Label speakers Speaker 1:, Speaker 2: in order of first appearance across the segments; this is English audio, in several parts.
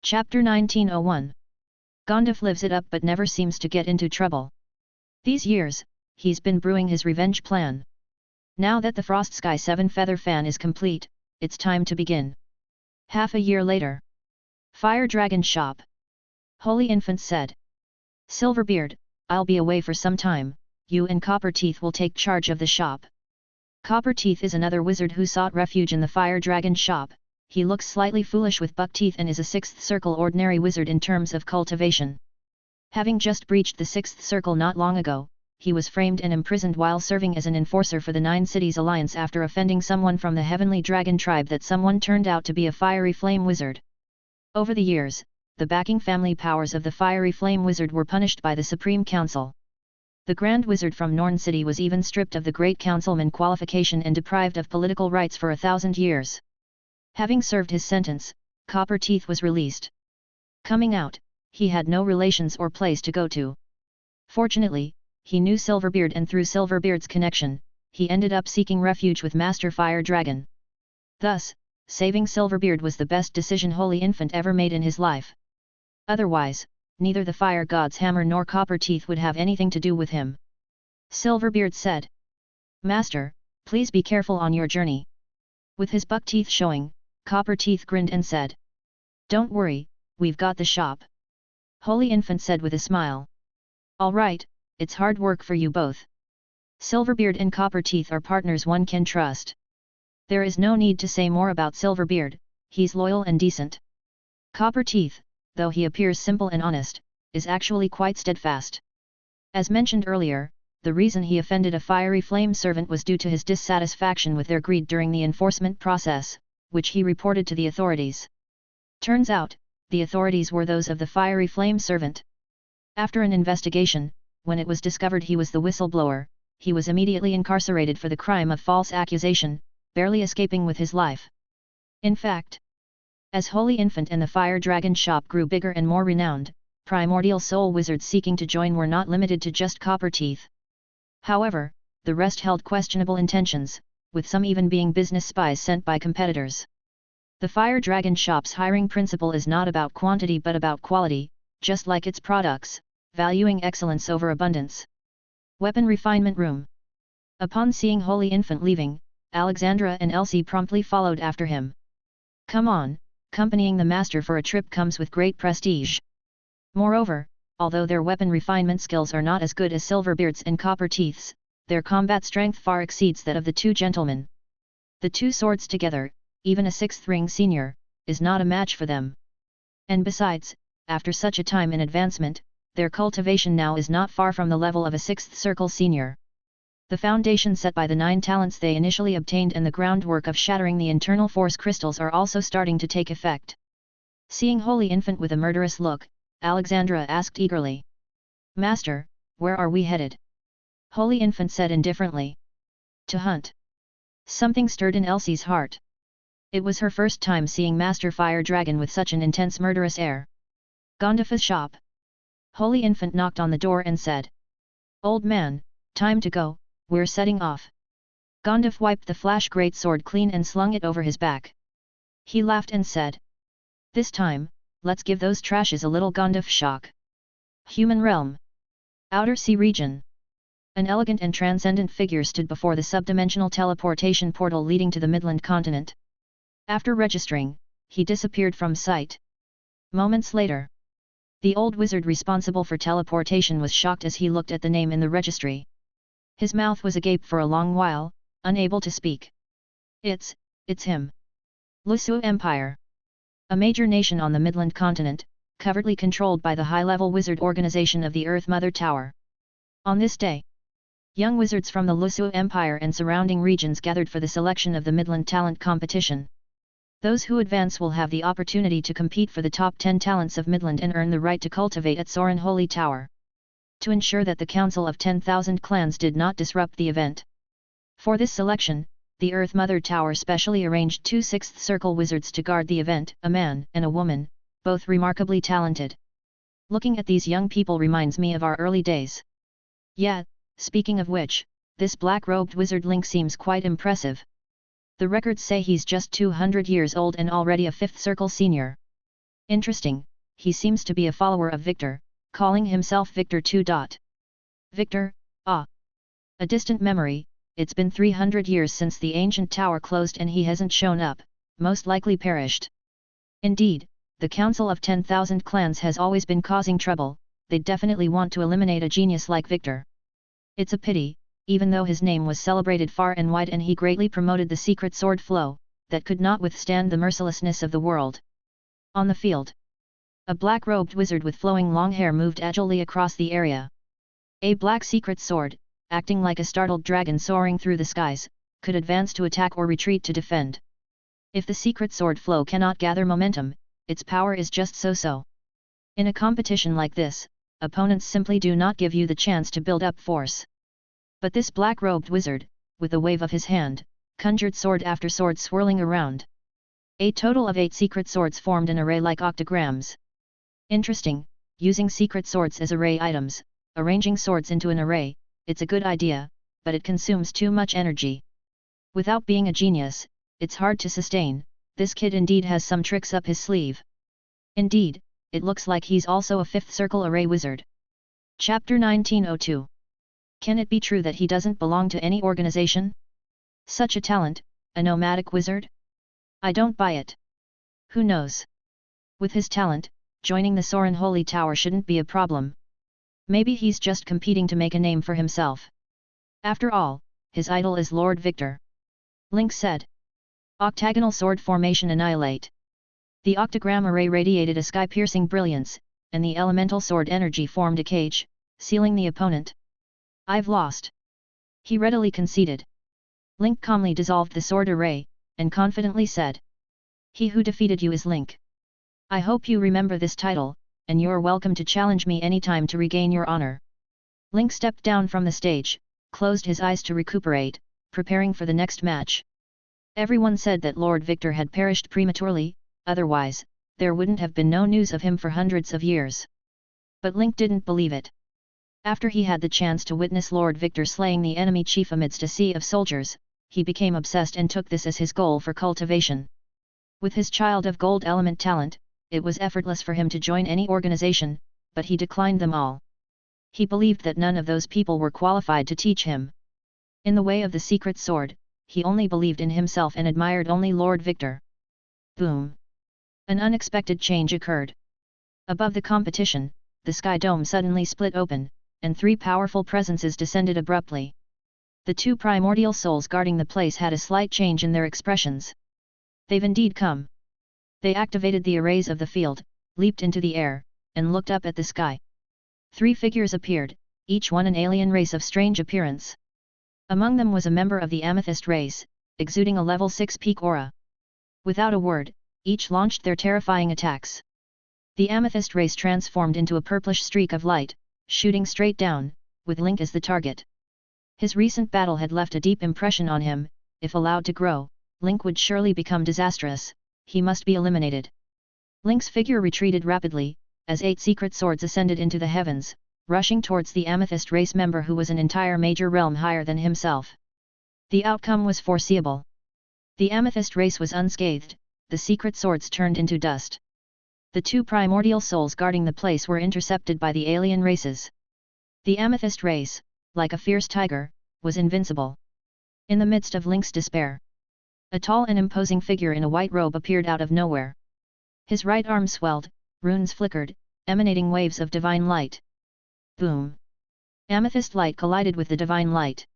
Speaker 1: Chapter 1901. Gondif lives it up but never seems to get into trouble. These years, he's been brewing his revenge plan. Now that the Frost Sky 7 feather fan is complete, it's time to begin. Half a year later. Fire Dragon Shop. Holy Infant said. Silverbeard, I'll be away for some time, you and Copperteeth will take charge of the shop. Copperteeth is another wizard who sought refuge in the Fire Dragon Shop. He looks slightly foolish with buck teeth and is a 6th circle ordinary wizard in terms of cultivation. Having just breached the 6th circle not long ago, he was framed and imprisoned while serving as an enforcer for the 9 Cities Alliance after offending someone from the Heavenly Dragon tribe that someone turned out to be a fiery flame wizard. Over the years, the backing family powers of the fiery flame wizard were punished by the Supreme Council. The Grand Wizard from Norn City was even stripped of the Great Councilman qualification and deprived of political rights for 1,000 years. Having served his sentence, Copperteeth was released. Coming out, he had no relations or place to go to. Fortunately, he knew Silverbeard and through Silverbeard's connection, he ended up seeking refuge with Master Fire Dragon. Thus, saving Silverbeard was the best decision Holy Infant ever made in his life. Otherwise, neither the Fire God's Hammer nor Copperteeth would have anything to do with him. Silverbeard said. Master, please be careful on your journey. With his buck teeth showing, Copperteeth grinned and said. Don't worry, we've got the shop. Holy Infant said with a smile. All right, it's hard work for you both. Silverbeard and Copperteeth are partners one can trust. There is no need to say more about Silverbeard, he's loyal and decent. Copperteeth, though he appears simple and honest, is actually quite steadfast. As mentioned earlier, the reason he offended a fiery flame servant was due to his dissatisfaction with their greed during the enforcement process, which he reported to the authorities. Turns out, the authorities were those of the fiery flame servant. After an investigation, when it was discovered he was the whistleblower, he was immediately incarcerated for the crime of false accusation, barely escaping with his life. In fact, as Holy Infant and the Fire Dragon Shop grew bigger and more renowned, primordial soul wizards seeking to join were not limited to just Copperteeth. However, the rest held questionable intentions, with some even being business spies sent by competitors. The Fire Dragon Shop's hiring principle is not about quantity but about quality, just like its products, valuing excellence over abundance. Weapon Refinement Room. Upon seeing Holy Infant leaving, Alexandra and Elsie promptly followed after him. Come on, accompanying the master for a trip comes with great prestige. Moreover, although their weapon refinement skills are not as good as Silverbeard's and Copperteeth's, their combat strength far exceeds that of the two gentlemen. The two swords together, even a 6th ring senior, is not a match for them. And besides, after such a time in advancement, their cultivation now is not far from the level of a 6th circle senior. The foundation set by the 9 talents they initially obtained and the groundwork of shattering the internal force crystals are also starting to take effect. Seeing Holy Infant with a murderous look, Alexandra asked eagerly. Master, where are we headed? Holy Infant said indifferently. To hunt. Something stirred in Elsie's heart. It was her first time seeing Master Fire Dragon with such an intense murderous air. Gondif's shop. Holy Infant knocked on the door and said. Old man, time to go, we're setting off. Gondif wiped the flash greatsword clean and slung it over his back. He laughed and said. This time, let's give those trashes a little Gondif shock. Human Realm. Outer Sea Region. An elegant and transcendent figure stood before the subdimensional teleportation portal leading to the Midland continent. After registering, he disappeared from sight. Moments later, the old wizard responsible for teleportation was shocked as he looked at the name in the registry. His mouth was agape for a long while, unable to speak. It's him. Lusu Empire. A major nation on the Midland continent, covertly controlled by the high-level wizard organization of the Earth Mother Tower. On this day, young wizards from the Lusu Empire and surrounding regions gathered for the selection of the Midland Talent Competition. Those who advance will have the opportunity to compete for the top 10 talents of Midland and earn the right to cultivate at Soren Holy Tower. To ensure that the Council of 10,000 clans did not disrupt the event. For this selection, the Earth Mother Tower specially arranged 2 6th circle wizards to guard the event, a man and a woman, both remarkably talented. Looking at these young people reminds me of our early days. Yeah, speaking of which, this black-robed wizard Link seems quite impressive. The records say he's just 200 years old and already a 5th circle senior. Interesting, he seems to be a follower of Victor, calling himself Victor 2. Victor, ah. A distant memory, it's been 300 years since the ancient tower closed and he hasn't shown up, most likely perished. Indeed, the Council of 10,000 Clans has always been causing trouble, they definitely want to eliminate a genius like Victor. It's a pity, even though his name was celebrated far and wide and he greatly promoted the secret sword flow, that could not withstand the mercilessness of the world. On the field, a black-robed wizard with flowing long hair moved agilely across the area. A black secret sword, acting like a startled dragon soaring through the skies, could advance to attack or retreat to defend. If the secret sword flow cannot gather momentum, its power is just so-so. In a competition like this, opponents simply do not give you the chance to build up force. But this black-robed wizard, with a wave of his hand, conjured sword after sword swirling around. A total of 8 secret swords formed an array like octograms. Interesting, using secret swords as array items, arranging swords into an array, it's a good idea, but it consumes too much energy. Without being a genius, it's hard to sustain, this kid indeed has some tricks up his sleeve. Indeed, it looks like he's also a 5th circle array wizard. Chapter 1902. Can it be true that he doesn't belong to any organization? Such a talent, a nomadic wizard? I don't buy it. Who knows? With his talent, joining the Soren Holy Tower shouldn't be a problem. Maybe he's just competing to make a name for himself. After all, his idol is Lord Victor. Link said. Octagonal sword formation annihilate. The octogram array radiated a sky-piercing brilliance, and the elemental sword energy formed a cage, sealing the opponent. I've lost. He readily conceded. Link calmly dissolved the sword array, and confidently said. He who defeated you is Link. I hope you remember this title, and you're welcome to challenge me anytime to regain your honor. Link stepped down from the stage, closed his eyes to recuperate, preparing for the next match. Everyone said that Lord Victor had perished prematurely, otherwise, there wouldn't have been no news of him for hundreds of years. But Link didn't believe it. After he had the chance to witness Lord Victor slaying the enemy chief amidst a sea of soldiers, he became obsessed and took this as his goal for cultivation. With his child of gold element talent, it was effortless for him to join any organization, but he declined them all. He believed that none of those people were qualified to teach him. In the way of the secret sword, he only believed in himself and admired only Lord Victor. Boom! An unexpected change occurred. Above the competition, the sky dome suddenly split open, and 3 powerful presences descended abruptly. The 2 primordial souls guarding the place had a slight change in their expressions. They've indeed come. They activated the arrays of the field, leaped into the air, and looked up at the sky. 3 figures appeared, each one an alien race of strange appearance. Among them was a member of the Amethyst race, exuding a level 6 peak aura. Without a word, each launched their terrifying attacks. The Amethyst race transformed into a purplish streak of light, shooting straight down, with Link as the target. His recent battle had left a deep impression on him. If allowed to grow, Link would surely become disastrous. He must be eliminated. Link's figure retreated rapidly, as 8 secret swords ascended into the heavens, rushing towards the Amethyst race member who was an entire major realm higher than himself. The outcome was foreseeable. The Amethyst race was unscathed, the secret swords turned into dust. The 2 primordial souls guarding the place were intercepted by the alien races. The Amethyst race, like a fierce tiger, was invincible. In the midst of Link's despair, a tall and imposing figure in a white robe appeared out of nowhere. His right arm swelled, runes flickered, emanating waves of divine light. Boom! Amethyst light collided with the divine light.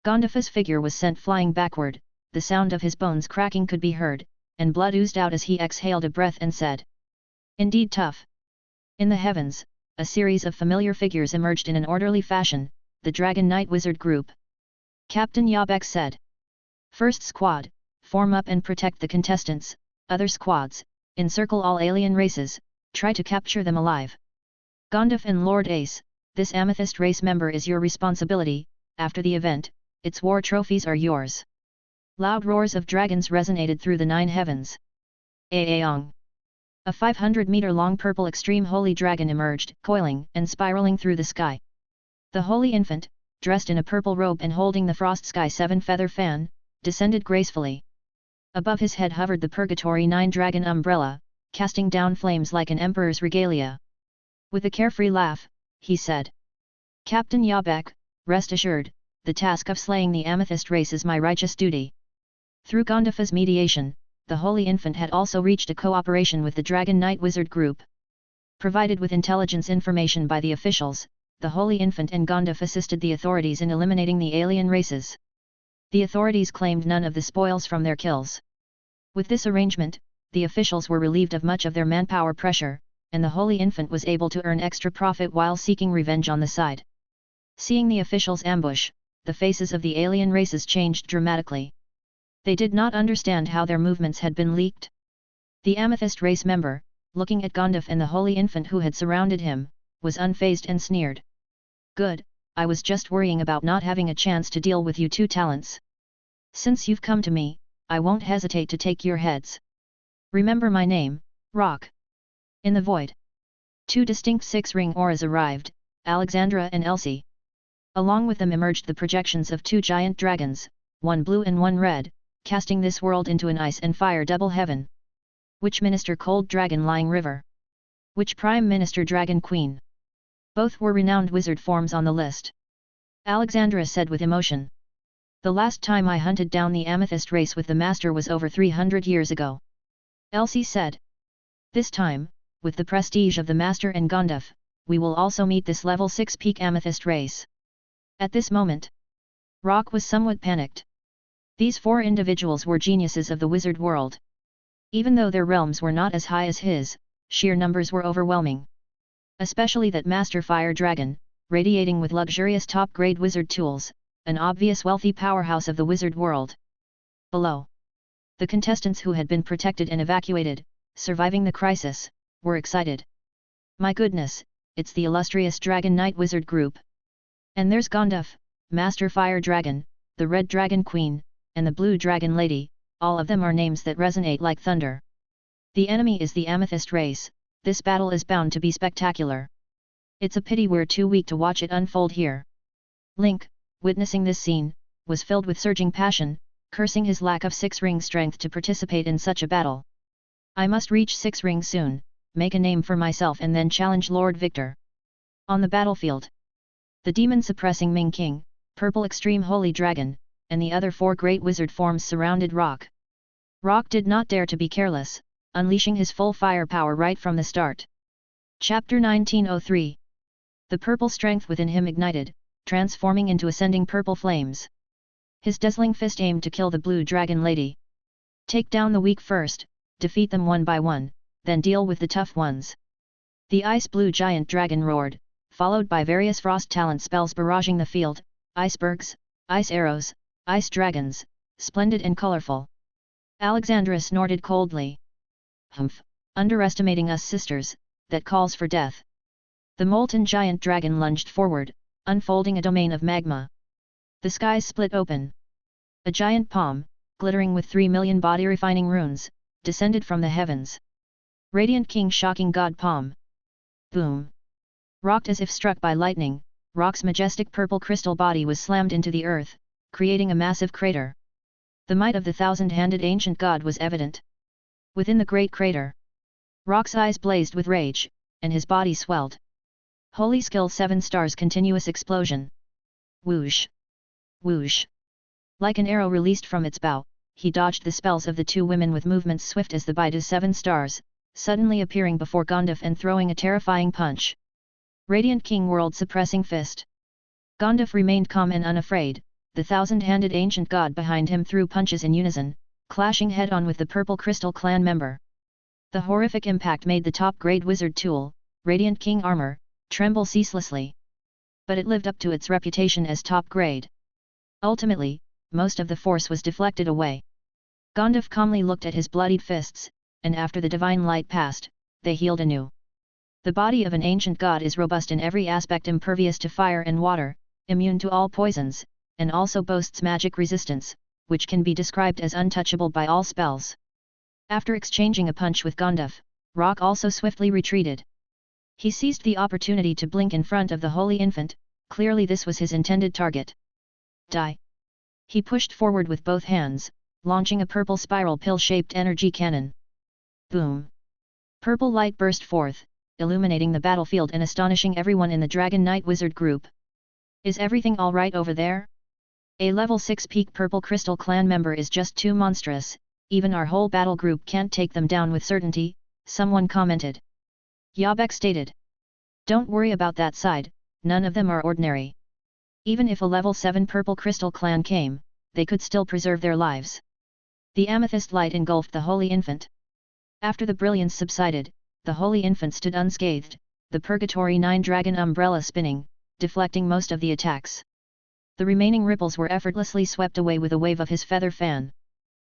Speaker 1: Gondifa's figure was sent flying backward, the sound of his bones cracking could be heard, and blood oozed out as he exhaled a breath and said, "Indeed tough." In the heavens, a series of familiar figures emerged in an orderly fashion, the Dragon Knight Wizard Group. Captain Yabek said, "First squad, form up and protect the contestants. Other squads, encircle all alien races, try to capture them alive. Gondif and Lord Ace, this Amethyst race member is your responsibility. After the event, its war trophies are yours." Loud roars of dragons resonated through the 9 heavens. Aeong! A 500-meter-long purple extreme holy dragon emerged, coiling and spiraling through the sky. The holy infant, dressed in a purple robe and holding the Frost Sky 7 feather fan, descended gracefully. Above his head hovered the Purgatory 9 dragon umbrella, casting down flames like an emperor's regalia. With a carefree laugh, he said, "Captain Yabek, rest assured, the task of slaying the amethyst race is my righteous duty." Through Gondafa's mediation, the Holy Infant had also reached a cooperation with the Dragon Knight Wizard group. Provided with intelligence information by the officials, the Holy Infant and Gondaf assisted the authorities in eliminating the alien races. The authorities claimed none of the spoils from their kills. With this arrangement, the officials were relieved of much of their manpower pressure, and the Holy Infant was able to earn extra profit while seeking revenge on the side. Seeing the officials' ambush, the faces of the alien races changed dramatically. They did not understand how their movements had been leaked. The Amethyst race member, looking at Gondaf and the Holy Infant who had surrounded him, was unfazed and sneered. "Good, I was just worrying about not having a chance to deal with you two talents. Since you've come to me, I won't hesitate to take your heads. Remember my name, Rock." In the void, two distinct six-ring auras arrived, Alexandra and Elsie. Along with them emerged the projections of two giant dragons, one blue and one red, casting this world into an ice and fire double heaven. Which minister cold dragon lying river? Which prime minister dragon queen? Both were renowned wizard forms on the list. Alexandra said with emotion. "The last time I hunted down the amethyst race with the master was over 300 years ago." Elsie said. "This time, with the prestige of the master and Gondaf, we will also meet this level 6 peak amethyst race." At this moment, Rock was somewhat panicked. These four individuals were geniuses of the wizard world. Even though their realms were not as high as his, sheer numbers were overwhelming. Especially that Master Fire Dragon, radiating with luxurious top-grade wizard tools, an obvious wealthy powerhouse of the wizard world. Below, the contestants who had been protected and evacuated, surviving the crisis, were excited. "My goodness, it's the illustrious Dragon Knight Wizard group. And there's Gondaf, Master Fire Dragon, the Red Dragon Queen, and the Blue Dragon Lady, all of them are names that resonate like thunder. The enemy is the Amethyst race, this battle is bound to be spectacular. It's a pity we're too weak to watch it unfold here." Link, witnessing this scene, was filled with surging passion, cursing his lack of six-ring strength to participate in such a battle. "I must reach six-ring soon, make a name for myself and then challenge Lord Victor." On the battlefield, the demon-suppressing Ming King, Purple Extreme Holy Dragon, and the other four great wizard forms surrounded Rock. Rock did not dare to be careless, unleashing his full firepower right from the start. Chapter 1903. The purple strength within him ignited, transforming into ascending purple flames. His dazzling fist aimed to kill the Blue Dragon Lady. "Take down the weak first, defeat them one by one, then deal with the tough ones." The ice blue giant dragon roared, followed by various frost talent spells barraging the field, icebergs, ice arrows, ice dragons, splendid and colorful. Alexandra snorted coldly. "Humph, underestimating us sisters, that calls for death." The molten giant dragon lunged forward, unfolding a domain of magma. The skies split open. A giant palm, glittering with 3 million body-refining runes, descended from the heavens. Radiant King Shocking God Palm. Boom! Rocked as if struck by lightning, Rock's majestic purple crystal body was slammed into the earth, creating a massive crater. The might of the thousand-handed ancient god was evident. Within the great crater, Rock's eyes blazed with rage, and his body swelled. Holy Skill 7 stars continuous explosion. Whoosh! Whoosh! Like an arrow released from its bow, he dodged the spells of the two women with movements swift as the Baidu 7 stars, suddenly appearing before Gondaf and throwing a terrifying punch. Radiant King World Suppressing Fist. Gondaf remained calm and unafraid, the thousand-handed ancient god behind him threw punches in unison, clashing head-on with the Purple Crystal Clan member. The horrific impact made the top-grade wizard tool, Radiant King Armor, tremble ceaselessly. But it lived up to its reputation as top-grade. Ultimately, most of the force was deflected away. Gondaf calmly looked at his bloodied fists, and after the divine light passed, they healed anew. The body of an ancient god is robust in every aspect, impervious to fire and water, immune to all poisons, and also boasts magic resistance, which can be described as untouchable by all spells. After exchanging a punch with Gondaf, Rock also swiftly retreated. He seized the opportunity to blink in front of the Holy Infant, clearly this was his intended target. Die! He pushed forward with both hands, launching a purple spiral pill-shaped energy cannon. Boom! Purple light burst forth, illuminating the battlefield and astonishing everyone in the Dragon Knight Wizard group. Is everything alright over there? A level 6 peak purple crystal clan member is just too monstrous, even our whole battle group can't take them down with certainty, someone commented. Yabek stated. Don't worry about that side, none of them are ordinary. Even if a level 7 purple crystal clan came, they could still preserve their lives. The amethyst light engulfed the Holy Infant. After the brilliance subsided, the Holy Infant stood unscathed, the Purgatory 9 dragon umbrella spinning, deflecting most of the attacks. The remaining ripples were effortlessly swept away with a wave of his feather fan.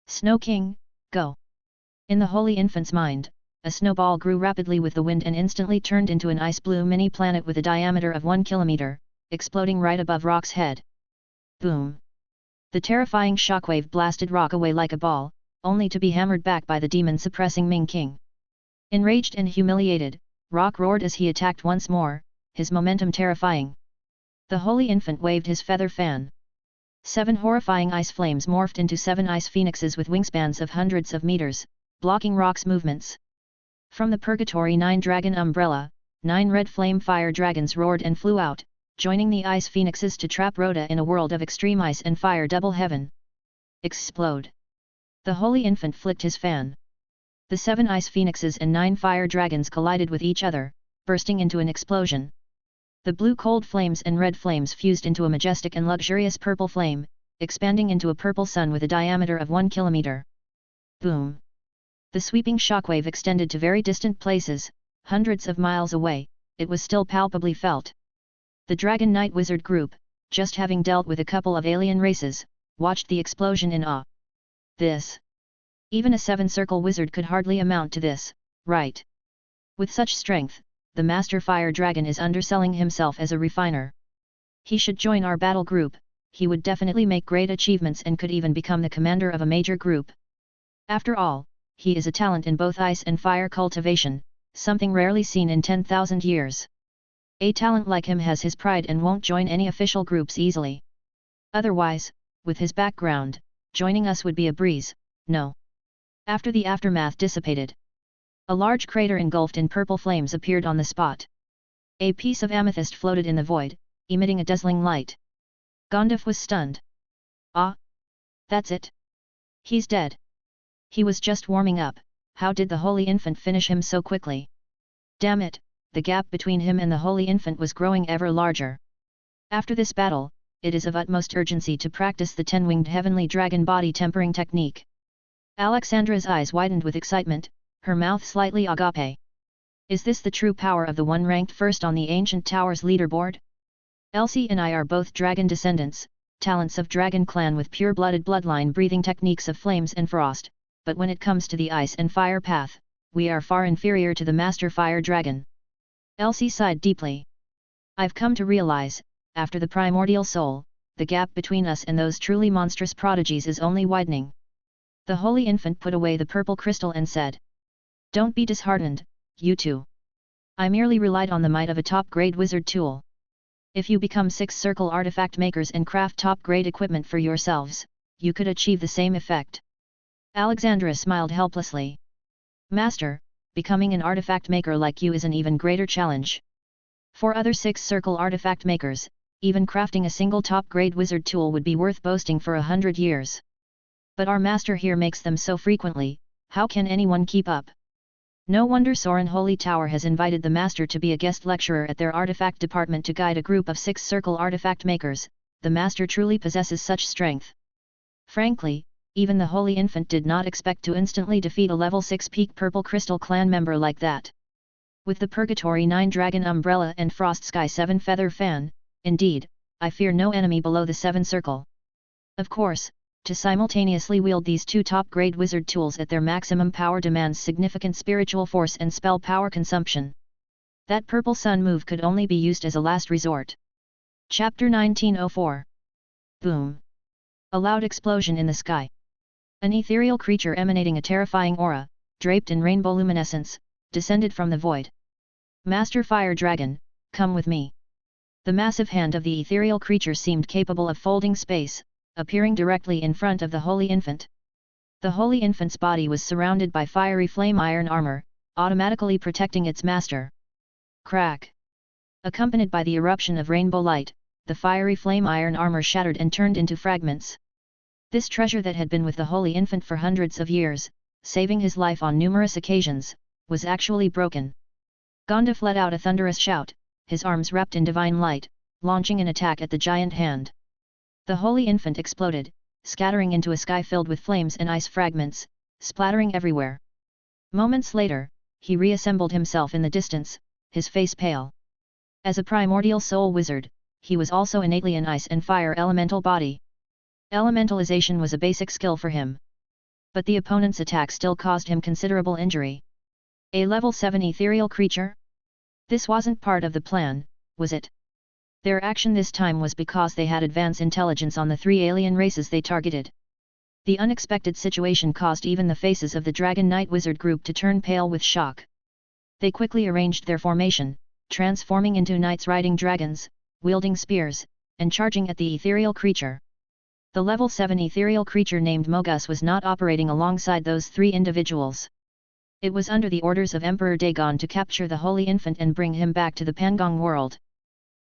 Speaker 1: Snow King, go! In the Holy Infant's mind, a snowball grew rapidly with the wind and instantly turned into an ice-blue mini-planet with a diameter of 1 kilometer, exploding right above Rock's head. Boom! The terrifying shockwave blasted Rock away like a ball, only to be hammered back by the demon-suppressing Ming King. Enraged and humiliated, Rock roared as he attacked once more, his momentum terrifying. The Holy Infant waved his feather fan. 7 horrifying ice flames morphed into 7 ice phoenixes with wingspans of hundreds of meters, blocking Rock's movements. From the Purgatory 9 dragon umbrella, 9 red flame fire dragons roared and flew out, joining the ice phoenixes to trap Rhoda in a world of extreme ice and fire double heaven. Explode! The Holy Infant flicked his fan. The 7 ice phoenixes and 9 fire dragons collided with each other, bursting into an explosion. The blue cold flames and red flames fused into a majestic and luxurious purple flame, expanding into a purple sun with a diameter of 1 kilometer. Boom! The sweeping shockwave extended to very distant places, hundreds of miles away, it was still palpably felt. The Dragon Knight Wizard group, just having dealt with a couple of alien races, watched the explosion in awe. This! Even a 7-circle wizard could hardly amount to this, right? With such strength, the Master Fire Dragon is underselling himself as a refiner. He should join our battle group, he would definitely make great achievements and could even become the commander of a major group. After all, he is a talent in both ice and fire cultivation, something rarely seen in 10,000 years. A talent like him has his pride and won't join any official groups easily. Otherwise, with his background, joining us would be a breeze, no. After the aftermath dissipated, a large crater engulfed in purple flames appeared on the spot. A piece of amethyst floated in the void, emitting a dazzling light. Gondif was stunned. Ah! That's it. He's dead. He was just warming up, how did the Holy Infant finish him so quickly? Damn it, the gap between him and the Holy Infant was growing ever larger. After this battle, it is of utmost urgency to practice the 10-winged heavenly dragon body tempering technique. Alexandra's eyes widened with excitement, her mouth slightly agape. Is this the true power of the one ranked first on the Ancient Tower's leaderboard? Elsie and I are both dragon descendants, talents of dragon clan with pure-blooded bloodline breathing techniques of flames and frost, but when it comes to the ice and fire path, we are far inferior to the Master Fire Dragon. Elsie sighed deeply. I've come to realize, after the primordial soul, the gap between us and those truly monstrous prodigies is only widening. The Holy Infant put away the purple crystal and said, Don't be disheartened, you two. I merely relied on the might of a top-grade wizard tool. If you become 6-circle artifact makers and craft top-grade equipment for yourselves, you could achieve the same effect. Alexandra smiled helplessly. Master, becoming an artifact maker like you is an even greater challenge. For other 6-circle artifact makers, even crafting a single top-grade wizard tool would be worth boasting for 100 years. But our master here makes them so frequently, how can anyone keep up? No wonder Soren Holy Tower has invited the master to be a guest lecturer at their artifact department to guide a group of 6-circle artifact makers, the master truly possesses such strength. Frankly, even the Holy Infant did not expect to instantly defeat a level 6 peak purple crystal clan member like that. With the Purgatory 9 dragon umbrella and Frost Sky 7 feather fan, indeed, I fear no enemy below the 7 circle. Of course, to simultaneously wield these two top-grade wizard tools at their maximum power demands significant spiritual force and spell power consumption. That purple sun move could only be used as a last resort. Chapter 1904. Boom! A loud explosion in the sky. An ethereal creature emanating a terrifying aura, draped in rainbow luminescence, descended from the void. Master Fire Dragon, come with me. The massive hand of the ethereal creature seemed capable of folding space, appearing directly in front of the Holy Infant. The Holy Infant's body was surrounded by fiery flame iron armor, automatically protecting its master. Crack! Accompanied by the eruption of rainbow light, the fiery flame iron armor shattered and turned into fragments. This treasure that had been with the Holy Infant for hundreds of years, saving his life on numerous occasions, was actually broken. Gandalf let out a thunderous shout, his arms wrapped in divine light, launching an attack at the giant hand. The Holy Infant exploded, scattering into a sky filled with flames and ice fragments, splattering everywhere. Moments later, he reassembled himself in the distance, his face pale. As a primordial soul wizard, he was also innately an ice and fire elemental body. Elementalization was a basic skill for him. But the opponent's attack still caused him considerable injury. A level 7 ethereal creature? This wasn't part of the plan, was it? Their action this time was because they had advanced intelligence on the 3 alien races they targeted. The unexpected situation caused even the faces of the Dragon Knight Wizard group to turn pale with shock. They quickly arranged their formation, transforming into knights riding dragons, wielding spears, and charging at the ethereal creature. The level 7 ethereal creature named Mogus was not operating alongside those 3 individuals. It was under the orders of Emperor Dagon to capture the Holy Infant and bring him back to the Pangong world.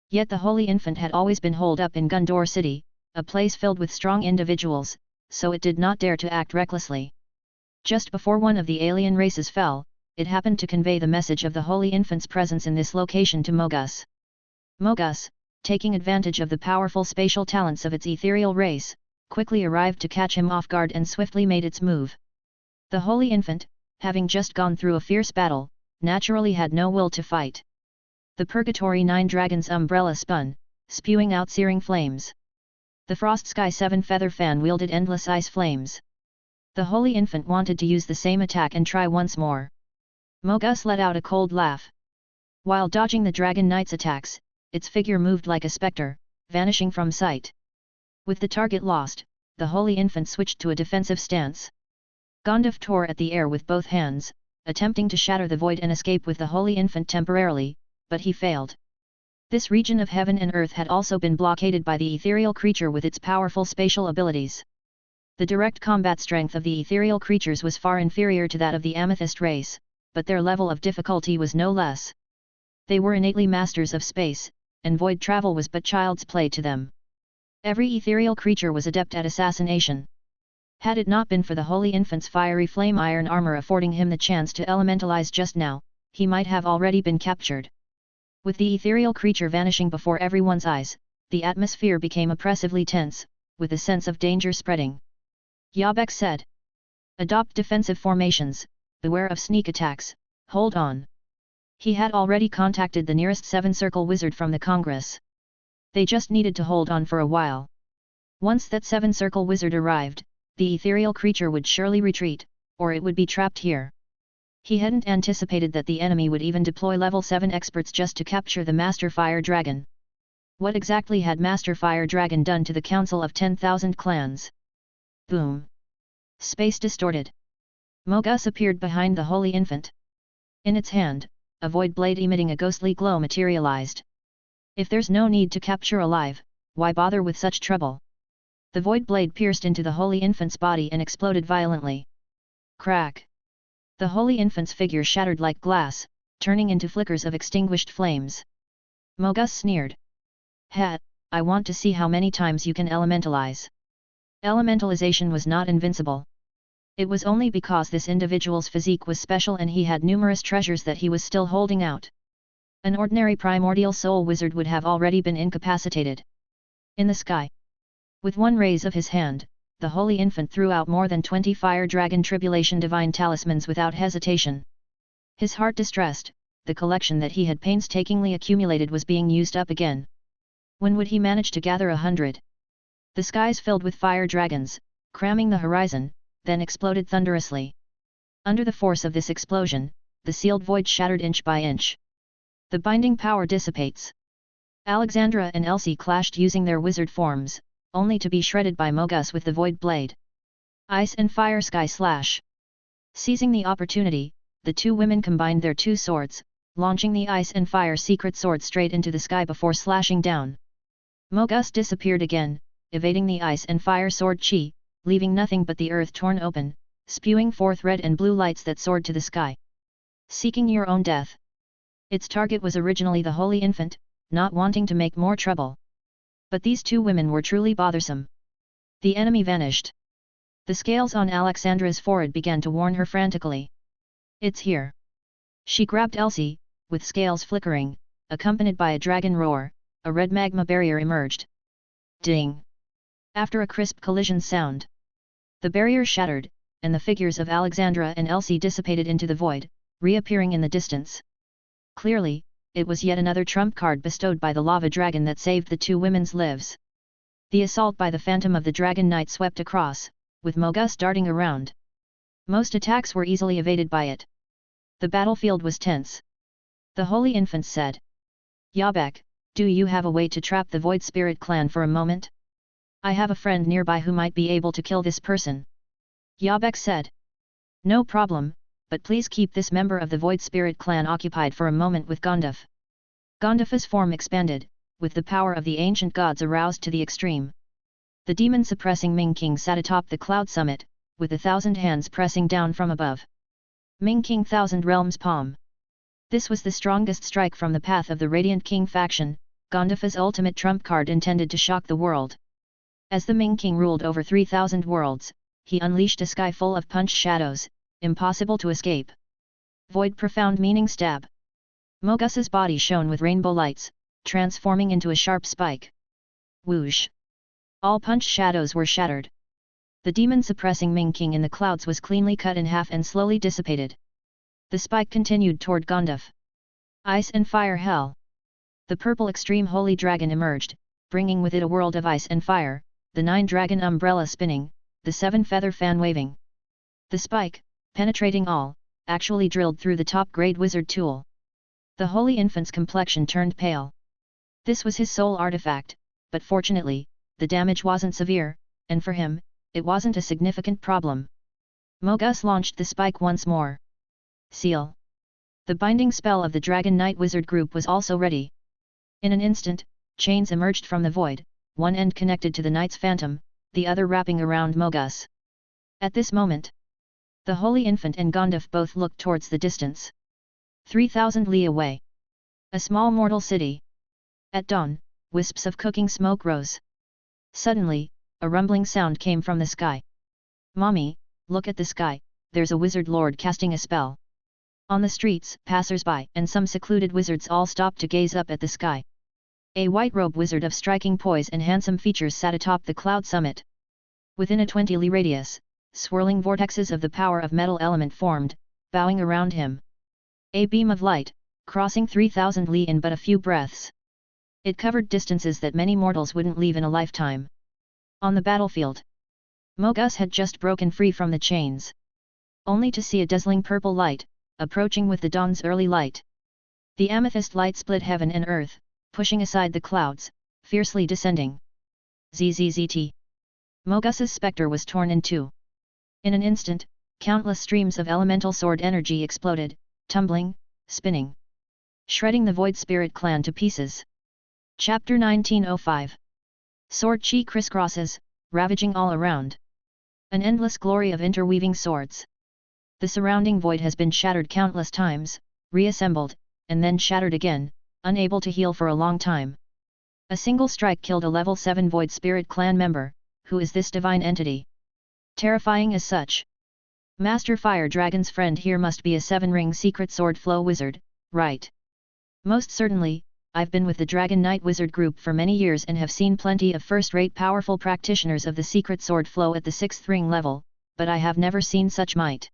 Speaker 1: Yet the Holy Infant had always been holed up in Gondor City, a place filled with strong individuals, so it did not dare to act recklessly. Just before one of the alien races fell, it happened to convey the message of the Holy Infant's presence in this location to Mogus. Mogus, taking advantage of the powerful spatial talents of its ethereal race, quickly arrived to catch him off guard and swiftly made its move. The Holy Infant, having just gone through a fierce battle, naturally had no will to fight. The Purgatory 9 Dragon's umbrella spun, spewing out searing flames. The Frost Sky 7 Feather Fan wielded endless ice flames. The Holy Infant wanted to use the same attack and try once more. Mogus let out a cold laugh. While dodging the Dragon Knight's attacks, its figure moved like a spectre, vanishing from sight. With the target lost, the Holy Infant switched to a defensive stance. Gandalf tore at the air with both hands, attempting to shatter the void and escape with the Holy Infant temporarily, but he failed. This region of heaven and earth had also been blockaded by the ethereal creature with its powerful spatial abilities. The direct combat strength of the ethereal creatures was far inferior to that of the Amethyst race, but their level of difficulty was no less. They were innately masters of space, and void travel was but child's play to them. Every ethereal creature was adept at assassination. Had it not been for the Holy Infant's fiery flame iron armor affording him the chance to elementalize just now, he might have already been captured. With the ethereal creature vanishing before everyone's eyes, the atmosphere became oppressively tense, with a sense of danger spreading. Yabek said. Adopt defensive formations, beware of sneak attacks, hold on. He had already contacted the nearest 7-circle wizard from the Congress. They just needed to hold on for a while. Once that 7-circle wizard arrived, the ethereal creature would surely retreat, or it would be trapped here. He hadn't anticipated that the enemy would even deploy level 7 experts just to capture the Master Fire Dragon. What exactly had Master Fire Dragon done to the Council of 10,000 Clans? Boom! Space distorted. Mogus appeared behind the Holy Infant. In its hand, a void blade emitting a ghostly glow materialized. If there's no need to capture alive, why bother with such trouble? The void blade pierced into the Holy Infant's body and exploded violently. Crack! The Holy Infant's figure shattered like glass, turning into flickers of extinguished flames. Mogus sneered. Ha! I want to see how many times you can elementalize. Elementalization was not invincible. It was only because this individual's physique was special and he had numerous treasures that he was still holding out. An ordinary primordial soul wizard would have already been incapacitated. In the sky. With one raise of his hand, the Holy Infant threw out more than 20 Fire Dragon Tribulation Divine Talismans without hesitation. His heart distressed, the collection that he had painstakingly accumulated was being used up again. When would he manage to gather 100? The skies filled with fire dragons, cramming the horizon, then exploded thunderously. Under the force of this explosion, the sealed void shattered inch by inch. The binding power dissipates. Alexandra and Elsie clashed using their wizard forms, only to be shredded by Mogus with the void blade. Ice and fire sky slash. Seizing the opportunity, the two women combined their 2 swords, launching the ice and fire secret sword straight into the sky before slashing down. Mogus disappeared again, evading the ice and fire sword chi, leaving nothing but the earth torn open, spewing forth red and blue lights that soared to the sky. seeking your own death. Its target was originally the Holy Infant, not wanting to make more trouble. But these two women were truly bothersome. The enemy vanished. The scales on Alexandra's forehead began to warn her frantically. It's here. She grabbed Elsie, with scales flickering, accompanied by a dragon roar, a red magma barrier emerged. Ding! After a crisp collision sound, the barrier shattered, and the figures of Alexandra and Elsie dissipated into the void, reappearing in the distance. Clearly, it was yet another trump card bestowed by the lava dragon that saved the two women's lives. The assault by the phantom of the Dragon Knight swept across, with Mogus darting around. Most attacks were easily evaded by it. The battlefield was tense. The Holy Infant said, "Yabek, do you have a way to trap the Void Spirit clan for a moment? I have a friend nearby who might be able to kill this person." Yabek said, "No problem, but please keep this member of the Void Spirit clan occupied for a moment with Gondaf." Gondaf's form expanded, with the power of the ancient gods aroused to the extreme. The demon-suppressing Ming King sat atop the cloud summit, with 1,000 hands pressing down from above. Ming King 1,000 Realms Palm. This was the strongest strike from the path of the Radiant King faction, Gondaf's ultimate trump card intended to shock the world. As the Ming King ruled over 3,000 worlds, he unleashed a sky full of punch shadows, impossible to escape. Void Profound Meaning Stab. Mogus's body shone with rainbow lights, transforming into a sharp spike. Whoosh! All punch shadows were shattered. The demon-suppressing Ming King in the clouds was cleanly cut in half and slowly dissipated. The spike continued toward Gondaf. Ice and Fire Hell. The purple extreme holy dragon emerged, bringing with it a world of ice and fire, the 9-dragon umbrella spinning, the 7-feather fan waving. The spike, penetrating all, actually drilled through the top-grade wizard tool. The Holy Infant's complexion turned pale. This was his sole artifact, but fortunately, the damage wasn't severe, and for him, it wasn't a significant problem. Mogus launched the spike once more. Seal. The binding spell of the Dragon Knight wizard group was also ready. In an instant, chains emerged from the void, one end connected to the knight's phantom, the other wrapping around Mogus. At this moment, the Holy Infant and Gondaf both looked towards the distance. 3,000 li away. A small mortal city. At dawn, wisps of cooking smoke rose. Suddenly, a rumbling sound came from the sky. "Mommy, look at the sky, there's a wizard lord casting a spell." On the streets, passers-by and some secluded wizards all stopped to gaze up at the sky. A white-robed wizard of striking poise and handsome features sat atop the cloud summit. Within a 20 li radius, swirling vortexes of the power of metal element formed, bowing around him. A beam of light, crossing 3,000 li in but a few breaths. It covered distances that many mortals wouldn't leave in a lifetime. On the battlefield, Mogus had just broken free from the chains. Only to see a dazzling purple light, approaching with the dawn's early light. The amethyst light split heaven and earth, pushing aside the clouds, fiercely descending. Zzzt. Mogus's spectre was torn in two. In an instant, countless streams of elemental sword energy exploded, tumbling, spinning, shredding the Void Spirit clan to pieces. Chapter 1905. Sword chi crisscrosses, ravaging all around. An endless glory of interweaving swords. The surrounding void has been shattered countless times, reassembled, and then shattered again, unable to heal for a long time. A single strike killed a level 7 Void Spirit clan member. Who is this divine entity? Terrifying as such. Master Fire Dragon's friend here must be a 7-ring secret sword flow wizard, right? Most certainly, I've been with the Dragon Knight wizard group for many years and have seen plenty of first-rate powerful practitioners of the secret sword flow at the 6th ring level, but I have never seen such might.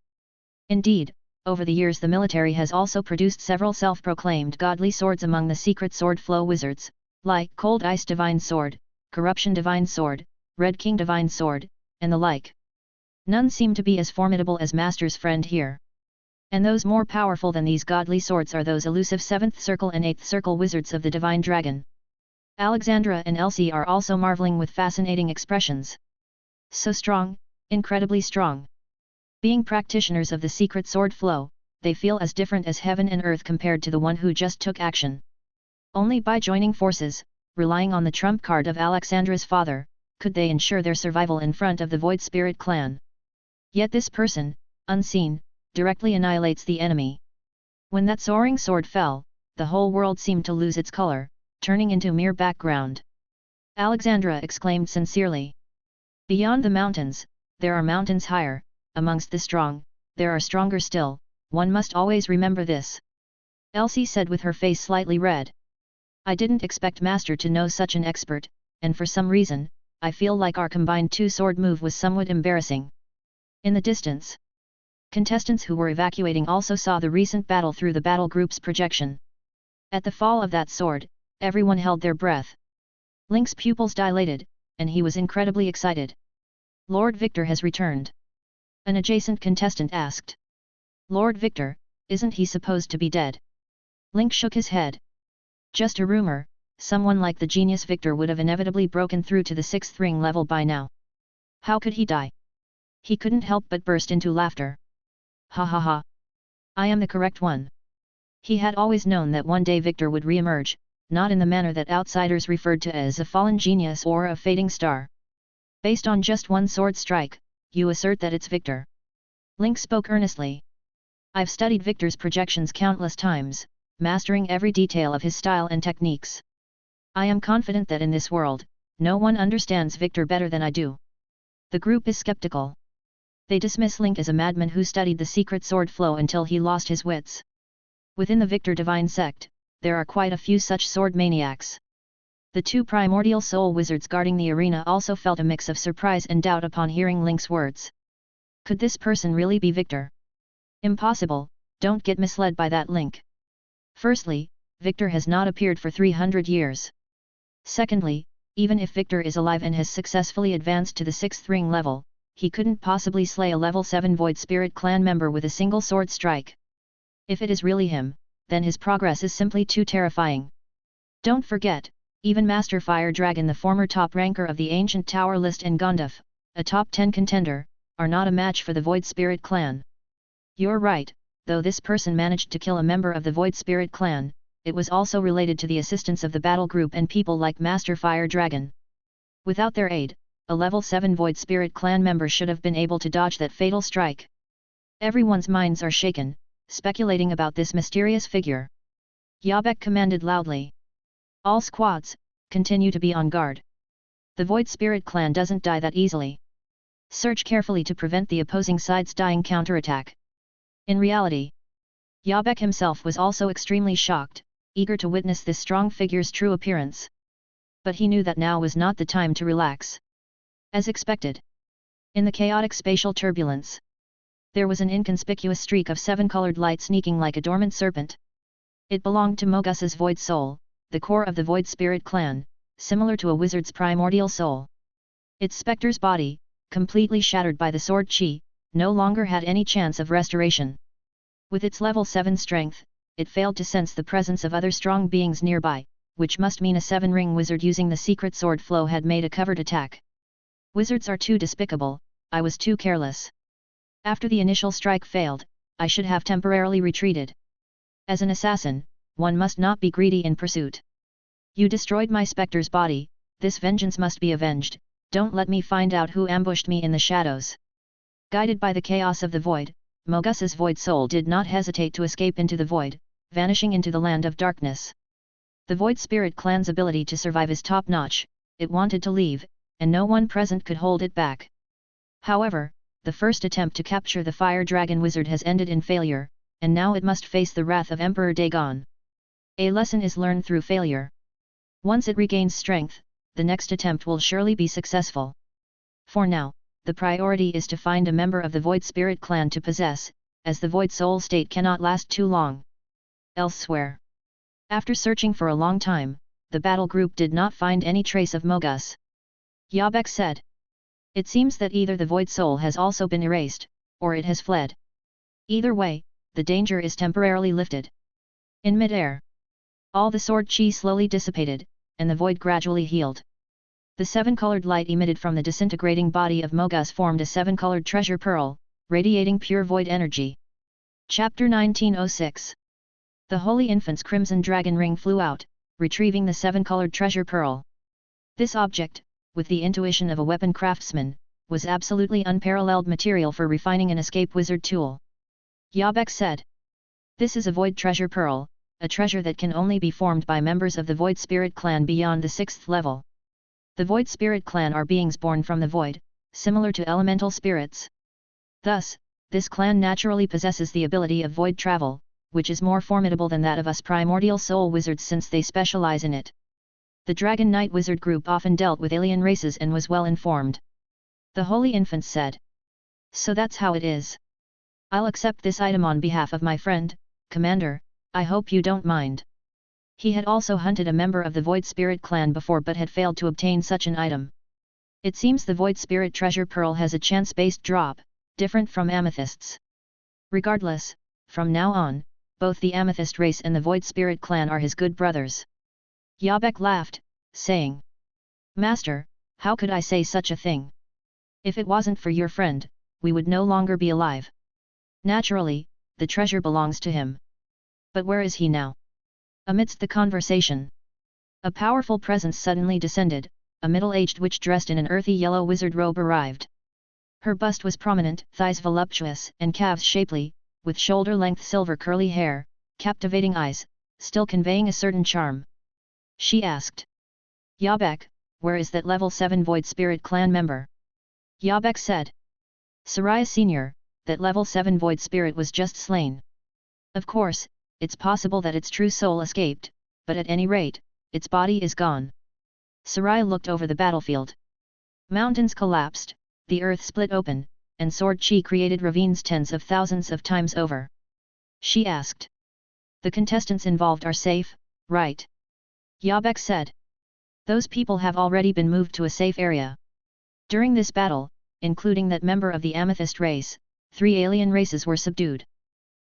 Speaker 1: Indeed, over the years the military has also produced several self-proclaimed godly swords among the secret sword flow wizards, like Cold Ice Divine Sword, Corruption Divine Sword, Red King Divine Sword, and the like. None seem to be as formidable as Master's friend here. And those more powerful than these godly swords are those elusive 7th Circle and 8th Circle wizards of the Divine Dragon. Alexandra and Elsie are also marveling with fascinating expressions. So strong, incredibly strong. Being practitioners of the secret sword flow, they feel as different as heaven and earth compared to the one who just took action. Only by joining forces, relying on the trump card of Alexandra's father, could they ensure their survival in front of the Void Spirit clan. Yet this person, unseen, directly annihilates the enemy. When that soaring sword fell, the whole world seemed to lose its color, turning into mere background. Alexandra exclaimed sincerely. Beyond the mountains, there are mountains higher, amongst the strong, there are stronger still, one must always remember this. Elsie said with her face slightly red. I didn't expect Master to know such an expert, and for some reason, I feel like our combined two-sword move was somewhat embarrassing. In the distance, contestants who were evacuating also saw the recent battle through the battle group's projection. At the fall of that sword, everyone held their breath. Link's pupils dilated, and he was incredibly excited. Lord Victor has returned. An adjacent contestant asked. Lord Victor, isn't he supposed to be dead? Link shook his head. Just a rumor, someone like the genius Victor would have inevitably broken through to the 6th ring level by now. How could he die? He couldn't help but burst into laughter. Ha ha ha. I am the correct one. He had always known that one day Victor would re-emerge, not in the manner that outsiders referred to as a fallen genius or a fading star. Based on just one sword strike, you assert that it's Victor. Link spoke earnestly. I've studied Victor's projections countless times, mastering every detail of his style and techniques. I am confident that in this world, no one understands Victor better than I do. The group is skeptical. They dismiss Link as a madman who studied the secret sword flow until he lost his wits. Within the Victor Divine sect, there are quite a few such sword maniacs. The two primordial soul wizards guarding the arena also felt a mix of surprise and doubt upon hearing Link's words. Could this person really be Victor? Impossible, don't get misled by that, Link. Firstly, Victor has not appeared for 300 years. Secondly, even if Victor is alive and has successfully advanced to the 6th ring level, he couldn't possibly slay a level 7 Void Spirit clan member with a single sword strike. If it is really him, then his progress is simply too terrifying. Don't forget, even Master Fire Dragon, the former top ranker of the Ancient Tower list, and Gonduf, a top 10 contender, are not a match for the Void Spirit clan. You're right, though this person managed to kill a member of the Void Spirit clan, it was also related to the assistance of the battle group and people like Master Fire Dragon. Without their aid, a level 7 Void Spirit clan member should have been able to dodge that fatal strike. Everyone's minds are shaken, speculating about this mysterious figure. Yabek commanded loudly. All squads, continue to be on guard. The Void Spirit clan doesn't die that easily. Search carefully to prevent the opposing side's dying counterattack. In reality, Yabek himself was also extremely shocked, eager to witness this strong figure's true appearance. But he knew that now was not the time to relax. As expected, in the chaotic spatial turbulence, there was an inconspicuous streak of 7-colored light sneaking like a dormant serpent. It belonged to Mogus's Void Soul, the core of the Void Spirit clan, similar to a wizard's primordial soul. Its specter's body, completely shattered by the sword chi, no longer had any chance of restoration. With its level 7 strength, it failed to sense the presence of other strong beings nearby, which must mean a 7-ring wizard using the secret sword flow had made a covered attack. Wizards are too despicable, I was too careless. After the initial strike failed, I should have temporarily retreated. As an assassin, one must not be greedy in pursuit. You destroyed my specter's body, this vengeance must be avenged, don't let me find out who ambushed me in the shadows. Guided by the chaos of the void, Mogus's Void Soul did not hesitate to escape into the void, vanishing into the land of darkness. The Void Spirit clan's ability to survive is top-notch, it wanted to leave, and no one present could hold it back. However, the first attempt to capture the Fire Dragon Wizard has ended in failure, and now it must face the wrath of Emperor Dagon. A lesson is learned through failure. Once it regains strength, the next attempt will surely be successful. For now, the priority is to find a member of the Void Spirit clan to possess, as the Void Soul state cannot last too long. Elsewhere, after searching for a long time, the battle group did not find any trace of Mogus. Yabek said. It seems that either the Void Soul has also been erased, or it has fled. Either way, the danger is temporarily lifted. In mid-air, all the sword chi slowly dissipated, and the void gradually healed. The 7-colored light emitted from the disintegrating body of Mogus formed a 7-colored treasure pearl, radiating pure void energy. Chapter 1906. The Holy Infant's crimson dragon ring flew out, retrieving the 7-colored treasure pearl. This object, with the intuition of a weapon craftsman, was absolutely unparalleled material for refining an escape wizard tool. Yabek said. This is a void treasure pearl, a treasure that can only be formed by members of the void spirit clan beyond the 6th level. The void spirit clan are beings born from the void, similar to elemental spirits. Thus, this clan naturally possesses the ability of void travel, which is more formidable than that of us primordial soul wizards since they specialize in it. The Dragon Knight wizard group often dealt with alien races and was well informed. The Holy Infant said. So that's how it is. I'll accept this item on behalf of my friend, Commander, I hope you don't mind. He had also hunted a member of the Void Spirit clan before but had failed to obtain such an item. It seems the Void Spirit treasure pearl has a chance-based drop, different from amethysts. Regardless, from now on, both the Amethyst race and the Void Spirit clan are his good brothers. Yabek laughed, saying, Master, how could I say such a thing? If it wasn't for your friend, we would no longer be alive. Naturally, the treasure belongs to him. But where is he now? Amidst the conversation, a powerful presence suddenly descended, a middle-aged witch dressed in an earthy yellow wizard robe arrived. Her bust was prominent, thighs voluptuous, and calves shapely, with shoulder-length silver curly hair, captivating eyes, still conveying a certain charm. She asked. Yabek, where is that level 7 Void Spirit clan member? Yabek said. Soraya Sr., that level 7 Void Spirit was just slain. Of course, it's possible that its true soul escaped, but at any rate, its body is gone. Soraya looked over the battlefield. Mountains collapsed, the earth split open, and sword chi created ravines tens of thousands of times over. She asked. The contestants involved are safe, right? Yabek said. Those people have already been moved to a safe area. During this battle, including that member of the Amethyst race, 3 alien races were subdued.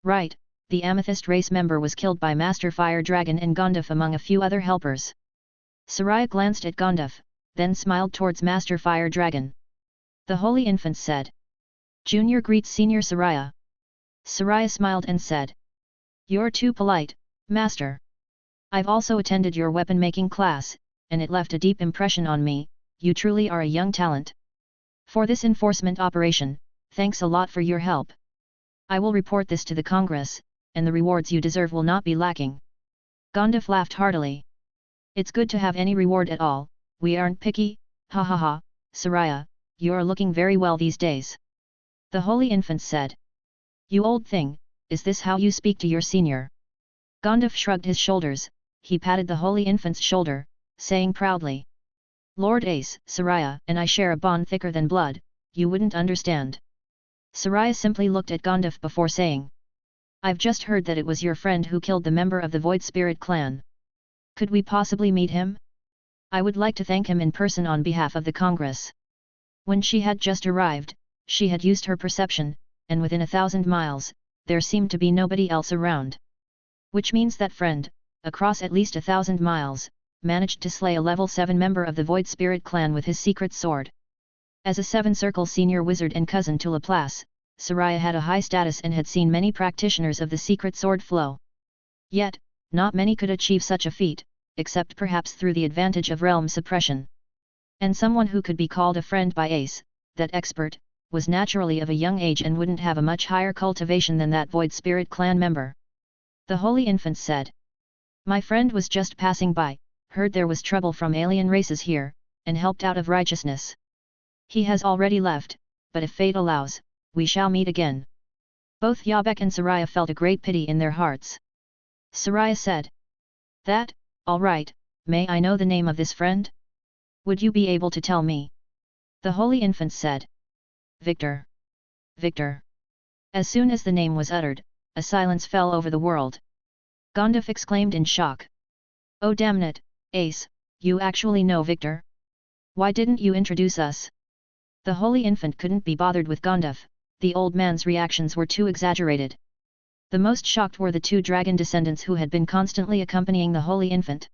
Speaker 1: Right, the Amethyst race member was killed by Master Fire Dragon and Gondaf among a few other helpers. Soraya glanced at Gondaf, then smiled towards Master Fire Dragon. The Holy Infant said. Junior greets Senior Soraya. Soraya smiled and said. You're too polite, Master. I've also attended your weapon-making class, and it left a deep impression on me, you truly are a young talent. For this enforcement operation, thanks a lot for your help. I will report this to the Congress, and the rewards you deserve will not be lacking. Gondaf laughed heartily. It's good to have any reward at all, we aren't picky, ha ha ha, Soraya, you're looking very well these days. The Holy Infant said. You old thing, is this how you speak to your senior? Gondaf shrugged his shoulders, he patted the Holy Infant's shoulder, saying proudly. Lord Ace, Soraya and I share a bond thicker than blood, you wouldn't understand. Soraya simply looked at Gondaf before saying. I've just heard that it was your friend who killed the member of the Void Spirit clan. Could we possibly meet him? I would like to thank him in person on behalf of the Congress. When she had just arrived, she had used her perception, and within 1,000 miles, there seemed to be nobody else around. Which means that friend, across at least 1,000 miles, managed to slay a level 7 member of the Void Spirit clan with his secret sword. As a 7-circle senior wizard and cousin to Laplace, Soraya had a high status and had seen many practitioners of the secret sword flow. Yet, not many could achieve such a feat, except perhaps through the advantage of realm suppression. And someone who could be called a friend by Ace, that expert, was naturally of a young age and wouldn't have a much higher cultivation than that Void Spirit clan member. The Holy Infant said. My friend was just passing by, heard there was trouble from alien races here, and helped out of righteousness. He has already left, but if fate allows, we shall meet again. Both Yabek and Soraya felt a great pity in their hearts. Soraya said. That, all right, may I know the name of this friend? Would you be able to tell me? The Holy Infant said. Victor. Victor. As soon as the name was uttered, a silence fell over the world. Gondaf exclaimed in shock. Oh damn it, Ace, you actually know Victor? Why didn't you introduce us? The Holy Infant couldn't be bothered with Gondaf, the old man's reactions were too exaggerated. The most shocked were the 2 dragon descendants who had been constantly accompanying the Holy Infant.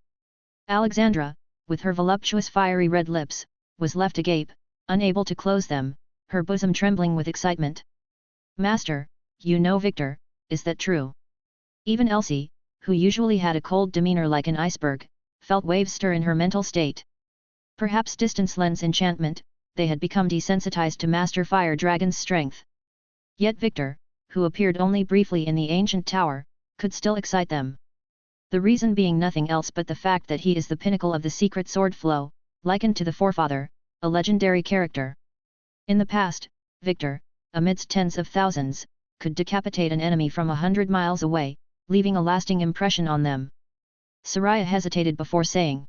Speaker 1: Alexandra, with her voluptuous fiery red lips, was left agape, unable to close them, her bosom trembling with excitement. Master, you know Victor, is that true? Even Elsie, who usually had a cold demeanor like an iceberg, felt waves stir in her mental state. Perhaps distance lends enchantment, they had become desensitized to Master Fire Dragon's strength. Yet Victor, who appeared only briefly in the ancient tower, could still excite them. The reason being nothing else but the fact that he is the pinnacle of the secret sword flow, likened to the forefather, a legendary character. In the past, Victor, amidst tens of thousands, could decapitate an enemy from 100 miles away, leaving a lasting impression on them. Soraya hesitated before saying.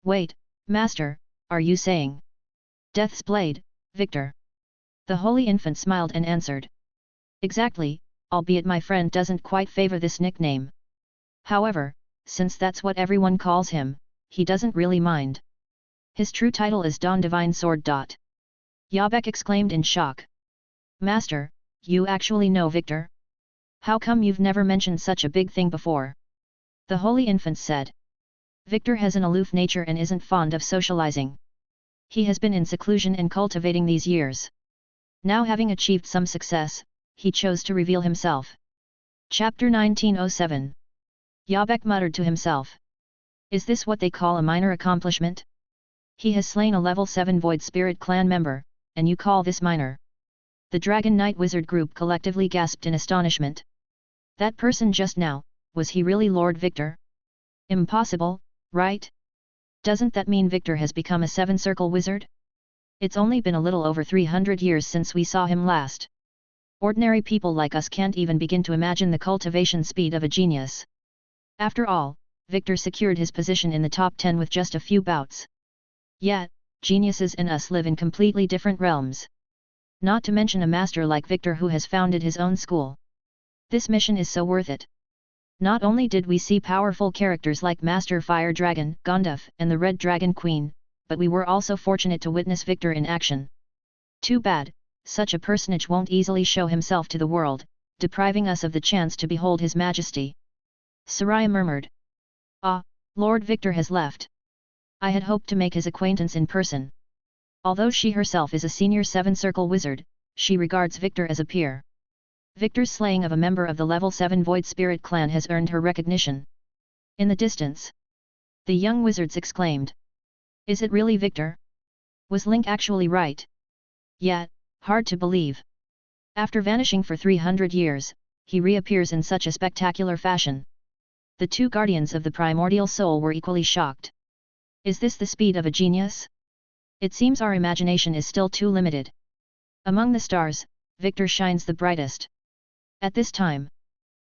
Speaker 1: Wait, Master, are you saying Death's Blade, Victor? The Holy Infant smiled and answered. Exactly, albeit my friend doesn't quite favor this nickname. However, since that's what everyone calls him, he doesn't really mind. His true title is Dawn Divine Sword. Yabek exclaimed in shock. Master, you actually know Victor? How come you've never mentioned such a big thing before? The Holy Infant said. Victor has an aloof nature and isn't fond of socializing. He has been in seclusion and cultivating these years. Now having achieved some success, he chose to reveal himself. Chapter 1907. Yabek muttered to himself. Is this what they call a minor accomplishment? He has slain a level 7 Void Spirit clan member, and you call this minor? The Dragon Knight Wizard group collectively gasped in astonishment. That person just now, was he really Lord Victor? Impossible, right? Doesn't that mean Victor has become a 7-circle wizard? It's only been a little over 300 years since we saw him last. Ordinary people like us can't even begin to imagine the cultivation speed of a genius. After all, Victor secured his position in the top 10 with just a few bouts. Yet, geniuses and us live in completely different realms. Not to mention a master like Victor who has founded his own school. This mission is so worth it. Not only did we see powerful characters like Master Fire Dragon, Gonduf, and the Red Dragon Queen, but we were also fortunate to witness Victor in action. Too bad, such a personage won't easily show himself to the world, depriving us of the chance to behold his majesty. Soraya murmured. Ah, Lord Victor has left. I had hoped to make his acquaintance in person. Although she herself is a senior 7-circle wizard, she regards Victor as a peer. Victor's slaying of a member of the level 7 Void Spirit clan has earned her recognition. In the distance, the young wizards exclaimed. Is it really Victor? Was Link actually right? Yet, hard to believe. After vanishing for 300 years, he reappears in such a spectacular fashion. The two guardians of the primordial soul were equally shocked. Is this the speed of a genius? It seems our imagination is still too limited. Among the stars, Victor shines the brightest. At this time,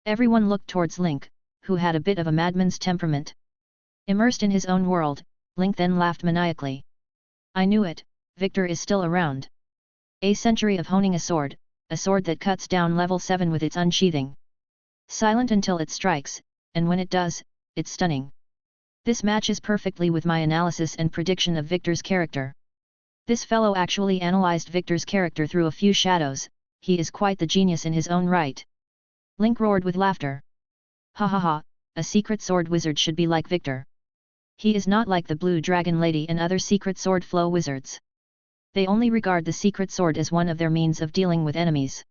Speaker 1: everyone looked towards Link, who had a bit of a madman's temperament. Immersed in his own world, Link then laughed maniacally. I knew it, Victor is still around. A century of honing a sword that cuts down level 7 with its unsheathing. Silent until it strikes, and when it does, it's stunning. This matches perfectly with my analysis and prediction of Victor's character. This fellow actually analyzed Victor's character through a few shadows, he is quite the genius in his own right. Link roared with laughter. Ha ha ha, a secret sword wizard should be like Victor. He is not like the Blue Dragon Lady and other secret sword flow wizards. They only regard the secret sword as one of their means of dealing with enemies.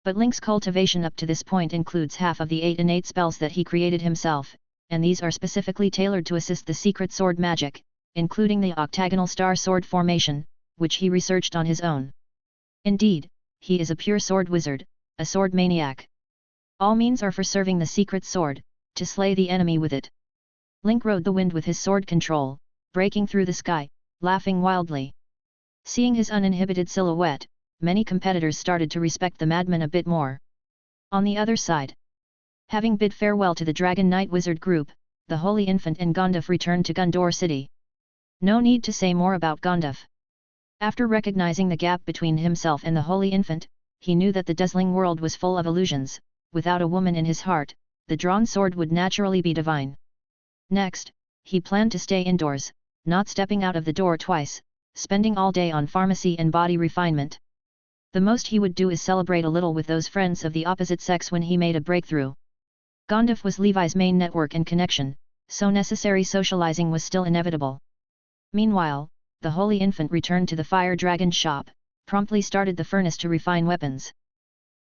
Speaker 1: But Link's cultivation up to this point includes half of the 8 innate spells that he created himself, and these are specifically tailored to assist the secret sword magic, including the octagonal star sword formation, which he researched on his own. Indeed, he is a pure sword wizard, a sword maniac. All means are for serving the secret sword, to slay the enemy with it. Link rode the wind with his sword control, breaking through the sky, laughing wildly. Seeing his uninhibited silhouette, many competitors started to respect the madman a bit more. On the other side, having bid farewell to the Dragon Knight Wizard group, the Holy Infant and Gonduf returned to Gondor City. No need to say more about Gonduf. After recognizing the gap between himself and the Holy Infant, he knew that the dazzling world was full of illusions. Without a woman in his heart, the drawn sword would naturally be divine. Next, he planned to stay indoors, not stepping out of the door twice, spending all day on pharmacy and body refinement. The most he would do is celebrate a little with those friends of the opposite sex when he made a breakthrough. Gonduf was Levi's main network and connection, so necessary socializing was still inevitable. Meanwhile, the Holy Infant returned to the Fire Dragon shop, promptly started the furnace to refine weapons.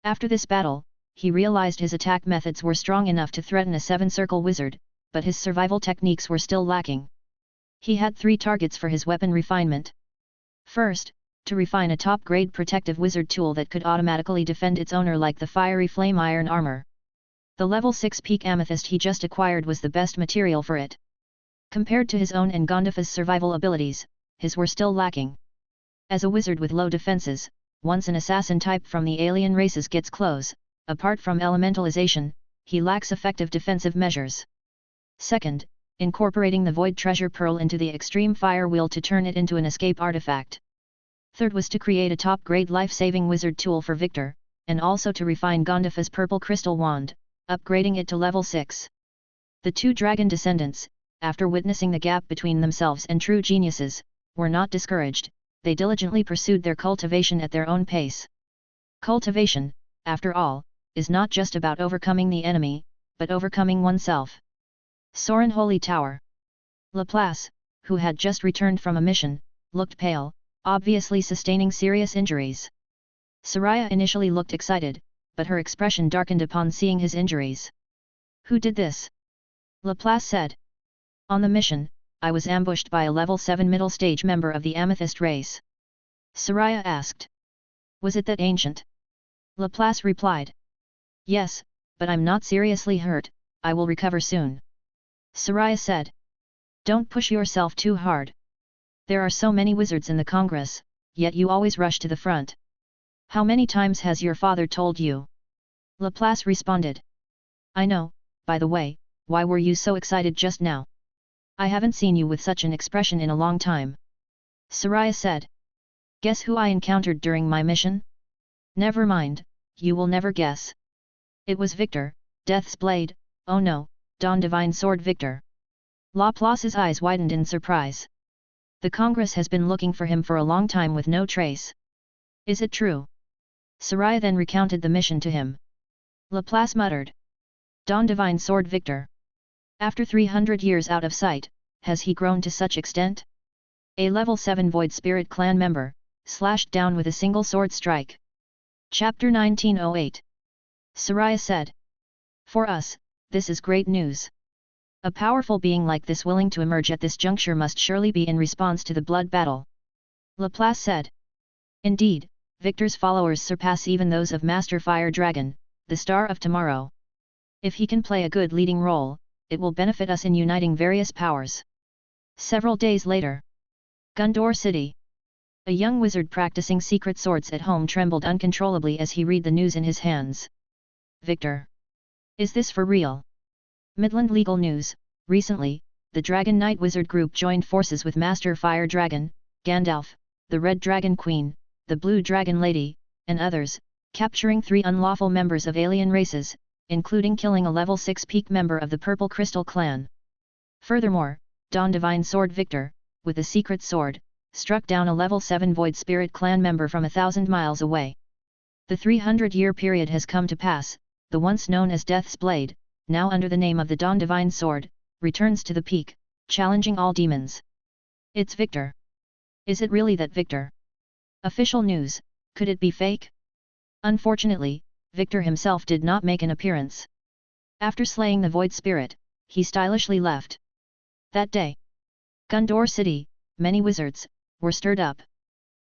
Speaker 1: After this battle, he realized his attack methods were strong enough to threaten a 7-circle wizard, but his survival techniques were still lacking. He had 3 targets for his weapon refinement. First, to refine a top-grade protective wizard tool that could automatically defend its owner like the fiery flame iron armor. The level 6 peak amethyst he just acquired was the best material for it. Compared to his own and Gondifa's survival abilities, his were still lacking. As a wizard with low defenses, once an assassin type from the alien races gets close, apart from elementalization, he lacks effective defensive measures. Second, incorporating the Void Treasure Pearl into the Extreme Fire Wheel to turn it into an escape artifact. Third was to create a top-grade life-saving wizard tool for Victor, and also to refine Gondifa's Purple Crystal Wand, upgrading it to level 6. The two dragon descendants, after witnessing the gap between themselves and true geniuses, were not discouraged. They diligently pursued their cultivation at their own pace. Cultivation, after all, is not just about overcoming the enemy, but overcoming oneself. Soren Holy Tower. Laplace, who had just returned from a mission, looked pale, obviously sustaining serious injuries. Soraya initially looked excited, but her expression darkened upon seeing his injuries. "Who did this?" Laplace said. "On the mission, I was ambushed by a level 7 middle stage member of the Amethyst race." Soraya asked. "Was it that ancient?" Laplace replied. "Yes, but I'm not seriously hurt, I will recover soon." Soraya said. "Don't push yourself too hard. There are so many wizards in the Congress, yet you always rush to the front. How many times has your father told you?" Laplace responded. "I know, by the way, why were you so excited just now? I haven't seen you with such an expression in a long time." Soraya said. "Guess who I encountered during my mission?" "Never mind, you will never guess. It was Victor, Death's Blade, oh no, Dawn Divine Sword Victor." Laplace's eyes widened in surprise. "The Congress has been looking for him for a long time with no trace. Is it true?" Soraya then recounted the mission to him. Laplace muttered. "Dawn Divine Sword Victor. After 300 years out of sight, has he grown to such extent? A level 7 Void Spirit clan member, slashed down with a single sword strike." Chapter 1908. Soraya said. "For us, this is great news. A powerful being like this willing to emerge at this juncture must surely be in response to the blood battle." Laplace said. "Indeed, Victor's followers surpass even those of Master Fire Dragon, the Star of Tomorrow. If he can play a good leading role, it will benefit us in uniting various powers." Several days later. Gundor City. A young wizard practicing secret swords at home trembled uncontrollably as he read the news in his hands. "Victor! Is this for real?" Midland Legal News. Recently, the Dragon Knight Wizard Group joined forces with Master Fire Dragon, Gandalf, the Red Dragon Queen, the Blue Dragon Lady, and others, capturing 3 unlawful members of alien races, including killing a level 6 peak member of the Purple Crystal Clan. Furthermore, Dawn Divine Sword Victor, with a secret sword, struck down a level 7 Void Spirit clan member from 1,000 miles away. The 300-year period has come to pass. The once known as Death's Blade, now under the name of the Dawn Divine Sword, returns to the peak, challenging all demons. It's Victor. Is it really that Victor? Official news, could it be fake? Unfortunately, Victor himself did not make an appearance. After slaying the Void Spirit, he stylishly left. That day, Gundor City, many wizards, were stirred up.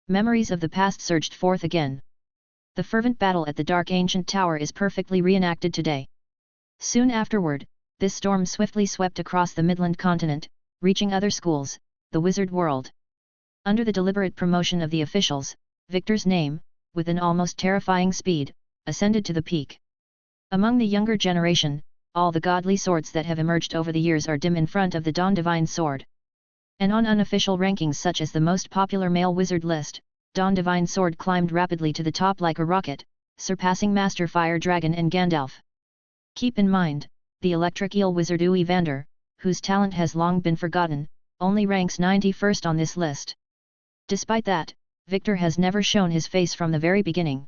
Speaker 1: Memories of the past surged forth again. The fervent battle at the Dark Ancient Tower is perfectly reenacted today. Soon afterward, this storm swiftly swept across the Midland continent, reaching other schools, the wizard world. Under the deliberate promotion of the officials, Victor's name, with an almost terrifying speed, ascended to the peak. Among the younger generation, all the godly swords that have emerged over the years are dim in front of the Dawn Divine Sword. And on unofficial rankings such as the most popular male wizard list, Dawn Divine Sword climbed rapidly to the top like a rocket, surpassing Master Fire Dragon and Gandalf. Keep in mind, the electric eel wizard Uwe Vander, whose talent has long been forgotten, only ranks 91st on this list. Despite that, Victor has never shown his face from the very beginning.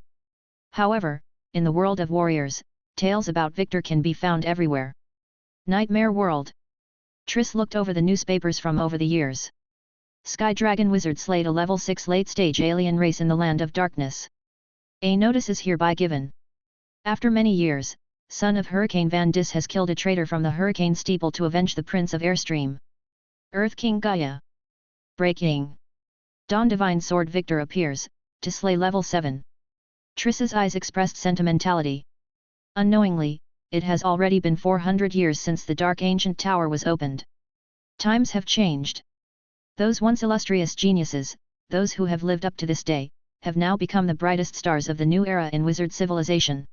Speaker 1: However, in the world of warriors, tales about Victor can be found everywhere. Nightmare World. Triss looked over the newspapers from over the years. Sky Dragon Wizard slayed a level 6 late-stage alien race in the Land of Darkness. A notice is hereby given. After many years, son of Hurricane Van Dis has killed a traitor from the Hurricane Steeple to avenge the Prince of Airstream. Earth King Gaia. Breaking. Dawn Divine Sword Victor appears, to slay level 7. Triss's eyes expressed sentimentality. Unknowingly, it has already been 400 years since the dark ancient tower was opened. Times have changed. Those once illustrious geniuses, those who have lived up to this day, have now become the brightest stars of the new era in wizard civilization.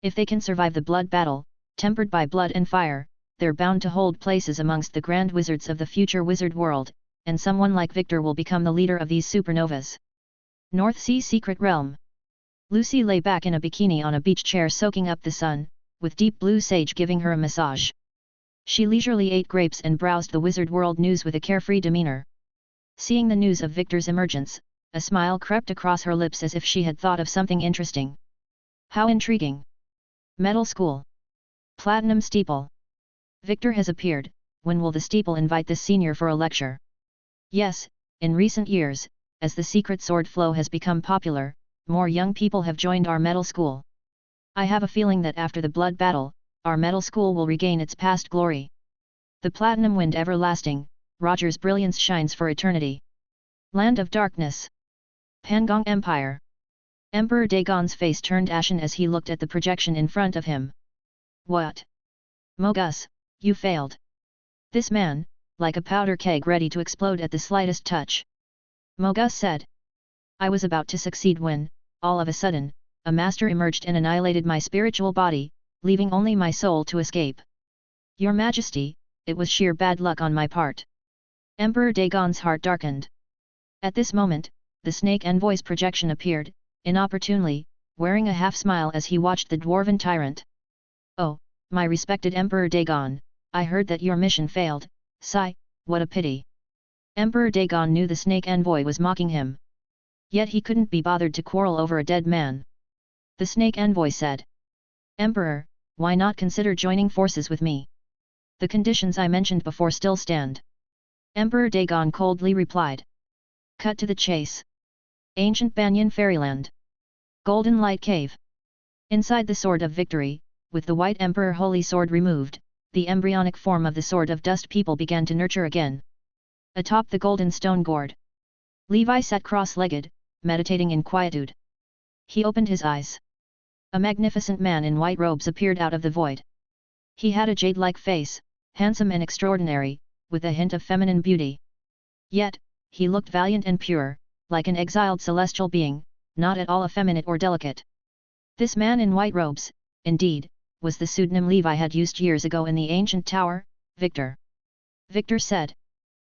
Speaker 1: If they can survive the blood battle, tempered by blood and fire, they're bound to hold places amongst the grand wizards of the future wizard world, and someone like Victor will become the leader of these supernovas. North Sea Secret Realm. Lucy lay back in a bikini on a beach chair soaking up the sun, with deep blue sage giving her a massage. She leisurely ate grapes and browsed the wizard world news with a carefree demeanor. Seeing the news of Victor's emergence, a smile crept across her lips as if she had thought of something interesting. How intriguing! Metal School. Platinum Steeple. Victor has appeared. When will the steeple invite this senior for a lecture? Yes, in recent years, as the secret sword flow has become popular, more young people have joined our metal school. I have a feeling that after the blood battle, our metal school will regain its past glory. The platinum wind everlasting, Roger's brilliance shines for eternity. Land of Darkness. Pangong Empire. Emperor Dagon's face turned ashen as he looked at the projection in front of him. What? Mogus, you failed. This man, like a powder keg ready to explode at the slightest touch. Mogus said. I was about to succeed when, all of a sudden, a master emerged and annihilated my spiritual body, leaving only my soul to escape. Your Majesty, it was sheer bad luck on my part. Emperor Dagon's heart darkened. At this moment, the snake envoy's projection appeared, inopportunely, wearing a half-smile as he watched the dwarven tyrant. Oh, my respected Emperor Dagon, I heard that your mission failed. Sigh, what a pity. Emperor Dagon knew the snake envoy was mocking him. Yet he couldn't be bothered to quarrel over a dead man. The snake envoy said. Emperor, why not consider joining forces with me? The conditions I mentioned before still stand. Emperor Dagon coldly replied. Cut to the chase. Ancient Banyan Fairyland. Golden Light Cave. Inside the Sword of Victory, with the White Emperor Holy Sword removed, the embryonic form of the Sword of Dust people began to nurture again. Atop the golden stone gourd, Levi sat cross-legged, meditating in quietude. He opened his eyes. A magnificent man in white robes appeared out of the void. He had a jade-like face, handsome and extraordinary, with a hint of feminine beauty. Yet, he looked valiant and pure, like an exiled celestial being, not at all effeminate or delicate. This man in white robes, indeed, was the pseudonym Levi had used years ago in the ancient tower, Victor. Victor said.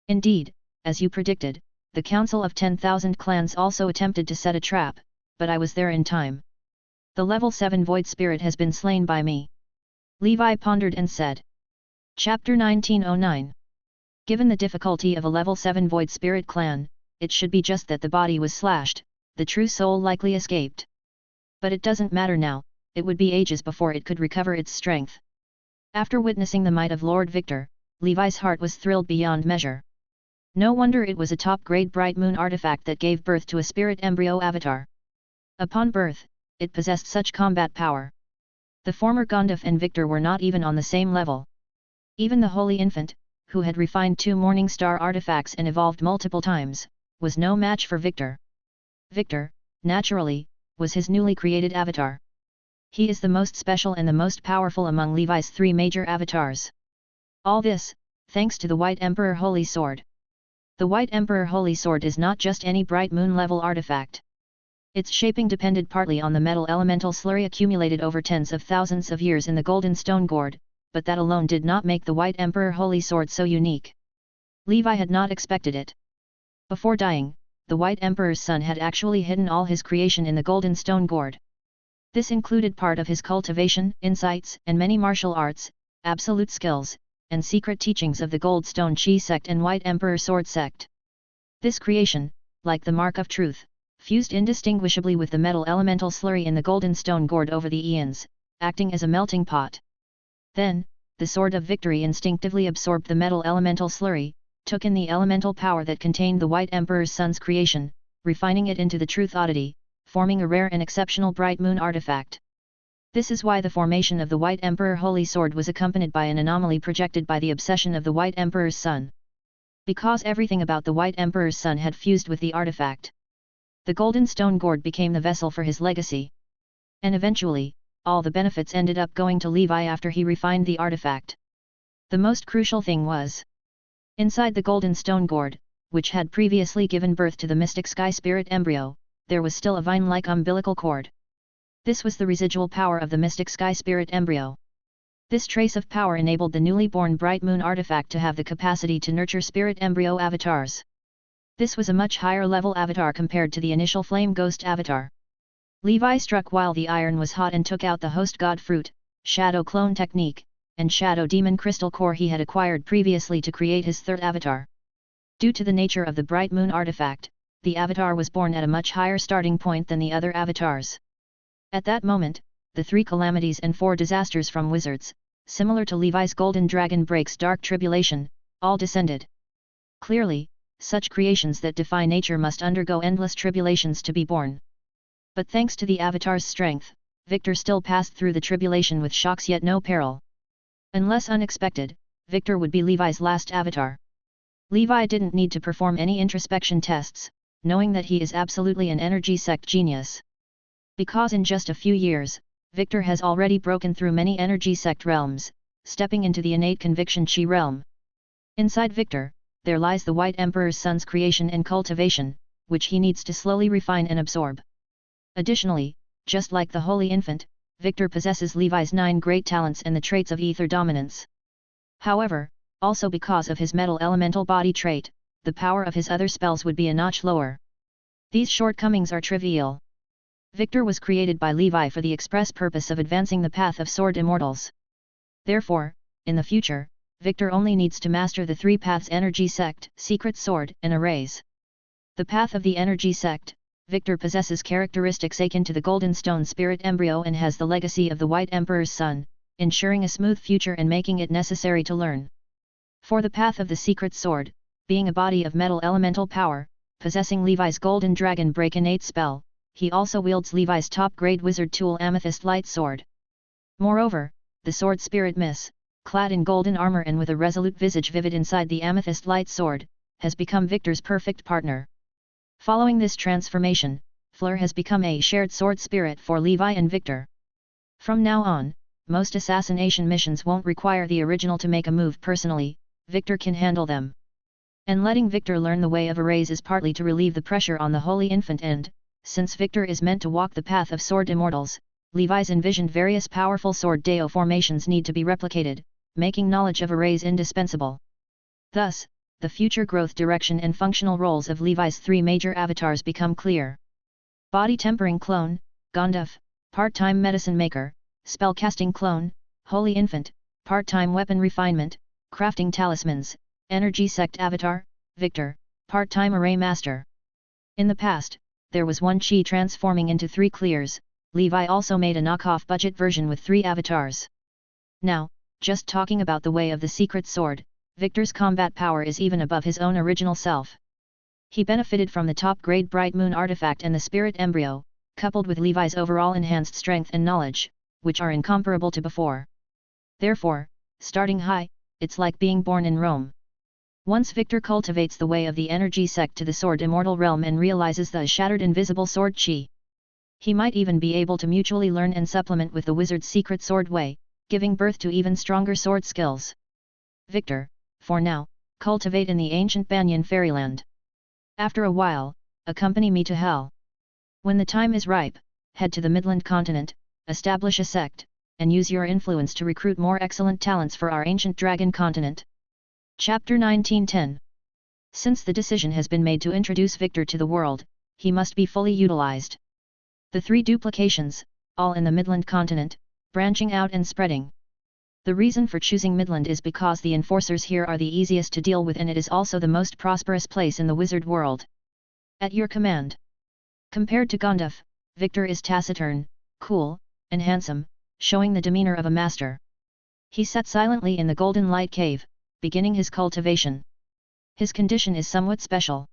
Speaker 1: Indeed, as you predicted, the Council of 10,000 Clans also attempted to set a trap, but I was there in time. The level 7 void spirit has been slain by me. Levi pondered and said. Chapter 1909. Given the difficulty of a level 7 void spirit clan, it should be just that the body was slashed, the true soul likely escaped. But it doesn't matter now, it would be ages before it could recover its strength. After witnessing the might of Lord Victor, Levi's heart was thrilled beyond measure. No wonder it was a top-grade bright moon artifact that gave birth to a spirit embryo avatar. Upon birth, it possessed such combat power. The former Gandalf and Victor were not even on the same level. Even the Holy Infant, who had refined 2 Morning Star artifacts and evolved multiple times, was no match for Victor. Victor, naturally, was his newly created avatar. He is the most special and the most powerful among Levi's 3 major avatars. All this, thanks to the White Emperor Holy Sword. The White Emperor Holy Sword is not just any bright moon-level artifact. Its shaping depended partly on the metal elemental slurry accumulated over tens of thousands of years in the Golden Stone Gourd, but that alone did not make the White Emperor Holy Sword so unique. Levi had not expected it. Before dying, the White Emperor's son had actually hidden all his creation in the Golden Stone Gourd. This included part of his cultivation, insights, and many martial arts, absolute skills, and secret teachings of the Goldstone Chi sect and White Emperor Sword sect. This creation, like the Mark of Truth, fused indistinguishably with the metal elemental slurry in the Golden Stone Gourd over the eons, acting as a melting pot. Then, the Sword of Victory instinctively absorbed the metal elemental slurry, took in the elemental power that contained the White Emperor's son's creation, refining it into the Truth Oddity, forming a rare and exceptional bright moon artifact. This is why the formation of the White Emperor Holy Sword was accompanied by an anomaly projected by the obsession of the White Emperor's son. Because everything about the White Emperor's son had fused with the artifact. The Golden Stone Gourd became the vessel for his legacy. And eventually, all the benefits ended up going to Levi after he refined the artifact. The most crucial thing was, inside the golden stone gourd, which had previously given birth to the mystic sky spirit embryo, there was still a vine-like umbilical cord. This was the residual power of the mystic sky spirit embryo. This trace of power enabled the newly born bright moon artifact to have the capacity to nurture spirit embryo avatars. This was a much higher level avatar compared to the initial flame ghost avatar. Levi struck while the iron was hot and took out the host god fruit, shadow clone technique, and shadow demon crystal core he had acquired previously to create his third avatar. Due to the nature of the bright moon artifact, the avatar was born at a much higher starting point than the other avatars. At that moment, the 3 calamities and 4 disasters from wizards, similar to Levi's golden dragon breaks dark tribulation, all descended. Clearly, such creations that defy nature must undergo endless tribulations to be born. But thanks to the avatar's strength, Victor still passed through the tribulation with shocks yet no peril. Unless unexpected, Victor would be Levi's last avatar. Levi didn't need to perform any introspection tests, knowing that he is absolutely an energy sect genius. Because in just a few years, Victor has already broken through many energy sect realms, stepping into the innate conviction chi realm. Inside Victor, there lies the White Emperor's son's creation and cultivation, which he needs to slowly refine and absorb. Additionally, just like the Holy Infant, Victor possesses Levi's 9 great talents and the traits of ether dominance. However, also because of his metal elemental body trait, the power of his other spells would be a notch lower. These shortcomings are trivial. Victor was created by Levi for the express purpose of advancing the path of sword immortals. Therefore, in the future, Victor only needs to master the 3 paths: energy sect, secret sword, and arrays. The path of the energy sect, Victor possesses characteristics akin to the golden stone spirit embryo and has the legacy of the White Emperor's son, ensuring a smooth future and making it necessary to learn. For the path of the secret sword, being a body of metal elemental power, possessing Levi's golden dragon break innate spell, he also wields Levi's top-grade wizard tool Amethyst Light Sword. Moreover, the sword spirit Miss, clad in golden armor and with a resolute visage vivid inside the Amethyst Light Sword, has become Victor's perfect partner. Following this transformation, Fleur has become a shared sword spirit for Levi and Victor. From now on, most assassination missions won't require the original to make a move personally, Victor can handle them. And letting Victor learn the way of arrays is partly to relieve the pressure on the Holy Infant and, since Victor is meant to walk the path of sword immortals, Levi's envisioned various powerful sword deo formations need to be replicated, making knowledge of arrays indispensable. Thus, the future growth direction and functional roles of Levi's 3 major avatars become clear. Body tempering clone, Gonduf, part-time medicine maker, spellcasting clone, Holy Infant, part-time weapon refinement, crafting talismans, energy sect avatar, Victor, part-time array master. In the past, there was one chi transforming into 3 clears. Levi also made a knockoff budget version with 3 avatars. Now, just talking about the way of the secret sword, Victor's combat power is even above his own original self. He benefited from the top-grade Bright Moon artifact and the spirit embryo, coupled with Levi's overall enhanced strength and knowledge, which are incomparable to before. Therefore, starting high, it's like being born in Rome. Once Victor cultivates the way of the energy sect to the sword immortal realm and realizes the shattered invisible sword chi, he might even be able to mutually learn and supplement with the wizard's secret sword way, giving birth to even stronger sword skills. Victor, for now, cultivate in the ancient Banyan fairyland. After a while, accompany me to hell. When the time is ripe, head to the Midland continent, establish a sect, and use your influence to recruit more excellent talents for our ancient dragon continent. Chapter 1910. Since the decision has been made to introduce Victor to the world, he must be fully utilized. The 3 duplications, all in the Midland continent, branching out and spreading. The reason for choosing Midland is because the enforcers here are the easiest to deal with and it is also the most prosperous place in the wizard world. At your command. Compared to Gonduf, Victor is taciturn, cool, and handsome, showing the demeanor of a master. He sat silently in the golden light cave, beginning his cultivation. His condition is somewhat special.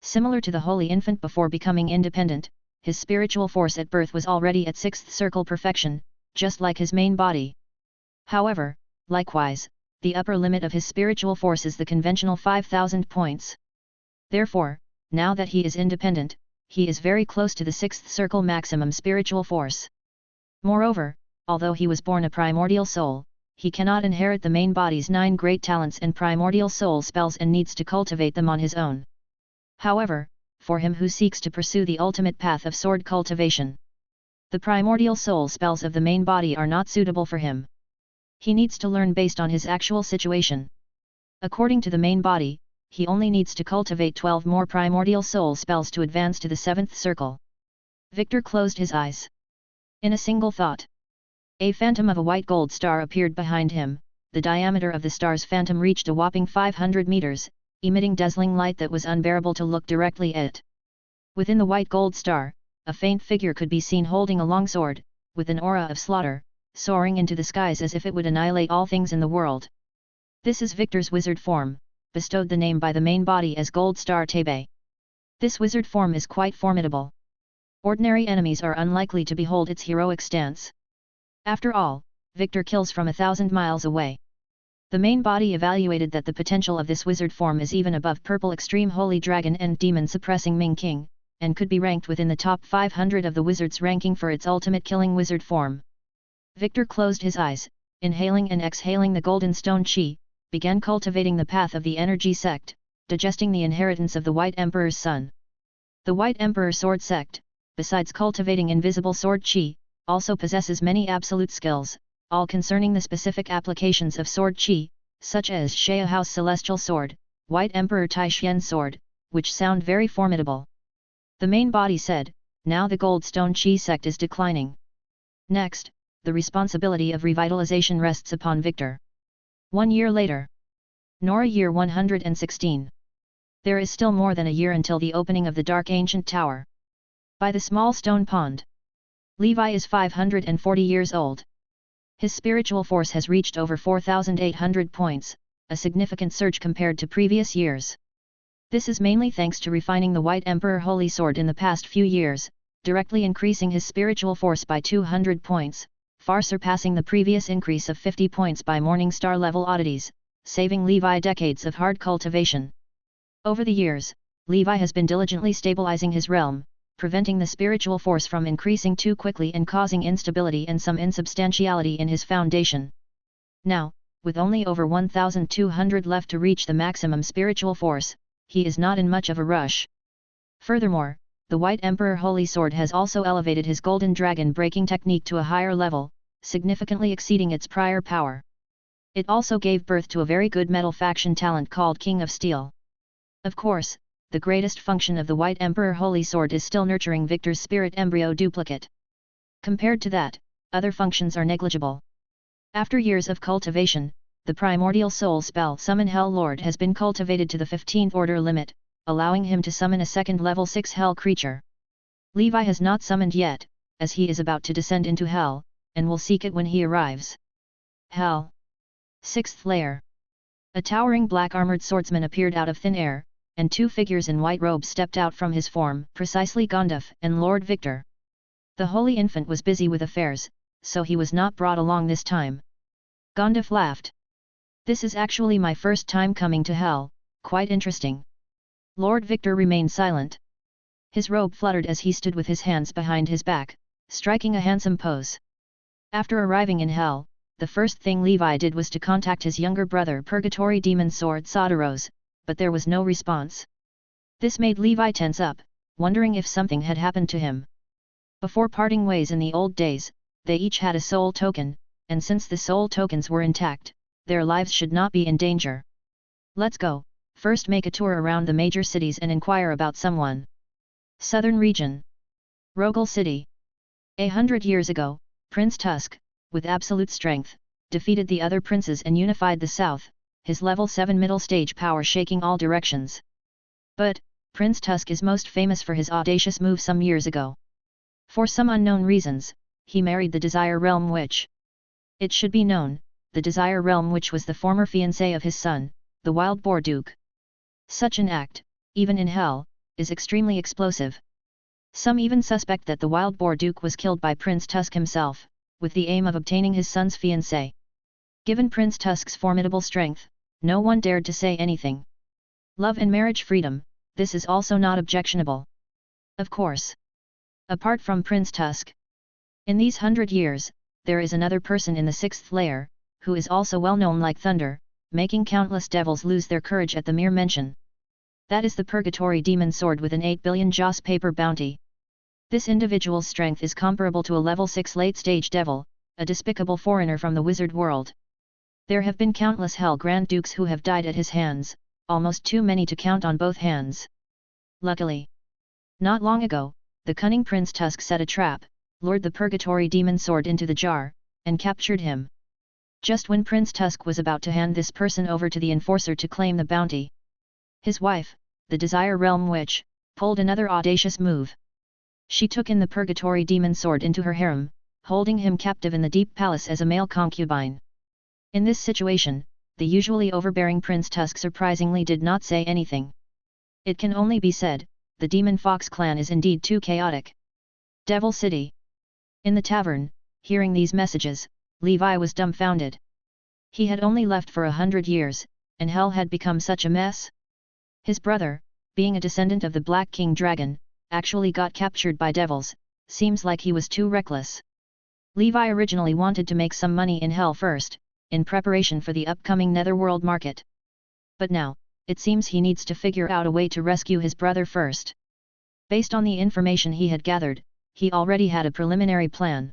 Speaker 1: Similar to the Holy Infant before becoming independent, his spiritual force at birth was already at 6th circle perfection, just like his main body. However, likewise, the upper limit of his spiritual force is the conventional 5,000 points. Therefore, now that he is independent, he is very close to the 6th circle maximum spiritual force. Moreover, although he was born a primordial soul, he cannot inherit the main body's 9 great talents and primordial soul spells and needs to cultivate them on his own. However, for him who seeks to pursue the ultimate path of sword cultivation, the primordial soul spells of the main body are not suitable for him. He needs to learn based on his actual situation. According to the main body, he only needs to cultivate 12 more primordial soul spells to advance to the 7th circle. Victor closed his eyes. In a single thought, a phantom of a white gold star appeared behind him. The diameter of the star's phantom reached a whopping 500 meters, emitting dazzling light that was unbearable to look directly at. Within the white gold star, a faint figure could be seen holding a long sword, with an aura of slaughter, soaring into the skies as if it would annihilate all things in the world. This is Victor's wizard form, bestowed the name by the main body as Gold Star Tebe. This wizard form is quite formidable. Ordinary enemies are unlikely to behold its heroic stance. After all, Victor kills from 1,000 miles away. The main body evaluated that the potential of this wizard form is even above Purple Extreme Holy Dragon and Demon Suppressing Ming King, and could be ranked within the top 500 of the wizards ranking for its ultimate killing wizard form. Victor closed his eyes, inhaling and exhaling the golden stone chi, began cultivating the path of the energy sect, digesting the inheritance of the White Emperor's son. The White Emperor Sword Sect, besides cultivating invisible sword chi, also possesses many absolute skills, all concerning the specific applications of sword chi, such as Shea House Celestial Sword, White Emperor Tai Xian Sword, which sound very formidable. The main body said, now the Gold Stone Chi sect is declining. Next, the responsibility of revitalization rests upon Victor. 1 year later. Nora year 116. There is still more than a year until the opening of the Dark Ancient Tower. By the small stone pond. Levi is 540 years old. His spiritual force has reached over 4,800 points, a significant surge compared to previous years. This is mainly thanks to refining the White Emperor Holy Sword in the past few years, directly increasing his spiritual force by 200 points, far surpassing the previous increase of 50 points by Morning Star level oddities, saving Levi decades of hard cultivation. Over the years, Levi has been diligently stabilizing his realm, preventing the spiritual force from increasing too quickly and causing instability and some insubstantiality in his foundation. Now, with only over 1,200 left to reach the maximum spiritual force, he is not in much of a rush. Furthermore, the White Emperor Holy Sword has also elevated his Golden Dragon breaking technique to a higher level, significantly exceeding its prior power. It also gave birth to a very good metal faction talent called King of Steel. Of course, the greatest function of the White Emperor Holy Sword is still nurturing Victor's spirit embryo duplicate. Compared to that, other functions are negligible. After years of cultivation, the primordial soul spell Summon Hell Lord has been cultivated to the 15th order limit, allowing him to summon a second level 6 hell creature. Levi has not summoned yet, as he is about to descend into hell, and will seek it when he arrives. Hell. 6th layer. A towering black armored swordsman appeared out of thin air, and 2 figures in white robes stepped out from his form, precisely Gandalf and Lord Victor. The Holy Infant was busy with affairs, so he was not brought along this time. Gandalf laughed. This is actually my first time coming to hell, quite interesting. Lord Victor remained silent. His robe fluttered as he stood with his hands behind his back, striking a handsome pose. After arriving in hell, the first thing Levi did was to contact his younger brother Purgatory Demon Sword Sodaros, but there was no response. This made Levi tense up, wondering if something had happened to him. Before parting ways in the old days, they each had a soul token, and since the soul tokens were intact, their lives should not be in danger. Let's go, first make a tour around the major cities and inquire about someone. Southern Region. Rogel City. 100 years ago, Prince Tusk, with absolute strength, defeated the other princes and unified the south, his level 7 middle stage power shaking all directions. But, Prince Tusk is most famous for his audacious move some years ago. For some unknown reasons, he married the Desire Realm Witch. It should be known, the Desire Realm Witch was the former fiancée of his son, the Wild Boar Duke. Such an act, even in hell, is extremely explosive. Some even suspect that the Wild Boar Duke was killed by Prince Tusk himself, with the aim of obtaining his son's fiancée. Given Prince Tusk's formidable strength, no one dared to say anything. Love and marriage freedom, this is also not objectionable. Of course. Apart from Prince Tusk, In these 100 years, there is another person in the 6th layer, who is also well known like thunder, making countless devils lose their courage at the mere mention. That is the Purgatory Demon Sword with an 8 billion Joss paper bounty. This individual's strength is comparable to a level 6 late-stage devil, a despicable foreigner from the wizard world. There have been countless Hell Grand Dukes who have died at his hands, almost too many to count on both hands. Luckily, not long ago, the cunning Prince Tusk set a trap, lured the Purgatory Demon Sword into the jar, and captured him. Just when Prince Tusk was about to hand this person over to the enforcer to claim the bounty, his wife, the Desire Realm Witch, pulled another audacious move. She took in the Purgatory Demon Sword into her harem, holding him captive in the Deep Palace as a male concubine. In this situation, the usually overbearing Prince Tusk surprisingly did not say anything. It can only be said, the Demon Fox clan is indeed too chaotic. Devil City. In the tavern, hearing these messages, Levi was dumbfounded. He had only left for 100 years, and hell had become such a mess. His brother, being a descendant of the Black King Dragon, actually got captured by devils. Seems like he was too reckless. Levi originally wanted to make some money in hell first, in preparation for the upcoming netherworld market. But now, it seems he needs to figure out a way to rescue his brother first. Based on the information he had gathered, he already had a preliminary plan.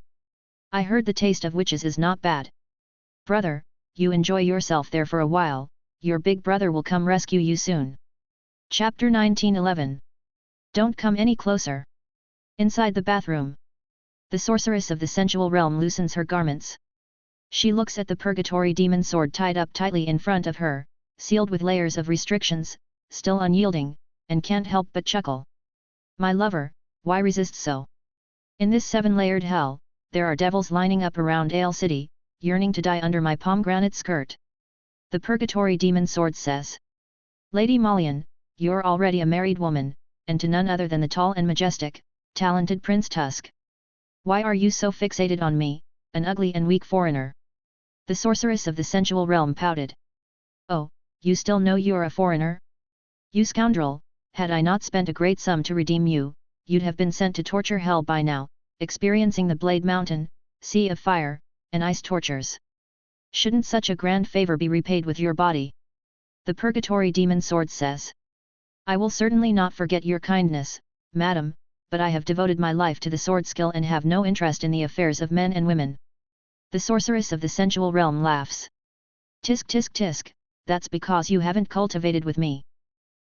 Speaker 1: I heard the taste of witches is not bad. Brother, you enjoy yourself there for a while, your big brother will come rescue you soon. Chapter 1911. Don't come any closer. Inside the bathroom, the sorceress of the sensual realm loosens her garments. She looks at the Purgatory Demon Sword tied up tightly in front of her, sealed with layers of restrictions, still unyielding, and can't help but chuckle. My lover, why resist so? In this 7-layered hell, there are devils lining up around Ale City, yearning to die under my pomegranate skirt. The Purgatory Demon Sword says. Lady Malian, you're already a married woman, and to none other than the tall and majestic, talented Prince Tusk. Why are you so fixated on me, an ugly and weak foreigner? The sorceress of the sensual realm pouted. Oh, you still know you're a foreigner? You scoundrel, had I not spent a great sum to redeem you, you'd have been sent to torture hell by now, experiencing the Blade Mountain, sea of fire, and ice tortures. Shouldn't such a grand favor be repaid with your body? The Purgatory Demon Sword says. I will certainly not forget your kindness, madam, but I have devoted my life to the sword skill and have no interest in the affairs of men and women. The sorceress of the sensual realm laughs. Tisk tisk tisk, that's because you haven't cultivated with me.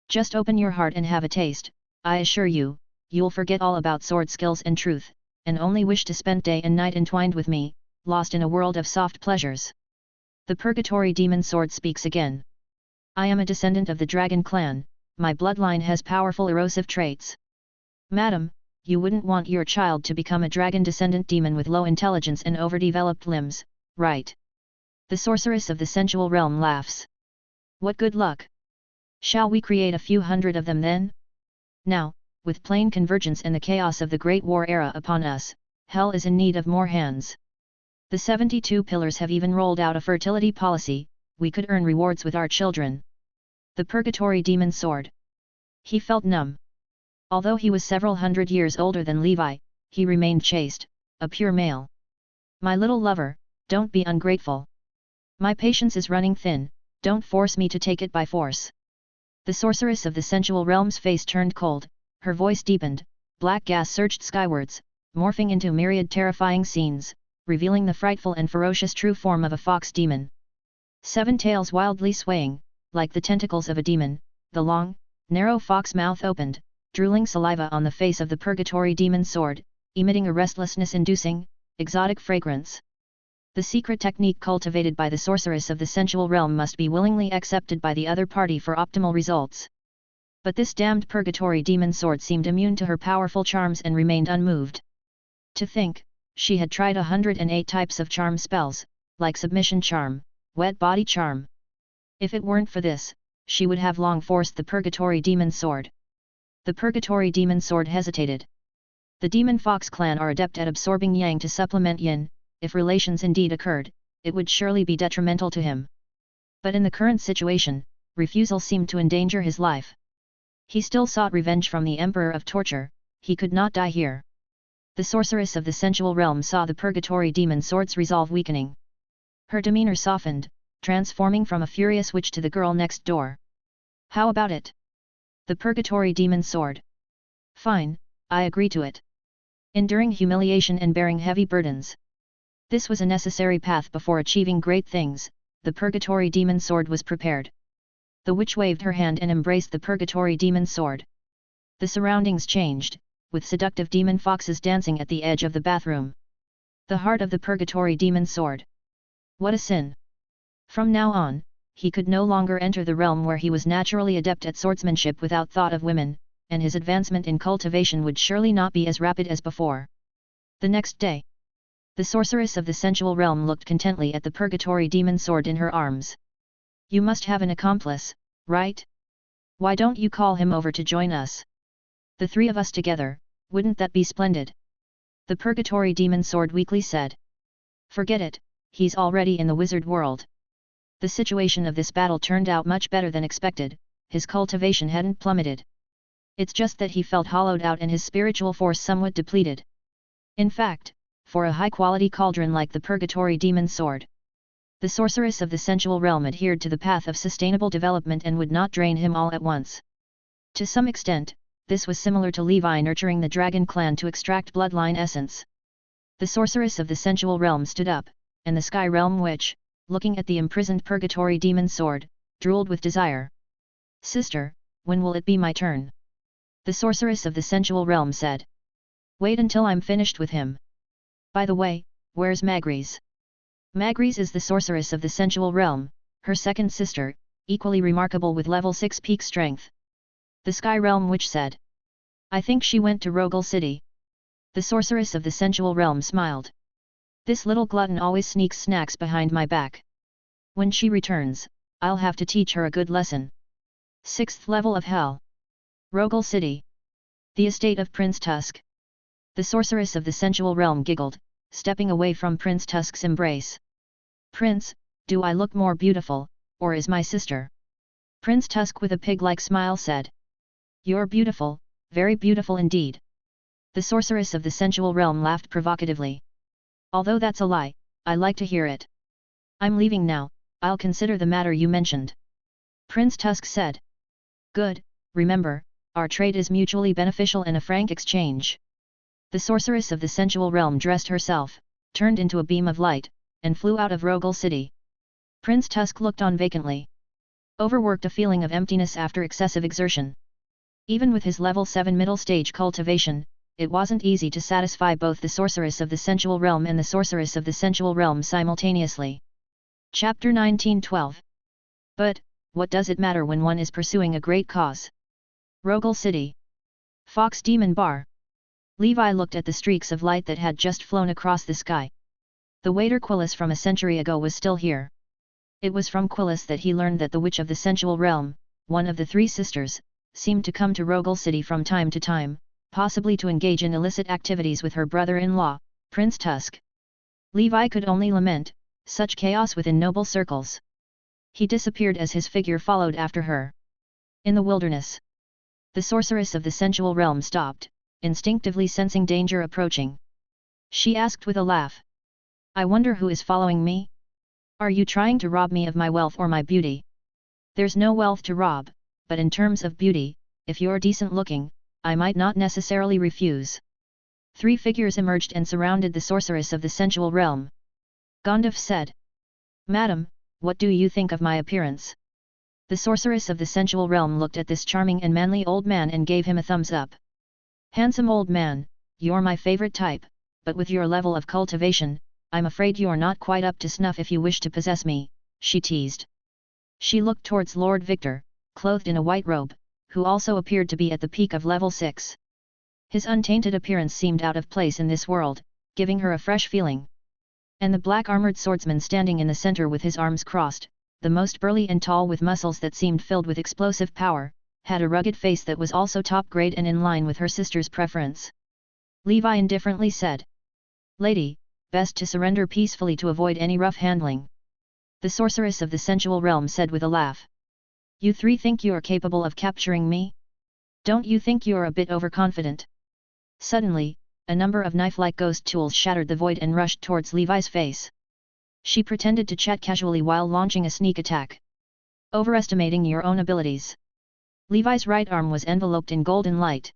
Speaker 1: Just open your heart and have a taste, I assure you, you'll forget all about sword skills and truth, and only wish to spend day and night entwined with me, lost in a world of soft pleasures. The Purgatory Demon Sword speaks again. I am a descendant of the Dragon Clan, my bloodline has powerful erosive traits. Madam, you wouldn't want your child to become a dragon descendant demon with low intelligence and overdeveloped limbs, right? The sorceress of the sensual realm laughs. What good luck! Shall we create a few hundred of them then? Now, with plain convergence and the chaos of the Great War era upon us, hell is in need of more hands. The 72 pillars have even rolled out a fertility policy, we could earn rewards with our children. The Purgatory Demon Sword. He felt numb. Although he was several hundred years older than Levi, he remained chaste, a pure male. My little lover, don't be ungrateful. My patience is running thin, don't force me to take it by force. The sorceress of the sensual realm's face turned cold, her voice deepened, black gas surged skywards, morphing into myriad terrifying scenes, revealing the frightful and ferocious true form of a fox demon. 7 tails wildly swaying, like the tentacles of a demon, the long, narrow fox mouth opened, drooling saliva on the face of the Purgatory Demon Sword, emitting a restlessness-inducing, exotic fragrance. The secret technique cultivated by the sorceress of the sensual realm must be willingly accepted by the other party for optimal results. But this damned Purgatory Demon Sword seemed immune to her powerful charms and remained unmoved. To think, she had tried 108 types of charm spells, like submission charm, wet body charm. If it weren't for this, she would have long forced the Purgatory Demon Sword. The Purgatory Demon Sword hesitated. The Demon Fox clan are adept at absorbing yang to supplement yin. If relations indeed occurred, it would surely be detrimental to him. But in the current situation, refusal seemed to endanger his life. He still sought revenge from the Emperor of Torture, he could not die here. The sorceress of the sensual realm saw the purgatory demon sword's resolve weakening. Her demeanor softened, transforming from a furious witch to the girl next door. How about it? The purgatory demon sword. Fine, I agree to it. Enduring humiliation and bearing heavy burdens. This was a necessary path before achieving great things. The purgatory demon sword was prepared. The witch waved her hand and embraced the purgatory demon sword. The surroundings changed, with seductive demon foxes dancing at the edge of the bathroom. The heart of the purgatory demon sword. What a sin! From now on, he could no longer enter the realm where he was naturally adept at swordsmanship without thought of women, and his advancement in cultivation would surely not be as rapid as before. The next day, the sorceress of the sensual realm looked contently at the purgatory demon sword in her arms. You must have an accomplice, right? Why don't you call him over to join us? The three of us together, wouldn't that be splendid? The purgatory demon sword weakly said. Forget it, he's already in the wizard world. The situation of this battle turned out much better than expected, his cultivation hadn't plummeted. It's just that he felt hollowed out and his spiritual force somewhat depleted. In fact, for a high-quality cauldron like the purgatory demon sword, the sorceress of the sensual realm adhered to the path of sustainable development and would not drain him all at once. To some extent, this was similar to Levi nurturing the dragon clan to extract bloodline essence. The sorceress of the sensual realm stood up, and the sky realm witch, looking at the imprisoned purgatory demon sword, drooled with desire. Sister, when will it be my turn? The sorceress of the sensual realm said. Wait until I'm finished with him. By the way, where's Magris? Magris is the sorceress of the sensual realm, her second sister, equally remarkable with level 6 peak strength. The sky realm witch said. I think she went to Rogel City. The sorceress of the sensual realm smiled. This little glutton always sneaks snacks behind my back. When she returns, I'll have to teach her a good lesson. 6th level of hell. Rogel City. The estate of Prince Tusk. The sorceress of the sensual realm giggled, stepping away from Prince Tusk's embrace. Prince, do I look more beautiful, or is my sister? Prince Tusk with a pig-like smile said. You're beautiful, very beautiful indeed. The sorceress of the sensual realm laughed provocatively. Although that's a lie, I like to hear it. I'm leaving now, I'll consider the matter you mentioned. Prince Tusk said. Good, remember, our trade is mutually beneficial and a frank exchange. The sorceress of the sensual realm dressed herself, turned into a beam of light, and flew out of Rogel City. Prince Tusk looked on vacantly. Overworked, a feeling of emptiness after excessive exertion. Even with his level 7 middle stage cultivation, it wasn't easy to satisfy both the sorceress of the sensual realm and the sorceress of the sensual realm simultaneously. Chapter 1912. But, what does it matter when one is pursuing a great cause? Rogel City. Fox Demon Bar. Levi looked at the streaks of light that had just flown across the sky. The waiter Quillis from a century ago was still here. It was from Quillis that he learned that the witch of the sensual realm, one of the three sisters, seemed to come to Rogel City from time to time, possibly to engage in illicit activities with her brother-in-law, Prince Tusk. Levi could only lament such chaos within noble circles. He disappeared as his figure followed after her. In the wilderness, the sorceress of the sensual realm stopped, instinctively sensing danger approaching. She asked with a laugh. I wonder who is following me? Are you trying to rob me of my wealth or my beauty? There's no wealth to rob, but in terms of beauty, if you're decent looking, I might not necessarily refuse. 3 figures emerged and surrounded the sorceress of the sensual realm. Gandalf said. Madam, what do you think of my appearance? The sorceress of the sensual realm looked at this charming and manly old man and gave him a thumbs up. Handsome old man, you're my favorite type, but with your level of cultivation, I'm afraid you're not quite up to snuff if you wish to possess me, she teased. She looked towards Lord Victor, clothed in a white robe, who also appeared to be at the peak of level 6. His untainted appearance seemed out of place in this world, giving her a fresh feeling. And the black-armored swordsman standing in the center with his arms crossed, the most burly and tall with muscles that seemed filled with explosive power, had a rugged face that was also top-grade and in line with her sister's preference. Levi indifferently said. Lady, best to surrender peacefully to avoid any rough handling. The sorceress of the sensual realm said with a laugh. You 3 think you are capable of capturing me? Don't you think you're a bit overconfident? Suddenly, a number of knife-like ghost tools shattered the void and rushed towards Levi's face. She pretended to chat casually while launching a sneak attack. Overestimating your own abilities. Levi's right arm was enveloped in golden light.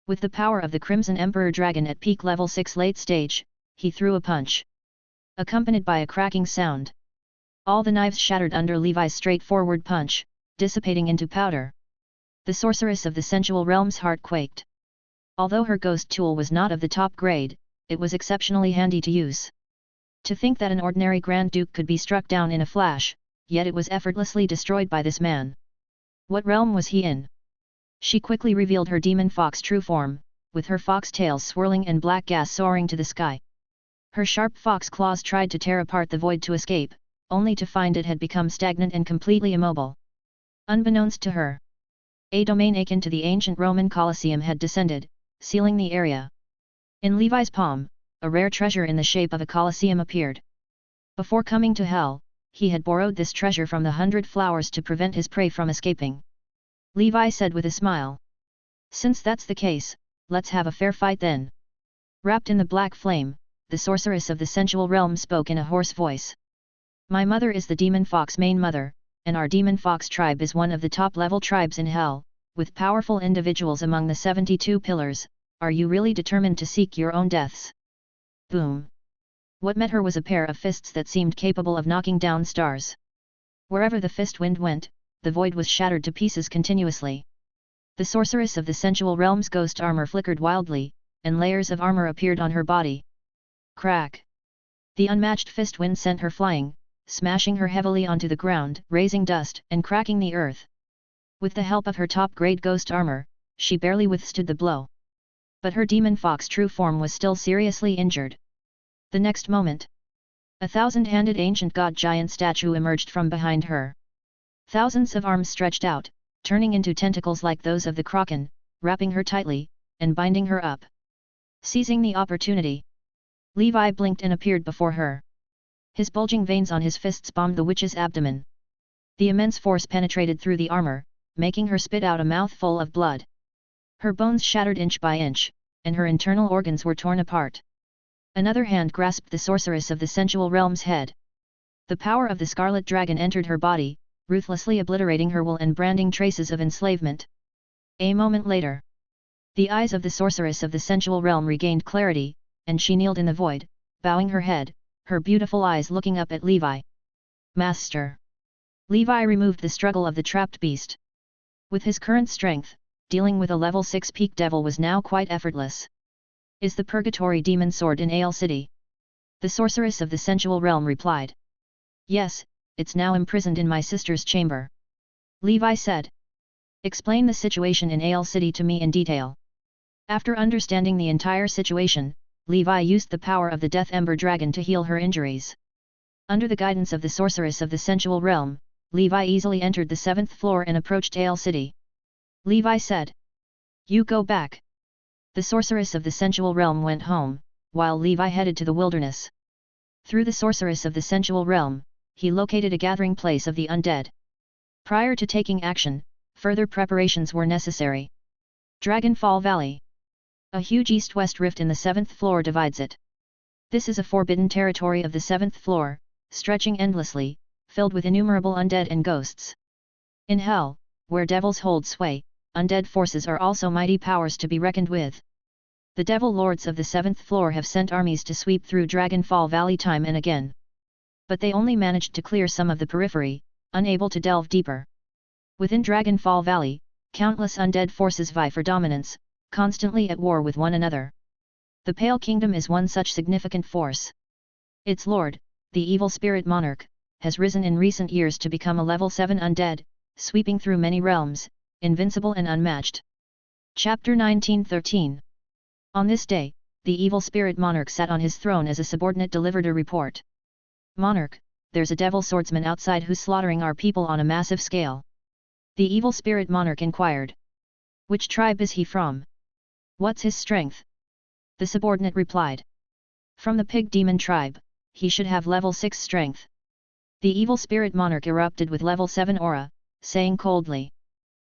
Speaker 1: With the power of the Crimson Emperor Dragon at peak level 6 late stage, he threw a punch, accompanied by a cracking sound. All the knives shattered under Levi's straightforward punch, dissipating into powder. The sorceress of the sensual realm's heart quaked. Although her ghost tool was not of the top grade, it was exceptionally handy to use. To think that an ordinary Grand Duke could be struck down in a flash, yet it was effortlessly destroyed by this man. What realm was he in? She quickly revealed her demon fox true form, with her fox tails swirling and black gas soaring to the sky. Her sharp fox claws tried to tear apart the void to escape, only to find it had become stagnant and completely immobile. Unbeknownst to her, a domain akin to the ancient Roman Colosseum had descended, sealing the area. In Levi's palm, a rare treasure in the shape of a Colosseum appeared. Before coming to hell, he had borrowed this treasure from the 100 Flowers to prevent his prey from escaping. Levi said with a smile. Since that's the case, let's have a fair fight then. Wrapped in the black flame, the sorceress of the sensual realm spoke in a hoarse voice. My mother is the demon fox main mother, and our demon fox tribe is one of the top-level tribes in hell, with powerful individuals among the 72 pillars. Are you really determined to seek your own deaths? Boom! What met her was a pair of fists that seemed capable of knocking down stars. Wherever the fist wind went, the void was shattered to pieces continuously. The sorceress of the sensual realm's ghost armor flickered wildly, and layers of armor appeared on her body. Crack! The unmatched fist wind sent her flying, smashing her heavily onto the ground, raising dust and cracking the earth. With the help of her top-grade ghost armor, she barely withstood the blow. But her demon fox true form was still seriously injured. The next moment, a thousand-handed ancient god giant statue emerged from behind her. Thousands of arms stretched out, turning into tentacles like those of the kraken, wrapping her tightly, and binding her up. Seizing the opportunity, Levi blinked and appeared before her. His bulging veins on his fists bombed the witch's abdomen. The immense force penetrated through the armor, making her spit out a mouthful of blood. Her bones shattered inch by inch, and her internal organs were torn apart. Another hand grasped the sorceress of the sensual realm's head. The power of the scarlet dragon entered her body, ruthlessly obliterating her will and branding traces of enslavement. A moment later, the eyes of the sorceress of the sensual realm regained clarity, and she kneeled in the void, bowing her head, her beautiful eyes looking up at Levi. Master! Levi removed the struggle of the trapped beast. With his current strength, dealing with a level 6 peak devil was now quite effortless. Is the purgatory demon sword in Ale City? The sorceress of the sensual realm replied. Yes, it's now imprisoned in my sister's chamber. Levi said. Explain the situation in Ale City to me in detail. After understanding the entire situation, Levi used the power of the Death Ember Dragon to heal her injuries. Under the guidance of the sorceress of the sensual realm, Levi easily entered the 7th floor and approached Ale City. Levi said. You go back. The sorceress of the sensual realm went home, while Levi headed to the wilderness. Through the sorceress of the sensual realm, he located a gathering place of the undead. Prior to taking action, further preparations were necessary. Dragonfall Valley. A huge east-west rift in the 7th floor divides it. This is a forbidden territory of the 7th floor, stretching endlessly, filled with innumerable undead and ghosts. In hell, where devils hold sway, undead forces are also mighty powers to be reckoned with. The devil lords of the 7th floor have sent armies to sweep through Dragonfall Valley time and again. But they only managed to clear some of the periphery, unable to delve deeper. Within Dragonfall Valley, countless undead forces vie for dominance, constantly at war with one another. The Pale Kingdom is one such significant force. Its lord, the evil spirit monarch, has risen in recent years to become a level 7 undead, sweeping through many realms, invincible and unmatched. Chapter 1913. On this day, the evil spirit monarch sat on his throne as a subordinate delivered a report. Monarch, there's a devil swordsman outside who's slaughtering our people on a massive scale. The evil spirit monarch inquired. Which tribe is he from? What's his strength? The subordinate replied. From the pig demon tribe, he should have level 6 strength. The evil spirit monarch erupted with level 7 aura, saying coldly.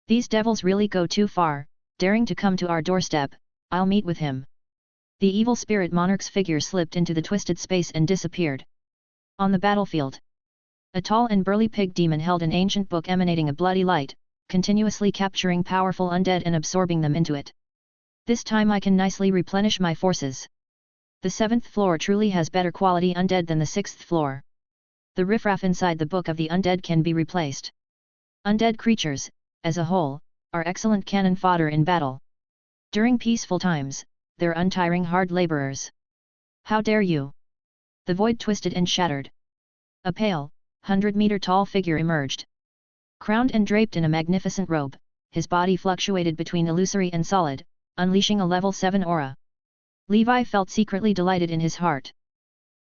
Speaker 1: These devils really go too far, daring to come to our doorstep. I'll meet with him. The evil spirit monarch's figure slipped into the twisted space and disappeared. On the battlefield, a tall and burly pig demon held an ancient book emanating a bloody light, continuously capturing powerful undead and absorbing them into it. This time I can nicely replenish my forces. The 7th floor truly has better quality undead than the 6th floor. The riffraff inside the book of the undead can be replaced. Undead creatures, as a whole, are excellent cannon fodder in battle. During peaceful times, they're untiring hard laborers. How dare you! The void twisted and shattered. A pale, 100-meter-tall figure emerged. Crowned and draped in a magnificent robe, his body fluctuated between illusory and solid, unleashing a level 7 aura. Levi felt secretly delighted in his heart.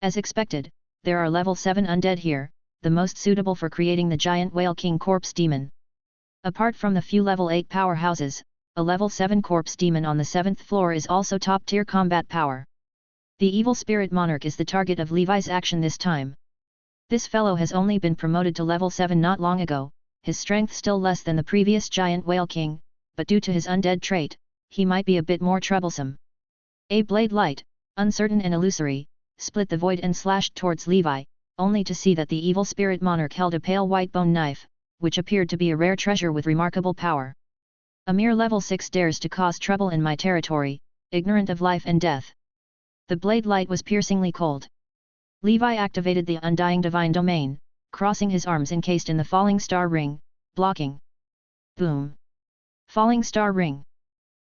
Speaker 1: As expected, there are level 7 undead here, the most suitable for creating the giant Whale King corpse demon. Apart from the few level 8 powerhouses, a level 7 corpse demon on the 7th floor is also top-tier combat power. The evil spirit monarch is the target of Levi's action this time. This fellow has only been promoted to level 7 not long ago, his strength still less than the previous giant Whale King, but due to his undead trait, he might be a bit more troublesome. A blade light, uncertain and illusory, split the void and slashed towards Levi, only to see that the evil spirit monarch held a pale white bone knife, which appeared to be a rare treasure with remarkable power. A mere level 6 dares to cause trouble in my territory, ignorant of life and death. The blade light was piercingly cold. Levi activated the undying divine domain, crossing his arms encased in the falling star ring, blocking. Boom! Falling star ring.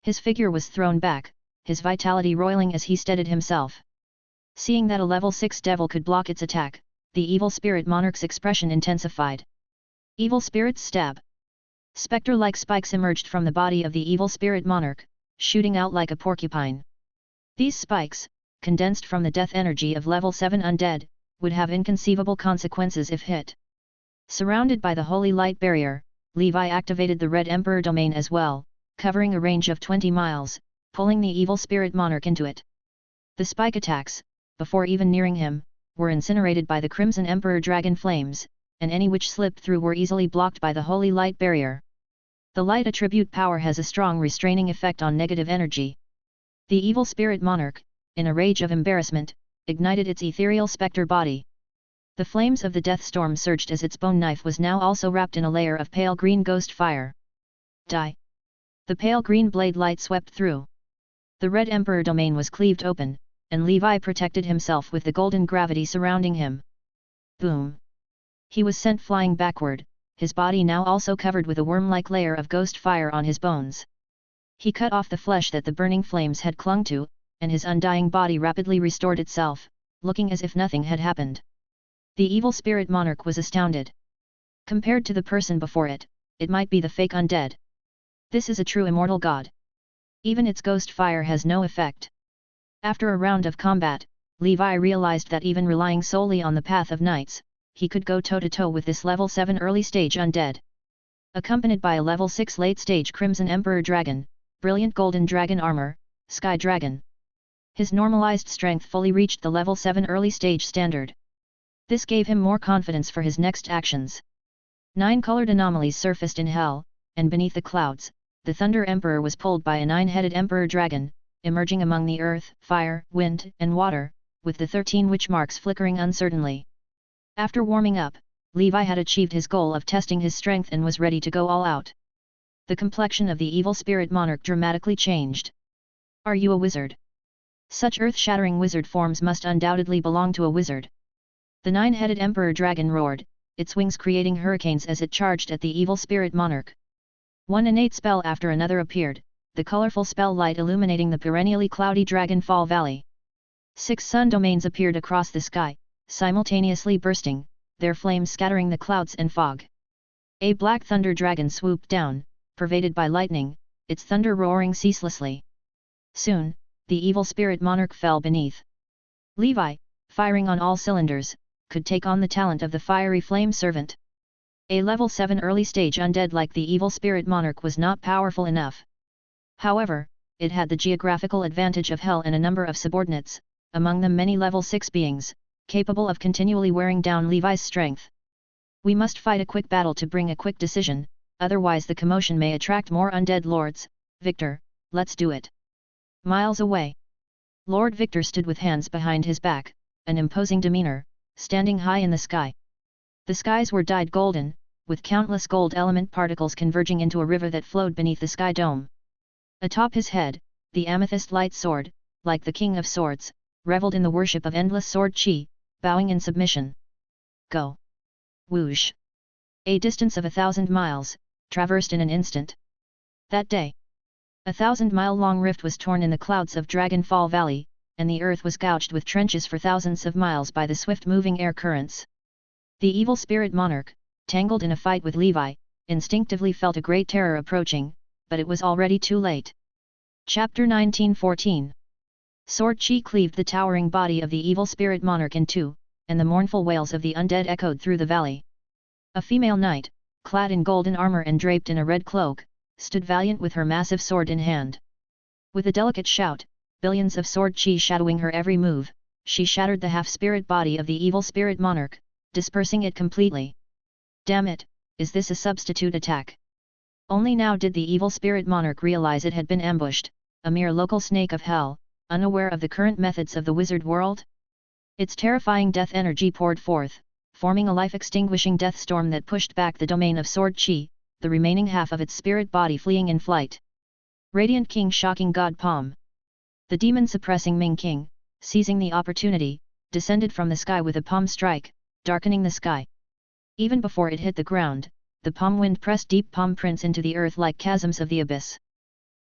Speaker 1: His figure was thrown back, his vitality roiling as he steadied himself. Seeing that a level 6 devil could block its attack, the evil spirit monarch's expression intensified. Evil spirit's stab. Spectre-like spikes emerged from the body of the evil spirit monarch, shooting out like a porcupine. These spikes, condensed from the death energy of level 7 undead, would have inconceivable consequences if hit. Surrounded by the holy light barrier, Levi activated the Red Emperor domain as well, covering a range of 20 miles, pulling the evil spirit monarch into it. The spike attacks, before even nearing him, were incinerated by the Crimson Emperor dragon flames, and any which slipped through were easily blocked by the holy light barrier. The light attribute power has a strong restraining effect on negative energy. The evil spirit monarch, in a rage of embarrassment, ignited its ethereal spectre body. The flames of the death storm surged as its bone knife was now also wrapped in a layer of pale green ghost fire. Die! The pale green blade light swept through. The Red Emperor domain was cleaved open, and Levi protected himself with the golden gravity surrounding him. Boom! He was sent flying backward, his body now also covered with a worm-like layer of ghost fire on his bones. He cut off the flesh that the burning flames had clung to, and his undying body rapidly restored itself, looking as if nothing had happened. The evil spirit monarch was astounded. Compared to the person before it, it might be the fake undead. This is a true immortal god. Even its ghost fire has no effect. After a round of combat, Levi realized that even relying solely on the Path of Knights, he could go toe-to-toe with this level 7 early-stage undead. Accompanied by a level 6 late-stage Crimson Emperor Dragon, brilliant golden dragon armor, Sky Dragon. His normalized strength fully reached the level 7 early-stage standard. This gave him more confidence for his next actions. 9 colored anomalies surfaced in hell, and beneath the clouds, the Thunder Emperor was pulled by a 9-headed Emperor Dragon, emerging among the earth, fire, wind, and water, with the 13 witch marks flickering uncertainly. After warming up, Levi had achieved his goal of testing his strength and was ready to go all out. The complexion of the evil spirit monarch dramatically changed. Are you a wizard? Such earth-shattering wizard forms must undoubtedly belong to a wizard. The 9-headed Emperor Dragon roared, its wings creating hurricanes as it charged at the evil spirit monarch. One innate spell after another appeared, the colorful spell light illuminating the perennially cloudy Dragonfall Valley. 6 sun domains appeared across the sky, simultaneously bursting, their flames scattering the clouds and fog. A black thunder dragon swooped down, pervaded by lightning, its thunder roaring ceaselessly. Soon, the evil spirit monarch fell beneath. Levi, firing on all cylinders, could take on the talent of the fiery flame servant. A level 7 early stage undead like the evil spirit monarch was not powerful enough. However, it had the geographical advantage of hell and a number of subordinates, among them many level 6 beings, capable of continually wearing down Levi's strength. We must fight a quick battle to bring a quick decision, otherwise the commotion may attract more undead lords. Victor, let's do it. Miles away. Lord Victor stood with hands behind his back, an imposing demeanor, standing high in the sky. The skies were dyed golden, with countless gold element particles converging into a river that flowed beneath the sky dome. Atop his head, the amethyst light sword, like the king of swords, reveled in the worship of endless sword chi, bowing in submission. Go! Whoosh! A distance of 1,000 miles, traversed in an instant. That day, 1,000-mile-long rift was torn in the clouds of Dragonfall Valley, and the earth was gouged with trenches for thousands of miles by the swift-moving air currents. The evil spirit monarch, tangled in a fight with Levi, instinctively felt a great terror approaching, but it was already too late. Chapter 1914. Sword chi cleaved the towering body of the evil spirit monarch in two, and the mournful wails of the undead echoed through the valley. A female knight, clad in golden armor and draped in a red cloak, stood valiant with her massive sword in hand. With a delicate shout, billions of sword chi shadowing her every move, she shattered the half-spirit body of the evil spirit monarch, dispersing it completely. Damn it, is this a substitute attack? Only now did the evil spirit monarch realize it had been ambushed, a mere local snake of hell, unaware of the current methods of the wizard world. Its terrifying death energy poured forth, forming a life-extinguishing death storm that pushed back the domain of sword chi, the remaining half of its spirit body fleeing in flight. Radiant King shocking God Palm. The demon-suppressing Ming King, seizing the opportunity, descended from the sky with a palm strike, darkening the sky. Even before it hit the ground, the palm wind pressed deep palm prints into the earth like chasms of the abyss.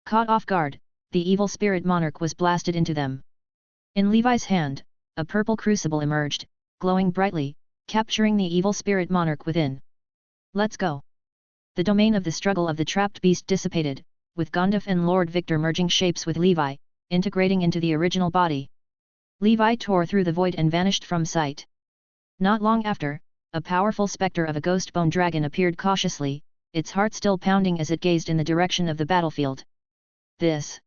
Speaker 1: Caught off guard, the evil spirit monarch was blasted into them. In Levi's hand, a purple crucible emerged, glowing brightly, capturing the evil spirit monarch within. Let's go! The domain of the struggle of the trapped beast dissipated, with Gandalf and Lord Victor merging shapes with Levi, integrating into the original body. Levi tore through the void and vanished from sight. Not long after, a powerful spectre of a ghost bone dragon appeared cautiously, its heart still pounding as it gazed in the direction of the battlefield. The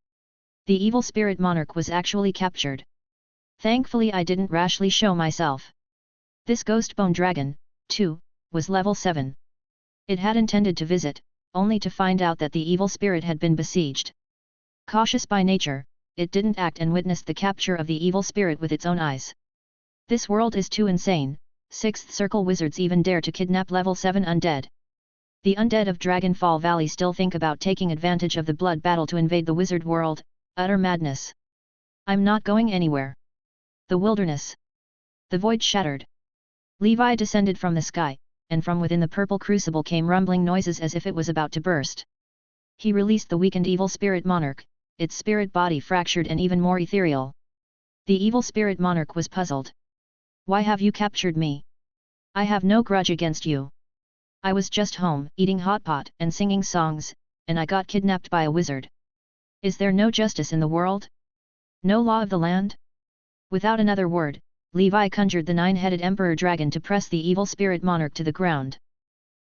Speaker 1: evil spirit monarch was actually captured. Thankfully I didn't rashly show myself. This ghost bone dragon, too, was level 7. It had intended to visit, only to find out that the evil spirit had been besieged. Cautious by nature, it didn't act and witnessed the capture of the evil spirit with its own eyes. This world is too insane, 6th Circle wizards even dare to kidnap level 7 undead. The undead of Dragonfall Valley still think about taking advantage of the blood battle to invade the wizard world, utter madness. I'm not going anywhere. The wilderness. The void shattered. Levi descended from the sky, and from within the purple crucible came rumbling noises as if it was about to burst. He released the weakened evil spirit monarch, its spirit body fractured and even more ethereal. The evil spirit monarch was puzzled. Why have you captured me? I have no grudge against you. I was just home, eating hot pot and singing songs, and I got kidnapped by a wizard. Is there no justice in the world? No law of the land? Without another word, Levi conjured the 9-headed emperor dragon to press the evil spirit monarch to the ground.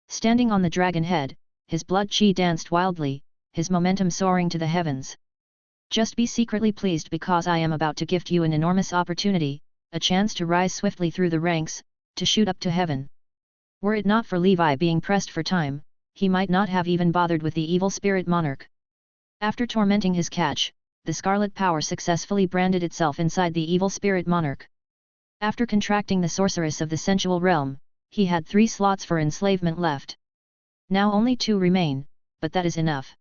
Speaker 1: Standing on the dragon head, his blood chi danced wildly, his momentum soaring to the heavens. Just be secretly pleased because I am about to gift you an enormous opportunity, a chance to rise swiftly through the ranks, to shoot up to heaven. Were it not for Levi being pressed for time, he might not have even bothered with the evil spirit monarch. After tormenting his catch, the scarlet power successfully branded itself inside the evil spirit monarch. After contracting the sorceress of the sensual realm, he had 3 slots for enslavement left. Now only 2 remain, but that is enough.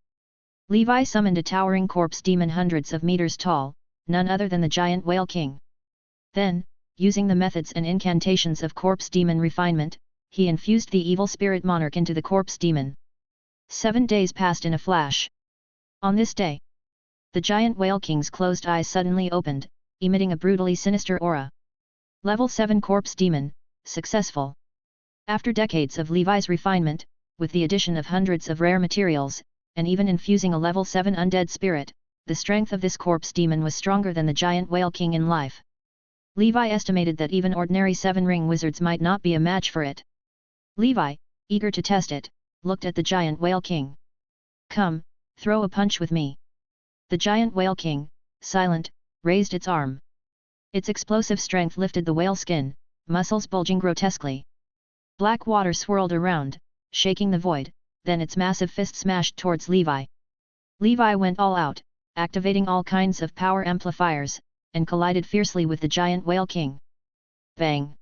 Speaker 1: Levi summoned a towering corpse demon hundreds of meters tall, none other than the giant whale king. Then, using the methods and incantations of corpse demon refinement, he infused the evil spirit monarch into the corpse demon. 7 days passed in a flash. On this day, the giant whale king's closed eyes suddenly opened, emitting a brutally sinister aura. Level 7 corpse demon, successful. After decades of Levi's refinement, with the addition of hundreds of rare materials, and even infusing a level 7 undead spirit, the strength of this corpse demon was stronger than the giant whale king in life. Levi estimated that even ordinary 7-ring wizards might not be a match for it. Levi, eager to test it, looked at the giant whale king. Come, throw a punch with me. The giant whale king, silent, raised its arm. Its explosive strength lifted the whale skin, muscles bulging grotesquely. Black water swirled around, shaking the void, then its massive fist smashed towards Levi. Levi went all out, activating all kinds of power amplifiers, and collided fiercely with the giant whale king. Bang!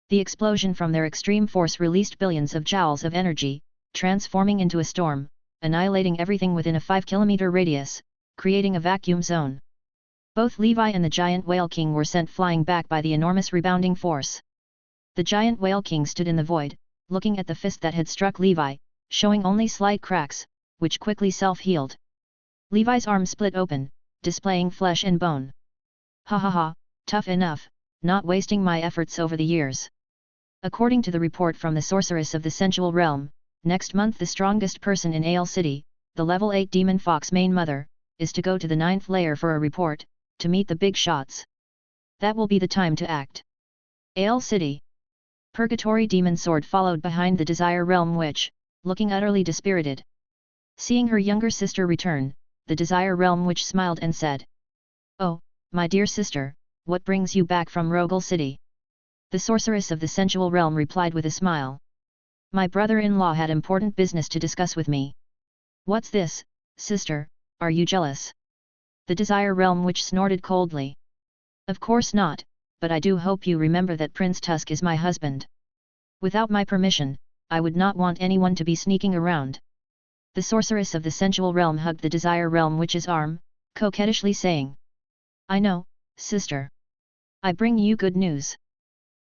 Speaker 1: The explosion from their extreme force released billions of joules of energy, transforming into a storm, annihilating everything within a 5-kilometer radius, creating a vacuum zone. Both Levi and the giant whale king were sent flying back by the enormous rebounding force. The giant whale king stood in the void, looking at the fist that had struck Levi, showing only slight cracks, which quickly self-healed. Levi's arm split open, displaying flesh and bone. Ha ha ha, tough enough, not wasting my efforts over the years. According to the report from the sorceress of the sensual realm, next month the strongest person in Ale City, the level 8 demon fox main mother, is to go to the 9th layer for a report, to meet the big shots. That will be the time to act. Ale City. Purgatory demon sword followed behind the desire realm witch, looking utterly dispirited. Seeing her younger sister return, the desire realm witch smiled and said, "Oh, my dear sister, what brings you back from Rogel City?" The sorceress of the sensual realm replied with a smile. "My brother-in-law had important business to discuss with me." "What's this, sister, are you jealous?" The desire realm witch snorted coldly. "Of course not, but I do hope you remember that Prince Tusk is my husband. Without my permission, I would not want anyone to be sneaking around." The sorceress of the sensual realm hugged the desire realm witch's arm, coquettishly saying, "I know, sister. I bring you good news."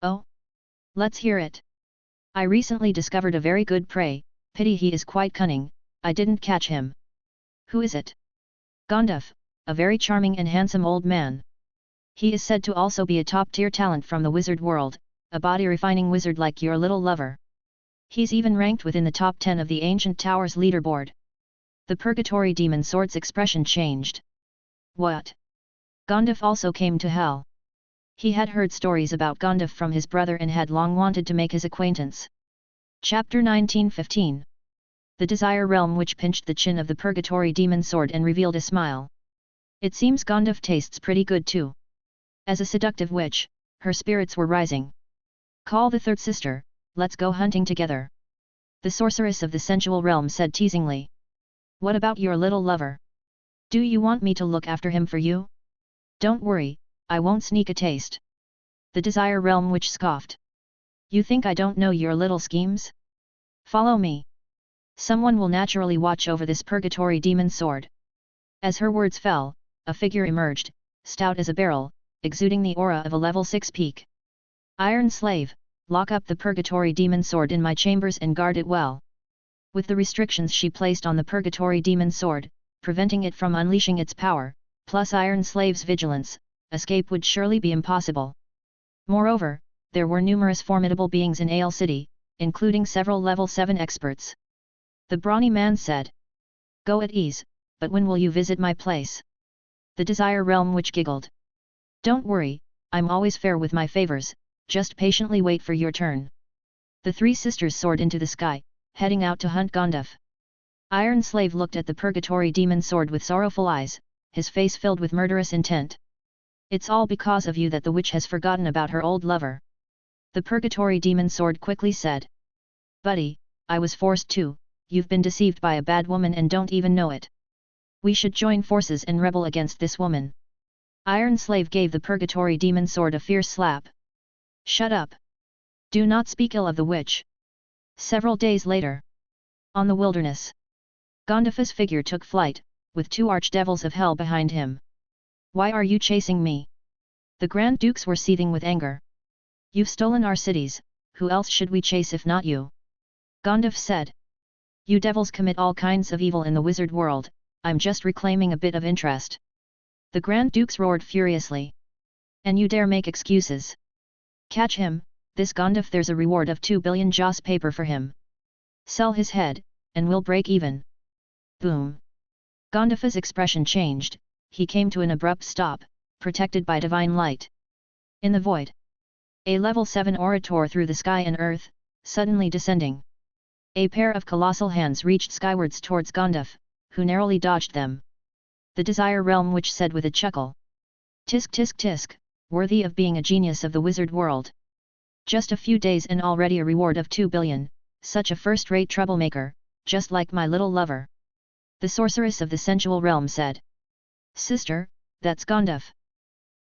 Speaker 1: "Oh? Let's hear it. I recently discovered a very good prey, pity he is quite cunning, I didn't catch him." "Who is it?" "Gonduf, a very charming and handsome old man. He is said to also be a top-tier talent from the wizard world, a body-refining wizard like your little lover. He's even ranked within the top 10 of the Ancient Towers leaderboard." The Purgatory Demon Sword's expression changed. "What? Gonduf also came to hell?" He had heard stories about Gonduf from his brother and had long wanted to make his acquaintance. Chapter 1915. The Desire Realm Witch pinched the chin of the Purgatory Demon Sword and revealed a smile. "It seems Gonduf tastes pretty good too." As a seductive witch, her spirits were rising. "Call the third sister, let's go hunting together." The sorceress of the sensual realm said teasingly. "What about your little lover? Do you want me to look after him for you?" "Don't worry, I won't sneak a taste." The desire realm witch scoffed. "You think I don't know your little schemes? Follow me. Someone will naturally watch over this purgatory demon sword." As her words fell, a figure emerged, stout as a barrel, exuding the aura of a level 6 peak. "Iron Slave, lock up the purgatory demon sword in my chambers and guard it well." With the restrictions she placed on the purgatory demon sword, preventing it from unleashing its power, plus Iron Slave's vigilance, escape would surely be impossible. Moreover, there were numerous formidable beings in Ale City, including several level 7 experts. The brawny man said, "Go at ease, but when will you visit my place?" The desire realm witch giggled. "Don't worry, I'm always fair with my favors, just patiently wait for your turn." The three sisters soared into the sky, heading out to hunt Gonduf. Iron Slave looked at the purgatory demon sword with sorrowful eyes, his face filled with murderous intent. "It's all because of you that the witch has forgotten about her old lover." The purgatory demon sword quickly said. "Buddy, I was forced to, you've been deceived by a bad woman and don't even know it. We should join forces and rebel against this woman." Iron Slave gave the purgatory demon sword a fierce slap. "Shut up! Do not speak ill of the witch." Several days later. On the wilderness. Gonduf's figure took flight, with 2 archdevils of hell behind him. "Why are you chasing me?" The Grand Dukes were seething with anger. "You've stolen our cities, who else should we chase if not you?" Gonduf said. "You devils commit all kinds of evil in the wizard world, I'm just reclaiming a bit of interest." The Grand Dukes roared furiously. "And you dare make excuses? Catch him, this Gonduf, there's a reward of 2 billion joss paper for him. Sell his head, and we'll break even." Boom! Gonduf's expression changed, he came to an abrupt stop, protected by divine light. In the void. A level 7 aura tore through the sky and earth, suddenly descending. A pair of colossal hands reached skywards towards Gonduf, who narrowly dodged them. The desire realm witch said with a chuckle. "Tisk tisk tisk, worthy of being a genius of the wizard world. Just a few days and already a reward of 2 billion, such a first-rate troublemaker, just like my little lover." The sorceress of the sensual realm said. "Sister, that's Gonduf."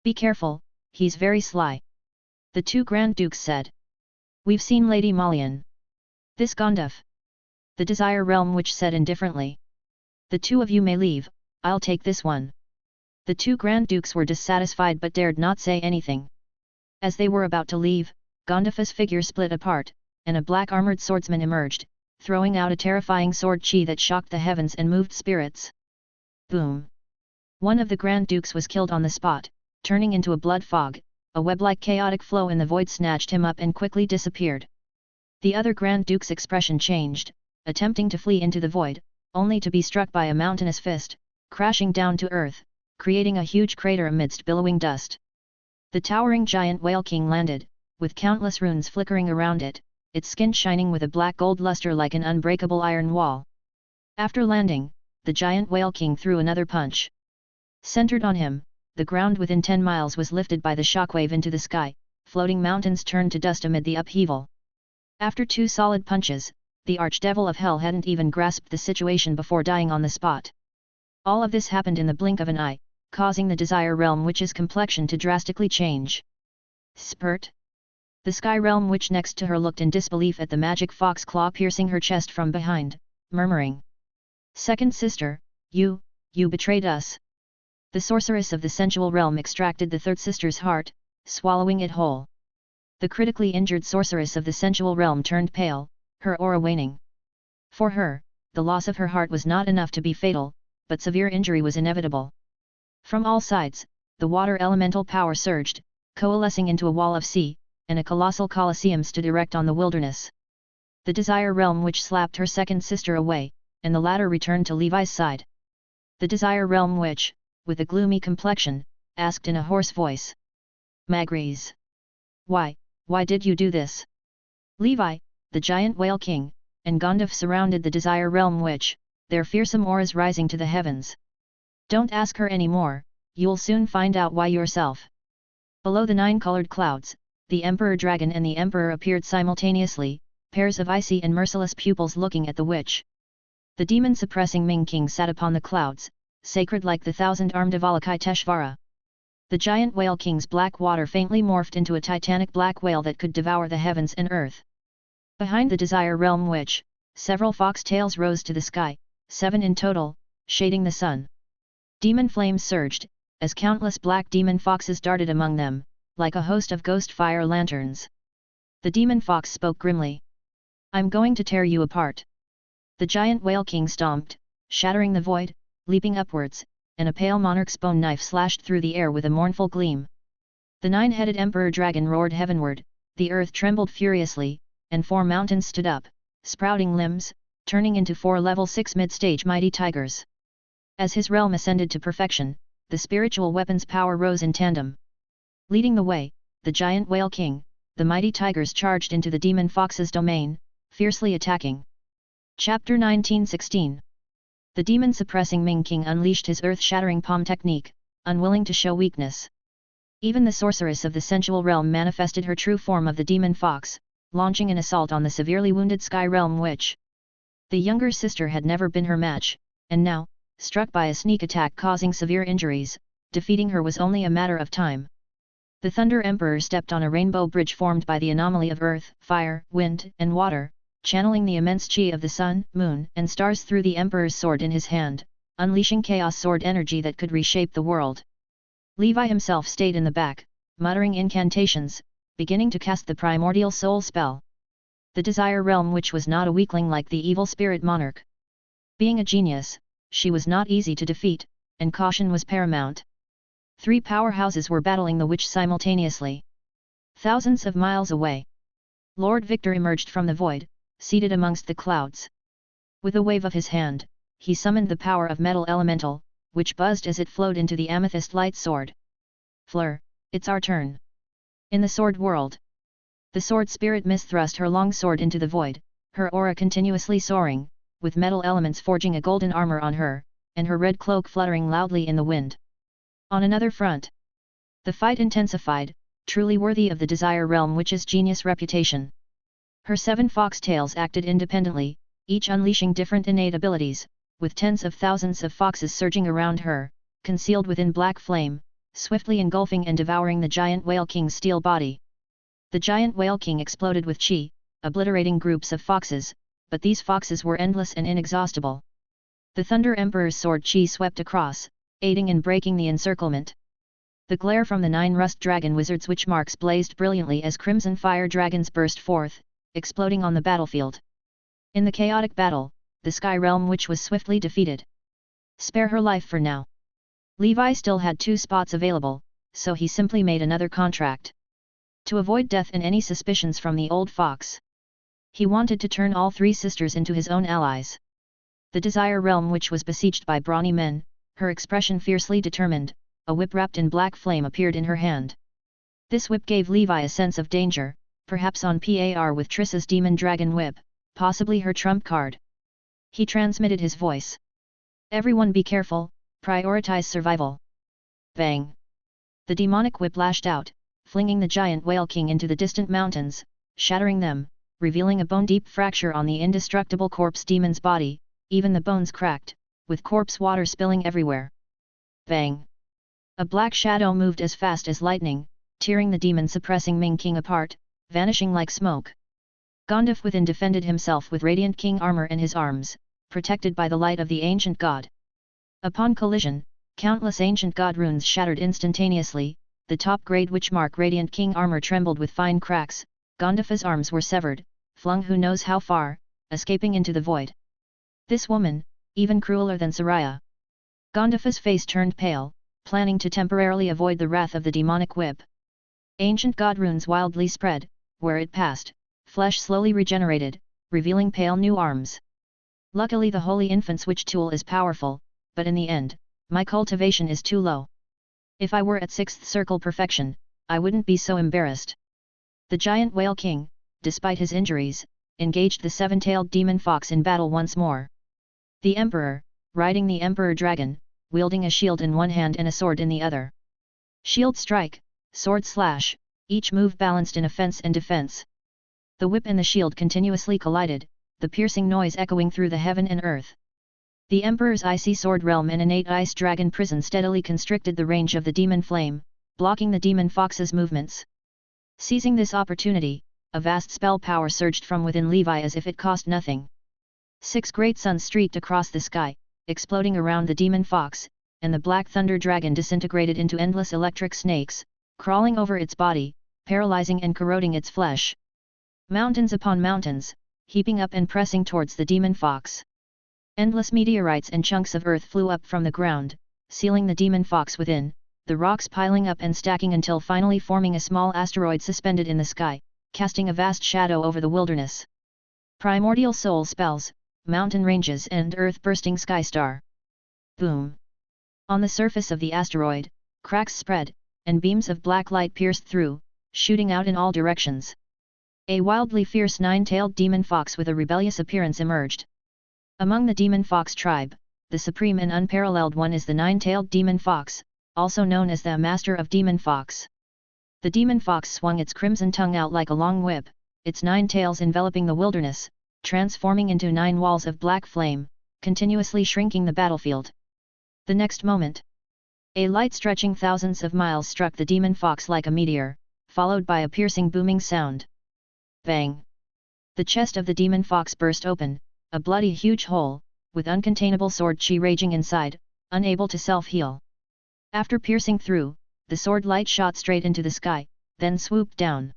Speaker 1: Be careful, he's very sly. The two Grand Dukes said. We've seen Lady Malian. This Gondef. The Desire Realm Witch said indifferently. The two of you may leave, I'll take this one. The two Grand Dukes were dissatisfied but dared not say anything. As they were about to leave, Gondef's figure split apart, and a black armored swordsman emerged, throwing out a terrifying sword chi that shocked the heavens and moved spirits. Boom! One of the Grand Dukes was killed on the spot, turning into a blood fog. A web-like chaotic flow in the void snatched him up and quickly disappeared. The other Grand Duke's expression changed, attempting to flee into the void, only to be struck by a mountainous fist, crashing down to earth, creating a huge crater amidst billowing dust. The towering giant Whale King landed, with countless runes flickering around it, its skin shining with a black gold luster like an unbreakable iron wall. After landing, the giant Whale King threw another punch. Centered on him, the ground within 10 miles was lifted by the shockwave into the sky, floating mountains turned to dust amid the upheaval. After 2 solid punches, the Archdevil of Hell hadn't even grasped the situation before dying on the spot. All of this happened in the blink of an eye, causing the Desire Realm Witch's complexion to drastically change. Spurt! The Sky Realm Witch next to her looked in disbelief at the magic fox claw piercing her chest from behind, murmuring. Second sister, you betrayed us. The sorceress of the sensual realm extracted the third sister's heart, swallowing it whole. The critically injured sorceress of the sensual realm turned pale, her aura waning. For her, the loss of her heart was not enough to be fatal, but severe injury was inevitable. From all sides, the water elemental power surged, coalescing into a wall of sea, and a colossal colosseum stood erect on the wilderness. The Desire Realm Witch slapped her second sister away, and the latter returned to Levi's side. The Desire Realm Witch, with a gloomy complexion, asked in a hoarse voice. Magres! Why did you do this? Levi, the giant Whale King, and Gondef surrounded the Desire Realm Witch, their fearsome auras rising to the heavens. Don't ask her any more, you'll soon find out why yourself. Below the 9-colored clouds, the Emperor Dragon and the Emperor appeared simultaneously, pairs of icy and merciless pupils looking at the witch. The demon-suppressing Ming King sat upon the clouds, sacred like the 1,000-armed Avalokiteshvara. The giant Whale King's black water faintly morphed into a titanic black whale that could devour the heavens and earth. Behind the Desire Realm Witch, several fox tails rose to the sky, 7 in total, shading the sun. Demon flames surged, as countless black demon foxes darted among them, like a host of ghost fire lanterns. The demon fox spoke grimly. I'm going to tear you apart. The giant Whale King stomped, shattering the void, leaping upwards, and a pale monarch's bone knife slashed through the air with a mournful gleam. The 9-headed Emperor Dragon roared heavenward, the earth trembled furiously, and 4 mountains stood up, sprouting limbs, turning into 4 level 6 mid-stage mighty tigers. As his realm ascended to perfection, the spiritual weapon's power rose in tandem. Leading the way, the giant Whale King, the mighty tigers charged into the demon fox's domain, fiercely attacking. Chapter 1916. The demon-suppressing Ming King unleashed his earth-shattering palm technique, unwilling to show weakness. Even the sorceress of the sensual realm manifested her true form of the demon fox, launching an assault on the severely wounded Sky Realm Witch. The younger sister had never been her match, and now, struck by a sneak attack causing severe injuries, defeating her was only a matter of time. The Thunder Emperor stepped on a rainbow bridge formed by the anomaly of earth, fire, wind, and water, channeling the immense chi of the sun, moon, and stars through the Emperor's sword in his hand, unleashing chaos sword energy that could reshape the world. Levi himself stayed in the back, muttering incantations, beginning to cast the primordial soul spell. The Desire Realm Witch was not a weakling like the evil spirit monarch. Being a genius, she was not easy to defeat, and caution was paramount. 3 powerhouses were battling the witch simultaneously. Thousands of miles away, Lord Victor emerged from the void, seated amongst the clouds. With a wave of his hand, he summoned the power of Metal Elemental, which buzzed as it flowed into the amethyst light sword. Fleur, it's our turn. In the sword world, the sword spirit misthrust her long sword into the void, her aura continuously soaring, with metal elements forging a golden armor on her, and her red cloak fluttering loudly in the wind. On another front, the fight intensified, truly worthy of the Desire Realm Witch's genius reputation. Her 7 foxtails acted independently, each unleashing different innate abilities, with tens of thousands of foxes surging around her, concealed within black flame, swiftly engulfing and devouring the giant whale king's steel body. The giant whale king exploded with chi, obliterating groups of foxes, but these foxes were endless and inexhaustible. The Thunder Emperor's sword chi swept across, aiding in breaking the encirclement. The glare from the 9 rust dragon wizards' witch marks blazed brilliantly as crimson fire dragons burst forth, exploding on the battlefield. In the chaotic battle, the Sky Realm Witch was swiftly defeated. Spare her life for now. Levi still had 2 spots available, so he simply made another contract. To avoid death and any suspicions from the old fox, he wanted to turn all 3 sisters into his own allies. The Desire Realm Witch was besieged by brawny men, her expression fiercely determined. A whip wrapped in black flame appeared in her hand. This whip gave Levi a sense of danger, perhaps on par with Triss's demon dragon whip, possibly her trump card. He transmitted his voice. Everyone be careful, prioritize survival. Bang! The demonic whip lashed out, flinging the giant whale king into the distant mountains, shattering them, revealing a bone-deep fracture on the indestructible corpse demon's body, even the bones cracked, with corpse water spilling everywhere. Bang! A black shadow moved as fast as lightning, tearing the demon-suppressing Ming King apart, vanishing like smoke. Gondif within defended himself with radiant king armor in his arms, protected by the light of the ancient god. Upon collision, countless ancient god runes shattered instantaneously, the top-grade witchmark radiant king armor trembled with fine cracks, Gondif's arms were severed, flung who knows how far, escaping into the void. This woman, even crueler than Soraya. Gondif's face turned pale, planning to temporarily avoid the wrath of the demonic whip. Ancient god runes wildly spread, where it passed, flesh slowly regenerated, revealing pale new arms. Luckily the Holy Infant's witch tool is powerful, but in the end, my cultivation is too low. If I were at 6th circle perfection, I wouldn't be so embarrassed. The giant whale king, despite his injuries, engaged the 7-tailed demon fox in battle once more. The emperor, riding the emperor dragon, wielding a shield in one hand and a sword in the other. Shield strike, sword slash, each move balanced in offense and defense. The whip and the shield continuously collided, the piercing noise echoing through the heaven and earth. The Emperor's icy sword realm and innate ice dragon prison steadily constricted the range of the demon flame, blocking the demon fox's movements. Seizing this opportunity, a vast spell power surged from within Levi as if it cost nothing. 6 great suns streaked across the sky, exploding around the demon fox, and the black thunder dragon disintegrated into endless electric snakes, crawling over its body, paralyzing and corroding its flesh. Mountains upon mountains, heaping up and pressing towards the demon fox. Endless meteorites and chunks of earth flew up from the ground, sealing the demon fox within, the rocks piling up and stacking until finally forming a small asteroid suspended in the sky, casting a vast shadow over the wilderness. Primordial soul spells, mountain ranges and earth-bursting sky star. Boom! On the surface of the asteroid, cracks spread, and beams of black light pierced through, shooting out in all directions. A wildly fierce 9-tailed demon fox with a rebellious appearance emerged. Among the demon fox tribe, the supreme and unparalleled one is the 9-tailed demon fox, also known as the Master of Demon Fox. The demon fox swung its crimson tongue out like a long whip, its 9 tails enveloping the wilderness, transforming into 9 walls of black flame, continuously shrinking the battlefield. The next moment, a light stretching thousands of miles struck the demon fox like a meteor, followed by a piercing booming sound. Bang! The chest of the demon fox burst open, a bloody huge hole, with uncontainable sword chi raging inside, unable to self-heal. After piercing through, the sword light shot straight into the sky, then swooped down.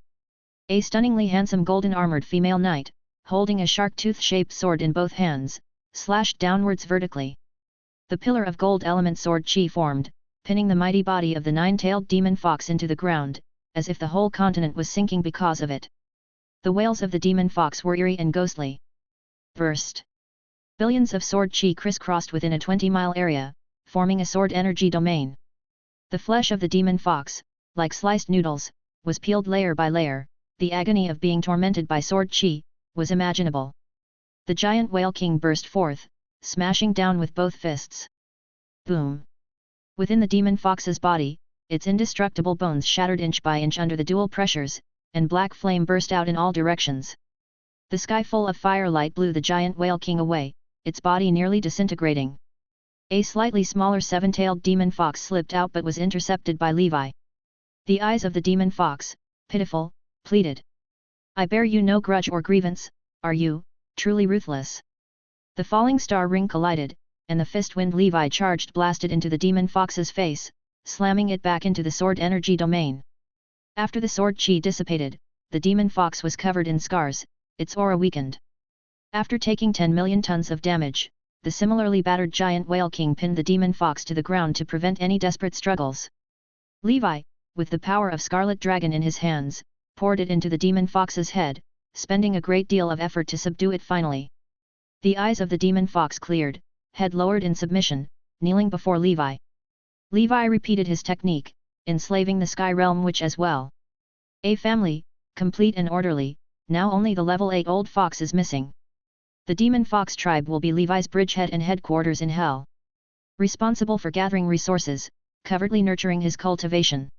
Speaker 1: A stunningly handsome golden-armored female knight, holding a shark-tooth-shaped sword in both hands, slashed downwards vertically. The pillar of gold element sword chi formed, pinning the mighty body of the 9-tailed demon fox into the ground, as if the whole continent was sinking because of it. The wails of the demon fox were eerie and ghostly. Burst! Billions of sword chi crisscrossed within a 20-mile area, forming a sword energy domain. The flesh of the demon fox, like sliced noodles, was peeled layer by layer. The agony of being tormented by sword chi was imaginable. The giant whale king burst forth, smashing down with both fists. Boom! Within the demon fox's body, its indestructible bones shattered inch by inch under the dual pressures, and black flame burst out in all directions. The sky full of firelight blew the giant whale king away, its body nearly disintegrating. A slightly smaller seven-tailed demon fox slipped out but was intercepted by Levi. The eyes of the demon fox, pitiful, pleaded. I bear you no grudge or grievance, are you, truly ruthless? The falling star ring collided, and the fist-wind Levi charged blasted into the demon fox's face, slamming it back into the sword energy domain. After the sword chi dissipated, the demon fox was covered in scars, its aura weakened. After taking 10 million tons of damage, the similarly battered giant whale king pinned the demon fox to the ground to prevent any desperate struggles. Levi, with the power of Scarlet Dragon in his hands, poured it into the demon fox's head, spending a great deal of effort to subdue it finally. The eyes of the demon fox cleared, head lowered in submission, kneeling before Levi. Levi repeated his technique, enslaving the Sky Realm Witch as well. A family, complete and orderly, now only the level 8 old fox is missing. The demon fox tribe will be Levi's bridgehead and headquarters in hell. Responsible for gathering resources, covertly nurturing his cultivation.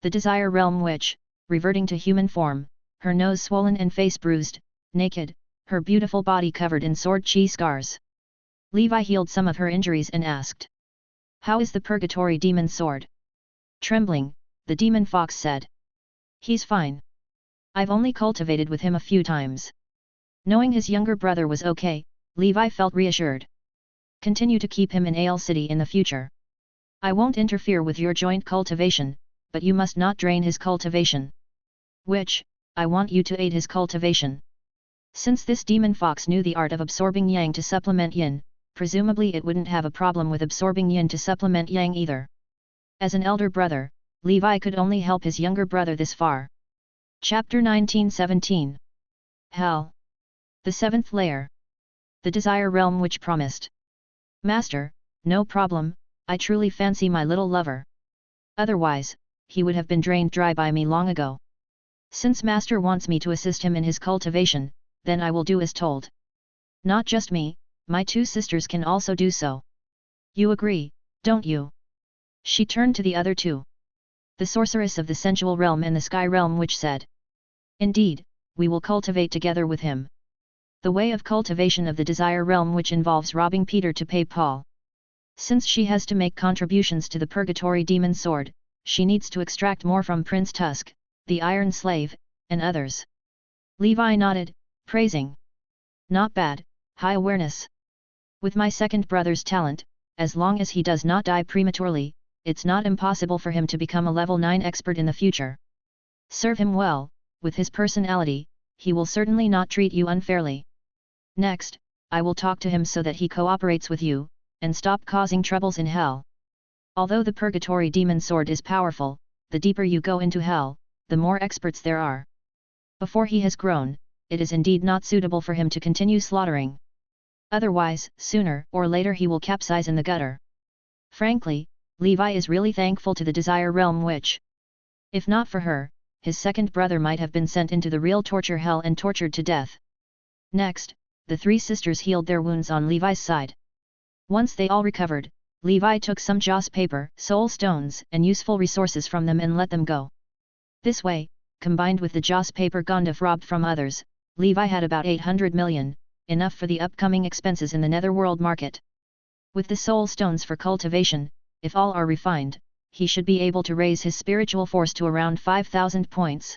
Speaker 1: The Desire Realm Witch, reverting to human form, her nose swollen and face bruised, naked, her beautiful body covered in sword chi scars. Levi healed some of her injuries and asked, "How is the purgatory demon sword?" Trembling, the demon fox said, "He's fine. I've only cultivated with him a few times." Knowing his younger brother was okay, Levi felt reassured. "Continue to keep him in Ale City in the future. I won't interfere with your joint cultivation, but you must not drain his cultivation. Which, I want you to aid his cultivation." Since this demon fox knew the art of absorbing yang to supplement yin, presumably it wouldn't have a problem with absorbing yin to supplement yang either. As an elder brother, Levi could only help his younger brother this far. Chapter 1917. Hell. The seventh layer. The Desire Realm Witch promised. "Master, no problem, I truly fancy my little lover. Otherwise, he would have been drained dry by me long ago. Since Master wants me to assist him in his cultivation, then I will do as told. Not just me, my two sisters can also do so. You agree, don't you?" She turned to the other two. The sorceress of the sensual realm and the sky realm Witch said. "Indeed, we will cultivate together with him." The way of cultivation of the Desire Realm Witch involves robbing Peter to pay Paul. Since she has to make contributions to the Purgatory Demon Sword, she needs to extract more from Prince Tusk, the Iron Slave, and others. Levi nodded, praising. "Not bad, high awareness. With my second brother's talent, as long as he does not die prematurely, it's not impossible for him to become a level 9 expert in the future. Serve him well, with his personality, he will certainly not treat you unfairly. Next, I will talk to him so that he cooperates with you, and stop causing troubles in hell. Although the Purgatory Demon Sword is powerful, the deeper you go into hell, the more experts there are. Before he has grown, it is indeed not suitable for him to continue slaughtering. Otherwise, sooner or later he will capsize in the gutter." Frankly, Levi is really thankful to the Desire Realm Witch. If not for her, his second brother might have been sent into the real torture hell and tortured to death. Next, the three sisters healed their wounds on Levi's side. Once they all recovered, Levi took some joss paper, soul stones, and useful resources from them and let them go. This way, combined with the joss paper Gondaf robbed from others, Levi had about 800 million, enough for the upcoming expenses in the netherworld market. With the soul stones for cultivation, if all are refined, he should be able to raise his spiritual force to around 5,000 points.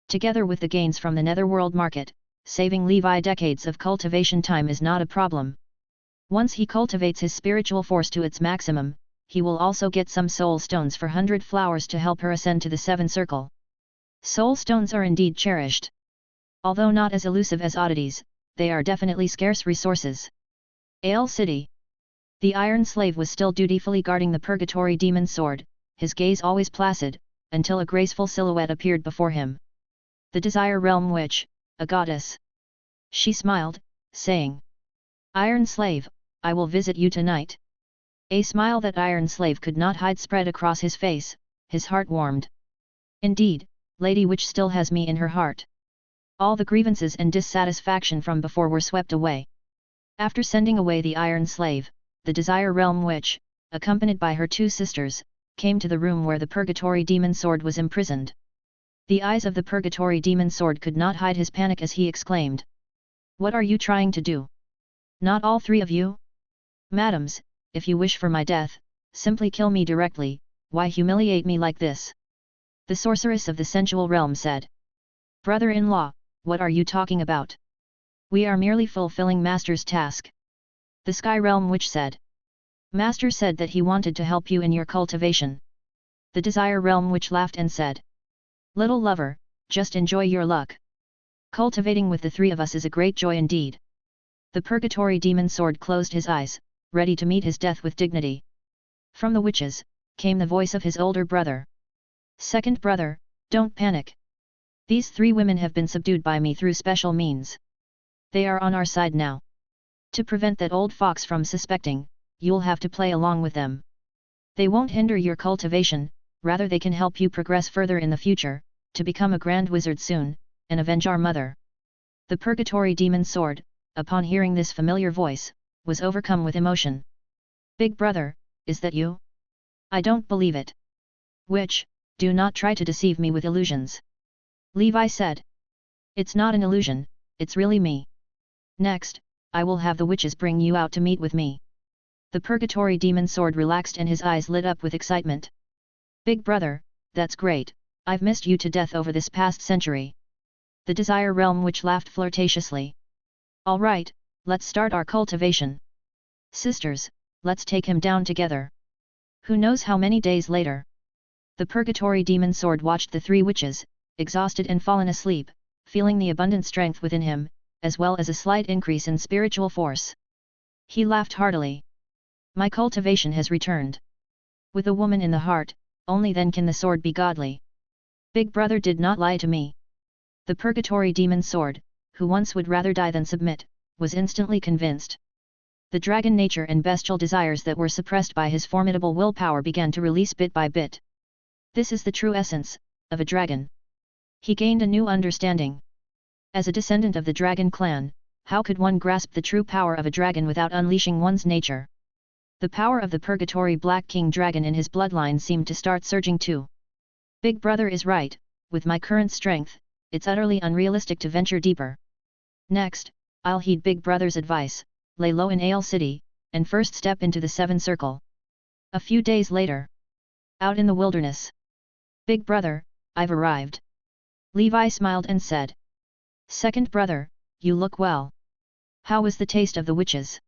Speaker 1: Together with the gains from the netherworld market, saving Levi decades of cultivation time is not a problem. Once he cultivates his spiritual force to its maximum, he will also get some soul stones for 100 flowers to help her ascend to the 7 circle. Soul stones are indeed cherished. Although not as elusive as oddities, they are definitely scarce resources. Ale City. The Iron Slave was still dutifully guarding the Purgatory Demon Sword, his gaze always placid, until a graceful silhouette appeared before him. The Desire Realm Witch, a goddess. She smiled, saying, "Iron Slave, I will visit you tonight." A smile that Iron Slave could not hide spread across his face, his heart warmed. "Indeed, Lady Witch still has me in her heart." All the grievances and dissatisfaction from before were swept away. After sending away the Iron Slave, the Desire Realm Witch, accompanied by her two sisters, came to the room where the Purgatory Demon Sword was imprisoned. The eyes of the Purgatory Demon Sword could not hide his panic as he exclaimed. "What are you trying to do? Not all three of you? Madams, if you wish for my death, simply kill me directly, why humiliate me like this? The sorceress of the sensual realm said. Brother-in-law, what are you talking about? We are merely fulfilling Master's task. The Sky Realm Witch said. Master said that he wanted to help you in your cultivation. The Desire Realm Witch laughed and said. Little lover, just enjoy your luck. Cultivating with the three of us is a great joy indeed. The Purgatory Demon Sword closed his eyes, ready to meet his death with dignity. From the witches, came the voice of his older brother. Second brother, don't panic. These three women have been subdued by me through special means. They are on our side now. To prevent that old fox from suspecting, you'll have to play along with them. They won't hinder your cultivation, rather they can help you progress further in the future, to become a grand wizard soon, and avenge our mother. The Purgatory Demon Sword, upon hearing this familiar voice, was overcome with emotion. Big brother, is that you? I don't believe it. Witch, do not try to deceive me with illusions. Levi said. It's not an illusion, it's really me. Next, I will have the witches bring you out to meet with me. The Purgatory Demon Sword relaxed and his eyes lit up with excitement. Big brother, that's great, I've missed you to death over this past century. The Desire Realm Witch laughed flirtatiously. Alright, let's start our cultivation. Sisters, let's take him down together. Who knows how many days later? The Purgatory Demon Sword watched the three witches, exhausted and fallen asleep, feeling the abundant strength within him, as well as a slight increase in spiritual force. He laughed heartily. My cultivation has returned. With a woman in the heart, only then can the sword be godly. Big brother did not lie to me. The Purgatory Demon Sword, who once would rather die than submit, was instantly convinced. The dragon nature and bestial desires that were suppressed by his formidable willpower began to release bit by bit. This is the true essence of a dragon. He gained a new understanding. As a descendant of the dragon clan, how could one grasp the true power of a dragon without unleashing one's nature? The power of the Purgatory Black King Dragon in his bloodline seemed to start surging too. Big brother is right, with my current strength, it's utterly unrealistic to venture deeper. Next, I'll heed Big brother's advice, lay low in Ale City, and first step into the Seven Circle. A few days later. Out in the wilderness. Big brother, I've arrived. Levi smiled and said. Second brother, you look well. How was the taste of the witches?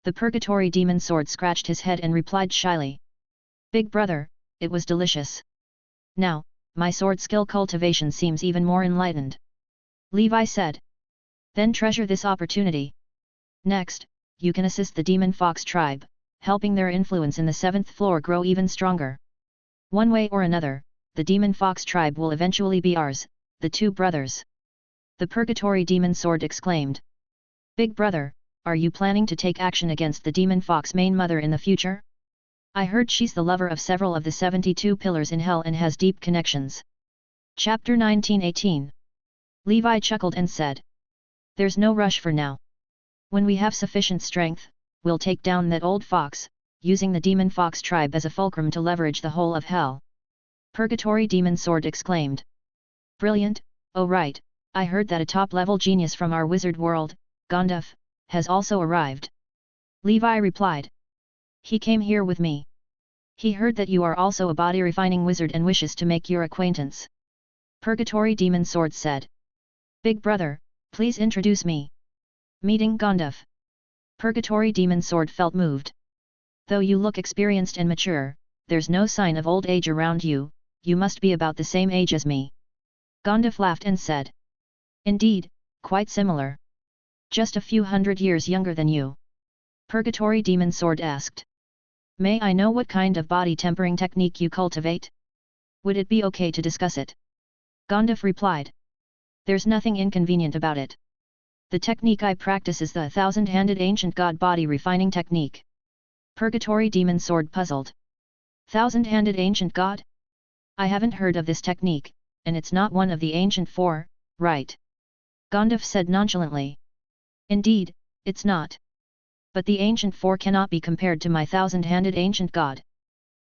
Speaker 1: The Purgatory Demon Sword scratched his head and replied shyly. Big brother, it was delicious. Now, my sword skill cultivation seems even more enlightened. Levi said. Then treasure this opportunity. Next, you can assist the Demon Fox tribe, helping their influence in the 7th floor grow even stronger. One way or another, the Demon Fox tribe will eventually be ours, the two brothers. The Purgatory Demon Sword exclaimed. Big brother, are you planning to take action against the Demon Fox main mother in the future? I heard she's the lover of several of the 72 pillars in hell and has deep connections. Chapter 1918. Levi chuckled and said. There's no rush for now. When we have sufficient strength, we'll take down that old fox, using the Demon Fox tribe as a fulcrum to leverage the whole of hell. Purgatory Demon Sword exclaimed. Brilliant, oh right, I heard that a top-level genius from our wizard world, Gonduf, has also arrived. Levi replied. He came here with me. He heard that you are also a body-refining wizard and wishes to make your acquaintance. Purgatory Demon Sword said. Big brother, please introduce me. Meeting Gonduf. Purgatory Demon Sword felt moved. Though you look experienced and mature, there's no sign of old age around you, you must be about the same age as me. Gonduf laughed and said. Indeed, quite similar. Just a few hundred years younger than you. Purgatory Demon Sword asked. May I know what kind of body tempering technique you cultivate? Would it be okay to discuss it? Gonduf replied. There's nothing inconvenient about it. The technique I practice is the 1,000-handed ancient god body refining technique. Purgatory Demon Sword puzzled. 1,000-handed ancient god? I haven't heard of this technique, and it's not one of the ancient four, right? Gonduf said nonchalantly. Indeed, it's not. But the ancient four cannot be compared to my 1,000-handed ancient god.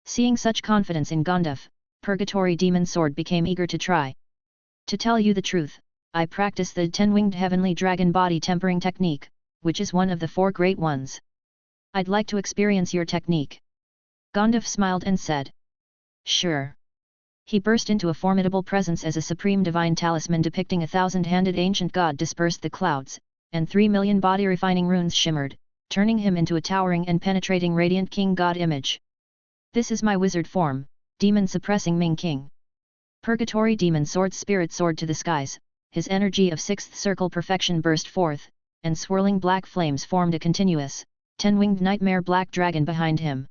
Speaker 1: Seeing such confidence in Gonduf, Purgatory Demon Sword became eager to try. To tell you the truth, I practice the 10-winged heavenly dragon body tempering technique, which is one of the 4 great ones. I'd like to experience your technique. Gandalf smiled and said. Sure. He burst into a formidable presence as a supreme divine talisman depicting a thousand-handed ancient god dispersed the clouds, and 3 million body-refining runes shimmered, turning him into a towering and penetrating radiant king god image. This is my wizard form, demon-suppressing Ming King. Purgatory Demon Sword Spirit soared to the skies, his energy of sixth circle perfection burst forth, and swirling black flames formed a continuous, 10-winged nightmare black dragon behind him.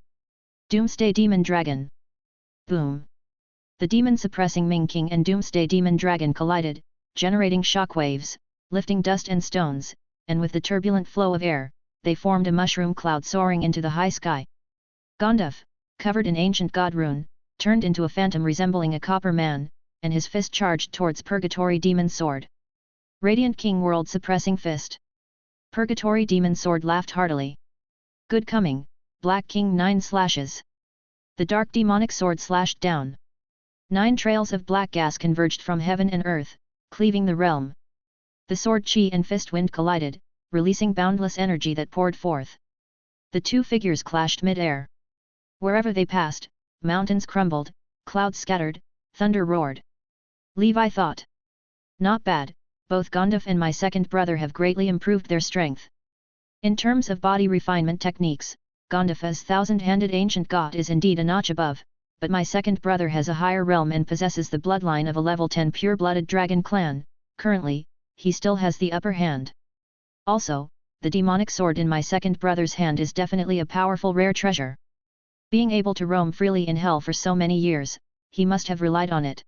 Speaker 1: Doomsday Demon Dragon. Boom! The demon-suppressing Ming King and Doomsday Demon Dragon collided, generating shockwaves, lifting dust and stones, and with the turbulent flow of air, they formed a mushroom cloud soaring into the high sky. Gandalf, covered in ancient god rune, turned into a phantom resembling a copper man, and his fist charged towards Purgatory Demon Sword. Radiant King World Suppressing Fist. Purgatory Demon Sword laughed heartily. Good coming, Black King 9 slashes. The dark demonic sword slashed down. 9 trails of black gas converged from heaven and earth, cleaving the realm. The sword chi and fist wind collided, releasing boundless energy that poured forth. The two figures clashed mid-air. Wherever they passed, mountains crumbled, clouds scattered, thunder roared. Levi thought. Not bad, both Gandalf and my second brother have greatly improved their strength. In terms of body refinement techniques, Gandalf as thousand-handed ancient god is indeed a notch above, but my second brother has a higher realm and possesses the bloodline of a level 10 pure-blooded dragon clan. Currently, he still has the upper hand. Also, the demonic sword in my second brother's hand is definitely a powerful rare treasure. Being able to roam freely in hell for so many years, he must have relied on it.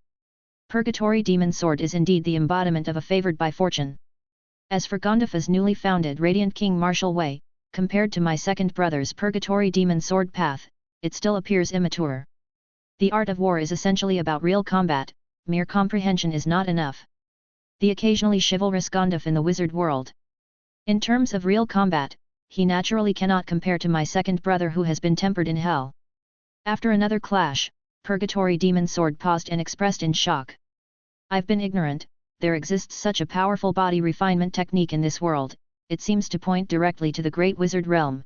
Speaker 1: Purgatory Demon Sword is indeed the embodiment of a favored by fortune. As for Gandalf's newly founded Radiant King Martial Way, compared to my second brother's Purgatory Demon Sword path, it still appears immature. The art of war is essentially about real combat, mere comprehension is not enough. The occasionally chivalrous Gandalf in the wizard world. In terms of real combat, he naturally cannot compare to my second brother who has been tempered in hell. After another clash, Purgatory Demon Sword paused and expressed in shock. I've been ignorant, there exists such a powerful body refinement technique in this world, it seems to point directly to the great wizard realm.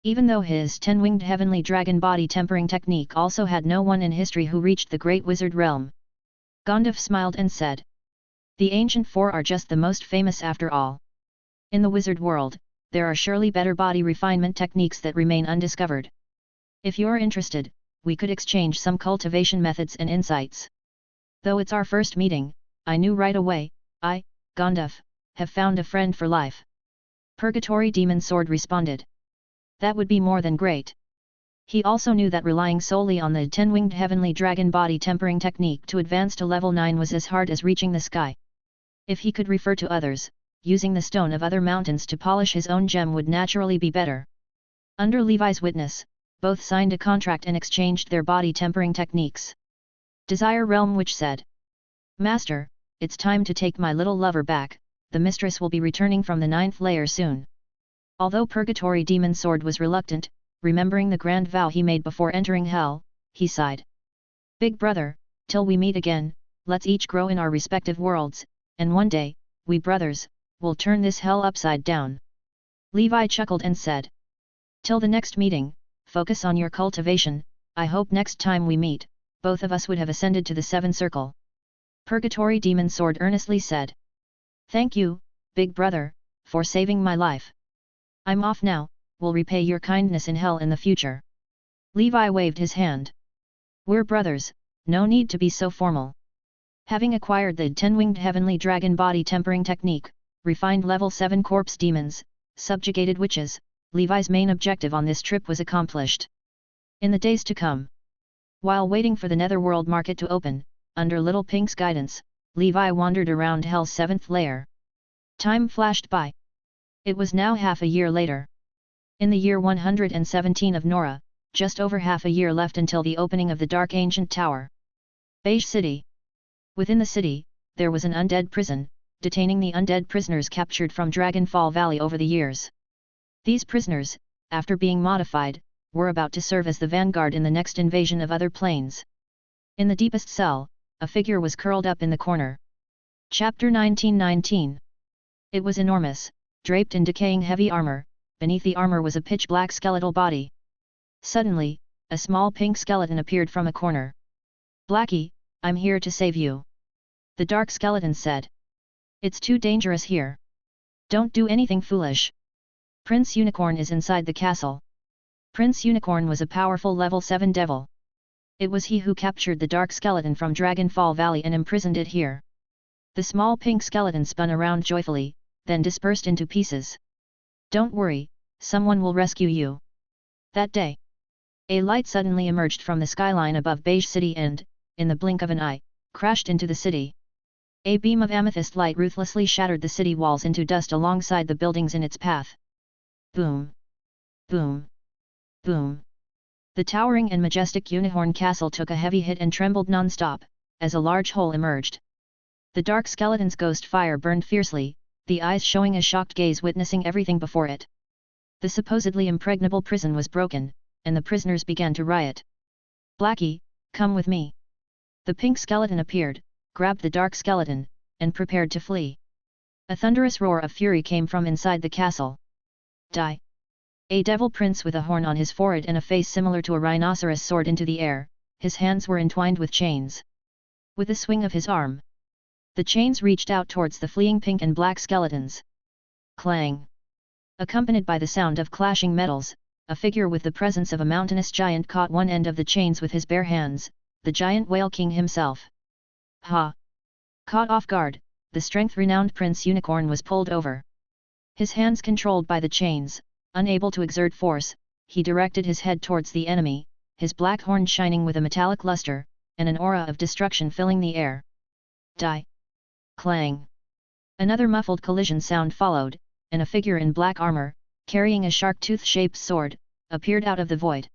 Speaker 1: Even though his 10-winged heavenly dragon body tempering technique also had no one in history who reached the great wizard realm. Gandalf smiled and said. The Ancient Four are just the most famous after all. In the wizard world, there are surely better body refinement techniques that remain undiscovered. If you're interested, we could exchange some cultivation methods and insights. Though it's our first meeting, I knew right away, I, Gandalf, have found a friend for life. Purgatory Demon Sword responded. That would be more than great. He also knew that relying solely on the 10-winged heavenly dragon body tempering technique to advance to level 9 was as hard as reaching the sky. If he could refer to others, using the stone of other mountains to polish his own gem would naturally be better. Under Levi's witness, both signed a contract and exchanged their body tempering techniques. Desire Realm Witch said. Master, it's time to take my little lover back, the mistress will be returning from the 9th layer soon. Although Purgatory Demon Sword was reluctant, remembering the grand vow he made before entering hell, he sighed. Big brother, till we meet again, let's each grow in our respective worlds, and one day, we brothers, will turn this hell upside down. Levi chuckled and said. Till the next meeting, focus on your cultivation, I hope next time we meet, both of us would have ascended to the 7th circle. Purgatory Demon Sword earnestly said. Thank you, big brother, for saving my life. I'm off now, will repay your kindness in hell in the future. Levi waved his hand. We're brothers, no need to be so formal. Having acquired the 10-winged heavenly dragon body tempering technique, refined level 7 corpse demons, subjugated witches, Levi's main objective on this trip was accomplished. In the days to come, while waiting for the netherworld market to open, under Little Pink's guidance, Levi wandered around Hell's 7th layer. Time flashed by. It was now half a year later. In the year 117 of Nora, just over half a year left until the opening of the Dark Ancient Tower. Beige City. Within the city, there was an undead prison, detaining the undead prisoners captured from Dragonfall Valley over the years. These prisoners, after being modified, were about to serve as the vanguard in the next invasion of other planes. In the deepest cell, a figure was curled up in the corner. Chapter 1919. It was enormous, draped in decaying heavy armor, beneath the armor was a pitch-black skeletal body. Suddenly, a small pink skeleton appeared from a corner. "Blackie, I'm here to save you," the dark skeleton said. "It's too dangerous here. Don't do anything foolish. Prince Unicorn is inside the castle." Prince Unicorn was a powerful level 7 devil. It was he who captured the dark skeleton from Dragonfall Valley and imprisoned it here. The small pink skeleton spun around joyfully, then dispersed into pieces. "Don't worry, someone will rescue you." That day, a light suddenly emerged from the skyline above Beige City and, in the blink of an eye, crashed into the city. A beam of amethyst light ruthlessly shattered the city walls into dust alongside the buildings in its path. Boom! Boom! Boom! The towering and majestic unicorn castle took a heavy hit and trembled non-stop, as a large hole emerged. The dark skeleton's ghost fire burned fiercely, the eyes showing a shocked gaze witnessing everything before it. The supposedly impregnable prison was broken, and the prisoners began to riot. "Blackie, come with me." The pink skeleton appeared, grabbed the dark skeleton, and prepared to flee. A thunderous roar of fury came from inside the castle. "Die!" A devil prince with a horn on his forehead and a face similar to a rhinoceros soared into the air, his hands were entwined with chains. With a swing of his arm, the chains reached out towards the fleeing pink and black skeletons. Clang! Accompanied by the sound of clashing metals, a figure with the presence of a mountainous giant caught one end of the chains with his bare hands, the giant Whale King himself. Ha! Caught off guard, the strength-renowned Prince Unicorn was pulled over. His hands controlled by the chains, unable to exert force, he directed his head towards the enemy, his black horn shining with a metallic luster, and an aura of destruction filling the air. Die! Clang! Another muffled collision sound followed, and a figure in black armor, carrying a shark tooth-shaped sword, appeared out of the void.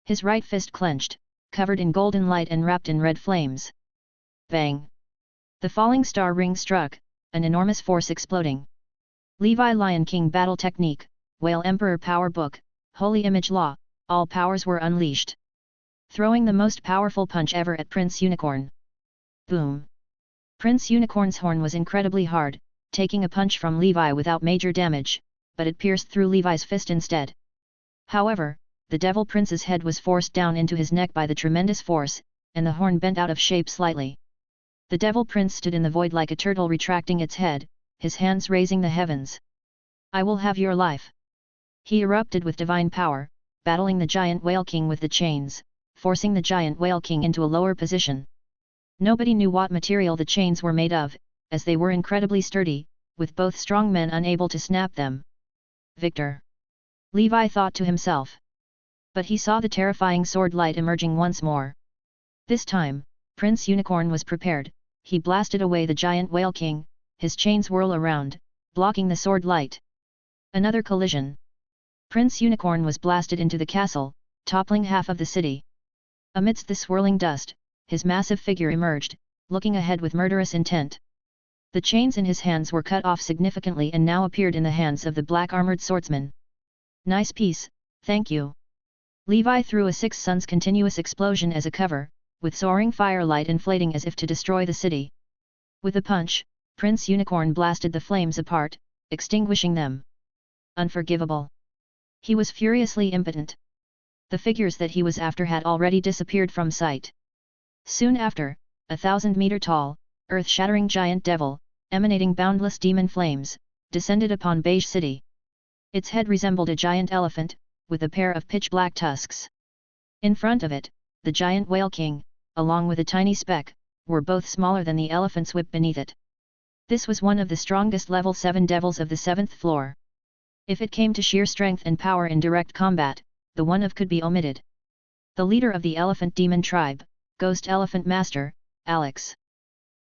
Speaker 1: His right fist clenched, covered in golden light and wrapped in red flames. Bang! The falling star ring struck, an enormous force exploding. Levi Lion King Battle Technique, Whale Emperor Power Book, Holy Image Law, all powers were unleashed. Throwing the most powerful punch ever at Prince Unicorn. Boom! Prince Unicorn's horn was incredibly hard, taking a punch from Levi without major damage, but it pierced through Levi's fist instead. However, the Devil Prince's head was forced down into his neck by the tremendous force, and the horn bent out of shape slightly. The Devil Prince stood in the void like a turtle retracting its head, his hands raising the heavens. "I will have your life!" He erupted with divine power, battling the giant Whale King with the chains, forcing the giant Whale King into a lower position. Nobody knew what material the chains were made of, as they were incredibly sturdy, with both strong men unable to snap them. "Victor!" Levi thought to himself. But he saw the terrifying sword light emerging once more. This time, Prince Unicorn was prepared, he blasted away the giant Whale King, his chains whirl around, blocking the sword light. Another collision. Prince Unicorn was blasted into the castle, toppling half of the city. Amidst the swirling dust, his massive figure emerged, looking ahead with murderous intent. The chains in his hands were cut off significantly and now appeared in the hands of the black-armored swordsman. "Nice piece, thank you." Levi threw a Six Suns continuous explosion as a cover, with soaring firelight inflating as if to destroy the city. With a punch, Prince Unicorn blasted the flames apart, extinguishing them. Unforgivable. He was furiously impotent. The figures that he was after had already disappeared from sight. Soon after, a 1,000-meter-tall, earth-shattering giant devil, emanating boundless demon flames, descended upon Beige City. Its head resembled a giant elephant, with a pair of pitch-black tusks. In front of it, the giant Whale King, along with a tiny speck, were both smaller than the elephant's whip beneath it. This was one of the strongest level 7 devils of the 7th floor. If it came to sheer strength and power in direct combat, the one of could be omitted. The leader of the elephant demon tribe, Ghost Elephant Master, Alex.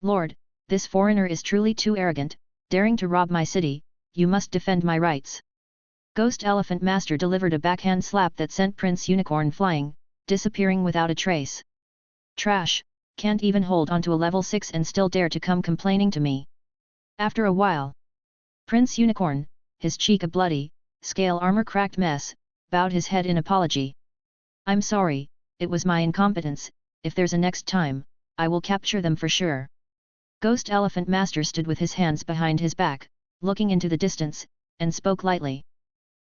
Speaker 1: "Lord, this foreigner is truly too arrogant, daring to rob my city, you must defend my rights." Ghost Elephant Master delivered a backhand slap that sent Prince Unicorn flying, disappearing without a trace. "Trash, can't even hold onto a level 6 and still dare to come complaining to me." After a while, Prince Unicorn, his cheek a bloody, scale armor-cracked mess, bowed his head in apology. "I'm sorry, it was my incompetence, if there's a next time, I will capture them for sure." Ghost Elephant Master stood with his hands behind his back, looking into the distance, and spoke lightly.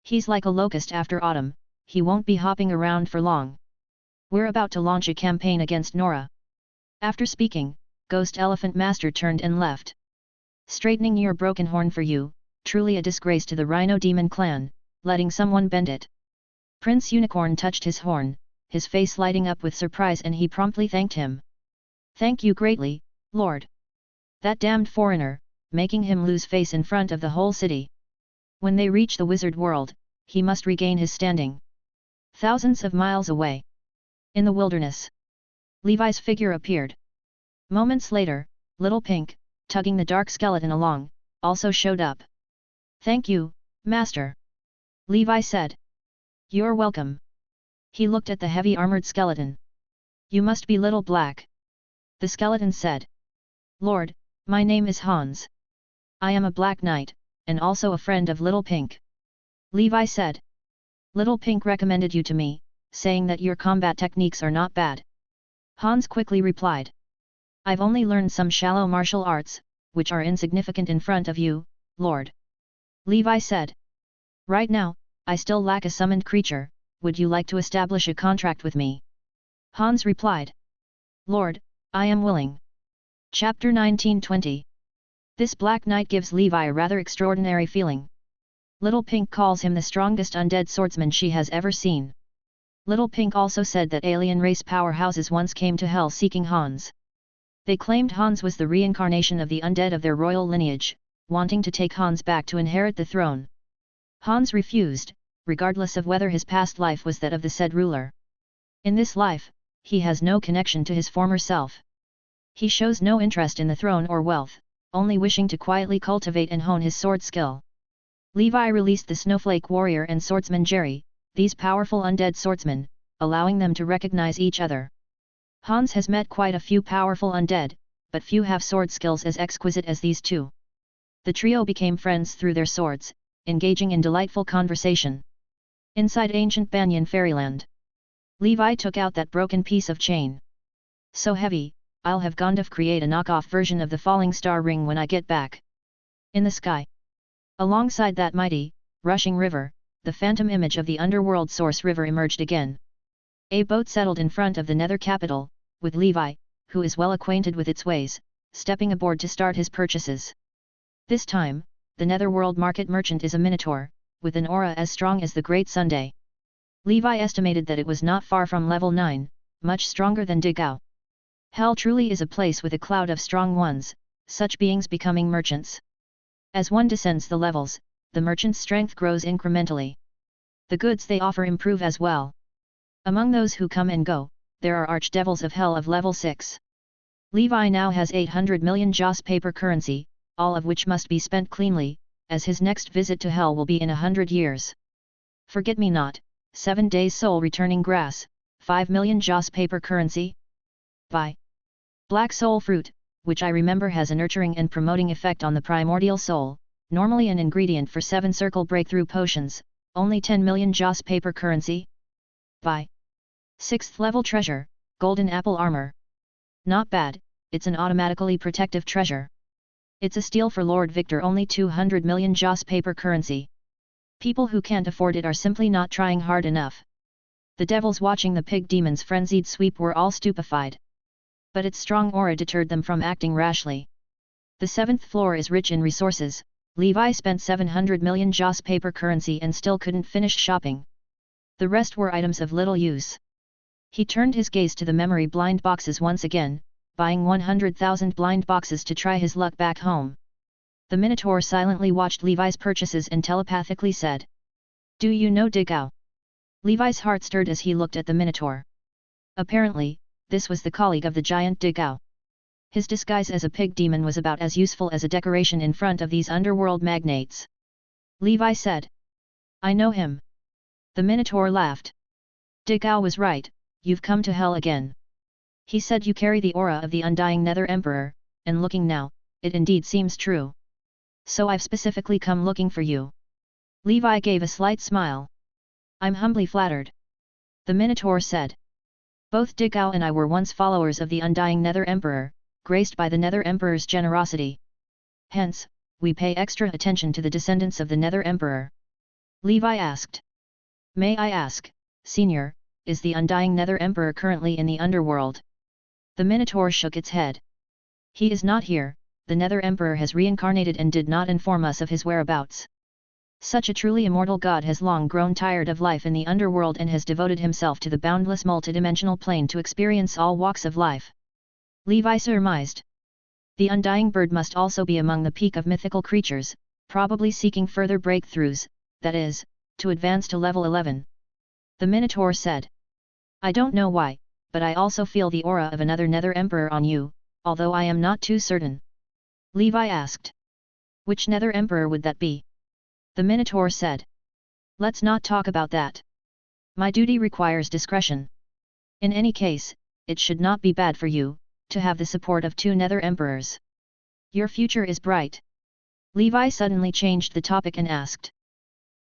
Speaker 1: He's like a locust after autumn, he won't be hopping around for long. We're about to launch a campaign against Nora. After speaking, Ghost Elephant Master turned and left. Straightening your broken horn for you, truly a disgrace to the Rhino Demon clan, letting someone bend it. Prince Unicorn touched his horn, his face lighting up with surprise, and he promptly thanked him. Thank you greatly, Lord. That damned foreigner, making him lose face in front of the whole city. When they reach the wizard world, he must regain his standing. Thousands of miles away. In the wilderness. Levi's figure appeared. Moments later, Little Pink, tugging the dark skeleton along, also showed up. Thank you, Master. Levi said. You're welcome. He looked at the heavy armored skeleton. You must be Little Black. The skeleton said. Lord, my name is Hans. I am a Black Knight, and also a friend of Little Pink. Levi said. Little Pink recommended you to me, saying that your combat techniques are not bad. Hans quickly replied. I've only learned some shallow martial arts, which are insignificant in front of you, Lord. Levi said. Right now, I still lack a summoned creature, would you like to establish a contract with me? Hans replied. Lord, I am willing. Chapter 1920. This Black Knight gives Levi a rather extraordinary feeling. Little Pink calls him the strongest undead swordsman she has ever seen. Little Pink also said that alien race powerhouses once came to Hell seeking Hans. They claimed Hans was the reincarnation of the undead of their royal lineage, wanting to take Hans back to inherit the throne. Hans refused, regardless of whether his past life was that of the said ruler. In this life, he has no connection to his former self. He shows no interest in the throne or wealth, only wishing to quietly cultivate and hone his sword skill. Levi released the Snowflake Warrior and Swordsman Jerry, these powerful undead swordsmen, allowing them to recognize each other. Hans has met quite a few powerful undead, but few have sword skills as exquisite as these two. The trio became friends through their swords, engaging in delightful conversation. Inside ancient Banyan fairyland. Levi took out that broken piece of chain. So heavy, I'll have Gandalf create a knockoff version of the falling star ring when I get back. In the sky. Alongside that mighty, rushing river, the phantom image of the underworld source river emerged again. A boat settled in front of the nether capital, with Levi, who is well acquainted with its ways, stepping aboard to start his purchases. This time, the netherworld market merchant is a minotaur, with an aura as strong as the Great Sunday. Levi estimated that it was not far from level 9, much stronger than Digao. Hell truly is a place with a cloud of strong ones, such beings becoming merchants. As one descends the levels, the merchant's strength grows incrementally. The goods they offer improve as well. Among those who come and go, there are archdevils of hell of level 6. Levi now has 800 million Joss paper currency, all of which must be spent cleanly, as his next visit to hell will be in 100 years. Forget-me-not, 7 days soul returning grass, 5 million Joss paper currency. Buy. Black soul fruit, which I remember has a nurturing and promoting effect on the primordial soul, normally an ingredient for 7 circle breakthrough potions, only 10 million Joss paper currency. Buy. 6th level treasure, golden apple armor. Not bad, it's an automatically protective treasure. It's a steal for Lord Victor, only 200 million Joss paper currency. People who can't afford it are simply not trying hard enough. The devils watching the pig demon's frenzied sweep were all stupefied. But its strong aura deterred them from acting rashly. The 7th floor is rich in resources. Levi spent 700 million Joss paper currency and still couldn't finish shopping. The rest were items of little use. He turned his gaze to the memory blind boxes once again, buying 100,000 blind boxes to try his luck back home. The Minotaur silently watched Levi's purchases and telepathically said, "Do you know Digao?" Levi's heart stirred as he looked at the Minotaur. Apparently, this was the colleague of the giant Digao. His disguise as a pig demon was about as useful as a decoration in front of these underworld magnates. Levi said, "I know him." The Minotaur laughed. "Digao was right, you've come to hell again. He said you carry the aura of the undying Nether Emperor, and looking now, it indeed seems true. So I've specifically come looking for you." Levi gave a slight smile. "I'm humbly flattered." The Minotaur said. "Both Digao and I were once followers of the undying Nether Emperor, graced by the Nether Emperor's generosity. Hence, we pay extra attention to the descendants of the Nether Emperor." Levi asked. May I ask, Senior, is the Undying Nether Emperor currently in the underworld? The Minotaur shook its head. He is not here, the Nether Emperor has reincarnated and did not inform us of his whereabouts. Such a truly immortal god has long grown tired of life in the underworld and has devoted himself to the boundless multidimensional plane to experience all walks of life. Levi surmised. The Undying Bird must also be among the peak of mythical creatures, probably seeking further breakthroughs, that is, to advance to level 11. The Minotaur said. I don't know why, but I also feel the aura of another Nether Emperor on you, although I am not too certain. Levi asked. Which Nether Emperor would that be? The Minotaur said. Let's not talk about that. My duty requires discretion. In any case, it should not be bad for you, to have the support of 2 Nether Emperors. Your future is bright. Levi suddenly changed the topic and asked.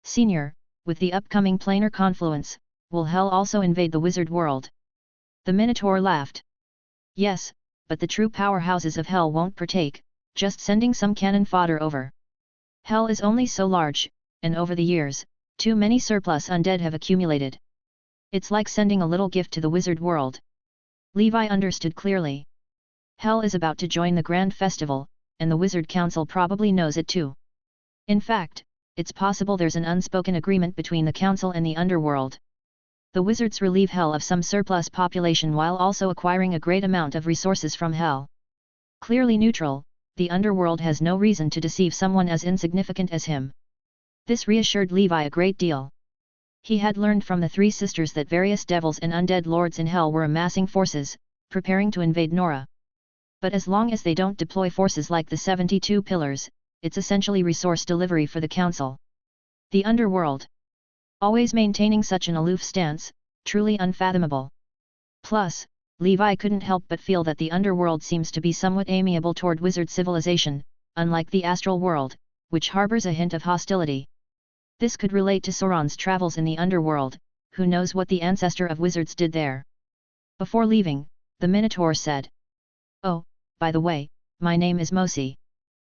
Speaker 1: Senior, with the upcoming planar confluence, will Hell also invade the wizard world? The Minotaur laughed. Yes, but the true powerhouses of Hell won't partake, just sending some cannon fodder over. Hell is only so large, and over the years, too many surplus undead have accumulated. It's like sending a little gift to the wizard world. Levi understood clearly. Hell is about to join the grand festival, and the wizard council probably knows it too. In fact, it's possible there's an unspoken agreement between the council and the underworld. The wizards relieve Hell of some surplus population while also acquiring a great amount of resources from Hell. Clearly neutral, the underworld has no reason to deceive someone as insignificant as him. This reassured Levi a great deal. He had learned from the 3 sisters that various devils and undead lords in Hell were amassing forces, preparing to invade Nora. But as long as they don't deploy forces like the 72 Pillars, it's essentially resource delivery for the council. The underworld. Always maintaining such an aloof stance, truly unfathomable. Plus, Levi couldn't help but feel that the underworld seems to be somewhat amiable toward wizard civilization, unlike the astral world, which harbors a hint of hostility. This could relate to Sauron's travels in the underworld, who knows what the ancestor of wizards did there. Before leaving, the Minotaur said. Oh, by the way, my name is Mosi.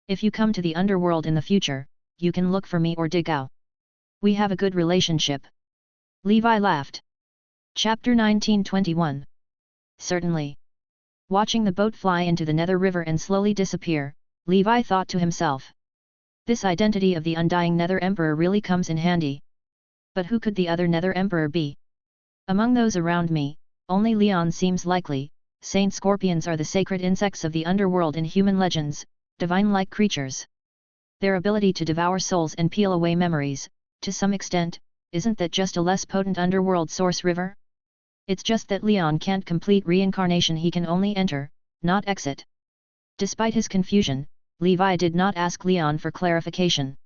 Speaker 1: If you come to the underworld in the future, you can look for me or Digao. We have a good relationship. Levi laughed. Chapter 1921. Certainly. Watching the boat fly into the Nether River and slowly disappear, Levi thought to himself. This identity of the Undying Nether Emperor really comes in handy. But who could the other Nether Emperor be? Among those around me, only Leon seems likely. Saint scorpions are the sacred insects of the underworld in human legends, divine-like creatures. Their ability to devour souls and peel away memories, to some extent, isn't that just a less potent underworld source river? It's just that Leon can't complete reincarnation, he can only enter, not exit. Despite his confusion, Levi did not ask Leon for clarification.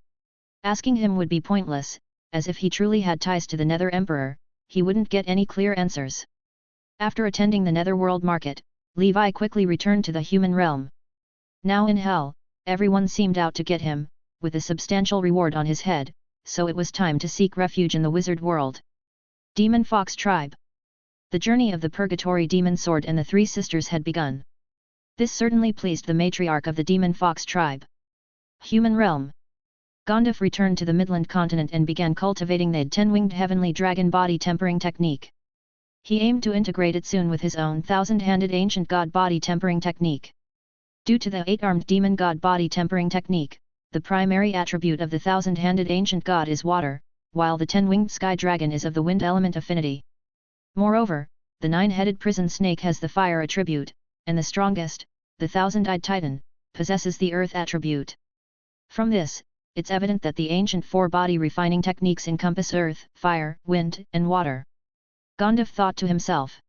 Speaker 1: Asking him would be pointless, as if he truly had ties to the Nether Emperor, he wouldn't get any clear answers. After attending the Netherworld market, Levi quickly returned to the human realm. Now in Hell, everyone seemed out to get him, with a substantial reward on his head, so it was time to seek refuge in the wizard world. Demon Fox Tribe. The journey of the Purgatory Demon Sword and the 3 sisters had begun. This certainly pleased the matriarch of the Demon Fox Tribe. Human Realm. Gondif returned to the Midland continent and began cultivating the 10-winged heavenly dragon body tempering technique. He aimed to integrate it soon with his own 1,000-handed ancient god body tempering technique. Due to the 8-armed demon god body tempering technique, the primary attribute of the 1,000-handed ancient god is water, while the 10-winged sky dragon is of the wind element affinity. Moreover, the 9-headed prison snake has the fire attribute, and the strongest, the 1,000-eyed titan, possesses the earth attribute. From this, it's evident that the ancient 4-body refining techniques encompass earth, fire, wind, and water. Gondif thought to himself.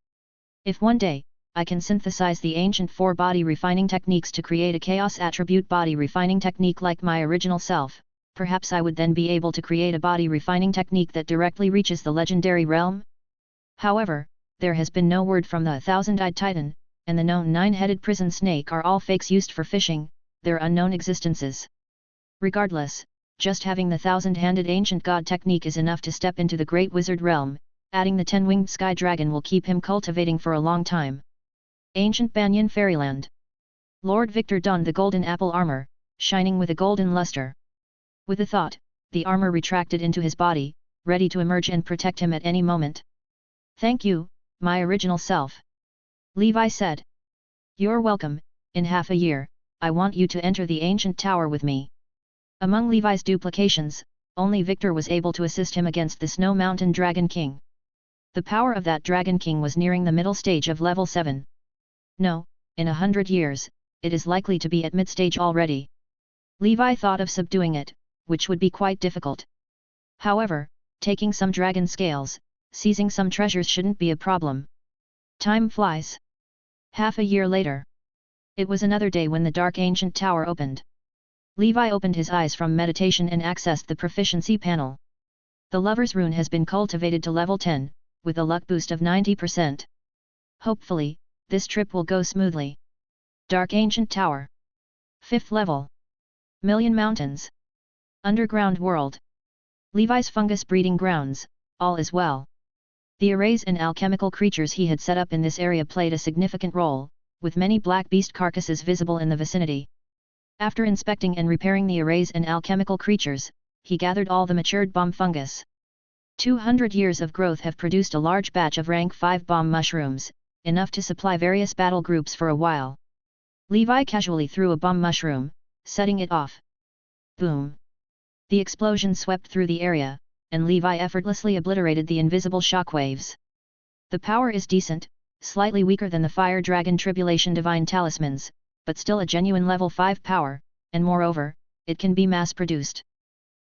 Speaker 1: If one day, I can synthesize the ancient 4-body refining techniques to create a chaos attribute body refining technique like my original self, perhaps I would then be able to create a body refining technique that directly reaches the legendary realm? However, there has been no word from the 1,000-eyed titan, and the known 9-headed prison snake are all fakes used for fishing, their unknown existences. Regardless, just having the 1,000-handed ancient god technique is enough to step into the great wizard realm, adding the 10-winged sky dragon will keep him cultivating for a long time. Ancient Banyan Fairyland. Lord Victor donned the golden apple armor, shining with a golden luster. With a thought, the armor retracted into his body, ready to emerge and protect him at any moment. "Thank you, my original self," Levi said. "You're welcome. In half a year, I want you to enter the ancient tower with me." Among Levi's duplications, only Victor was able to assist him against the Snow Mountain Dragon King. The power of that Dragon King was nearing the middle stage of level 7. No, in 100 years, it is likely to be at mid-stage already. Levi thought of subduing it, which would be quite difficult. However, taking some dragon scales, seizing some treasures shouldn't be a problem. Time flies. Half a year later. It was another day when the dark ancient tower opened. Levi opened his eyes from meditation and accessed the proficiency panel. The Lover's Rune has been cultivated to level 10, with a luck boost of 90%. Hopefully, this trip will go smoothly. Dark Ancient Tower. 5th level. Million Mountains. Underground World. Levi's fungus breeding grounds, all is well. The arrays and alchemical creatures he had set up in this area played a significant role, with many black beast carcasses visible in the vicinity. After inspecting and repairing the arrays and alchemical creatures, he gathered all the matured bomb fungus. 200 years of growth have produced a large batch of rank 5 bomb mushrooms, enough to supply various battle groups for a while. Levi casually threw a bomb mushroom, setting it off. Boom! The explosion swept through the area, and Levi effortlessly obliterated the invisible shockwaves. The power is decent, slightly weaker than the Fire Dragon Tribulation Divine Talismans, but still a genuine level 5 power, and moreover, it can be mass-produced.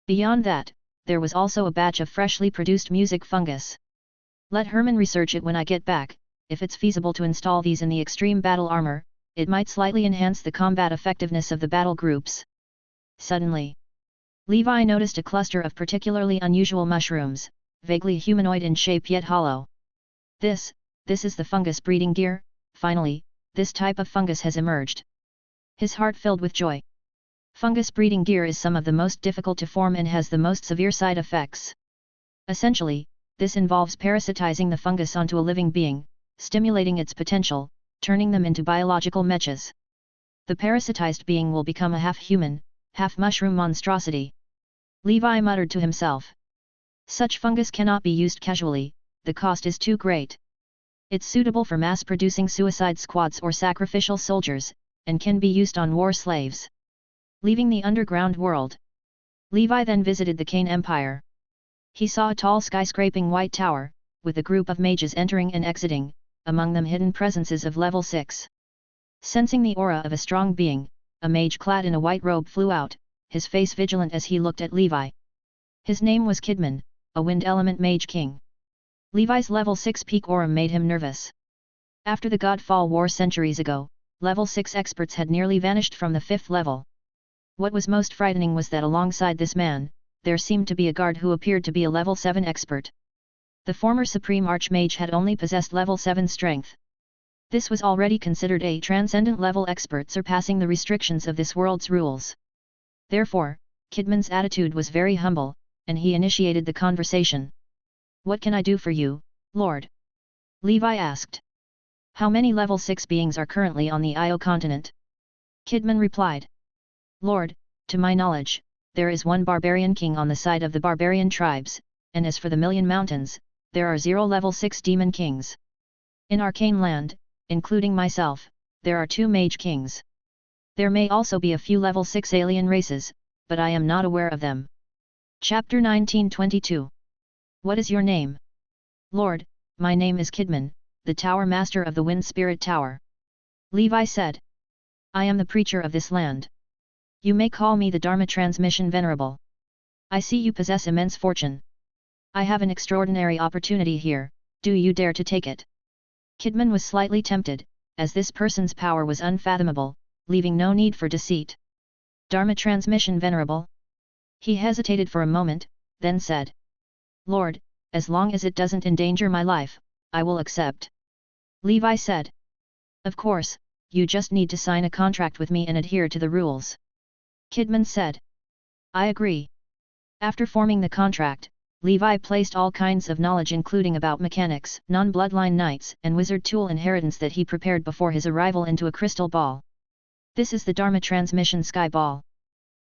Speaker 1: Beyond that, there was also a batch of freshly produced music fungus. Let Herman research it when I get back. If it's feasible to install these in the extreme battle armor, it might slightly enhance the combat effectiveness of the battle groups. Suddenly, Levi noticed a cluster of particularly unusual mushrooms, vaguely humanoid in shape yet hollow. This is the fungus breeding gear. Finally, this type of fungus has emerged. His heart filled with joy. Fungus breeding gear is some of the most difficult to form and has the most severe side effects. Essentially, this involves parasitizing the fungus onto a living being, stimulating its potential, turning them into biological mechas. The parasitized being will become a half-human, half-mushroom monstrosity. Levi muttered to himself. Such fungus cannot be used casually, the cost is too great. It's suitable for mass-producing suicide squads or sacrificial soldiers, and can be used on war slaves. Leaving the underground world, Levi then visited the Kane Empire. He saw a tall skyscraping white tower, with a group of mages entering and exiting, among them hidden presences of level 6. Sensing the aura of a strong being, a mage clad in a white robe flew out, his face vigilant as he looked at Levi. His name was Kidman, a wind element mage king. Levi's level 6 peak aura made him nervous. After the Godfall War centuries ago, level 6 experts had nearly vanished from the 5th level. What was most frightening was that alongside this man, there seemed to be a guard who appeared to be a level 7 expert. The former Supreme Archmage had only possessed level 7 strength. This was already considered a transcendent level expert surpassing the restrictions of this world's rules. Therefore, Kidman's attitude was very humble, and he initiated the conversation. "What can I do for you, Lord?" Levi asked. "How many level 6 beings are currently on the Io continent?" Kidman replied. "Lord, to my knowledge, there is one barbarian king on the side of the barbarian tribes, and as for the Million Mountains, there are 0 level 6 demon kings. In Arcane Land, including myself, there are 2 mage kings. There may also be a few level 6 alien races, but I am not aware of them." Chapter 1922. What is your name? "Lord, my name is Kidman, the Tower Master of the Wind Spirit Tower." Levi said. "I am the preacher of this land. You may call me the Dharma Transmission Venerable. I see you possess immense fortune. I have an extraordinary opportunity here, do you dare to take it?" Kidman was slightly tempted, as this person's power was unfathomable, leaving no need for deceit. "Dharma Transmission Venerable?" He hesitated for a moment, then said. "Lord, as long as it doesn't endanger my life, I will accept." Levi said. "Of course, you just need to sign a contract with me and adhere to the rules." Kidman said. "I agree." After forming the contract, Levi placed all kinds of knowledge including about mechanics, non-bloodline knights and wizard tool inheritance that he prepared before his arrival into a crystal ball. This is the Dharma Transmission Sky Ball.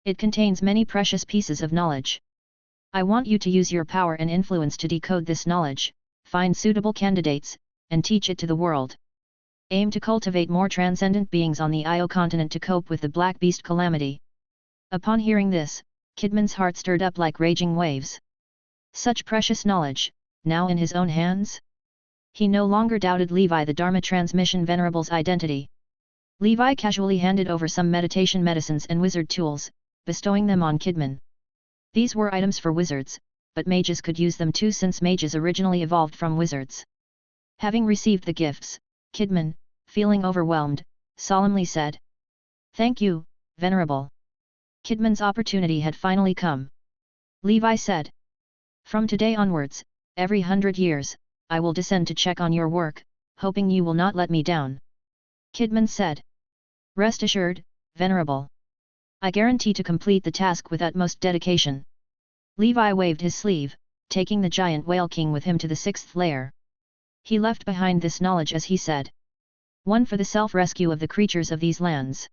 Speaker 1: It contains many precious pieces of knowledge. I want you to use your power and influence to decode this knowledge, find suitable candidates, and teach it to the world. Aim to cultivate more transcendent beings on the Io continent to cope with the Black Beast calamity. Upon hearing this, Kidman's heart stirred up like raging waves. Such precious knowledge, now in his own hands? He no longer doubted Levi the Dharma Transmission Venerable's identity. Levi casually handed over some meditation medicines and wizard tools, bestowing them on Kidman. These were items for wizards, but mages could use them too since mages originally evolved from wizards. Having received the gifts, Kidman, feeling overwhelmed, solemnly said, "Thank you, Venerable." Kidman's opportunity had finally come. Levi said, "From today onwards, every 100 years, I will descend to check on your work, hoping you will not let me down." Kidman said, "Rest assured, Venerable. I guarantee to complete the task with utmost dedication." Levi waved his sleeve, taking the giant whale king with him to the 6th layer. He left behind this knowledge as he said. 1. For the self-rescue of the creatures of these lands.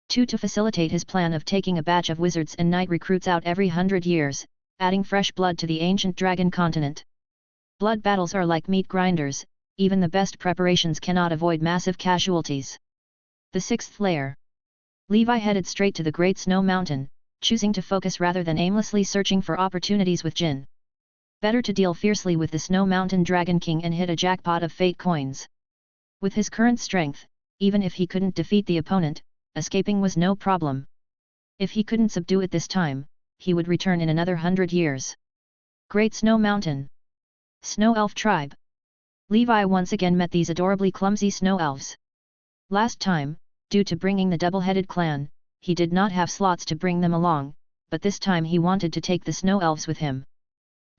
Speaker 1: 2. To facilitate his plan of taking a batch of wizards and knight recruits out every 100 years, adding fresh blood to the ancient dragon continent. Blood battles are like meat grinders, even the best preparations cannot avoid massive casualties. The 6th layer. Levi headed straight to the Great Snow Mountain, choosing to focus rather than aimlessly searching for opportunities with Jin. Better to deal fiercely with the Snow Mountain Dragon King and hit a jackpot of fate coins. With his current strength, even if he couldn't defeat the opponent, escaping was no problem. If he couldn't subdue it this time, he would return in another 100 years. Great Snow Mountain. Snow Elf Tribe. Levi once again met these adorably clumsy snow elves. Last time, due to bringing the double-headed clan, he did not have slots to bring them along, but this time he wanted to take the snow elves with him.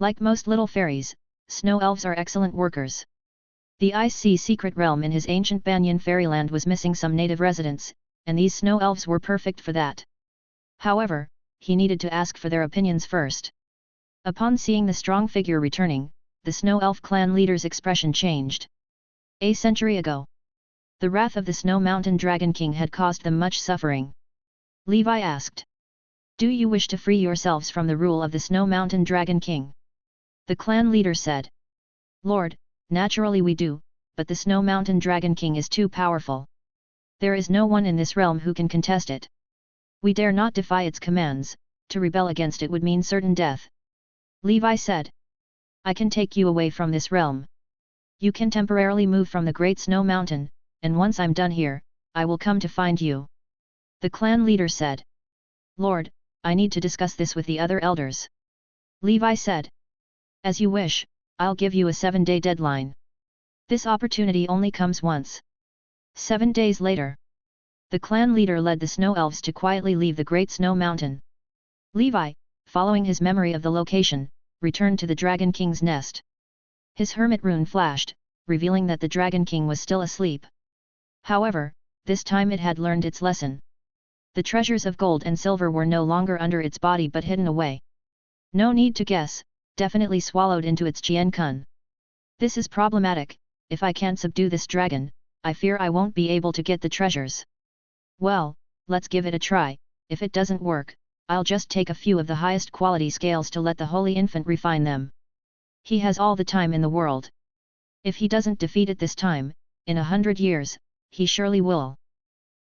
Speaker 1: Like most little fairies, snow elves are excellent workers. The Ice Sea secret realm in his ancient Banyan fairyland was missing some native residents, and these snow elves were perfect for that. However, he needed to ask for their opinions first. Upon seeing the strong figure returning, the snow elf clan leader's expression changed. A century ago, the wrath of the Snow Mountain Dragon King had caused them much suffering. Levi asked, "Do you wish to free yourselves from the rule of the Snow Mountain Dragon King?" The clan leader said, "Lord, naturally we do, but the Snow Mountain Dragon King is too powerful. There is no one in this realm who can contest it. We dare not defy its commands, to rebel against it would mean certain death." Levi said, "I can take you away from this realm. You can temporarily move from the Great Snow Mountain, and once I'm done here, I will come to find you." The clan leader said, "Lord, I need to discuss this with the other elders." Levi said, "As you wish, I'll give you a 7-day deadline. This opportunity only comes once." 7 days later, the clan leader led the snow elves to quietly leave the Great Snow Mountain. Levi, following his memory of the location, returned to the Dragon King's nest. His hermit rune flashed, revealing that the Dragon King was still asleep. However, this time it had learned its lesson. The treasures of gold and silver were no longer under its body but hidden away. No need to guess, definitely swallowed into its Chien-kun. This is problematic. If I can't subdue this dragon, I fear I won't be able to get the treasures. Well, let's give it a try. If it doesn't work, I'll just take a few of the highest quality scales to let the holy infant refine them. He has all the time in the world. If he doesn't defeat it this time, in 100 years, he surely will.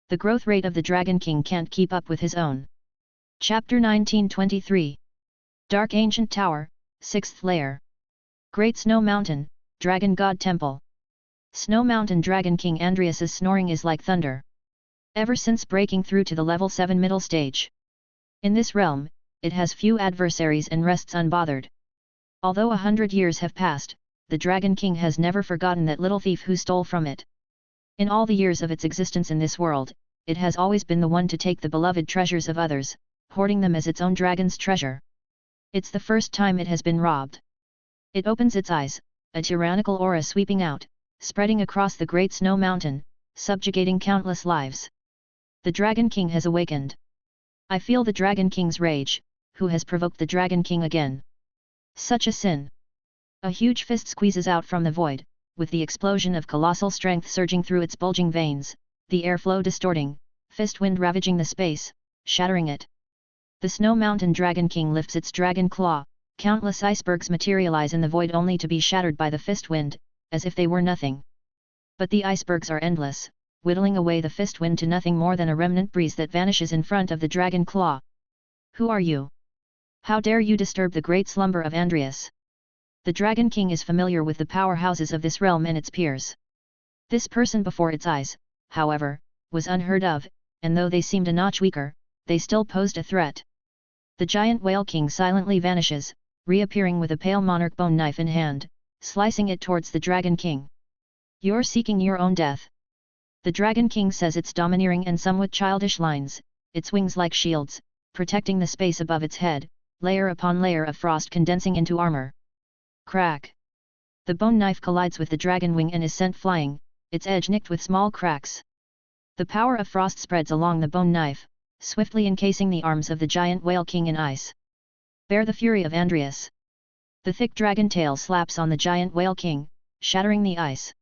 Speaker 1: The growth rate of the Dragon King can't keep up with his own. Chapter 1923. Dark Ancient Tower, 6th Layer. Great Snow Mountain, Dragon God Temple. Snow Mountain Dragon King Andreas's snoring is like thunder. Ever since breaking through to the level 7 middle stage. In this realm, it has few adversaries and rests unbothered. Although 100 years have passed, the Dragon King has never forgotten that little thief who stole from it. In all the years of its existence in this world, it has always been the one to take the beloved treasures of others, hoarding them as its own dragon's treasure. It's the first time it has been robbed. It opens its eyes, a tyrannical aura sweeping out, spreading across the Great Snow Mountain, subjugating countless lives. The Dragon King has awakened. I feel the Dragon King's rage. Who has provoked the Dragon King again? Such a sin! A huge fist squeezes out from the void, with the explosion of colossal strength surging through its bulging veins, the airflow distorting, fist wind ravaging the space, shattering it. The Snow Mountain Dragon King lifts its dragon claw, Countless icebergs materialize in the void only to be shattered by the fist wind, as if they were nothing. But the icebergs are endless, whittling away the fist wind to nothing more than a remnant breeze that vanishes in front of the dragon claw. Who are you? How dare you disturb the great slumber of Andreas? The Dragon King is familiar with the powerhouses of this realm and its peers. This person before its eyes, however, was unheard of, and though they seemed a notch weaker, they still posed a threat. The giant Whale King silently vanishes, reappearing with a pale monarch bone knife in hand, slicing it towards the Dragon King. You're seeking your own death. The Dragon King says its domineering and somewhat childish lines, its wings like shields, protecting the space above its head, layer upon layer of frost condensing into armor. Crack! The bone knife collides with the dragon wing and is sent flying, its edge nicked with small cracks. The power of frost spreads along the bone knife, swiftly encasing the arms of the giant Whale King in ice. Bear the fury of Andreas. The thick dragon tail slaps on the giant Whale King, shattering the ice.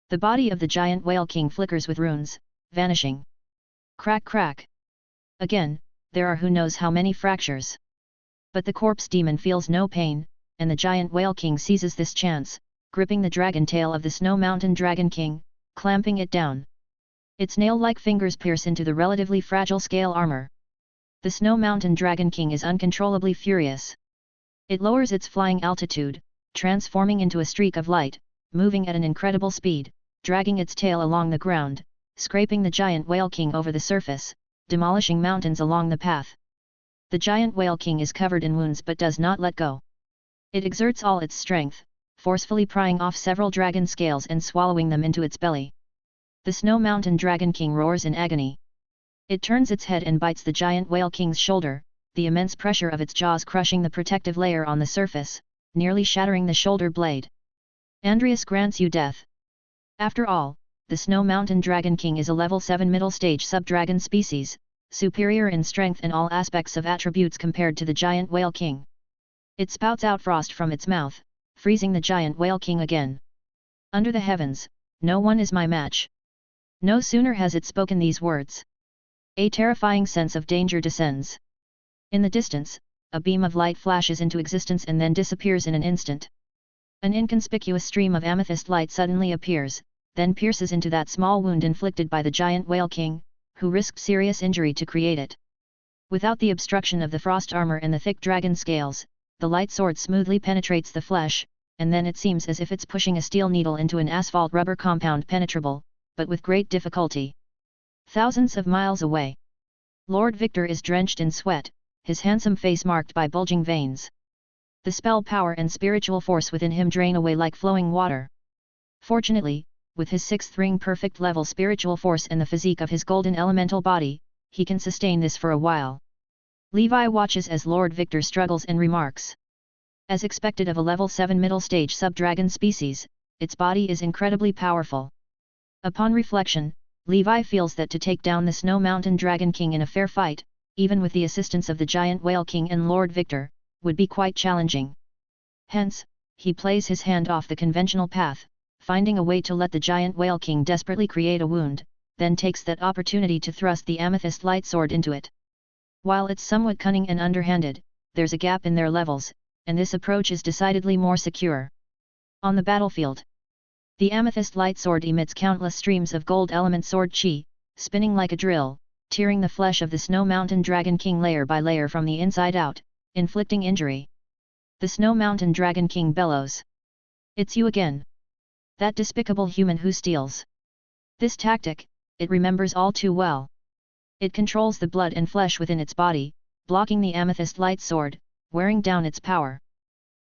Speaker 1: The body of the giant Whale King flickers with runes, vanishing. Crack crack! Again, there are who knows how many fractures. But the corpse demon feels no pain, and the giant Whale King seizes this chance, gripping the dragon tail of the Snow Mountain Dragon King, clamping it down. Its nail-like fingers pierce into the relatively fragile scale armor. The Snow Mountain Dragon King is uncontrollably furious. It lowers its flying altitude, transforming into a streak of light, moving at an incredible speed, dragging its tail along the ground, scraping the giant Whale King over the surface, demolishing mountains along the path. The giant Whale King is covered in wounds but does not let go. It exerts all its strength, forcefully prying off several dragon scales and swallowing them into its belly. The Snow Mountain Dragon King roars in agony. It turns its head and bites the giant Whale King's shoulder, the immense pressure of its jaws crushing the protective layer on the surface, nearly shattering the shoulder blade. Andreas grants you death. After all, the Snow Mountain Dragon King is a level 7 middle stage sub-dragon species, superior in strength and all aspects of attributes compared to the giant Whale King. It spouts out frost from its mouth, freezing the giant Whale King again. Under the heavens, no one is my match. No sooner has it spoken these words. A terrifying sense of danger descends. In the distance, a beam of light flashes into existence and then disappears in an instant. An inconspicuous stream of amethyst light suddenly appears, then pierces into that small wound inflicted by the giant Whale King, who risked serious injury to create it. Without the obstruction of the frost armor and the thick dragon scales, the light sword smoothly penetrates the flesh, and then it seems as if it's pushing a steel needle into an asphalt rubber compound penetrable, but with great difficulty. Thousands of miles away. Lord Victor is drenched in sweat, his handsome face marked by bulging veins. The spell power and spiritual force within him drain away like flowing water. Fortunately, with his 6th ring perfect level spiritual force and the physique of his golden elemental body, he can sustain this for a while. Levi watches as Lord Victor struggles and remarks. As expected of a level 7 middle stage sub-dragon species, its body is incredibly powerful. Upon reflection, Levi feels that to take down the Snow Mountain Dragon King in a fair fight, even with the assistance of the giant Whale King and Lord Victor, would be quite challenging. Hence, he plays his hand off the conventional path, finding a way to let the giant Whale King desperately create a wound, then takes that opportunity to thrust the amethyst light sword into it. While it's somewhat cunning and underhanded, there's a gap in their levels, and this approach is decidedly more secure. On the battlefield, the amethyst light sword emits countless streams of gold element sword chi, spinning like a drill, tearing the flesh of the Snow Mountain Dragon King layer by layer from the inside out, inflicting injury. The Snow Mountain Dragon King bellows. It's you again. That despicable human who steals. This tactic, it remembers all too well. It controls the blood and flesh within its body, blocking the amethyst light sword, wearing down its power.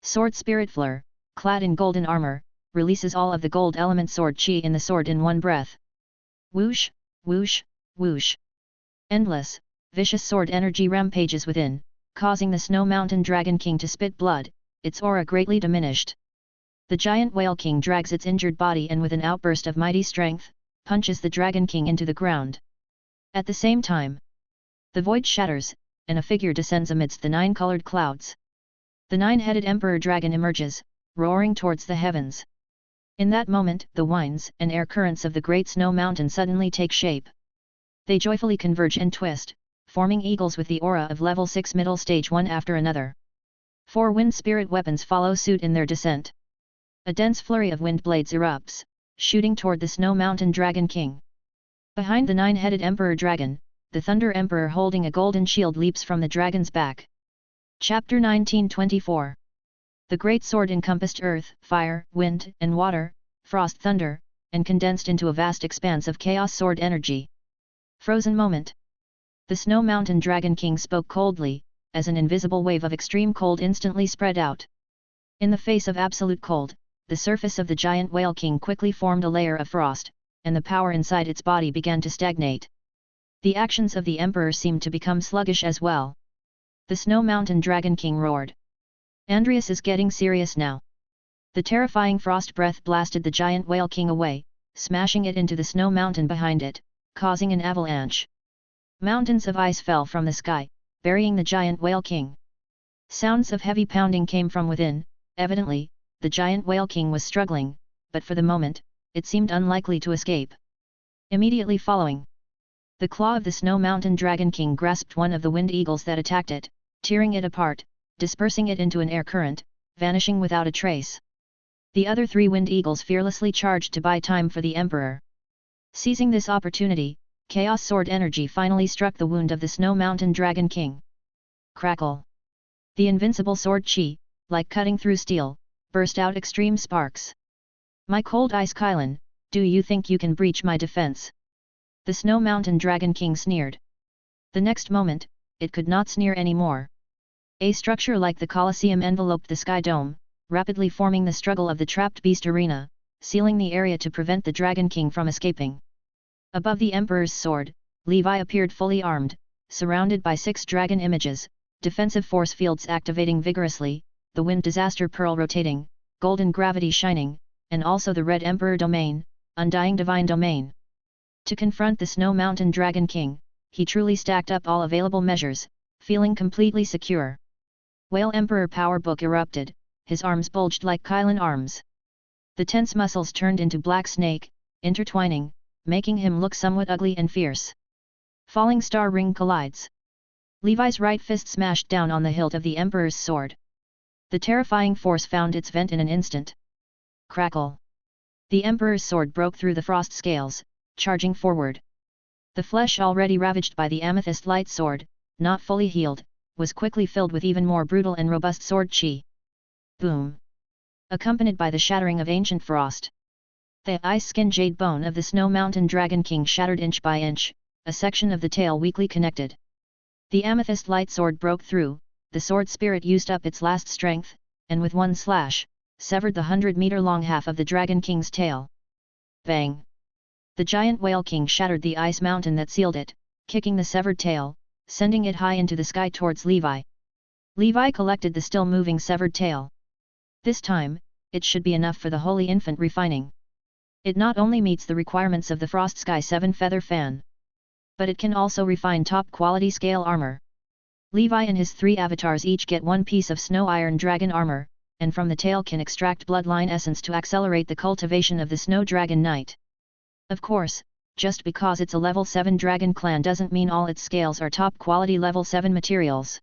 Speaker 1: Sword Spirit Fleur, clad in golden armor, releases all of the gold element sword chi in the sword in one breath. Whoosh, whoosh, whoosh. Endless, vicious sword energy rampages within, causing the Snow Mountain Dragon King to spit blood, its aura greatly diminished. The giant Whale King drags its injured body and with an outburst of mighty strength, punches the Dragon King into the ground. At the same time, the void shatters, and a figure descends amidst the 9-colored clouds. The 9-headed Emperor Dragon emerges, roaring towards the heavens. In that moment, the winds and air currents of the Great Snow Mountain suddenly take shape. They joyfully converge and twist, forming eagles with the aura of level 6 middle stage one after another. 4 wind spirit weapons follow suit in their descent. A dense flurry of wind blades erupts, shooting toward the Snow Mountain Dragon King. Behind the 9-headed Emperor Dragon, the Thunder Emperor holding a golden shield leaps from the dragon's back. Chapter 1924. The great sword encompassed earth, fire, wind, and water, frost, thunder, and condensed into a vast expanse of chaos sword energy. Frozen moment. The Snow Mountain Dragon King spoke coldly, as an invisible wave of extreme cold instantly spread out. In the face of absolute cold, the surface of the giant Whale King quickly formed a layer of frost, and the power inside its body began to stagnate. The actions of the Emperor seemed to become sluggish as well. The Snow Mountain Dragon King roared. Andreas is getting serious now. The terrifying frost breath blasted the giant Whale King away, smashing it into the snow mountain behind it, causing an avalanche. Mountains of ice fell from the sky, burying the giant Whale King. Sounds of heavy pounding came from within. Evidently, the giant Whale King was struggling, but for the moment, it seemed unlikely to escape. Immediately following, the claw of the Snow Mountain Dragon King grasped one of the wind eagles that attacked it, tearing it apart, dispersing it into an air current, vanishing without a trace. The other 3 wind eagles fearlessly charged to buy time for the Emperor. Seizing this opportunity, Chaos Sword energy finally struck the wound of the Snow Mountain Dragon King. Crackle! The invincible sword chi, like cutting through steel, burst out extreme sparks. My cold ice Kylan, do you think you can breach my defense? The Snow Mountain Dragon King sneered. The next moment, it could not sneer anymore. A structure like the Colosseum enveloped the sky dome, rapidly forming the struggle of the trapped beast arena, sealing the area to prevent the Dragon King from escaping. Above the Emperor's sword, Levi appeared fully armed, surrounded by 6 dragon images, defensive force fields activating vigorously, the wind disaster pearl rotating, golden gravity shining, and also the red Emperor domain, undying divine domain. To confront the Snow Mountain Dragon King, he truly stacked up all available measures, feeling completely secure. Whale Emperor Power Book erupted, his arms bulged like Kylan arms. The tense muscles turned into black snake, intertwining, making him look somewhat ugly and fierce. Falling Star Ring collides. Levi's right fist smashed down on the hilt of the Emperor's sword. The terrifying force found its vent in an instant. Crackle! The Emperor's sword broke through the frost scales, charging forward. The flesh already ravaged by the amethyst light sword, not fully healed, was quickly filled with even more brutal and robust sword chi. Boom! Accompanied by the shattering of ancient frost. The ice-skin jade bone of the Snow Mountain Dragon King shattered inch by inch, a section of the tail weakly connected. The amethyst light sword broke through, the sword spirit used up its last strength, and with one slash, severed the 100-meter-long half of the Dragon King's tail. Bang! The giant Whale King shattered the ice mountain that sealed it, kicking the severed tail, sending it high into the sky towards Levi. Levi collected the still-moving severed tail. This time, it should be enough for the Holy Infant refining. It not only meets the requirements of the Frost Sky 7 Feather Fan, but it can also refine top-quality scale armor. Levi and his 3 avatars each get 1 piece of Snow Iron Dragon armor, and from the tail can extract bloodline essence to accelerate the cultivation of the Snow Dragon Knight. Of course, just because it's a level 7 dragon clan doesn't mean all its scales are top-quality level 7 materials.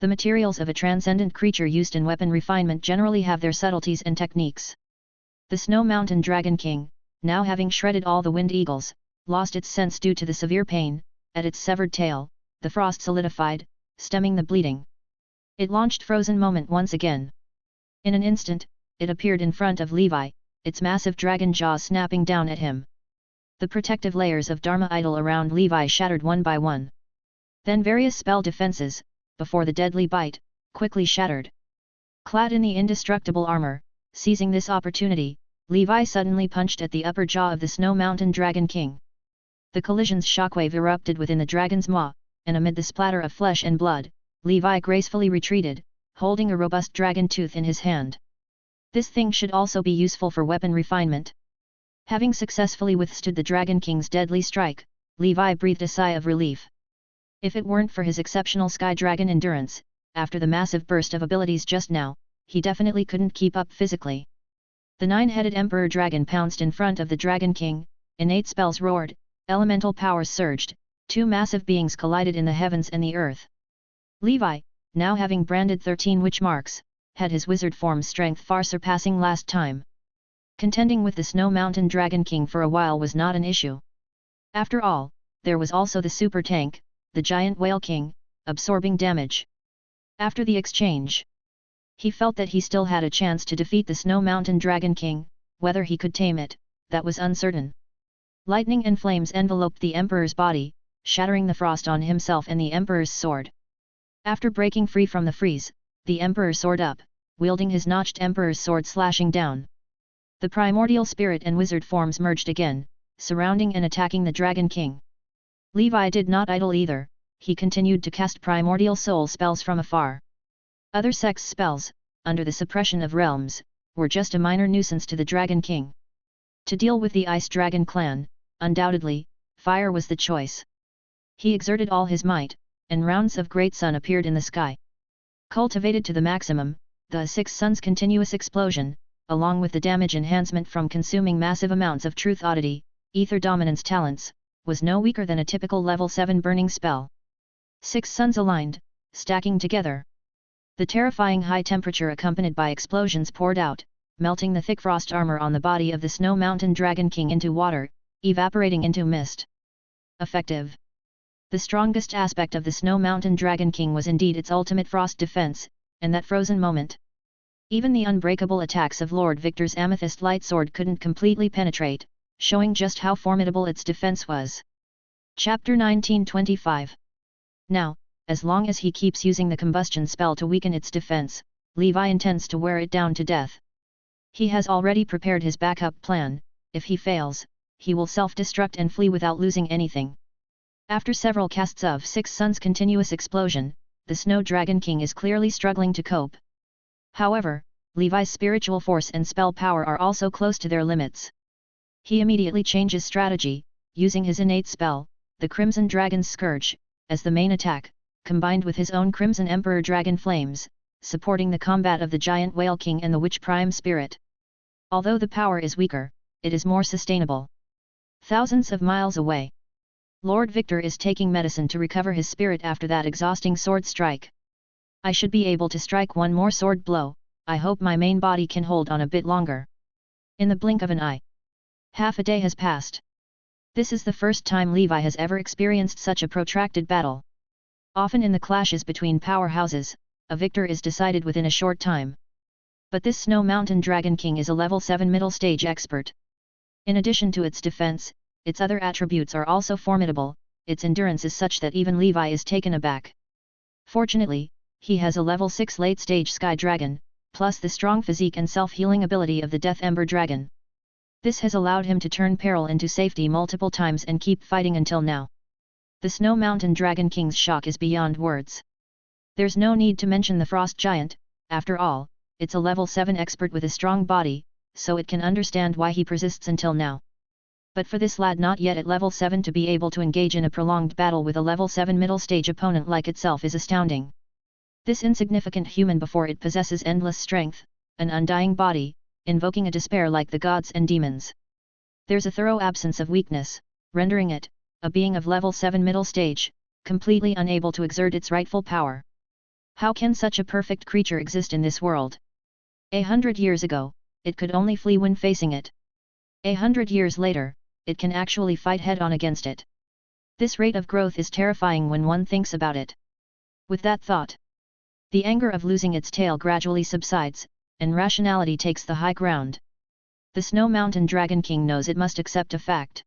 Speaker 1: The materials of a transcendent creature used in weapon refinement generally have their subtleties and techniques. The Snow Mountain Dragon King, now having shredded all the wind eagles, lost its sense due to the severe pain. At its severed tail, the frost solidified, stemming the bleeding. It launched Frozen Moment once again. In an instant, it appeared in front of Levi, its massive dragon jaws snapping down at him. The protective layers of Dharma Idol around Levi shattered one by one. Then various spell defenses, before the deadly bite, quickly shattered. Clad in the indestructible armor, seizing this opportunity, Levi suddenly punched at the upper jaw of the Snow Mountain Dragon King. The collision's shockwave erupted within the dragon's maw, and amid the splatter of flesh and blood, Levi gracefully retreated, holding a robust dragon tooth in his hand. This thing should also be useful for weapon refinement. Having successfully withstood the Dragon King's deadly strike, Levi breathed a sigh of relief. If it weren't for his exceptional Sky Dragon endurance, after the massive burst of abilities just now, he definitely couldn't keep up physically. The 9-headed Emperor Dragon pounced in front of the Dragon King, innate spells roared, elemental powers surged, 2 massive beings collided in the heavens and the earth. Levi, now having branded 13 witch marks, had his wizard form strength far surpassing last time. Contending with the Snow Mountain Dragon King for a while was not an issue. After all, there was also the super tank, the Giant Whale King, absorbing damage. After the exchange, he felt that he still had a chance to defeat the Snow Mountain Dragon King. Whether he could tame it, that was uncertain. Lightning and flames enveloped the Emperor's body, shattering the frost on himself and the Emperor's sword. After breaking free from the freeze, the Emperor soared up, wielding his notched Emperor's sword slashing down. The primordial spirit and wizard forms merged again, surrounding and attacking the Dragon King. Levi did not idle either, he continued to cast primordial soul spells from afar. Other sex spells, under the suppression of realms, were just a minor nuisance to the Dragon King. To deal with the Ice Dragon clan, undoubtedly, fire was the choice. He exerted all his might, and rounds of great sun appeared in the sky. Cultivated to the maximum, the 6 Suns continuous explosion, along with the damage enhancement from consuming massive amounts of truth oddity, ether dominance talents, was no weaker than a typical level 7 burning spell. 6 suns aligned, stacking together. The terrifying high temperature accompanied by explosions poured out, melting the thick frost armor on the body of the Snow Mountain Dragon King into water, evaporating into mist. Effective. The strongest aspect of the Snow Mountain Dragon King was indeed its ultimate frost defense, and that frozen moment. Even the unbreakable attacks of Lord Victor's amethyst light sword couldn't completely penetrate, showing just how formidable its defense was. Chapter 1925. Now, as long as he keeps using the combustion spell to weaken its defense, Levi intends to wear it down to death. He has already prepared his backup plan. If he fails, he will self-destruct and flee without losing anything. After several casts of 6 Suns continuous explosion, the Snow Dragon King is clearly struggling to cope. However, Levi's spiritual force and spell power are also close to their limits. He immediately changes strategy, using his innate spell, the Crimson Dragon's Scourge, as the main attack, combined with his own Crimson Emperor Dragon Flames, supporting the combat of the Giant Whale King and the Witch Prime Spirit. Although the power is weaker, it is more sustainable. Thousands of miles away, Lord Victor is taking medicine to recover his spirit after that exhausting sword strike. I should be able to strike one more sword blow. I hope my main body can hold on a bit longer. In the blink of an eye, half a day has passed. This is the first time Levi has ever experienced such a protracted battle. Often in the clashes between powerhouses, a victor is decided within a short time. But this Snow Mountain Dragon King is a level 7 middle stage expert. In addition to its defense, its other attributes are also formidable. Its endurance is such that even Levi is taken aback. Fortunately, he has a level 6 late stage Sky Dragon, plus the strong physique and self-healing ability of the Death Ember Dragon. This has allowed him to turn peril into safety multiple times and keep fighting until now. The Snow Mountain Dragon King's shock is beyond words. There's no need to mention the Frost Giant. After all, it's a level 7 expert with a strong body, so it can understand why he persists until now. But for this lad not yet at level 7 to be able to engage in a prolonged battle with a level 7 middle stage opponent like itself is astounding. This insignificant human before it possesses endless strength, an undying body, invoking a despair like the gods and demons. There's a thorough absence of weakness, rendering it, a being of level 7 middle stage, completely unable to exert its rightful power. How can such a perfect creature exist in this world? 100 years ago, it could only flee when facing it. 100 years later, it can actually fight head-on against it. This rate of growth is terrifying when one thinks about it. With that thought, the anger of losing its tail gradually subsides, and rationality takes the high ground. The Snow Mountain Dragon King knows it must accept a fact.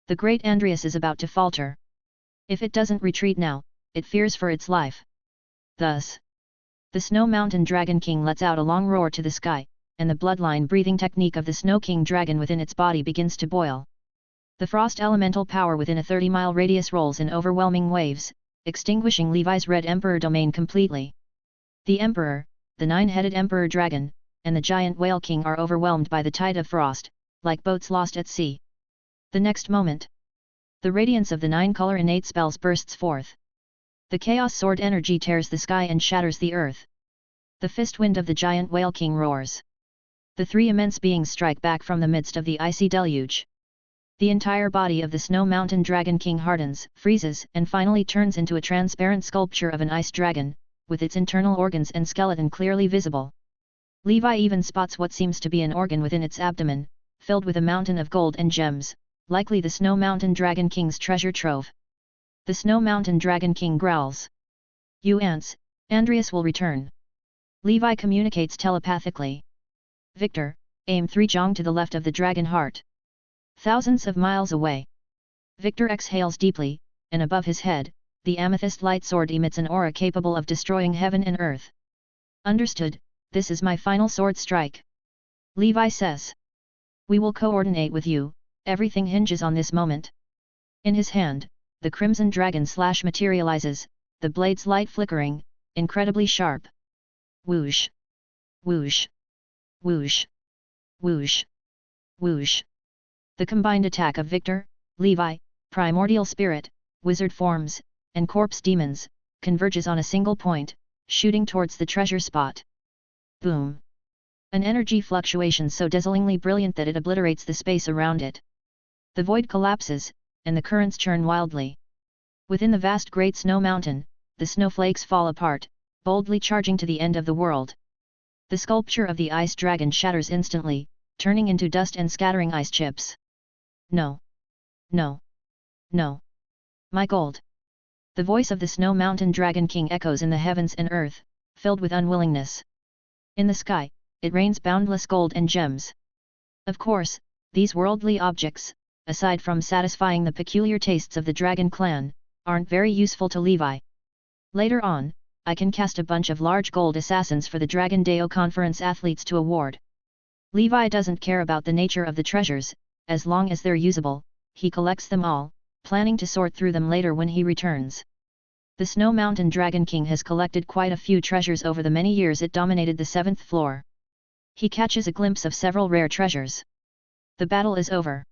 Speaker 1: The great Andreas is about to falter. If it doesn't retreat now, it fears for its life. Thus, the Snow Mountain Dragon King lets out a long roar to the sky, and the bloodline breathing technique of the Snow King Dragon within its body begins to boil. The frost elemental power within a 30-mile radius rolls in overwhelming waves, extinguishing Levi's Red Emperor domain completely. The Emperor, the 9-headed Emperor Dragon, and the Giant Whale King are overwhelmed by the tide of frost, like boats lost at sea. The next moment, the radiance of the 9-color innate spells bursts forth. The Chaos Sword energy tears the sky and shatters the earth. The fist wind of the Giant Whale King roars. The 3 immense beings strike back from the midst of the icy deluge. The entire body of the Snow Mountain Dragon King hardens, freezes, and finally turns into a transparent sculpture of an ice dragon, with its internal organs and skeleton clearly visible. Levi even spots what seems to be an organ within its abdomen, filled with a mountain of gold and gems, likely the Snow Mountain Dragon King's treasure trove. The Snow Mountain Dragon King growls. "You ants, Andreas will return." Levi communicates telepathically. "Victor, aim 3 jong to the left of the dragon heart." Thousands of miles away. Victor exhales deeply, and above his head, the amethyst light sword emits an aura capable of destroying heaven and earth. "Understood, this is my final sword strike," Levi says. "We will coordinate with you, everything hinges on this moment." In his hand, the crimson dragon slash materializes, the blade's light flickering, incredibly sharp. Whoosh! Whoosh! Whoosh! Whoosh! Whoosh! The combined attack of Victor, Levi, primordial spirit, wizard forms, and corpse demons, converges on a single point, shooting towards the treasure spot. Boom! An energy fluctuation so dazzlingly brilliant that it obliterates the space around it. The void collapses, and the currents churn wildly. Within the vast Great Snow Mountain, the snowflakes fall apart, boldly charging to the end of the world. The sculpture of the ice dragon shatters instantly, turning into dust and scattering ice chips. "No! No! No! My gold!" The voice of the Snow Mountain Dragon King echoes in the heavens and earth, filled with unwillingness. In the sky, it rains boundless gold and gems. Of course, these worldly objects, aside from satisfying the peculiar tastes of the Dragon clan, aren't very useful to Levi. Later on, I can cast a bunch of large gold assassins for the Dragon Deo Conference athletes to award. Levi doesn't care about the nature of the treasures, as long as they're usable, he collects them all, planning to sort through them later when he returns. The Snow Mountain Dragon King has collected quite a few treasures over the many years it dominated the 7th floor. He catches a glimpse of several rare treasures. The battle is over.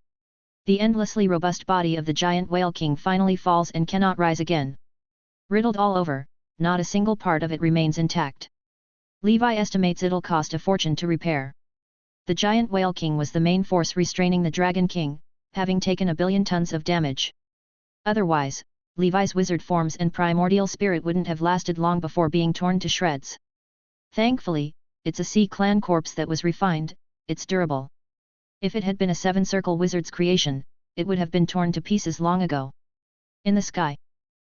Speaker 1: The endlessly robust body of the giant Whale King finally falls and cannot rise again. Riddled all over, not a single part of it remains intact. Levi estimates it'll cost a fortune to repair. The giant Whale King was the main force restraining the Dragon King, having taken 1 billion tons of damage. Otherwise, Levi's wizard forms and primordial spirit wouldn't have lasted long before being torn to shreds. Thankfully, it's a Sea Clan corpse that was refined, it's durable. If it had been a 7-circle wizard's creation, it would have been torn to pieces long ago. In the sky,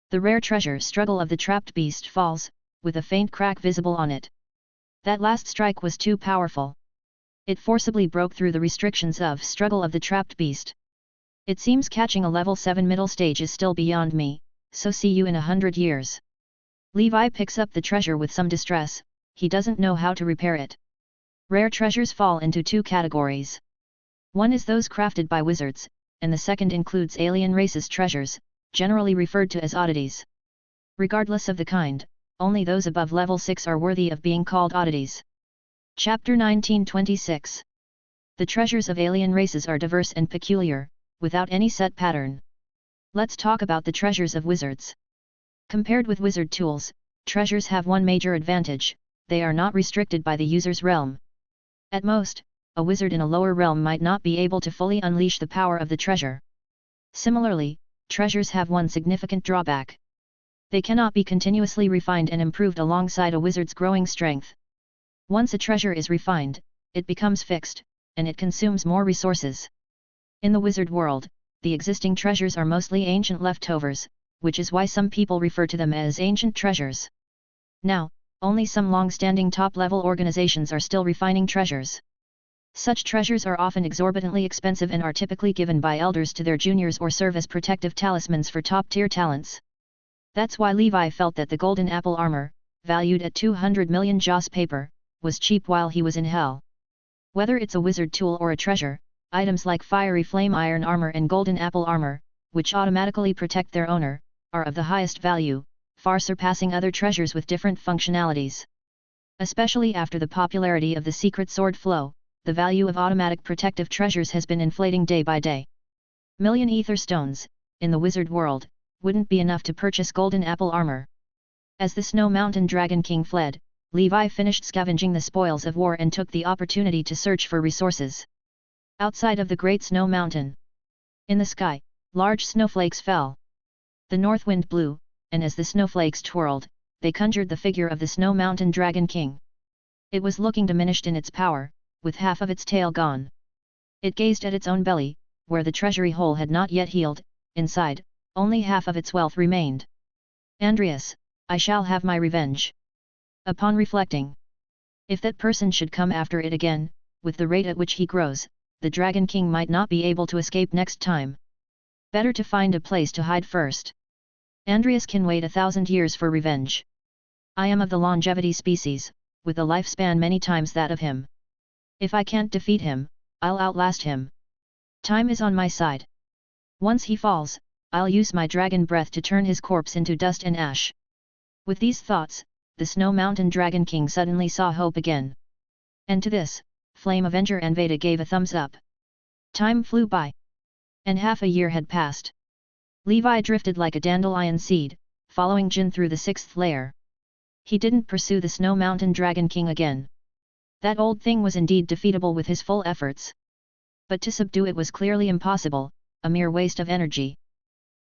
Speaker 1: the rare treasure struggle of the trapped beast falls, with a faint crack visible on it. That last strike was too powerful. It forcibly broke through the restrictions of struggle of the trapped beast. "It seems catching a level 7 middle stage is still beyond me, so see you in 100 years. Levi picks up the treasure with some distress, he doesn't know how to repair it. Rare treasures fall into 2 categories. One is those crafted by wizards, and the second includes alien races' treasures, generally referred to as oddities. Regardless of the kind, only those above level 6 are worthy of being called oddities. Chapter 1926. The treasures of alien races are diverse and peculiar, without any set pattern. Let's talk about the treasures of wizards. Compared with wizard tools, treasures have one major advantage: they are not restricted by the user's realm. At most, a wizard in a lower realm might not be able to fully unleash the power of the treasure. Similarly, treasures have one significant drawback. They cannot be continuously refined and improved alongside a wizard's growing strength. Once a treasure is refined, it becomes fixed, and it consumes more resources. In the wizard world, the existing treasures are mostly ancient leftovers, which is why some people refer to them as ancient treasures. Now, only some long-standing top-level organizations are still refining treasures. Such treasures are often exorbitantly expensive and are typically given by elders to their juniors or serve as protective talismans for top-tier talents. That's why Levi felt that the golden apple armor, valued at 200 million joss paper, was cheap while he was in hell. Whether it's a wizard tool or a treasure, items like fiery flame iron armor and golden apple armor, which automatically protect their owner, are of the highest value, far surpassing other treasures with different functionalities. Especially after the popularity of the secret sword flow, the value of automatic protective treasures has been inflating day by day. Million ether stones, in the wizard world, wouldn't be enough to purchase golden apple armor. As the Snow Mountain Dragon King fled, Levi finished scavenging the spoils of war and took the opportunity to search for resources. Outside of the Great Snow Mountain, in the sky, large snowflakes fell. The north wind blew, and as the snowflakes twirled, they conjured the figure of the Snow Mountain Dragon King. It was looking diminished in its power, with half of its tail gone. It gazed at its own belly, where the treasury hole had not yet healed. Inside, only half of its wealth remained. Andreas, I shall have my revenge. Upon reflecting, if that person should come after it again, with the rate at which he grows, the Dragon King might not be able to escape next time. Better to find a place to hide first. Andreas can wait 1,000 years for revenge. I am of the longevity species, with a lifespan many times that of him. If I can't defeat him, I'll outlast him. Time is on my side. Once he falls, I'll use my dragon breath to turn his corpse into dust and ash. With these thoughts, the Snow Mountain Dragon King suddenly saw hope again. And to this, Flame Avenger and Veda gave a thumbs up. Time flew by. And half a year had passed. Levi drifted like a dandelion seed, following Jin through the 6th layer. He didn't pursue the Snow Mountain Dragon King again. That old thing was indeed defeatable with his full efforts. But to subdue it was clearly impossible, a mere waste of energy.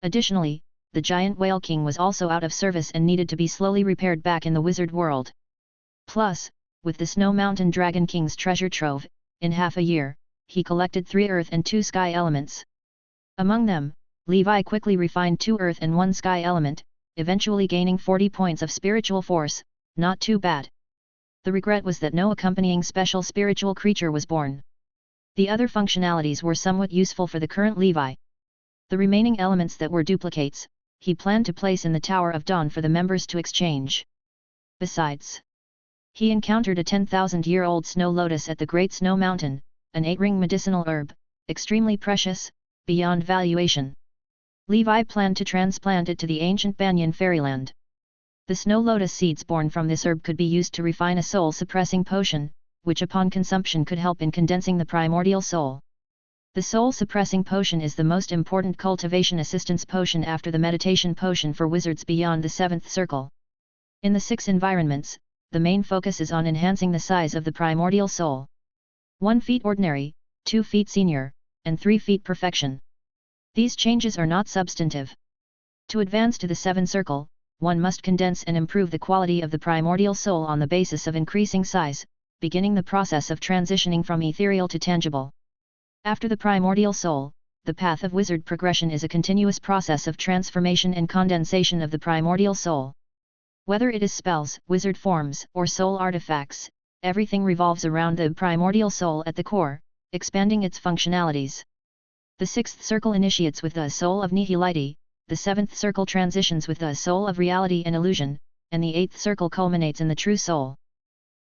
Speaker 1: Additionally, the giant Whale King was also out of service and needed to be slowly repaired back in the wizard world. Plus, with the Snow Mountain Dragon King's treasure trove, in half a year, he collected 3 earth and 2 sky elements. Among them, Levi quickly refined 2 earth and 1 sky element, eventually gaining 40 points of spiritual force, not too bad. The regret was that no accompanying special spiritual creature was born. The other functionalities were somewhat useful for the current Levi. The remaining elements that were duplicates, he planned to place in the Tower of Dawn for the members to exchange. Besides, he encountered a 10,000-year-old snow lotus at the Great Snow Mountain, an 8-ring medicinal herb, extremely precious, beyond valuation. Levi planned to transplant it to the ancient Banyan fairyland. The snow lotus seeds born from this herb could be used to refine a soul-suppressing potion, which upon consumption could help in condensing the primordial soul. The soul-suppressing potion is the most important cultivation assistance potion after the meditation potion for wizards beyond the 7th circle. In the 6 environments, the main focus is on enhancing the size of the primordial soul. 1 feet ordinary, 2 feet senior, and 3 feet perfection. These changes are not substantive. To advance to the 7th circle, one must condense and improve the quality of the primordial soul on the basis of increasing size, beginning the process of transitioning from ethereal to tangible. After the primordial soul, the path of wizard progression is a continuous process of transformation and condensation of the primordial soul. Whether it is spells, wizard forms, or soul artifacts, everything revolves around the primordial soul at the core, expanding its functionalities. The 6th circle initiates with the soul of nihility, the 7th circle transitions with the soul of reality and illusion, and the 8th circle culminates in the true soul.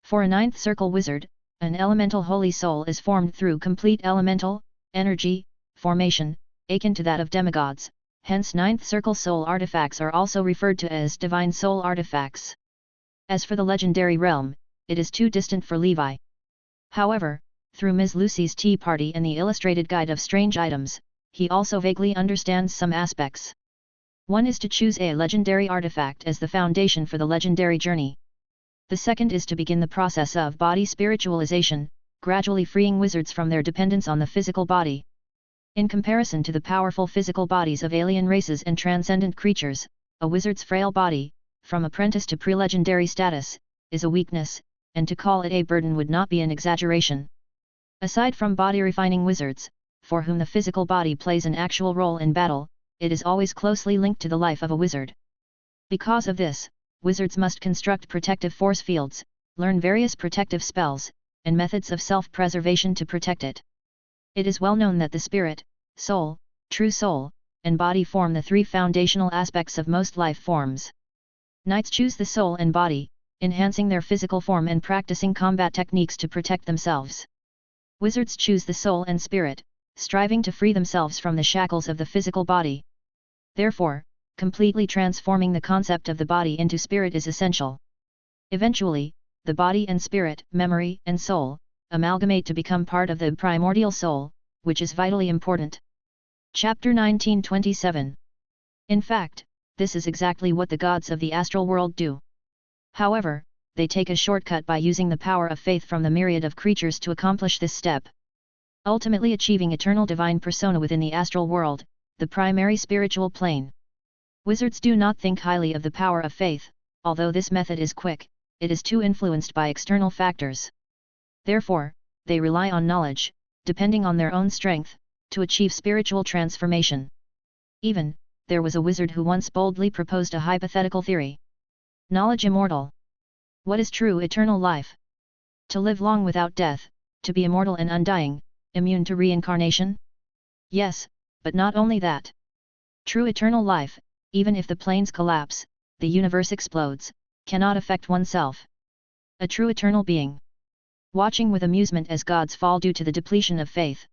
Speaker 1: For a 9th circle wizard, an elemental holy soul is formed through complete elemental energy formation, akin to that of demigods, hence 9th circle soul artifacts are also referred to as divine soul artifacts. As for the legendary realm, it is too distant for Levi. However, through Ms. Lucy's Tea Party and the Illustrated Guide of Strange Items, he also vaguely understands some aspects. One is to choose a legendary artifact as the foundation for the legendary journey. The second is to begin the process of body spiritualization, gradually freeing wizards from their dependence on the physical body. In comparison to the powerful physical bodies of alien races and transcendent creatures, a wizard's frail body, from apprentice to pre-legendary status, is a weakness, and to call it a burden would not be an exaggeration. Aside from body-refining wizards, for whom the physical body plays an actual role in battle, it is always closely linked to the life of a wizard. Because of this, wizards must construct protective force fields, learn various protective spells, and methods of self-preservation to protect it. It is well known that the spirit, soul, true soul, and body form the 3 foundational aspects of most life forms. Knights choose the soul and body, enhancing their physical form and practicing combat techniques to protect themselves. Wizards choose the soul and spirit, striving to free themselves from the shackles of the physical body. Therefore, completely transforming the concept of the body into spirit is essential. Eventually, the body and spirit, memory and soul, amalgamate to become part of the primordial soul, which is vitally important. Chapter 1927. In fact, this is exactly what the gods of the astral world do. However, they take a shortcut by using the power of faith from the myriad of creatures to accomplish this step. Ultimately achieving eternal divine persona within the astral world, the primary spiritual plane. Wizards do not think highly of the power of faith, although this method is quick, it is too influenced by external factors. Therefore, they rely on knowledge, depending on their own strength, to achieve spiritual transformation. Even, there was a wizard who once boldly proposed a hypothetical theory. Knowledge immortal. What is true eternal life? To live long without death, to be immortal and undying, immune to reincarnation? Yes, but not only that. True eternal life, even if the planes collapse, the universe explodes, cannot affect oneself. A true eternal being. Watching with amusement as gods fall due to the depletion of faith.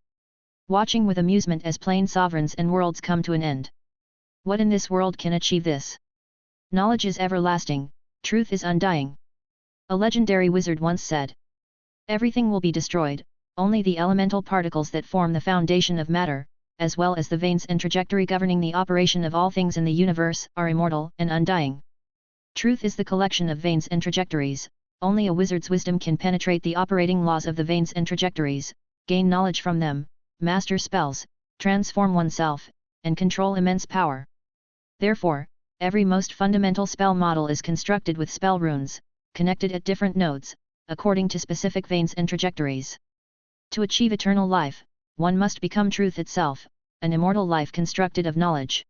Speaker 1: Watching with amusement as plain sovereigns and worlds come to an end. What in this world can achieve this? Knowledge is everlasting, truth is undying. A legendary wizard once said. Everything will be destroyed, only the elemental particles that form the foundation of matter, as well as the veins and trajectory governing the operation of all things in the universe, are immortal and undying. Truth is the collection of veins and trajectories, only a wizard's wisdom can penetrate the operating laws of the veins and trajectories, gain knowledge from them, master spells, transform oneself, and control immense power. Therefore, every most fundamental spell model is constructed with spell runes, connected at different nodes, according to specific veins and trajectories. To achieve eternal life, one must become truth itself, an immortal life constructed of knowledge.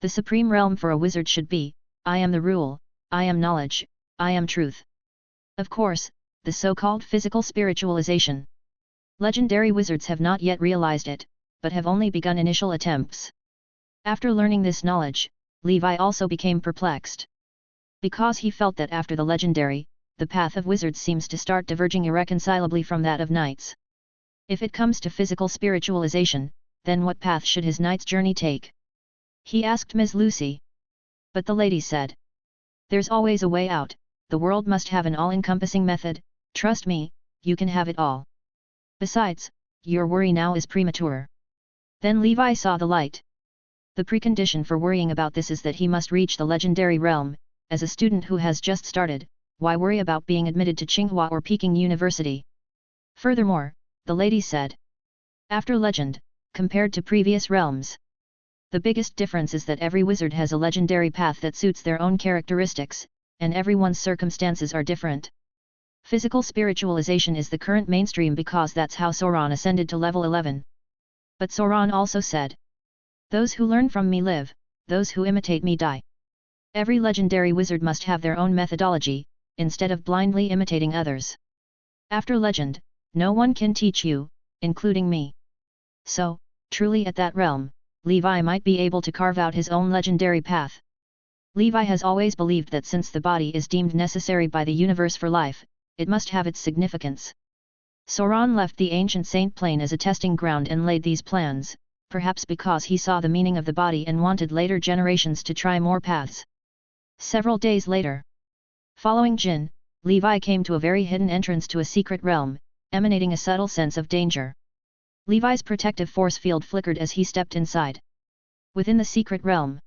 Speaker 1: The supreme realm for a wizard should be, I am the rule, I am knowledge, I am truth. Of course, the so-called physical spiritualization. Legendary wizards have not yet realized it, but have only begun initial attempts. After learning this knowledge, Levi also became perplexed. Because he felt that after the legendary, the path of wizards seems to start diverging irreconcilably from that of knights. If it comes to physical spiritualization, then what path should his knight's journey take? He asked Ms. Lucy. But the lady said. There's always a way out, the world must have an all-encompassing method, trust me, you can have it all. Besides, your worry now is premature. Then Levi saw the light. The precondition for worrying about this is that he must reach the legendary realm. As a student who has just started, why worry about being admitted to Tsinghua or Peking University? Furthermore, the lady said. After legend, compared to previous realms. The biggest difference is that every wizard has a legendary path that suits their own characteristics, and everyone's circumstances are different. Physical spiritualization is the current mainstream because that's how Sauron ascended to level 11. But Sauron also said. Those who learn from me live, those who imitate me die. Every legendary wizard must have their own methodology, instead of blindly imitating others. After legend, no one can teach you, including me. So, truly at that realm, Levi might be able to carve out his own legendary path. Levi has always believed that since the body is deemed necessary by the universe for life, it must have its significance. Sauron left the ancient Saint Plain as a testing ground and laid these plans, perhaps because he saw the meaning of the body and wanted later generations to try more paths. Several days later, following Jin, Levi came to a very hidden entrance to a secret realm, emanating a subtle sense of danger. Levi's protective force field flickered as he stepped inside. Within the secret realm,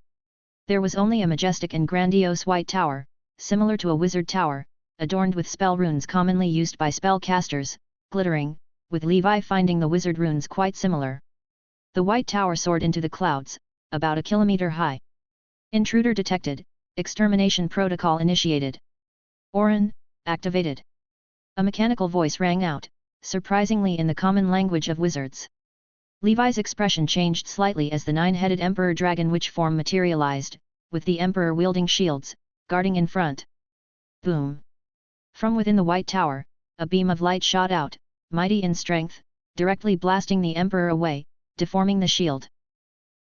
Speaker 1: there was only a majestic and grandiose white tower, similar to a wizard tower, adorned with spell runes commonly used by spellcasters, glittering, with Levi finding the wizard runes quite similar. The white tower soared into the clouds, about a kilometer high. Intruder detected, extermination protocol initiated. Orin, activated. A mechanical voice rang out, surprisingly in the common language of wizards. Levi's expression changed slightly as the nine-headed Emperor Dragon witch form materialized, with the Emperor wielding shields, guarding in front. Boom! From within the White Tower, a beam of light shot out, mighty in strength, directly blasting the Emperor away, deforming the shield.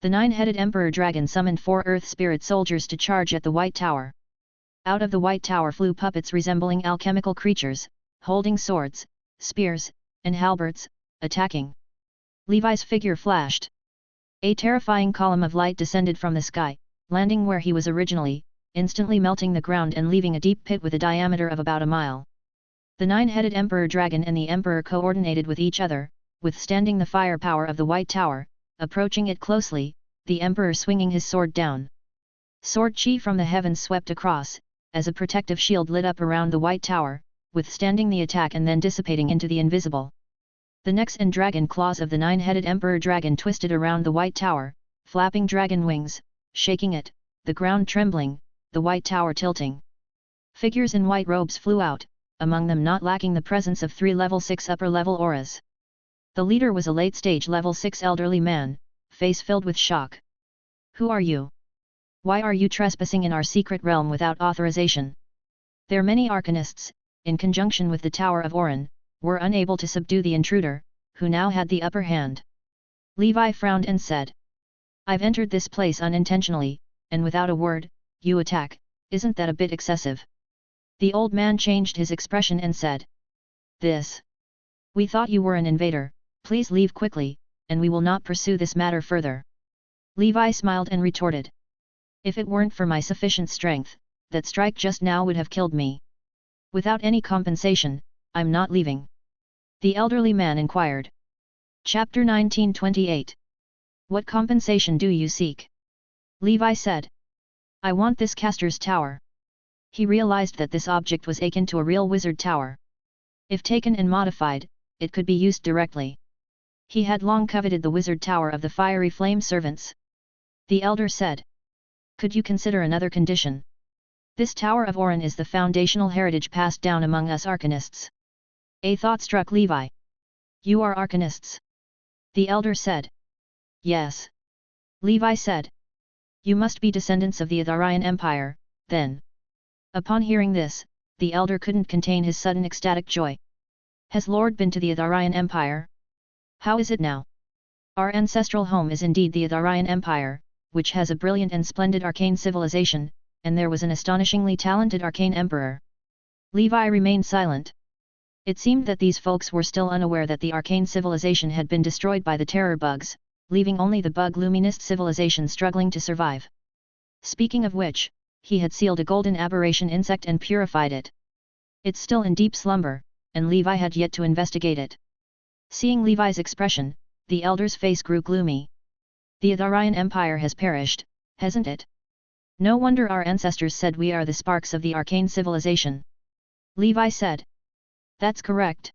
Speaker 1: The nine-headed Emperor Dragon summoned 4 Earth Spirit soldiers to charge at the White Tower. Out of the White Tower flew puppets resembling alchemical creatures, holding swords, spears, and halberds, attacking. Levi's figure flashed. A terrifying column of light descended from the sky, landing where he was originally, instantly melting the ground and leaving a deep pit with a diameter of about a mile. The nine-headed Emperor Dragon and the Emperor coordinated with each other, withstanding the firepower of the White Tower, approaching it closely, the Emperor swinging his sword down. Sword chi from the heavens swept across, as a protective shield lit up around the White Tower, withstanding the attack and then dissipating into the invisible. The necks and dragon claws of the nine-headed Emperor Dragon twisted around the White Tower, flapping dragon wings, shaking it, the ground trembling, the White Tower tilting. Figures in white robes flew out, among them not lacking the presence of 3 level 6 upper-level auras. The leader was a late-stage level 6 elderly man, face filled with shock. Who are you? Why are you trespassing in our secret realm without authorization? Their many arcanists, in conjunction with the Tower of Orin, were unable to subdue the intruder, who now had the upper hand. Levi frowned and said, I've entered this place unintentionally, and without a word, you attack, isn't that a bit excessive? The old man changed his expression and said, We thought you were an invader, please leave quickly, and we will not pursue this matter further. Levi smiled and retorted. If it weren't for my sufficient strength, that strike just now would have killed me. Without any compensation, I'm not leaving. The elderly man inquired. Chapter 1928. What compensation do you seek? Levi said. I want this caster's tower. He realized that this object was akin to a real wizard tower. If taken and modified, it could be used directly. He had long coveted the wizard tower of the fiery flame servants. The elder said. Could you consider another condition? This Tower of Orin is the foundational heritage passed down among us arcanists. A thought struck Levi. You are arcanists? The elder said. Yes. Levi said. You must be descendants of the Atharian Empire, then. Upon hearing this, the elder couldn't contain his sudden ecstatic joy. Has Lord been to the Atharian Empire? How is it now? Our ancestral home is indeed the Atharian Empire, which has a brilliant and splendid arcane civilization, and there was an astonishingly talented arcane emperor. Levi remained silent. It seemed that these folks were still unaware that the arcane civilization had been destroyed by the terror bugs, leaving only the bug luminist civilization struggling to survive. Speaking of which, he had sealed a golden aberration insect and purified it. It's still in deep slumber, and Levi had yet to investigate it. Seeing Levi's expression, the elder's face grew gloomy. The Atharian Empire has perished, hasn't it? No wonder our ancestors said we are the sparks of the arcane civilization. Levi said. That's correct.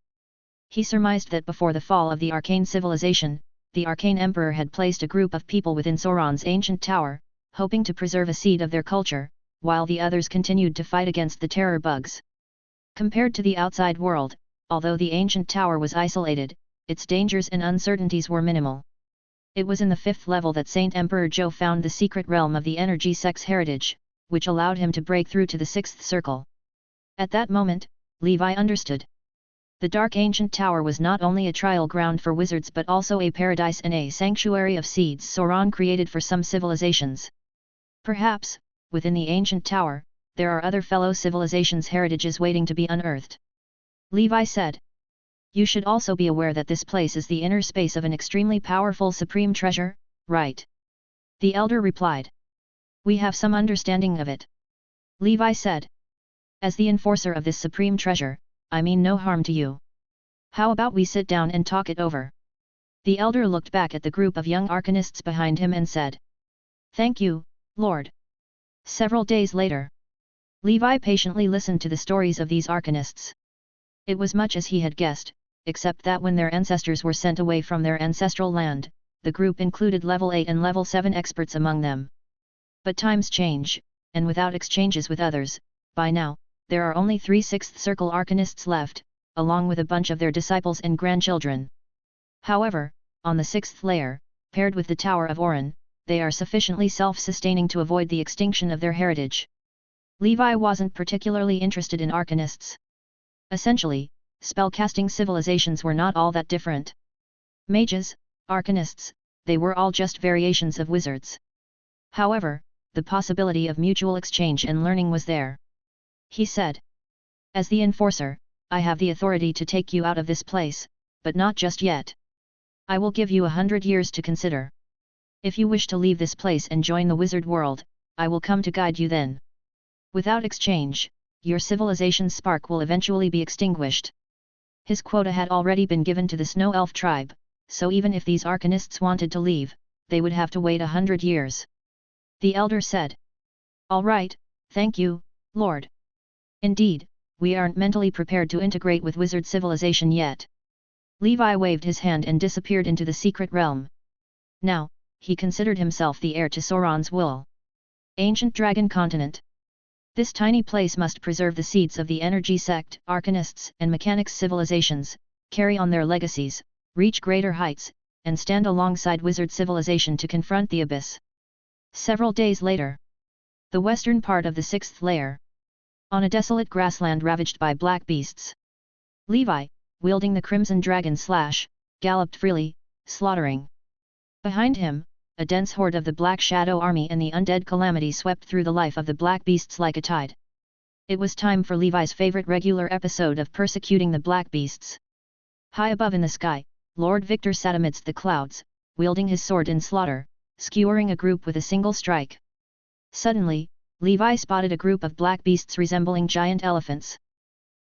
Speaker 1: He surmised that before the fall of the arcane civilization, the arcane emperor had placed a group of people within Sauron's ancient tower, hoping to preserve a seed of their culture, while the others continued to fight against the terror bugs. Compared to the outside world, although the ancient tower was isolated, its dangers and uncertainties were minimal. It was in the 5th level that Saint Emperor Zhou found the secret realm of the energy sex heritage, which allowed him to break through to the 6th circle. At that moment, Levi understood. The dark ancient tower was not only a trial ground for wizards but also a paradise and a sanctuary of seeds Sauron created for some civilizations. Perhaps, within the ancient tower, there are other fellow civilizations' heritages waiting to be unearthed. Levi said. You should also be aware that this place is the inner space of an extremely powerful supreme treasure, right? The elder replied. We have some understanding of it. Levi said. As the enforcer of this supreme treasure, I mean no harm to you. How about we sit down and talk it over? The elder looked back at the group of young arcanists behind him and said. Thank you, Lord. Several days later, Levi patiently listened to the stories of these arcanists. It was much as he had guessed, except that when their ancestors were sent away from their ancestral land, the group included level 8 and level 7 experts among them. But times change, and without exchanges with others, by now, there are only 3 6th circle arcanists left, along with a bunch of their disciples and grandchildren. However, on the 6th layer, paired with the Tower of Orin, they are sufficiently self-sustaining to avoid the extinction of their heritage. Levi wasn't particularly interested in arcanists. Essentially, spellcasting civilizations were not all that different. Mages, arcanists, they were all just variations of wizards. However, the possibility of mutual exchange and learning was there. He said. As the enforcer, I have the authority to take you out of this place, but not just yet. I will give you 100 years to consider. If you wish to leave this place and join the wizard world, I will come to guide you then. Without exchange, your civilization's spark will eventually be extinguished. His quota had already been given to the Snow Elf tribe, so even if these arcanists wanted to leave, they would have to wait 100 years. The elder said. All right, thank you, Lord. Indeed, we aren't mentally prepared to integrate with wizard civilization yet. Levi waved his hand and disappeared into the secret realm. Now, he considered himself the heir to Sauron's will. Ancient Dragon Continent. This tiny place must preserve the seeds of the energy sect, arcanists and mechanics civilizations, carry on their legacies, reach greater heights, and stand alongside wizard civilization to confront the abyss. Several days later. The western part of the sixth layer. On a desolate grassland ravaged by black beasts. Levi, wielding the crimson dragon slash, galloped freely, slaughtering. Behind him, a dense horde of the Black Shadow army and the undead calamity swept through the life of the black beasts like a tide. It was time for Levi's favorite regular episode of persecuting the black beasts. High above in the sky, Lord Victor sat amidst the clouds, wielding his sword in slaughter, skewering a group with a single strike. Suddenly, Levi spotted a group of black beasts resembling giant elephants.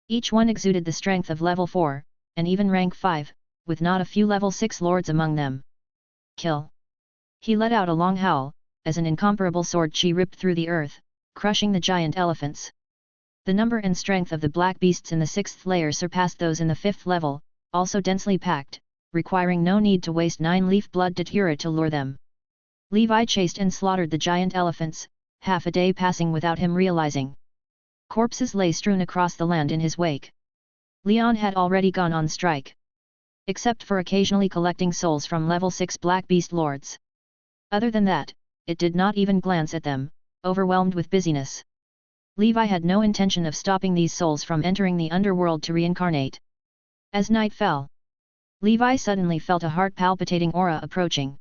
Speaker 1: Each one exuded the strength of level 4, and even rank 5, with not a few level 6 lords among them. Kill! He let out a long howl, as an incomparable sword chi ripped through the earth, crushing the giant elephants. The number and strength of the black beasts in the 6th layer surpassed those in the 5th level, also densely packed, requiring no need to waste 9-leaf blood datura to lure them. Levi chased and slaughtered the giant elephants, half a day passing without him realizing. Corpses lay strewn across the land in his wake. Leon had already gone on strike. Except for occasionally collecting souls from level 6 black beast lords. Other than that, it did not even glance at them, overwhelmed with busyness. Levi had no intention of stopping these souls from entering the underworld to reincarnate. As night fell, Levi suddenly felt a heart-palpitating aura approaching.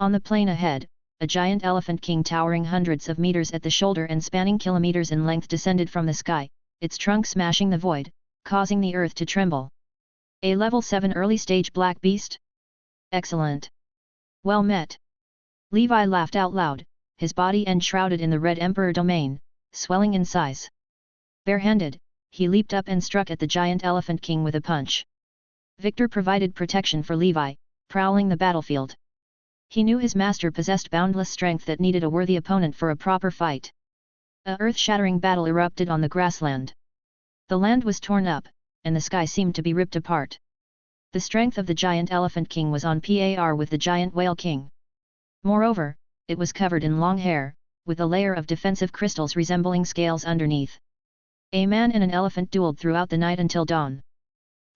Speaker 1: On the plain ahead, a giant elephant king towering hundreds of meters at the shoulder and spanning kilometers in length descended from the sky, its trunk smashing the void, causing the earth to tremble. A level 7 early stage black beast? Excellent! Well met! Levi laughed out loud, his body enshrouded in the Red Emperor domain, swelling in size. Barehanded, he leaped up and struck at the giant elephant king with a punch. Victor provided protection for Levi, prowling the battlefield. He knew his master possessed boundless strength that needed a worthy opponent for a proper fight. A earth-shattering battle erupted on the grassland. The land was torn up, and the sky seemed to be ripped apart. The strength of the giant elephant king was on par with the giant whale king. Moreover, it was covered in long hair, with a layer of defensive crystals resembling scales underneath. A man and an elephant dueled throughout the night until dawn.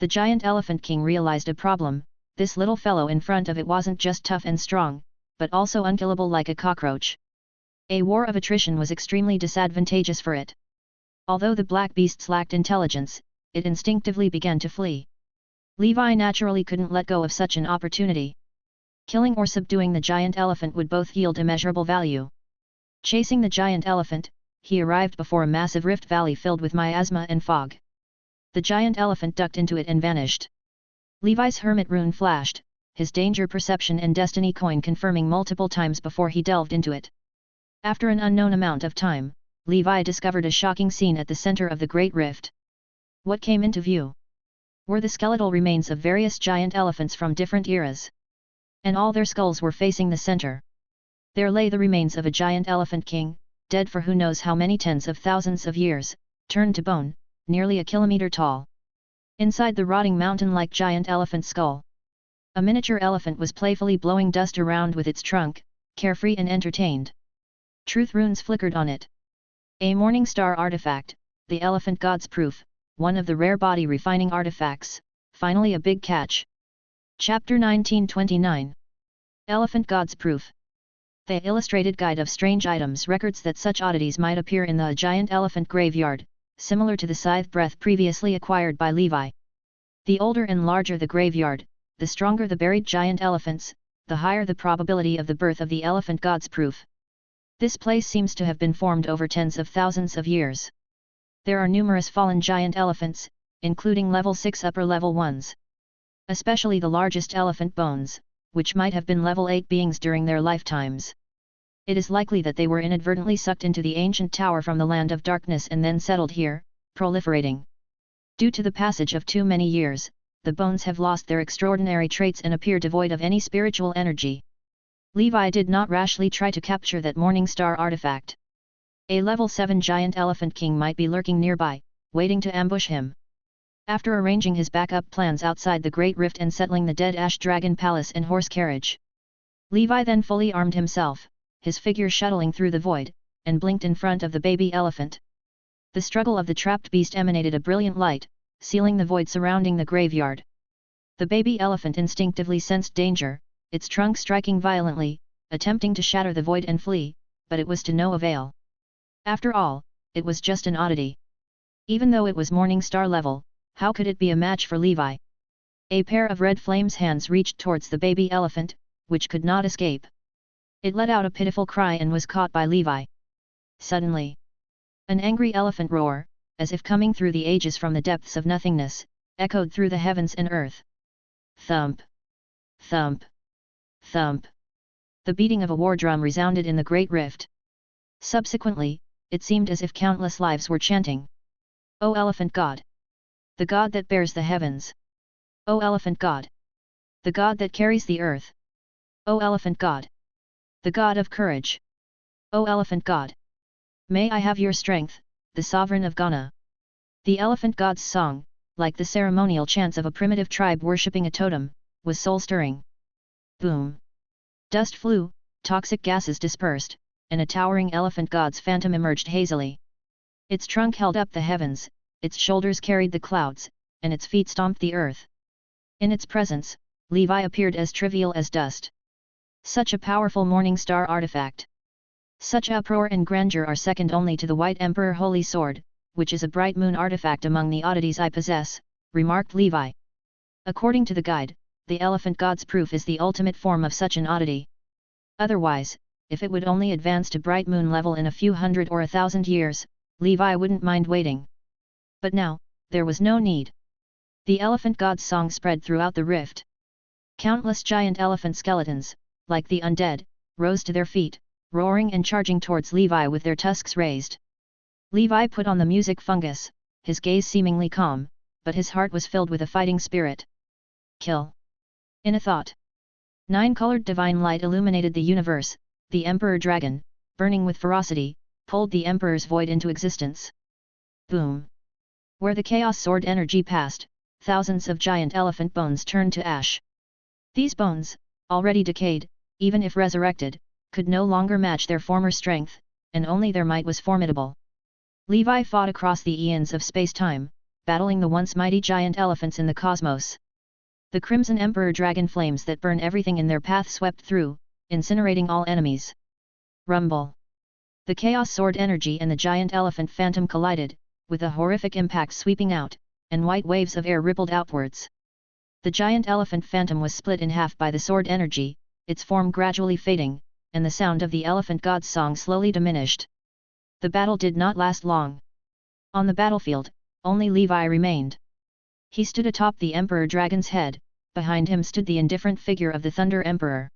Speaker 1: The giant elephant king realized a problem: this little fellow in front of it wasn't just tough and strong, but also unkillable like a cockroach. A war of attrition was extremely disadvantageous for it. Although the black beasts lacked intelligence, it instinctively began to flee. Levi naturally couldn't let go of such an opportunity. Killing or subduing the giant elephant would both yield immeasurable value. Chasing the giant elephant, he arrived before a massive rift valley filled with miasma and fog. The giant elephant ducked into it and vanished. Levi's hermit rune flashed, his danger perception and destiny coin confirming multiple times before he delved into it. After an unknown amount of time, Levi discovered a shocking scene at the center of the Great Rift. What came into view were the skeletal remains of various giant elephants from different eras. And all their skulls were facing the center. There lay the remains of a giant elephant king, dead for who knows how many tens of thousands of years, turned to bone, nearly a kilometer tall. Inside the rotting mountain-like giant elephant skull, a miniature elephant was playfully blowing dust around with its trunk, carefree and entertained. Truth runes flickered on it. A morning star artifact, the elephant god's proof, one of the rare body refining artifacts, finally a big catch. Chapter 1929. Elephant God's Proof. The Illustrated Guide of Strange Items records that such oddities might appear in the giant elephant graveyard, similar to the scythe breath previously acquired by Levi. The older and larger the graveyard, the stronger the buried giant elephants, the higher the probability of the birth of the elephant God's Proof. This place seems to have been formed over tens of thousands of years. There are numerous fallen giant elephants, including level 6 upper level ones. Especially the largest elephant bones, which might have been level 8 beings during their lifetimes. It is likely that they were inadvertently sucked into the ancient tower from the land of darkness and then settled here, proliferating. Due to the passage of too many years, the bones have lost their extraordinary traits and appear devoid of any spiritual energy. Levi did not rashly try to capture that morning star artifact. A level 7 giant elephant king might be lurking nearby, waiting to ambush him. After arranging his backup plans outside the Great Rift and settling the dead ash dragon palace and horse carriage, Levi then fully armed himself, his figure shuttling through the void, and blinked in front of the baby elephant. The struggle of the trapped beast emanated a brilliant light, sealing the void surrounding the graveyard. The baby elephant instinctively sensed danger, its trunk striking violently, attempting to shatter the void and flee, but it was to no avail. After all, it was just an oddity. Even though it was Morning Star level, how could it be a match for Levi? A pair of red flames hands reached towards the baby elephant, which could not escape. It let out a pitiful cry and was caught by Levi. Suddenly, an angry elephant roar, as if coming through the ages from the depths of nothingness, echoed through the heavens and earth. Thump! Thump! Thump! The beating of a war drum resounded in the great rift. Subsequently, it seemed as if countless lives were chanting. O Elephant God! The God that bears the heavens! O Elephant God! The God that carries the earth! O Elephant God! The God of courage! O Elephant God! May I have your strength, the sovereign of Ghana! The Elephant God's song, like the ceremonial chants of a primitive tribe worshipping a totem, was soul-stirring. Boom! Dust flew, toxic gases dispersed, and a towering Elephant God's phantom emerged hazily. Its trunk held up the heavens, its shoulders carried the clouds, and its feet stomped the earth. In its presence, Levi appeared as trivial as dust. Such a powerful Morning Star artifact! Such uproar and grandeur are second only to the White Emperor Holy Sword, which is a bright moon artifact among the oddities I possess, remarked Levi. According to the guide, the Elephant God's proof is the ultimate form of such an oddity. Otherwise, if it would only advance to bright moon level in a few hundred or 1,000 years, Levi wouldn't mind waiting. But now, there was no need. The Elephant God's song spread throughout the rift. Countless giant elephant skeletons, like the undead, rose to their feet, roaring and charging towards Levi with their tusks raised. Levi put on the music fungus, his gaze seemingly calm, but his heart was filled with a fighting spirit. Kill! In a thought. 9-colored divine light illuminated the universe. The Emperor Dragon, burning with ferocity, pulled the Emperor's void into existence. Boom! Where the Chaos Sword energy passed, thousands of giant elephant bones turned to ash. These bones, already decayed, even if resurrected, could no longer match their former strength, and only their might was formidable. Levi fought across the eons of space-time, battling the once mighty giant elephants in the cosmos. The Crimson Emperor Dragon flames that burn everything in their path swept through, incinerating all enemies. Rumble! The Chaos Sword energy and the giant elephant phantom collided, with a horrific impact sweeping out, and white waves of air rippled outwards. The giant elephant phantom was split in half by the sword energy, its form gradually fading, and the sound of the Elephant God's song slowly diminished. The battle did not last long. On the battlefield, only Levi remained. He stood atop the Emperor Dragon's head, behind him stood the indifferent figure of the Thunder Emperor.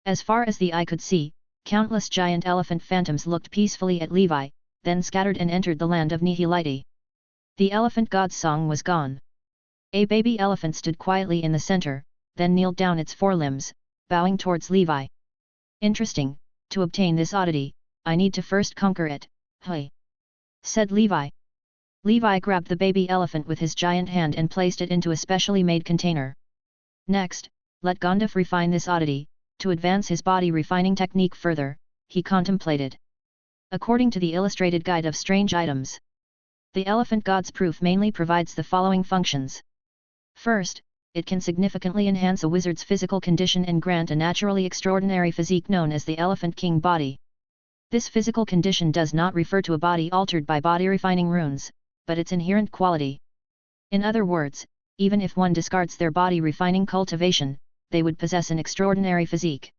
Speaker 1: As far as the eye could see, countless giant elephant phantoms looked peacefully at Levi, then scattered and entered the land of Nihility. The Elephant God's song was gone. A baby elephant stood quietly in the center, then kneeled down its forelimbs, bowing towards Levi. Interesting, to obtain this oddity, I need to first conquer it, hey! Said Levi. Levi grabbed the baby elephant with his giant hand and placed it into a specially made container. Next, let Gondif refine this oddity. To advance his body refining technique further, he contemplated. According to the illustrated guide of strange items, the Elephant God's proof mainly provides the following functions. First, it can significantly enhance a wizard's physical condition and grant a naturally extraordinary physique known as the Elephant King body. This physical condition does not refer to a body altered by body refining runes, but its inherent quality. In other words, even if one discards their body refining cultivation, they would possess an extraordinary physique.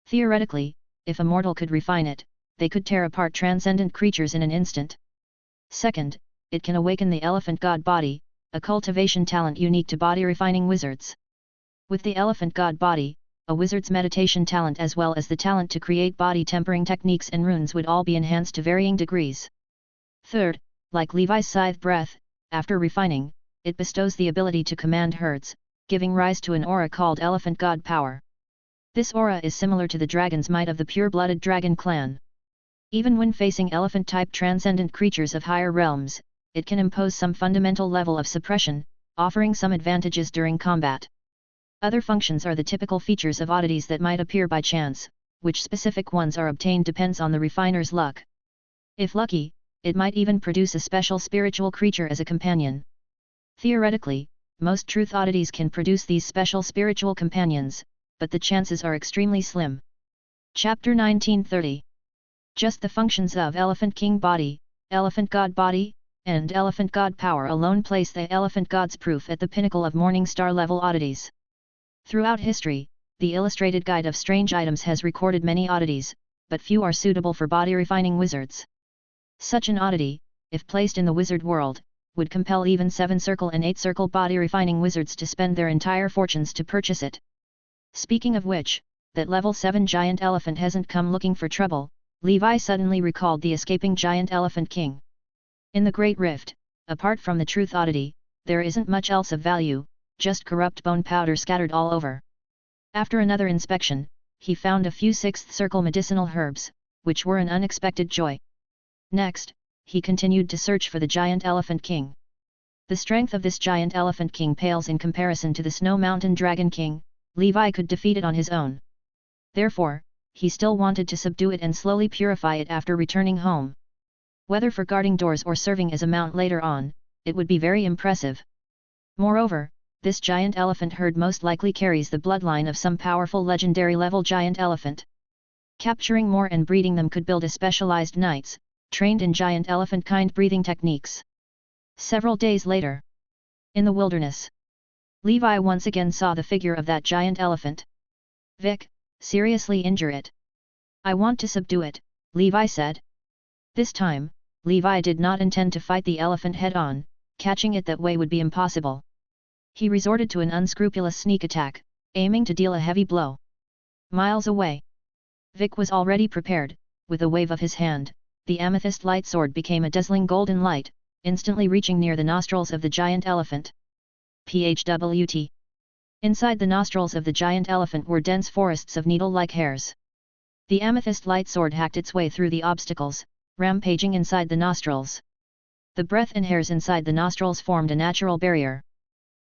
Speaker 1: Theoretically, if a mortal could refine it, they could tear apart transcendent creatures in an instant. Second, it can awaken the Elephant God body, a cultivation talent unique to body refining wizards. With the Elephant God body, a wizard's meditation talent as well as the talent to create body tempering techniques and runes would all be enhanced to varying degrees. Third, like Levi's scythe breath, after refining, it bestows the ability to command herds, giving rise to an aura called Elephant God Power. This aura is similar to the dragon's might of the pure-blooded dragon clan. Even when facing elephant-type transcendent creatures of higher realms, it can impose some fundamental level of suppression, offering some advantages during combat. Other functions are the typical features of oddities that might appear by chance, which specific ones are obtained depends on the refiner's luck. If lucky, it might even produce a special spiritual creature as a companion. Theoretically, most truth oddities can produce these special spiritual companions, but the chances are extremely slim. Chapter 1930. Just the functions of Elephant King Body, Elephant God Body, and Elephant God Power alone place the Elephant God's proof at the pinnacle of Morningstar level oddities. Throughout history, the Illustrated Guide of Strange Items has recorded many oddities, but few are suitable for body-refining wizards. Such an oddity, if placed in the wizard world, would compel even 7-circle and 8-circle body-refining wizards to spend their entire fortunes to purchase it. Speaking of which, that level 7 giant elephant hasn't come looking for trouble. Levi suddenly recalled the escaping giant elephant king. In the Great Rift, apart from the truth oddity, there isn't much else of value, just corrupt bone powder scattered all over. After another inspection, he found a few 6th circle medicinal herbs, which were an unexpected joy. Next, he continued to search for the giant elephant king. The strength of this giant elephant king pales in comparison to the Snow Mountain Dragon King. Levi could defeat it on his own. Therefore, he still wanted to subdue it and slowly purify it after returning home. Whether for guarding doors or serving as a mount later on, it would be very impressive. Moreover, this giant elephant herd most likely carries the bloodline of some powerful legendary level giant elephant. Capturing more and breeding them could build a specialized knights, trained in giant elephant kind breathing techniques. Several days later, in the wilderness, Levi once again saw the figure of that giant elephant. Vic, seriously injure it. I want to subdue it, Levi said. This time, Levi did not intend to fight the elephant head-on, catching it that way would be impossible. He resorted to an unscrupulous sneak attack, aiming to deal a heavy blow. Miles away, Vic was already prepared. With a wave of his hand, the amethyst light sword became a dazzling golden light, instantly reaching near the nostrils of the giant elephant. PHWT. Inside the nostrils of the giant elephant were dense forests of needle-like hairs. The amethyst light sword hacked its way through the obstacles, rampaging inside the nostrils. The breath and hairs inside the nostrils formed a natural barrier.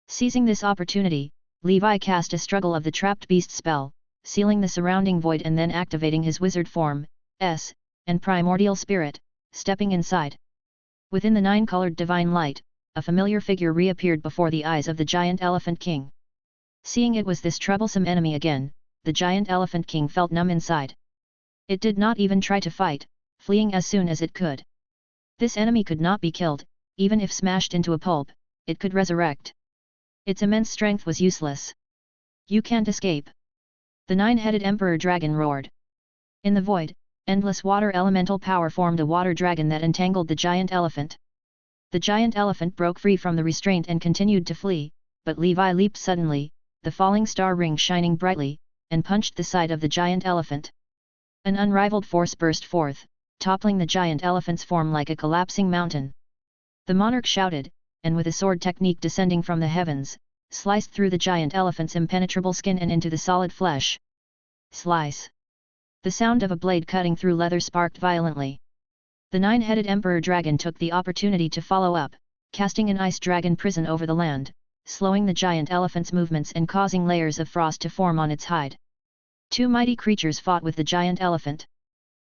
Speaker 1: Seizing this opportunity, Levi cast a struggle of the trapped beast spell, sealing the surrounding void and then activating his wizard form, and primordial spirit, stepping inside. Within the 9-colored divine light, a familiar figure reappeared before the eyes of the giant elephant king. Seeing it was this troublesome enemy again, the giant elephant king felt numb inside. It did not even try to fight, fleeing as soon as it could. This enemy could not be killed, even if smashed into a pulp, it could resurrect. Its immense strength was useless. You can't escape. The 9-headed emperor dragon roared. In the void, endless water elemental power formed a water dragon that entangled the giant elephant. The giant elephant broke free from the restraint and continued to flee, but Levi leaped suddenly, the falling star ring shining brightly, and punched the side of the giant elephant. An unrivaled force burst forth, toppling the giant elephant's form like a collapsing mountain. The monarch shouted, and with a sword technique descending from the heavens, sliced through the giant elephant's impenetrable skin and into the solid flesh. Slice! The sound of a blade cutting through leather sparked violently. The 9-headed emperor dragon took the opportunity to follow up, casting an ice dragon prison over the land, slowing the giant elephant's movements and causing layers of frost to form on its hide. Two mighty creatures fought with the giant elephant.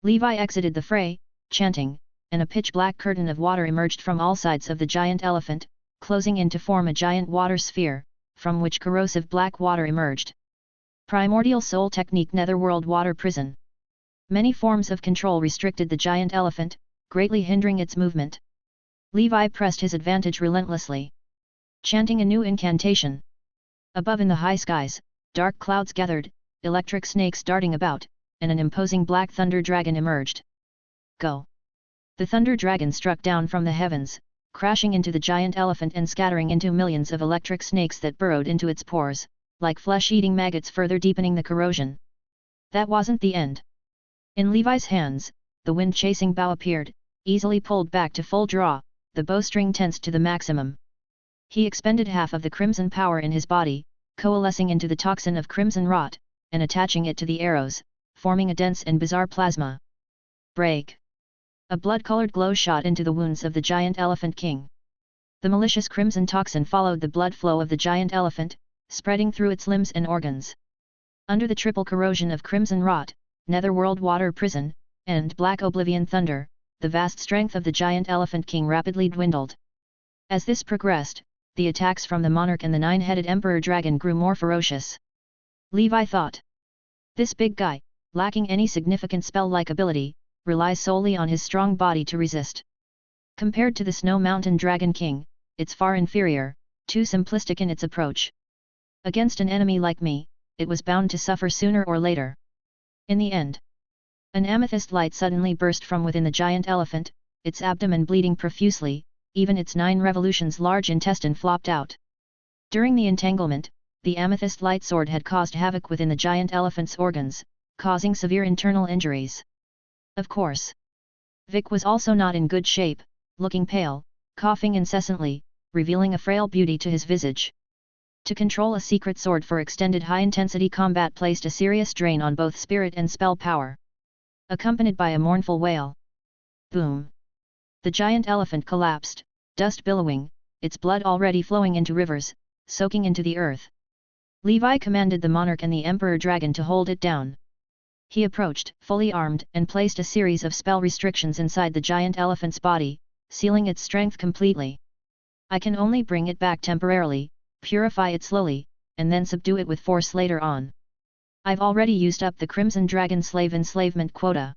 Speaker 1: Levi exited the fray, chanting, and a pitch-black curtain of water emerged from all sides of the giant elephant, closing in to form a giant water sphere, from which corrosive black water emerged. Primordial Soul Technique Netherworld Water Prison. Many forms of control restricted the giant elephant, greatly hindering its movement. Levi pressed his advantage relentlessly, chanting a new incantation. Above in the high skies, dark clouds gathered, electric snakes darting about, and an imposing black thunder dragon emerged. Go! The thunder dragon struck down from the heavens, crashing into the giant elephant and scattering into millions of electric snakes that burrowed into its pores, like flesh-eating maggots further deepening the corrosion. That wasn't the end. In Levi's hands, the wind-chasing bow appeared, easily pulled back to full draw, the bowstring tensed to the maximum. He expended half of the crimson power in his body, coalescing into the toxin of crimson rot, and attaching it to the arrows, forming a dense and bizarre plasma. Break! A blood-colored glow shot into the wounds of the giant elephant king. The malicious crimson toxin followed the blood flow of the giant elephant, spreading through its limbs and organs. Under the triple corrosion of crimson rot, netherworld water prison, and black oblivion thunder, the vast strength of the giant elephant king rapidly dwindled. As this progressed, the attacks from the monarch and the nine-headed emperor dragon grew more ferocious. Levi thought, this big guy, lacking any significant spell-like ability, relies solely on his strong body to resist. Compared to the Snow Mountain Dragon King, it's far inferior, too simplistic in its approach. Against an enemy like me, it was bound to suffer sooner or later. In the end, an amethyst light suddenly burst from within the giant elephant, its abdomen bleeding profusely, even its 9 revolutions large intestine flopped out. During the entanglement, the amethyst light sword had caused havoc within the giant elephant's organs, causing severe internal injuries. Of course, Vic was also not in good shape, looking pale, coughing incessantly, revealing a frail beauty to his visage. To control a secret sword for extended high-intensity combat placed a serious drain on both spirit and spell power. Accompanied by a mournful wail. Boom! The giant elephant collapsed, dust billowing, its blood already flowing into rivers, soaking into the earth. Levi commanded the monarch and the emperor dragon to hold it down. He approached, fully armed, and placed a series of spell restrictions inside the giant elephant's body, sealing its strength completely. I can only bring it back temporarily, purify it slowly, and then subdue it with force later on. I've already used up the Crimson Dragon slave enslavement quota.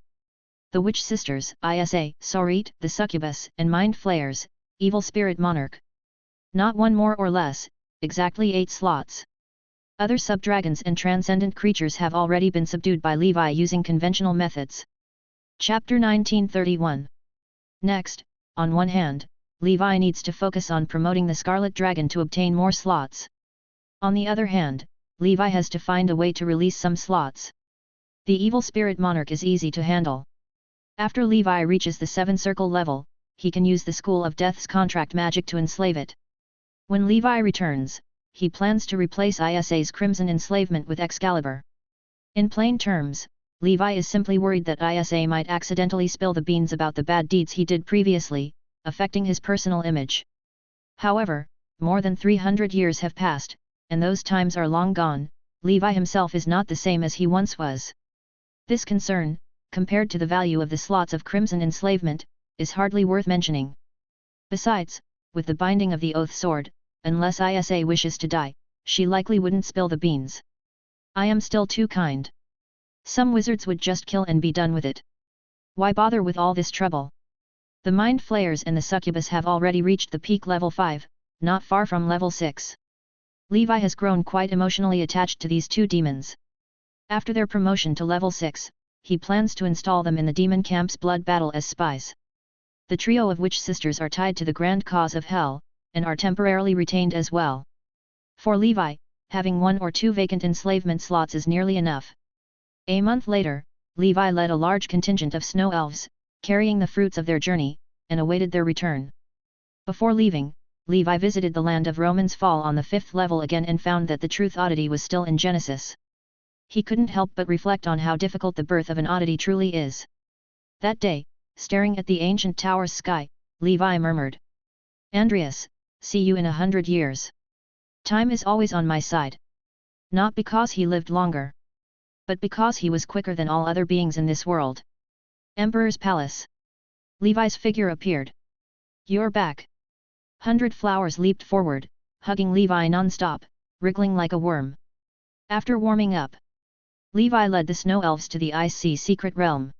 Speaker 1: The Witch Sisters, Isa, Sarit, the Succubus, and Mind Flayers, Evil Spirit Monarch. Not one more or less, exactly 8 slots. Other sub-dragons and transcendent creatures have already been subdued by Levi using conventional methods. Chapter 1931. Next, on one hand, Levi needs to focus on promoting the Scarlet Dragon to obtain more slots. On the other hand, Levi has to find a way to release some slots. The Evil Spirit Monarch is easy to handle. After Levi reaches the 7-circle level, he can use the School of Death's contract magic to enslave it. When Levi returns, he plans to replace Isa's Crimson Enslavement with Excalibur. In plain terms, Levi is simply worried that Isa might accidentally spill the beans about the bad deeds he did previously, affecting his personal image. However, more than 300 years have passed, and those times are long gone. Levi himself is not the same as he once was. This concern, compared to the value of the slots of Crimson Enslavement, is hardly worth mentioning. Besides, with the binding of the Oath Sword, unless Isa wishes to die, she likely wouldn't spill the beans. I am still too kind. Some wizards would just kill and be done with it. Why bother with all this trouble? The Mind Flayers and the Succubus have already reached the peak level 5, not far from level 6. Levi has grown quite emotionally attached to these 2 demons. After their promotion to level 6, he plans to install them in the demon camp's blood battle as spies. The trio of Witch Sisters are tied to the grand cause of hell, and are temporarily retained as well. For Levi, having 1 or 2 vacant enslavement slots is nearly enough. A month later, Levi led a large contingent of snow elves, carrying the fruits of their journey, and awaited their return. Before leaving, Levi visited the land of Roman's Fall on the 5th level again and found that the truth oddity was still in Genesis. He couldn't help but reflect on how difficult the birth of an oddity truly is. That day, staring at the ancient tower's sky, Levi murmured, "Andreas, see you in 100 years. Time is always on my side." Not because he lived longer, but because he was quicker than all other beings in this world. Emperor's Palace. Levi's figure appeared. "You're back." 100 flowers leaped forward, hugging Levi non-stop, wriggling like a worm. After warming up, Levi led the snow elves to the Icy Secret Realm.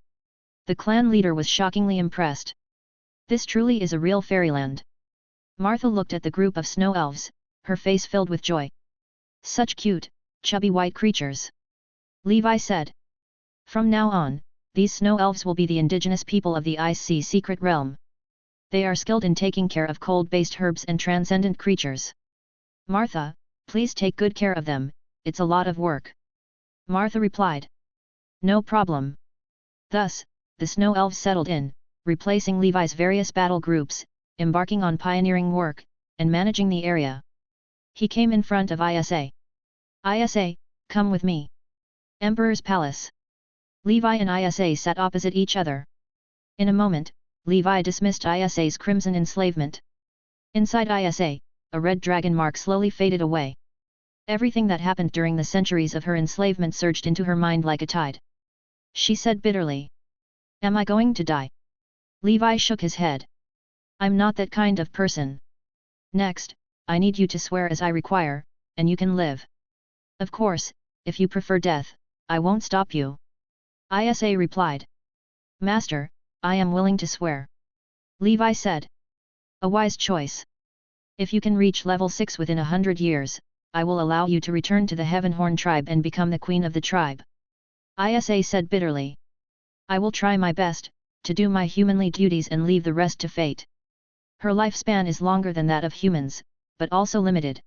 Speaker 1: The clan leader was shockingly impressed. This truly is a real fairyland. Martha looked at the group of snow elves, her face filled with joy. "Such cute, chubby white creatures," Levi said. "From now on, these snow elves will be the indigenous people of the Icy Secret Realm. They are skilled in taking care of cold-based herbs and transcendent creatures. Martha, please take good care of them, it's a lot of work." Martha replied. "No problem." Thus, the snow elves settled in, replacing Levi's various battle groups, embarking on pioneering work, and managing the area. He came in front of Isa. "Isa, come with me." Emperor's Palace. Levi and Isa sat opposite each other. In a moment, Levi dismissed Isa's Crimson Enslavement. Inside Isa, a red dragon mark slowly faded away. Everything that happened during the centuries of her enslavement surged into her mind like a tide. She said bitterly, "Am I going to die?" Levi shook his head. I'm not that kind of person. Next, I need you to swear as I require, and you can live. Of course, if you prefer death, I won't stop you. Isa replied. Master, I am willing to swear. Levi said. A wise choice. If you can reach level 6 within 100 years, I will allow you to return to the Heavenhorn tribe and become the queen of the tribe. Isa said bitterly. I will try my best, to do my humanly duties and leave the rest to fate. Her lifespan is longer than that of humans, but also limited.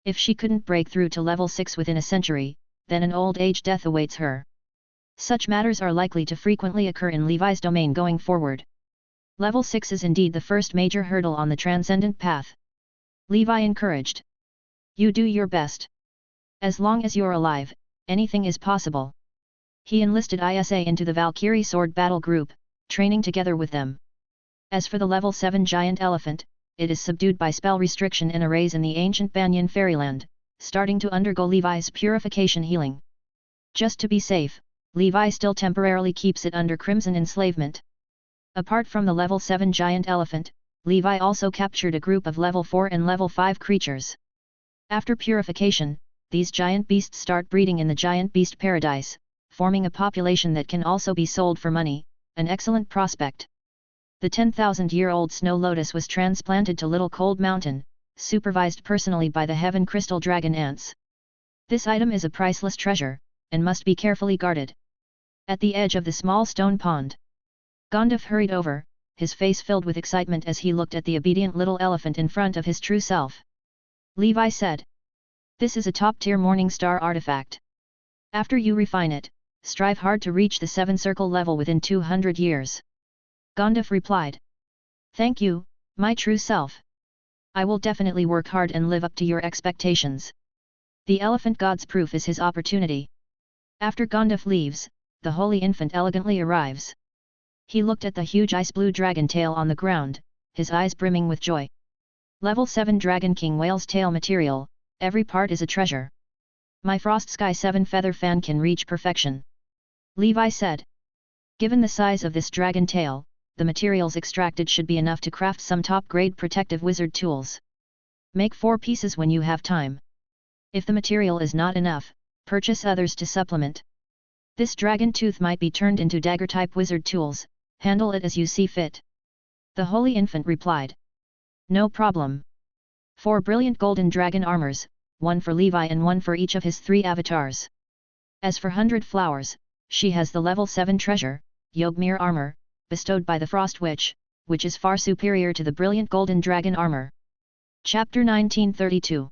Speaker 1: If she couldn't break through to level 6 within a century, then an old age death awaits her. Such matters are likely to frequently occur in Levi's domain going forward. Level 6 is indeed the first major hurdle on the transcendent path. Levi encouraged. You do your best. As long as you're alive, anything is possible. He enlisted Isa into the Valkyrie Sword Battle Group, training together with them. As for the level 7 giant elephant, it is subdued by spell restriction and arrays in the ancient Banyan fairyland, starting to undergo Levi's purification healing. Just to be safe, Levi still temporarily keeps it under crimson enslavement. Apart from the level 7 giant elephant, Levi also captured a group of level 4 and level 5 creatures. After purification, these giant beasts start breeding in the giant beast paradise, forming a population that can also be sold for money, an excellent prospect. The 10,000-year-old snow lotus was transplanted to Little Cold Mountain, supervised personally by the Heaven Crystal Dragon ants. This item is a priceless treasure, and must be carefully guarded. At the edge of the small stone pond, Gandalf hurried over, his face filled with excitement as he looked at the obedient little elephant in front of his true self. Levi said. This is a top-tier Morning Star artifact. After you refine it, strive hard to reach the 7-circle level within 200 years. Gandalf replied. Thank you, my true self. I will definitely work hard and live up to your expectations. The elephant god's proof is his opportunity. After Gandalf leaves, the holy infant elegantly arrives. He looked at the huge ice-blue dragon tail on the ground, his eyes brimming with joy. Level 7 Dragon King Whale's tail material, every part is a treasure. My Frost Sky 7 feather fan can reach perfection. Levi said. Given the size of this dragon tail, the materials extracted should be enough to craft some top-grade protective wizard tools. Make 4 pieces when you have time. If the material is not enough, purchase others to supplement. This dragon tooth might be turned into dagger-type wizard tools, handle it as you see fit. The holy infant replied. No problem. 4 brilliant golden dragon armors, 1 for Levi and 1 for each of his 3 avatars. As for 100 Flowers, she has the level 7 treasure, Yogmir armor, bestowed by the Frost Witch, which is far superior to the brilliant golden dragon armor. Chapter 1932.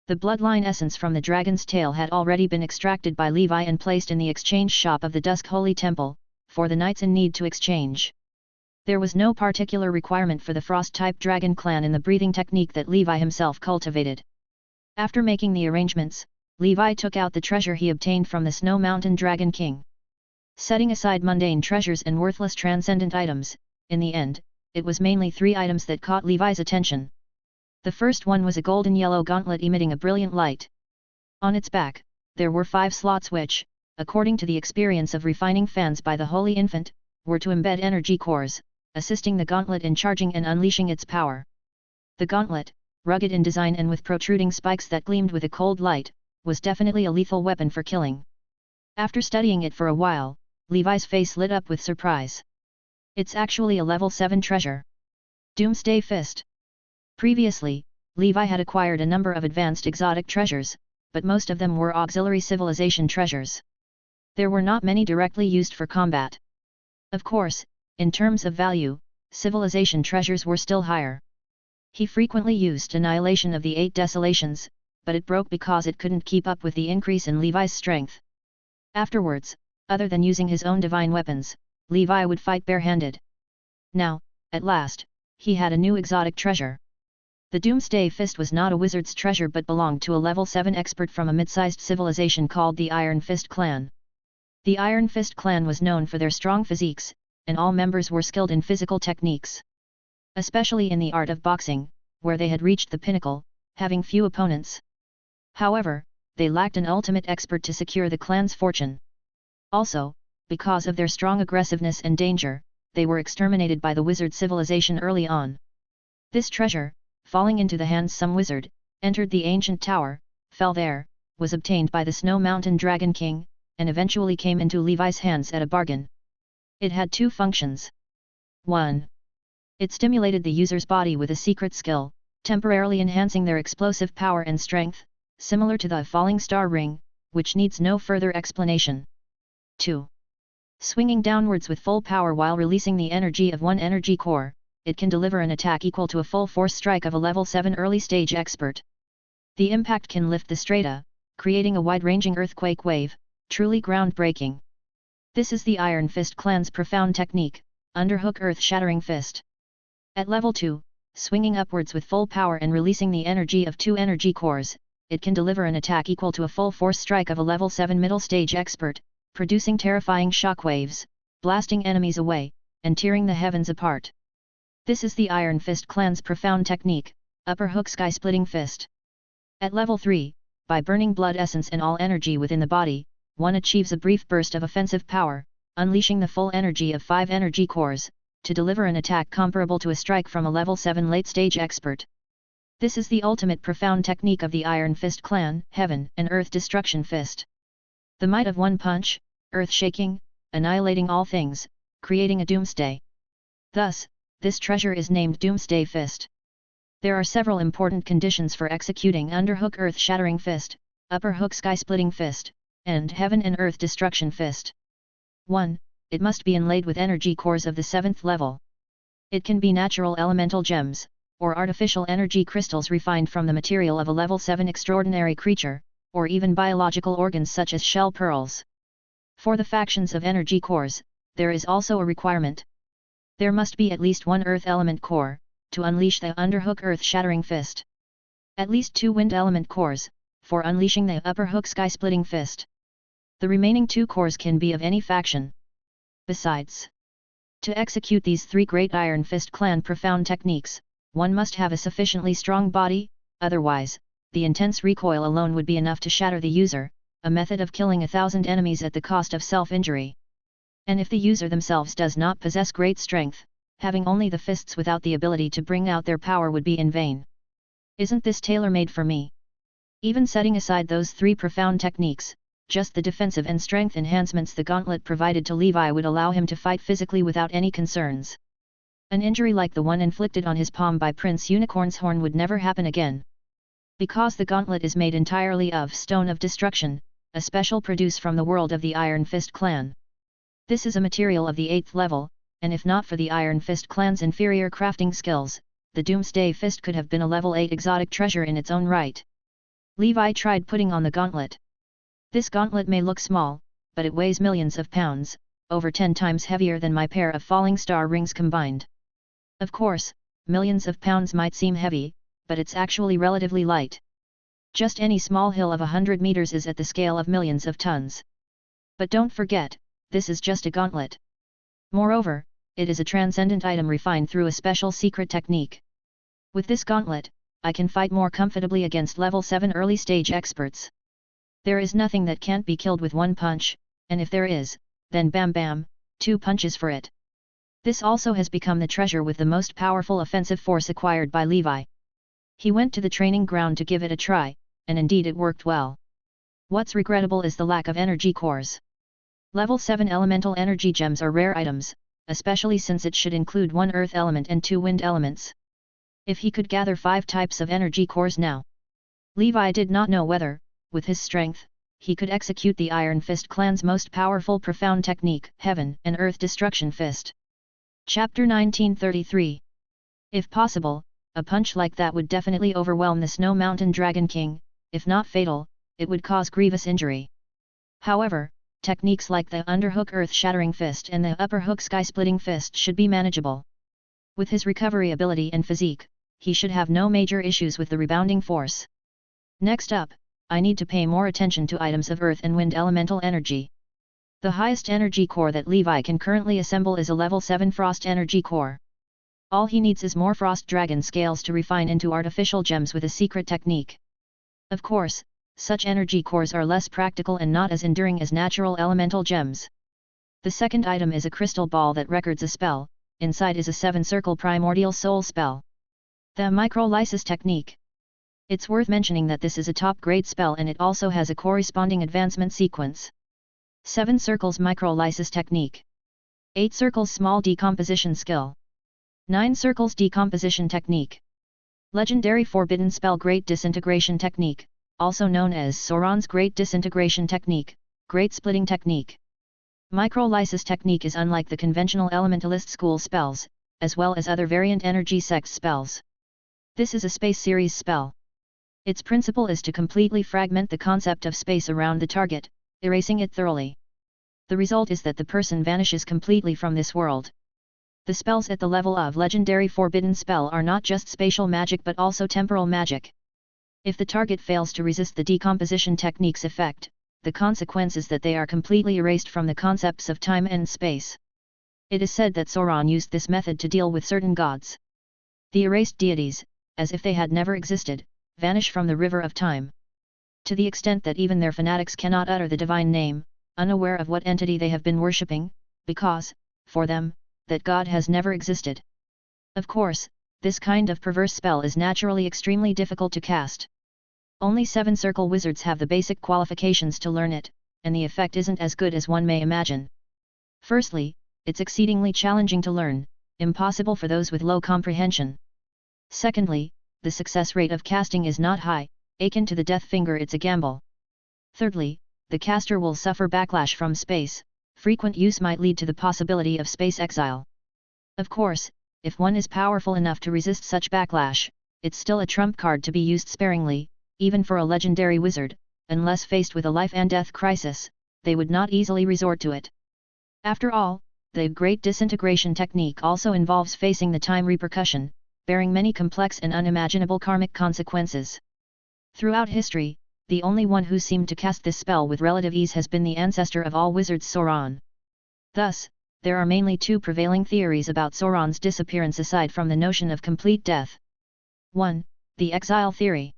Speaker 1: The bloodline essence from the dragon's tail had already been extracted by Levi and placed in the exchange shop of the Dusk Holy Temple, for the knights in need to exchange. There was no particular requirement for the Frost-type dragon clan in the breathing technique that Levi himself cultivated. After making the arrangements, Levi took out the treasure he obtained from the Snow Mountain Dragon King. Setting aside mundane treasures and worthless transcendent items, in the end, it was mainly 3 items that caught Levi's attention. The first one was a golden yellow gauntlet emitting a brilliant light. On its back, there were 5 slots which, according to the experience of refining fans by the Holy Infant, were to embed energy cores, assisting the gauntlet in charging and unleashing its power. The gauntlet, rugged in design and with protruding spikes that gleamed with a cold light, was definitely a lethal weapon for killing. After studying it for a while, Levi's face lit up with surprise. It's actually a level 7 treasure. Doomsday Fist. Previously, Levi had acquired a number of advanced exotic treasures, but most of them were auxiliary civilization treasures. There were not many directly used for combat. Of course, in terms of value, civilization treasures were still higher. He frequently used Annihilation of the 8 Desolations, but it broke because it couldn't keep up with the increase in Levi's strength. Afterwards, other than using his own divine weapons, Levi would fight barehanded. Now, at last, he had a new exotic treasure. The Doomsday Fist was not a wizard's treasure but belonged to a level 7 expert from a mid-sized civilization called the Iron Fist clan. The Iron Fist clan was known for their strong physiques, and all members were skilled in physical techniques. Especially in the art of boxing, where they had reached the pinnacle, having few opponents. However, they lacked an ultimate expert to secure the clan's fortune. Also, because of their strong aggressiveness and danger, they were exterminated by the wizard civilization early on. This treasure, falling into the hands some wizard, entered the ancient tower, fell there, was obtained by the Snow Mountain Dragon King, and eventually came into Levi's hands at a bargain. It had two functions. 1. It stimulated the user's body with a secret skill, temporarily enhancing their explosive power and strength, similar to the falling star ring, which needs no further explanation. 2. Swinging downwards with full power while releasing the energy of one energy core, it can deliver an attack equal to a full force strike of a level 7 early stage expert. The impact can lift the strata, creating a wide-ranging earthquake wave, truly groundbreaking. This is the Iron Fist clan's profound technique, Underhook Earth-Shattering Fist. At level 2, swinging upwards with full power and releasing the energy of 2 energy cores, it can deliver an attack equal to a full force strike of a level 7 middle stage expert, producing terrifying shockwaves, blasting enemies away, and tearing the heavens apart. This is the Iron Fist clan's profound technique, Upper Hook Sky-Splitting Fist. At level 3, by burning blood essence and all energy within the body, one achieves a brief burst of offensive power, unleashing the full energy of 5 energy cores, to deliver an attack comparable to a strike from a level 7 late-stage expert. This is the ultimate profound technique of the Iron Fist clan, Heaven and Earth Destruction Fist. The might of one punch, earth-shaking, annihilating all things, creating a doomsday. Thus, this treasure is named Doomsday Fist. There are several important conditions for executing Underhook Earth-Shattering Fist, Upper Hook Sky-Splitting Fist, and Heaven and Earth Destruction Fist. 1. It must be inlaid with energy cores of the 7th level. It can be natural elemental gems, or artificial energy crystals refined from the material of a level 7 extraordinary creature, or even biological organs such as shell pearls. For the factions of energy cores, there is also a requirement. There must be at least one earth element core, to unleash the Underhook Earth-Shattering Fist. At least 2 wind element cores, for unleashing the Upper Hook Sky-Splitting Fist. The remaining 2 cores can be of any faction. Besides, to execute these 3 great Iron Fist clan profound techniques, one must have a sufficiently strong body, otherwise, the intense recoil alone would be enough to shatter the user, a method of killing 1,000 enemies at the cost of self-injury. And if the user themselves does not possess great strength, having only the fists without the ability to bring out their power would be in vain. Isn't this tailor-made for me? Even setting aside those 3 profound techniques, just the defensive and strength enhancements the gauntlet provided to Levi would allow him to fight physically without any concerns. An injury like the one inflicted on his palm by Prince Unicorn's Horn would never happen again. Because the gauntlet is made entirely of Stone of Destruction, a special produce from the world of the Iron Fist clan. This is a material of the 8th level, and if not for the Iron Fist clan's inferior crafting skills, the Doomsday Fist could have been a level 8 exotic treasure in its own right. Levi tried putting on the gauntlet. This gauntlet may look small, but it weighs millions of pounds, over 10 times heavier than my pair of falling star rings combined. Of course, millions of pounds might seem heavy, but it's actually relatively light. Just any small hill of 100 meters is at the scale of millions of tons. But don't forget, this is just a gauntlet. Moreover, it is a transcendent item refined through a special secret technique. With this gauntlet, I can fight more comfortably against level 7 early stage experts. There is nothing that can't be killed with one punch, and if there is, then bam bam, 2 punches for it. This also has become the treasure with the most powerful offensive force acquired by Levi. He went to the training ground to give it a try, and indeed it worked well. What's regrettable is the lack of energy cores. Level 7 elemental energy gems are rare items, especially since it should include 1 earth element and 2 wind elements. If he could gather 5 types of energy cores now. Levi did not know whether, with his strength, he could execute the Iron Fist clan's most powerful profound technique, Heaven and Earth Destruction Fist. Chapter 1933. If possible, a punch like that would definitely overwhelm the Snow Mountain Dragon King, if not fatal, it would cause grievous injury. However, techniques like the Underhook Earth-Shattering Fist and the Upper Hook Sky-Splitting Fist should be manageable. With his recovery ability and physique, he should have no major issues with the rebounding force. Next up, I need to pay more attention to items of earth and wind elemental energy. The highest energy core that Levi can currently assemble is a level 7 frost energy core. All he needs is more frost dragon scales to refine into artificial gems with a secret technique. Of course, such energy cores are less practical and not as enduring as natural elemental gems. The second item is a crystal ball that records a spell. Inside is a 7-circle primordial soul spell. The microlysis technique. It's worth mentioning that this is a top-grade spell and it also has a corresponding advancement sequence. 7 circles microlysis technique. 8 circles small decomposition skill. 9 circles decomposition technique. Legendary forbidden spell Great Disintegration Technique, also known as Sauron's Great Disintegration Technique, Great Splitting Technique. Microlysis technique is unlike the conventional elementalist school spells, as well as other variant energy sects spells. This is a space series spell. Its principle is to completely fragment the concept of space around the target, erasing it thoroughly. The result is that the person vanishes completely from this world. The spells at the level of legendary forbidden spell are not just spatial magic but also temporal magic. If the target fails to resist the decomposition technique's effect, the consequence is that they are completely erased from the concepts of time and space. It is said that Sauron used this method to deal with certain gods. The erased deities, as if they had never existed, vanish from the river of time. To the extent that even their fanatics cannot utter the divine name, unaware of what entity they have been worshipping, because, for them, that God has never existed. Of course, this kind of perverse spell is naturally extremely difficult to cast. Only 7-circle wizards have the basic qualifications to learn it, and the effect isn't as good as one may imagine. Firstly, it's exceedingly challenging to learn, impossible for those with low comprehension. Secondly, the success rate of casting is not high, akin to the death finger. It's a gamble. Thirdly, the caster will suffer backlash from space. Frequent use might lead to the possibility of space exile. Of course, if one is powerful enough to resist such backlash, it's still a trump card to be used sparingly, even for a legendary wizard. Unless faced with a life and death crisis, they would not easily resort to it. After all, the Great Disintegration Technique also involves facing the time repercussion, bearing many complex and unimaginable karmic consequences. Throughout history, the only one who seemed to cast this spell with relative ease has been the ancestor of all wizards, Sauron. Thus, there are mainly two prevailing theories about Sauron's disappearance aside from the notion of complete death. 1. The exile theory.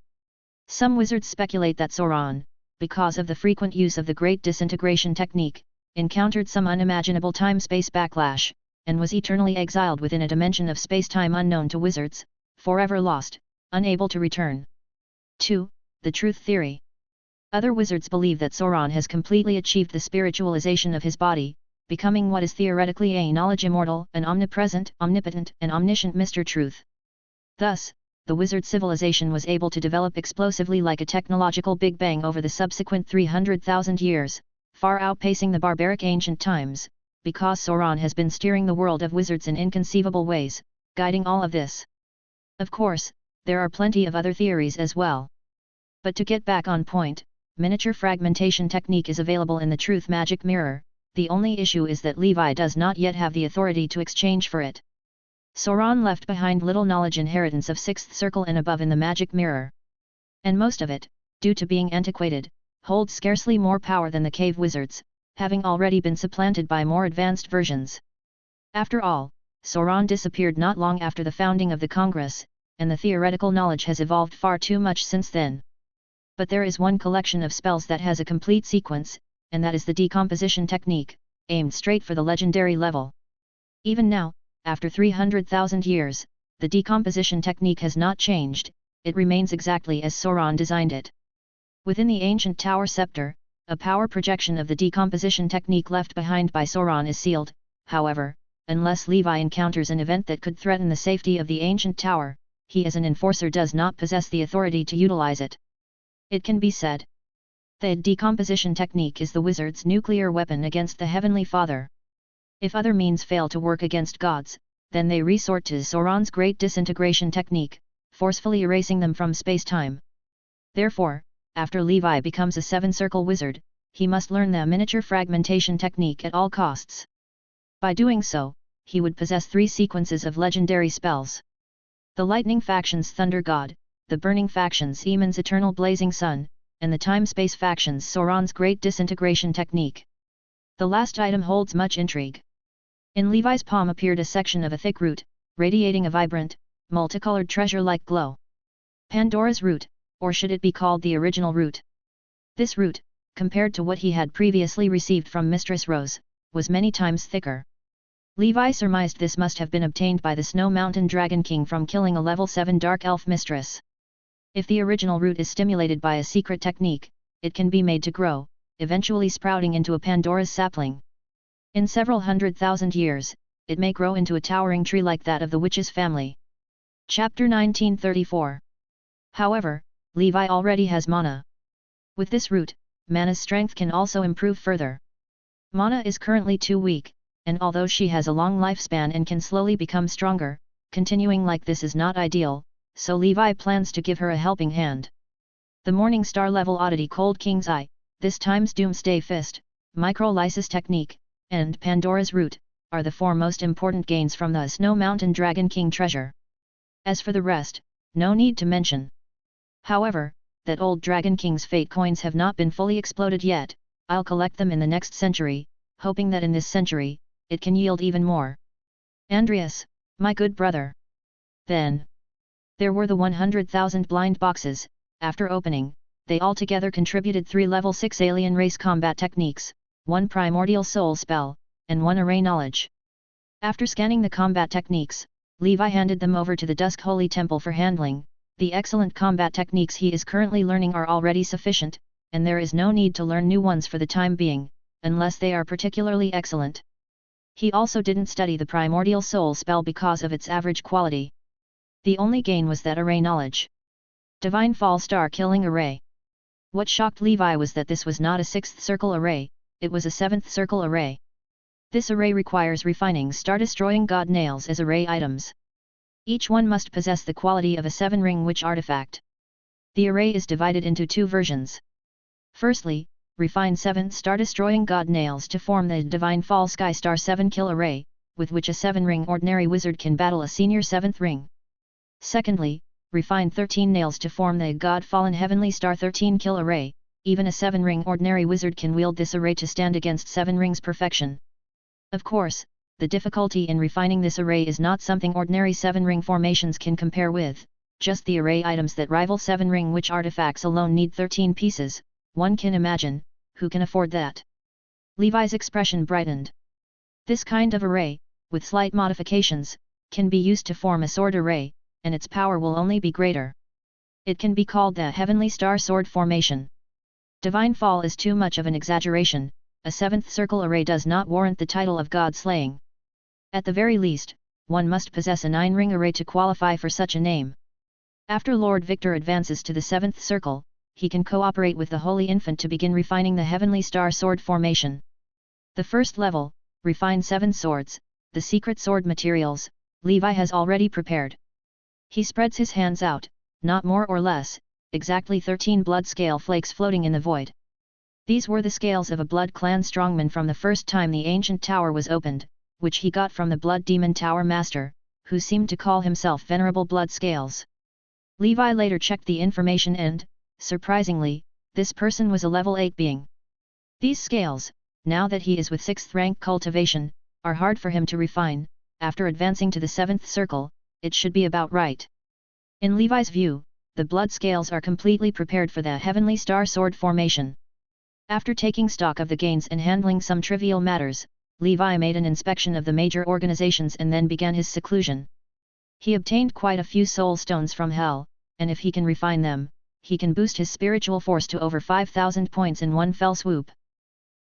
Speaker 1: Some wizards speculate that Sauron, because of the frequent use of the Great Disintegration Technique, encountered some unimaginable time-space backlash, and was eternally exiled within a dimension of space-time unknown to wizards, forever lost, unable to return. 2. The truth theory. Other wizards believe that Sauron has completely achieved the spiritualization of his body, becoming what is theoretically a knowledge immortal, an omnipresent, omnipotent, and omniscient Mr. Truth. Thus, the wizard civilization was able to develop explosively like a technological Big Bang over the subsequent 300,000 years, far outpacing the barbaric ancient times, because Sauron has been steering the world of wizards in inconceivable ways, guiding all of this. Of course, there are plenty of other theories as well. But to get back on point, miniature fragmentation technique is available in the Truth Magic Mirror. The only issue is that Levi does not yet have the authority to exchange for it. Sauron left behind little knowledge inheritance of 6th circle and above in the magic mirror. And most of it, due to being antiquated, holds scarcely more power than the cave wizards, having already been supplanted by more advanced versions. After all, Sauron disappeared not long after the founding of the Congress, and the theoretical knowledge has evolved far too much since then. But there is one collection of spells that has a complete sequence, and that is the decomposition technique, aimed straight for the legendary level. Even now, after 300,000 years, the decomposition technique has not changed, it remains exactly as Sauron designed it. Within the ancient Tower Scepter, a power projection of the decomposition technique left behind by Sauron is sealed. However, unless Levi encounters an event that could threaten the safety of the ancient tower, he as an enforcer does not possess the authority to utilize it. It can be said, the decomposition technique is the wizard's nuclear weapon against the Heavenly Father. If other means fail to work against gods, then they resort to Sauron's Great Disintegration Technique, forcefully erasing them from space-time. Therefore, after Levi becomes a 7-circle wizard, he must learn the miniature fragmentation technique at all costs. By doing so, he would possess 3 sequences of legendary spells. The lightning faction's Thunder God, the burning faction's Eamon's Eternal Blazing Sun, and the time-space faction's Sauron's Great Disintegration Technique. The last item holds much intrigue. In Levi's palm appeared a section of a thick root, radiating a vibrant, multicolored treasure-like glow. Pandora's root, or should it be called the original root? This root, compared to what he had previously received from Mistress Rose, was many times thicker. Levi surmised this must have been obtained by the Snow Mountain Dragon King from killing a level 7 Dark Elf mistress. If the original root is stimulated by a secret technique, it can be made to grow, eventually sprouting into a Pandora's sapling. In several 100,000 years, it may grow into a towering tree like that of the witch's family. Chapter 1934. However, Levi already has mana. With this root, Mana's strength can also improve further. Mana is currently too weak, and although she has a long lifespan and can slowly become stronger, continuing like this is not ideal, so Levi plans to give her a helping hand. The Morning Star level oddity Cold King's Eye, this time's Doomsday Fist, Microlysis Technique, and Pandora's Root, are the 4 most important gains from the Snow Mountain Dragon King treasure. As for the rest, no need to mention. However, that old Dragon King's fate coins have not been fully exploded yet. I'll collect them in the next century, hoping that in this century, it can yield even more. Andreas, my good brother. Then, there were the 100,000 blind boxes. After opening, they altogether contributed 3 level 6 alien race combat techniques, 1 primordial soul spell, and 1 array knowledge. After scanning the combat techniques, Levi handed them over to the Dusk Holy Temple for handling. The excellent combat techniques he is currently learning are already sufficient, and there is no need to learn new ones for the time being, unless they are particularly excellent. He also didn't study the primordial soul spell because of its average quality. The only gain was that array knowledge. Divine Fall Star Killing Array. What shocked Levi was that this was not a 6th circle array, it was a 7th circle array. This array requires refining star-destroying god nails as array items. Each one must possess the quality of a 7-ring witch artifact. The array is divided into 2 versions. Firstly, refine 7 star-destroying god nails to form the Divine Fall Sky Star 7-kill array, with which a 7-ring ordinary wizard can battle a senior 7th ring. Secondly, refine 13 nails to form the God Fallen Heavenly Star 13-kill array. Even a 7-ring ordinary wizard can wield this array to stand against 7 rings perfection. Of course, the difficulty in refining this array is not something ordinary 7-ring formations can compare with, just the array items that rival 7-ring witch artifacts alone need 13 pieces. One can imagine, who can afford that? Levi's expression brightened. This kind of array, with slight modifications, can be used to form a sword array, and its power will only be greater. It can be called the Heavenly Star Sword Formation. Divine Fall is too much of an exaggeration, a 7th circle array does not warrant the title of God Slaying. At the very least, one must possess a 9-ring array to qualify for such a name. After Lord Victor advances to the 7th circle, he can cooperate with the Holy Infant to begin refining the Heavenly Star Sword Formation. The first level, refine 7 swords, the secret sword materials, Levi has already prepared. He spreads his hands out, not more or less, exactly 13 blood scale flakes floating in the void. These were the scales of a Blood Clan strongman from the first time the ancient tower was opened, which he got from the Blood Demon Tower Master, who seemed to call himself Venerable Blood Scales. Levi later checked the information and, surprisingly, this person was a level 8 being. These scales, now that he is with 6th rank cultivation, are hard for him to refine. After advancing to the 7th circle, it should be about right. In Levi's view, the blood scales are completely prepared for the Heavenly Star Sword Formation. After taking stock of the gains and handling some trivial matters, Levi made an inspection of the major organizations and then began his seclusion. He obtained quite a few soul stones from Hell, and if he can refine them, he can boost his spiritual force to over 5,000 points in one fell swoop.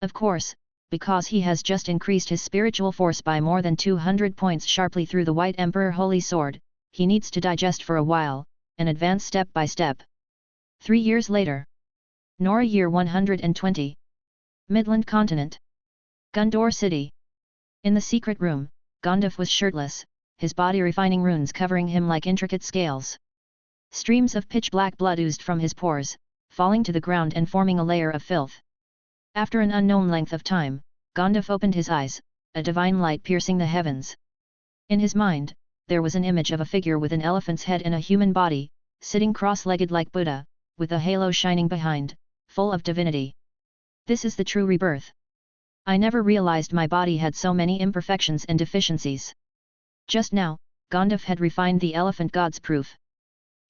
Speaker 1: Of course, because he has just increased his spiritual force by more than 200 points sharply through the White Emperor Holy Sword, he needs to digest for a while, and advance step by step. 3 years later. Nora year 120. Midland Continent. Gundor City. In the secret room, Gondorf was shirtless, his body refining runes covering him like intricate scales. Streams of pitch-black blood oozed from his pores, falling to the ground and forming a layer of filth. After an unknown length of time, Gondorf opened his eyes, a divine light piercing the heavens. In his mind, there was an image of a figure with an elephant's head and a human body, sitting cross-legged like Buddha, with a halo shining behind, full of divinity. This is the true rebirth. I never realized my body had so many imperfections and deficiencies. Just now, Gondorf had refined the elephant god's proof.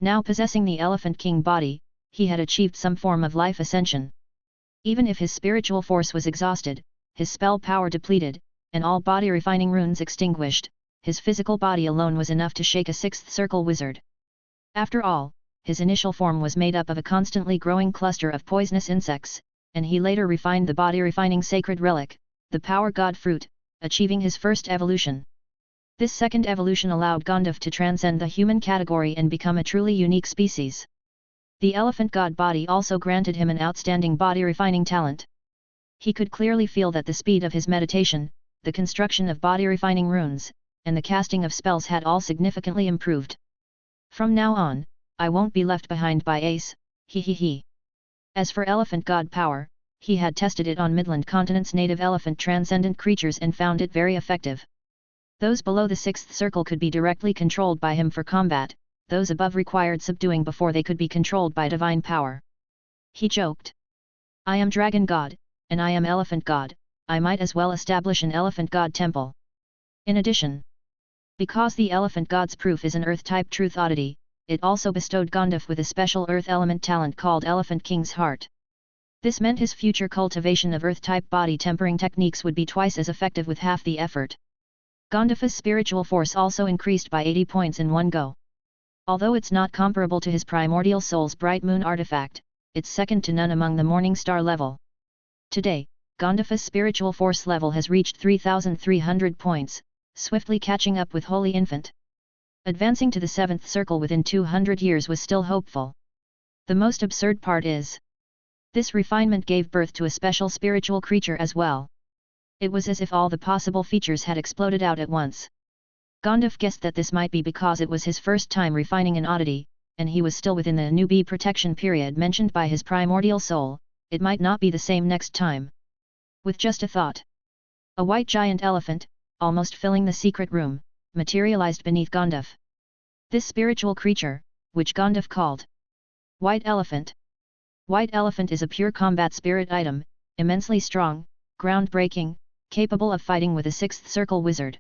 Speaker 1: Now possessing the Elephant King body, he had achieved some form of life ascension. Even if his spiritual force was exhausted, his spell power depleted, and all body refining runes extinguished, his physical body alone was enough to shake a sixth circle wizard. After all, his initial form was made up of a constantly growing cluster of poisonous insects, and he later refined the body refining sacred relic, the power god fruit, achieving his first evolution. This second evolution allowed Gandalf to transcend the human category and become a truly unique species. The elephant god body also granted him an outstanding body refining talent. He could clearly feel that the speed of his meditation, the construction of body refining runes, and the casting of spells had all significantly improved. From now on, I won't be left behind by Ace, he. As for elephant god power, he had tested it on Midland Continent's native elephant transcendent creatures and found it very effective. Those below the sixth circle could be directly controlled by him for combat, those above required subduing before they could be controlled by divine power. He joked. I am dragon god, and I am elephant god, I might as well establish an elephant god temple. In addition, because the elephant god's proof is an earth-type truth oddity, it also bestowed Gandalf with a special earth element talent called Elephant King's Heart. This meant his future cultivation of earth-type body tempering techniques would be twice as effective with half the effort. Gandalf's spiritual force also increased by 80 points in one go. Although it's not comparable to his primordial soul's bright moon artifact, it's second to none among the morning star level. Today, Gandalf's spiritual force level has reached 3,300 points, swiftly catching up with Holy Infant. Advancing to the seventh circle within 200 years was still hopeful. The most absurd part is, this refinement gave birth to a special spiritual creature as well. It was as if all the possible features had exploded out at once. Gandalf guessed that this might be because it was his first time refining an oddity, and he was still within the newbie protection period mentioned by his primordial soul. It might not be the same next time. With just a thought, a white giant elephant, almost filling the secret room, materialized beneath Gandalf. This spiritual creature, which Gandalf called White Elephant. White Elephant is a pure combat spirit item, immensely strong, groundbreaking, capable of fighting with a sixth circle wizard.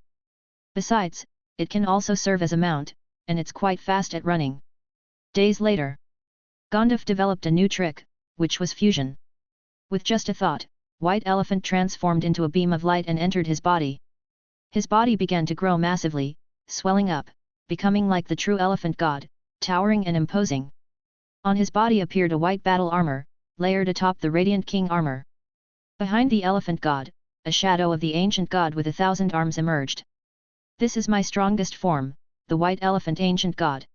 Speaker 1: Besides, it can also serve as a mount, and it's quite fast at running. Days later, Gandalf developed a new trick, which was fusion. With just a thought, White Elephant transformed into a beam of light and entered his body. His body began to grow massively, swelling up, becoming like the true elephant god, towering and imposing. On his body appeared a white battle armor, layered atop the radiant king armor. Behind the elephant god, a shadow of the ancient god with 1,000 arms emerged. This is my strongest form, the White Elephant Ancient God.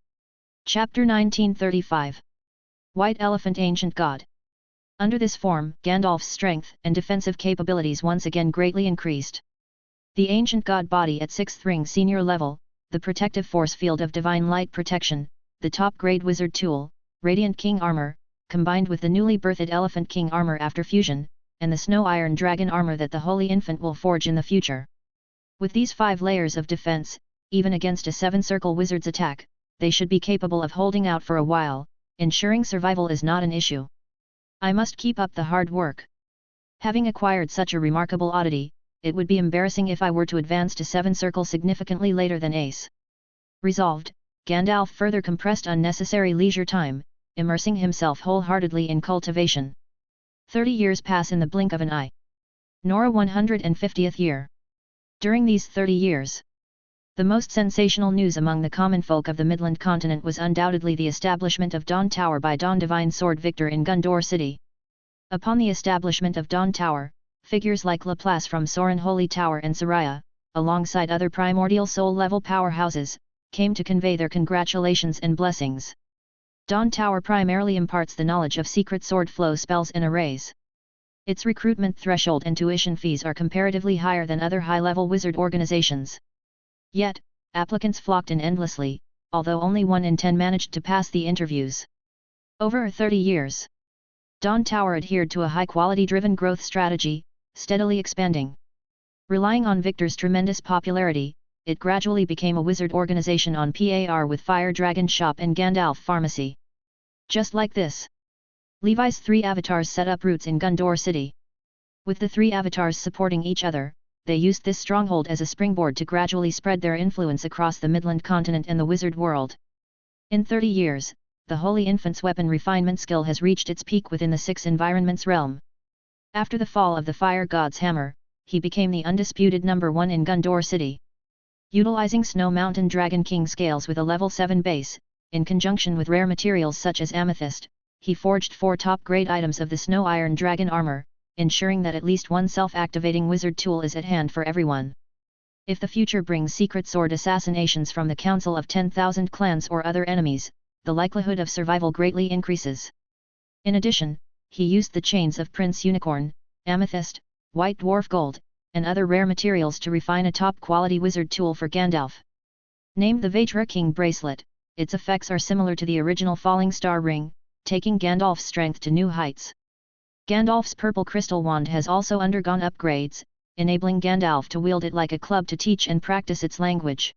Speaker 1: Chapter 1935. White Elephant Ancient God. Under this form, Gandalf's strength and defensive capabilities once again greatly increased. The Ancient God body at 6th ring senior level, the protective force field of divine light protection, the top-grade wizard tool, Radiant King armor, combined with the newly birthed Elephant King armor after fusion, and the Snow Iron Dragon armor that the Holy Infant will forge in the future. With these 5 layers of defense, even against a 7-circle wizard's attack, they should be capable of holding out for a while, ensuring survival is not an issue. I must keep up the hard work. Having acquired such a remarkable oddity, it would be embarrassing if I were to advance to 7-circle significantly later than Ace. Resolved, Gandalf further compressed unnecessary leisure time, immersing himself wholeheartedly in cultivation. 30 years pass in the blink of an eye. Nora 150th year. During these 30 years, the most sensational news among the common folk of the Midland continent was undoubtedly the establishment of Dawn Tower by Dawn Divine Sword Victor in Gondor City. Upon the establishment of Dawn Tower, figures like Laplace from Sorin Holy Tower and Soraya, alongside other primordial soul-level powerhouses, came to convey their congratulations and blessings. Dawn Tower primarily imparts the knowledge of secret sword flow spells and arrays. Its recruitment threshold and tuition fees are comparatively higher than other high-level wizard organizations. Yet, applicants flocked in endlessly, although only 1 in 10 managed to pass the interviews. Over 30 years, Dawn Tower adhered to a high-quality driven growth strategy, steadily expanding. Relying on Victor's tremendous popularity, it gradually became a wizard organization on par with Fire Dragon Shop and Gandalf Pharmacy. Just like this, Levi's 3 avatars set up roots in Gondor City. With the 3 avatars supporting each other, they used this stronghold as a springboard to gradually spread their influence across the Midland continent and the wizard world. In 30 years, the Holy Infant's weapon refinement skill has reached its peak within the 6 environments realm. After the fall of the Fire God's hammer, he became the undisputed number 1 in Gondor City. Utilizing Snow Mountain Dragon King scales with a level 7 base, in conjunction with rare materials such as amethyst, he forged 4 top-grade items of the Snow Iron Dragon armor, ensuring that at least one self-activating wizard tool is at hand for everyone. If the future brings secret sword assassinations from the Council of 10,000 clans or other enemies, the likelihood of survival greatly increases. In addition, he used the chains of Prince Unicorn, amethyst, white dwarf gold, and other rare materials to refine a top-quality wizard tool for Gandalf. Named the Vaitra King Bracelet, its effects are similar to the original Falling Star Ring, taking Gandalf's strength to new heights. Gandalf's purple crystal wand has also undergone upgrades, enabling Gandalf to wield it like a club to teach and practice its language.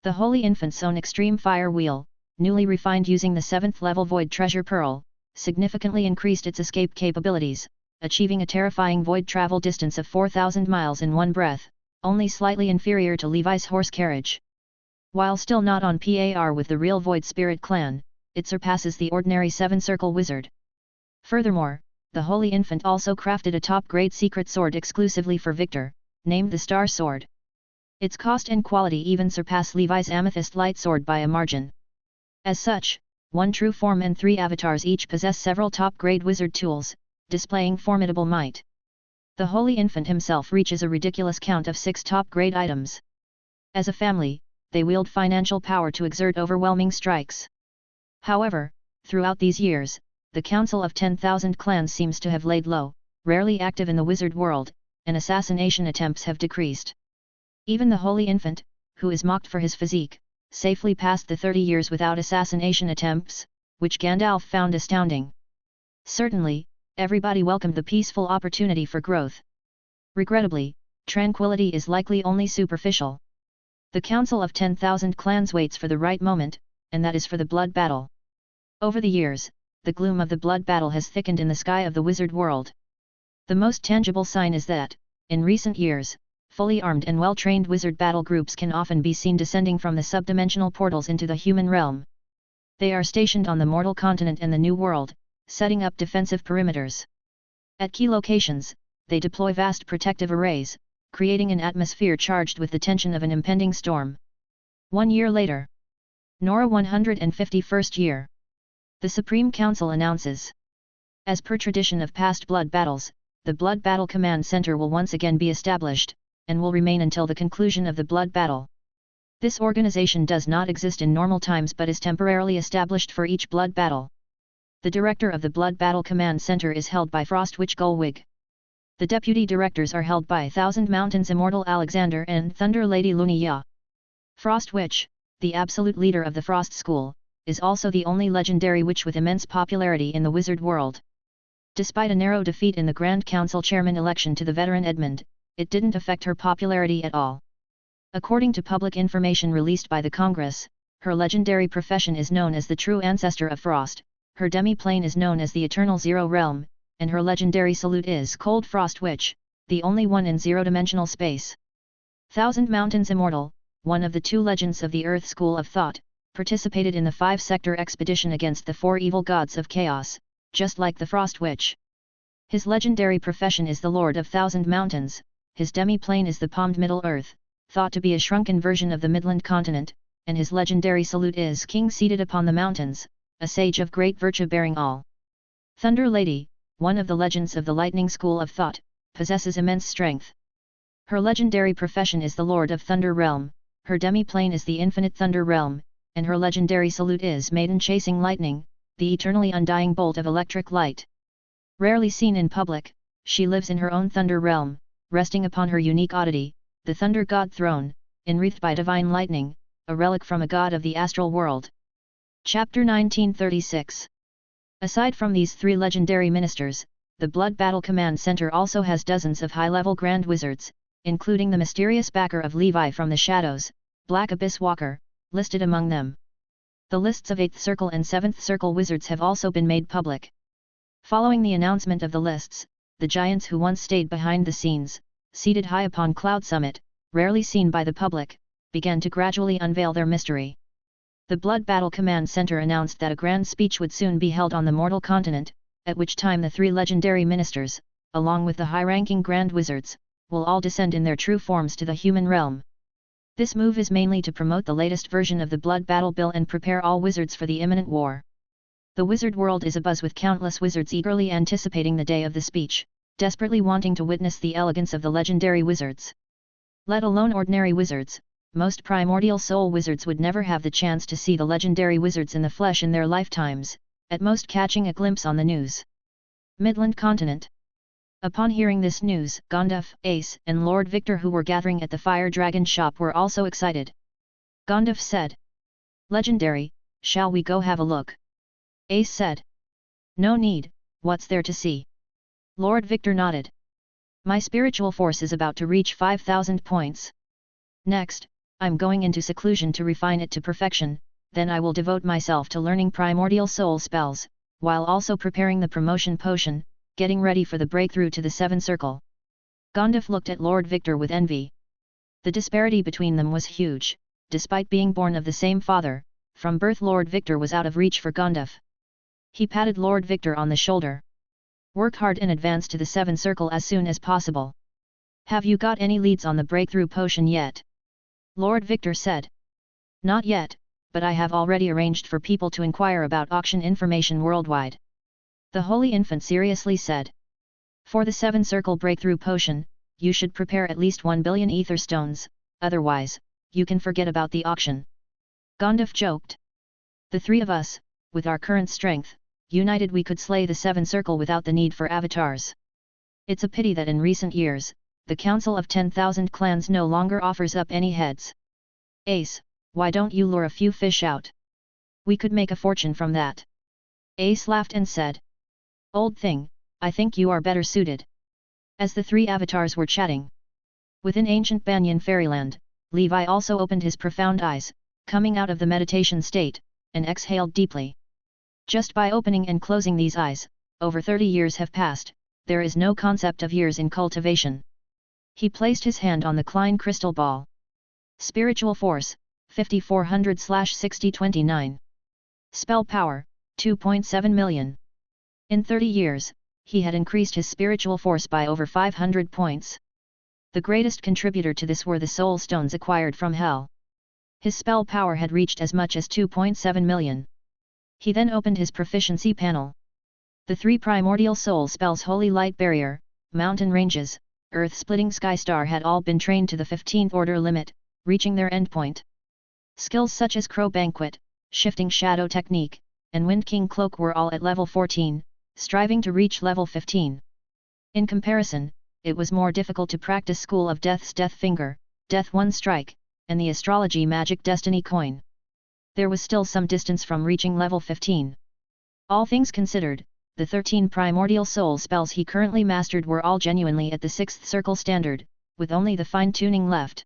Speaker 1: The Holy Infant's own Extreme Fire Wheel, newly refined using the 7th level Void Treasure Pearl, significantly increased its escape capabilities, achieving a terrifying void travel distance of 4,000 miles in one breath, only slightly inferior to Levi's horse carriage. While still not on par with the real Void Spirit clan, it surpasses the ordinary 7-circle wizard. Furthermore, the Holy Infant also crafted a top-grade secret sword exclusively for Victor, named the Star Sword. Its cost and quality even surpass Levi's Amethyst Light Sword by a margin. As such, 1 true form and 3 avatars each possess several top-grade wizard tools, displaying formidable might. The Holy Infant himself reaches a ridiculous count of 6 top-grade items. As a family, they wield financial power to exert overwhelming strikes. However, throughout these years, the Council of 10,000 clans seems to have laid low, rarely active in the wizard world, and assassination attempts have decreased. Even the Holy Infant, who is mocked for his physique, safely passed the 30 years without assassination attempts, which Gandalf found astounding. Certainly, everybody welcomed the peaceful opportunity for growth. Regrettably, tranquility is likely only superficial. The Council of 10,000 clans waits for the right moment, and that is for the blood battle. Over the years, the gloom of the blood battle has thickened in the sky of the wizard world. The most tangible sign is that, in recent years, fully armed and well-trained wizard battle groups can often be seen descending from the subdimensional portals into the human realm. They are stationed on the mortal continent and the New World, setting up defensive perimeters. At key locations, they deploy vast protective arrays, creating an atmosphere charged with the tension of an impending storm. 1 year later. Nora 151st year. The Supreme Council announces. As per tradition of past blood battles, the Blood Battle Command Center will once again be established, and will remain until the conclusion of the blood battle. This organization does not exist in normal times but is temporarily established for each blood battle. The director of the Blood Battle Command Center is held by Frost Witch Gulwig. The deputy directors are held by Thousand Mountains Immortal Alexander and Thunder Lady Lunia. Frost Witch, the absolute leader of the Frost School, is also the only legendary witch with immense popularity in the wizard world. Despite a narrow defeat in the Grand Council chairman election to the veteran Edmund, it didn't affect her popularity at all. According to public information released by the Congress, her legendary profession is known as the true ancestor of Frost, her demi-plane is known as the Eternal Zero Realm, and her legendary salute is Cold Frost Witch, the only one in zero-dimensional space. Thousand Mountains Immortal, one of the 2 legends of the Earth School of Thought, participated in the 5-sector expedition against the 4 evil gods of chaos, just like the Frost Witch. His legendary profession is the Lord of Thousand Mountains, his demi-plane is the palmed Middle Earth, thought to be a shrunken version of the Midland continent, and his legendary salute is King seated upon the mountains, a sage of great virtue bearing all. Thunder Lady, one of the legends of the Lightning School of Thought, possesses immense strength. Her legendary profession is the Lord of Thunder Realm, her demi-plane is the Infinite Thunder Realm, and her legendary salute is Maiden Chasing Lightning, the eternally undying bolt of electric light. Rarely seen in public, she lives in her own Thunder Realm, resting upon her unique oddity, the Thunder God Throne, enwreathed by divine lightning, a relic from a god of the astral world. Chapter 1936. Aside from these 3 legendary ministers, the Blood Battle Command Center also has dozens of high-level Grand Wizards, including the mysterious backer of Levi from the Shadows, Black Abyss Walker, listed among them. The lists of 8th Circle and 7th Circle Wizards have also been made public. Following the announcement of the lists, the giants who once stayed behind the scenes, seated high upon Cloud Summit, rarely seen by the public, began to gradually unveil their mystery. The Blood Battle Command Center announced that a grand speech would soon be held on the mortal continent, at which time the 3 legendary ministers, along with the high-ranking Grand Wizards, will all descend in their true forms to the human realm. This move is mainly to promote the latest version of the Blood Battle Bill and prepare all wizards for the imminent war. The wizard world is abuzz with countless wizards eagerly anticipating the day of the speech, desperately wanting to witness the elegance of the legendary wizards. Let alone ordinary wizards, most primordial soul wizards would never have the chance to see the legendary wizards in the flesh in their lifetimes, at most catching a glimpse on the news. Midland Continent. Upon hearing this news, Gondef, Ace, and Lord Victor, who were gathering at the Fire Dragon shop, were also excited. Gondef said, "Legendary, shall we go have a look?" Ace said, "No need, what's there to see?" Lord Victor nodded. "My spiritual force is about to reach 5,000 points. Next, I'm going into seclusion to refine it to perfection, then I will devote myself to learning primordial soul spells, while also preparing the promotion potion, getting ready for the breakthrough to the 7th circle." Gondef looked at Lord Victor with envy. The disparity between them was huge. Despite being born of the same father, from birth Lord Victor was out of reach for Gondef. He patted Lord Victor on the shoulder. "Work hard and advance to the 7th circle as soon as possible. Have you got any leads on the breakthrough potion yet?" Lord Victor said. "Not yet, but I have already arranged for people to inquire about auction information worldwide." The Holy Infant seriously said. "For the 7th circle breakthrough potion, you should prepare at least 1 billion ether stones, otherwise, you can forget about the auction." Gondef joked. "The three of us, with our current strength, united we could slay the 7th circle without the need for avatars. It's a pity that in recent years, the Council of 10,000 Clans no longer offers up any heads. Ace, why don't you lure a few fish out? We could make a fortune from that." Ace laughed and said, "Old thing, I think you are better suited." As the three avatars were chatting within ancient Banyan fairyland, Levi also opened his profound eyes, coming out of the meditation state, and exhaled deeply. Just by opening and closing these eyes, over 30 years have passed. There is no concept of years in cultivation. He placed his hand on the Klein crystal ball. Spiritual force, 5400/6029. Spell power, 2.7 million. In 30 years, he had increased his spiritual force by over 500 points. The greatest contributor to this were the soul stones acquired from Hell. His spell power had reached as much as 2.7 million. He then opened his proficiency panel. The 3 primordial soul spells Holy Light Barrier, Mountain Ranges, Earth-Splitting Sky Star had all been trained to the 15th order limit, reaching their endpoint. Skills such as Crow Banquet, Shifting Shadow Technique, and Wind King Cloak were all at level 14, striving to reach level 15. In comparison, it was more difficult to practice School of Death's Death Finger, Death One Strike, and the Astrology Magic Destiny Coin. There was still some distance from reaching level 15. All things considered, the 13 primordial soul spells he currently mastered were all genuinely at the 6th circle standard, with only the fine-tuning left.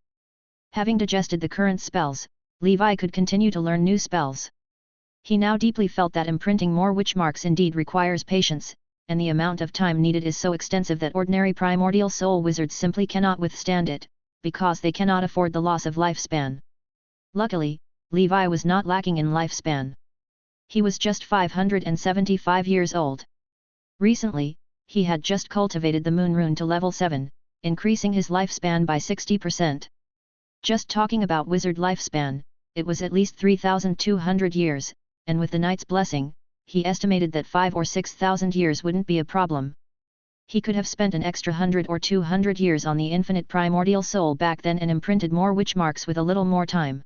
Speaker 1: Having digested the current spells, Levi could continue to learn new spells. He now deeply felt that imprinting more witch marks indeed requires patience, and the amount of time needed is so extensive that ordinary primordial soul wizards simply cannot withstand it, because they cannot afford the loss of lifespan. Luckily, Levi was not lacking in lifespan. He was just 575 years old. Recently, he had just cultivated the Moon Rune to level 7, increasing his lifespan by 60%. Just talking about wizard lifespan, it was at least 3,200 years, and with the Knight's blessing, he estimated that 5 or 6,000 years wouldn't be a problem. He could have spent an extra 100 or 200 years on the infinite primordial soul back then and imprinted more witch marks with a little more time.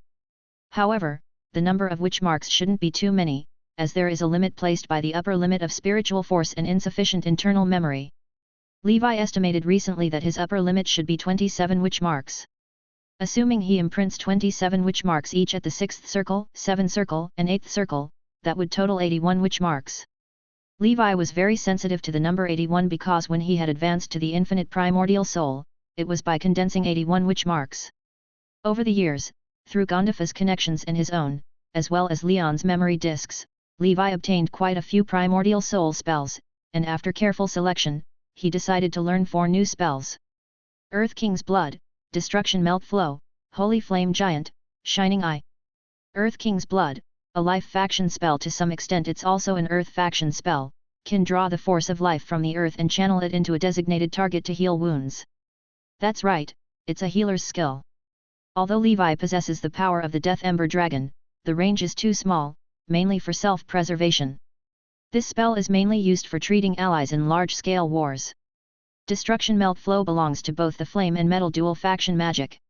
Speaker 1: However, the number of witch marks shouldn't be too many, as there is a limit placed by the upper limit of spiritual force and insufficient internal memory. Levi estimated recently that his upper limit should be 27 witch marks. Assuming he imprints 27 witch marks each at the 6th circle, 7th circle, and 8th circle, that would total 81 witch marks. Levi was very sensitive to the number 81 because when he had advanced to the infinite primordial soul, it was by condensing 81 witch marks. Over the years, through Gondifa's connections and his own, as well as Leon's memory discs, Levi obtained quite a few primordial soul spells, and after careful selection, he decided to learn 4 new spells. Earth King's Blood, Destruction Melt Flow, Holy Flame Giant, Shining Eye. Earth King's Blood, a life faction spell. To some extent it's also an earth faction spell, can draw the force of life from the earth and channel it into a designated target to heal wounds. That's right, it's a healer's skill. Although Levi possesses the power of the Death Ember Dragon, the range is too small, mainly for self-preservation. This spell is mainly used for treating allies in large-scale wars. Destruction Melt Flow belongs to both the Flame and Metal dual faction magic.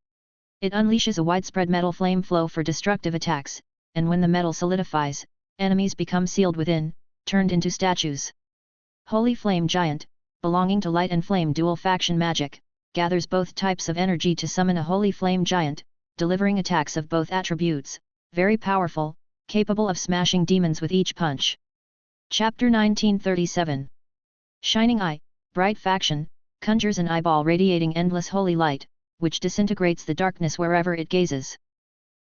Speaker 1: It unleashes a widespread metal flame flow for destructive attacks, and when the metal solidifies, enemies become sealed within, turned into statues. Holy Flame Giant, belonging to Light and Flame dual faction magic, gathers both types of energy to summon a Holy Flame Giant, delivering attacks of both attributes, very powerful, capable of smashing demons with each punch. Chapter 1937. Shining Eye, Bright Faction, conjures an eyeball radiating endless holy light, which disintegrates the darkness wherever it gazes.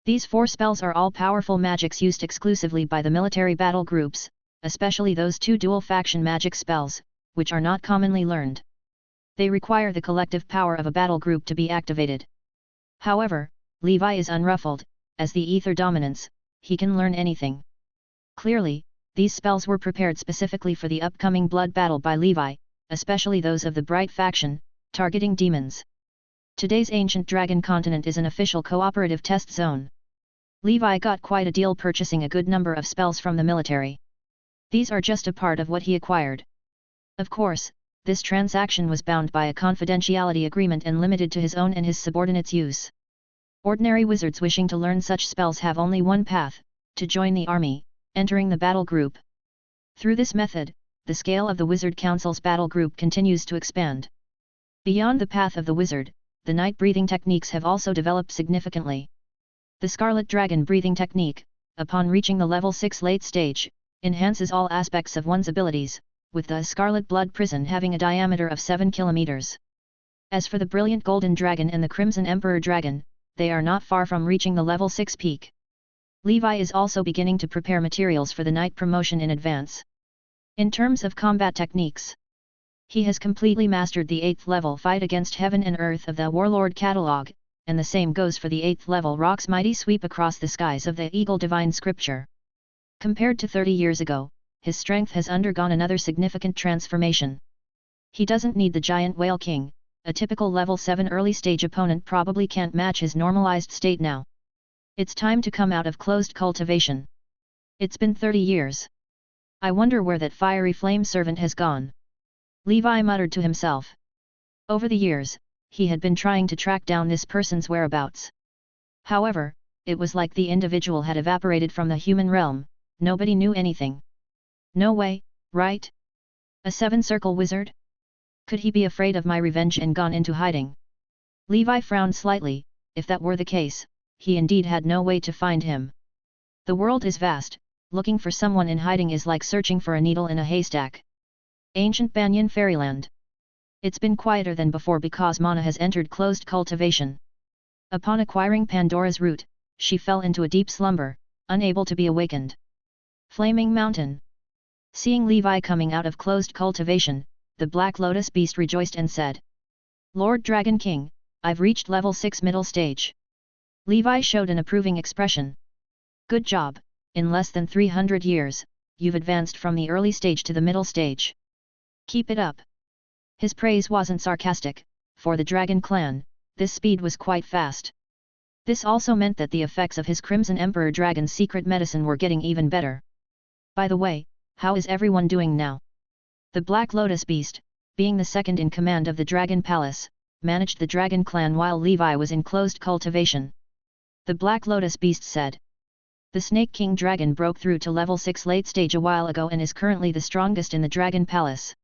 Speaker 1: These 4 spells are all powerful magics used exclusively by the military battle groups, especially those 2 dual faction magic spells, which are not commonly learned. They require the collective power of a battle group to be activated. However, Levi is unruffled, as the ether dominance, he can learn anything. Clearly, these spells were prepared specifically for the upcoming blood battle by Levi, especially those of the Bright Faction, targeting demons. Today's Ancient Dragon Continent is an official cooperative test zone. Levi got quite a deal purchasing a good number of spells from the military. These are just a part of what he acquired. Of course, this transaction was bound by a confidentiality agreement and limited to his own and his subordinates' use. Ordinary wizards wishing to learn such spells have only one path, to join the army, entering the battle group. Through this method, the scale of the Wizard Council's battle group continues to expand. Beyond the path of the wizard, the night breathing techniques have also developed significantly. The Scarlet Dragon breathing technique, upon reaching the level 6 late stage, enhances all aspects of one's abilities, with the Scarlet Blood Prison having a diameter of 7 kilometers. As for the Brilliant Golden Dragon and the Crimson Emperor Dragon, they are not far from reaching the level 6 peak. Levi is also beginning to prepare materials for the night promotion in advance. In terms of combat techniques, he has completely mastered the 8th level Fight Against Heaven and Earth of the Warlord Catalog, and the same goes for the 8th level Rock's Mighty Sweep Across the Skies of the Eagle Divine Scripture. Compared to 30 years ago, his strength has undergone another significant transformation. He doesn't need the Giant Whale King, a typical level 7 early stage opponent probably can't match his normalized state now. It's time to come out of closed cultivation. It's been 30 years. I wonder where that fiery flame servant has gone. Levi muttered to himself. Over the years, he had been trying to track down this person's whereabouts. However, it was like the individual had evaporated from the human realm, nobody knew anything. No way, right? A 7-circle wizard? Could he be afraid of my revenge and gone into hiding? Levi frowned slightly. If that were the case, he indeed had no way to find him. The world is vast, looking for someone in hiding is like searching for a needle in a haystack. Ancient Banyan Fairyland. It's been quieter than before because Mana has entered closed cultivation. Upon acquiring Pandora's root, she fell into a deep slumber, unable to be awakened. Flaming Mountain. Seeing Levi coming out of closed cultivation, the Black Lotus Beast rejoiced and said, "Lord Dragon King, I've reached level 6 middle stage." Levi showed an approving expression. "Good job, in less than 300 years, you've advanced from the early stage to the middle stage. Keep it up." His praise wasn't sarcastic. For the Dragon Clan, this speed was quite fast. This also meant that the effects of his Crimson Emperor Dragon's secret medicine were getting even better. By the way, how is everyone doing now? The Black Lotus Beast, being the second in command of the Dragon Palace, managed the Dragon Clan while Levi was in closed cultivation. The Black Lotus Beast said. The Snake King Dragon broke through to level 6 late stage a while ago and is currently the strongest in the Dragon Palace.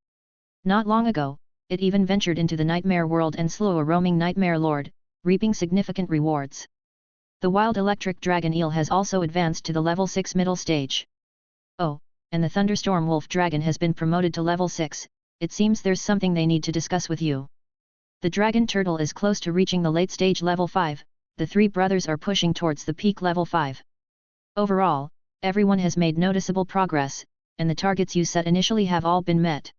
Speaker 1: Not long ago, it even ventured into the Nightmare World and slew a roaming Nightmare Lord, reaping significant rewards. The Wild Electric Dragon Eel has also advanced to the level 6 middle stage. Oh, and the Thunderstorm Wolf Dragon has been promoted to level 6, it seems there's something they need to discuss with you. The Dragon Turtle is close to reaching the late stage level 5, the 3 brothers are pushing towards the peak level 5. Overall, everyone has made noticeable progress, and the targets you set initially have all been met.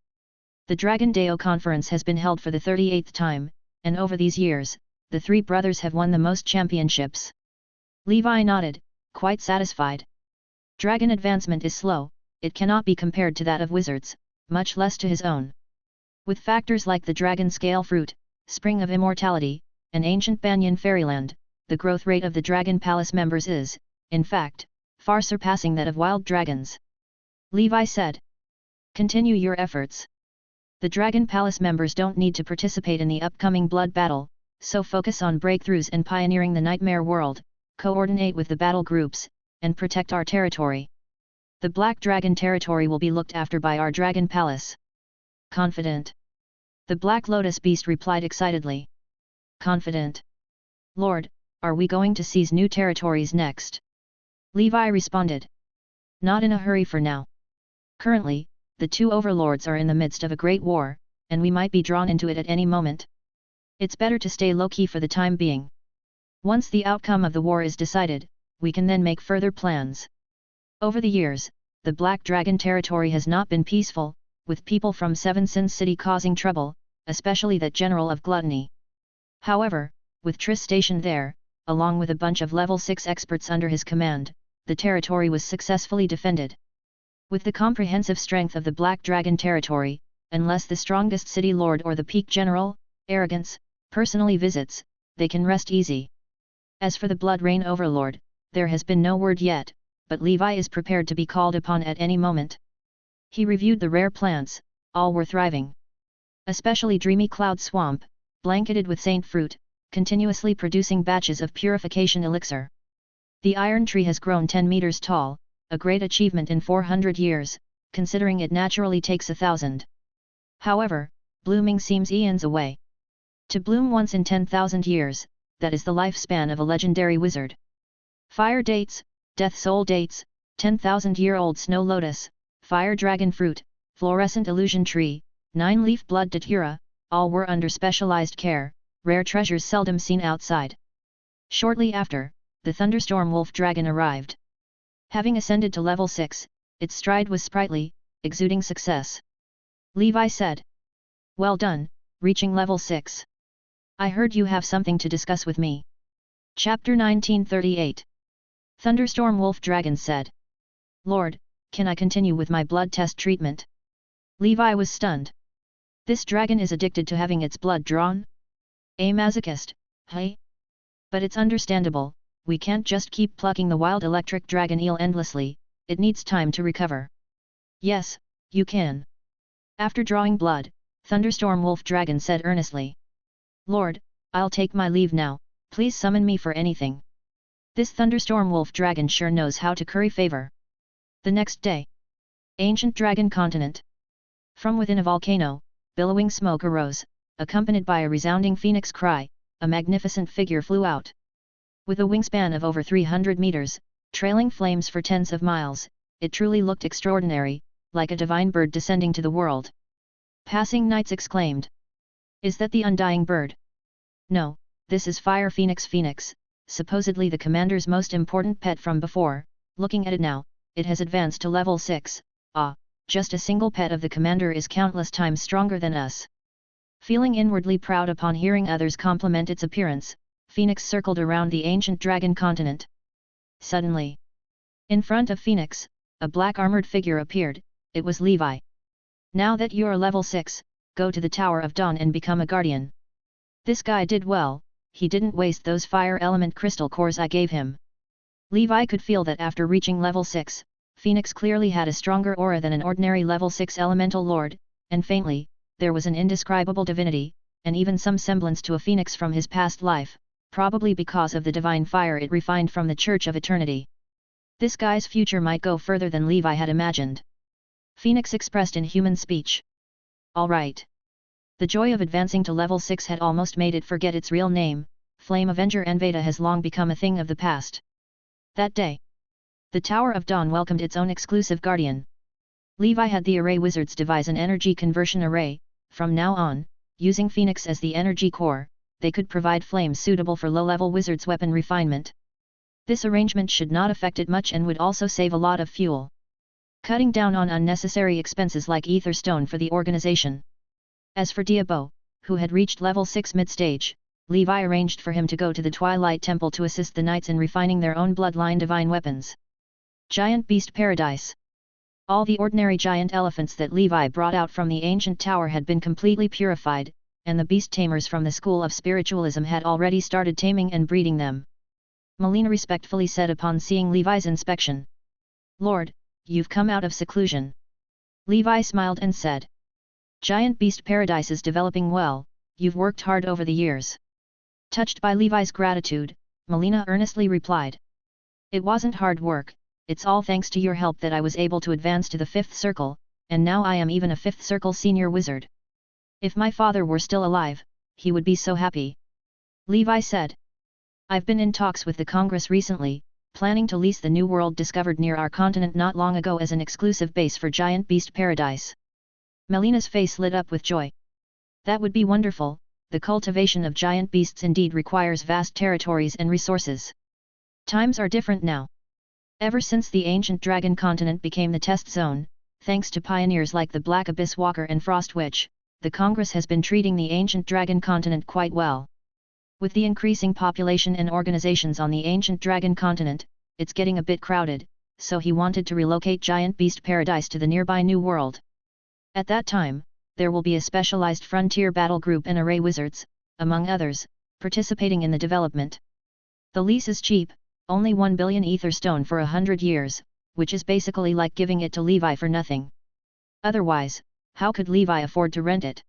Speaker 1: The Dragon Deo Conference has been held for the 38th time, and over these years, the 3 brothers have won the most championships. Levi nodded, quite satisfied. Dragon advancement is slow, it cannot be compared to that of wizards, much less to his own. With factors like the Dragon Scale Fruit, spring of immortality, an ancient banyan fairyland, the growth rate of the Dragon Palace members is, in fact, far surpassing that of wild dragons. Levi said. Continue your efforts. The Dragon Palace members don't need to participate in the upcoming blood battle, so focus on breakthroughs and pioneering the nightmare world, coordinate with the battle groups, and protect our territory. The Black Dragon territory will be looked after by our Dragon Palace. Confident. The Black Lotus beast replied excitedly. Confident. Lord, are we going to seize new territories next? Levi responded. Not in a hurry for now. Currently, the two overlords are in the midst of a great war, and we might be drawn into it at any moment. It's better to stay low-key for the time being. Once the outcome of the war is decided, we can then make further plans. Over the years, the Black Dragon territory has not been peaceful, with people from Seven Sins City causing trouble, especially that General of Gluttony. However, with Triss stationed there, along with a bunch of level 6 experts under his command, the territory was successfully defended. With the comprehensive strength of the Black Dragon territory, unless the strongest city lord or the peak general, arrogance, personally visits, they can rest easy. As for the Blood Rain overlord, there has been no word yet, but Levi is prepared to be called upon at any moment. He reviewed the rare plants, all were thriving. Especially Dreamy Cloud Swamp, blanketed with saint fruit, continuously producing batches of purification elixir. The iron tree has grown 10 meters tall, a great achievement in 400 years, considering it naturally takes 1,000. However, blooming seems eons away. To bloom once in 10,000 years, that is the lifespan of a legendary wizard. Fire dates, death soul dates, 10,000-year-old snow lotus, fire dragon fruit, fluorescent illusion tree, 9-leaf blood datura, all were under specialized care, rare treasures seldom seen outside. Shortly after, the thunderstorm wolf dragon arrived. Having ascended to level 6, its stride was sprightly, exuding success. Levi said. Well done, reaching level 6. I heard you have something to discuss with me. Chapter 1938. Thunderstorm Wolf Dragon said. Lord, can I continue with my blood test treatment? Levi was stunned. This dragon is addicted to having its blood drawn? A masochist, hey? But it's understandable. We can't just keep plucking the wild electric dragon eel endlessly, it needs time to recover. Yes, you can. After drawing blood, Thunderstorm Wolf Dragon said earnestly. Lord, I'll take my leave now, please summon me for anything. This Thunderstorm Wolf Dragon sure knows how to curry favor. The next day. Ancient Dragon Continent. From within a volcano, billowing smoke arose, accompanied by a resounding phoenix cry, a magnificent figure flew out. With a wingspan of over 300 meters, trailing flames for tens of miles, it truly looked extraordinary, like a divine bird descending to the world. Passing knights exclaimed. Is that the undying bird? No, this is Fire Phoenix Phoenix, supposedly the commander's most important pet from before. Looking at it now, it has advanced to level 6, just a single pet of the commander is countless times stronger than us. Feeling inwardly proud upon hearing others compliment its appearance, Phoenix circled around the ancient dragon continent. Suddenly, in front of Phoenix, a black armored figure appeared. It was Levi. Now that you're level 6, go to the Tower of Dawn and become a guardian. This guy did well, he didn't waste those fire element crystal cores I gave him. Levi could feel that after reaching level 6, Phoenix clearly had a stronger aura than an ordinary level 6 elemental lord, and faintly, there was an indescribable divinity, and even some semblance to a phoenix from his past life, probably because of the divine fire it refined from the Church of Eternity. This guy's future might go further than Levi had imagined. Phoenix expressed in human speech. All right. The joy of advancing to level 6 had almost made it forget its real name. Flame Avenger Enveda has long become a thing of the past. That day, the Tower of Dawn welcomed its own exclusive guardian. Levi had the array wizards devise an energy conversion array. From now on, using Phoenix as the energy core, they could provide flames suitable for low-level wizards' weapon refinement. This arrangement should not affect it much and would also save a lot of fuel, cutting down on unnecessary expenses like ether stone for the organization. As for Diabo, who had reached level 6 mid-stage, Levi arranged for him to go to the Twilight Temple to assist the knights in refining their own bloodline divine weapons. Giant Beast Paradise. All the ordinary giant elephants that Levi brought out from the ancient tower had been completely purified, and the beast tamers from the school of spiritualism had already started taming and breeding them. Melina respectfully said upon seeing Levi's inspection. "Lord, you've come out of seclusion." Levi smiled and said. "Giant Beast Paradise is developing well, you've worked hard over the years." Touched by Levi's gratitude, Melina earnestly replied. "It wasn't hard work, it's all thanks to your help that I was able to advance to the 5th circle, and now I am even a 5th circle senior wizard. If my father were still alive, he would be so happy." Levi said. "I've been in talks with the Congress recently, planning to lease the new world discovered near our continent not long ago as an exclusive base for Giant Beast Paradise." Melina's face lit up with joy. "That would be wonderful, the cultivation of giant beasts indeed requires vast territories and resources. Times are different now. Ever since the ancient dragon continent became the test zone, thanks to pioneers like the Black Abyss Walker and Frost Witch, the Congress has been treating the ancient dragon continent quite well. With the increasing population and organizations on the ancient dragon continent, it's getting a bit crowded, so he wanted to relocate Giant Beast Paradise to the nearby New World. At that time, there will be a specialized frontier battle group and array wizards, among others, participating in the development. The lease is cheap, only 1 billion ether stone for 100 years, which is basically like giving it to Levi for nothing. Otherwise, how could Levi afford to rent it?"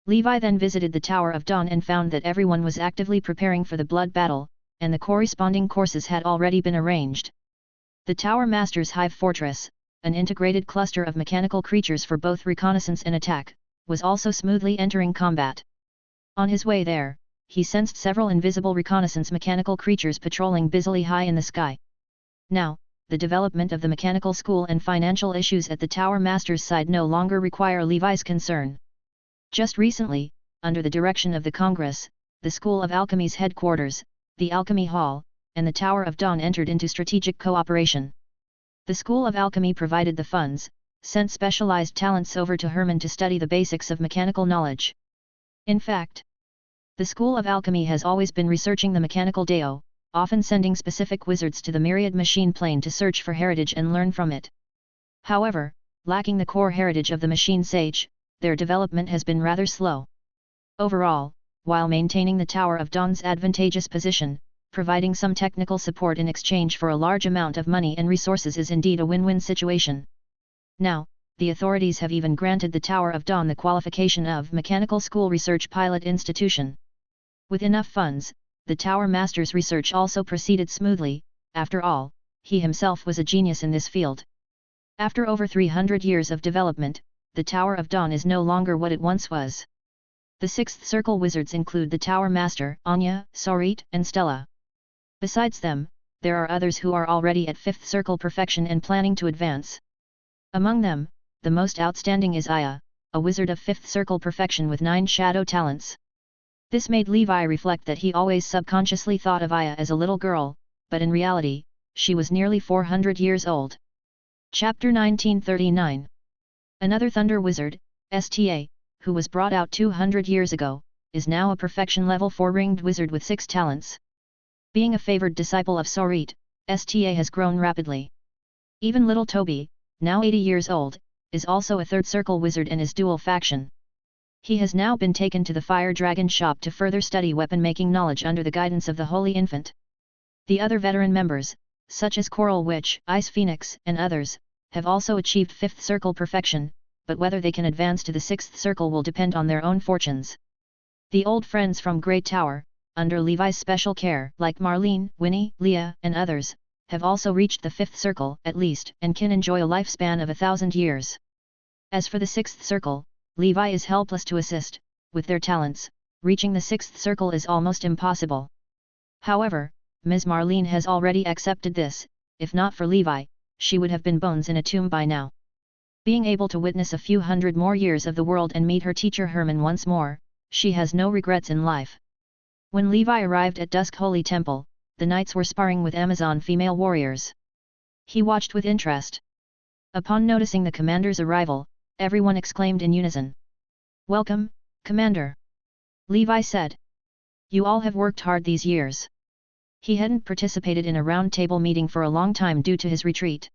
Speaker 1: Levi then visited the Tower of Dawn and found that everyone was actively preparing for the blood battle, and the corresponding courses had already been arranged. The Tower Master's Hive Fortress, an integrated cluster of mechanical creatures for both reconnaissance and attack, was also smoothly entering combat. On his way there, he sensed several invisible reconnaissance mechanical creatures patrolling busily high in the sky. Now, the development of the mechanical school and financial issues at the Tower Master's side no longer require Levi's concern. Just recently, under the direction of the Congress, the School of Alchemy's headquarters, the Alchemy Hall, and the Tower of Dawn entered into strategic cooperation. The School of Alchemy provided the funds, sent specialized talents over to Herman to study the basics of mechanical knowledge. In fact, the School of Alchemy has always been researching the mechanical Dao, often sending specific wizards to the myriad machine plane to search for heritage and learn from it. However, lacking the core heritage of the machine sage, their development has been rather slow. Overall, while maintaining the Tower of Dawn's advantageous position, providing some technical support in exchange for a large amount of money and resources is indeed a win-win situation. Now, the authorities have even granted the Tower of Dawn the qualification of Mechanical School Research Pilot Institution. With enough funds, the Tower Master's research also proceeded smoothly. After all, he himself was a genius in this field. After over 300 years of development, the Tower of Dawn is no longer what it once was. The 6th Circle wizards include the Tower Master, Anya, Sarit, and Stella. Besides them, there are others who are already at 5th Circle perfection and planning to advance. Among them, the most outstanding is Aya, a wizard of 5th Circle perfection with 9 shadow talents. This made Levi reflect that he always subconsciously thought of Aya as a little girl, but in reality, she was nearly 400 years old. Chapter 1939. Another Thunder Wizard, Sta, who was brought out 200 years ago, is now a perfection level 4 ringed wizard with 6 talents. Being a favored disciple of Sarit, Sta has grown rapidly. Even little Toby, now 80 years old, is also a 3rd Circle wizard and is dual faction. He has now been taken to the Fire Dragon shop to further study weapon-making knowledge under the guidance of the Holy Infant. The other veteran members, such as Coral Witch, Ice Phoenix, and others, have also achieved 5th Circle perfection, but whether they can advance to the 6th Circle will depend on their own fortunes. The old friends from Great Tower, under Levi's special care, like Marlene, Winnie, Leah, and others, have also reached the 5th Circle, at least, and can enjoy a lifespan of 1,000 years. As for the 6th Circle, Levi is helpless to assist. With their talents, reaching the 6th Circle is almost impossible. However, Ms. Marlene has already accepted this. If not for Levi, she would have been bones in a tomb by now. Being able to witness a few hundred more years of the world and meet her teacher Herman once more, she has no regrets in life. When Levi arrived at Dusk Holy Temple, the knights were sparring with Amazon female warriors. He watched with interest. Upon noticing the commander's arrival, everyone exclaimed in unison. "Welcome, Commander!" Levi said. "You all have worked hard these years." He hadn't participated in a round-table meeting for a long time due to his retreat.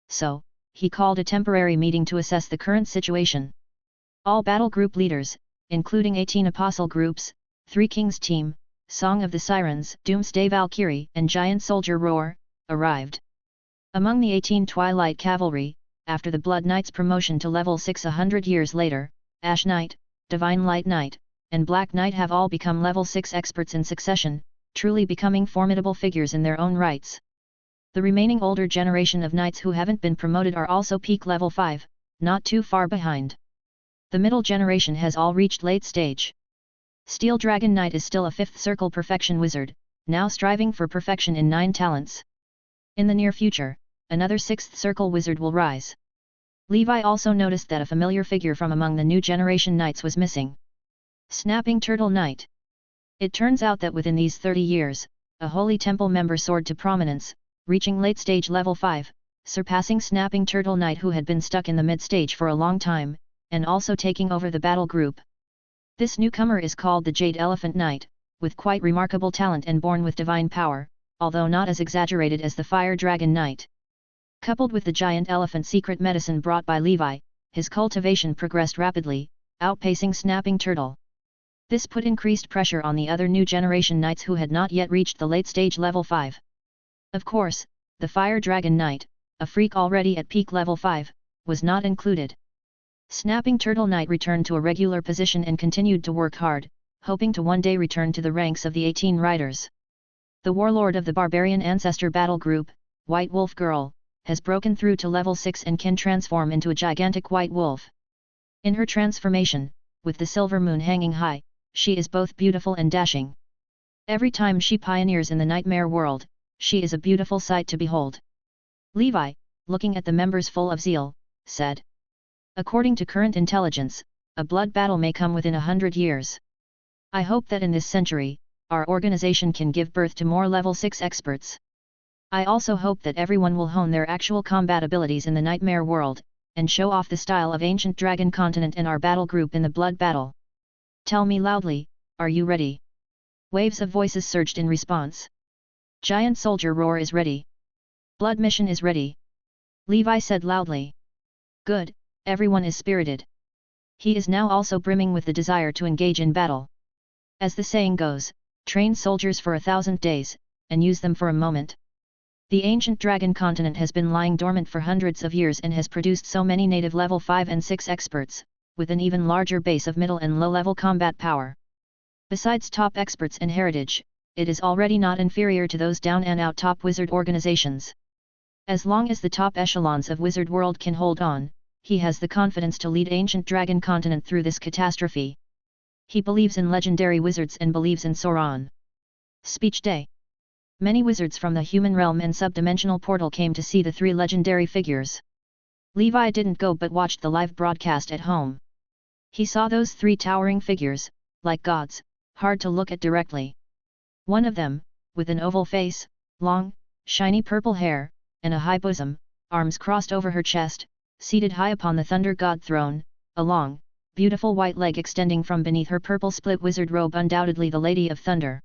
Speaker 1: So, he called a temporary meeting to assess the current situation. All battle group leaders, including 18 apostle groups, 3 kings team, Song of the Sirens, Doomsday Valkyrie and Giant Soldier Roar, arrived. Among the 18 Twilight Cavalry, after the Blood Knight's promotion to level 6 100 years later, Ash Knight, Divine Light Knight, and Black Knight have all become level 6 experts in succession, truly becoming formidable figures in their own rights. The remaining older generation of knights who haven't been promoted are also peak level 5, not too far behind. The middle generation has all reached late stage. Steel Dragon Knight is still a 5th circle perfection wizard, now striving for perfection in 9 talents. In the near future, another 6th circle wizard will rise. Levi also noticed that a familiar figure from among the new generation knights was missing. Snapping Turtle Knight. It turns out that within these 30 years, a Holy Temple member soared to prominence, reaching late stage level 5, surpassing Snapping Turtle Knight who had been stuck in the mid stage for a long time, and also taking over the battle group. This newcomer is called the Jade Elephant Knight, with quite remarkable talent and born with divine power, although not as exaggerated as the Fire Dragon Knight. Coupled with the giant elephant secret medicine brought by Levi, his cultivation progressed rapidly, outpacing Snapping Turtle. This put increased pressure on the other new generation knights who had not yet reached the late stage level 5. Of course, the Fire Dragon Knight, a freak already at peak level 5, was not included. Snapping Turtle Knight returned to a regular position and continued to work hard, hoping to one day return to the ranks of the 18 riders. The warlord of the Barbarian Ancestor Battle Group, White Wolf Girl, has broken through to level 6 and can transform into a gigantic white wolf. In her transformation, with the silver moon hanging high, she is both beautiful and dashing. Every time she pioneers in the nightmare world, she is a beautiful sight to behold. Levi, looking at the members full of zeal, said. According to current intelligence, a blood battle may come within 100 years. I hope that in this century, our organization can give birth to more level 6 experts. I also hope that everyone will hone their actual combat abilities in the nightmare world, and show off the style of ancient dragon continent in our battle group in the blood battle. Tell me loudly, are you ready? Waves of voices surged in response. Giant Soldier Roar is ready. Blood Mission is ready. Levi said loudly. Good, everyone is spirited. He is now also brimming with the desire to engage in battle. As the saying goes, train soldiers for 1,000 days, and use them for a moment. The ancient dragon continent has been lying dormant for hundreds of years and has produced so many native level 5 and 6 experts, with an even larger base of middle and low-level combat power. Besides top experts and heritage, it is already not inferior to those down-and-out top wizard organizations. As long as the top echelons of wizard world can hold on, he has the confidence to lead ancient dragon continent through this catastrophe. He believes in legendary wizards and believes in Sauron. Speech Day. Many wizards from the human realm and subdimensional portal came to see the 3 legendary figures. Levi didn't go but watched the live broadcast at home. He saw those 3 towering figures, like gods, hard to look at directly. One of them, with an oval face, long, shiny purple hair, and a high bosom, arms crossed over her chest, seated high upon the Thunder God throne, a long, beautiful white leg extending from beneath her purple split wizard robe, undoubtedly the Lady of Thunder.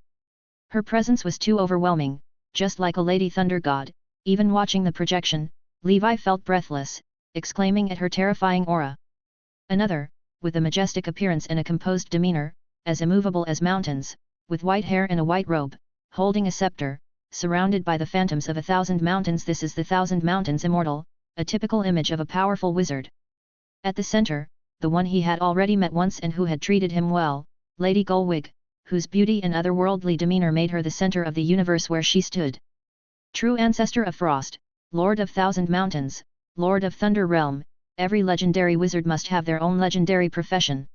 Speaker 1: Her presence was too overwhelming, just like a Lady Thunder God. Even watching the projection, Levi felt breathless, exclaiming at her terrifying aura. Another, with a majestic appearance and a composed demeanor, as immovable as mountains, with white hair and a white robe, holding a scepter, surrounded by the phantoms of 1,000 mountains. This is the 1,000 Mountains Immortal, a typical image of a powerful wizard. At the center, the one he had already met once and who had treated him well, Lady Gullwig, whose beauty and otherworldly demeanor made her the center of the universe where she stood. True ancestor of Frost, Lord of 1,000 Mountains, Lord of Thunder Realm, every legendary wizard must have their own legendary profession.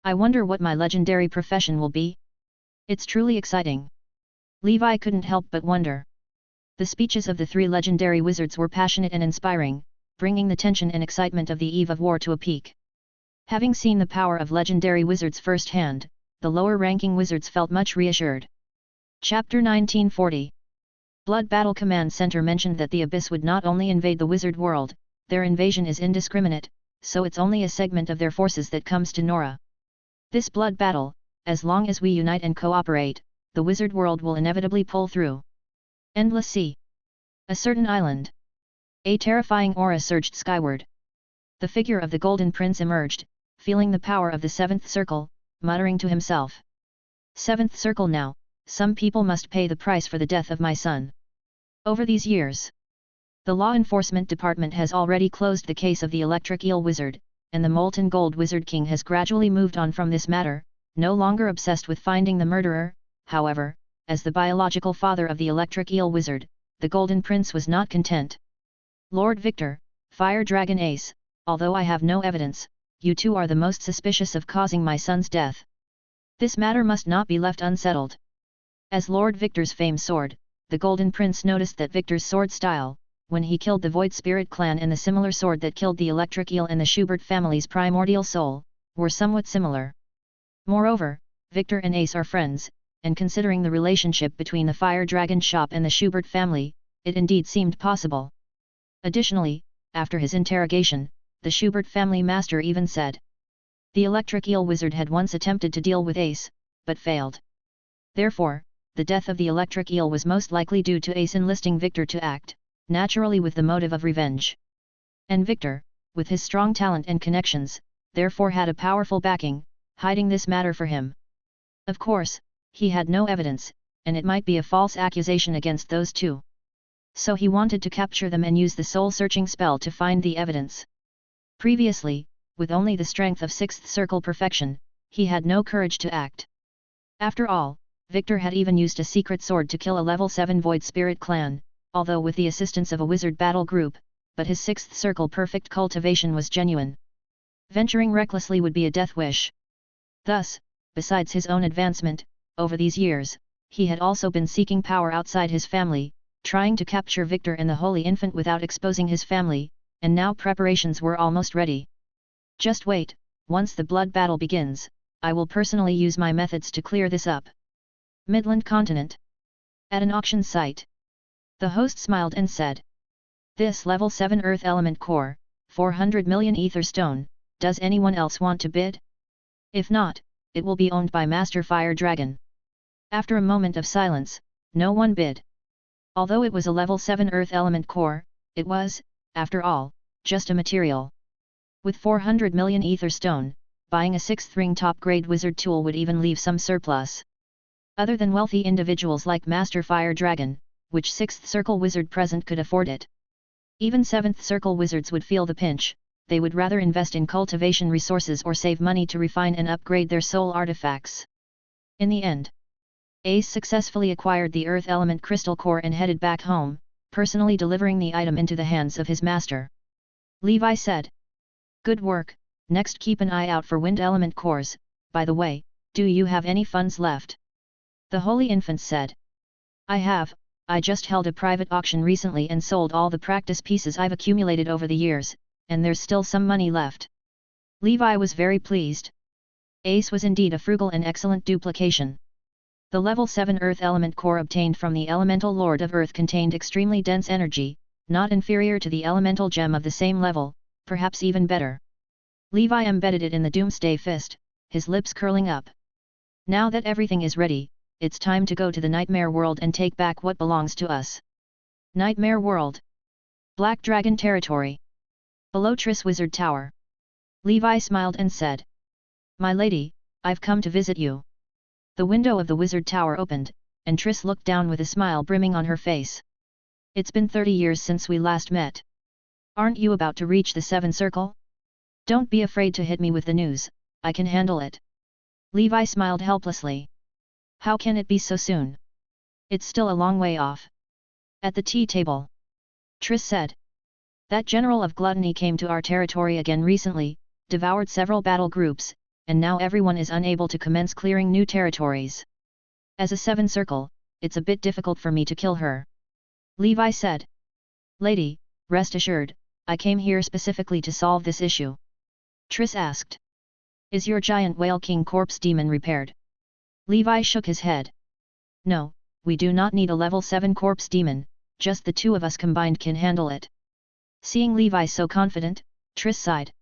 Speaker 1: I wonder what my legendary profession will be? It's truly exciting. Levi couldn't help but wonder. The speeches of the 3 legendary wizards were passionate and inspiring, bringing the tension and excitement of the eve of war to a peak. Having seen the power of legendary wizards firsthand, the lower-ranking wizards felt much reassured. Chapter 1940. Blood Battle Command Center mentioned that the Abyss would not only invade the wizard world, their invasion is indiscriminate, so it's only a segment of their forces that comes to Nora. This blood battle, as long as we unite and cooperate, the wizard world will inevitably pull through. Endless Sea. A certain island. A terrifying aura surged skyward. The figure of the Golden Prince emerged, feeling the power of the 7th circle, muttering to himself. Seventh circle now, some people must pay the price for the death of my son. Over these years, the law enforcement department has already closed the case of the electric eel wizard, and the molten gold wizard king has gradually moved on from this matter, no longer obsessed with finding the murderer. However, as the biological father of the electric eel wizard, the golden prince was not content. Lord Victor, Fire Dragon Ace, although I have no evidence, you two are the most suspicious of causing my son's death. This matter must not be left unsettled. As Lord Victor's famed sword, the golden prince noticed that Victor's sword style, when he killed the Void Spirit clan and the similar sword that killed the electric eel and the Schubert family's primordial soul, were somewhat similar. Moreover, Victor and Ace are friends, and considering the relationship between the Fire Dragon shop and the Schubert family, it indeed seemed possible. Additionally, after his interrogation, the Schubert family master even said the electric eel wizard had once attempted to deal with Ace, but failed. Therefore, the death of the electric eel was most likely due to Ace enlisting Victor to act, naturally with the motive of revenge. And Victor, with his strong talent and connections, therefore had a powerful backing, hiding this matter for him. Of course, he had no evidence, and it might be a false accusation against those two. So he wanted to capture them and use the soul-searching spell to find the evidence. Previously, with only the strength of sixth circle perfection, he had no courage to act. After all, Victor had even used a secret sword to kill a level 7 Void Spirit clan, although with the assistance of a wizard battle group, but his sixth circle perfect cultivation was genuine. Venturing recklessly would be a death wish. Thus, besides his own advancement, over these years, he had also been seeking power outside his family, trying to capture Victor and the Holy Infant without exposing his family, and now preparations were almost ready. Just wait, once the blood battle begins, I will personally use my methods to clear this up. Midland Continent. At an auction site, the host smiled and said, "This level 7 Earth Element Core, 400 million Ether Stone, does anyone else want to bid? If not, it will be owned by Master Fire Dragon." After a moment of silence, no one bid. Although it was a level 7 Earth Element Core, it was, after all, just a material. With 400 million Ether Stone, buying a 6th ring top-grade wizard tool would even leave some surplus. Other than wealthy individuals like Master Fire Dragon, which 6th circle wizard present could afford it. Even 7th circle wizards would feel the pinch, they would rather invest in cultivation resources or save money to refine and upgrade their soul artifacts. In the end, Ace successfully acquired the Earth Element Crystal Core and headed back home, personally delivering the item into the hands of his master. Levi said, "Good work, next keep an eye out for Wind Element Cores. By the way, do you have any funds left?" The Holy Infant said, I just held a private auction recently and sold all the practice pieces I've accumulated over the years, and there's still some money left." Levi was very pleased. Ace was indeed a frugal and excellent duplication. The level 7 Earth Element Core obtained from the Elemental Lord of Earth contained extremely dense energy, not inferior to the Elemental Gem of the same level, perhaps even better. Levi embedded it in the Doomsday Fist, his lips curling up. Now that everything is ready, it's time to go to the Nightmare World and take back what belongs to us. Nightmare World. Black Dragon Territory. Below Triss Wizard Tower. Levi smiled and said, "My lady, I've come to visit you." The window of the Wizard Tower opened, and Triss looked down with a smile brimming on her face. "It's been 30 years since we last met. Aren't you about to reach the 7 circle? Don't be afraid to hit me with the news, I can handle it." Levi smiled helplessly. "How can it be so soon? It's still a long way off." At the tea table, Triss said, "That general of gluttony came to our territory again recently, devoured several battle groups, and now everyone is unable to commence clearing new territories. As a 7 circle, it's a bit difficult for me to kill her." Levi said, "Lady, rest assured, I came here specifically to solve this issue." Triss asked, "Is your giant whale king corpse demon repaired?" Levi shook his head. "No, we do not need a level 7 corpse demon, just the two of us combined can handle it." Seeing Levi so confident, Triss sighed.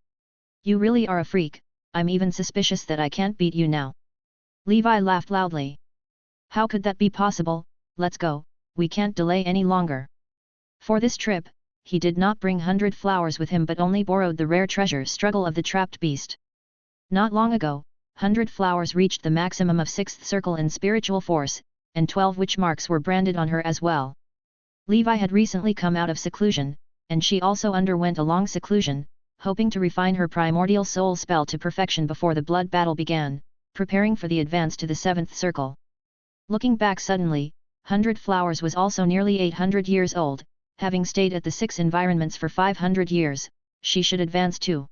Speaker 1: "You really are a freak, I'm even suspicious that I can't beat you now." Levi laughed loudly. "How could that be possible? Let's go, we can't delay any longer." For this trip, he did not bring 100 flowers with him but only borrowed the rare treasure struggle of the trapped beast. Not long ago, 100 flowers reached the maximum of 6th circle in spiritual force, and 12 witch marks were branded on her as well. Levi had recently come out of seclusion, and she also underwent a long seclusion, hoping to refine her primordial soul spell to perfection before the blood battle began, preparing for the advance to the 7th circle. Looking back suddenly, 100 Flowers was also nearly 800 years old, having stayed at the 6 environments for 500 years, she should advance to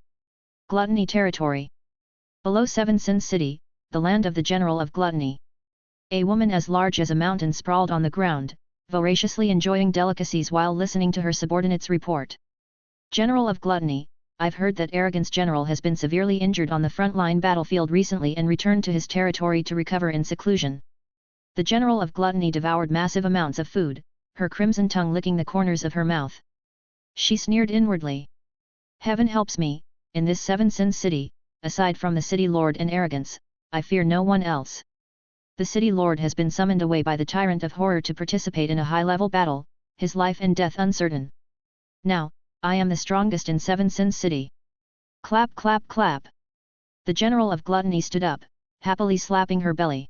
Speaker 1: Gluttony territory. Below 7 Sin City, the land of the General of Gluttony. A woman as large as a mountain sprawled on the ground, voraciously enjoying delicacies while listening to her subordinates report. General of Gluttony, I've heard that Arrogance General has been severely injured on the frontline battlefield recently and returned to his territory to recover in seclusion. The General of Gluttony devoured massive amounts of food, her crimson tongue licking the corners of her mouth. She sneered inwardly. Heaven helps me, in this 7 Sin City, aside from the City Lord and Arrogance, I fear no one else. The City Lord has been summoned away by the Tyrant of Horror to participate in a high-level battle, his life and death uncertain. Now, I am the strongest in 7 Sin City. Clap clap clap. The General of Gluttony stood up, happily slapping her belly.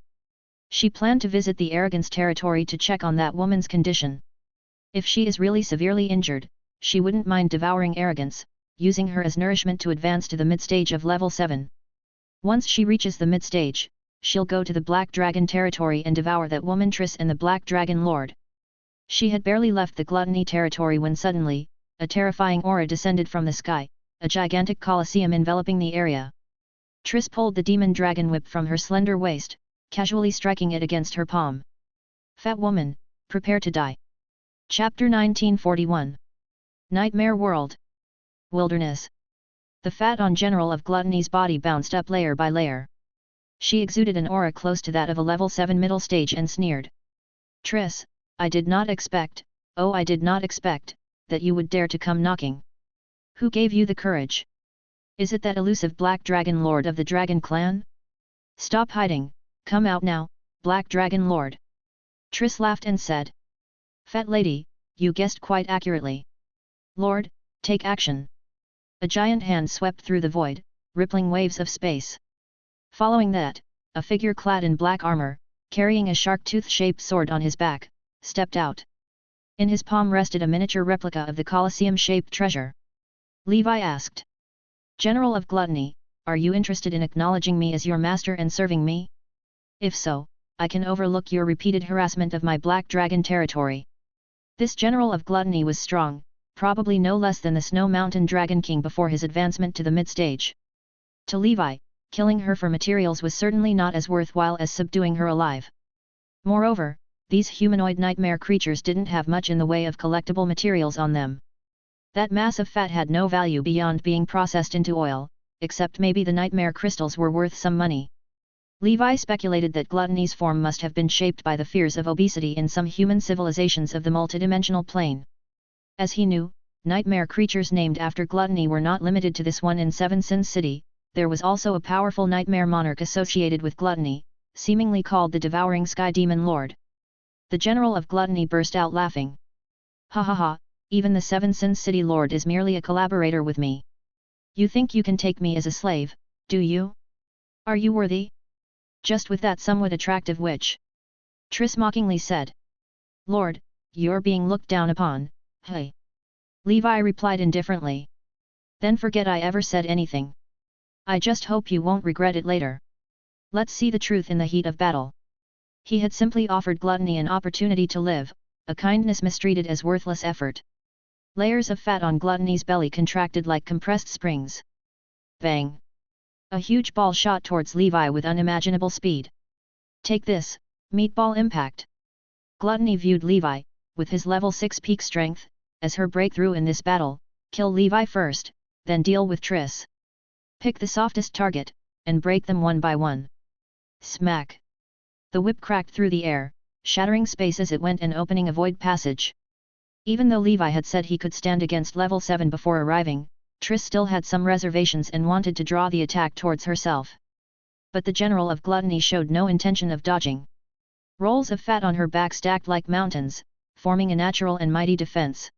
Speaker 1: She planned to visit the Arrogance territory to check on that woman's condition. If she is really severely injured, she wouldn't mind devouring Arrogance, using her as nourishment to advance to the mid-stage of level 7. Once she reaches the mid-stage, she'll go to the Black Dragon territory and devour that woman Triss and the Black Dragon Lord. She had barely left the Gluttony territory when suddenly, a terrifying aura descended from the sky, a gigantic colosseum enveloping the area. Triss pulled the demon dragon whip from her slender waist, casually striking it against her palm. Fat woman, prepare to die. Chapter 1941. Nightmare World. Wilderness. The fat on General of Gluttony's body bounced up layer by layer. She exuded an aura close to that of a level 7 middle stage and sneered. Triss, I did not expect, that you would dare to come knocking. Who gave you the courage? Is it that elusive Black Dragon Lord of the Dragon Clan? Stop hiding, come out now, Black Dragon Lord. Triss laughed and said. Fat lady, you guessed quite accurately. Lord, take action. A giant hand swept through the void, rippling waves of space. Following that, a figure clad in black armor, carrying a shark-tooth-shaped sword on his back, stepped out. In his palm rested a miniature replica of the Colosseum-shaped treasure. Levi asked. General of Gluttony, are you interested in acknowledging me as your master and serving me? If so, I can overlook your repeated harassment of my Black Dragon territory. This General of Gluttony was strong, probably no less than the Snow Mountain Dragon King before his advancement to the mid-stage. To Levi, killing her for materials was certainly not as worthwhile as subduing her alive. Moreover, these humanoid nightmare creatures didn't have much in the way of collectible materials on them. That mass of fat had no value beyond being processed into oil, except maybe the nightmare crystals were worth some money. Levi speculated that Gluttony's form must have been shaped by the fears of obesity in some human civilizations of the multidimensional plane. As he knew, nightmare creatures named after Gluttony were not limited to this one in 7 Sin City. There was also a powerful nightmare monarch associated with Gluttony, seemingly called the Devouring Sky Demon Lord. The General of Gluttony burst out laughing. Ha ha ha, even the 7 Sin City Lord is merely a collaborator with me. You think you can take me as a slave, do you? Are you worthy? Just with that somewhat attractive witch. Triss mockingly said. Lord, you're being looked down upon, hey. Levi replied indifferently. Then forget I ever said anything. I just hope you won't regret it later. Let's see the truth in the heat of battle. He had simply offered Gluttony an opportunity to live, a kindness mistreated as worthless effort. Layers of fat on Gluttony's belly contracted like compressed springs. Bang! A huge ball shot towards Levi with unimaginable speed. Take this, meatball impact. Gluttony viewed Levi, with his level 6 peak strength, as her breakthrough in this battle. Kill Levi first, then deal with Triss. Pick the softest target, and break them one by one. Smack! The whip cracked through the air, shattering space as it went and opening a void passage. Even though Levi had said he could stand against level 7 before arriving, Triss still had some reservations and wanted to draw the attack towards herself. But the General of Gluttony showed no intention of dodging. Rolls of fat on her back stacked like mountains, forming a natural and mighty defense.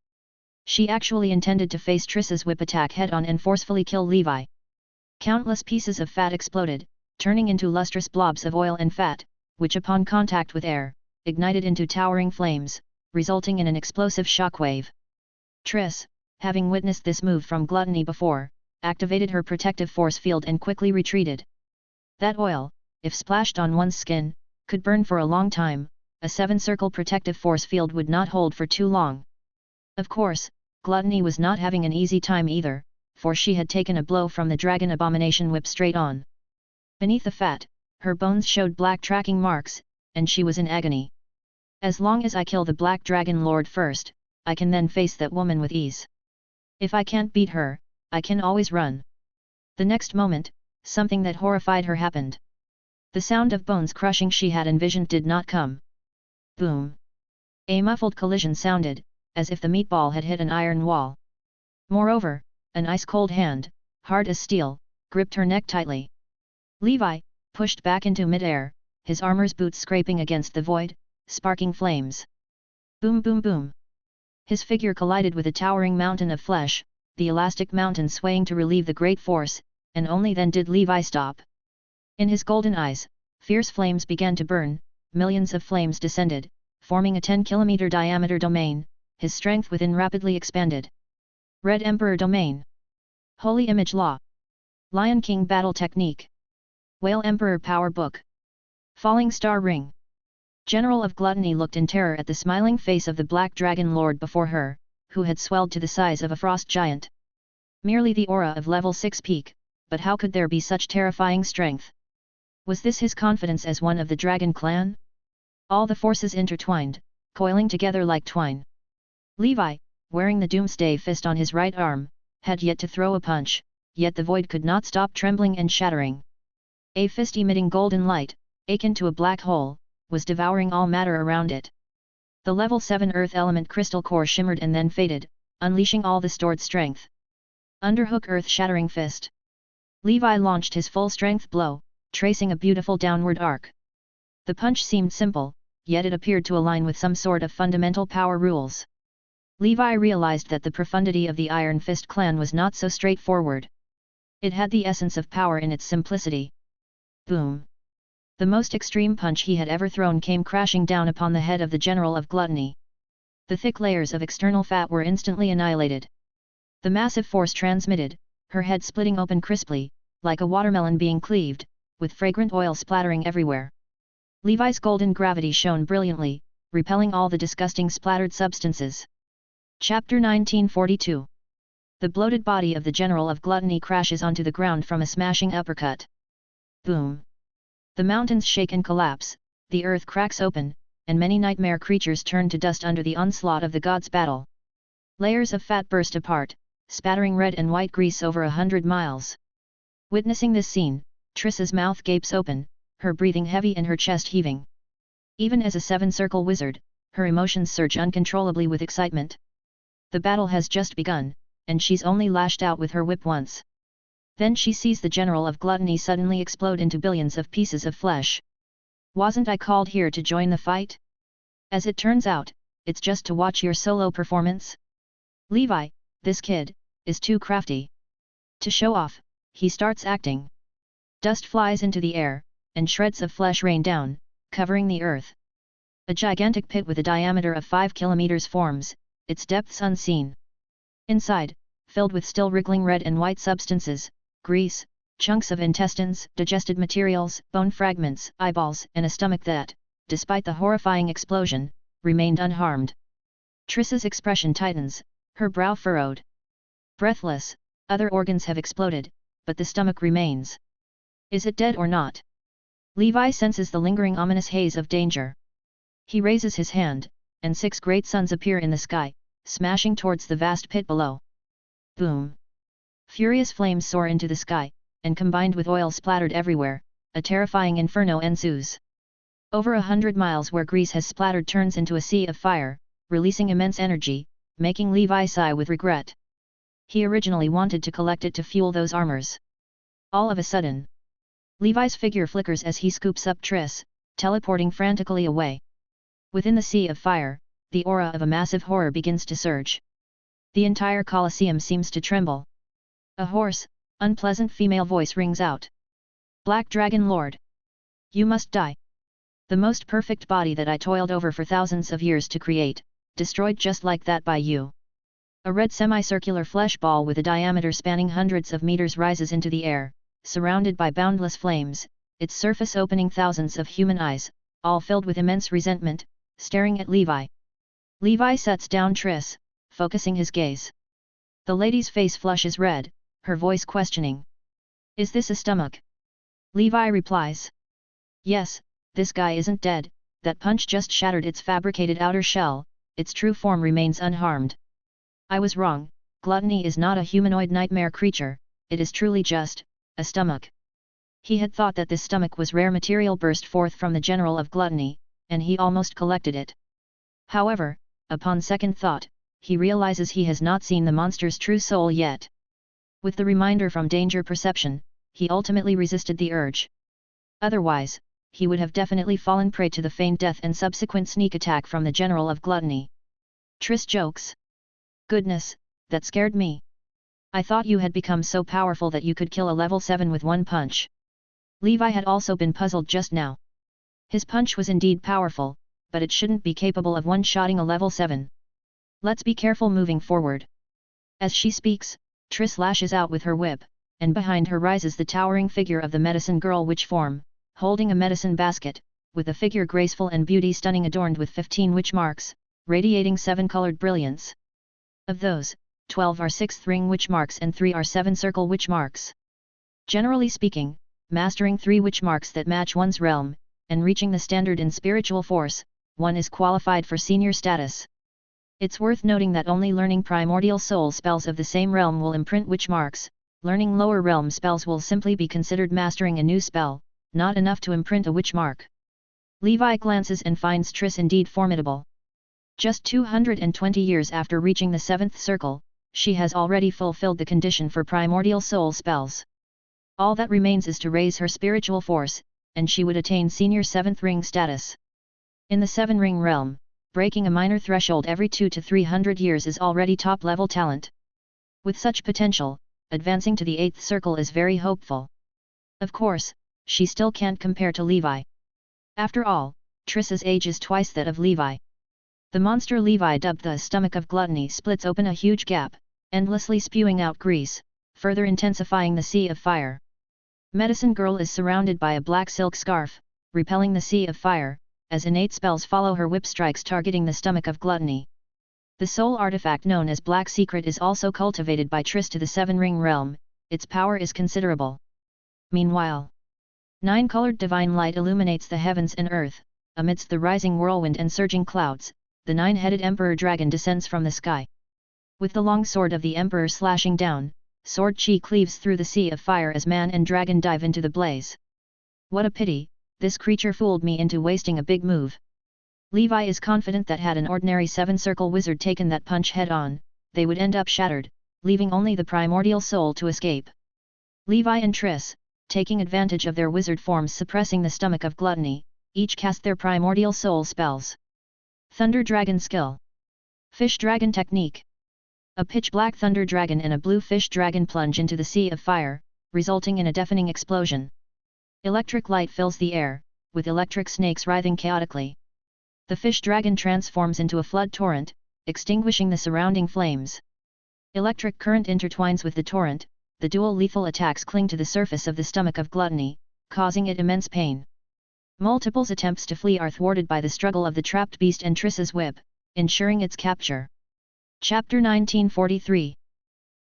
Speaker 1: She actually intended to face Triss's whip attack head-on and forcefully kill Levi. Countless pieces of fat exploded, turning into lustrous blobs of oil and fat, which upon contact with air, ignited into towering flames, resulting in an explosive shockwave. Triss, having witnessed this move from Gluttony before, activated her protective force field and quickly retreated. That oil, if splashed on one's skin, could burn for a long time. A 7-circle protective force field would not hold for too long. Of course, Gluttony was not having an easy time either, for she had taken a blow from the dragon abomination whip straight on. Beneath the fat, her bones showed black tracking marks, and she was in agony. As long as I kill the Black Dragon Lord first, I can then face that woman with ease. If I can't beat her, I can always run. The next moment, something that horrified her happened. The sound of bones crushing she had envisioned did not come. Boom! A muffled collision sounded, as if the meatball had hit an iron wall. Moreover, an ice-cold hand, hard as steel, gripped her neck tightly. Levi, pushed back into mid-air, his armor's boots scraping against the void, sparking flames. Boom boom boom! His figure collided with a towering mountain of flesh, the elastic mountain swaying to relieve the great force, and only then did Levi stop. In his golden eyes, fierce flames began to burn, millions of flames descended, forming a 10-kilometer diameter domain, his strength within rapidly expanded. Red Emperor Domain. Holy Image Law. Lion King Battle Technique. Whale Emperor Power Book. Falling Star Ring. General of Gluttony looked in terror at the smiling face of the Black Dragon Lord before her, who had swelled to the size of a frost giant. Merely the aura of level 6 peak, but how could there be such terrifying strength? Was this his confidence as one of the Dragon Clan? All the forces intertwined, coiling together like twine. Levi, wearing the Doomsday Fist on his right arm, had yet to throw a punch, yet the void could not stop trembling and shattering. A fist emitting golden light, akin to a black hole, was devouring all matter around it. The level 7 earth element crystal core shimmered and then faded, unleashing all the stored strength. Underhook earth-shattering fist. Levi launched his full-strength blow, tracing a beautiful downward arc. The punch seemed simple, yet it appeared to align with some sort of fundamental power rules. Levi realized that the profundity of the Iron Fist clan was not so straightforward. It had the essence of power in its simplicity. Boom! The most extreme punch he had ever thrown came crashing down upon the head of the General of Gluttony. The thick layers of external fat were instantly annihilated. The massive force transmitted, her head splitting open crisply, like a watermelon being cleaved, with fragrant oil splattering everywhere. Levi's golden gravity shone brilliantly, repelling all the disgusting splattered substances. Chapter 1942. The bloated body of the General of Gluttony crashes onto the ground from a smashing uppercut. Boom! The mountains shake and collapse, the earth cracks open, and many nightmare creatures turn to dust under the onslaught of the gods' battle. Layers of fat burst apart, spattering red and white grease over 100 miles. Witnessing this scene, Triss's mouth gapes open, her breathing heavy and her chest heaving. Even as a 7-circle wizard, her emotions surge uncontrollably with excitement. The battle has just begun, and she's only lashed out with her whip once. Then she sees the General of Gluttony suddenly explode into billions of pieces of flesh. Wasn't I called here to join the fight? As it turns out, it's just to watch your solo performance? Levi, this kid, is too crafty. To show off, he starts acting. Dust flies into the air, and shreds of flesh rain down, covering the earth. A gigantic pit with a diameter of 5 kilometers forms, its depths unseen. Inside, filled with still wriggling red and white substances, grease, chunks of intestines, digested materials, bone fragments, eyeballs, and a stomach that, despite the horrifying explosion, remained unharmed. Triss's expression tightens, her brow furrowed. Breathless, other organs have exploded, but the stomach remains. Is it dead or not? Levi senses the lingering ominous haze of danger. He raises his hand, and 6 great suns appear in the sky, smashing towards the vast pit below. Boom! Furious flames soar into the sky, and combined with oil splattered everywhere, a terrifying inferno ensues. Over 100 miles where grease has splattered turns into a sea of fire, releasing immense energy, making Levi sigh with regret. He originally wanted to collect it to fuel those armors. All of a sudden, Levi's figure flickers as he scoops up Triss, teleporting frantically away. Within the sea of fire, the aura of a massive horror begins to surge. The entire Colosseum seems to tremble. A hoarse, unpleasant female voice rings out. Black Dragon Lord! You must die! The most perfect body that I toiled over for thousands of years to create, destroyed just like that by you. A red semicircular flesh ball with a diameter spanning hundreds of meters rises into the air, surrounded by boundless flames, its surface opening thousands of human eyes, all filled with immense resentment, staring at Levi. Levi sets down Triss, focusing his gaze. The lady's face flushes red, her voice questioning. Is this a stomach? Levi replies. Yes, this guy isn't dead, that punch just shattered its fabricated outer shell, its true form remains unharmed. I was wrong, gluttony is not a humanoid nightmare creature, it is truly just a stomach. He had thought that this stomach was rare material burst forth from the general of gluttony, and he almost collected it. However, upon second thought, he realizes he has not seen the monster's true soul yet. With the reminder from danger perception, he ultimately resisted the urge. Otherwise, he would have definitely fallen prey to the feigned death and subsequent sneak attack from the general of gluttony. Triss jokes. Goodness, that scared me. I thought you had become so powerful that you could kill a level 7 with one punch. Levi had also been puzzled just now. His punch was indeed powerful, but it shouldn't be capable of one-shotting a level 7. Let's be careful moving forward. As she speaks, Triss lashes out with her whip, and behind her rises the towering figure of the medicine girl witch form, holding a medicine basket, with a figure graceful and beauty stunning adorned with 15 witch marks, radiating 7-colored brilliance. Of those, 12 are 6th ring witch marks and 3 are 7-circle witch marks. Generally speaking, mastering 3 witch marks that match one's realm, and reaching the standard in spiritual force, one is qualified for senior status. It's worth noting that only learning primordial soul spells of the same realm will imprint witch marks, learning lower realm spells will simply be considered mastering a new spell, not enough to imprint a witch mark. Levi glances and finds Triss indeed formidable. Just 220 years after reaching the 7th circle, she has already fulfilled the condition for primordial soul spells. All that remains is to raise her spiritual force, and she would attain senior 7th ring status. In the 7-ring realm, breaking a minor threshold every 200 to 300 years is already top-level talent. With such potential, advancing to the 8th circle is very hopeful. Of course, she still can't compare to Levi. After all, Triss's age is twice that of Levi. The monster Levi, dubbed the stomach of gluttony, splits open a huge gap, endlessly spewing out grease, further intensifying the sea of fire. Medicine Girl is surrounded by a black silk scarf, repelling the sea of fire, as innate spells follow her whip strikes targeting the stomach of gluttony. The soul artifact known as Black Secret is also cultivated by Triss to the 7-ring realm, its power is considerable. Meanwhile, 9-colored divine light illuminates the heavens and earth, amidst the rising whirlwind and surging clouds, the 9-headed Emperor Dragon descends from the sky. With the long sword of the Emperor slashing down, sword chi cleaves through the sea of fire as man and dragon dive into the blaze. What a pity, this creature fooled me into wasting a big move. Levi is confident that had an ordinary 7-circle wizard taken that punch head-on, they would end up shattered, leaving only the primordial soul to escape. Levi and Triss, taking advantage of their wizard forms suppressing the stomach of gluttony, each cast their primordial soul spells. Thunder Dragon Skill. Fish Dragon Technique. A pitch-black thunder dragon and a blue fish dragon plunge into the sea of fire, resulting in a deafening explosion. Electric light fills the air, with electric snakes writhing chaotically. The fish dragon transforms into a flood torrent, extinguishing the surrounding flames. Electric current intertwines with the torrent, the dual lethal attacks cling to the surface of the stomach of gluttony, causing it immense pain. Multiple attempts to flee are thwarted by the struggle of the trapped beast and Triss's whip, ensuring its capture. Chapter 1943.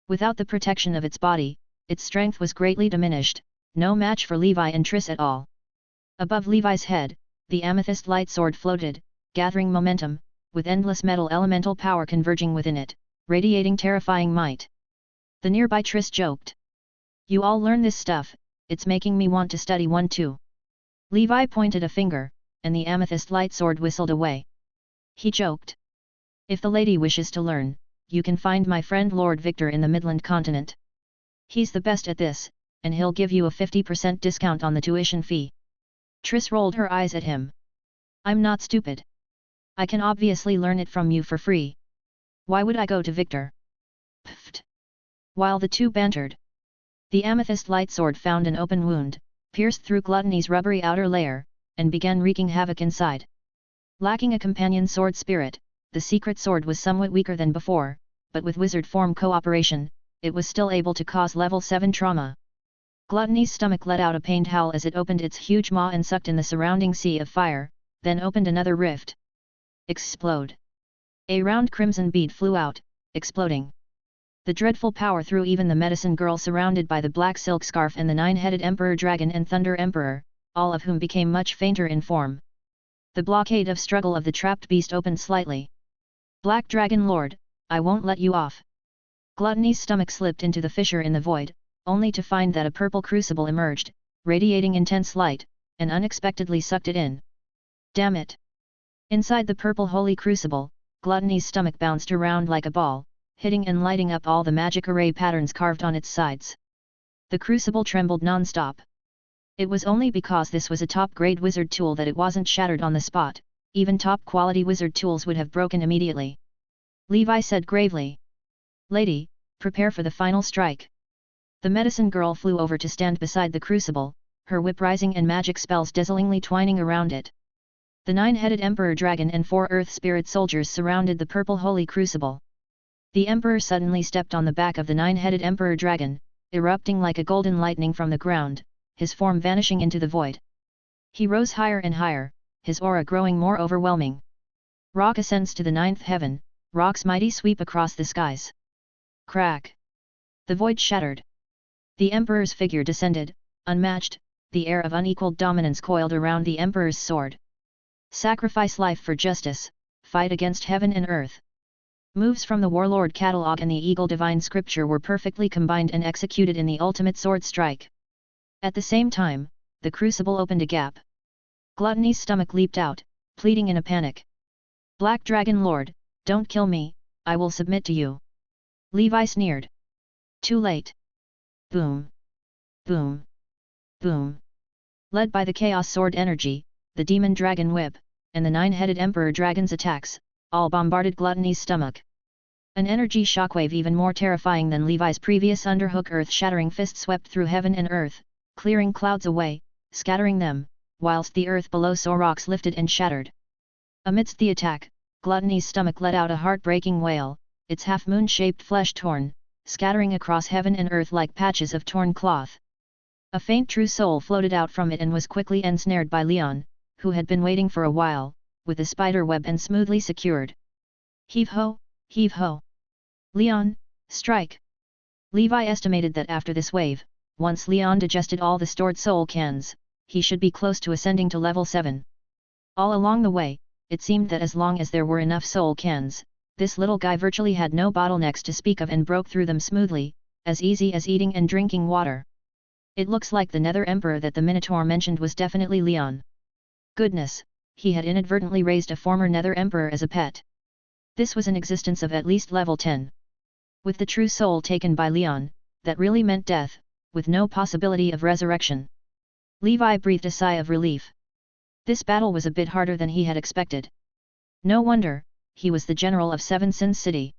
Speaker 1: Without the protection of its body, its strength was greatly diminished, no match for Levi and Triss at all. Above Levi's head, the amethyst light sword floated, gathering momentum, with endless metal elemental power converging within it, radiating terrifying might. The nearby Triss joked. You all learn this stuff, it's making me want to study one too. Levi pointed a finger, and the amethyst light sword whistled away. He joked. If the lady wishes to learn, you can find my friend Lord Victor in the Midland continent. He's the best at this, and he'll give you a 50% discount on the tuition fee. Triss rolled her eyes at him. I'm not stupid. I can obviously learn it from you for free. Why would I go to Victor? Pfft. While the two bantered, the amethyst light sword found an open wound, pierced through Gluttony's rubbery outer layer, and began wreaking havoc inside. Lacking a companion sword spirit, the secret sword was somewhat weaker than before, but with wizard form cooperation, it was still able to cause level 7 trauma. Gluttony's stomach let out a pained howl as it opened its huge maw and sucked in the surrounding sea of fire, then opened another rift. Explode! A round crimson bead flew out, exploding. The dreadful power threw even the medicine girl surrounded by the black silk scarf and the 9-headed Emperor Dragon and Thunder Emperor, all of whom became much fainter in form. The blockade of struggle of the trapped beast opened slightly. Black Dragon Lord, I won't let you off. Gluttony's stomach slipped into the fissure in the void, only to find that a purple crucible emerged, radiating intense light, and unexpectedly sucked it in. Damn it! Inside the purple holy crucible, Gluttony's stomach bounced around like a ball, hitting and lighting up all the magic array patterns carved on its sides. The crucible trembled non-stop. It was only because this was a top-grade wizard tool that it wasn't shattered on the spot, even top-quality wizard tools would have broken immediately. Levi said gravely. Lady, prepare for the final strike. The medicine girl flew over to stand beside the crucible, her whip rising and magic spells dazzlingly twining around it. The 9-headed Emperor Dragon and 4 Earth Spirit soldiers surrounded the purple holy crucible. The Emperor suddenly stepped on the back of the 9-headed Emperor Dragon, erupting like a golden lightning from the ground, his form vanishing into the void. He rose higher and higher, his aura growing more overwhelming. Rock ascends to the 9th heaven, Rock's mighty sweep across the skies. Crack! The void shattered. The Emperor's figure descended, unmatched, the air of unequaled dominance coiled around the Emperor's sword. Sacrifice life for justice, fight against heaven and earth. Moves from the Warlord Catalog and the Eagle Divine Scripture were perfectly combined and executed in the ultimate sword strike. At the same time, the crucible opened a gap. Gluttony's stomach leaped out, pleading in a panic. Black Dragon Lord, don't kill me, I will submit to you. Levi sneered. Too late. Boom. Boom. Boom. Led by the Chaos Sword energy, the Demon Dragon Whip, and the 9-headed Emperor Dragon's attacks, all bombarded Gluttony's stomach. An energy shockwave even more terrifying than Levi's previous underhook earth-shattering fist swept through heaven and earth, clearing clouds away, scattering them, whilst the earth below saw rocks lifted and shattered. Amidst the attack, Gluttony's stomach let out a heartbreaking wail, its half-moon-shaped flesh torn, scattering across heaven and earth like patches of torn cloth. A faint true soul floated out from it and was quickly ensnared by Leon, who had been waiting for a while, with the spider web and smoothly secured. Heave-ho, heave-ho. Leon, strike! Levi estimated that after this wave, once Leon digested all the stored soul cans, he should be close to ascending to level 7. All along the way, it seemed that as long as there were enough soul cans, this little guy virtually had no bottlenecks to speak of and broke through them smoothly, as easy as eating and drinking water. It looks like the Nether Emperor that the Minotaur mentioned was definitely Leon. Goodness, he had inadvertently raised a former Nether Emperor as a pet. This was an existence of at least level 10. With the true soul taken by Leon, that really meant death, with no possibility of resurrection. Levi breathed a sigh of relief. This battle was a bit harder than he had expected. No wonder, he was the general of 7 Sin City.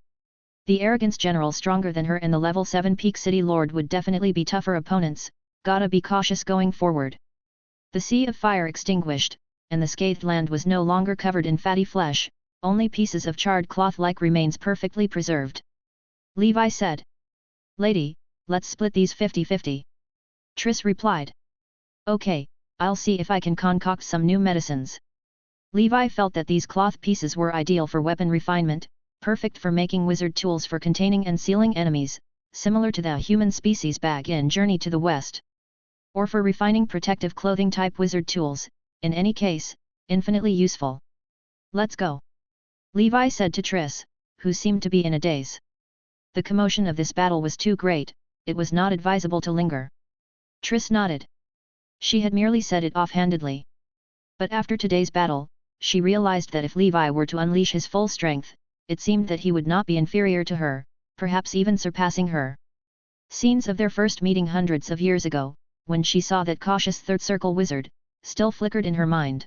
Speaker 1: The arrogance general stronger than her and the level 7 Peak City Lord would definitely be tougher opponents, gotta be cautious going forward. The sea of fire extinguished, and the scathed land was no longer covered in fatty flesh, only pieces of charred cloth-like remains perfectly preserved. Levi said. Lady, let's split these 50-50. Triss replied. Okay, I'll see if I can concoct some new medicines. Levi felt that these cloth pieces were ideal for weapon refinement, perfect for making wizard tools for containing and sealing enemies, similar to the human species bag in Journey to the West. Or for refining protective clothing type wizard tools, in any case, infinitely useful. Let's go. Levi said to Triss, who seemed to be in a daze. The commotion of this battle was too great, it was not advisable to linger. Triss nodded. She had merely said it offhandedly. But after today's battle, she realized that if Levi were to unleash his full strength, it seemed that he would not be inferior to her, perhaps even surpassing her. Scenes of their first meeting hundreds of years ago, when she saw that cautious third circle wizard, still flickered in her mind.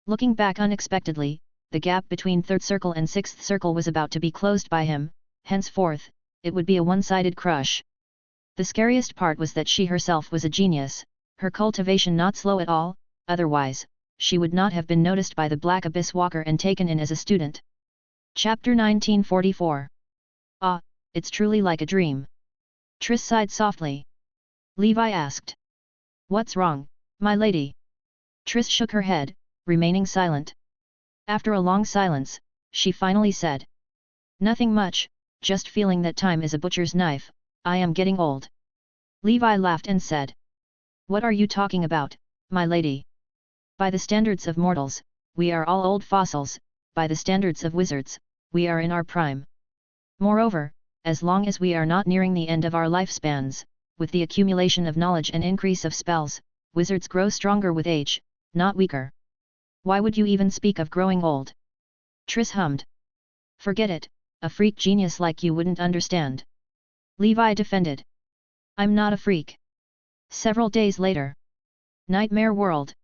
Speaker 1: Looking back unexpectedly, the gap between third circle and sixth circle was about to be closed by him, henceforth, it would be a one-sided crush. The scariest part was that she herself was a genius, Her cultivation not slow at all, otherwise, she would not have been noticed by the Black Abyss Walker and taken in as a student. Chapter 1944. Ah, it's truly like a dream. Triss sighed softly. Levi asked. What's wrong, my lady? Triss shook her head, remaining silent. After a long silence, she finally said. Nothing much, just feeling that time is a butcher's knife, I am getting old. Levi laughed and said. What are you talking about, my lady? By the standards of mortals, we are all old fossils, by the standards of wizards, we are in our prime. Moreover, as long as we are not nearing the end of our lifespans, with the accumulation of knowledge and increase of spells, wizards grow stronger with age, not weaker. Why would you even speak of growing old? Triss hummed. Forget it, a freak genius like you wouldn't understand. Levi defended. I'm not a freak. Several days later. Nightmare World.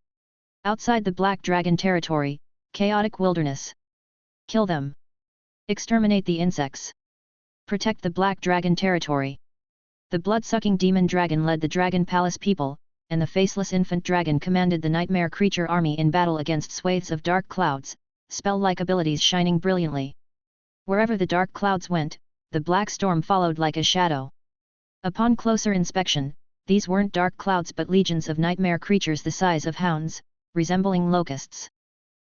Speaker 1: Outside the Black Dragon territory, chaotic wilderness. Kill them. Exterminate the insects. Protect the Black Dragon territory. The blood-sucking demon dragon led the Dragon Palace people, and the faceless infant dragon commanded the nightmare creature army in battle against swathes of dark clouds, spell-like abilities shining brilliantly. Wherever the dark clouds went, the black storm followed like a shadow. Upon closer inspection, these weren't dark clouds but legions of nightmare creatures the size of hounds, resembling locusts.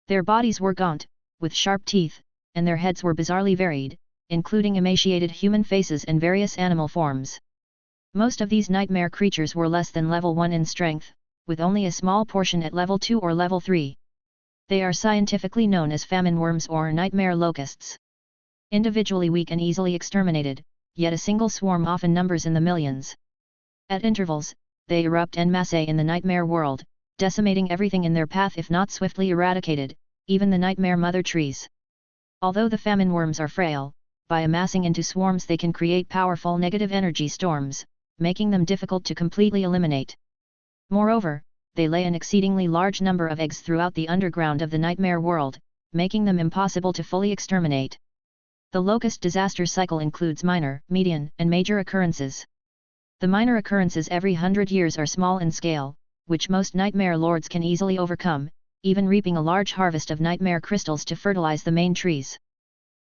Speaker 1: Their bodies were gaunt, with sharp teeth, and their heads were bizarrely varied, including emaciated human faces and various animal forms. Most of these nightmare creatures were less than level 1 in strength, with only a small portion at level 2 or level 3. They are scientifically known as famine worms or nightmare locusts. Individually weak and easily exterminated, yet a single swarm often numbers in the millions. At intervals, they erupt en masse in the nightmare world, decimating everything in their path if not swiftly eradicated, even the nightmare mother trees. Although the famine worms are frail, by amassing into swarms they can create powerful negative energy storms, making them difficult to completely eliminate. Moreover, they lay an exceedingly large number of eggs throughout the underground of the nightmare world, making them impossible to fully exterminate. The locust disaster cycle includes minor, median, and major occurrences. The minor occurrences every 100 years are small in scale, which most nightmare lords can easily overcome, even reaping a large harvest of nightmare crystals to fertilize the main trees.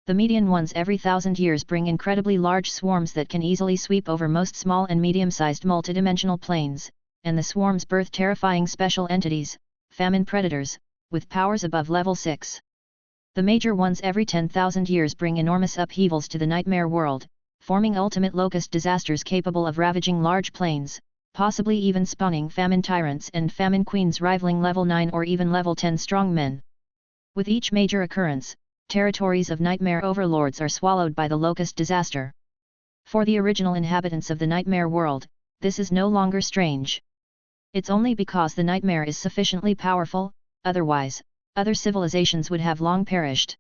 Speaker 1: The median ones every 1,000 years bring incredibly large swarms that can easily sweep over most small and medium-sized multidimensional planes, and the swarms birth terrifying special entities, famine predators, with powers above level 6. The major ones every 10,000 years bring enormous upheavals to the nightmare world, forming ultimate locust disasters capable of ravaging large plains, possibly even spawning famine tyrants and famine queens rivaling level 9 or even level 10 strongmen. With each major occurrence, territories of nightmare overlords are swallowed by the locust disaster. For the original inhabitants of the nightmare world, this is no longer strange. It's only because the nightmare is sufficiently powerful, otherwise, other civilizations would have long perished.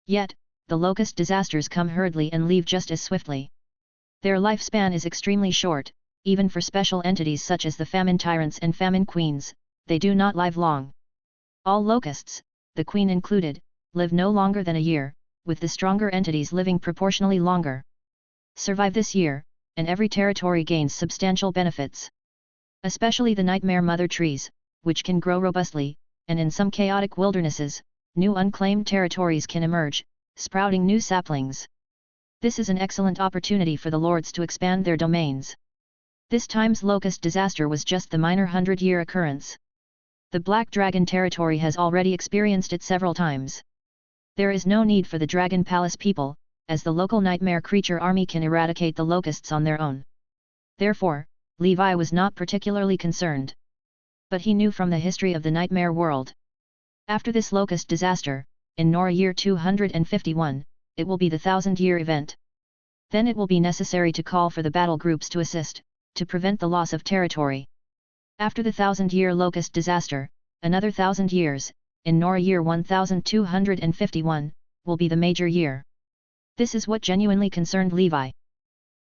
Speaker 1: Yet, the locust disasters come hurriedly and leave just as swiftly. Their lifespan is extremely short, even for special entities such as the famine tyrants and famine queens, they do not live long. All locusts, the queen included, live no longer than a year, with the stronger entities living proportionally longer. Survive this year, and every territory gains substantial benefits. Especially the nightmare mother trees, which can grow robustly, and in some chaotic wildernesses, new unclaimed territories can emerge, sprouting new saplings. This is an excellent opportunity for the lords to expand their domains. This time's locust disaster was just the minor 100-year occurrence. The Black Dragon territory has already experienced it several times. There is no need for the Dragon Palace people, as the local nightmare creature army can eradicate the locusts on their own. Therefore, Levi was not particularly concerned. But he knew from the history of the nightmare world. After this locust disaster, in Nora year 251, it will be the 1,000-year event. Then it will be necessary to call for the battle groups to assist, to prevent the loss of territory. After the 1,000-year locust disaster, another 1,000 years, in Nora year 1251, will be the major year. This is what genuinely concerned Levi.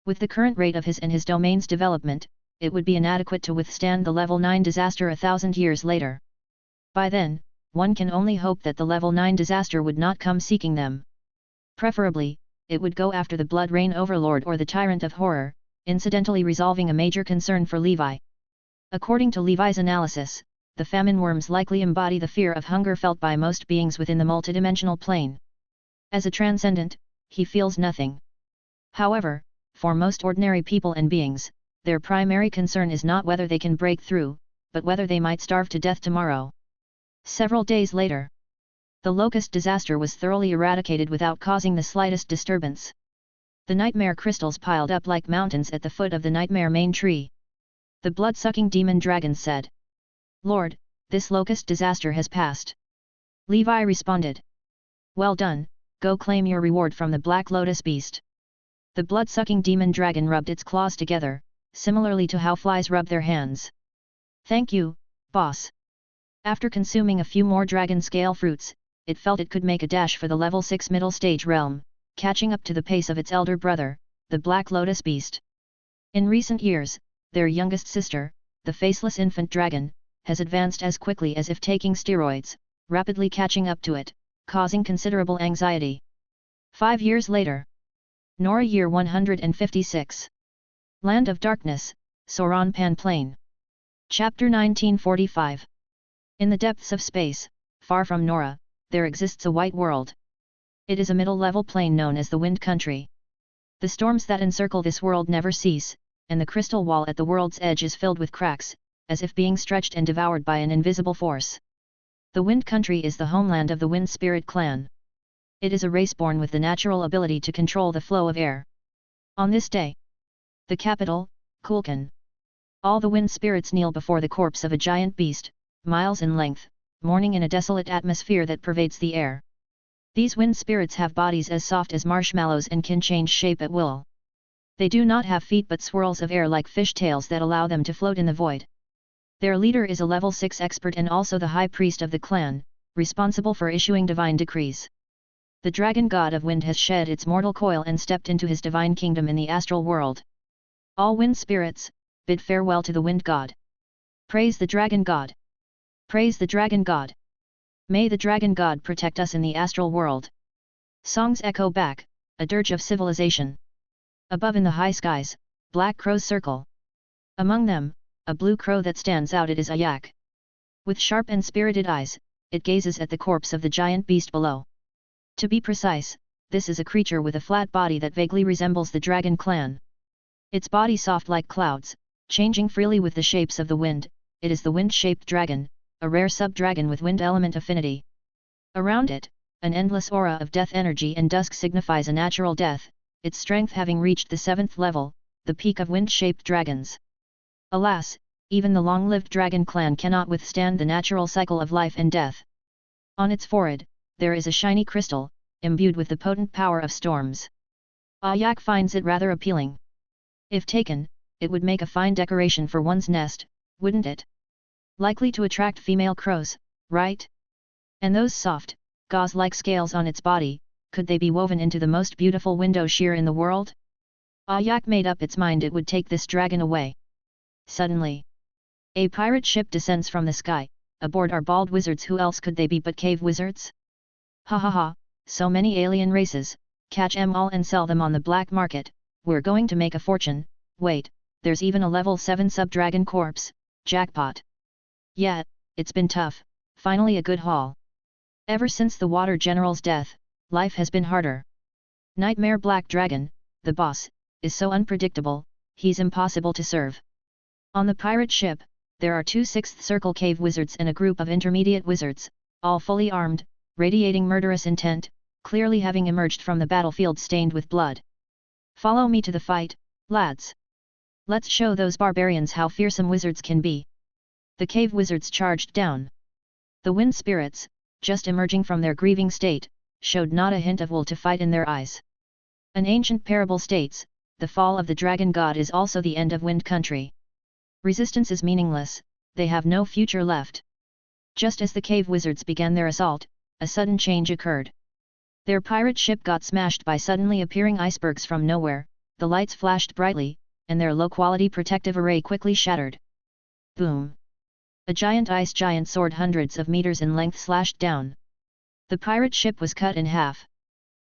Speaker 1: With the current rate of his and his domain's development, it would be inadequate to withstand the level 9 disaster 1,000 years later. By then, one can only hope that the level 9 disaster would not come seeking them. Preferably, it would go after the Blood Rain Overlord or the Tyrant of Horror, incidentally resolving a major concern for Levi. According to Levi's analysis, the famine worms likely embody the fear of hunger felt by most beings within the multidimensional plane. As a transcendent, he feels nothing. However, for most ordinary people and beings, their primary concern is not whether they can break through, but whether they might starve to death tomorrow. Several days later, the locust disaster was thoroughly eradicated without causing the slightest disturbance. The nightmare crystals piled up like mountains at the foot of the nightmare main tree. The blood-sucking demon dragon said, "Lord, this locust disaster has passed." Levi responded, "Well done, go claim your reward from the Black Lotus beast." The blood-sucking demon dragon rubbed its claws together, similarly to how flies rub their hands. "Thank you, boss." After consuming a few more dragon scale fruits, it felt it could make a dash for the level 6 middle stage realm, catching up to the pace of its elder brother, the Black Lotus beast. In recent years, their youngest sister, the faceless infant dragon, has advanced as quickly as if taking steroids, rapidly catching up to it, causing considerable anxiety. 5 years later. Nora year 156. Land of Darkness, Soranpan Plain. Chapter 1945. In the depths of space, far from Nora, there exists a white world. It is a middle-level plane known as the Wind Country. The storms that encircle this world never cease, and the crystal wall at the world's edge is filled with cracks, as if being stretched and devoured by an invisible force. The Wind Country is the homeland of the Wind Spirit clan. It is a race born with the natural ability to control the flow of air. On this day, the capital, Kulkan. All the wind spirits kneel before the corpse of a giant beast, miles in length, mourning in a desolate atmosphere that pervades the air. These wind spirits have bodies as soft as marshmallows and can change shape at will. They do not have feet but swirls of air like fish tails that allow them to float in the void. Their leader is a level 6 expert and also the high priest of the clan, responsible for issuing divine decrees. The dragon god of wind has shed its mortal coil and stepped into his divine kingdom in the astral world. All wind spirits, bid farewell to the wind god. Praise the dragon god! Praise the dragon god! May the dragon god protect us in the astral world. Songs echo back, a dirge of civilization. Above in the high skies, black crows circle. Among them, a blue crow that stands out. It is a yak. With sharp and spirited eyes, it gazes at the corpse of the giant beast below. To be precise, this is a creature with a flat body that vaguely resembles the dragon clan. Its body soft like clouds, changing freely with the shapes of the wind. It is the wind-shaped dragon, a rare sub-dragon with wind element affinity. Around it, an endless aura of death energy and dusk signifies a natural death, its strength having reached the 7th level, the peak of wind-shaped dragons. Alas, even the long-lived dragon clan cannot withstand the natural cycle of life and death. On its forehead, there is a shiny crystal, imbued with the potent power of storms. Ayak finds it rather appealing. If taken, it would make a fine decoration for one's nest, wouldn't it? Likely to attract female crows, right? And those soft, gauze-like scales on its body, could they be woven into the most beautiful window sheer in the world? Ayak made up its mind it would take this dragon away. Suddenly, a pirate ship descends from the sky. Aboard are bald wizards. Who else could they be but cave wizards? Ha ha ha, so many alien races, catch 'em all and sell them on the black market, we're going to make a fortune. Wait, there's even a level 7 sub-dragon corpse, jackpot. Yeah, it's been tough, finally a good haul. Ever since the water general's death, life has been harder. Nightmare Black Dragon, the boss, is so unpredictable, he's impossible to serve. On the pirate ship, there are 2 6th Circle Cave wizards and a group of intermediate wizards, all fully armed, radiating murderous intent, clearly having emerged from the battlefield stained with blood. Follow me to the fight, lads. Let's show those barbarians how fearsome wizards can be. The cave wizards charged down. The wind spirits, just emerging from their grieving state, showed not a hint of will to fight in their eyes. An ancient parable states, the fall of the dragon god is also the end of Wind Country. Resistance is meaningless, they have no future left. Just as the cave wizards began their assault, a sudden change occurred. Their pirate ship got smashed by suddenly appearing icebergs from nowhere, the lights flashed brightly, and their low-quality protective array quickly shattered. Boom! A giant ice giant sword hundreds of meters in length slashed down. The pirate ship was cut in half.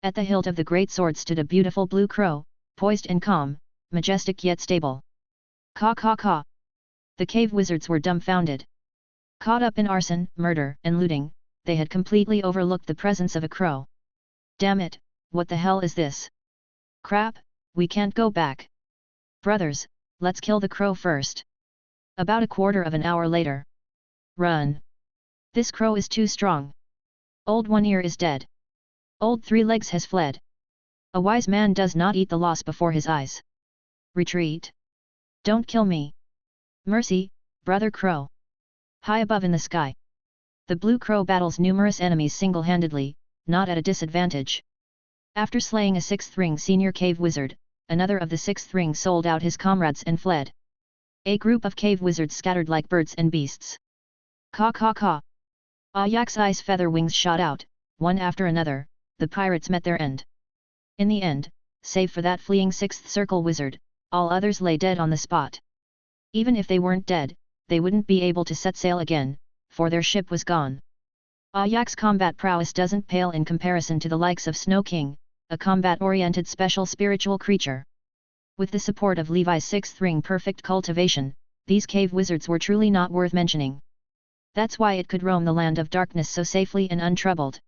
Speaker 1: At the hilt of the great sword stood a beautiful blue crow, poised and calm, majestic yet stable. Caw caw caw! The cave wizards were dumbfounded. Caught up in arson, murder, and looting, they had completely overlooked the presence of a crow. Damn it, what the hell is this? Crap, we can't go back. Brothers, let's kill the crow first. About a quarter of an hour later. Run. This crow is too strong. Old One Ear is dead. Old Three Legs has fled. A wise man does not eat the loss before his eyes. Retreat. Don't kill me. Mercy, Brother Crow. High above in the sky. The blue crow battles numerous enemies single-handedly, not at a disadvantage. After slaying a 6th ring senior cave wizard, another of the 6th ring sold out his comrades and fled. A group of cave wizards scattered like birds and beasts. Caw caw caw. Ayak's eyes feather wings shot out, one after another, the pirates met their end. In the end, save for that fleeing 6th circle wizard, all others lay dead on the spot. Even if they weren't dead, they wouldn't be able to set sail again, for their ship was gone. Ayak's combat prowess doesn't pale in comparison to the likes of Snow King, a combat-oriented special spiritual creature. With the support of Levi's 6th ring perfect cultivation, these cave wizards were truly not worth mentioning. That's why it could roam the land of darkness so safely and untroubled.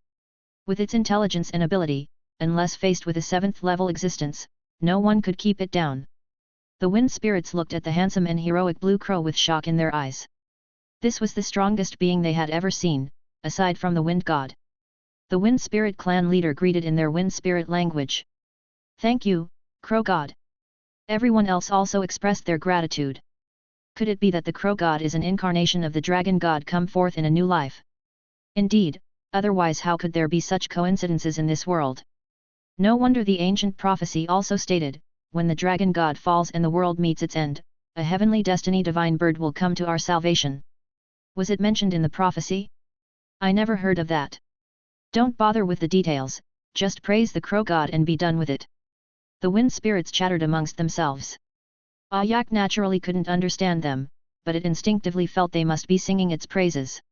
Speaker 1: With its intelligence and ability, unless faced with a 7th level existence, no one could keep it down. The wind spirits looked at the handsome and heroic blue crow with shock in their eyes. This was the strongest being they had ever seen, aside from the wind god. The wind spirit clan leader greeted in their wind spirit language. Thank you, crow god. Everyone else also expressed their gratitude. Could it be that the crow god is an incarnation of the dragon god come forth in a new life? Indeed, otherwise how could there be such coincidences in this world? No wonder the ancient prophecy also stated, when the dragon god falls and the world meets its end, a heavenly destiny divine bird will come to our salvation. Was it mentioned in the prophecy? I never heard of that. Don't bother with the details, just praise the crow god and be done with it. The wind spirits chattered amongst themselves. Ayak naturally couldn't understand them, but it instinctively felt they must be singing its praises.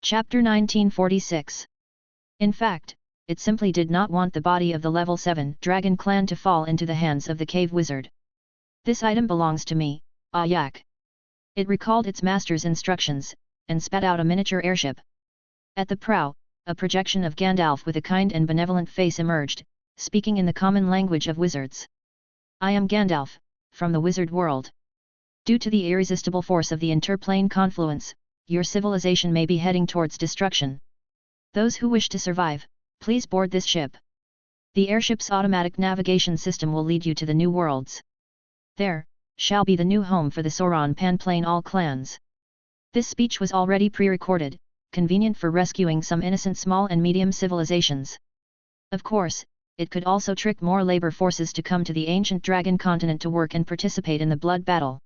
Speaker 1: Chapter 1946. In fact, it simply did not want the body of the level 7 dragon clan to fall into the hands of the cave wizard. This item belongs to me, Ayak. It recalled its master's instructions, and spat out a miniature airship. At the prow, a projection of Gandalf with a kind and benevolent face emerged, speaking in the common language of wizards. I am Gandalf, from the wizard world. Due to the irresistible force of the interplane confluence, your civilization may be heading towards destruction. Those who wish to survive, please board this ship. The airship's automatic navigation system will lead you to the new worlds. There, shall be the new home for the Sauron Panplane all clans. This speech was already pre-recorded, convenient for rescuing some innocent small and medium civilizations. Of course, it could also trick more labor forces to come to the ancient dragon continent to work and participate in the blood battle.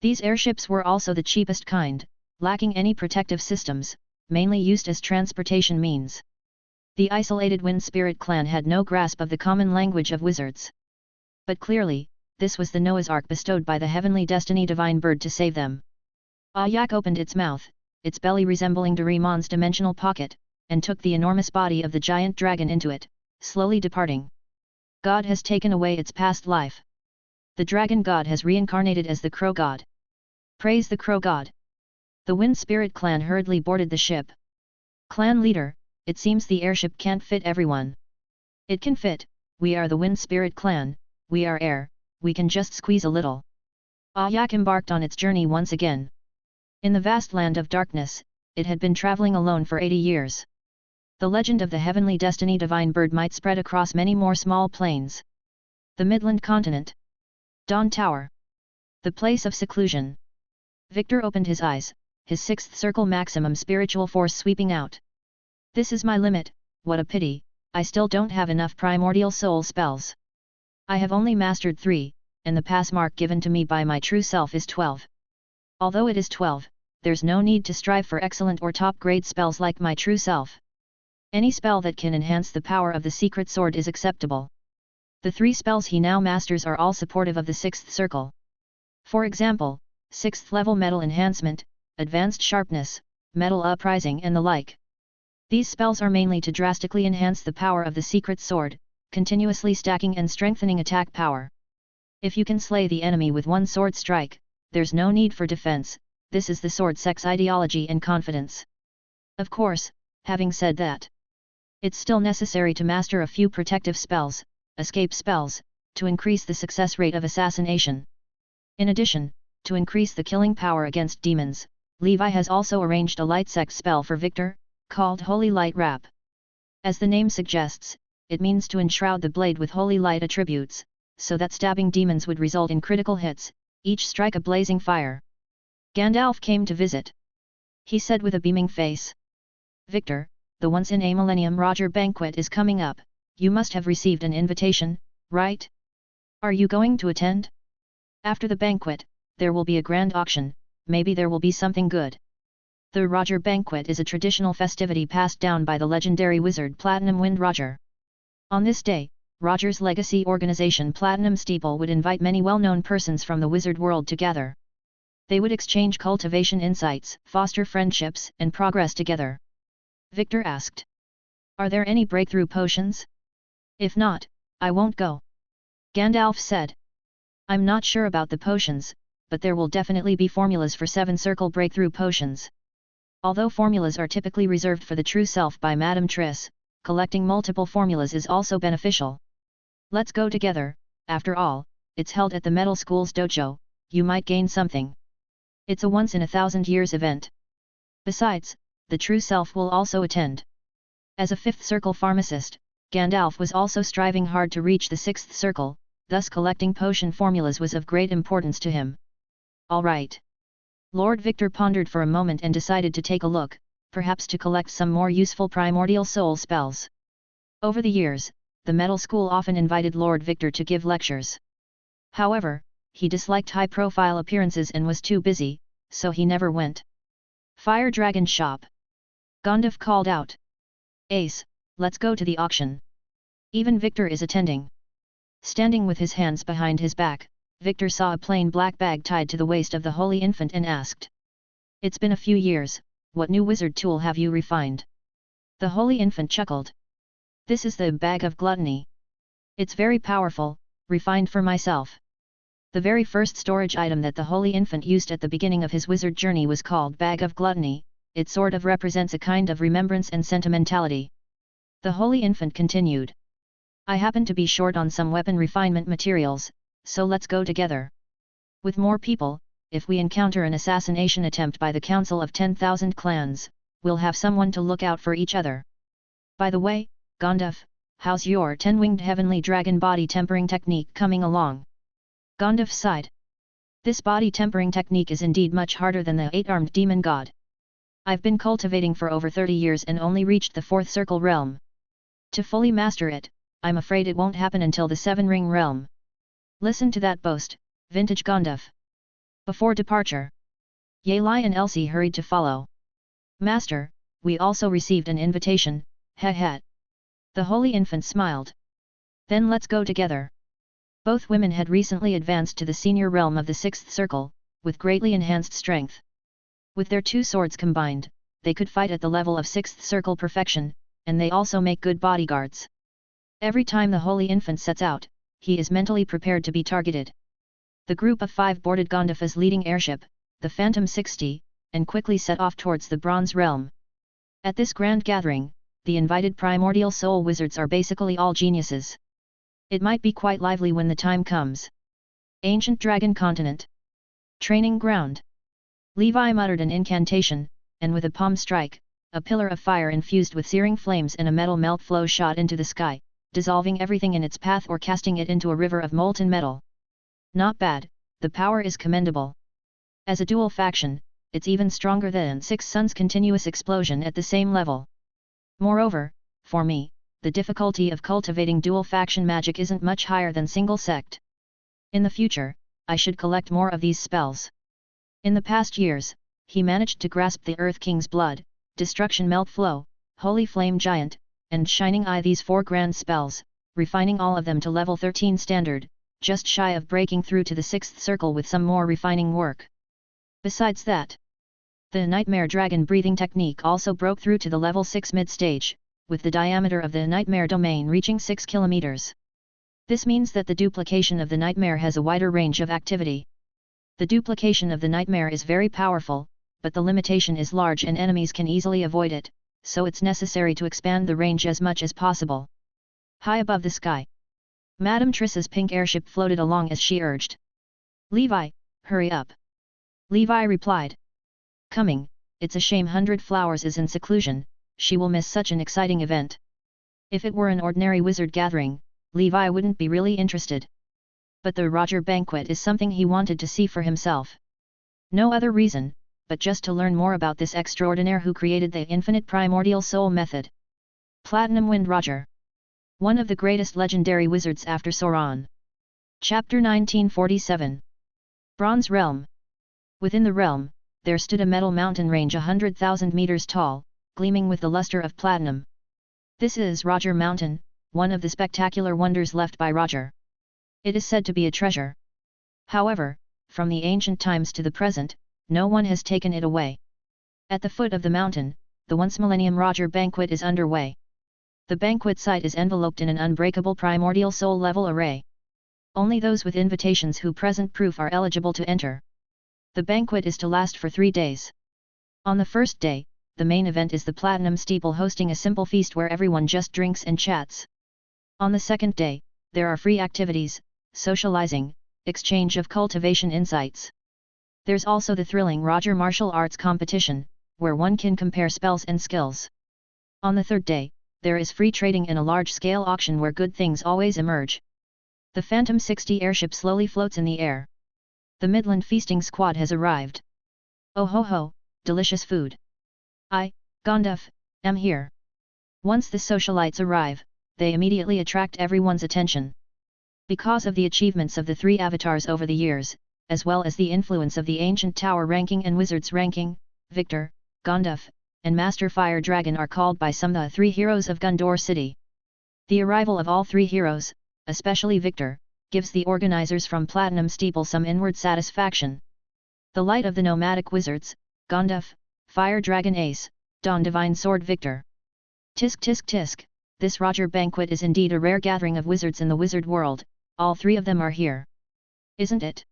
Speaker 1: These airships were also the cheapest kind, lacking any protective systems, mainly used as transportation means. The isolated Wind Spirit clan had no grasp of the common language of wizards. But clearly, this was the Noah's Ark bestowed by the heavenly destiny divine bird to save them. Ayak opened its mouth, its belly resembling Doraemon's dimensional pocket, and took the enormous body of the giant dragon into it, slowly departing. God has taken away its past life. The dragon god has reincarnated as the crow god. Praise the crow god. The Wind Spirit clan hurriedly boarded the ship. Clan leader, it seems the airship can't fit everyone. It can fit, we are the Wind Spirit clan, we are air, we can just squeeze a little. Ayak embarked on its journey once again. In the vast land of darkness, it had been traveling alone for 80 years. The legend of the heavenly destiny divine bird might spread across many more small plains. The Midland continent. Dawn Tower. The place of seclusion. Victor opened his eyes, his 6th circle maximum spiritual force sweeping out. This is my limit, what a pity, I still don't have enough primordial soul spells. I have only mastered 3, and the pass mark given to me by my true self is 12. Although it is 12, there's no need to strive for excellent or top grade spells like my true self. Any spell that can enhance the power of the secret sword is acceptable. The 3 spells he now masters are all supportive of the 6th circle. For example, 6th level metal enhancement, advanced sharpness, metal uprising and the like. These spells are mainly to drastically enhance the power of the secret sword, continuously stacking and strengthening attack power. If you can slay the enemy with one sword strike, there's no need for defense, this is the sword sex ideology and confidence. Of course, having said that, it's still necessary to master a few protective spells, escape spells, to increase the success rate of assassination. In addition, to increase the killing power against demons, Levi has also arranged a light sex spell for Victor, called Holy Light Wrap. As the name suggests, it means to enshroud the blade with holy light attributes, so that stabbing demons would result in critical hits, each strike a blazing fire. Gandalf came to visit. He said with a beaming face. Victor, the once-in-a-millennium Roger banquet is coming up, you must have received an invitation, right? Are you going to attend? After the banquet, there will be a grand auction, maybe there will be something good. The Roger banquet is a traditional festivity passed down by the legendary wizard Platinum Wind Roger. On this day, Roger's legacy organization Platinum Steeple would invite many well-known persons from the wizard world to gather. They would exchange cultivation insights, foster friendships, and progress together. Victor asked. Are there any breakthrough potions? If not, I won't go. Gandalf said. I'm not sure about the potions, but there will definitely be formulas for 7 circle breakthrough potions. Although formulas are typically reserved for the true self by Madame Triss, collecting multiple formulas is also beneficial. Let's go together, after all, it's held at the Metal School's dojo, you might gain something. It's a once-in-a-thousand-years event. Besides, the true self will also attend. As a 5th circle pharmacist, Gandalf was also striving hard to reach the 6th circle, thus collecting potion formulas was of great importance to him. All right. Lord Victor pondered for a moment and decided to take a look, perhaps to collect some more useful primordial soul spells. Over the years, the Metal School often invited Lord Victor to give lectures. However, he disliked high-profile appearances and was too busy, so he never went. Fire Dragon Shop. Gandalf called out. Ace, let's go to the auction. Even Victor is attending. Standing with his hands behind his back, Victor saw a plain black bag tied to the waist of the Holy Infant and asked. It's been a few years, what new wizard tool have you refined? The Holy Infant chuckled. This is the Bag of Gluttony. It's very powerful, refined for myself. The very first storage item that the Holy Infant used at the beginning of his wizard journey was called Bag of Gluttony, it sort of represents a kind of remembrance and sentimentality. The Holy Infant continued. I happen to be short on some weapon refinement materials, so let's go together. With more people, if we encounter an assassination attempt by the Council of 10,000 Clans, we'll have someone to look out for each other. By the way, Gandalf, how's your 10-winged heavenly dragon body tempering technique coming along? Gandalf sighed. This body tempering technique is indeed much harder than the 8-armed demon god. I've been cultivating for over 30 years and only reached the 4th circle realm. To fully master it, I'm afraid it won't happen until the 7-ring realm. Listen to that boast, vintage Gandalf. Before departure, Yali and Elsie hurried to follow. Master, we also received an invitation, heh. The Holy Infant smiled. Then let's go together. Both women had recently advanced to the senior realm of the 6th circle, with greatly enhanced strength. With their 2 swords combined, they could fight at the level of 6th circle perfection, and they also make good bodyguards. Every time the Holy Infant sets out, he is mentally prepared to be targeted. The group of 5 boarded Gandalf's leading airship, the Phantom 60, and quickly set off towards the Bronze Realm. At this grand gathering, the invited primordial soul wizards are basically all geniuses. It might be quite lively when the time comes. Ancient Dragon Continent. Training Ground. Levi muttered an incantation, and with a palm strike, a pillar of fire infused with searing flames and a metal melt flow shot into the sky, dissolving everything in its path or casting it into a river of molten metal. Not bad, the power is commendable. As a dual faction, it's even stronger than 6 Suns' continuous explosion at the same level. Moreover, for me, the difficulty of cultivating dual faction magic isn't much higher than single sect. In the future, I should collect more of these spells. In the past years, he managed to grasp the Earth King's Blood, Destruction Melt Flow, Holy Flame Giant, and Shining Eye, these 4 grand spells, refining all of them to level 13 standard, just shy of breaking through to the 6th circle with some more refining work. Besides that, the Nightmare Dragon breathing technique also broke through to the level 6 mid-stage, with the diameter of the Nightmare domain reaching 6 kilometers. This means that the duplication of the Nightmare has a wider range of activity. The duplication of the nightmare is very powerful, but the limitation is large and enemies can easily avoid it, so it's necessary to expand the range as much as possible. High above the sky, Madame Triss's pink airship floated along as she urged. Levi, hurry up. Levi replied. Coming, it's a shame 100 Flowers is in seclusion, she will miss such an exciting event. If it were an ordinary wizard gathering, Levi wouldn't be really interested. But the Roger banquet is something he wanted to see for himself. No other reason, but just to learn more about this extraordinaire who created the infinite primordial soul method. Platinum Wind Roger. One of the greatest legendary wizards after Sauron. Chapter 1947. Bronze Realm. Within the realm, there stood a metal mountain range 100,000 meters tall, gleaming with the luster of platinum. This is Roger Mountain, one of the spectacular wonders left by Roger. It is said to be a treasure. However, from the ancient times to the present, no one has taken it away. At the foot of the mountain, the once Millennium Roger banquet is underway. The banquet site is enveloped in an unbreakable primordial soul level array. Only those with invitations who present proof are eligible to enter. The banquet is to last for 3 days. On the first day, the main event is the Platinum Steeple hosting a simple feast where everyone just drinks and chats. On the second day, there are free activities, socializing, exchange of cultivation insights. There's also the thrilling Roger martial arts competition, where one can compare spells and skills. On the third day, there is free trading and a large-scale auction where good things always emerge. The Phantom 60 airship slowly floats in the air. The Midland feasting squad has arrived. Oh ho ho, delicious food. I, Gonduf, am here. Once the socialites arrive, they immediately attract everyone's attention. Because of the achievements of the 3 avatars over the years, as well as the influence of the Ancient Tower ranking and Wizards ranking, Victor, Gonduf, and Master Fire Dragon are called by some the 3 heroes of Gondor City. The arrival of all 3 heroes, especially Victor, gives the organizers from Platinum Steeple some inward satisfaction. The light of the nomadic wizards, Gonduf, Fire Dragon Ace, Dawn Divine Sword Victor. Tisk tisk tisk, this Roger banquet is indeed a rare gathering of wizards in the wizard world, all 3 of them are here. Isn't it?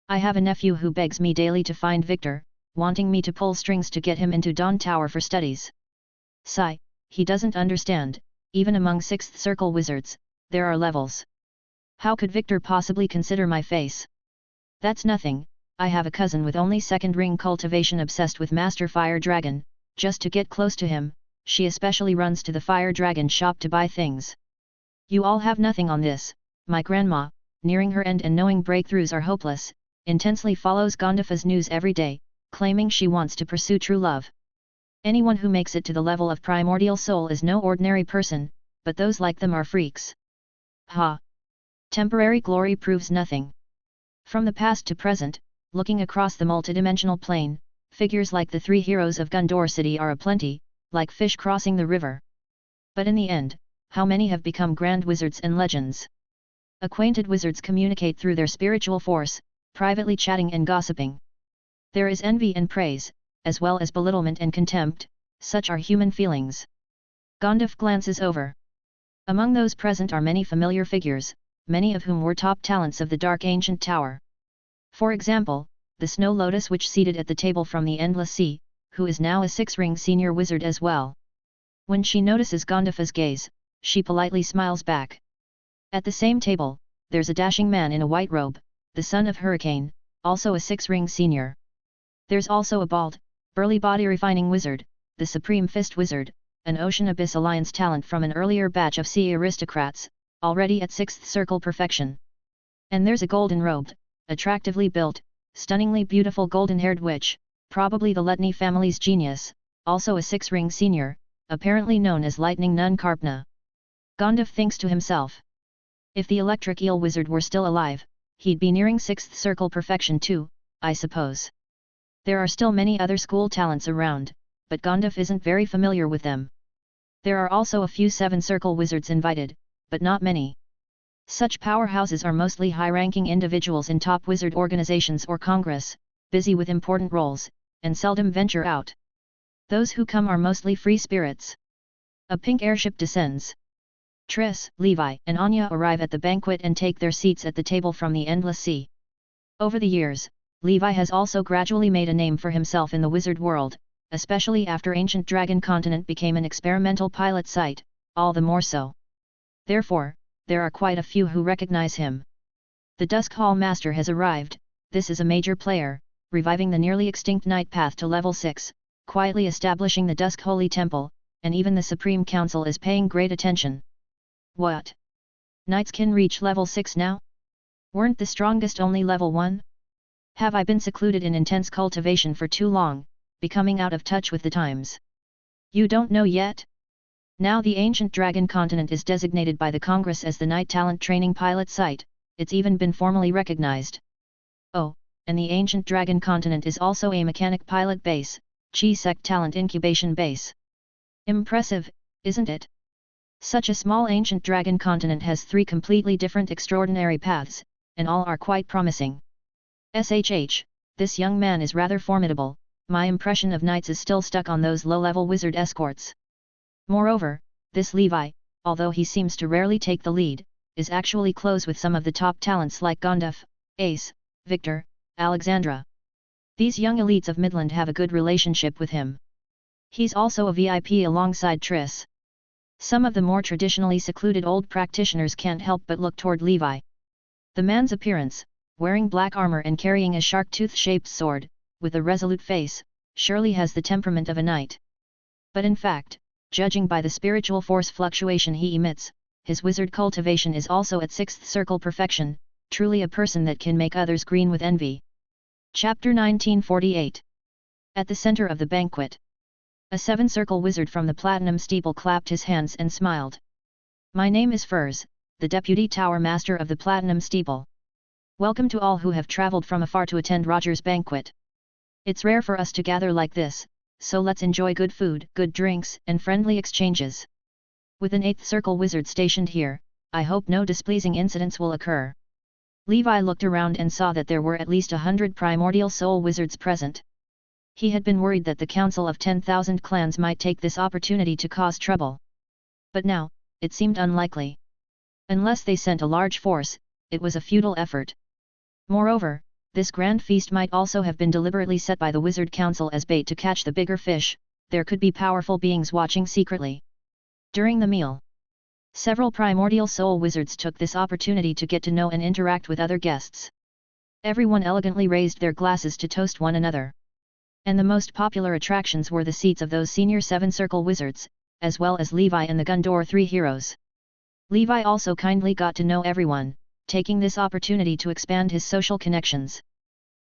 Speaker 1: I have a nephew who begs me daily to find Victor, wanting me to pull strings to get him into Dawn Tower for studies. Sigh, he doesn't understand, even among 6th Circle wizards, there are levels. How could Victor possibly consider my face? That's nothing, I have a cousin with only 2nd ring cultivation obsessed with Master Fire Dragon, just to get close to him, she especially runs to the Fire Dragon shop to buy things. You all have nothing on this, my grandma, nearing her end and knowing breakthroughs are hopeless, intensely follows Gondifa's news every day, claiming she wants to pursue true love. Anyone who makes it to the level of primordial soul is no ordinary person, but those like them are freaks. Ha! Temporary glory proves nothing. From the past to present, looking across the multidimensional plane, figures like the 3 heroes of Gondor City are aplenty, like fish crossing the river. But in the end, how many have become grand wizards and legends? Acquainted wizards communicate through their spiritual force, privately chatting and gossiping. There is envy and praise, as well as belittlement and contempt, such are human feelings. Gondif glances over. Among those present are many familiar figures, many of whom were top talents of the Dark Ancient Tower. For example, the Snow Lotus which seated at the table from the Endless Sea, who is now a 6-ring senior wizard as well. When she notices Gondifa's gaze, she politely smiles back. At the same table, there's a dashing man in a white robe, the son of Hurricane, also a 6-ring senior. There's also a bald, burly body refining wizard, the Supreme Fist Wizard, an Ocean Abyss Alliance talent from an earlier batch of sea aristocrats, already at 6th Circle perfection. And there's a golden-robed, attractively built, stunningly beautiful golden-haired witch, probably the Letny family's genius, also a 6-ring senior, apparently known as Lightning Nun Karpna. Gondif thinks to himself. If the electric eel wizard were still alive, he'd be nearing 6th Circle perfection too, I suppose. There are still many other school talents around, but Gondif isn't very familiar with them. There are also a few 7-circle wizards invited, but not many. Such powerhouses are mostly high-ranking individuals in top wizard organizations or congress, busy with important roles, and seldom venture out. Those who come are mostly free spirits. A pink airship descends. Triss, Levi, and Anya arrive at the banquet and take their seats at the table from the Endless Sea. Over the years, Levi has also gradually made a name for himself in the wizard world, especially after Ancient Dragon Continent became an experimental pilot site, all the more so. Therefore, there are quite a few who recognize him. The Dusk Hall Master has arrived. This is a major player, reviving the nearly extinct Night Path to level 6, quietly establishing the Dusk Holy Temple, and even the Supreme Council is paying great attention. What? Knights can reach level 6 now? Weren't the strongest only level 1? Have I been secluded in intense cultivation for too long, becoming out of touch with the times? You don't know yet? Now the Ancient Dragon Continent is designated by the Congress as the Night Talent Training Pilot Site, it's even been formally recognized. Oh, and the Ancient Dragon Continent is also a mechanic pilot base, Chi-Sec Talent Incubation Base. Impressive, isn't it? Such a small Ancient Dragon Continent has 3 completely different extraordinary paths, and all are quite promising. SHH, this young man is rather formidable. My impression of knights is still stuck on those low-level wizard escorts. Moreover, this Levi, although he seems to rarely take the lead, is actually close with some of the top talents like Gondef, Ace, Victor, Alexandra. These young elites of Midland have a good relationship with him. He's also a VIP alongside Triss. Some of the more traditionally secluded old practitioners can't help but look toward Levi. The man's appearance, wearing black armor and carrying a shark-tooth-shaped sword, with a resolute face, surely has the temperament of a knight. But in fact, judging by the spiritual force fluctuation he emits, his wizard cultivation is also at 6th circle perfection, truly a person that can make others green with envy. Chapter 1948. At the center of the banquet, a 7-circle wizard from the Platinum Steeple clapped his hands and smiled. My name is Furs, the Deputy Tower Master of the Platinum Steeple. Welcome to all who have traveled from afar to attend Roger's banquet. It's rare for us to gather like this, so let's enjoy good food, good drinks, and friendly exchanges. With an 8th circle wizard stationed here, I hope no displeasing incidents will occur. Levi looked around and saw that there were at least 100 primordial soul wizards present. He had been worried that the Council of 10,000 clans might take this opportunity to cause trouble. But now, it seemed unlikely. Unless they sent a large force, it was a futile effort. Moreover, this grand feast might also have been deliberately set by the Wizard Council as bait to catch the bigger fish. There could be powerful beings watching secretly. During the meal, several primordial soul wizards took this opportunity to get to know and interact with other guests. Everyone elegantly raised their glasses to toast one another. And the most popular attractions were the seats of those senior 7-circle wizards, as well as Levi and the Gundor 3 heroes. Levi also kindly got to know everyone, taking this opportunity to expand his social connections.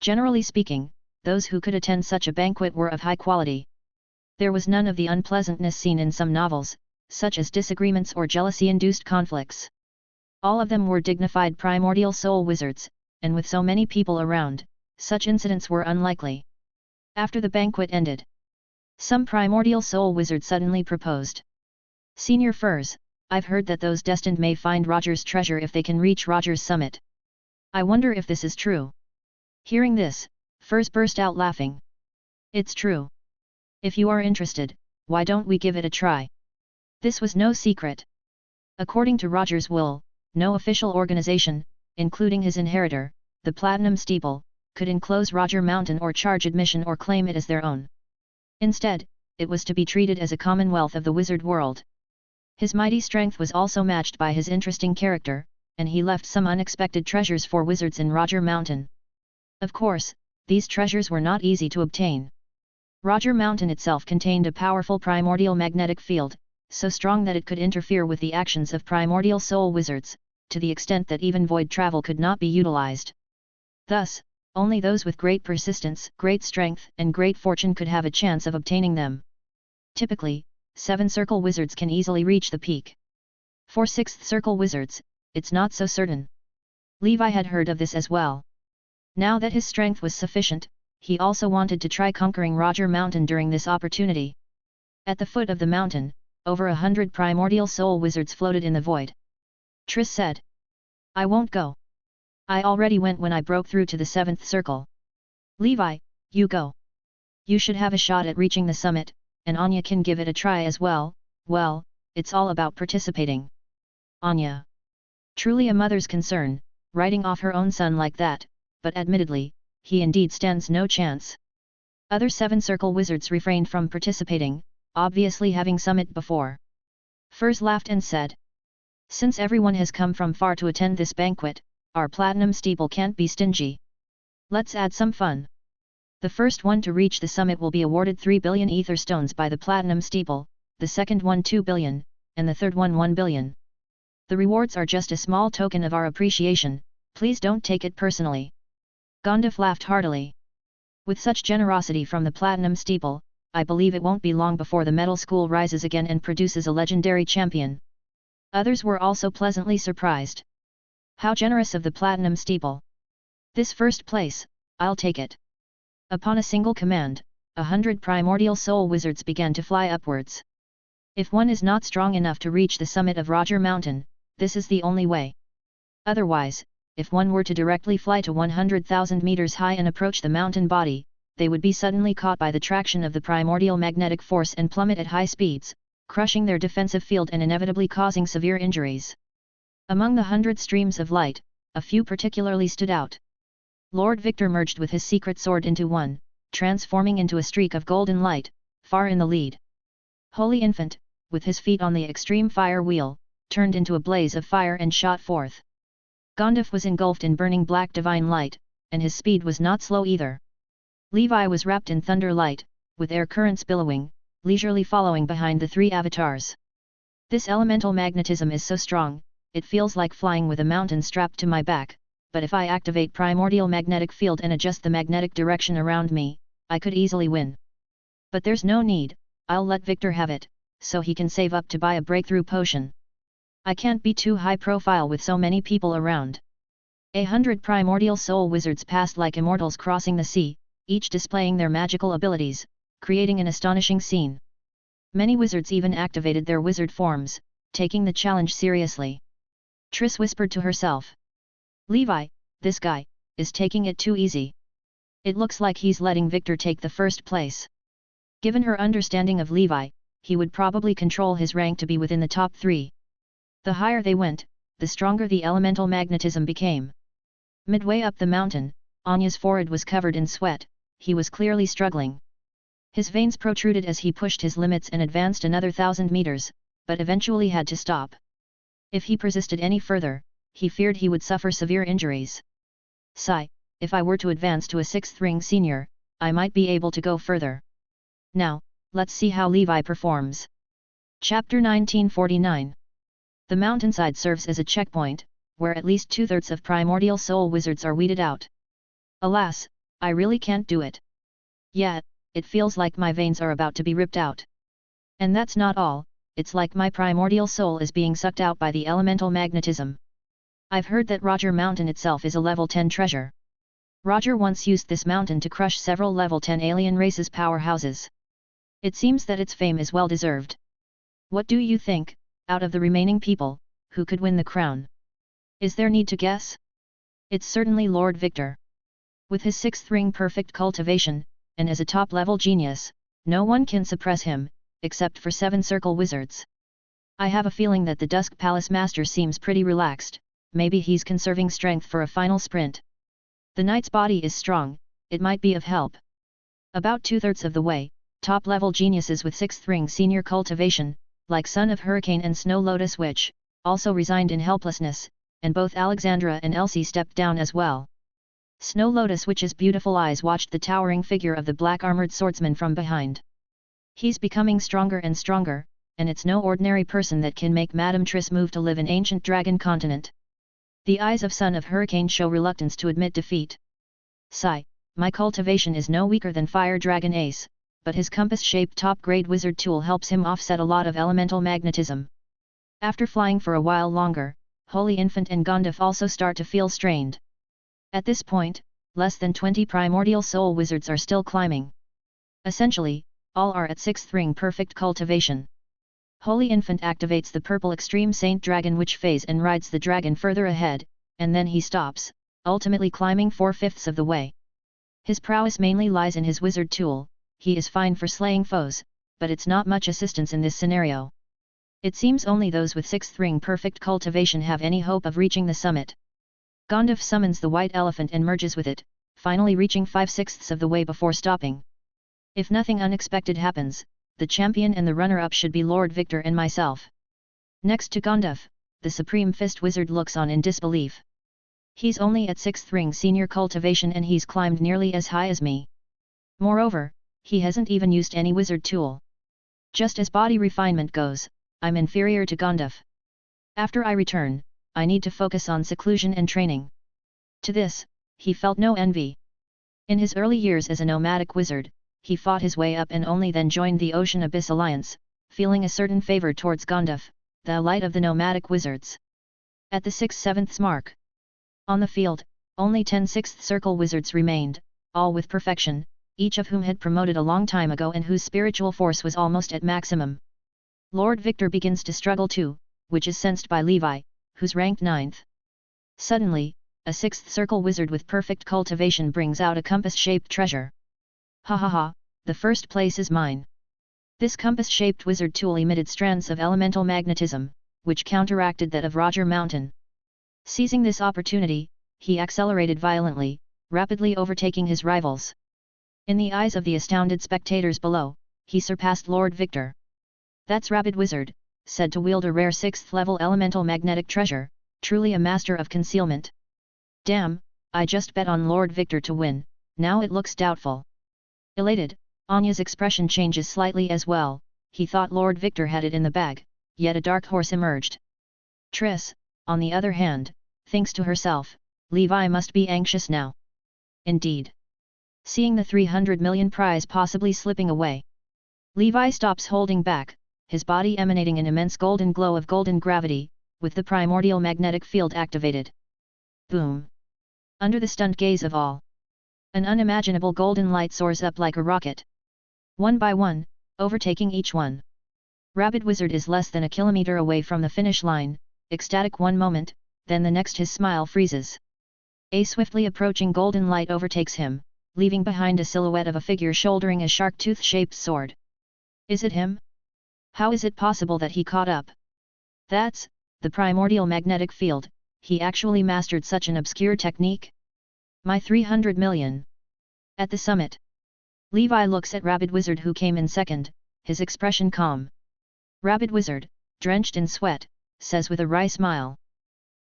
Speaker 1: Generally speaking, those who could attend such a banquet were of high quality. There was none of the unpleasantness seen in some novels, such as disagreements or jealousy-induced conflicts. All of them were dignified primordial soul wizards, and with so many people around, such incidents were unlikely. After the banquet ended, some primordial soul wizard suddenly proposed. Senior Furs, I've heard that those destined may find Roger's treasure if they can reach Roger's summit. I wonder if this is true. Hearing this, Furs burst out laughing. It's true. If you are interested, why don't we give it a try? This was no secret. According to Roger's will, no official organization, including his inheritor, the Platinum Steeple, could enclose Roger Mountain or charge admission or claim it as their own. Instead, it was to be treated as a commonwealth of the wizard world. His mighty strength was also matched by his interesting character, and he left some unexpected treasures for wizards in Roger Mountain. Of course, these treasures were not easy to obtain. Roger Mountain itself contained a powerful primordial magnetic field, so strong that it could interfere with the actions of primordial soul wizards, to the extent that even void travel could not be utilized. Thus, only those with great persistence, great strength, and great fortune could have a chance of obtaining them. Typically, 7-circle wizards can easily reach the peak. For 6th circle wizards, it's not so certain. Levi had heard of this as well. Now that his strength was sufficient, he also wanted to try conquering Roger Mountain during this opportunity. At the foot of the mountain, over 100 primordial soul wizards floated in the void. Triss said, I won't go. I already went when I broke through to the 7th circle. Levi, you go. You should have a shot at reaching the summit, and Anya can give it a try as well. Well, it's all about participating. Anya. Truly a mother's concern, writing off her own son like that, but admittedly, he indeed stands no chance. Other 7 circle wizards refrained from participating, obviously having summit before. Furs laughed and said, "Since everyone has come from far to attend this banquet, our platinum steeple can't be stingy. Let's add some fun. The first one to reach the summit will be awarded 3 billion ether stones by the platinum steeple, the second one 2 billion, and the third one 1 billion. The rewards are just a small token of our appreciation, please don't take it personally." Gandalf laughed heartily. With such generosity from the platinum steeple, I believe it won't be long before the metal school rises again and produces a legendary champion. Others were also pleasantly surprised. How generous of the platinum steeple. This first place, I'll take it. Upon a single command, 100 primordial soul wizards began to fly upwards. If one is not strong enough to reach the summit of Roger Mountain, this is the only way. Otherwise, if one were to directly fly to 100,000 meters high and approach the mountain body, they would be suddenly caught by the traction of the primordial magnetic force and plummet at high speeds, crushing their defensive field and inevitably causing severe injuries. Among the 100 streams of light, a few particularly stood out. Lord Victor merged with his secret sword into one, transforming into a streak of golden light, far in the lead. Holy Infant, with his feet on the extreme fire wheel, turned into a blaze of fire and shot forth. Gandalf was engulfed in burning black divine light, and his speed was not slow either. Levi was wrapped in thunder light, with air currents billowing, leisurely following behind the 3 avatars. This elemental magnetism is so strong, it feels like flying with a mountain strapped to my back, but if I activate primordial magnetic field and adjust the magnetic direction around me, I could easily win. But there's no need, I'll let Victor have it, so he can save up to buy a breakthrough potion. I can't be too high profile with so many people around. 100 primordial soul wizards passed like immortals crossing the sea, each displaying their magical abilities, creating an astonishing scene. Many wizards even activated their wizard forms, taking the challenge seriously. Triss whispered to herself. "Levi, this guy, is taking it too easy. It looks like he's letting Victor take the first place." Given her understanding of Levi, he would probably control his rank to be within the top 3. The higher they went, the stronger the elemental magnetism became. Midway up the mountain, Anya's forehead was covered in sweat, he was clearly struggling. His veins protruded as he pushed his limits and advanced another 1,000 meters, but eventually had to stop. If he persisted any further, he feared he would suffer severe injuries. Sigh, if I were to advance to a 6th ring senior, I might be able to go further. Now, let's see how Levi performs. Chapter 1949. The mountainside serves as a checkpoint, where at least 2/3 of primordial soul wizards are weeded out. Alas, I really can't do it. Yet, it feels like my veins are about to be ripped out. And that's not all, it's like my primordial soul is being sucked out by the elemental magnetism. I've heard that Roger Mountain itself is a level 10 treasure. Roger once used this mountain to crush several level 10 alien races' powerhouses. It seems that its fame is well deserved. What do you think, out of the remaining people, who could win the crown? Is there need to guess? It's certainly Lord Victor. With his 6th ring perfect cultivation, and as a top-level genius, no one can suppress him, except for 7 circle wizards. I have a feeling that the Dusk Palace Master seems pretty relaxed, maybe he's conserving strength for a final sprint. The knight's body is strong, it might be of help. About 2/3 of the way, top-level geniuses with 6th ring senior cultivation, like Son of Hurricane and Snow Lotus Witch, also resigned in helplessness, and both Alexandra and Elsie stepped down as well. Snow Lotus Witch's beautiful eyes watched the towering figure of the black-armored swordsman from behind. He's becoming stronger and stronger, and it's no ordinary person that can make Madame Triss move to live in ancient dragon continent. The eyes of Son of Hurricane show reluctance to admit defeat. Sigh, my cultivation is no weaker than Fire Dragon Ace, but his compass-shaped top-grade wizard tool helps him offset a lot of elemental magnetism. After flying for a while longer, Holy Infant and Gandalf also start to feel strained. At this point, less than 20 primordial soul wizards are still climbing. Essentially, all are at 6th ring perfect cultivation. Holy Infant activates the purple extreme Saint Dragon Witch phase and rides the dragon further ahead, and then he stops, ultimately climbing 4/5 of the way. His prowess mainly lies in his wizard tool. He is fine for slaying foes, but it's not much assistance in this scenario. It seems only those with 6th ring perfect cultivation have any hope of reaching the summit. Gandalf summons the white elephant and merges with it, finally reaching 5/6 of the way before stopping. If nothing unexpected happens, the champion and the runner-up should be Lord Victor and myself. Next to Gandalf, the Supreme Fist Wizard looks on in disbelief. He's only at 6th ring senior cultivation and he's climbed nearly as high as me. Moreover, he hasn't even used any wizard tool. Just as body refinement goes, I'm inferior to Gandalf. After I return, I need to focus on seclusion and training. To this, he felt no envy. In his early years as a nomadic wizard, he fought his way up and only then joined the Ocean Abyss Alliance, feeling a certain favor towards Gandalf, the light of the nomadic wizards. At the 6/7 mark. On the field, only 10 sixth circle wizards remained, all with perfection, each of whom had promoted a long time ago and whose spiritual force was almost at maximum. Lord Victor begins to struggle too, which is sensed by Levi, who's ranked 9th. Suddenly, a 6th circle wizard with perfect cultivation brings out a compass-shaped treasure. Ha ha ha, the first place is mine. This compass-shaped wizard tool emitted strands of elemental magnetism, which counteracted that of Roger Mountain. Seizing this opportunity, he accelerated violently, rapidly overtaking his rivals. In the eyes of the astounded spectators below, he surpassed Lord Victor. That's Rabid Wizard, said to wield a rare 6th level elemental magnetic treasure, truly a master of concealment. Damn, I just bet on Lord Victor to win, now it looks doubtful. Elated, Anya's expression changes slightly as well, he thought Lord Victor had it in the bag, yet a dark horse emerged. Triss, on the other hand, thinks to herself, Levi must be anxious now. Indeed. Seeing the 300 million prize possibly slipping away, Levi stops holding back, his body emanating an immense golden glow of golden gravity, with the primordial magnetic field activated. Boom! Under the stunned gaze of all, an unimaginable golden light soars up like a rocket. One by one, overtaking each one. Rabid Wizard is less than a kilometer away from the finish line, ecstatic one moment, then the next his smile freezes. A swiftly approaching golden light overtakes him, leaving behind a silhouette of a figure shouldering a shark tooth-shaped sword. Is it him? How is it possible that he caught up? That's the primordial magnetic field. He actually mastered such an obscure technique? My 300 million! At the summit, Levi looks at Rabid Wizard who came in second, his expression calm. Rabid Wizard, drenched in sweat, says with a wry smile.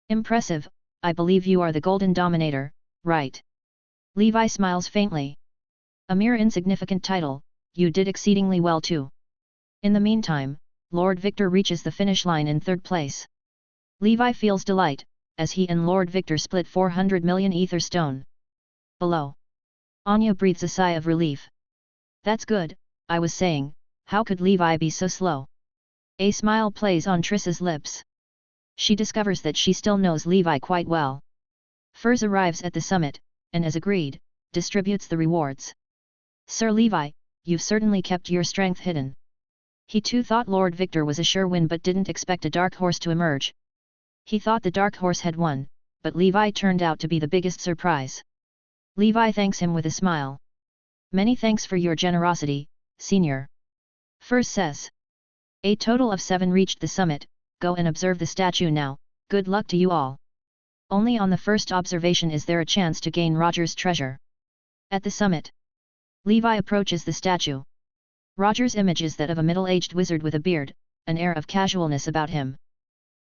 Speaker 1: Impressive, I believe you are the Golden Dominator, right? Levi smiles faintly. A mere insignificant title, you did exceedingly well too. In the meantime, Lord Victor reaches the finish line in 3rd place. Levi feels delight, as he and Lord Victor split 400 million ether stone. Below, Anya breathes a sigh of relief. That's good, I was saying, how could Levi be so slow? A smile plays on Triss's lips. She discovers that she still knows Levi quite well. Furs arrives at the summit, and as agreed, distributes the rewards. Sir Levi, you've certainly kept your strength hidden. He too thought Lord Victor was a sure win but didn't expect a dark horse to emerge. He thought the dark horse had won, but Levi turned out to be the biggest surprise. Levi thanks him with a smile. Many thanks for your generosity, senior. Furs says. A total of 7 reached the summit, go and observe the statue now, good luck to you all. Only on the first observation is there a chance to gain Roger's treasure. At the summit, Levi approaches the statue. Roger's image is that of a middle-aged wizard with a beard, an air of casualness about him.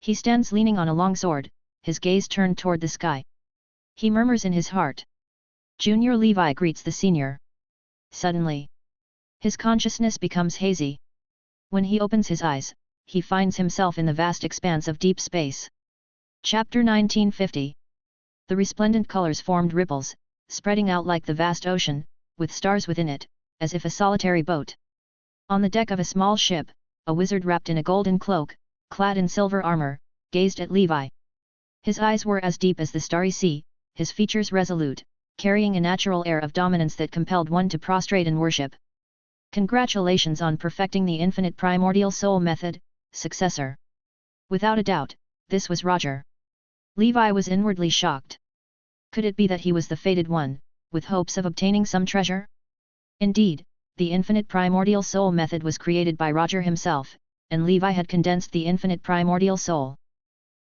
Speaker 1: He stands leaning on a long sword, his gaze turned toward the sky. He murmurs in his heart. Junior Levi greets the senior. Suddenly, his consciousness becomes hazy. When he opens his eyes, he finds himself in the vast expanse of deep space. Chapter 1950. The resplendent colors formed ripples, spreading out like the vast ocean, with stars within it, as if a solitary boat. On the deck of a small ship, a wizard wrapped in a golden cloak, clad in silver armor, gazed at Levi. His eyes were as deep as the starry sea, his features resolute, carrying a natural air of dominance that compelled one to prostrate in worship. Congratulations on perfecting the infinite primordial soul method, successor. Without a doubt, this was Roger. Levi was inwardly shocked. Could it be that he was the fated one, with hopes of obtaining some treasure? Indeed, the infinite primordial soul method was created by Roger himself, and Levi had condensed the infinite primordial soul.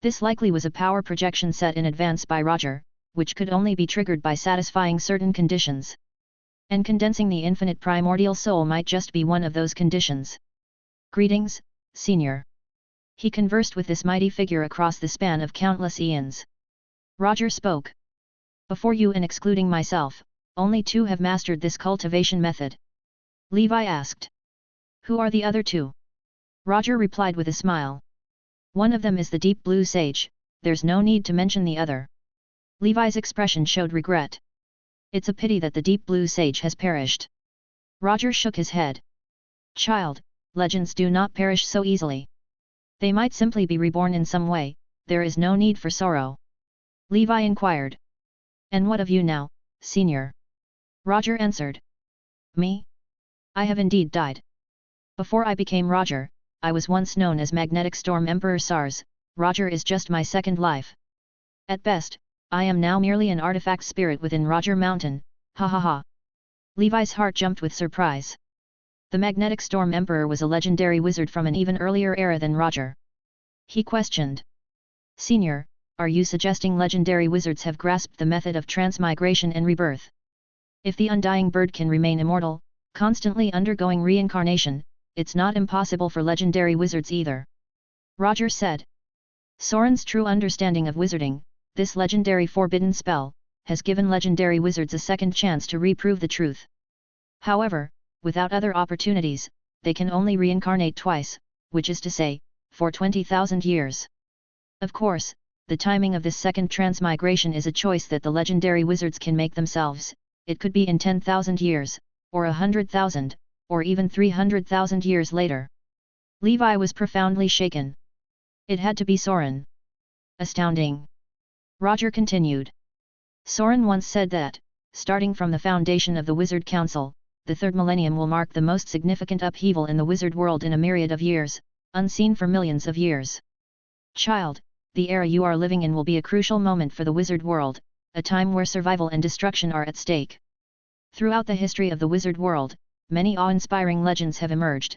Speaker 1: This likely was a power projection set in advance by Roger, which could only be triggered by satisfying certain conditions. And condensing the infinite primordial soul might just be one of those conditions. Greetings, Senior. He conversed with this mighty figure across the span of countless eons. Roger spoke. Before you and excluding myself, only 2 have mastered this cultivation method. Levi asked. Who are the other 2? Roger replied with a smile. One of them is the deep blue sage, there's no need to mention the other. Levi's expression showed regret. It's a pity that the deep blue sage has perished. Roger shook his head. Child, legends do not perish so easily. They might simply be reborn in some way, there is no need for sorrow. Levi inquired. And what of you now, Senior? Roger answered. Me? I have indeed died. Before I became Roger, I was once known as Magnetic Storm Emperor SARS, Roger is just my second life. At best, I am now merely an artifact spirit within Roger Mountain, ha ha ha. Levi's heart jumped with surprise. The Magnetic Storm Emperor was a legendary wizard from an even earlier era than Roger. He questioned. Senior, are you suggesting legendary wizards have grasped the method of transmigration and rebirth? If the undying bird can remain immortal, constantly undergoing reincarnation, it's not impossible for legendary wizards either. Roger said. Soren's true understanding of wizarding, this legendary forbidden spell, has given legendary wizards a second chance to reprove the truth. However, without other opportunities, they can only reincarnate twice, which is to say, for 20,000 years. Of course, the timing of this second transmigration is a choice that the legendary wizards can make themselves, it could be in 10,000 years, or 100,000, or even 300,000 years later. Levi was profoundly shaken. It had to be Soren. Astounding. Roger continued. Soren once said that, starting from the foundation of the Wizard Council, the third millennium will mark the most significant upheaval in the wizard world in a myriad of years, unseen for millions of years. Child, the era you are living in will be a crucial moment for the wizard world, a time where survival and destruction are at stake. Throughout the history of the wizard world, many awe-inspiring legends have emerged.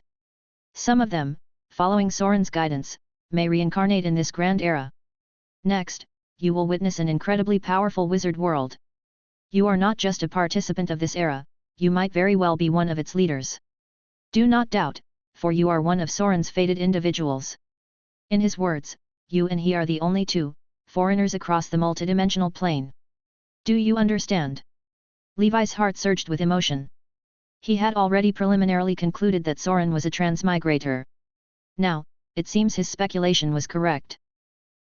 Speaker 1: Some of them, following Soren's guidance, may reincarnate in this grand era. Next, you will witness an incredibly powerful wizard world. You are not just a participant of this era, you might very well be one of its leaders. Do not doubt, for you are one of Soren's fated individuals. In his words, you and he are the only 2 foreigners across the multidimensional plane. Do you understand? Levi's heart surged with emotion. He had already preliminarily concluded that Soren was a transmigrator. Now, it seems his speculation was correct.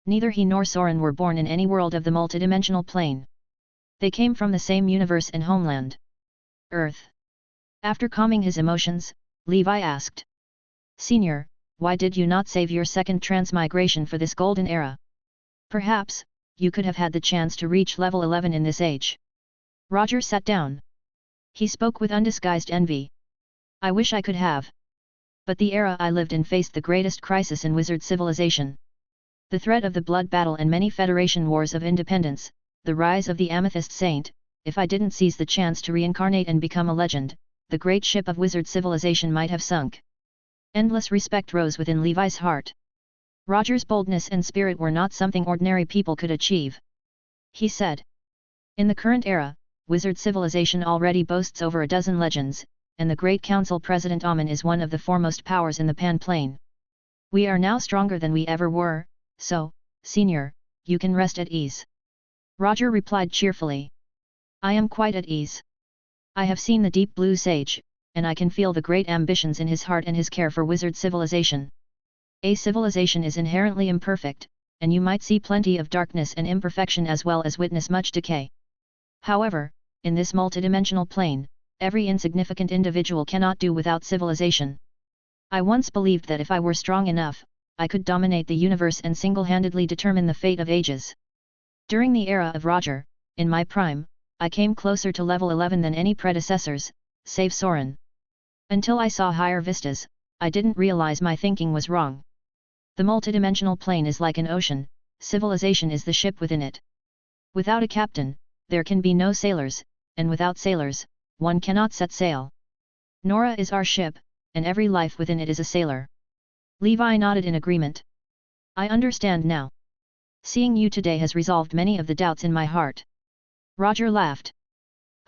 Speaker 1: Neither he nor Soren were born in any world of the multidimensional plane. They came from the same universe and homeland. Earth. After calming his emotions, Levi asked. Senior, why did you not save your second transmigration for this golden era? Perhaps, you could have had the chance to reach level 11 in this age. Roger sat down. He spoke with undisguised envy. I wish I could have. But the era I lived in faced the greatest crisis in wizard civilization. The threat of the blood battle and many Federation wars of independence, the rise of the Amethyst Saint. If I didn't seize the chance to reincarnate and become a legend, the great ship of wizard civilization might have sunk. Endless respect rose within Levi's heart. Roger's boldness and spirit were not something ordinary people could achieve. He said. In the current era, wizard civilization already boasts over a dozen legends, and the Great Council President Amun is one of the foremost powers in the Pan Plane. We are now stronger than we ever were, so, Senior, you can rest at ease. Roger replied cheerfully. I am quite at ease. I have seen the deep blue sage, and I can feel the great ambitions in his heart and his care for wizard civilization. A civilization is inherently imperfect, and you might see plenty of darkness and imperfection as well as witness much decay. However, in this multidimensional plane, every insignificant individual cannot do without civilization. I once believed that if I were strong enough, I could dominate the universe and single-handedly determine the fate of ages. During the era of Roger, in my prime, I came closer to level 11 than any predecessors, save Soren. Until I saw higher vistas, I didn't realize my thinking was wrong. The multidimensional plane is like an ocean, civilization is the ship within it. Without a captain, there can be no sailors, and without sailors, one cannot set sail. Nora is our ship, and every life within it is a sailor. Levi nodded in agreement. I understand now. Seeing you today has resolved many of the doubts in my heart. Roger laughed.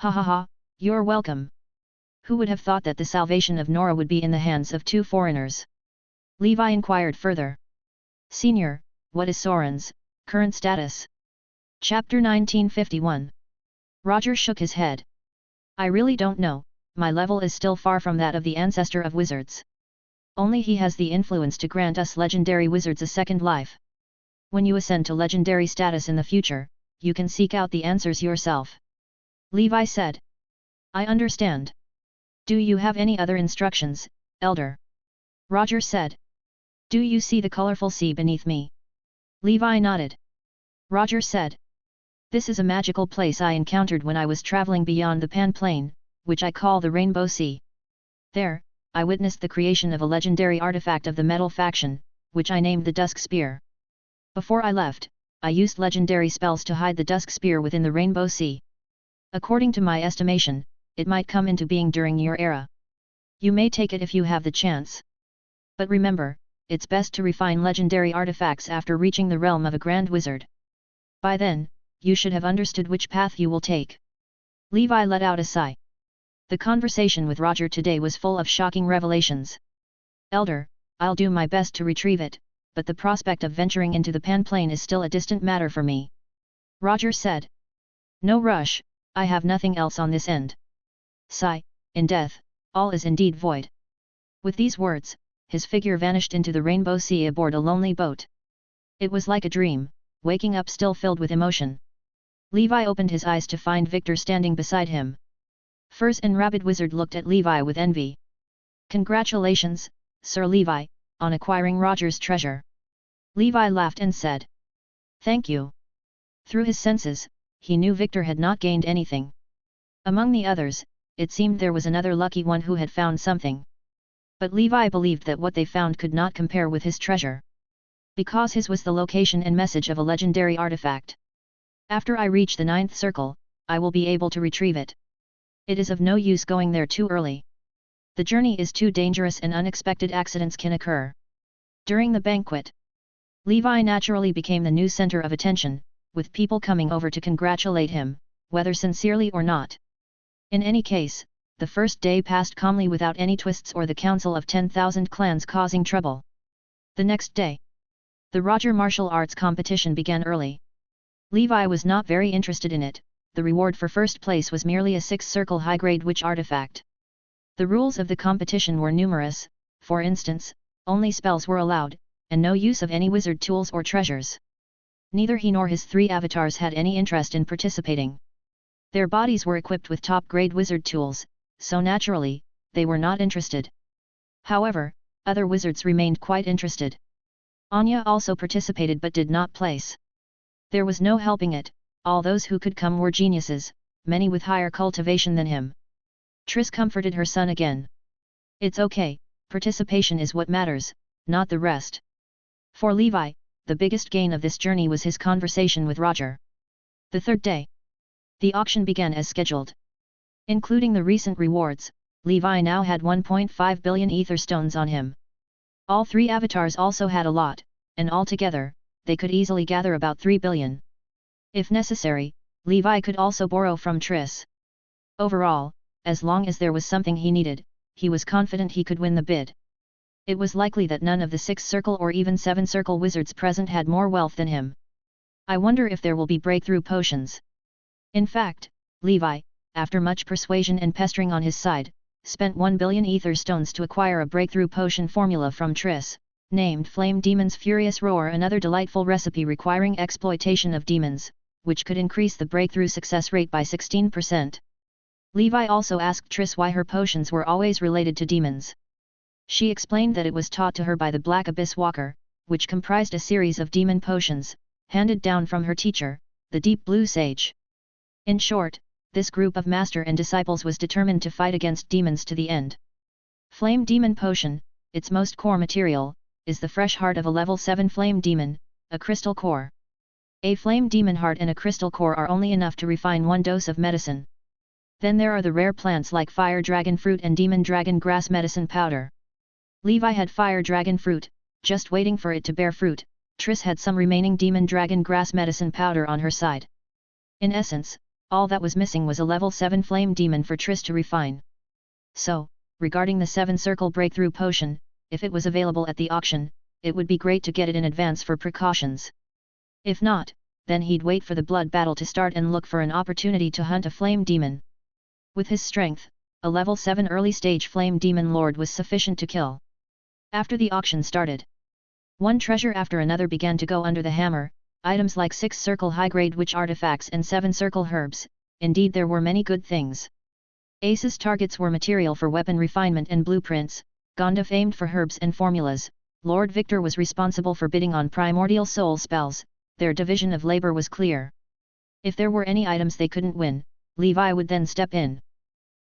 Speaker 1: Ha ha ha, you're welcome. Who would have thought that the salvation of Nora would be in the hands of two foreigners? Levi inquired further. Senior, what is Soren's current status? Chapter 1951. Roger shook his head. I really don't know, my level is still far from that of the ancestor of wizards. Only he has the influence to grant us legendary wizards a second life. When you ascend to legendary status in the future, you can seek out the answers yourself. Levi said. I understand. Do you have any other instructions, Elder? Roger said. Do you see the colorful sea beneath me? Levi nodded. Roger said. This is a magical place I encountered when I was traveling beyond the Pan Plane, which I call the Rainbow Sea. There, I witnessed the creation of a legendary artifact of the metal faction, which I named the Dusk Spear. Before I left, I used legendary spells to hide the Dusk Spear within the Rainbow Sea. According to my estimation, it might come into being during your era. You may take it if you have the chance. But remember, it's best to refine legendary artifacts after reaching the realm of a Grand Wizard. By then, you should have understood which path you will take. Levi let out a sigh. The conversation with Roger today was full of shocking revelations. Elder, I'll do my best to retrieve it, but the prospect of venturing into the Pan Plane is still a distant matter for me. Roger said. No rush, I have nothing else on this end. Sigh, in death, all is indeed void. With these words, his figure vanished into the Rainbow Sea aboard a lonely boat. It was like a dream, waking up still filled with emotion. Levi opened his eyes to find Victor standing beside him. Furs and Rabid Wizard looked at Levi with envy. Congratulations, Sir Levi, on acquiring Roger's treasure. Levi laughed and said. Thank you. Through his senses, he knew Victor had not gained anything. Among the others, it seemed there was another lucky one who had found something. But Levi believed that what they found could not compare with his treasure. Because his was the location and message of a legendary artifact. After I reach the 9th circle, I will be able to retrieve it. It is of no use going there too early. The journey is too dangerous and unexpected accidents can occur. During the banquet, Levi naturally became the new center of attention, with people coming over to congratulate him, whether sincerely or not. In any case, the first day passed calmly without any twists or the council of 10,000 clans causing trouble. The next day, the Roger martial arts competition began early. Levi was not very interested in it. The reward for first place was merely a 6-circle high-grade witch artifact. The rules of the competition were numerous, for instance, only spells were allowed, and no use of any wizard tools or treasures. Neither he nor his 3 avatars had any interest in participating. Their bodies were equipped with top-grade wizard tools, so naturally, they were not interested. However, other wizards remained quite interested. Anya also participated but did not place. There was no helping it. All those who could come were geniuses, many with higher cultivation than him. Triss comforted her son again. It's okay, participation is what matters, not the rest. For Levi, the biggest gain of this journey was his conversation with Roger. The third day, the auction began as scheduled. Including the recent rewards, Levi now had 1.5 billion ether stones on him. All 3 avatars also had a lot, and altogether, they could easily gather about 3 billion. If necessary, Levi could also borrow from Triss. Overall, as long as there was something he needed, he was confident he could win the bid. It was likely that none of the 6-circle or even 7-circle wizards present had more wealth than him. I wonder if there will be breakthrough potions. In fact, Levi, after much persuasion and pestering on his side, spent 1 billion ether stones to acquire a breakthrough potion formula from Triss, named Flame Demon's Furious Roar, another delightful recipe requiring exploitation of demons, which could increase the breakthrough success rate by 16%. Levi also asked Triss why her potions were always related to demons. She explained that it was taught to her by the Black Abyss Walker, which comprised a series of demon potions, handed down from her teacher, the Deep Blue Sage. In short, this group of master and disciples was determined to fight against demons to the end. Flame Demon Potion, its most core material, is the fresh heart of a level 7 Flame Demon, a crystal core. A Flame Demon heart and a crystal core are only enough to refine 1 dose of medicine. Then there are the rare plants like Fire Dragon Fruit and Demon Dragon Grass Medicine Powder. Levi had Fire Dragon Fruit, just waiting for it to bear fruit. Triss had some remaining Demon Dragon Grass Medicine Powder on her side. In essence, All that was missing was a level 7 flame demon for Triss to refine. So, regarding the 7 circle breakthrough potion, if it was available at the auction, it would be great to get it in advance for precautions. If not, then he'd wait for the blood battle to start and look for an opportunity to hunt a flame demon. With his strength, a level 7 early stage flame demon lord was sufficient to kill. After the auction started, one treasure after another began to go under the hammer, items like 6 circle high-grade witch artifacts and 7 circle herbs. Indeed, there were many good things. Ace's targets were material for weapon refinement and blueprints, Gondaf aimed for herbs and formulas, Lord Victor was responsible for bidding on primordial soul spells. Their division of labor was clear. If there were any items they couldn't win, Levi would then step in.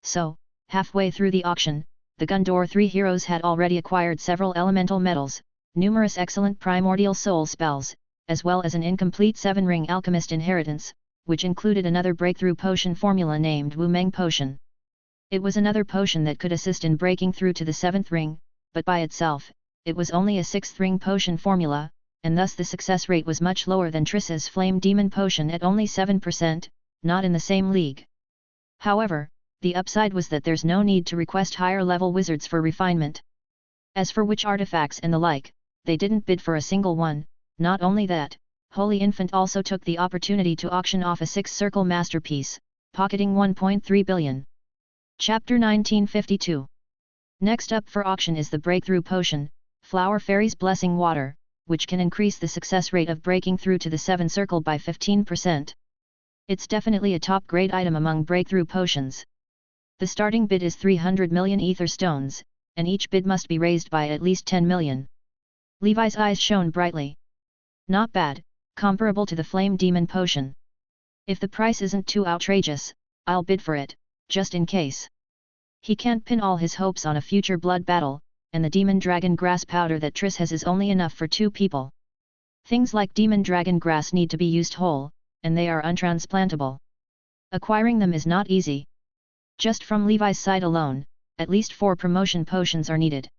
Speaker 1: So, halfway through the auction, the Gundor 3 heroes had already acquired several elemental metals, numerous excellent primordial soul spells, as well as an incomplete 7-ring alchemist inheritance, which included another breakthrough potion formula named Wu Meng Potion. It was another potion that could assist in breaking through to the 7th ring, but by itself, it was only a 6th ring potion formula, and thus the success rate was much lower than Triss's Flame Demon Potion at only 7%, not in the same league. However, the upside was that there's no need to request higher level wizards for refinement. As for witch artifacts and the like, they didn't bid for a single one. Not only that, Holy Infant also took the opportunity to auction off a 6-circle masterpiece, pocketing 1.3 billion. Chapter 1952. Next up for auction is the Breakthrough Potion, Flower Fairy's Blessing Water, which can increase the success rate of breaking through to the 7-circle by 15%. It's definitely a top-grade item among breakthrough potions. The starting bid is 300 million ether stones, and each bid must be raised by at least 10 million. Levi's eyes shone brightly. Not bad, comparable to the Flame Demon Potion. If the price isn't too outrageous, I'll bid for it, just in case. He can't pin all his hopes on a future blood battle, and the Demon Dragon Grass powder that Triss has is only enough for 2 people. Things like Demon Dragon Grass need to be used whole, and they are untransplantable. Acquiring them is not easy. Just from Levi's side alone, at least 4 promotion potions are needed.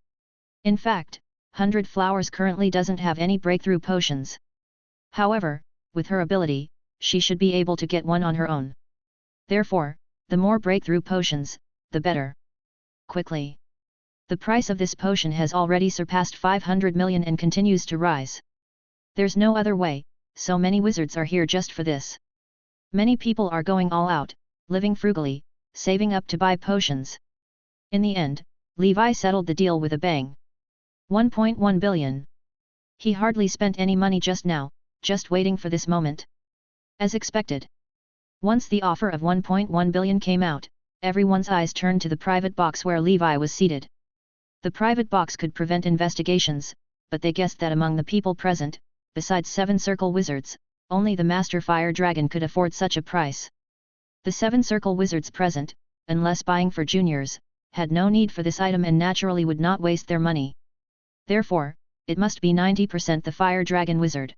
Speaker 1: In fact, 100 Flowers currently doesn't have any breakthrough potions. However, with her ability, she should be able to get one on her own. Therefore, the more breakthrough potions, the better. Quickly. The price of this potion has already surpassed 500 million and continues to rise. There's no other way, so many wizards are here just for this. Many people are going all out, living frugally, saving up to buy potions. In the end, Levi settled the deal with a bang. 1.1 billion. He hardly spent any money just now, just waiting for this moment. As expected. Once the offer of 1.1 billion came out, everyone's eyes turned to the private box where Levi was seated. The private box could prevent investigations, but they guessed that among the people present, besides 7-circle wizards, only the Master Fire Dragon could afford such a price. The 7-circle wizards present, unless buying for juniors, had no need for this item and naturally would not waste their money. Therefore, it must be 90% the Fire Dragon Wizard.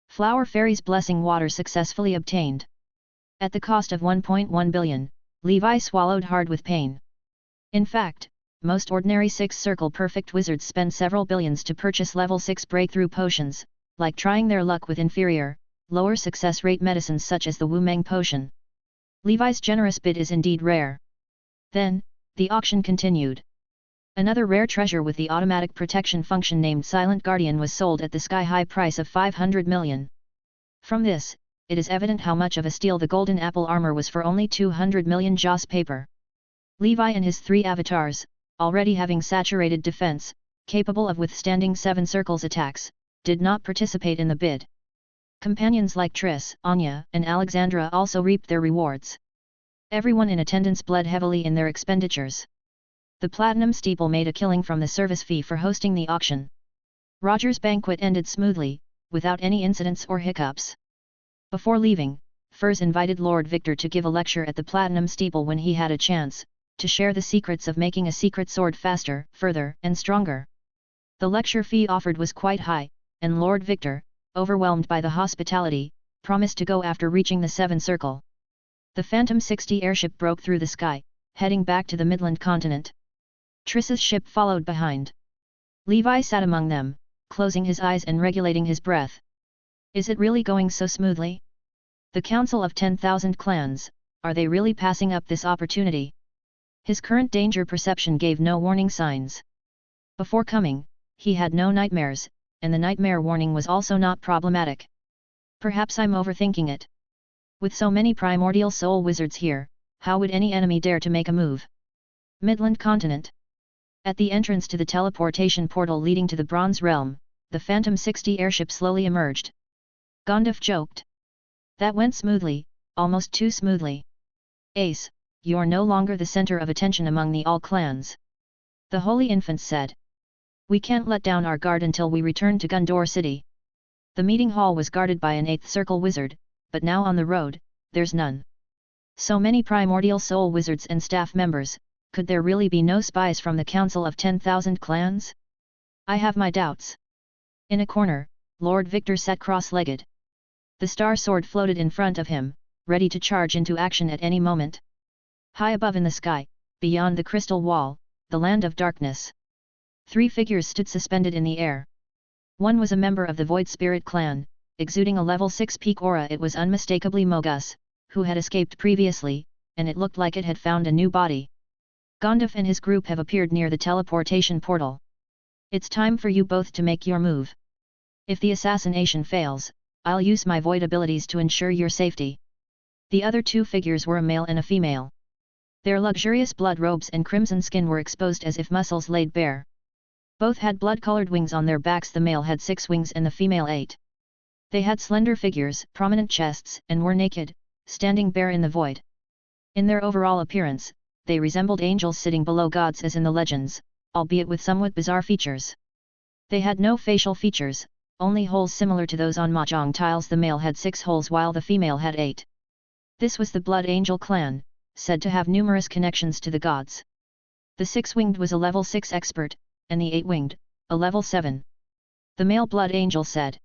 Speaker 1: Flower Fairy's Blessing Water successfully obtained. At the cost of 1.1 billion, Levi swallowed hard with pain. In fact, most ordinary 6-circle perfect wizards spend several billions to purchase level 6 breakthrough potions, like trying their luck with inferior, lower success rate medicines such as the Wu Meng Potion. Levi's generous bid is indeed rare. Then, the auction continued. Another rare treasure with the automatic protection function named Silent Guardian was sold at the sky-high price of 500 million. From this, it is evident how much of a steal the Golden Apple armor was for only 200 million Joss paper. Levi and his 3 avatars, already having saturated defense, capable of withstanding 7 circles attacks, did not participate in the bid. Companions like Triss, Anya, and Alexandra also reaped their rewards. Everyone in attendance bled heavily in their expenditures. The Platinum Steeple made a killing from the service fee for hosting the auction. Roger's banquet ended smoothly, without any incidents or hiccups. Before leaving, Furs invited Lord Victor to give a lecture at the Platinum Steeple when he had a chance, to share the secrets of making a secret sword faster, further, and stronger. The lecture fee offered was quite high, and Lord Victor, overwhelmed by the hospitality, promised to go after reaching the 7-circle. The Phantom 60 airship broke through the sky, heading back to the Midland continent. Triss's ship followed behind. Levi sat among them, closing his eyes and regulating his breath. Is it really going so smoothly? The Council of 10,000 Clans, are they really passing up this opportunity? His current danger perception gave no warning signs. Before coming, he had no nightmares, and the nightmare warning was also not problematic. Perhaps I'm overthinking it. With so many primordial soul wizards here, how would any enemy dare to make a move? Midland Continent. At the entrance to the teleportation portal leading to the Bronze Realm, the Phantom 60 airship slowly emerged. Gondif joked. That went smoothly, almost too smoothly. Ace, you're no longer the center of attention among the all clans. The Holy Infants said. We can't let down our guard until we return to Gundor City. The meeting hall was guarded by an 8th Circle wizard, but now on the road, there's none. So many primordial soul wizards and staff members, could there really be no spies from the Council of 10,000 Clans? I have my doubts. In a corner, Lord Victor sat cross-legged. The star sword floated in front of him, ready to charge into action at any moment. High above in the sky, beyond the crystal wall, the land of darkness. 3 figures stood suspended in the air. One was a member of the Void Spirit clan, exuding a level 6 peak aura. It was unmistakably Mogus, who had escaped previously, and it looked like it had found a new body. Gondif and his group have appeared near the teleportation portal. It's time for you both to make your move. If the assassination fails, I'll use my void abilities to ensure your safety. The other 2 figures were a male and a female. Their luxurious blood robes and crimson skin were exposed as if muscles laid bare. Both had blood-colored wings on their backs. The male had 6 wings and the female 8. They had slender figures, prominent chests, and were naked, standing bare in the void. In their overall appearance, they resembled angels sitting below gods as in the legends, albeit with somewhat bizarre features. They had no facial features, only holes similar to those on mahjong tiles. The male had 6 holes while the female had 8. This was the Blood Angel clan, said to have numerous connections to the gods. The 6-winged was a level 6 expert, and the 8-winged, a level 7. The male Blood Angel said.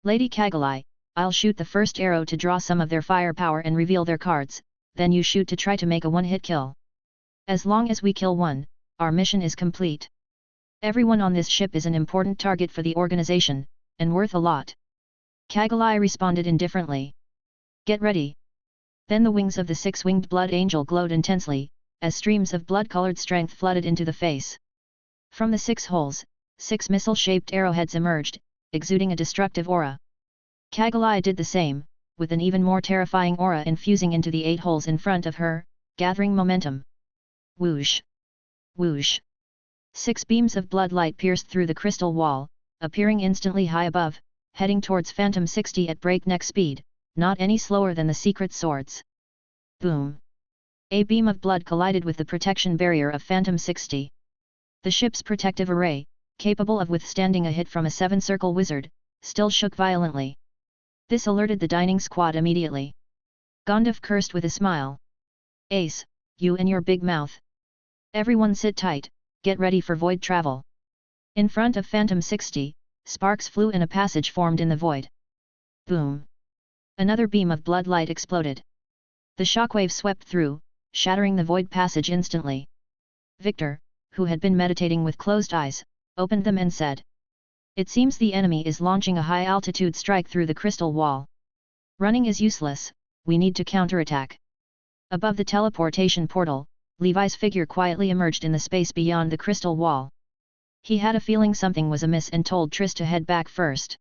Speaker 1: Lady Kagalai, I'll shoot the first arrow to draw some of their firepower and reveal their cards, then you shoot to try to make a one-hit kill. As long as we kill one, our mission is complete. Everyone on this ship is an important target for the organization, and worth a lot. Kagalai responded indifferently. Get ready. Then the wings of the 6-winged Blood Angel glowed intensely, as streams of blood-colored strength flooded into the face. From the 6 holes, 6 missile-shaped arrowheads emerged, exuding a destructive aura. Kagalai did the same, with an even more terrifying aura infusing into the 8 holes in front of her, gathering momentum. Whoosh! Whoosh! 6 beams of blood light pierced through the crystal wall, appearing instantly high above, heading towards Phantom 60 at breakneck speed, not any slower than the secret swords. Boom! A beam of blood collided with the protection barrier of Phantom 60. The ship's protective array, capable of withstanding a hit from a 7-circle wizard, still shook violently. This alerted the dining squad immediately. Gondif cursed with a smile. Ace, you and your big mouth. Everyone sit tight, get ready for void travel. In front of Phantom 60, sparks flew and a passage formed in the void. Boom! Another beam of blood light exploded. The shockwave swept through, shattering the void passage instantly. Victor, who had been meditating with closed eyes, opened them and said. It seems the enemy is launching a high-altitude strike through the crystal wall. Running is useless, we need to counterattack. Above the teleportation portal, Levi's figure quietly emerged in the space beyond the crystal wall. He had a feeling something was amiss and told Triss to head back first.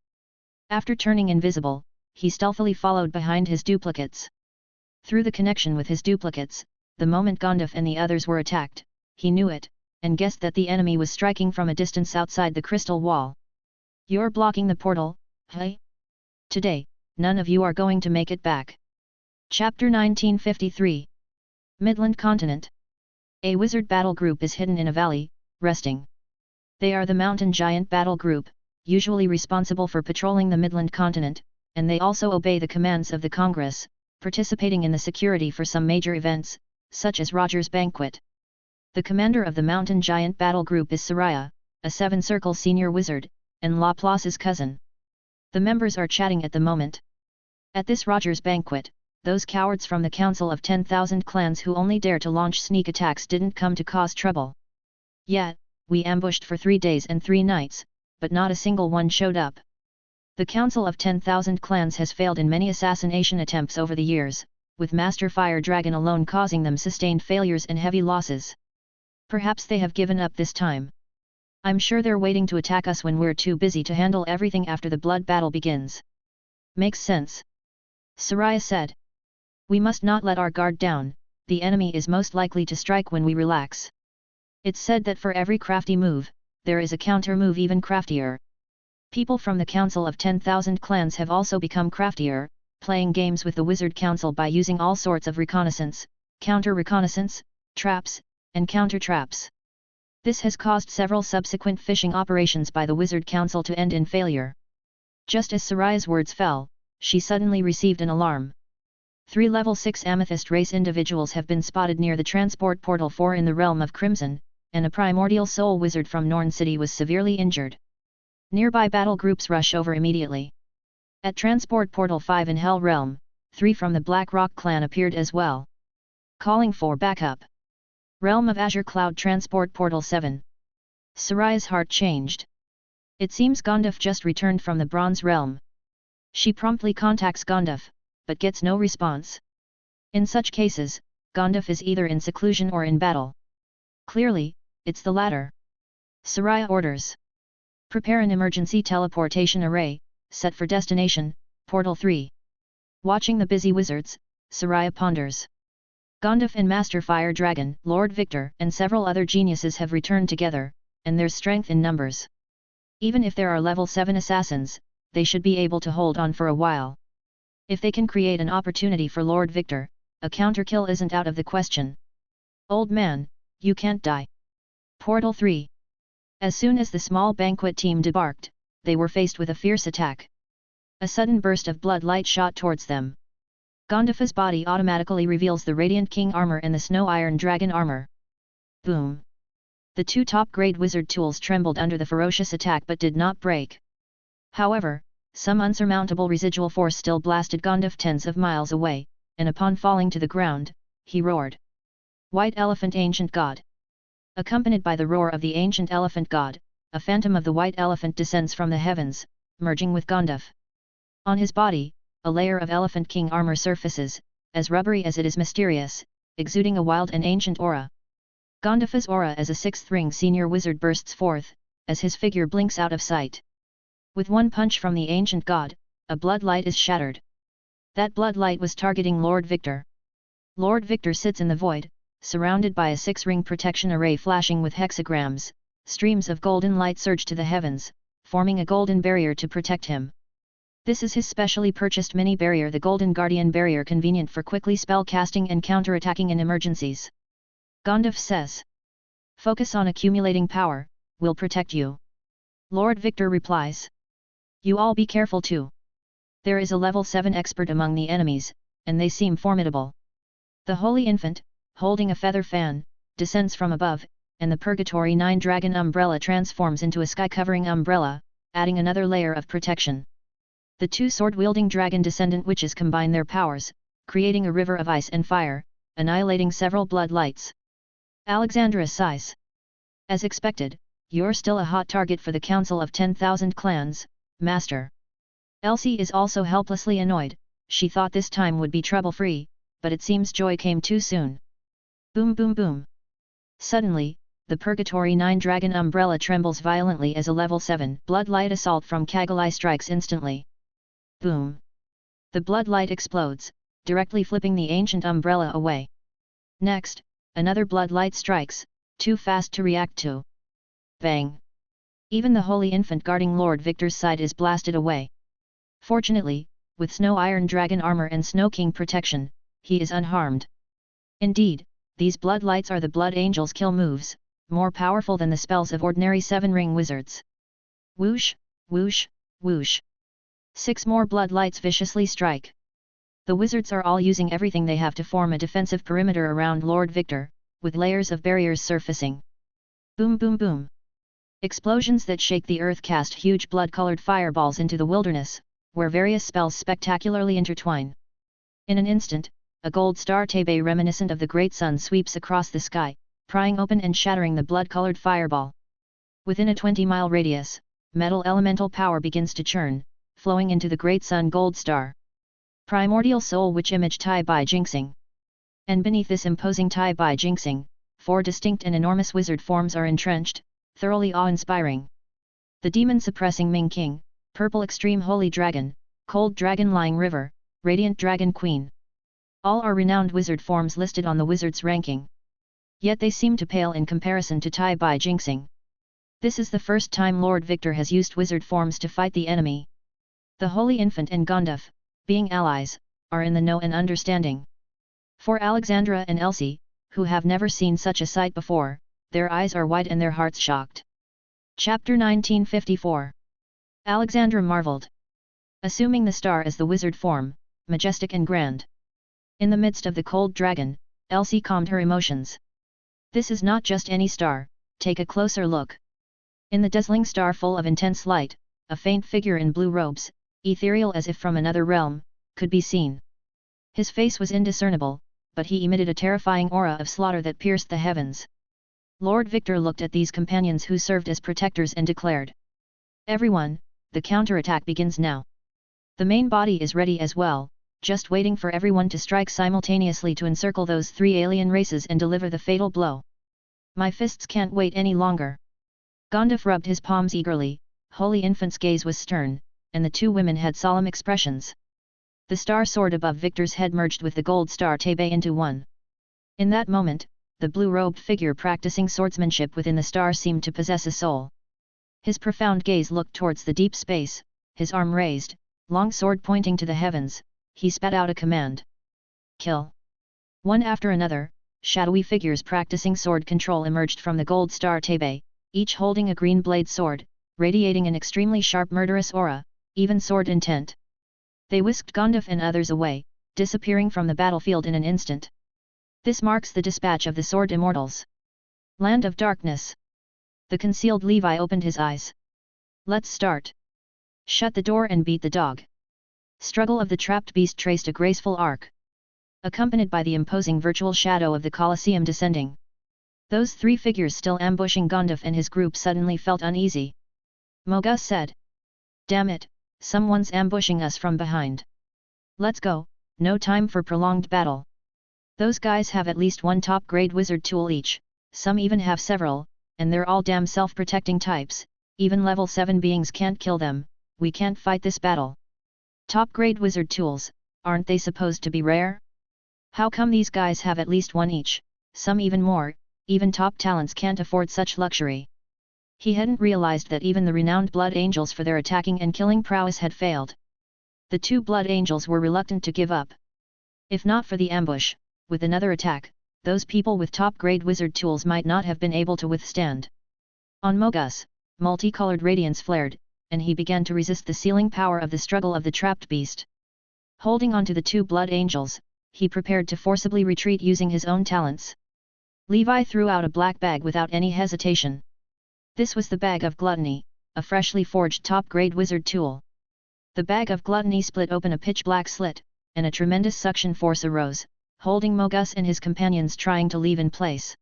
Speaker 1: After turning invisible, he stealthily followed behind his duplicates. Through the connection with his duplicates, the moment Gondif and the others were attacked, he knew it, and guessed that the enemy was striking from a distance outside the crystal wall. You're blocking the portal, hey? Today, none of you are going to make it back. Chapter 1953. Midland Continent. A wizard battle group is hidden in a valley, resting. They are the Mountain Giant Battle Group, usually responsible for patrolling the Midland Continent, and they also obey the commands of the Congress, participating in the security for some major events, such as Roger's Banquet. The commander of the Mountain Giant Battle Group is Soraya, a 7-circle senior wizard, and Laplace's cousin. The members are chatting at the moment. At this Roger's Banquet, those cowards from the Council of 10,000 Clans who only dare to launch sneak attacks didn't come to cause trouble. Yet, we ambushed for 3 days and 3 nights, but not a single one showed up. The Council of 10,000 Clans has failed in many assassination attempts over the years, with Master Fire Dragon alone causing them sustained failures and heavy losses. Perhaps they have given up this time. I'm sure they're waiting to attack us when we're too busy to handle everything after the blood battle begins. Makes sense. Soraya said. We must not let our guard down, the enemy is most likely to strike when we relax. It's said that for every crafty move, there is a counter move even craftier. People from the Council of 10,000 Clans have also become craftier, playing games with the Wizard Council by using all sorts of reconnaissance, counter-reconnaissance, traps, and counter-traps. This has caused several subsequent phishing operations by the Wizard Council to end in failure. Just as Soraya's words fell, she suddenly received an alarm. 3 level 6 Amethyst race individuals have been spotted near the Transport Portal 4 in the Realm of Crimson, and a Primordial Soul Wizard from Norn City was severely injured. Nearby battle groups rush over immediately. At Transport Portal 5 in Hell Realm, 3 from the Black Rock clan appeared as well. Calling for backup. Realm of Azure Cloud Transport Portal 7. Soraya's heart changed. It seems Gondaf just returned from the Bronze Realm. She promptly contacts Gondaf, but gets no response. In such cases, Gondaf is either in seclusion or in battle. Clearly, it's the latter. Soraya orders. Prepare an emergency teleportation array, set for destination, Portal 3. Watching the busy wizards, Soraya ponders. Gondaf and Master Fire Dragon, Lord Victor, and several other geniuses have returned together, and there's strength in numbers. Even if there are level 7 assassins, they should be able to hold on for a while. If they can create an opportunity for Lord Victor, a counter-kill isn't out of the question. Old man, you can't die. Portal 3. As soon as the small banquet team debarked, they were faced with a fierce attack. A sudden burst of blood light shot towards them. Gondafa's body automatically reveals the Radiant King armor and the Snow Iron Dragon armor. Boom! The 2 top-grade wizard tools trembled under the ferocious attack but did not break. However, some unsurmountable residual force still blasted Gondaf tens of miles away, and upon falling to the ground, he roared. White Elephant Ancient God. Accompanied by the roar of the Ancient Elephant God, a phantom of the White Elephant descends from the heavens, merging with Gondaf. On his body, a layer of Elephant King armor surfaces, as rubbery as it is mysterious, exuding a wild and ancient aura. Gondafa's aura as a 6th ring senior wizard bursts forth, as his figure blinks out of sight. With one punch from the ancient god, a blood light is shattered. That blood light was targeting Lord Victor. Lord Victor sits in the void, surrounded by a 6-ring protection array flashing with hexagrams. Streams of golden light surge to the heavens, forming a golden barrier to protect him. This is his specially purchased mini barrier, the Golden Guardian Barrier, convenient for quickly spell casting and counter-attacking in emergencies. Gondaf says. Focus on accumulating power, we'll protect you. Lord Victor replies. You all be careful too. There is a level 7 expert among the enemies, and they seem formidable. The Holy Infant, holding a feather fan, descends from above, and the Purgatory 9 Dragon umbrella transforms into a sky-covering umbrella, adding another layer of protection. The 2 sword-wielding dragon descendant witches combine their powers, creating a river of ice and fire, annihilating several blood lights. Alexandra sighs. As expected, you're still a hot target for the Council of 10,000 Clans, Master. Elsie is also helplessly annoyed. She thought this time would be trouble-free, but it seems joy came too soon. Boom boom boom. Suddenly, the Purgatory 9 Dragon umbrella trembles violently as a level 7 blood light assault from Kagalai strikes instantly. Boom! The blood light explodes, directly flipping the ancient umbrella away. Next, another blood light strikes, too fast to react to. Bang! Even the Holy Infant guarding Lord Victor's side is blasted away. Fortunately, with Snow Iron Dragon armor and Snow King protection, he is unharmed. Indeed, these blood lights are the Blood Angel's kill moves, more powerful than the spells of ordinary 7-ring wizards. Whoosh, whoosh, whoosh. 6 more blood lights viciously strike. The wizards are all using everything they have to form a defensive perimeter around Lord Victor, with layers of barriers surfacing. Boom boom boom. Explosions that shake the earth cast huge blood-colored fireballs into the wilderness, where various spells spectacularly intertwine. In an instant, a gold star Tebe reminiscent of the great sun sweeps across the sky, prying open and shattering the blood-colored fireball. Within a 20-mile radius, metal elemental power begins to churn, flowing into the great sun gold star. Primordial soul which image Tai Bai Jinxing. And beneath this imposing Tai Bai Jinxing, 4 distinct and enormous wizard forms are entrenched, thoroughly awe-inspiring. The demon-suppressing Ming King, Purple Extreme Holy Dragon, Cold Dragon Lying River, Radiant Dragon Queen. All are renowned wizard forms listed on the wizard's ranking. Yet they seem to pale in comparison to Tai Bai Jinxing. This is the first time Lord Victor has used wizard forms to fight the enemy. The Holy Infant and Gondaf, being allies, are in the know and understanding. For Alexandra and Elsie, who have never seen such a sight before, their eyes are wide and their hearts shocked. Chapter 1954. Alexandra marveled. Assuming the star as the wizard form, majestic and grand. In the midst of the cold dragon, Elsie calmed her emotions. This is not just any star, take a closer look. In the dazzling star full of intense light, a faint figure in blue robes, ethereal as if from another realm, could be seen. His face was indiscernible, but he emitted a terrifying aura of slaughter that pierced the heavens. Lord Victor looked at these companions who served as protectors and declared, "Everyone, the counterattack begins now. The main body is ready as well, just waiting for everyone to strike simultaneously to encircle those 3 alien races and deliver the fatal blow. My fists can't wait any longer." Gondaf rubbed his palms eagerly, Holy Infant's gaze was stern, and the 2 women had solemn expressions. The star sword above Victor's head merged with the gold star Tebe into one. In that moment, the blue-robed figure practicing swordsmanship within the star seemed to possess a soul. His profound gaze looked towards the deep space, his arm raised, long sword pointing to the heavens, he spat out a command. "Kill!" One after another, shadowy figures practicing sword control emerged from the gold star Tebe, each holding a green blade sword, radiating an extremely sharp murderous aura, even sword intent. They whisked Gondaf and others away, disappearing from the battlefield in an instant. This marks the dispatch of the Sword Immortals. Land of Darkness. The concealed Levi opened his eyes. "Let's start. Shut the door and beat the dog." Struggle of the trapped beast traced a graceful arc, accompanied by the imposing virtual shadow of the Colosseum descending. Those 3 figures still ambushing Gondaf and his group suddenly felt uneasy. Mogus said, "Damn it, someone's ambushing us from behind. Let's go, no time for prolonged battle." Those guys have at least 1 top-grade wizard tool each, some even have several, and they're all damn self-protecting types, even level 7 beings can't kill them, we can't fight this battle. Top-grade wizard tools, aren't they supposed to be rare? How come these guys have at least 1 each, some even more, even top talents can't afford such luxury? He hadn't realized that even the renowned Blood Angels for their attacking and killing prowess had failed. The 2 Blood Angels were reluctant to give up. If not for the ambush, with another attack, those people with top-grade wizard tools might not have been able to withstand. On Mogus, multicolored radiance flared, and he began to resist the sealing power of the struggle of the trapped beast. Holding on to the 2 Blood Angels, he prepared to forcibly retreat using his own talents. Levi threw out a black bag without any hesitation. This was the Bag of Gluttony, a freshly forged top-grade wizard tool. The Bag of Gluttony split open a pitch-black slit, and a tremendous suction force arose, holding Mogus and his companions trying to leave in place.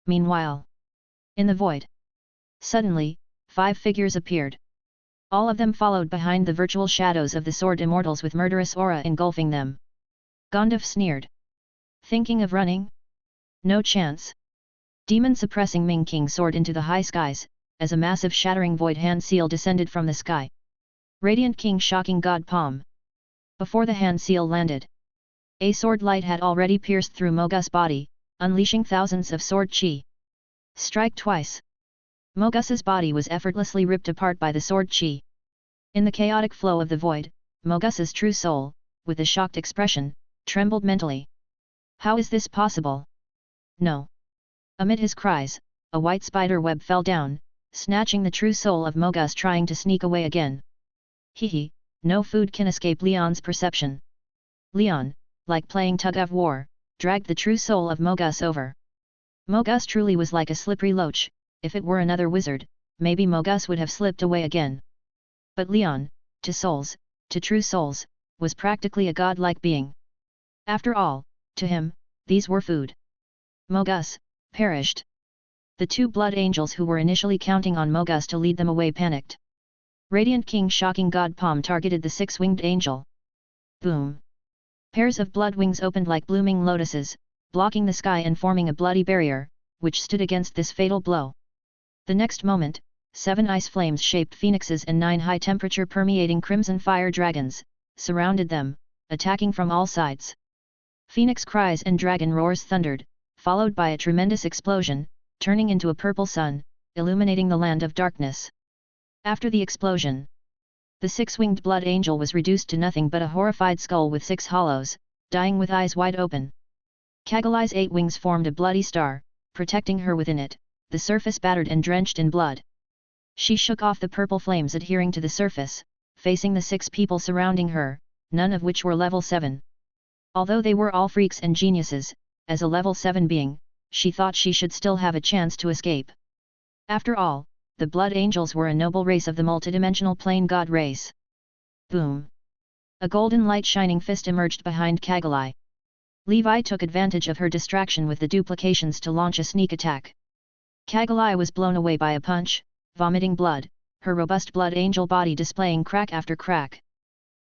Speaker 1: Meanwhile, in the void, suddenly, 5 figures appeared. All of them followed behind the virtual shadows of the Sword Immortals with murderous aura engulfing them. Gondaf sneered. "Thinking of running? No chance." Demon-suppressing Ming King soared into the high skies, as a massive shattering void hand seal descended from the sky. Radiant King shocking God Palm. Before the hand seal landed, a sword light had already pierced through Mogus' body, unleashing thousands of sword chi. Strike twice. Mogus's body was effortlessly ripped apart by the sword chi. In the chaotic flow of the void, Mogus's true soul, with a shocked expression, trembled mentally. How is this possible? No. Amid his cries, a white spider web fell down, snatching the true soul of Mogus trying to sneak away again. Hehe, no food can escape Leon's perception. Leon, like playing tug-of-war, dragged the true soul of Mogus over. Mogus truly was like a slippery loach. If it were another wizard, maybe Mogus would have slipped away again. But Leon, to souls, to true souls, was practically a godlike being. After all, to him, these were food. Mogus, perished. The 2 Blood Angels who were initially counting on Mogus to lead them away panicked. Radiant King Shocking God Palm targeted the six-winged angel. Boom! Pairs of blood wings opened like blooming lotuses, blocking the sky and forming a bloody barrier, which stood against this fatal blow. The next moment, 7 ice flames-shaped phoenixes and 9 high-temperature permeating crimson fire dragons surrounded them, attacking from all sides. Phoenix cries and dragon roars thundered, followed by a tremendous explosion, turning into a purple sun, illuminating the land of darkness. After the explosion, the six-winged blood angel was reduced to nothing but a horrified skull with 6 hollows, dying with eyes wide open. Kagalai's 8 wings formed a bloody star, protecting her within it, the surface battered and drenched in blood. She shook off the purple flames adhering to the surface, facing the 6 people surrounding her, none of which were level 7. Although they were all freaks and geniuses, as a level 7 being, she thought she should still have a chance to escape. After all, the Blood Angels were a noble race of the multidimensional plane god race. Boom! A golden light shining fist emerged behind Kagalai. Levi took advantage of her distraction with the duplications to launch a sneak attack. Kagalai was blown away by a punch, vomiting blood, her robust Blood Angel body displaying crack after crack.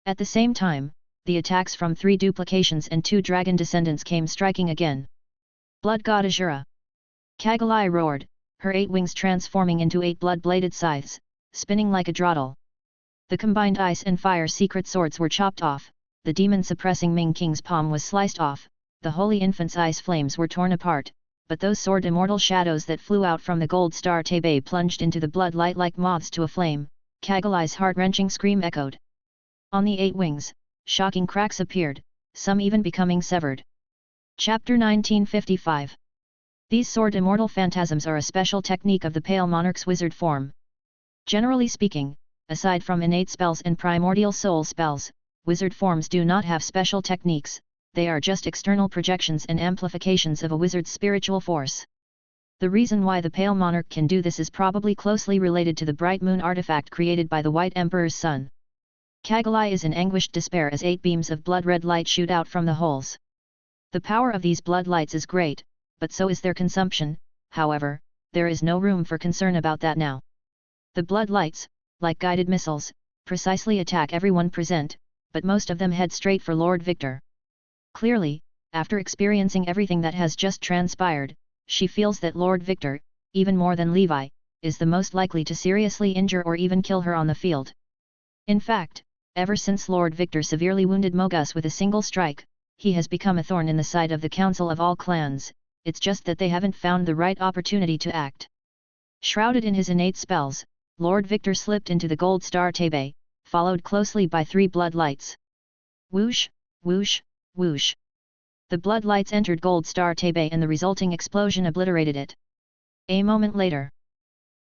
Speaker 1: At the same time, the attacks from 3 duplications and 2 dragon descendants came striking again. Blood God Azura! Kagalai roared, her 8 wings transforming into 8 blood-bladed scythes, spinning like a drawdle. The combined ice and fire secret swords were chopped off, the demon-suppressing Ming King's palm was sliced off, the Holy Infant's ice flames were torn apart, but those sword immortal shadows that flew out from the gold star Tebe plunged into the blood light like moths to a flame. Kagalai's heart-wrenching scream echoed. On the 8 wings, shocking cracks appeared, some even becoming severed. Chapter 1955. These sword immortal phantasms are a special technique of the Pale Monarch's wizard form. Generally speaking, aside from innate spells and primordial soul spells, wizard forms do not have special techniques, they are just external projections and amplifications of a wizard's spiritual force. The reason why the Pale Monarch can do this is probably closely related to the bright moon artifact created by the White Emperor's son. Kagalai is in anguished despair as 8 beams of blood-red light shoot out from the holes. The power of these blood lights is great, but so is their consumption. However, there is no room for concern about that now. The blood lights, like guided missiles, precisely attack everyone present, but most of them head straight for Lord Victor. Clearly, after experiencing everything that has just transpired, she feels that Lord Victor, even more than Levi, is the most likely to seriously injure or even kill her on the field. In fact, ever since Lord Victor severely wounded Mogus with a single strike, he has become a thorn in the side of the Council of all Clans. It's just that they haven't found the right opportunity to act. Shrouded in his innate spells, Lord Victor slipped into the gold star Tebe, followed closely by 3 blood lights. Whoosh, whoosh, whoosh. The blood lights entered gold star Tebe and the resulting explosion obliterated it. A moment later,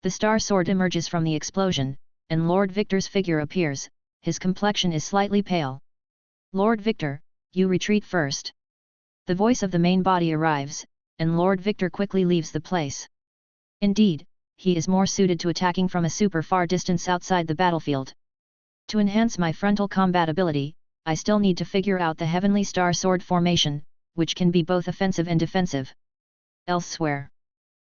Speaker 1: the star sword emerges from the explosion, and Lord Victor's figure appears. His complexion is slightly pale. Lord Victor, you retreat first. The voice of the main body arrives, and Lord Victor quickly leaves the place. Indeed, he is more suited to attacking from a super far distance outside the battlefield. To enhance my frontal combat ability, I still need to figure out the Heavenly Star Sword formation, which can be both offensive and defensive. Elsewhere,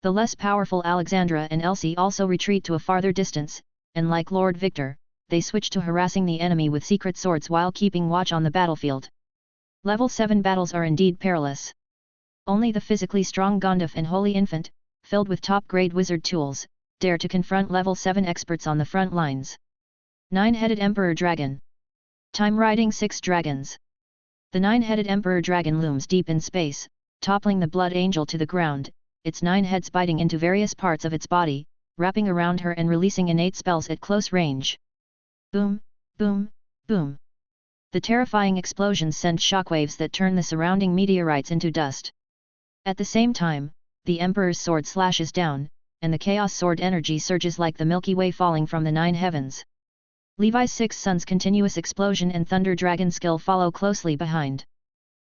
Speaker 1: the less powerful Alexandra and Elsie also retreat to a farther distance, and like Lord Victor, they switch to harassing the enemy with secret swords while keeping watch on the battlefield. Level 7 battles are indeed perilous. Only the physically strong Gondaf and Holy Infant, filled with top-grade wizard tools, dare to confront level 7 experts on the front lines. 9-headed Emperor Dragon. Time riding 6 dragons. The 9-headed Emperor Dragon looms deep in space, toppling the Blood Angel to the ground, its 9 heads biting into various parts of its body, wrapping around her and releasing innate spells at close range. Boom, boom, boom. The terrifying explosions send shockwaves that turn the surrounding meteorites into dust. At the same time, the Emperor's sword slashes down, and the Chaos Sword energy surges like the Milky Way falling from the 9 heavens. Levi's 6 Sons' continuous explosion and Thunder Dragon skill follow closely behind.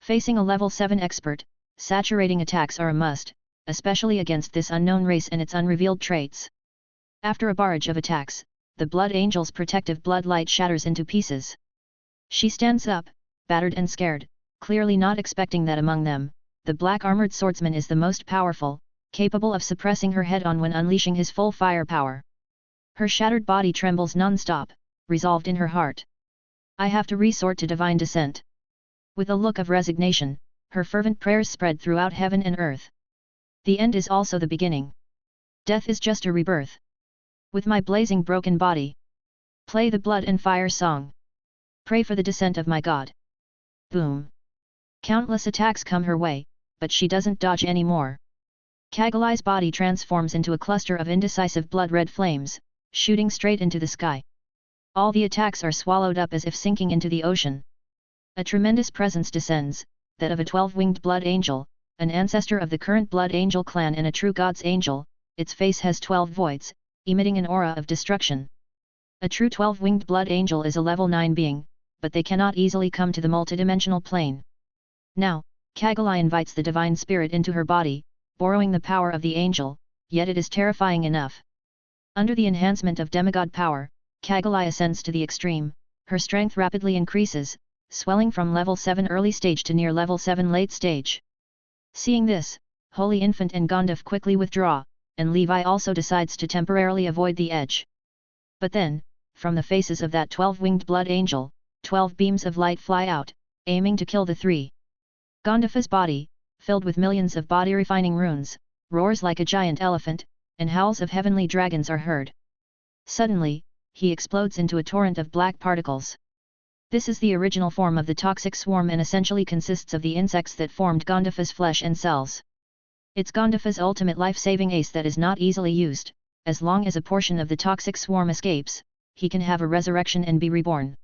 Speaker 1: Facing a level 7 expert, saturating attacks are a must, especially against this unknown race and its unrevealed traits. After a barrage of attacks, the Blood Angel's protective blood light shatters into pieces. She stands up, battered and scared, clearly not expecting that among them, the black-armored swordsman is the most powerful, capable of suppressing her head-on when unleashing his full firepower. Her shattered body trembles non-stop, resolved in her heart. I have to resort to divine descent. With a look of resignation, her fervent prayers spread throughout heaven and earth. The end is also the beginning. Death is just a rebirth. With my blazing broken body, play the blood and fire song. Pray for the descent of my God. Boom. Countless attacks come her way, but she doesn't dodge anymore. Kagalai's body transforms into a cluster of indecisive blood-red flames, shooting straight into the sky. All the attacks are swallowed up as if sinking into the ocean. A tremendous presence descends, that of a 12-winged blood angel, an ancestor of the current blood angel clan and a true god's angel. Its face has 12 voids, emitting an aura of destruction. A true 12-winged blood angel is a level 9 being, but they cannot easily come to the multidimensional plane. Now, Kagalai invites the divine spirit into her body, borrowing the power of the angel, yet it is terrifying enough. Under the enhancement of demigod power, Kagalai ascends to the extreme, her strength rapidly increases, swelling from level 7 early stage to near level 7 late stage. Seeing this, Holy Infant and Gandalf quickly withdraw, and Levi also decides to temporarily avoid the edge. But then, from the faces of that 12-winged blood angel, 12 beams of light fly out, aiming to kill the three. Gandalf's body, filled with millions of body-refining runes, roars like a giant elephant, and howls of heavenly dragons are heard. Suddenly, he explodes into a torrent of black particles. This is the original form of the toxic swarm and essentially consists of the insects that formed Gandalf's flesh and cells. It's Gandalf's ultimate life-saving ace that is not easily used. As long as a portion of the toxic swarm escapes, he can have a resurrection and be reborn.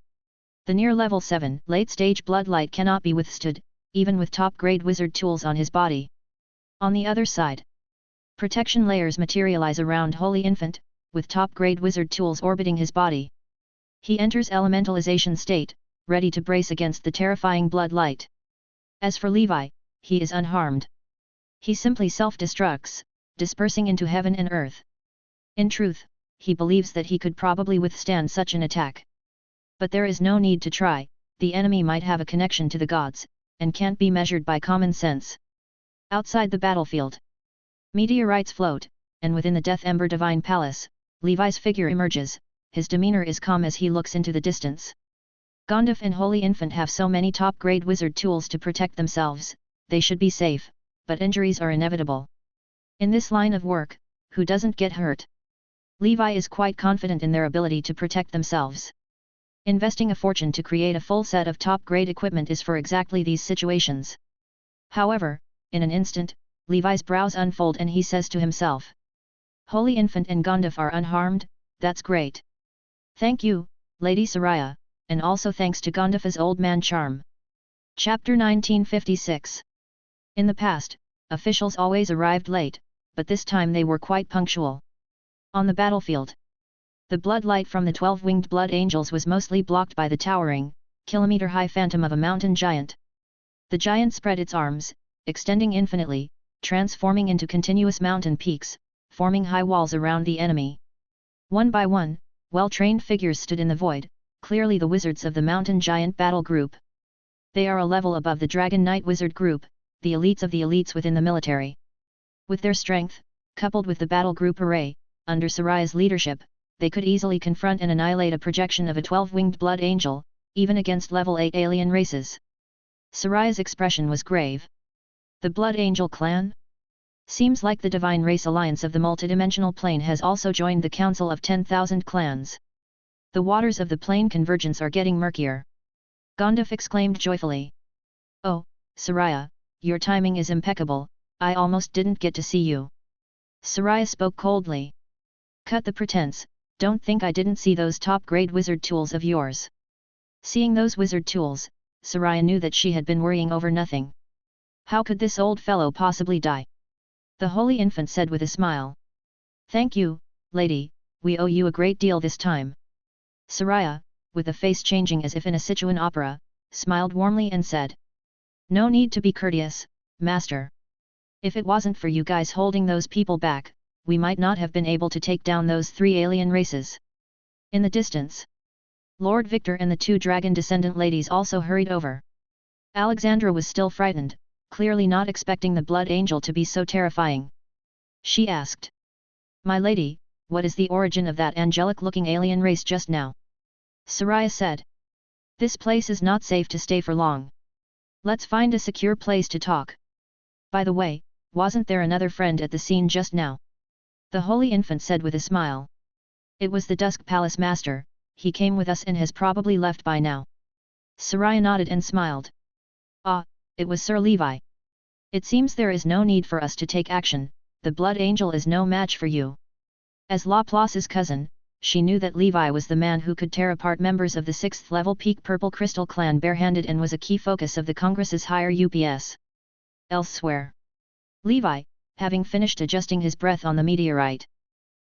Speaker 1: The near level 7 late-stage bloodlight cannot be withstood, even with top-grade wizard tools on his body. On the other side, protection layers materialize around Holy Infant, with top-grade wizard tools orbiting his body. He enters elementalization state, ready to brace against the terrifying bloodlight. As for Levi, he is unharmed. He simply self-destructs, dispersing into heaven and earth. In truth, he believes that he could probably withstand such an attack. But there is no need to try, the enemy might have a connection to the gods, and can't be measured by common sense. Outside the battlefield, meteorites float, and within the Death Ember Divine Palace, Levi's figure emerges, his demeanor is calm as he looks into the distance. Gandalf and Holy Infant have so many top-grade wizard tools to protect themselves, they should be safe, but injuries are inevitable. In this line of work, who doesn't get hurt? Levi is quite confident in their ability to protect themselves. Investing a fortune to create a full set of top-grade equipment is for exactly these situations. However, in an instant, Levi's brows unfold and he says to himself, Holy Infant and Gandalf are unharmed, that's great. Thank you, Lady Soraya, and also thanks to Gandalf's old man charm. Chapter 1956. In the past, officials always arrived late, but this time they were quite punctual. On the battlefield, the bloodlight from the 12-winged blood angels was mostly blocked by the towering, kilometer-high phantom of a mountain giant. The giant spread its arms, extending infinitely, transforming into continuous mountain peaks, forming high walls around the enemy. One by one, well-trained figures stood in the void, clearly the wizards of the mountain giant battle group. They are a level above the Dragon Knight wizard group, the elites of the elites within the military. With their strength, coupled with the battle group array, under Soraya's leadership, they could easily confront and annihilate a projection of a 12-winged blood angel, even against level 8 alien races. Soraya's expression was grave. The Blood Angel clan? Seems like the Divine Race Alliance of the multidimensional plane has also joined the Council of 10,000 clans. The waters of the plane convergence are getting murkier. Gandalf exclaimed joyfully. Oh, Soraya, your timing is impeccable, I almost didn't get to see you. Soraya spoke coldly. Cut the pretense, don't think I didn't see those top-grade wizard tools of yours. Seeing those wizard tools, Soraya knew that she had been worrying over nothing. How could this old fellow possibly die? The Holy Infant said with a smile. Thank you, lady, we owe you a great deal this time. Soraya, with a face changing as if in a Sichuan opera, smiled warmly and said. No need to be courteous, master. If it wasn't for you guys holding those people back, we might not have been able to take down those 3 alien races. In the distance, Lord Victor and the 2 dragon descendant ladies also hurried over. Alexandra was still frightened, clearly not expecting the Blood Angel to be so terrifying. She asked. My lady, what is the origin of that angelic-looking alien race just now? Soraya said. This place is not safe to stay for long. Let's find a secure place to talk. By the way, wasn't there another friend at the scene just now? The Holy Infant said with a smile. It was the Dusk Palace Master, he came with us and has probably left by now. Soraya nodded and smiled. Ah, it was Sir Levi. It seems there is no need for us to take action, the Blood Angel is no match for you. As Laplace's cousin, she knew that Levi was the man who could tear apart members of the 6th level Peak Purple Crystal clan barehanded and was a key focus of the Congress's higher UPS. Elsewhere. Levi, having finished adjusting his breath on the meteorite.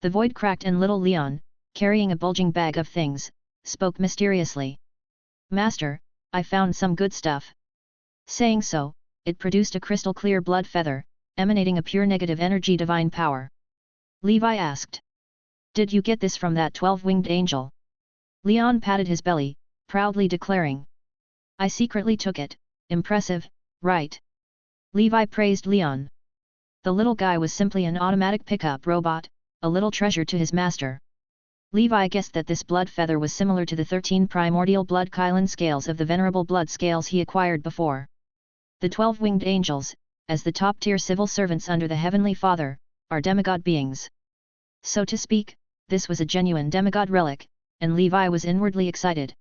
Speaker 1: The void cracked and little Leon, carrying a bulging bag of things, spoke mysteriously. Master, I found some good stuff. Saying so, it produced a crystal clear blood feather, emanating a pure negative energy divine power. Levi asked. Did you get this from that 12-winged angel? Leon patted his belly, proudly declaring. I secretly took it, impressive, right? Levi praised Leon. The little guy was simply an automatic pickup robot, a little treasure to his master. Levi guessed that this blood feather was similar to the 13 primordial blood Kylan scales of the venerable blood scales he acquired before. The 12-winged angels, as the top-tier civil servants under the Heavenly Father, are demigod beings. So to speak, this was a genuine demigod relic, and Levi was inwardly excited.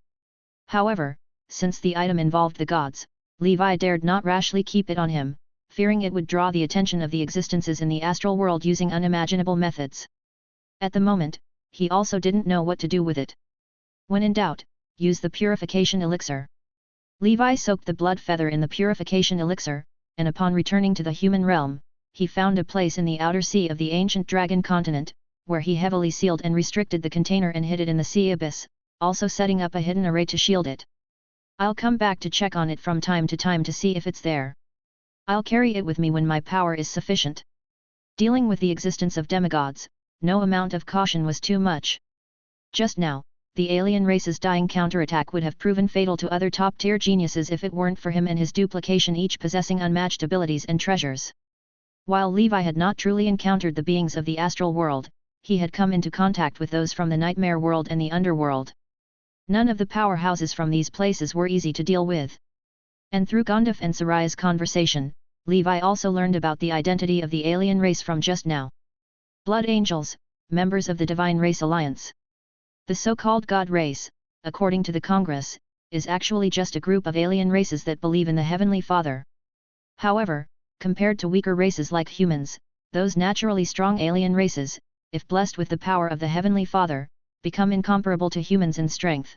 Speaker 1: However, since the item involved the gods, Levi dared not rashly keep it on him, fearing it would draw the attention of the existences in the astral world using unimaginable methods. At the moment, he also didn't know what to do with it. When in doubt, use the purification elixir. Levi soaked the blood feather in the purification elixir, and upon returning to the human realm, he found a place in the outer sea of the ancient dragon continent, where he heavily sealed and restricted the container and hid it in the sea abyss, also setting up a hidden array to shield it. I'll come back to check on it from time to time to see if it's there. I'll carry it with me when my power is sufficient. Dealing with the existence of demigods, no amount of caution was too much. Just now, the alien race's dying counterattack would have proven fatal to other top-tier geniuses if it weren't for him and his duplication, each possessing unmatched abilities and treasures. While Levi had not truly encountered the beings of the astral world, he had come into contact with those from the nightmare world and the underworld. None of the powerhouses from these places were easy to deal with. And through Gondaf and Soraya's conversation, Levi also learned about the identity of the alien race from just now. Blood Angels, members of the Divine Race Alliance. The so-called God race, according to the Congress, is actually just a group of alien races that believe in the Heavenly Father. However, compared to weaker races like humans, those naturally strong alien races, if blessed with the power of the Heavenly Father, become incomparable to humans in strength.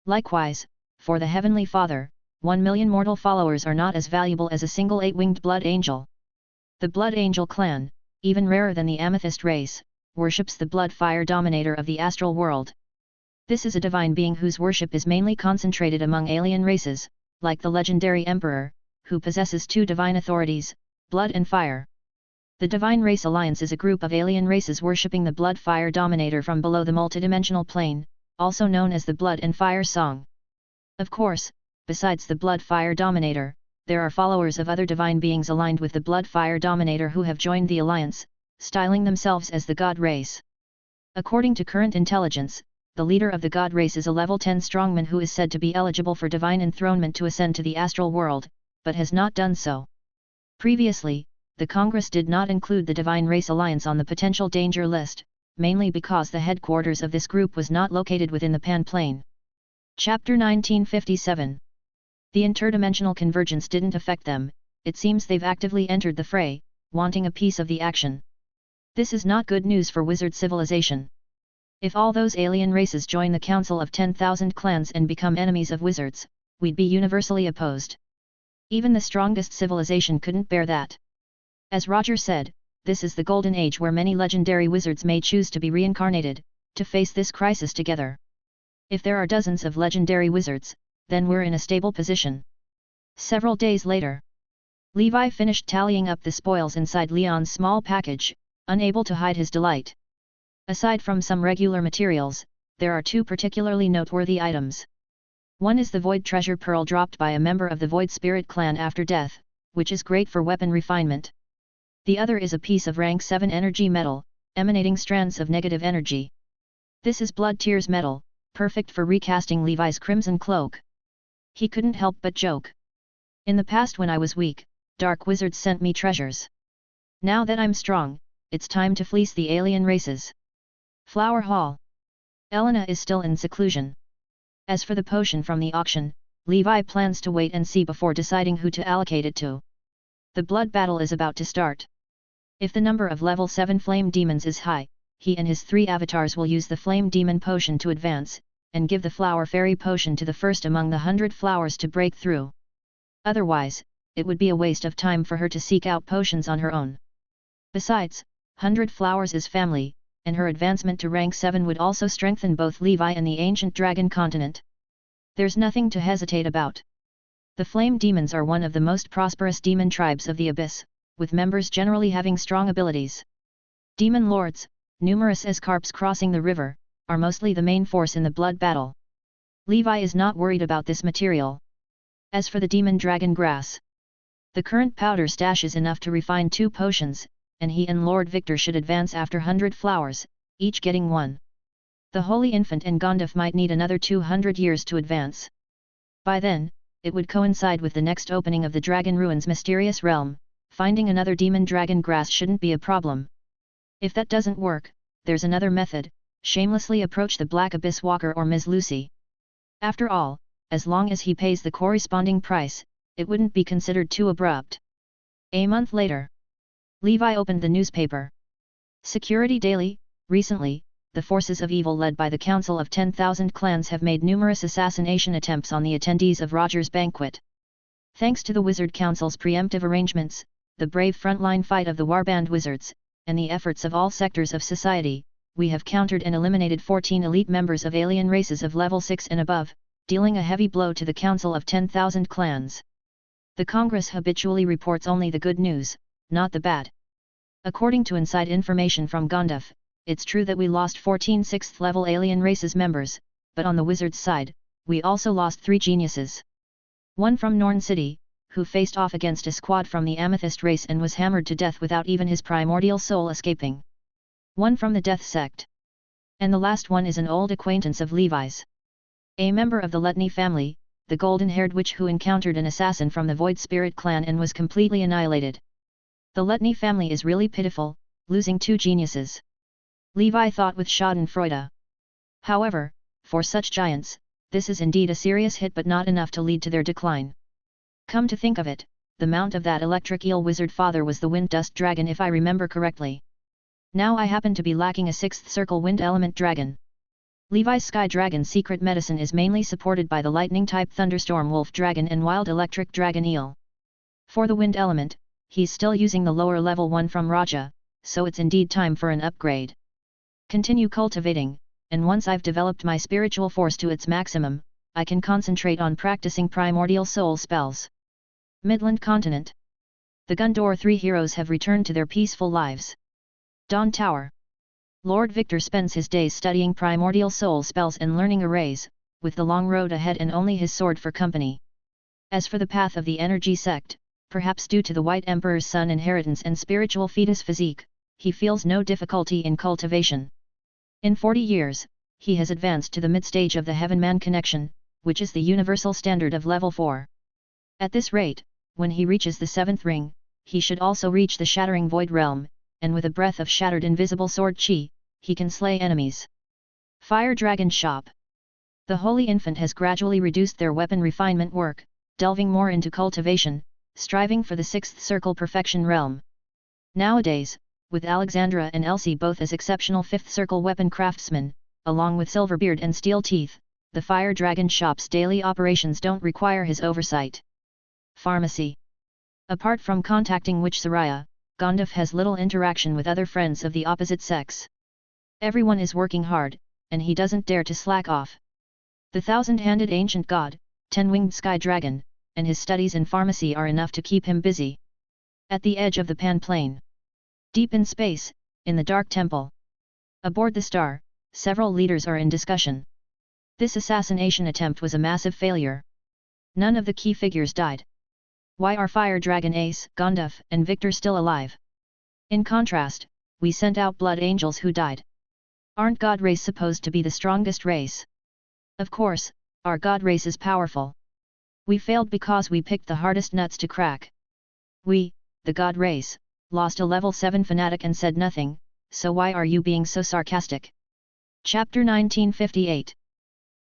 Speaker 1: Likewise, for the Heavenly Father, 1 million mortal followers are not as valuable as a single 8-winged blood angel. The Blood Angel clan, even rarer than the Amethyst race, worships the blood fire dominator of the astral world. This is a divine being whose worship is mainly concentrated among alien races, like the legendary Emperor, who possesses 2 divine authorities, blood and fire. The Divine Race Alliance is a group of alien races worshipping the blood fire dominator from below the multidimensional plane, also known as the Blood and Fire Song. Of course, besides the blood fire dominator, there are followers of other divine beings aligned with the blood fire dominator who have joined the alliance, styling themselves as the God race. According to current intelligence, the leader of the God race is a level 10 strongman who is said to be eligible for divine enthronement to ascend to the astral world, but has not done so. Previously, the Congress did not include the Divine Race Alliance on the potential danger list, mainly because the headquarters of this group was not located within the Pan Plane. Chapter 1957. The interdimensional convergence didn't affect them, it seems they've actively entered the fray, wanting a piece of the action. This is not good news for wizard civilization. If all those alien races join the Council of 10,000 clans and become enemies of wizards, we'd be universally opposed. Even the strongest civilization couldn't bear that. As Roger said, this is the golden age where many legendary wizards may choose to be reincarnated, to face this crisis together. If there are dozens of legendary wizards, then we're in a stable position. Several days later, Levi finished tallying up the spoils inside Leon's small package, unable to hide his delight. Aside from some regular materials, there are 2 particularly noteworthy items. One is the Void Treasure Pearl dropped by a member of the Void Spirit clan after death, which is great for weapon refinement. The other is a piece of rank 7 energy metal, emanating strands of negative energy. This is blood tears metal, perfect for recasting Levi's crimson cloak. He couldn't help but joke. In the past when I was weak, dark wizards sent me treasures. Now that I'm strong, it's time to fleece the alien races. Flower Hall. Elena is still in seclusion. As for the potion from the auction, Levi plans to wait and see before deciding who to allocate it to. The blood battle is about to start. If the number of level 7 flame demons is high, he and his 3 avatars will use the flame demon potion to advance, and give the flower fairy potion to the first among the 100 flowers to break through. Otherwise, it would be a waste of time for her to seek out potions on her own. Besides, 100 flowers is family, and her advancement to rank 7 would also strengthen both Levi and the ancient dragon continent. There's nothing to hesitate about. The flame demons are one of the most prosperous demon tribes of the abyss, with members generally having strong abilities. Demon lords, numerous as carps crossing the river, are mostly the main force in the blood battle. Levi is not worried about this material. As for the demon dragon grass, the current powder stash is enough to refine 2 potions, and he and Lord Victor should advance after 100 flowers, each getting 1. The Holy Infant and Gondif might need another 200 years to advance. By then, it would coincide with the next opening of the Dragon Ruins mysterious realm. Finding another demon dragon grass shouldn't be a problem. If that doesn't work, there's another method: shamelessly approach the Black Abyss Walker or Ms. Lucy. After all, as long as he pays the corresponding price, it wouldn't be considered too abrupt. A month later, Levi opened the newspaper. Security Daily. Recently, the forces of evil led by the Council of 10,000 Clans have made numerous assassination attempts on the attendees of Roger's banquet. Thanks to the Wizard Council's preemptive arrangements, the brave frontline fight of the Warband Wizards, and the efforts of all sectors of society, we have countered and eliminated 14 elite members of alien races of level 6 and above, dealing a heavy blow to the Council of 10,000 Clans. The Congress habitually reports only the good news, not the bad. According to inside information from Gondif, it's true that we lost 14 6th level alien races members, but on the Wizards side, we also lost 3 geniuses. One from Norn City, who faced off against a squad from the Amethyst race and was hammered to death without even his primordial soul escaping. One from the Death Sect. And the last one is an old acquaintance of Levi's. A member of the Letny family, the golden-haired witch who encountered an assassin from the Void Spirit clan and was completely annihilated. The Letny family is really pitiful, losing 2 geniuses. Levi thought with schadenfreude. However, for such giants, this is indeed a serious hit but not enough to lead to their decline. Come to think of it, the mount of that electric eel wizard father was the wind dust dragon if I remember correctly. Now I happen to be lacking a 6th circle wind element dragon. Levi's sky dragon secret medicine is mainly supported by the lightning type thunderstorm wolf dragon and wild electric dragon eel. For the wind element, he's still using the lower level one from Raja, so it's indeed time for an upgrade. Continue cultivating, and once I've developed my spiritual force to its maximum, I can concentrate on practicing primordial soul spells. Midland Continent. The Gundor 3 heroes have returned to their peaceful lives. Dawn Tower. Lord Victor spends his days studying primordial soul spells and learning arrays, with the long road ahead and only his sword for company. As for the path of the energy sect, perhaps due to the White Emperor's son inheritance and spiritual fetus physique, he feels no difficulty in cultivation. In 40 years, he has advanced to the mid-stage of the Heaven-Man connection, which is the universal standard of level 4. At this rate, when he reaches the 7th ring, he should also reach the Shattering Void Realm, and with a breath of shattered invisible sword chi, he can slay enemies. Fire Dragon Shop. The Holy Infant has gradually reduced their weapon refinement work, delving more into cultivation, striving for the 6th circle perfection realm. Nowadays, with Alexandra and Elsie both as exceptional 5th circle weapon craftsmen, along with Silverbeard and Steel Teeth, the Fire Dragon Shop's daily operations don't require his oversight. Pharmacy. Apart from contacting Witch Soraya, Gondif has little interaction with other friends of the opposite sex. Everyone is working hard, and he doesn't dare to slack off. The 1,000-handed ancient god, 10-winged sky dragon, and his studies in pharmacy are enough to keep him busy. At the edge of the Pan Plane. Deep in space, in the Dark Temple. Aboard the star, several leaders are in discussion. This assassination attempt was a massive failure. None of the key figures died. Why are Fire Dragon Ace, Gondif, and Victor still alive? In contrast, we sent out blood angels who died. Aren't God race supposed to be the strongest race? Of course, our God race is powerful. We failed because we picked the hardest nuts to crack. We, the God race, lost a level 7 fanatic and said nothing, so why are you being so sarcastic? Chapter 1958.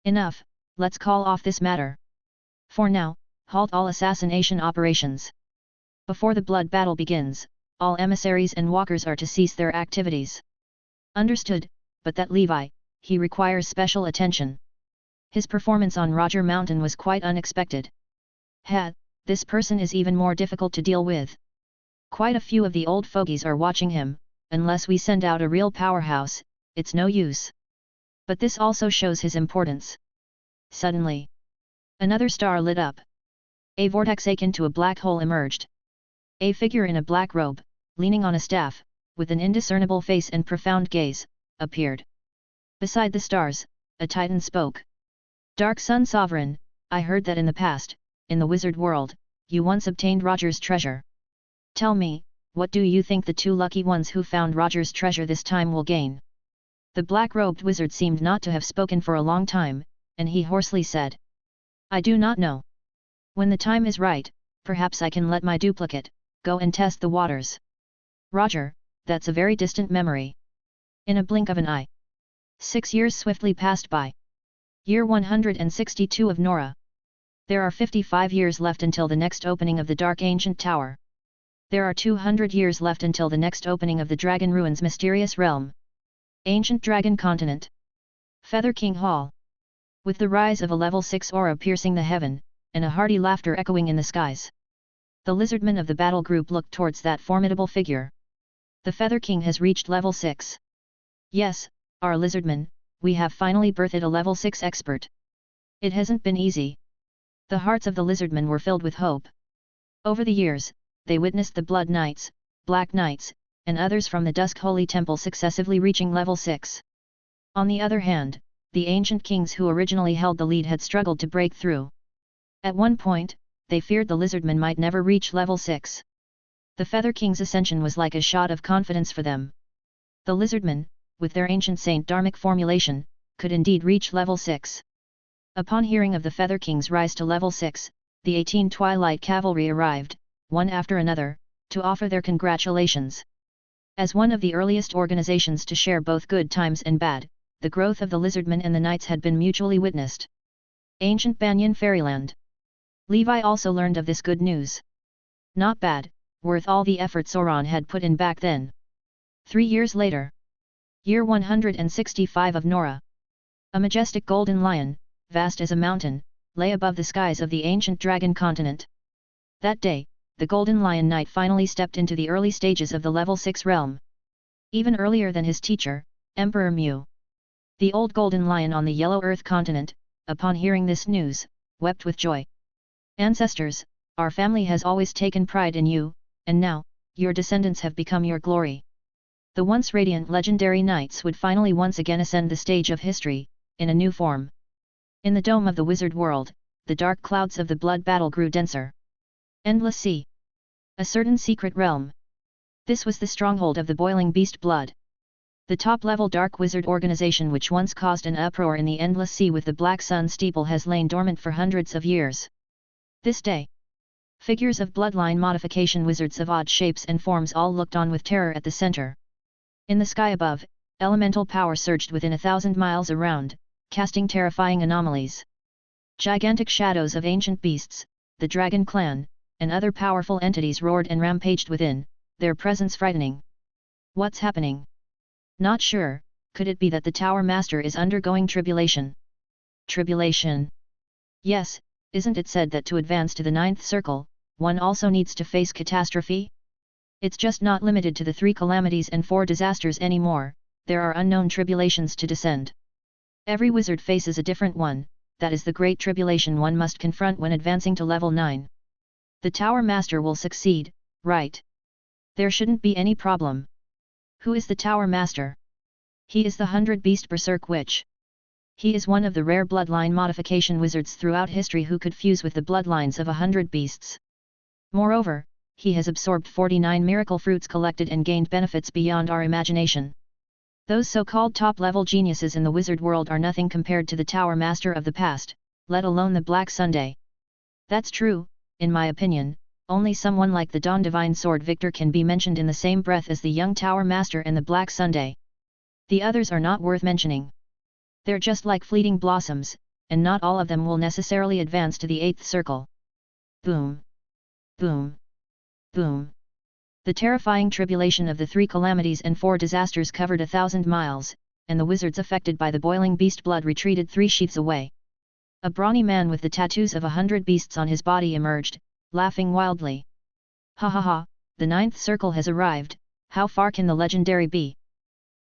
Speaker 1: Enough, let's call off this matter. For now, halt all assassination operations. Before the blood battle begins, all emissaries and walkers are to cease their activities. Understood, but that Levi, he requires special attention. His performance on Roger Mountain was quite unexpected. This person is even more difficult to deal with. Quite a few of the old fogies are watching him, unless we send out a real powerhouse, it's no use. But this also shows his importance. Suddenly, another star lit up. A vortex akin to a black hole emerged. A figure in a black robe, leaning on a staff, with an indiscernible face and profound gaze, appeared. Beside the stars, a titan spoke. Dark Sun Sovereign, I heard that in the past, in the wizard world, you once obtained Roger's treasure. Tell me, what do you think the two lucky ones who found Roger's treasure this time will gain? The black-robed wizard seemed not to have spoken for a long time, and he hoarsely said. I do not know. When the time is right, perhaps I can let my duplicate go and test the waters. Roger, that's a very distant memory. In a blink of an eye. 6 years swiftly passed by. Year 162 of Nora. There are 55 years left until the next opening of the Dark Ancient Tower. There are 200 years left until the next opening of the Dragon Ruins Mysterious Realm. Ancient Dragon Continent. Feather King Hall. With the rise of a level 6 aura piercing the heaven, and a hearty laughter echoing in the skies. The lizardmen of the battle group looked towards that formidable figure. The Feather King has reached level 6. Yes, our lizardmen, we have finally birthed a level 6 expert. It hasn't been easy. The hearts of the lizardmen were filled with hope. Over the years, they witnessed the Blood Knights, Black Knights, and others from the Dusk Holy Temple successively reaching level 6. On the other hand, the ancient kings who originally held the lead had struggled to break through. At one point, they feared the lizardmen might never reach level 6. The Feather King's ascension was like a shot of confidence for them. The lizardmen, with their ancient Saint Dharmic formulation, could indeed reach level 6. Upon hearing of the Feather King's rise to level 6, the 18 Twilight Cavalry arrived, one after another, to offer their congratulations. As one of the earliest organizations to share both good times and bad, the growth of the lizardmen and the knights had been mutually witnessed. Ancient Banyan Fairyland. Levi also learned of this good news. Not bad, worth all the effort Sauron had put in back then. 3 years later. Year 165 of Nora. A majestic golden lion, vast as a mountain, lay above the skies of the ancient dragon continent. That day, the Golden Lion Knight finally stepped into the early stages of the level 6 realm. Even earlier than his teacher, Emperor Mu. The old Golden Lion on the Yellow Earth continent, upon hearing this news, wept with joy. Ancestors, our family has always taken pride in you, and now, your descendants have become your glory. The once radiant legendary knights would finally once again ascend the stage of history, in a new form. In the dome of the wizard world, the dark clouds of the blood battle grew denser. Endless sea. A certain secret realm. This was the stronghold of the boiling beast blood. The top-level dark wizard organization which once caused an uproar in the endless sea with the black sun steeple has lain dormant for hundreds of years. This day, figures of bloodline modification wizards of odd shapes and forms all looked on with terror at the center. In the sky above, elemental power surged within 1,000 miles around, casting terrifying anomalies. Gigantic shadows of ancient beasts, the dragon clan, and other powerful entities roared and rampaged within, their presence frightening. What's happening? Not sure, could it be that the Tower Master is undergoing tribulation? Tribulation? Yes, isn't it said that to advance to the 9th circle, one also needs to face catastrophe? It's just not limited to the 3 calamities and 4 disasters anymore, there are unknown tribulations to descend. Every wizard faces a different one, that is the great tribulation one must confront when advancing to level 9. The Tower Master will succeed, right? There shouldn't be any problem. Who is the Tower Master? He is the 100-beast Berserk Witch. He is one of the rare bloodline modification wizards throughout history who could fuse with the bloodlines of 100 beasts. Moreover, he has absorbed 49 miracle fruits collected and gained benefits beyond our imagination. Those so-called top-level geniuses in the wizard world are nothing compared to the Tower Master of the past, let alone the Black Sunday. That's true, in my opinion, only someone like the Dawn Divine Sword Victor can be mentioned in the same breath as the young Tower Master and the Black Sunday. The others are not worth mentioning. They're just like fleeting blossoms, and not all of them will necessarily advance to the 8th circle. Boom! Boom! Boom! The terrifying tribulation of the 3 calamities and 4 disasters covered 1,000 miles, and the wizards affected by the boiling beast blood retreated 3 sheaths away. A brawny man with the tattoos of 100 beasts on his body emerged, laughing wildly. Ha ha ha, the 9th circle has arrived, how far can the legendary be?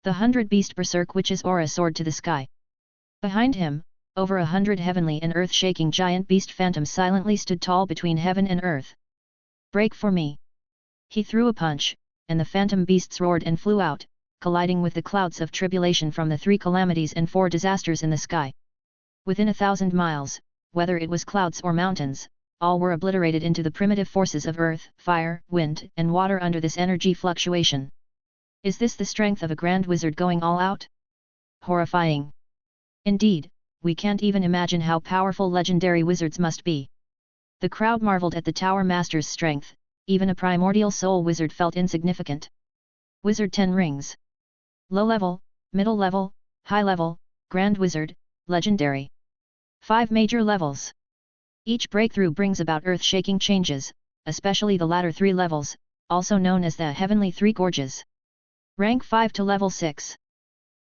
Speaker 1: The 100-beast berserk witch's aura soared to the sky. Behind him, over 100 heavenly and earth-shaking giant beast phantoms silently stood tall between heaven and earth. Break for me! He threw a punch, and the phantom beasts roared and flew out, colliding with the clouds of tribulation from the 3 calamities and 4 disasters in the sky. Within 1,000 miles, whether it was clouds or mountains, all were obliterated into the primitive forces of earth, fire, wind, and water under this energy fluctuation. Is this the strength of a grand wizard going all out? Horrifying! Indeed, we can't even imagine how powerful legendary wizards must be. The crowd marveled at the Tower Master's strength, even a primordial soul wizard felt insignificant. Wizard 10 rings. Low level, middle level, high level, grand wizard, legendary. 5 major levels. Each breakthrough brings about earth-shaking changes, especially the latter 3 levels, also known as the Heavenly 3 Gorges. Rank 5 to level 6.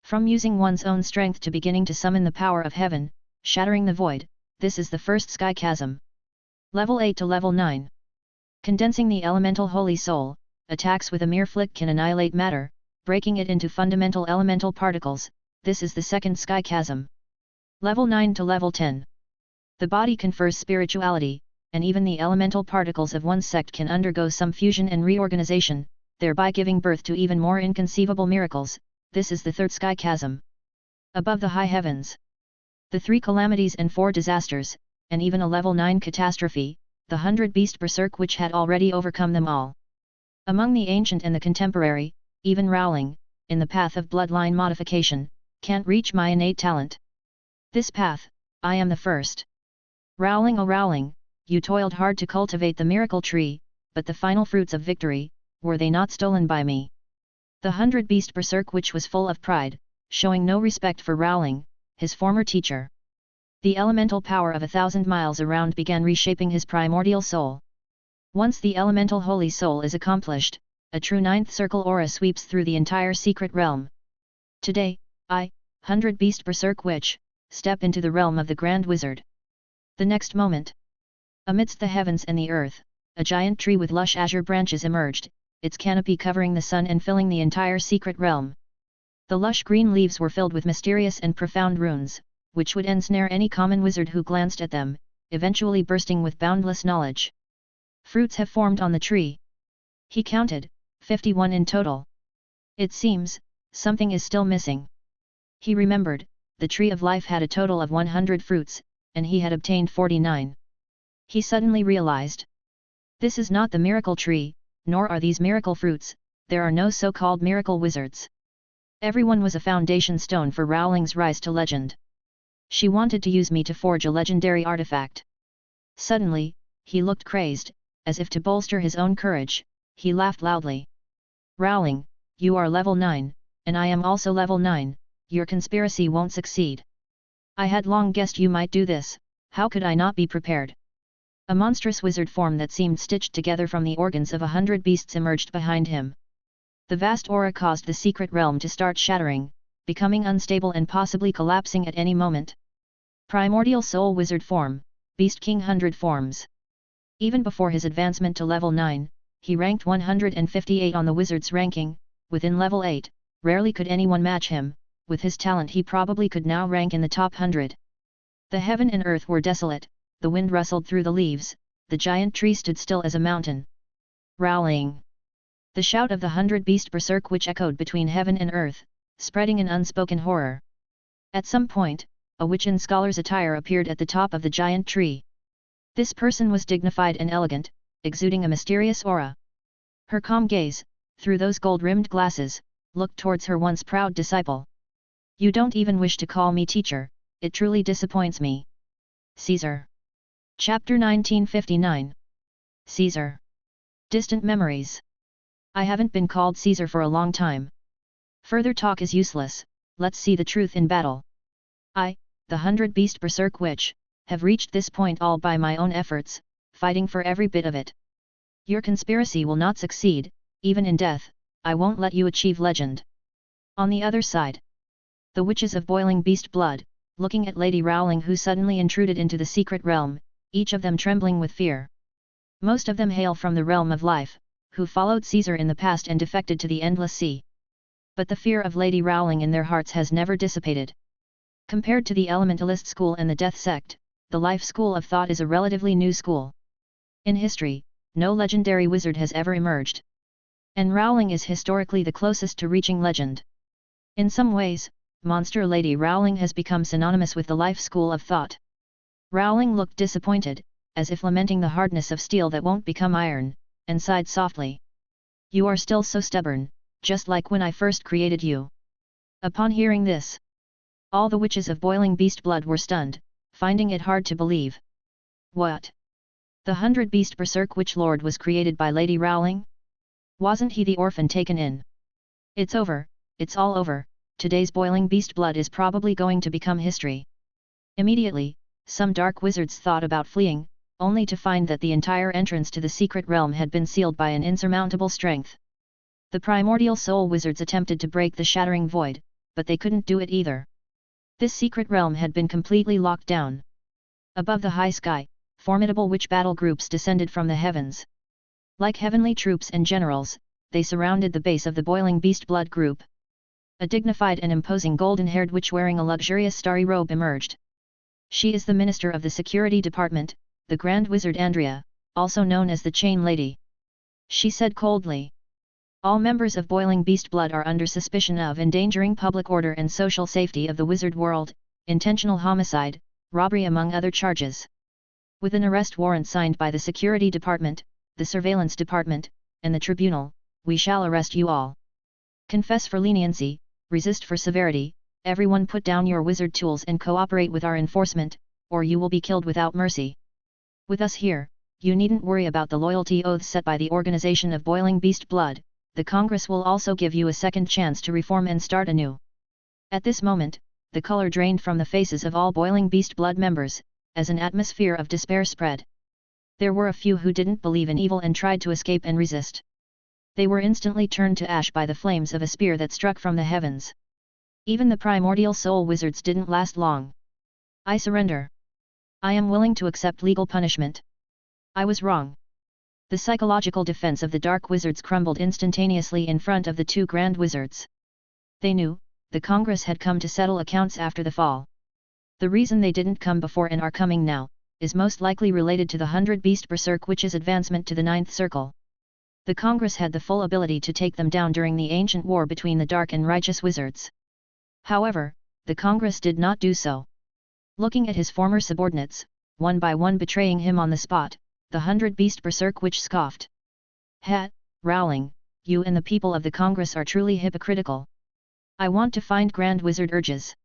Speaker 1: From using one's own strength to beginning to summon the power of heaven, shattering the void, this is the first sky chasm. Level 8 to level 9. Condensing the elemental holy soul, attacks with a mere flick can annihilate matter, breaking it into fundamental elemental particles, this is the second sky chasm. Level 9 to level 10. The body confers spirituality, and even the elemental particles of one sect can undergo some fusion and reorganization, thereby giving birth to even more inconceivable miracles, this is the third sky chasm. Above the high heavens. The 3 calamities and 4 disasters, and even a level 9 catastrophe, the 100-beast berserk which had already overcome them all. Among the ancient and the contemporary, even Rowling, in the path of bloodline modification, can't reach my innate talent. This path, I am the first. Rowling, oh Rowling, you toiled hard to cultivate the miracle tree, but the final fruits of victory, were they not stolen by me? The 100-beast berserk witch was full of pride, showing no respect for Rowling, his former teacher. The elemental power of 1,000 miles around began reshaping his primordial soul. Once the elemental holy soul is accomplished, a true 9th circle aura sweeps through the entire secret realm. Today, I, 100-beast berserk witch, step into the realm of the Grand Wizard. The next moment, amidst the heavens and the earth, a giant tree with lush azure branches emerged, its canopy covering the sun and filling the entire secret realm. The lush green leaves were filled with mysterious and profound runes, which would ensnare any common wizard who glanced at them, eventually bursting with boundless knowledge. Fruits have formed on the tree. He counted, 51 in total. It seems, something is still missing. He remembered, the tree of life had a total of 100 fruits, and he had obtained 49. He suddenly realized. This is not the miracle tree, nor are these miracle fruits, there are no so-called miracle wizards. Everyone was a foundation stone for Rowling's rise to legend. She wanted to use me to forge a legendary artifact. Suddenly, he looked crazed, as if to bolster his own courage, he laughed loudly. Rowling, you are level 9, and I am also level 9, your conspiracy won't succeed. I had long guessed you might do this, how could I not be prepared? A monstrous wizard form that seemed stitched together from the organs of 100 beasts emerged behind him. The vast aura caused the secret realm to start shattering, becoming unstable and possibly collapsing at any moment. Primordial soul wizard form, Beast King 100 forms. Even before his advancement to level 9, he ranked 158 on the wizard's ranking, within level 8, rarely could anyone match him, with his talent he probably could now rank in the top 100. The heaven and earth were desolate, the wind rustled through the leaves, the giant tree stood still as a mountain. Rowling! The shout of the 100-beast berserk witch echoed between heaven and earth, spreading an unspoken horror. At some point, a witch in scholar's attire appeared at the top of the giant tree. This person was dignified and elegant, exuding a mysterious aura. Her calm gaze, through those gold-rimmed glasses, looked towards her once proud disciple. You don't even wish to call me teacher, it truly disappoints me. Caesar. Chapter 1959. Caesar. Distant memories. I haven't been called Caesar for a long time. Further talk is useless, let's see the truth in battle. I, the 100-beast berserk witch, have reached this point all by my own efforts, fighting for every bit of it. Your conspiracy will not succeed, even in death, I won't let you achieve legend. On the other side. The witches of boiling beast blood, looking at Lady Rowling who suddenly intruded into the secret realm, each of them trembling with fear. Most of them hail from the realm of life, who followed Caesar in the past and defected to the endless sea. But the fear of Lady Rowling in their hearts has never dissipated. Compared to the elementalist school and the death sect, the life school of thought is a relatively new school. In history, no legendary wizard has ever emerged. And Rowling is historically the closest to reaching legend. In some ways, Monster Lady Rowling has become synonymous with the life school of thought. Rowling looked disappointed, as if lamenting the hardness of steel that won't become iron, and sighed softly. You are still so stubborn, just like when I first created you. Upon hearing this, all the witches of boiling beast blood were stunned, finding it hard to believe. What? The 100-beast berserk witch lord was created by Lady Rowling? Wasn't he the orphan taken in? It's over, it's all over, today's boiling beast blood is probably going to become history. Immediately, some dark wizards thought about fleeing, only to find that the entire entrance to the secret realm had been sealed by an insurmountable strength. The primordial soul wizards attempted to break the shattering void, but they couldn't do it either. This secret realm had been completely locked down. Above the high sky, formidable witch battle groups descended from the heavens. Like heavenly troops and generals, they surrounded the base of the boiling beast blood group. A dignified and imposing golden-haired witch wearing a luxurious starry robe emerged. She is the Minister of the Security Department, the Grand Wizard Andrea, also known as the Chain Lady. She said coldly. All members of Boiling Beast Blood are under suspicion of endangering public order and social safety of the wizard world, intentional homicide, robbery among other charges. With an arrest warrant signed by the Security Department, the Surveillance Department, and the Tribunal, we shall arrest you all. Confess for leniency, resist for severity, everyone put down your wizard tools and cooperate with our enforcement, or you will be killed without mercy. With us here, you needn't worry about the loyalty oaths set by the organization of Boiling Beast Blood, the Congress will also give you a second chance to reform and start anew. At this moment, the color drained from the faces of all Boiling Beast Blood members, as an atmosphere of despair spread. There were a few who didn't believe in evil and tried to escape and resist. They were instantly turned to ash by the flames of a spear that struck from the heavens. Even the primordial soul wizards didn't last long. I surrender. I am willing to accept legal punishment. I was wrong. The psychological defense of the dark wizards crumbled instantaneously in front of the two grand wizards. They knew, the Congress had come to settle accounts after the fall. The reason they didn't come before and are coming now, is most likely related to the 100-beast berserk witch's advancement to the 9th circle. The Congress had the full ability to take them down during the ancient war between the dark and righteous wizards. However, the Congress did not do so. Looking at his former subordinates, one by one betraying him on the spot, the 100-beast berserk witch scoffed. Rowling, you and the people of the Congress are truly hypocritical. I want to find Grand Wizard Urges.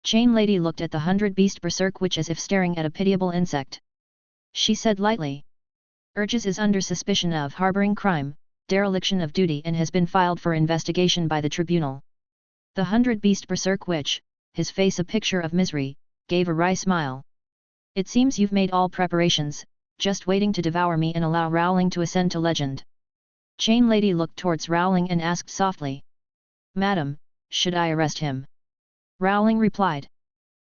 Speaker 1: Chain Lady looked at the 100-beast berserk witch as if staring at a pitiable insect. She said lightly. Urges is under suspicion of harboring crime, dereliction of duty and has been filed for investigation by the tribunal. The 100-beast berserk witch, his face a picture of misery, gave a wry smile. It seems you've made all preparations, just waiting to devour me and allow Rowling to ascend to legend. Chain Lady looked towards Rowling and asked softly. Madam, should I arrest him? Rowling replied.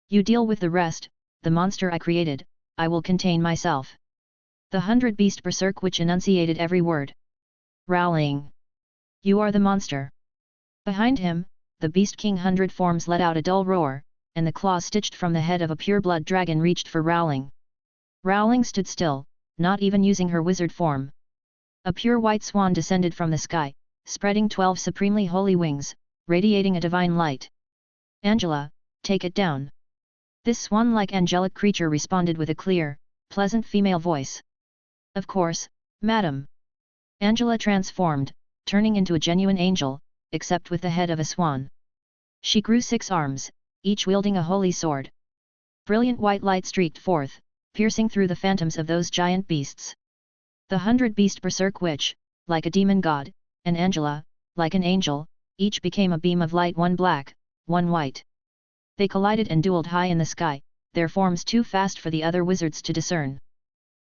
Speaker 1: You deal with the rest, the monster I created, I will contain myself. The 100-beast berserk witch enunciated every word. Rowling. You are the monster. Behind him, the Beast King 100 forms let out a dull roar, and the claws stitched from the head of a pure-blood dragon reached for Rowling. Rowling stood still, not even using her wizard form. A pure white swan descended from the sky, spreading 12 supremely holy wings, radiating a divine light. Angela, take it down. This swan-like angelic creature responded with a clear, pleasant female voice. Of course, madam. Angela transformed, turning into a genuine angel, except with the head of a swan. She grew 6 arms, each wielding a holy sword. Brilliant white light streaked forth, piercing through the phantoms of those giant beasts. The 100-beast berserk witch, like a demon god, and Angela, like an angel, each became a beam of light, one black, one white. They collided and dueled high in the sky, their forms too fast for the other wizards to discern.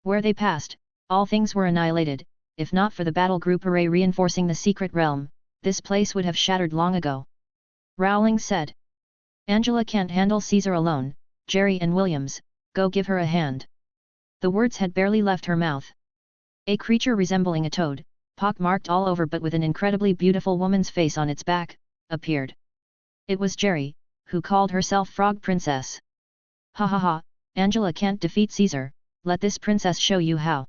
Speaker 1: Where they passed, all things were annihilated. If not for the battle group array reinforcing the secret realm, this place would have shattered long ago. Rowling said. Angela can't handle Caesar alone, Jerry and Williams, go give her a hand. The words had barely left her mouth. A creature resembling a toad, pock-marked all over but with an incredibly beautiful woman's face on its back, appeared. It was Jerry, who called herself Frog Princess. Ha ha ha, Angela can't defeat Caesar, let this princess show you how.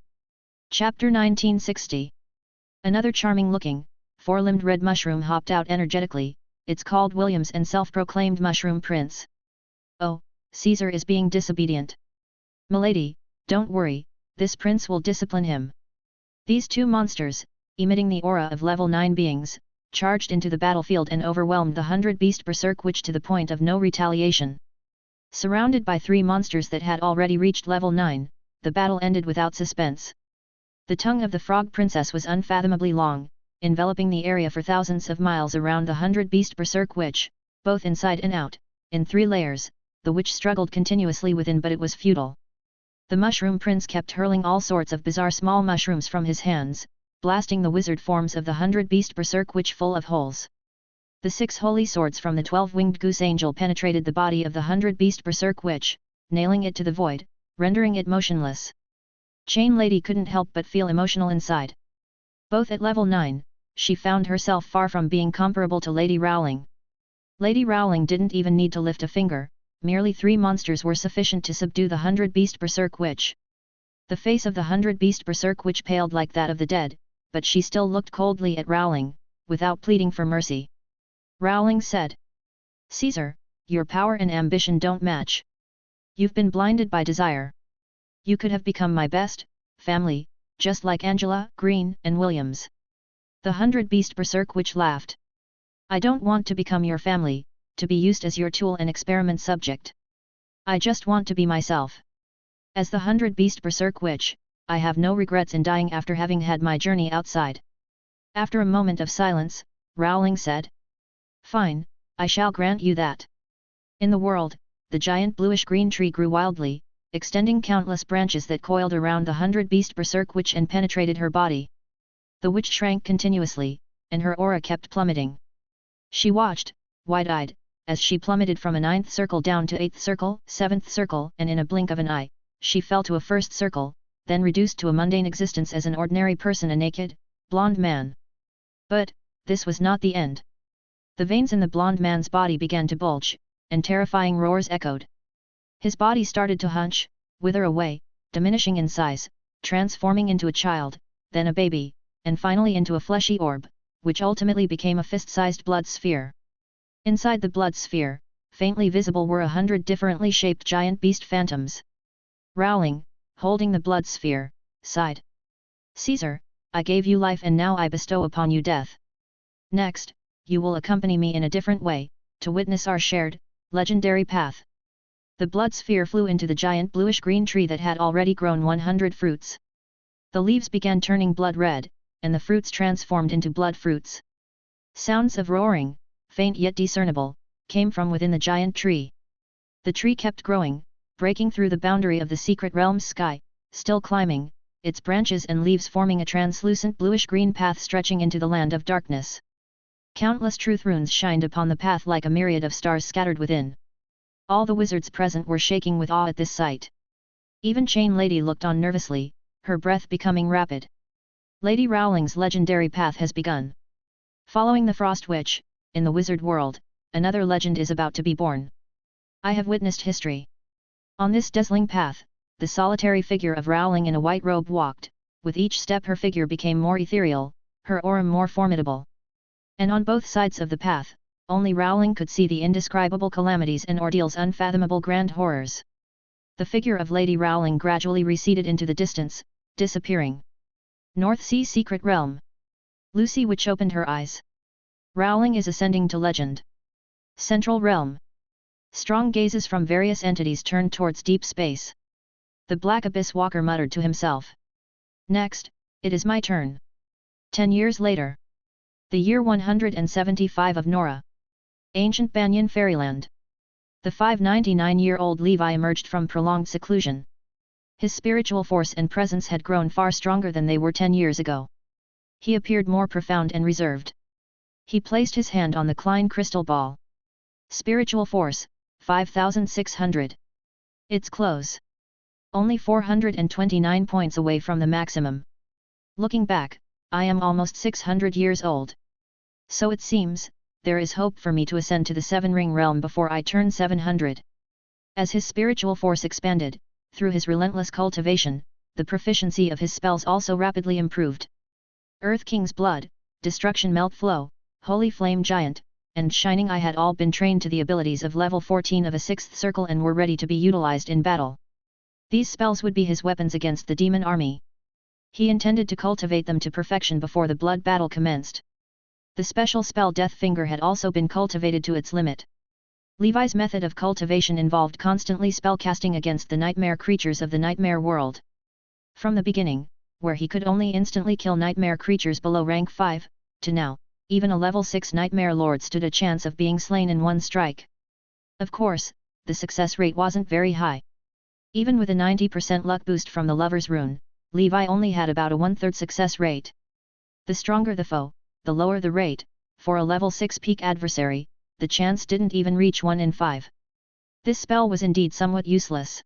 Speaker 1: Chapter 1960. Another charming-looking, 4-limbed red mushroom hopped out energetically. It's called Williams and self-proclaimed Mushroom Prince. Oh, Caesar is being disobedient. Milady, don't worry, this prince will discipline him. These 2 monsters, emitting the aura of level 9 beings, charged into the battlefield and overwhelmed the 100-beast berserk witch to the point of no retaliation. Surrounded by 3 monsters that had already reached level 9, the battle ended without suspense. The tongue of the Frog Princess was unfathomably long, enveloping the area for thousands of miles around the 100-beast berserk witch, both inside and out, in 3 layers. The witch struggled continuously within, but it was futile. The Mushroom Prince kept hurling all sorts of bizarre small mushrooms from his hands, blasting the wizard forms of the 100-beast berserk witch full of holes. The 6 holy swords from the 12-winged goose angel penetrated the body of the 100-beast berserk witch, nailing it to the void, rendering it motionless. Chain Lady couldn't help but feel emotional inside. Both at level 9, she found herself far from being comparable to Lady Rowling. Lady Rowling didn't even need to lift a finger, merely 3 monsters were sufficient to subdue the 100-beast berserk witch. The face of the 100-beast berserk witch paled like that of the dead, but she still looked coldly at Rowling, without pleading for mercy. Rowling said. Caesar, your power and ambition don't match. You've been blinded by desire. You could have become my best family, just like Angela, Green, and Williams. The 100-beast berserk witch laughed. I don't want to become your family, to be used as your tool and experiment subject. I just want to be myself. As the 100-beast berserk witch, I have no regrets in dying after having had my journey outside. After a moment of silence, Rowling said. Fine, I shall grant you that. In the world, the giant bluish-green tree grew wildly, extending countless branches that coiled around the 100-beast berserk witch and penetrated her body. The witch shrank continuously, and her aura kept plummeting. She watched, wide-eyed, as she plummeted from a 9th circle down to 8th circle, 7th circle, and in a blink of an eye, she fell to a 1st circle, then reduced to a mundane existence as an ordinary person, a naked, blonde man. But, this was not the end. The veins in the blonde man's body began to bulge, and terrifying roars echoed. His body started to hunch, wither away, diminishing in size, transforming into a child, then a baby, and finally into a fleshy orb, which ultimately became a fist-sized blood sphere. Inside the blood sphere, faintly visible were 100 differently shaped giant beast phantoms. Rowling, holding the blood sphere, sighed. Caesar, I gave you life and now I bestow upon you death. Next, you will accompany me in a different way, to witness our shared, legendary path. The blood sphere flew into the giant bluish-green tree that had already grown 100 fruits. The leaves began turning blood red, and the fruits transformed into blood fruits. Sounds of roaring, faint yet discernible, came from within the giant tree. The tree kept growing, breaking through the boundary of the secret realm's sky, still climbing, its branches and leaves forming a translucent bluish-green path stretching into the land of darkness. Countless truth runes shined upon the path like a myriad of stars scattered within. All the wizards present were shaking with awe at this sight. Even Chain Lady looked on nervously, her breath becoming rapid. Lady Rowling's legendary path has begun. Following the Frost Witch, in the wizard world, another legend is about to be born. I have witnessed history. On this dazzling path, the solitary figure of Rowling in a white robe walked. With each step her figure became more ethereal, her aura more formidable. And on both sides of the path, only Rowling could see the indescribable calamities and ordeals, unfathomable grand horrors. The figure of Lady Rowling gradually receded into the distance, disappearing. North Sea Secret Realm. Lucy Witch opened her eyes. Rowling is ascending to legend. Central Realm. Strong gazes from various entities turned towards deep space. The Black Abyss Walker muttered to himself. Next, it is my turn. 10 years later. The year 175 of Nora. Ancient Banyan Fairyland. The 599-year-old Levi emerged from prolonged seclusion. His spiritual force and presence had grown far stronger than they were 10 years ago. He appeared more profound and reserved. He placed his hand on the Klein crystal ball. Spiritual force, 5,600. It's close. Only 429 points away from the maximum. Looking back, I am almost 600 years old. So it seems, there is hope for me to ascend to the Seven-Ring Realm before I turn 700. As his spiritual force expanded, through his relentless cultivation, the proficiency of his spells also rapidly improved. Earth King's Blood, Destruction Melt Flow, Holy Flame Giant, and Shining Eye had all been trained to the abilities of level 14 of a 6th circle and were ready to be utilized in battle. These spells would be his weapons against the demon army. He intended to cultivate them to perfection before the blood battle commenced. The special spell Death Finger had also been cultivated to its limit. Levi's method of cultivation involved constantly spellcasting against the nightmare creatures of the nightmare world. From the beginning, where he could only instantly kill nightmare creatures below rank 5, to now, even a level 6 nightmare lord stood a chance of being slain in one strike. Of course, the success rate wasn't very high. Even with a 90% luck boost from the Lover's Rune, Levi only had about a 1/3 success rate. The stronger the foe, the lower the rate. For a level 6 peak adversary, the chance didn't even reach 1 in 5. This spell was indeed somewhat useless.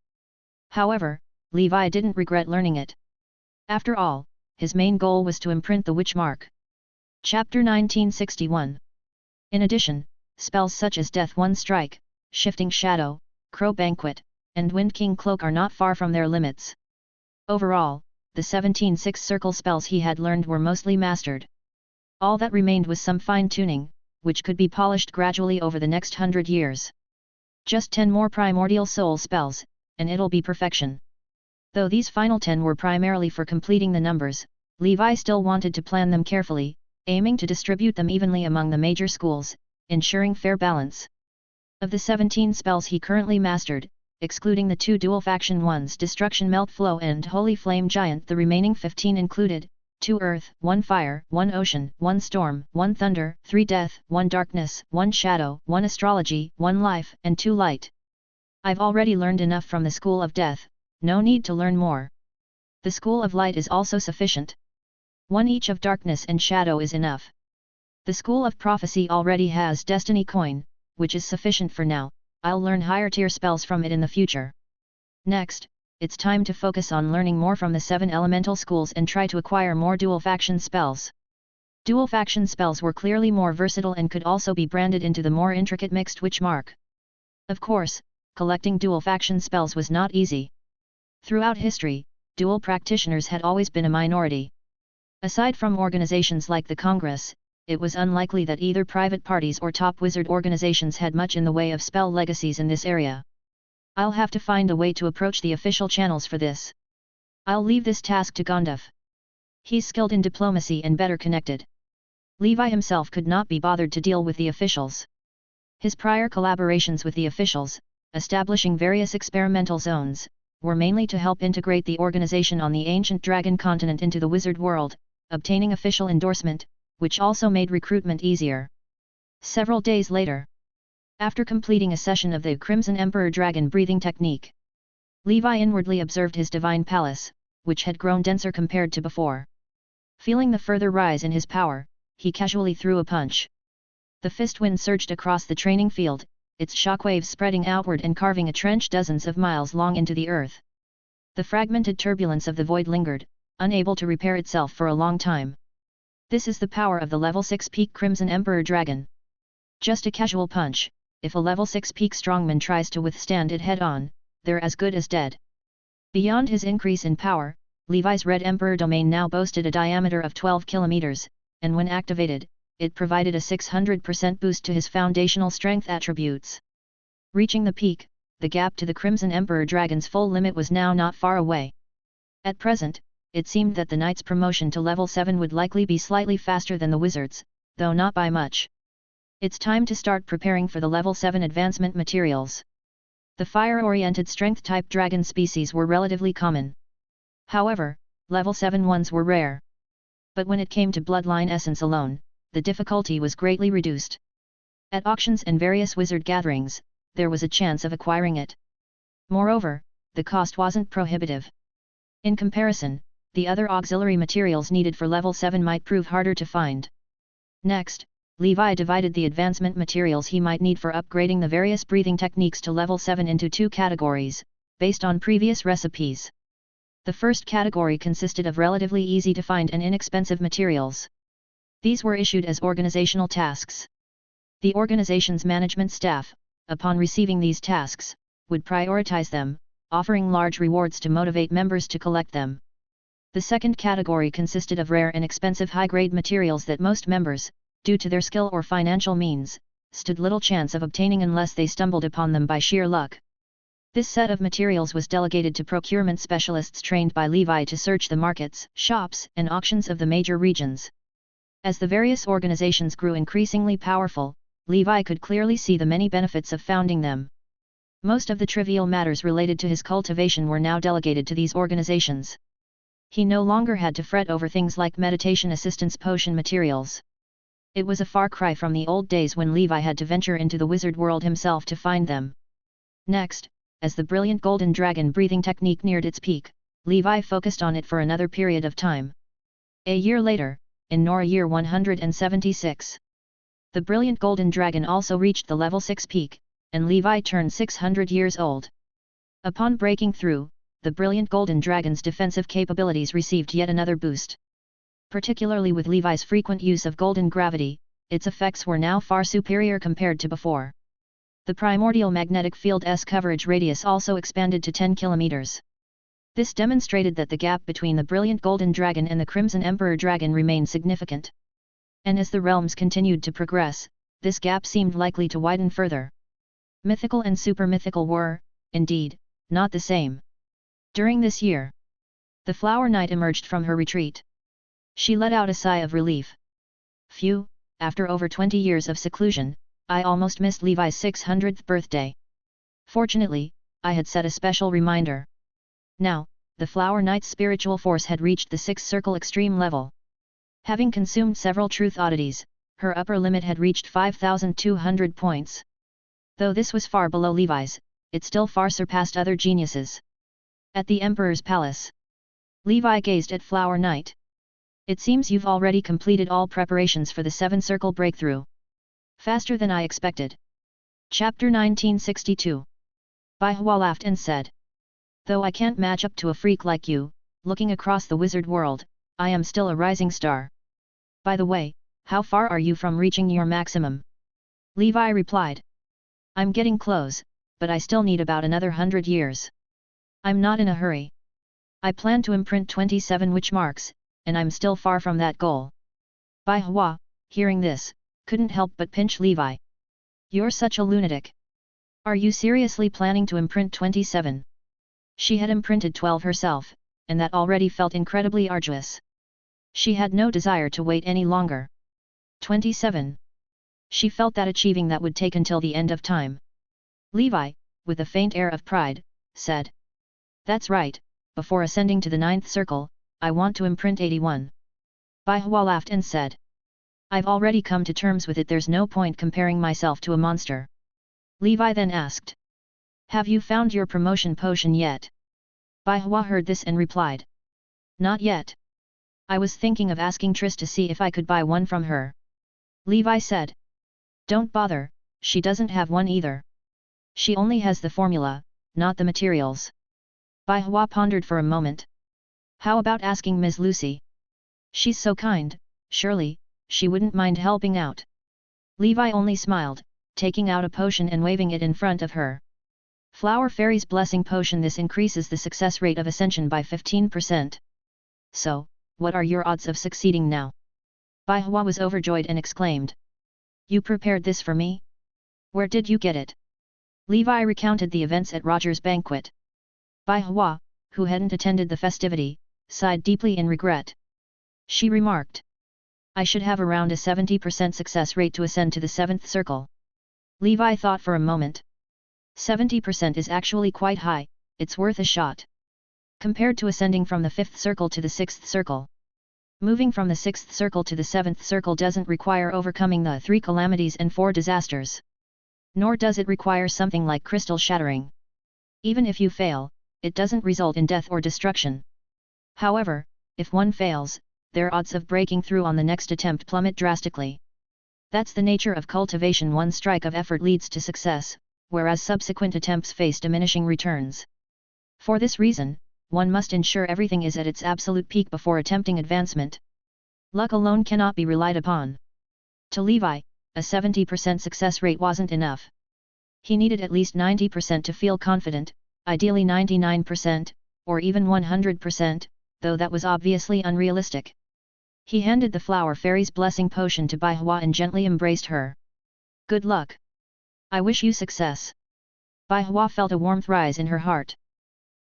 Speaker 1: However, Levi didn't regret learning it. After all, his main goal was to imprint the witch mark. Chapter 1961. In addition, spells such as Death One Strike, Shifting Shadow, Crow Banquet, and Wind King Cloak are not far from their limits. Overall, the 17 6th circle spells he had learned were mostly mastered. All that remained was some fine-tuning, which could be polished gradually over the next 100 years. Just 10 more primordial soul spells, and it'll be perfection. Though these final 10 were primarily for completing the numbers, Levi still wanted to plan them carefully, aiming to distribute them evenly among the major schools, ensuring fair balance. Of the 17 spells he currently mastered, excluding the 2 dual-faction ones Destruction Melt Flow and Holy Flame Giant, the remaining 15 included 2 Earth, 1 Fire, 1 Ocean, 1 Storm, 1 Thunder, 3 Death, 1 Darkness, 1 Shadow, 1 Astrology, 1 Life, and 2 Light. I've already learned enough from the School of Death, no need to learn more. The School of Light is also sufficient. 1 each of Darkness and Shadow is enough. The School of Prophecy already has Destiny Coin, which is sufficient for now. I'll learn higher tier spells from it in the future. Next, it's time to focus on learning more from the 7 elemental schools and try to acquire more dual faction spells. Dual faction spells were clearly more versatile and could also be branded into the more intricate mixed witch mark. Of course, collecting dual faction spells was not easy. Throughout history, dual practitioners had always been a minority. Aside from organizations like the Congress, it was unlikely that either private parties or top wizard organizations had much in the way of spell legacies in this area. I'll have to find a way to approach the official channels for this. I'll leave this task to Gandalf. He's skilled in diplomacy and better connected. Levi himself could not be bothered to deal with the officials. His prior collaborations with the officials, establishing various experimental zones, were mainly to help integrate the organization on the ancient dragon continent into the wizard world, obtaining official endorsement, which also made recruitment easier. Several days later, after completing a session of the Crimson Emperor Dragon breathing technique, Levi inwardly observed his divine palace, which had grown denser compared to before. Feeling the further rise in his power, he casually threw a punch. The fist wind surged across the training field, its shockwaves spreading outward and carving a trench dozens of miles long into the earth. The fragmented turbulence of the void lingered, unable to repair itself for a long time. This is the power of the level 6 peak Crimson Emperor Dragon. Just a casual punch. If a level 6 peak strongman tries to withstand it head-on, they're as good as dead. Beyond his increase in power, Levi's Red Emperor domain now boasted a diameter of 12 kilometers, and when activated, it provided a 600% boost to his foundational strength attributes. Reaching the peak, the gap to the Crimson Emperor Dragon's full limit was now not far away. At present, it seemed that the knight's promotion to level 7 would likely be slightly faster than the wizard's, though not by much. It's time to start preparing for the level 7 advancement materials. The fire-oriented strength-type dragon species were relatively common. However, level 7 ones were rare. But when it came to bloodline essence alone, the difficulty was greatly reduced. At auctions and various wizard gatherings, there was a chance of acquiring it. Moreover, the cost wasn't prohibitive. In comparison, the other auxiliary materials needed for level 7 might prove harder to find. Next, Levi divided the advancement materials he might need for upgrading the various breathing techniques to level 7 into two categories, based on previous recipes. The first category consisted of relatively easy to find and inexpensive materials. These were issued as organizational tasks. The organization's management staff, upon receiving these tasks, would prioritize them, offering large rewards to motivate members to collect them. The second category consisted of rare and expensive high-grade materials that most members, due to their skill or financial means, stood little chance of obtaining unless they stumbled upon them by sheer luck. This set of materials was delegated to procurement specialists trained by Levi to search the markets, shops, and auctions of the major regions. As the various organizations grew increasingly powerful, Levi could clearly see the many benefits of founding them. Most of the trivial matters related to his cultivation were now delegated to these organizations. He no longer had to fret over things like meditation assistance potion materials. It was a far cry from the old days when Levi had to venture into the wizard world himself to find them. Next, as the brilliant golden dragon breathing technique neared its peak, Levi focused on it for another period of time. A year later, in Nora year 176. The brilliant golden dragon also reached the level 6 peak, and Levi turned 600 years old. Upon breaking through, the brilliant golden dragon's defensive capabilities received yet another boost. Particularly with Levi's frequent use of golden gravity, its effects were now far superior compared to before. The primordial magnetic field's coverage radius also expanded to 10 kilometers. This demonstrated that the gap between the brilliant golden dragon and the crimson emperor dragon remained significant. And as the realms continued to progress, this gap seemed likely to widen further. Mythical and super-mythical were, indeed, not the same. During this year, the Flower Knight emerged from her retreat. She let out a sigh of relief. Phew, after over 20 years of seclusion, I almost missed Levi's 600th birthday. Fortunately, I had set a special reminder. Now, the Flower Knight's spiritual force had reached the 6th circle extreme level. Having consumed several truth oddities, her upper limit had reached 5,200 points. Though this was far below Levi's, it still far surpassed other geniuses. At the Emperor's Palace, Levi gazed at Flower Knight. It seems you've already completed all preparations for the 7-circle breakthrough. Faster than I expected. Chapter 1962. Bai Hua laughed and said. Though I can't match up to a freak like you, looking across the wizard world, I am still a rising star. By the way, how far are you from reaching your maximum? Levi replied. I'm getting close, but I still need about another 100 years. I'm not in a hurry. I plan to imprint 27 witch marks, and I'm still far from that goal. Bai Hua, hearing this, couldn't help but pinch Levi. You're such a lunatic. Are you seriously planning to imprint 27? She had imprinted 12 herself, and that already felt incredibly arduous. She had no desire to wait any longer. 27. She felt that achieving that would take until the end of time. Levi, with a faint air of pride, said. That's right, before ascending to the 9th circle, I want to imprint 81. Bai Hua laughed and said. I've already come to terms with it, there's no point comparing myself to a monster. Levi then asked. Have you found your promotion potion yet? Bai Hua heard this and replied. Not yet. I was thinking of asking Triss to see if I could buy one from her. Levi said. Don't bother, she doesn't have one either. She only has the formula, not the materials. Bai Hua pondered for a moment. How about asking Ms. Lucy? She's so kind, surely, she wouldn't mind helping out. Levi only smiled, taking out a potion and waving it in front of her. Flower Fairy's Blessing Potion. This increases the success rate of ascension by 15%. So, what are your odds of succeeding now? Bai Hua was overjoyed and exclaimed. You prepared this for me? Where did you get it? Levi recounted the events at Roger's banquet. Bai Hua, who hadn't attended the festivity, sighed deeply in regret. She remarked, I should have around a 70% success rate to ascend to the 7th circle. Levi thought for a moment. 70% is actually quite high, it's worth a shot. Compared to ascending from the 5th circle to the 6th circle. Moving from the 6th circle to the 7th circle doesn't require overcoming the 3 calamities and 4 disasters. Nor does it require something like crystal shattering. Even if you fail, it doesn't result in death or destruction. However, if one fails, their odds of breaking through on the next attempt plummet drastically. That's the nature of cultivation. One strike of effort leads to success, whereas subsequent attempts face diminishing returns. For this reason, one must ensure everything is at its absolute peak before attempting advancement. Luck alone cannot be relied upon. To Levi, a 70% success rate wasn't enough. He needed at least 90% to feel confident, ideally 99%, or even 100%, though that was obviously unrealistic. He handed the Flower Fairy's blessing potion to Bai Hua and gently embraced her. Good luck. I wish you success. Bai Hua felt a warmth rise in her heart.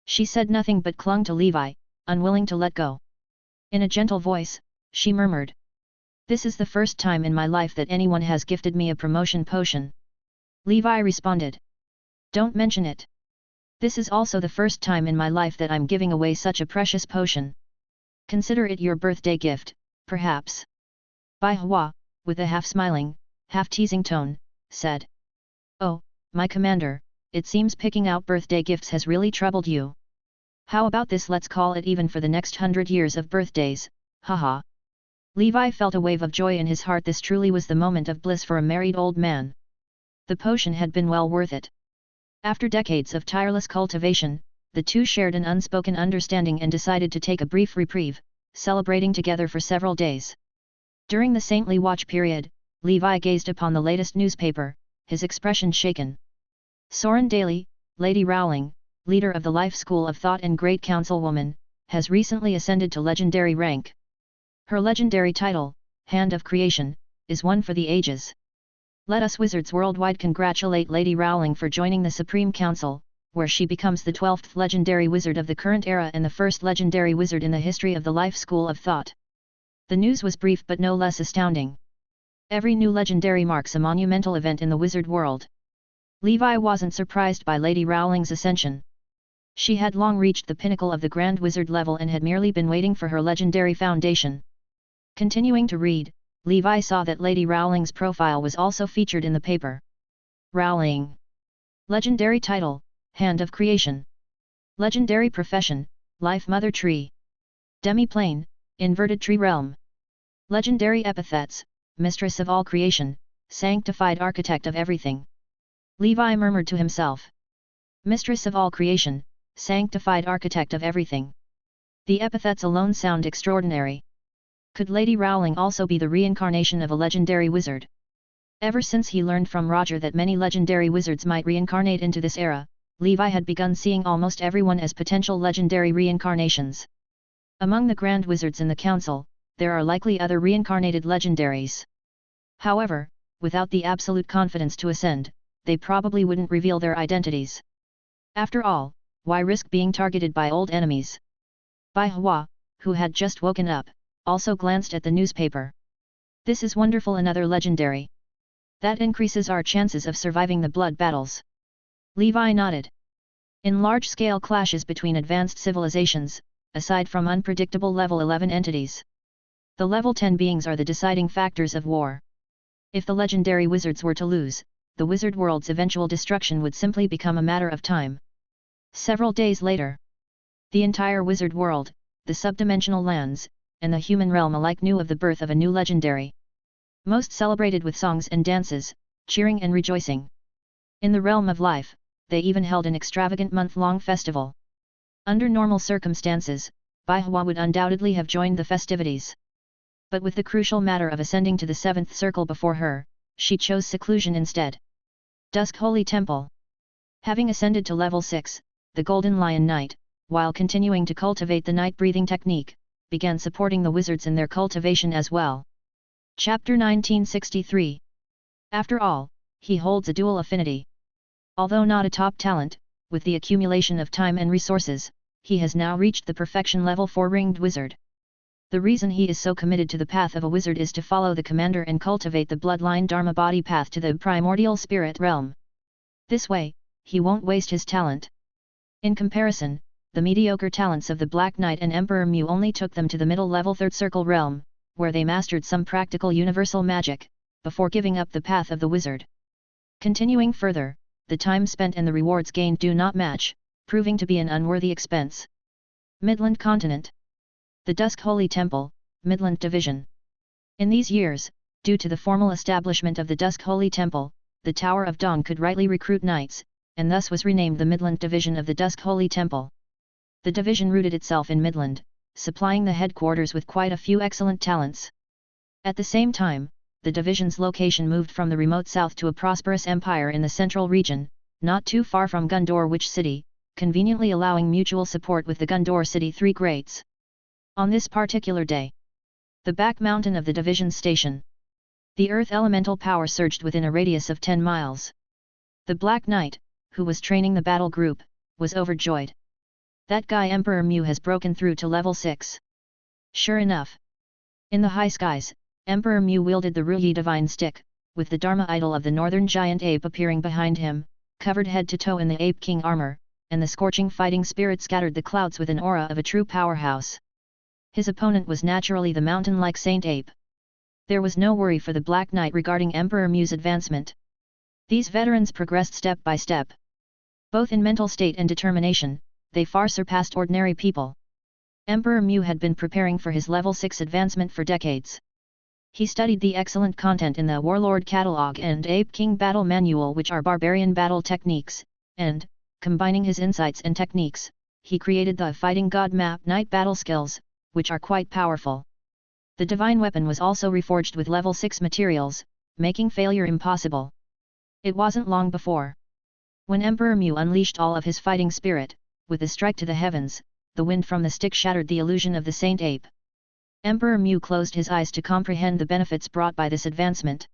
Speaker 1: She said nothing but clung to Levi, unwilling to let go. In a gentle voice, she murmured. This is the first time in my life that anyone has gifted me a promotion potion. Levi responded. Don't mention it. This is also the first time in my life that I'm giving away such a precious potion. Consider it your birthday gift, perhaps. Bai Hua, with a half-smiling, half-teasing tone, said. Oh, my commander, it seems picking out birthday gifts has really troubled you. How about this, let's call it even for the next 100 years of birthdays, haha. Levi felt a wave of joy in his heart. This truly was the moment of bliss for a married old man. The potion had been well worth it. After decades of tireless cultivation, the two shared an unspoken understanding and decided to take a brief reprieve, celebrating together for several days. During the saintly watch period, Levi gazed upon the latest newspaper, his expression shaken. Soren Daly, Lady Rowling, leader of the Life School of Thought and great councilwoman, has recently ascended to legendary rank. Her legendary title, Hand of Creation, is one for the ages. Let us wizards worldwide congratulate Lady Rowling for joining the Supreme Council, where she becomes the 12th legendary wizard of the current era and the first legendary wizard in the history of the Life School of Thought. The news was brief but no less astounding. Every new legendary marks a monumental event in the wizard world. Levi wasn't surprised by Lady Rowling's ascension. She had long reached the pinnacle of the Grand Wizard level and had merely been waiting for her legendary foundation. Continuing to read, Levi saw that Lady Rowling's profile was also featured in the paper. Rowling. Legendary title, Hand of Creation. Legendary profession, Life Mother Tree. Demi-plane, Inverted Tree Realm. Legendary epithets, Mistress of all creation, Sanctified Architect of everything. Levi murmured to himself. Mistress of all creation, Sanctified Architect of everything. The epithets alone sound extraordinary. Could Lady Rowling also be the reincarnation of a legendary wizard? Ever since he learned from Roger that many legendary wizards might reincarnate into this era, Levi had begun seeing almost everyone as potential legendary reincarnations. Among the Grand Wizards in the Council, there are likely other reincarnated legendaries. However, without the absolute confidence to ascend, they probably wouldn't reveal their identities. After all, why risk being targeted by old enemies? Bai Hua, who had just woken up, also glanced at the newspaper. This is wonderful, another legendary. That increases our chances of surviving the blood battles. Levi nodded. In large-scale clashes between advanced civilizations, aside from unpredictable level 11 entities, the level 10 beings are the deciding factors of war. If the legendary wizards were to lose, the wizard world's eventual destruction would simply become a matter of time. Several days later, the entire wizard world, the subdimensional lands, and the human realm alike knew of the birth of a new legendary. Most celebrated with songs and dances, cheering and rejoicing. In the realm of life, they even held an extravagant month-long festival. Under normal circumstances, Bai Hua would undoubtedly have joined the festivities. But with the crucial matter of ascending to the 7th circle before her, she chose seclusion instead. Dusk Holy Temple. Having ascended to level 6, the Golden Lion Knight, while continuing to cultivate the night breathing technique, began supporting the wizards in their cultivation as well. Chapter 1963. After all, he holds a dual affinity. Although not a top talent, with the accumulation of time and resources, he has now reached the perfection level 4 ringed wizard. The reason he is so committed to the path of a wizard is to follow the commander and cultivate the bloodline Dharma body path to the primordial spirit realm. This way, he won't waste his talent. In comparison, the mediocre talents of the Black Knight and Emperor Mew only took them to the middle level third circle realm, where they mastered some practical universal magic, before giving up the path of the wizard. Continuing further, the time spent and the rewards gained do not match, proving to be an unworthy expense. Midland Continent. The Dusk Holy Temple, Midland Division. In these years, due to the formal establishment of the Dusk Holy Temple, the Tower of Dawn could rightly recruit knights, and thus was renamed the Midland Division of the Dusk Holy Temple. The division rooted itself in Midland, supplying the headquarters with quite a few excellent talents. At the same time, the division's location moved from the remote south to a prosperous empire in the central region, not too far from Gundor Witch City, conveniently allowing mutual support with the Gundor City Three Greats. On this particular day, the back mountain of the division's station, the earth elemental power surged within a radius of 10 miles. The Black Knight, who was training the battle group, was overjoyed. That guy Emperor Mew has broken through to level 6. Sure enough. In the high skies, Emperor Mew wielded the Ruyi divine stick, with the Dharma idol of the northern giant ape appearing behind him, covered head to toe in the Ape King armor, and the scorching fighting spirit scattered the clouds with an aura of a true powerhouse. His opponent was naturally the mountain-like Saint Ape. There was no worry for the Black Knight regarding Emperor Mew's advancement. These veterans progressed step by step. Both in mental state and determination, they far surpassed ordinary people. Emperor Mew had been preparing for his level 6 advancement for decades. He studied the excellent content in the Warlord Catalog and Ape King Battle Manual, which are barbarian battle techniques, and, combining his insights and techniques, he created the Fighting God Map Knight battle skills, which are quite powerful. The divine weapon was also reforged with level 6 materials, making failure impossible. It wasn't long before, when Emperor Mew unleashed all of his fighting spirit, with a strike to the heavens, the wind from the stick shattered the illusion of the Saint Ape. Emperor Mew closed his eyes to comprehend the benefits brought by this advancement.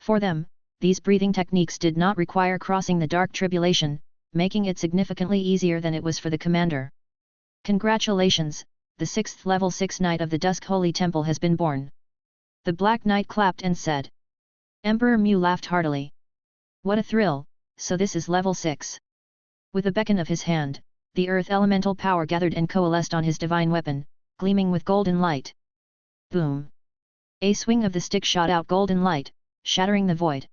Speaker 1: For them, these breathing techniques did not require crossing the dark tribulation, making it significantly easier than it was for the commander. Congratulations, the 6th level 6 Knight of the Dusk Holy Temple has been born. The Black Knight clapped and said. Emperor Mew laughed heartily. What a thrill, so this is level 6. With a beckon of his hand, the earth elemental power gathered and coalesced on his divine weapon, gleaming with golden light. Boom! A swing of the stick shot out golden light, shattering the void.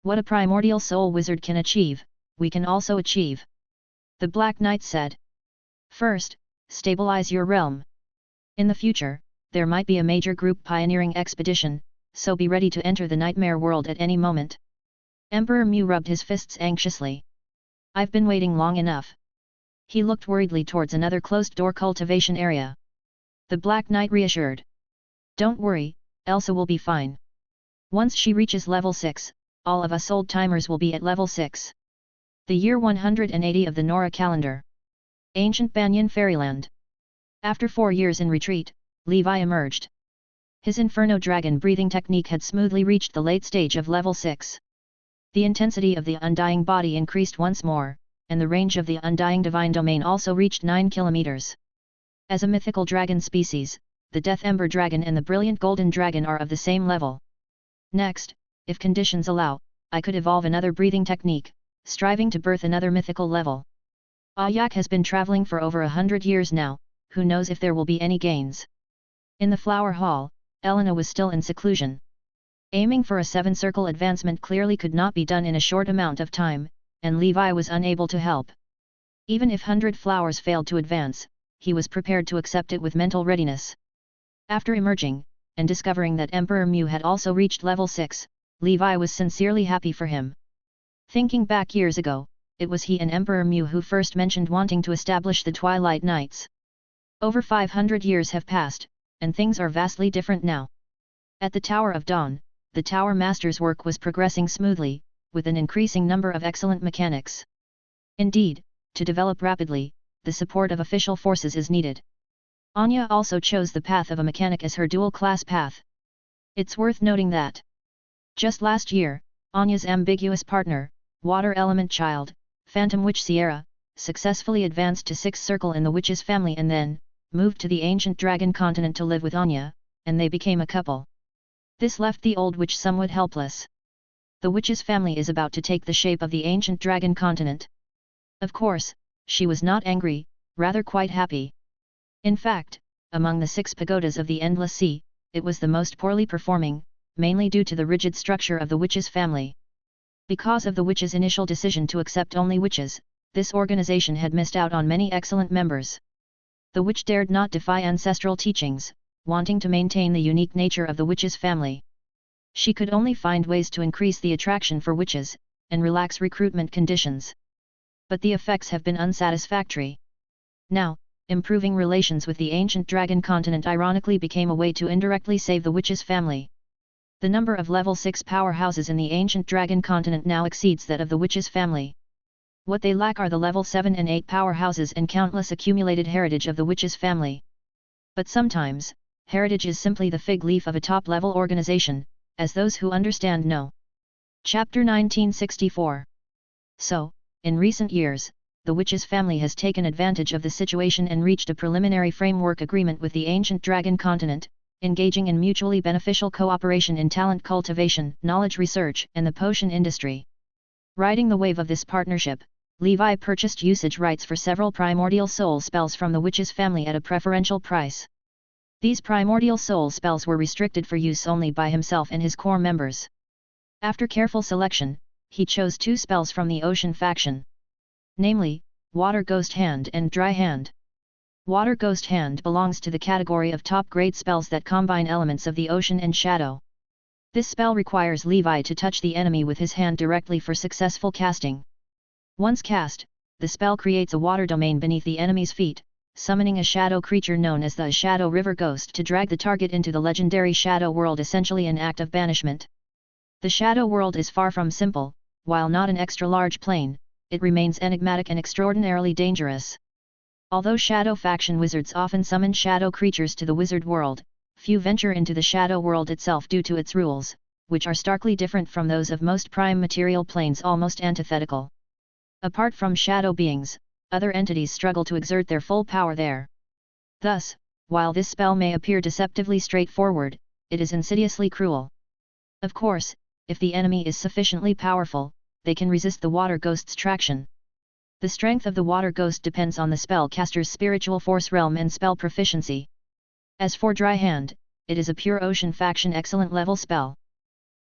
Speaker 1: What a primordial soul wizard can achieve, we can also achieve. The Black Knight said. First, stabilize your realm. In the future, there might be a major group pioneering expedition, so be ready to enter the nightmare world at any moment. Emperor Mew rubbed his fists anxiously. I've been waiting long enough. He looked worriedly towards another closed-door cultivation area. The Black Knight reassured. Don't worry, Elsa will be fine. Once she reaches level 6, all of us old-timers will be at level 6. The year 180 of the Nora calendar. Ancient Banyan Fairyland. After 4 years in retreat, Levi emerged. His Inferno Dragon breathing technique had smoothly reached the late stage of level 6. The intensity of the Undying body increased once more, and the range of the Undying Divine Domain also reached 9 kilometers. As a mythical dragon species, the Death Ember Dragon and the Brilliant Golden Dragon are of the same level. Next, if conditions allow, I could evolve another breathing technique, striving to birth another mythical level. Ayak has been traveling for over 100 years now, who knows if there will be any gains. In the Flower Hall, Elena was still in seclusion. Aiming for a 7-circle advancement clearly could not be done in a short amount of time, and Levi was unable to help. Even if 100 flowers failed to advance, he was prepared to accept it with mental readiness. After emerging, and discovering that Emperor Mew had also reached level 6, Levi was sincerely happy for him. Thinking back years ago, it was he and Emperor Mew who first mentioned wanting to establish the Twilight Knights. Over 500 years have passed, and things are vastly different now. At the Tower of Dawn, the Tower Master's work was progressing smoothly, with an increasing number of excellent mechanics. Indeed, to develop rapidly, the support of official forces is needed. Anya also chose the path of a mechanic as her dual-class path. It's worth noting that just last year, Anya's ambiguous partner, Water Element Child, Phantom Witch Sierra, successfully advanced to 6th circle in the witch's family and then, moved to the ancient dragon continent to live with Anya, and they became a couple. This left the old witch somewhat helpless. The witch's family is about to take the shape of the ancient dragon continent. Of course, she was not angry, rather quite happy. In fact, among the 6 pagodas of the Endless Sea, it was the most poorly performing, mainly due to the rigid structure of the witch's family. Because of the witch's initial decision to accept only witches, this organization had missed out on many excellent members. The witch dared not defy ancestral teachings, wanting to maintain the unique nature of the witch's family. She could only find ways to increase the attraction for witches, and relax recruitment conditions. But the effects have been unsatisfactory. Now, improving relations with the ancient dragon continent ironically became a way to indirectly save the witch's family. The number of level 6 powerhouses in the ancient dragon continent now exceeds that of the witch's family. What they lack are the level 7 and 8 powerhouses and countless accumulated heritage of the witch's family. But sometimes, heritage is simply the fig leaf of a top-level organization, as those who understand know. Chapter 1964. So, in recent years, the witch's family has taken advantage of the situation and reached a preliminary framework agreement with the ancient dragon continent, engaging in mutually beneficial cooperation in talent cultivation, knowledge research, and the potion industry. Riding the wave of this partnership, Levi purchased usage rights for several primordial soul spells from the witch's family at a preferential price. These primordial soul spells were restricted for use only by himself and his core members. After careful selection, he chose 2 spells from the Ocean faction. Namely, Water Ghost Hand and Dry Hand. Water Ghost Hand belongs to the category of top-grade spells that combine elements of the ocean and shadow. This spell requires Levi to touch the enemy with his hand directly for successful casting. Once cast, the spell creates a water domain beneath the enemy's feet, summoning a shadow creature known as the Shadow River Ghost to drag the target into the legendary Shadow World, essentially an act of banishment. The Shadow World is far from simple. While not an extra-large plane, it remains enigmatic and extraordinarily dangerous. Although Shadow faction wizards often summon shadow creatures to the wizard world, few venture into the Shadow World itself due to its rules, which are starkly different from those of most prime material planes, almost antithetical. Apart from shadow beings, other entities struggle to exert their full power there. Thus, while this spell may appear deceptively straightforward, it is insidiously cruel. Of course, if the enemy is sufficiently powerful, they can resist the water ghost's traction. The strength of the water ghost depends on the spellcaster's spiritual force realm and spell proficiency. As for Dry Hand, it is a pure Ocean faction excellent level spell.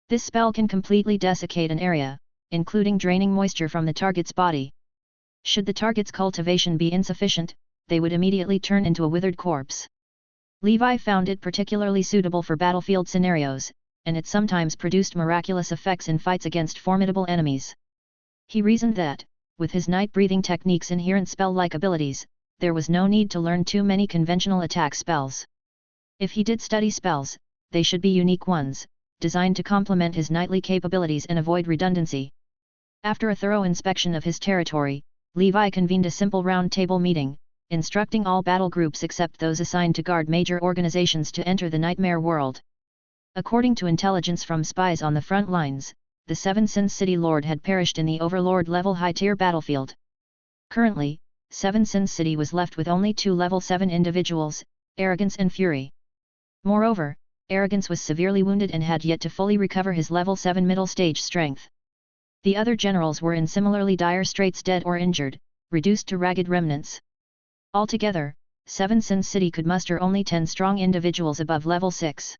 Speaker 1: This spell can completely desiccate an area, including draining moisture from the target's body. Should the target's cultivation be insufficient, they would immediately turn into a withered corpse. Levi found it particularly suitable for battlefield scenarios, and it sometimes produced miraculous effects in fights against formidable enemies. He reasoned that, with his night-breathing technique's inherent spell-like abilities, there was no need to learn too many conventional attack spells. If he did study spells, they should be unique ones, designed to complement his nightly capabilities and avoid redundancy. After a thorough inspection of his territory, Levi convened a simple round-table meeting, instructing all battle groups except those assigned to guard major organizations to enter the Nightmare World. According to intelligence from spies on the front lines, the 7 Sins City Lord had perished in the Overlord-level high-tier battlefield. Currently, 7 Sins City was left with only 2 level 7 individuals, Arrogance and Fury. Moreover, Arrogance was severely wounded and had yet to fully recover his level 7 middle stage strength. The other generals were in similarly dire straits, dead or injured, reduced to ragged remnants. Altogether, 7 Sins City could muster only 10 strong individuals above level 6.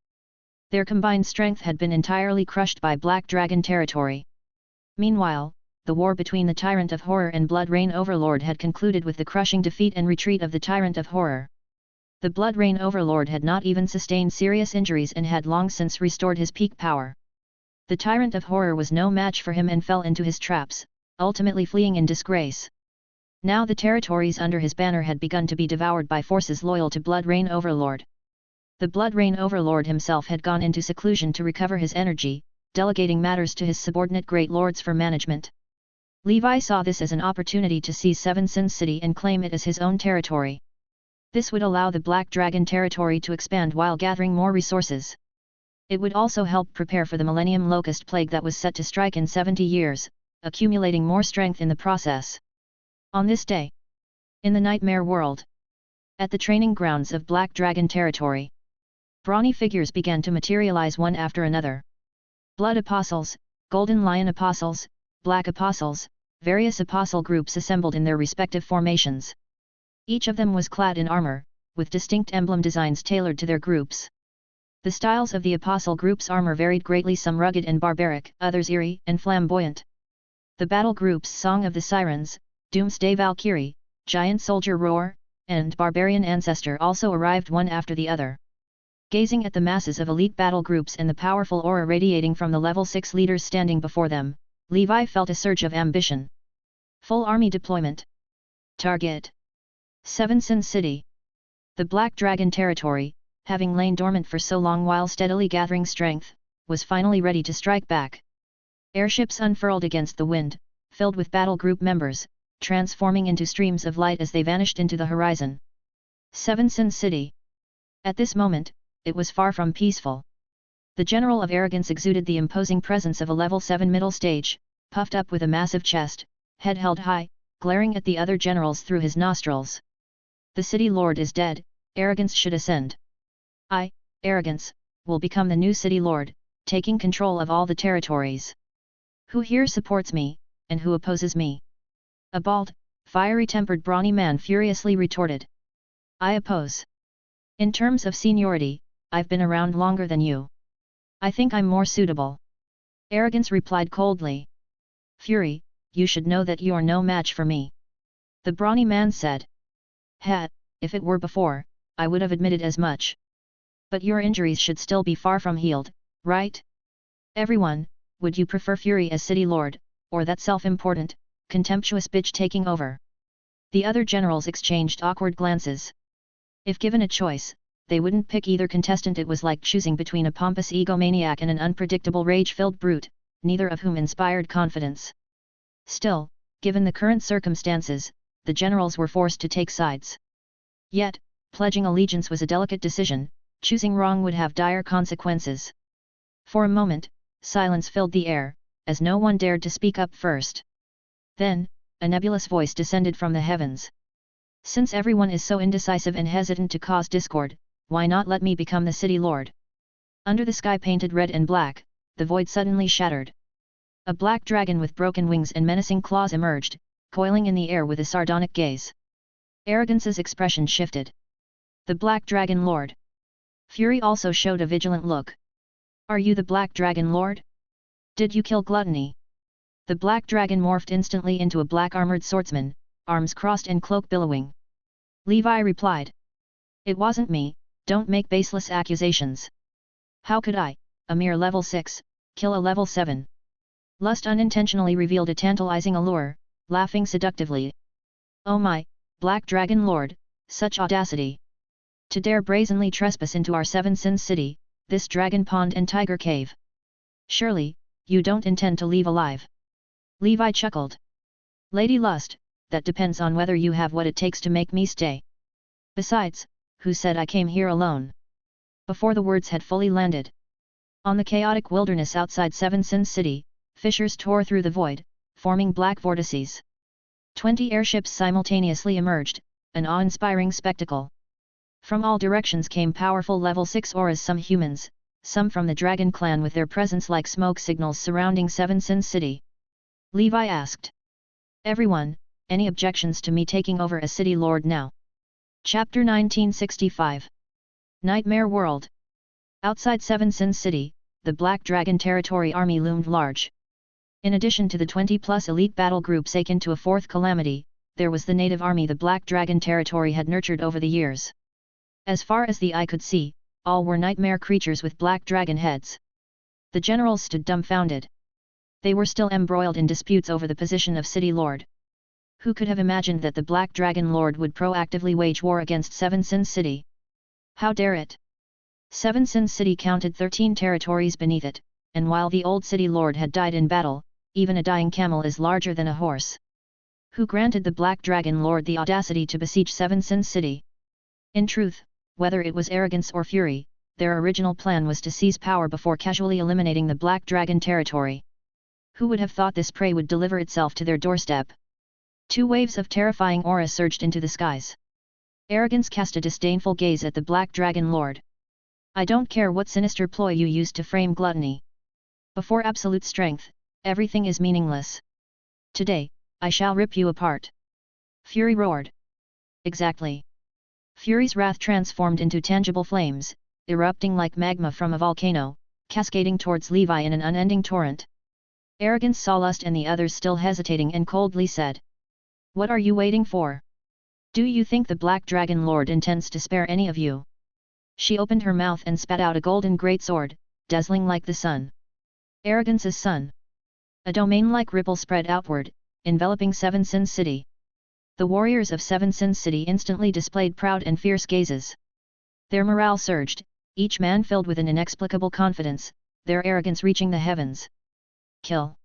Speaker 1: Their combined strength had been entirely crushed by Black Dragon territory. Meanwhile, the war between the Tyrant of Horror and Blood Rain Overlord had concluded with the crushing defeat and retreat of the Tyrant of Horror. The Blood Rain Overlord had not even sustained serious injuries and had long since restored his peak power. The Tyrant of Horror was no match for him and fell into his traps, ultimately fleeing in disgrace. Now the territories under his banner had begun to be devoured by forces loyal to Blood Rain Overlord. The Blood Rain Overlord himself had gone into seclusion to recover his energy, delegating matters to his subordinate Great Lords for management. Levi saw this as an opportunity to seize 7 Sins City and claim it as his own territory. This would allow the Black Dragon territory to expand while gathering more resources. It would also help prepare for the Millennium Locust Plague that was set to strike in 70 years, accumulating more strength in the process. On this day, in the nightmare world, at the training grounds of Black Dragon territory, brawny figures began to materialize one after another. Blood Apostles, Golden Lion Apostles, Black Apostles, various apostle groups assembled in their respective formations. Each of them was clad in armor, with distinct emblem designs tailored to their groups. The styles of the apostle group's armor varied greatly, some rugged and barbaric, others eerie and flamboyant. The battle groups Song of the Sirens, Doomsday Valkyrie, Giant Soldier Roar, and Barbarian Ancestor also arrived one after the other. Gazing at the masses of elite battle groups and the powerful aura radiating from the level 6 leaders standing before them, Levi felt a surge of ambition. Full army deployment. Target: Seven Sin City. The Black Dragon territory, having lain dormant for so long while steadily gathering strength, was finally ready to strike back. Airships unfurled against the wind, filled with battle group members, transforming into streams of light as they vanished into the horizon. Seven Sin City. At this moment, it was far from peaceful. The General of Arrogance exuded the imposing presence of a level 7 middle stage, puffed up with a massive chest, head held high, glaring at the other generals through his nostrils. The City Lord is dead, Arrogance should ascend. I, Arrogance, will become the new City Lord, taking control of all the territories. Who here supports me, and who opposes me? A bald, fiery-tempered brawny man furiously retorted. I oppose. In terms of seniority, I've been around longer than you. I think I'm more suitable. Arrogance replied coldly. Fury, you should know that you're no match for me. The brawny man said. If it were before, I would have admitted as much. But your injuries should still be far from healed, right? Everyone, would you prefer Fury as City Lord, or that self-important, contemptuous bitch taking over? The other generals exchanged awkward glances. If given a choice, they wouldn't pick either contestant. It was like choosing between a pompous egomaniac and an unpredictable rage-filled brute, neither of whom inspired confidence. Still, given the current circumstances, the generals were forced to take sides. Yet, pledging allegiance was a delicate decision, choosing wrong would have dire consequences. For a moment, silence filled the air, as no one dared to speak up first. Then, a nebulous voice descended from the heavens. Since everyone is so indecisive and hesitant to cause discord, why not let me become the City Lord? Under the sky painted red and black, the void suddenly shattered. A black dragon with broken wings and menacing claws emerged, coiling in the air with a sardonic gaze. Arrogance's expression shifted. The Black Dragon Lord. Fury also showed a vigilant look. Are you the Black Dragon Lord? Did you kill Gluttony? The Black Dragon morphed instantly into a black armored swordsman, arms crossed and cloak billowing. Levi replied. It wasn't me, don't make baseless accusations. How could I, a mere level 6, kill a level 7? Lust unintentionally revealed a tantalizing allure, laughing seductively. Oh my, Black Dragon Lord, such audacity! To dare brazenly trespass into our Seven Sins City, this dragon pond and tiger cave. Surely, you don't intend to leave alive. Levi chuckled. Lady Lust, that depends on whether you have what it takes to make me stay. Besides, who said I came here alone? Before the words had fully landed. On the chaotic wilderness outside Seven Sins City, fissures tore through the void, forming black vortices. 20 airships simultaneously emerged, an awe-inspiring spectacle. From all directions came powerful level 6 auras, some humans, some from the Dragon Clan, with their presence like smoke signals surrounding Seven Sins City. Levi asked. Everyone, any objections to me taking over as City Lord now? Chapter 1965. Nightmare World. Outside Seven Sins City, the Black Dragon Territory army loomed large. In addition to the 20-plus elite battle groups akin to a fourth calamity, there was the native army the Black Dragon Territory had nurtured over the years. As far as the eye could see, all were nightmare creatures with black dragon heads. The generals stood dumbfounded. They were still embroiled in disputes over the position of City Lord. Who could have imagined that the Black Dragon Lord would proactively wage war against Seven Sins City? How dare it? Seven Sins City counted 13 territories beneath it, and while the old City Lord had died in battle, even a dying camel is larger than a horse. Who granted the Black Dragon Lord the audacity to besiege Seven Sins City? In truth, whether it was arrogance or fury, their original plan was to seize power before casually eliminating the Black Dragon Territory. Who would have thought this prey would deliver itself to their doorstep? Two waves of terrifying aura surged into the skies. Arrogance cast a disdainful gaze at the Black Dragon Lord. I don't care what sinister ploy you used to frame gluttony. Before absolute strength, everything is meaningless. Today, I shall rip you apart. Fury roared. Exactly. Fury's wrath transformed into tangible flames, erupting like magma from a volcano, cascading towards Levi in an unending torrent. Arrogance saw Lust and the others still hesitating and coldly said, "What are you waiting for? Do you think the Black Dragon Lord intends to spare any of you?" She opened her mouth and spat out a golden greatsword, dazzling like the sun. Arrogance's sun. A domain-like ripple spread outward, enveloping Seven Sins City. The warriors of Seven Sins City instantly displayed proud and fierce gazes. Their morale surged, each man filled with an inexplicable confidence, their arrogance reaching the heavens. Kill.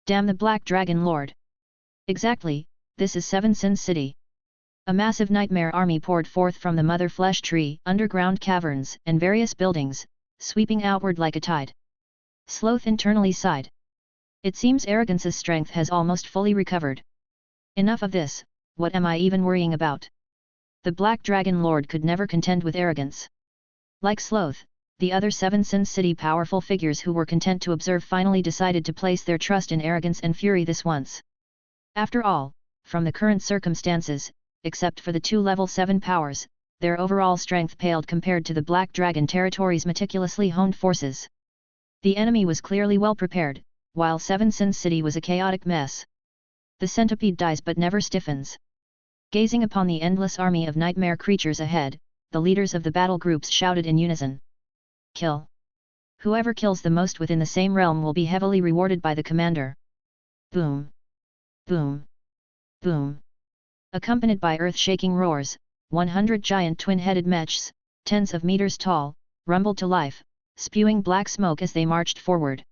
Speaker 1: Damn the Black Dragon Lord. Exactly, this is Seven Sins City. A massive nightmare army poured forth from the Mother Flesh Tree, underground caverns, and various buildings, sweeping outward like a tide. Sloth internally sighed. It seems Arrogance's strength has almost fully recovered. Enough of this, what am I even worrying about? The Black Dragon Lord could never contend with Arrogance. Like Sloth, the other Seven Sins City powerful figures who were content to observe finally decided to place their trust in Arrogance and Fury this once. After all, from the current circumstances, except for the two level 7 powers, their overall strength paled compared to the Black Dragon territory's meticulously honed forces. The enemy was clearly well prepared, while Seven Sins City was a chaotic mess. The centipede dies but never stiffens. Gazing upon the endless army of nightmare creatures ahead, the leaders of the battle groups shouted in unison. Kill. Whoever kills the most within the same realm will be heavily rewarded by the commander. Boom. Boom. Boom. Accompanied by earth-shaking roars, 100 giant twin-headed mechs, tens of meters tall, rumbled to life, spewing black smoke as they marched forward.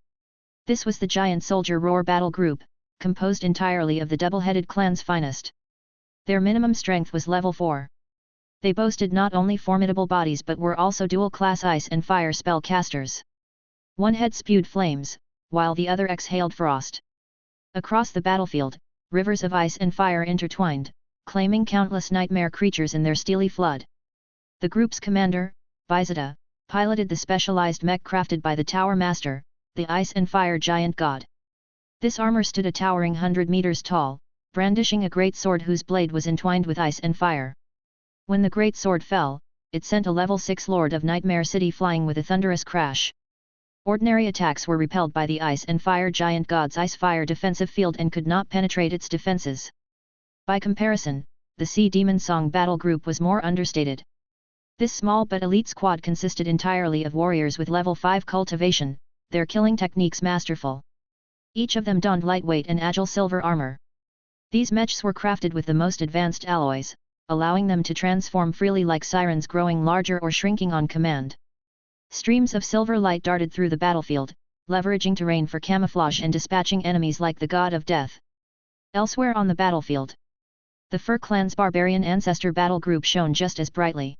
Speaker 1: This was the Giant Soldier Roar battle group, composed entirely of the double-headed clan's finest. Their minimum strength was level 4. They boasted not only formidable bodies but were also dual-class ice and fire spell casters. One head spewed flames, while the other exhaled frost. Across the battlefield, rivers of ice and fire intertwined, claiming countless nightmare creatures in their steely flood. The group's commander, Vizita, piloted the specialized mech crafted by the Tower Master, the Ice and Fire Giant God. This armor stood a towering 100 meters tall, brandishing a great sword whose blade was entwined with ice and fire. When the great sword fell, it sent a level 6 Lord of Nightmare City flying with a thunderous crash. Ordinary attacks were repelled by the Ice and Fire Giant God's ice-fire defensive field and could not penetrate its defenses. By comparison, the Sea Demon Song battle group was more understated. This small but elite squad consisted entirely of warriors with level 5 cultivation, their killing techniques masterful. Each of them donned lightweight and agile silver armor. These mechs were crafted with the most advanced alloys, allowing them to transform freely like sirens growing larger or shrinking on command. Streams of silver light darted through the battlefield, leveraging terrain for camouflage and dispatching enemies like the God of Death. Elsewhere on the battlefield, the Fur Clan's barbarian ancestor battle group shone just as brightly.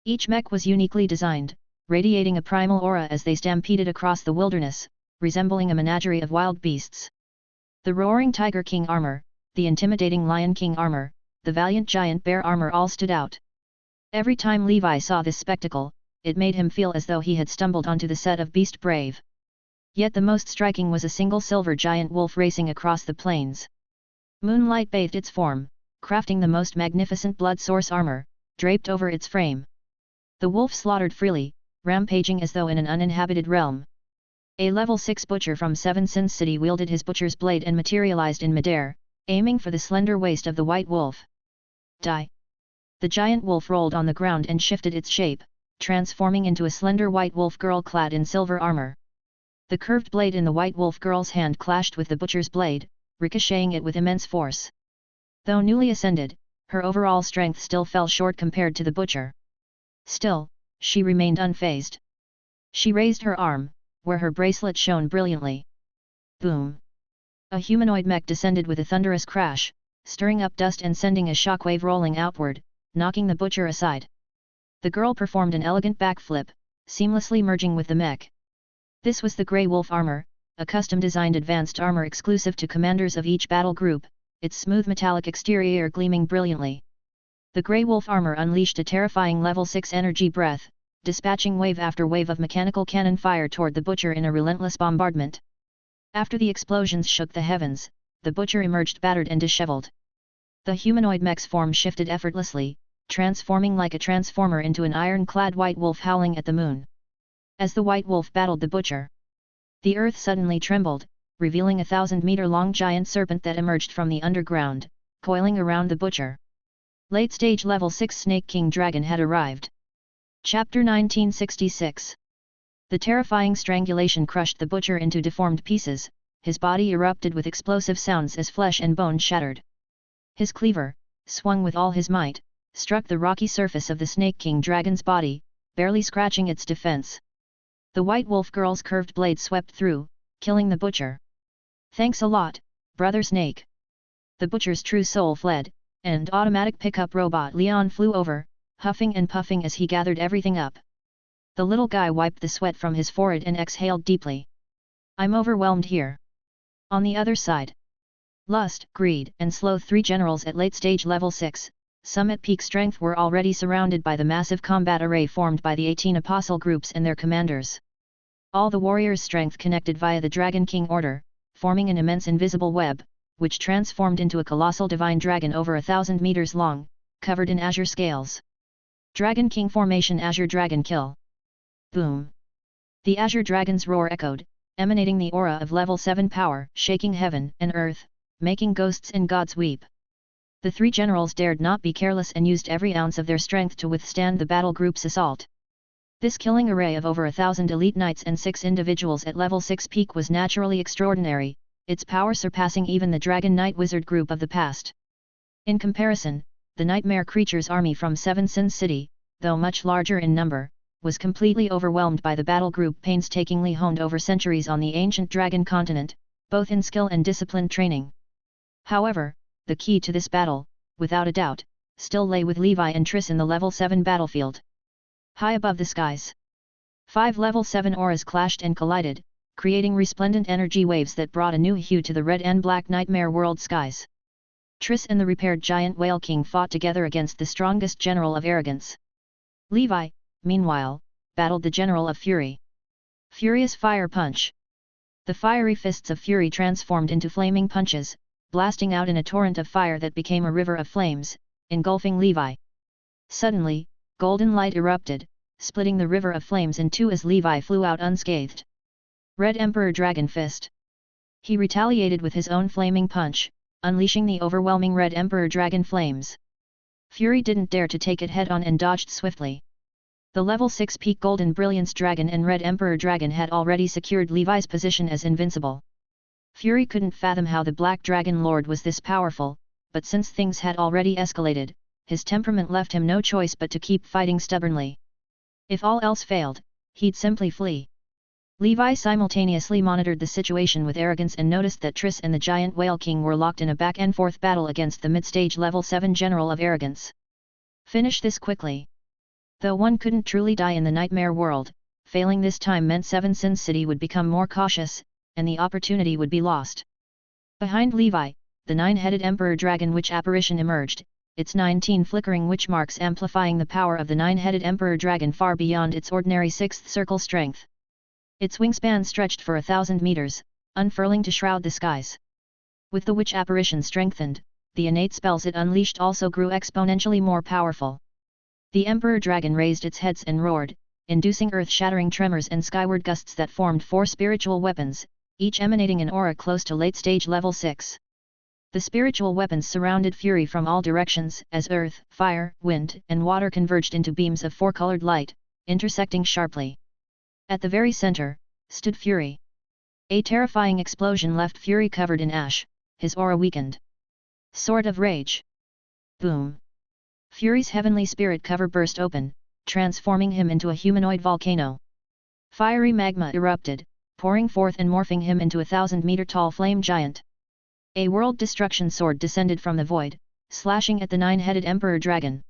Speaker 1: Each mech was uniquely designed, radiating a primal aura as they stampeded across the wilderness, resembling a menagerie of wild beasts. The roaring Tiger King armor, the intimidating Lion King armor, the valiant Giant Bear armor all stood out. Every time Levi saw this spectacle, it made him feel as though he had stumbled onto the set of Beast Brave. Yet the most striking was a single silver giant wolf racing across the plains. Moonlight bathed its form, crafting the most magnificent blood source armor, draped over its frame. The wolf slaughtered freely, rampaging as though in an uninhabited realm. A level 6 butcher from Seven Sins City wielded his butcher's blade and materialized in midair, aiming for the slender waist of the white wolf. Die! The giant wolf rolled on the ground and shifted its shape, transforming into a slender white wolf girl clad in silver armor. The curved blade in the white wolf girl's hand clashed with the butcher's blade, ricocheting it with immense force. Though newly ascended, her overall strength still fell short compared to the butcher. Still, she remained unfazed. She raised her arm, where her bracelet shone brilliantly. Boom! A humanoid mech descended with a thunderous crash, stirring up dust and sending a shockwave rolling outward, knocking the butcher aside. The girl performed an elegant backflip, seamlessly merging with the mech. This was the Grey Wolf armor, a custom-designed advanced armor exclusive to commanders of each battle group, its smooth metallic exterior gleaming brilliantly. The grey wolf armor unleashed a terrifying level 6 energy breath, dispatching wave after wave of mechanical cannon fire toward the butcher in a relentless bombardment. After the explosions shook the heavens, the butcher emerged battered and disheveled. The humanoid mech's form shifted effortlessly, transforming like a transformer into an iron-clad white wolf howling at the moon. As the white wolf battled the butcher, the earth suddenly trembled, revealing a 1,000-meter-long giant serpent that emerged from the underground, coiling around the butcher. Late-stage level 6 Snake King Dragon had arrived. Chapter 1966. The terrifying strangulation crushed the butcher into deformed pieces, his body erupted with explosive sounds as flesh and bone shattered. His cleaver, swung with all his might, struck the rocky surface of the Snake King Dragon's body, barely scratching its defense. The White Wolf Girl's curved blade swept through, killing the butcher. "Thanks a lot, Brother Snake." The butcher's true soul fled, and automatic pickup robot Leon flew over, huffing and puffing as he gathered everything up. The little guy wiped the sweat from his forehead and exhaled deeply. "I'm overwhelmed here." On the other side, Lust, Greed, and Sloth, 3 generals at late-stage level 6, some at peak strength, were already surrounded by the massive combat array formed by the 18 apostle groups and their commanders. All the warriors' strength connected via the Dragon King order, forming an immense invisible web, which transformed into a colossal divine dragon over 1,000 meters long, covered in azure scales. Dragon King formation, Azure Dragon kill. Boom! The Azure Dragon's roar echoed, emanating the aura of level 7 power, shaking heaven and earth, making ghosts and gods weep. The 3 generals dared not be careless and used every ounce of their strength to withstand the battle group's assault. This killing array of over 1,000 elite knights and 6 individuals at level 6 peak was naturally extraordinary, its power surpassing even the Dragon Knight Wizard group of the past. In comparison, the Nightmare Creatures army from 7 Sin City, though much larger in number, was completely overwhelmed by the battle group painstakingly honed over centuries on the ancient Dragon continent, both in skill and disciplined training. However, the key to this battle, without a doubt, still lay with Levi and Triss in the level 7 battlefield. High above the skies, 5 level 7 auras clashed and collided, creating resplendent energy waves that brought a new hue to the red and black nightmare world skies. Triss and the repaired giant Whale King fought together against the strongest general of arrogance. Levi, meanwhile, battled the general of fury. Furious Fire Punch. The fiery fists of fury transformed into flaming punches, blasting out in a torrent of fire that became a river of flames, engulfing Levi. Suddenly, golden light erupted, splitting the river of flames in two as Levi flew out unscathed. Red Emperor Dragon Fist. He retaliated with his own flaming punch, unleashing the overwhelming Red Emperor Dragon flames. Fury didn't dare to take it head-on and dodged swiftly. The level 6 peak Golden Brilliance Dragon and Red Emperor Dragon had already secured Levi's position as invincible. Fury couldn't fathom how the Black Dragon Lord was this powerful, but since things had already escalated, his temperament left him no choice but to keep fighting stubbornly. If all else failed, he'd simply flee. Levi simultaneously monitored the situation with arrogance and noticed that Triss and the Giant Whale King were locked in a back-and-forth battle against the mid-stage level 7 General of Arrogance. Finish this quickly. Though one couldn't truly die in the nightmare world, failing this time meant 7 Sin City would become more cautious, and the opportunity would be lost. Behind Levi, the 9-headed Emperor Dragon Witch apparition emerged, its 19 flickering witch marks amplifying the power of the 9-headed Emperor Dragon far beyond its ordinary 6th circle strength. Its wingspan stretched for 1,000 meters, unfurling to shroud the skies. With the witch apparition strengthened, the innate spells it unleashed also grew exponentially more powerful. The Emperor Dragon raised its heads and roared, inducing earth-shattering tremors and skyward gusts that formed 4 spiritual weapons, each emanating an aura close to late-stage level 6. The spiritual weapons surrounded Fury from all directions as earth, fire, wind, and water converged into beams of 4-colored light, intersecting sharply. At the very center, stood Fury. A terrifying explosion left Fury covered in ash, his aura weakened. Sword of Rage. Boom! Fury's heavenly spirit cover burst open, transforming him into a humanoid volcano. Fiery magma erupted, pouring forth and morphing him into a 1,000-meter-tall flame giant. A world destruction sword descended from the void, slashing at the 9-headed Emperor Dragon.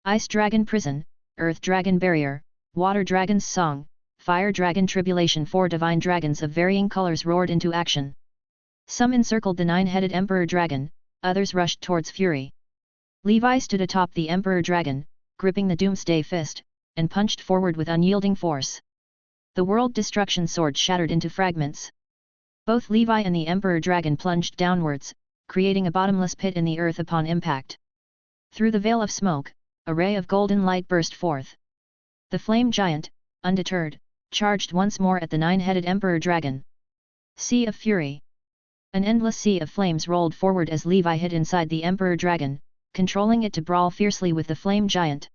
Speaker 1: Ice Dragon Prison, Earth Dragon Barrier, Water Dragon's Song, Fire Dragon Tribulation. 4 divine dragons of varying colors roared into action. Some encircled the 9-headed Emperor Dragon, others rushed towards fury. Levi stood atop the Emperor Dragon, gripping the Doomsday Fist, and punched forward with unyielding force. The World Destruction Sword shattered into fragments. Both Levi and the Emperor Dragon plunged downwards, creating a bottomless pit in the earth upon impact. Through the veil of smoke, a ray of golden light burst forth. The flame giant, undeterred, charged once more at the nine-headed Emperor Dragon. Sea of Fury. An endless sea of flames rolled forward as Levi hid inside the Emperor Dragon, controlling it to brawl fiercely with the flame giant.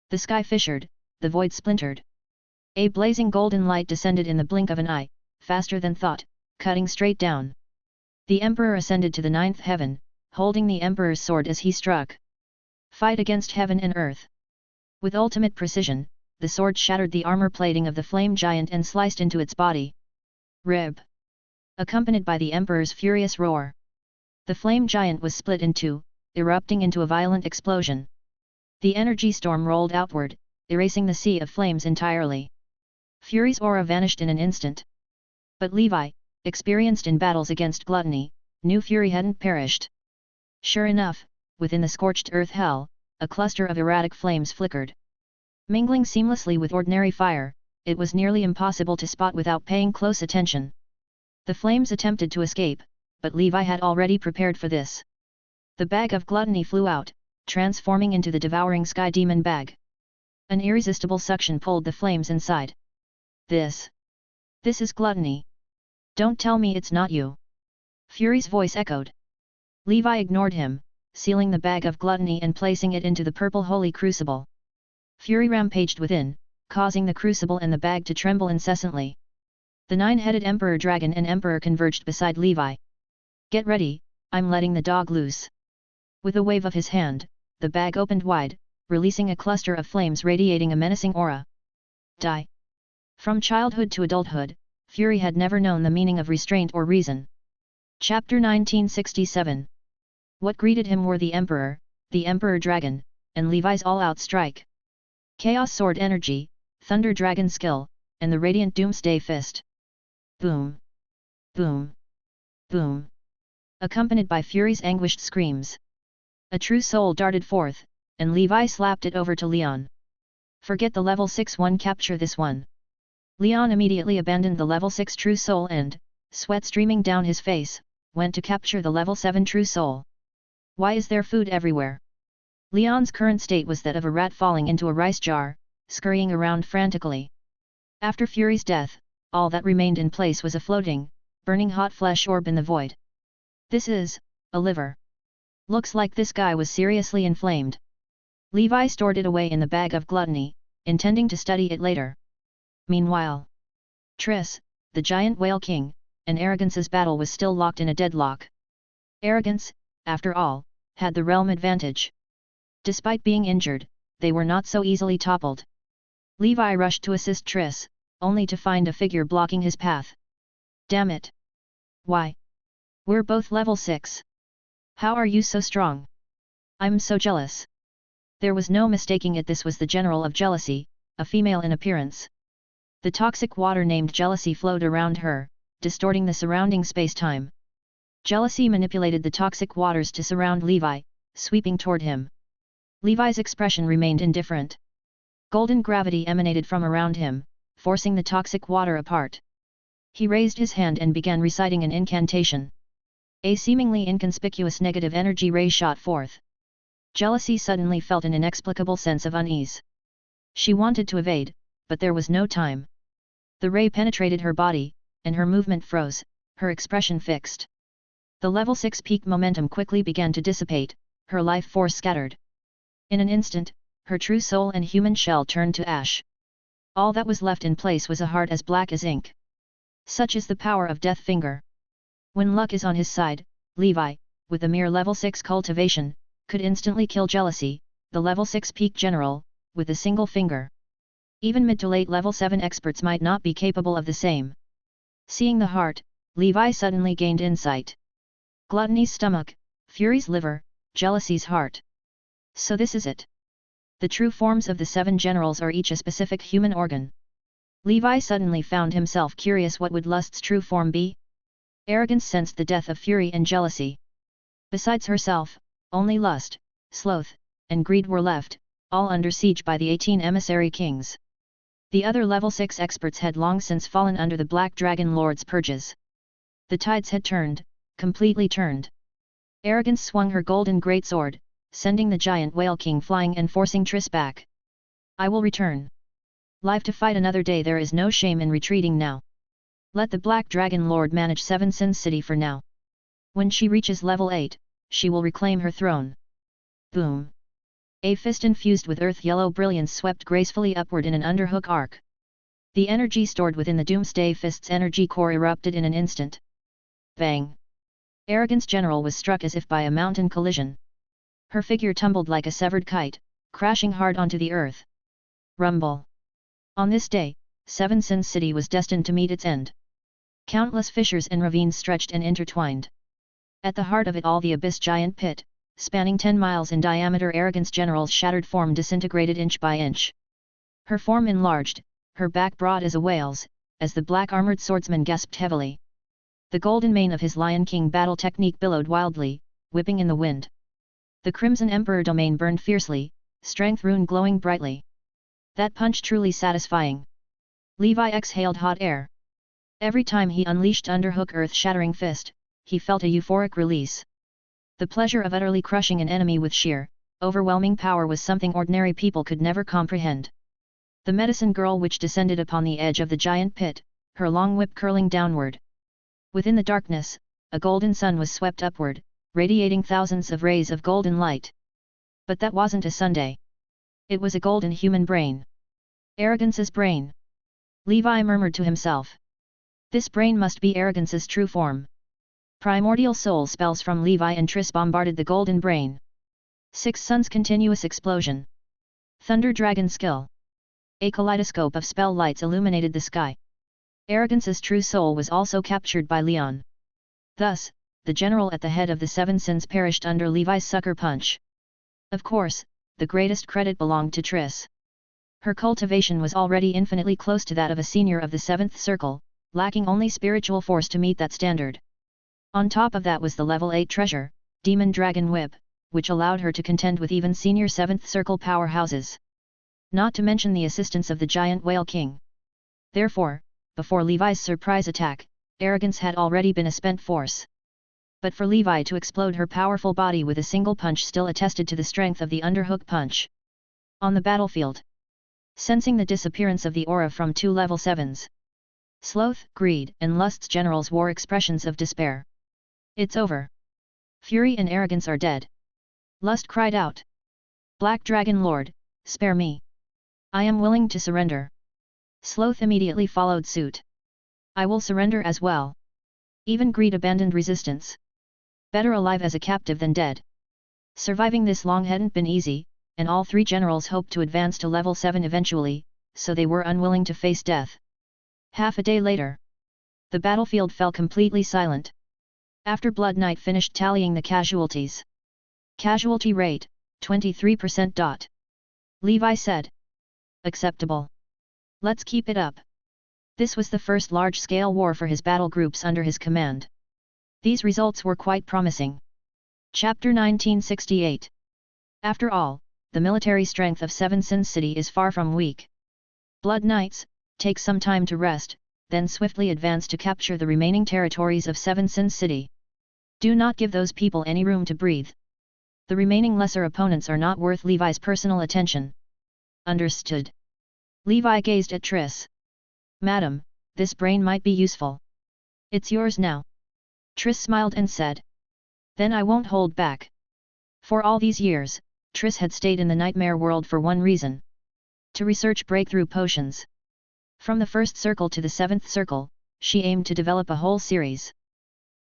Speaker 1: The sky fissured, the void splintered. A blazing golden light descended in the blink of an eye, faster than thought, cutting straight down. The Emperor ascended to the ninth heaven, holding the Emperor's sword as he struck. Fight against heaven and earth. With ultimate precision, the sword shattered the armor plating of the flame giant and sliced into its body. Rib. Accompanied by the Emperor's furious roar. The flame giant was split in two, erupting into a violent explosion. The energy storm rolled outward, erasing the sea of flames entirely. Fury's aura vanished in an instant. But Levi, experienced in battles against gluttony, knew Fury hadn't perished. Sure enough, within the scorched earth hell, a cluster of erratic flames flickered. Mingling seamlessly with ordinary fire, it was nearly impossible to spot without paying close attention. The flames attempted to escape, but Levi had already prepared for this. The bag of gluttony flew out, transforming into the devouring sky demon bag. An irresistible suction pulled the flames inside. This is gluttony. Don't tell me it's not you. Fury's voice echoed. Levi ignored him, sealing the bag of gluttony and placing it into the purple holy crucible. Fury rampaged within, causing the crucible and the bag to tremble incessantly. The nine-headed Emperor Dragon and Emperor converged beside Levi. Get ready, I'm letting the dog loose. With a wave of his hand, the bag opened wide, releasing a cluster of flames radiating a menacing aura. Die. From childhood to adulthood, Fury had never known the meaning of restraint or reason. Chapter 1967. What greeted him were the Emperor Dragon, and Levi's all-out strike. Chaos Sword energy, Thunder Dragon skill, and the radiant Doomsday Fist. Boom! Boom! Boom! Accompanied by Fury's anguished screams. A true soul darted forth, and Levi slapped it over to Leon. Forget the level 6 one, capture this one. Leon immediately abandoned the level 6 true soul and, sweat streaming down his face, went to capture the level 7 true soul. Why is there food everywhere? Leon's current state was that of a rat falling into a rice jar, scurrying around frantically. After Fury's death, all that remained in place was a floating, burning hot flesh orb in the void. This is a liver. Looks like this guy was seriously inflamed. Levi stored it away in the bag of gluttony, intending to study it later. Meanwhile, Triss, the giant whale king, and Arrogance's battle was still locked in a deadlock. Arrogance, after all, had the realm advantage. Despite being injured, they were not so easily toppled. Levi rushed to assist Triss, only to find a figure blocking his path. Damn it! Why? We're both level 6. How are you so strong? I'm so jealous. There was no mistaking it, this was the General of Jealousy, a female in appearance. The toxic water named Jealousy flowed around her, distorting the surrounding space-time. Jealousy manipulated the toxic waters to surround Levi, sweeping toward him. Levi's expression remained indifferent. Golden gravity emanated from around him, forcing the toxic water apart. He raised his hand and began reciting an incantation. A seemingly inconspicuous negative energy ray shot forth. Jealousy suddenly felt an inexplicable sense of unease. She wanted to evade, but there was no time. The ray penetrated her body, and her movement froze, her expression fixed. The level 6 peak momentum quickly began to dissipate, her life force scattered. In an instant, her true soul and human shell turned to ash. All that was left in place was a heart as black as ink. Such is the power of Death Finger. When luck is on his side, Levi, with a mere level 6 cultivation, could instantly kill Jealousy, the level 6 peak general, with a single finger. Even mid to late level 7 experts might not be capable of the same. Seeing the heart, Levi suddenly gained insight. Gluttony's stomach, Fury's liver, Jealousy's heart. So this is it. The true forms of the 7 generals are each a specific human organ. Levi suddenly found himself curious, what would Lust's true form be? Arrogance sensed the death of Fury and Jealousy. Besides herself, only lust, sloth, and greed were left, all under siege by the 18 emissary kings. The other level 6 experts had long since fallen under the Black Dragon Lord's purges. The tides had turned, completely turned. Arrogance swung her golden greatsword, sending the giant whale king flying and forcing Triss back. I will return. Live to fight another day. There is no shame in retreating now. Let the Black Dragon Lord manage Seven Sins City for now. When she reaches level 8, she will reclaim her throne. Boom! A fist infused with earth-yellow brilliance swept gracefully upward in an underhook arc. The energy stored within the Doomsday Fist's energy core erupted in an instant. Bang! Arrogance General was struck as if by a mountain collision. Her figure tumbled like a severed kite, crashing hard onto the earth. Rumble! On this day, Seven Sins City was destined to meet its end. Countless fissures and ravines stretched and intertwined. At the heart of it all, the abyss giant pit, spanning 10 miles in diameter. Arrogance General's shattered form disintegrated inch by inch. Her form enlarged, her back broad as a whale's, as the black-armored swordsman gasped heavily. The golden mane of his Lion King battle technique billowed wildly, whipping in the wind. The Crimson Emperor domain burned fiercely, strength rune glowing brightly. That punch truly satisfying. Levi exhaled hot air. Every time he unleashed underhook earth-shattering fist, he felt a euphoric release. The pleasure of utterly crushing an enemy with sheer, overwhelming power was something ordinary people could never comprehend. The medicine girl witch descended upon the edge of the giant pit, her long whip curling downward. Within the darkness, a golden sun was swept upward, radiating thousands of rays of golden light. But that wasn't a Sunday. It was a golden human brain. Arrogance's brain. Levi murmured to himself. This brain must be Arrogance's true form. Primordial soul spells from Levi and Triss bombarded the golden brain. 6 suns continuous explosion. Thunder dragon skill. A kaleidoscope of spell lights illuminated the sky. Arrogance's true soul was also captured by Leon. Thus, the general at the head of the 7 sins perished under Levi's sucker punch. Of course, the greatest credit belonged to Triss. Her cultivation was already infinitely close to that of a senior of the 7th circle, lacking only spiritual force to meet that standard. On top of that was the level 8 treasure, Demon Dragon Whip, which allowed her to contend with even senior 7th circle powerhouses. Not to mention the assistance of the giant whale king. Therefore, before Levi's surprise attack, Arrogance had already been a spent force. But for Levi to explode her powerful body with a single punch still attested to the strength of the underhook punch. On the battlefield. Sensing the disappearance of the aura from 2 level 7s. Sloth, Greed, and Lust's generals wore expressions of despair. It's over. Fury and Arrogance are dead. Lust cried out. Black Dragon Lord, spare me. I am willing to surrender. Sloth immediately followed suit. I will surrender as well. Even Greed abandoned resistance. Better alive as a captive than dead. Surviving this long hadn't been easy, and all 3 generals hoped to advance to level 7 eventually, so they were unwilling to face death. Half a day later. The battlefield fell completely silent. After Blood Knight finished tallying the casualties. Casualty rate, 23%. Levi said. Acceptable. Let's keep it up. This was the first large-scale war for his battle groups under his command. These results were quite promising. Chapter 1968. After all, the military strength of 7 Sins City is far from weak. Blood Knights, take some time to rest, then swiftly advance to capture the remaining territories of 7 Sins City. Do not give those people any room to breathe. The remaining lesser opponents are not worth Levi's personal attention. Understood. Levi gazed at Triss. Madam, this brain might be useful. It's yours now. Triss smiled and said. Then I won't hold back. For all these years, Triss had stayed in the nightmare world for one reason. To research breakthrough potions. From the 1st circle to the 7th circle, she aimed to develop a whole series.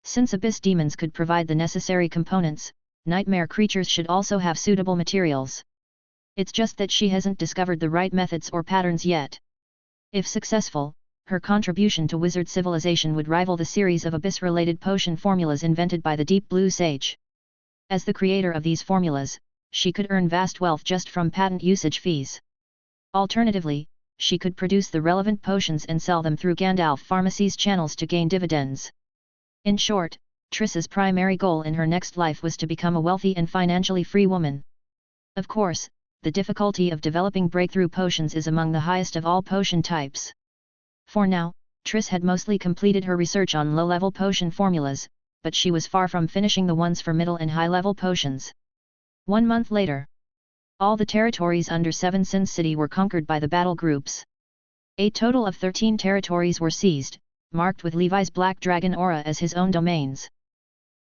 Speaker 1: Since abyss demons could provide the necessary components, nightmare creatures should also have suitable materials. It's just that she hasn't discovered the right methods or patterns yet. If successful, her contribution to wizard civilization would rival the series of abyss-related potion formulas invented by the Deep Blue Sage. As the creator of these formulas, she could earn vast wealth just from patent usage fees. Alternatively, she could produce the relevant potions and sell them through Gandalf Pharmacy's channels to gain dividends. In short, Triss's primary goal in her next life was to become a wealthy and financially free woman. Of course, the difficulty of developing breakthrough potions is among the highest of all potion types. For now, Triss had mostly completed her research on low-level potion formulas, but she was far from finishing the ones for middle and high-level potions. 1 month later, all the territories under Seven Sins City were conquered by the battle groups. A total of 13 territories were seized, marked with Levi's Black Dragon aura as his own domains.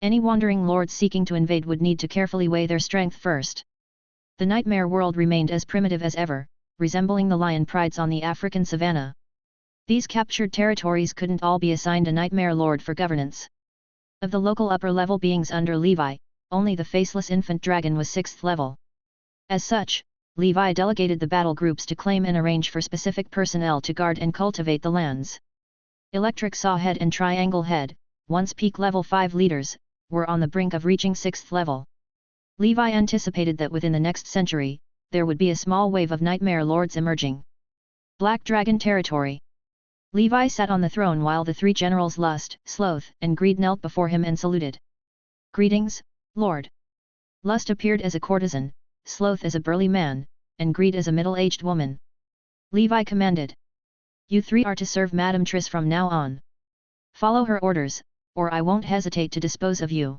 Speaker 1: Any wandering lords seeking to invade would need to carefully weigh their strength first. The nightmare world remained as primitive as ever, resembling the lion prides on the African savanna. These captured territories couldn't all be assigned a nightmare lord for governance. Of the local upper-level beings under Levi, only the faceless infant dragon was 6th level. As such, Levi delegated the battle groups to claim and arrange for specific personnel to guard and cultivate the lands. Electric Sawhead and Triangle Head, once peak level 5 leaders, were on the brink of reaching 6th level. Levi anticipated that within the next century, there would be a small wave of nightmare lords emerging. Black Dragon Territory. Levi sat on the throne while the 3 generals Lust, Sloth, and Greed knelt before him and saluted. "Greetings, Lord." Lust appeared as a courtesan, Sloth as a burly man, and Greed as a middle-aged woman. Levi commanded. "You 3 are to serve Madame Triss from now on. Follow her orders, or I won't hesitate to dispose of you."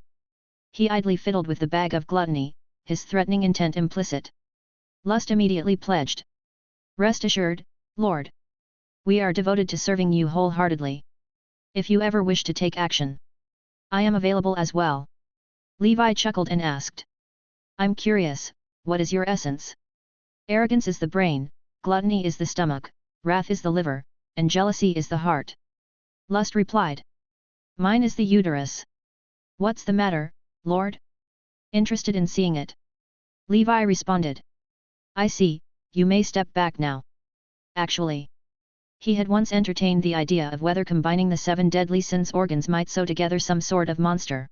Speaker 1: He idly fiddled with the bag of gluttony, his threatening intent implicit. Lust immediately pledged. "Rest assured, Lord. We are devoted to serving you wholeheartedly. If you ever wish to take action, I am available as well." Levi chuckled and asked. "I'm curious, what is your essence?" "Arrogance is the brain, gluttony is the stomach, wrath is the liver, and jealousy is the heart." Lust replied. "Mine is the uterus." "What's the matter, Lord? Interested in seeing it?" Levi responded. "I see, you may step back now." Actually, he had once entertained the idea of whether combining the 7 deadly sins organs might sew together some sort of monster.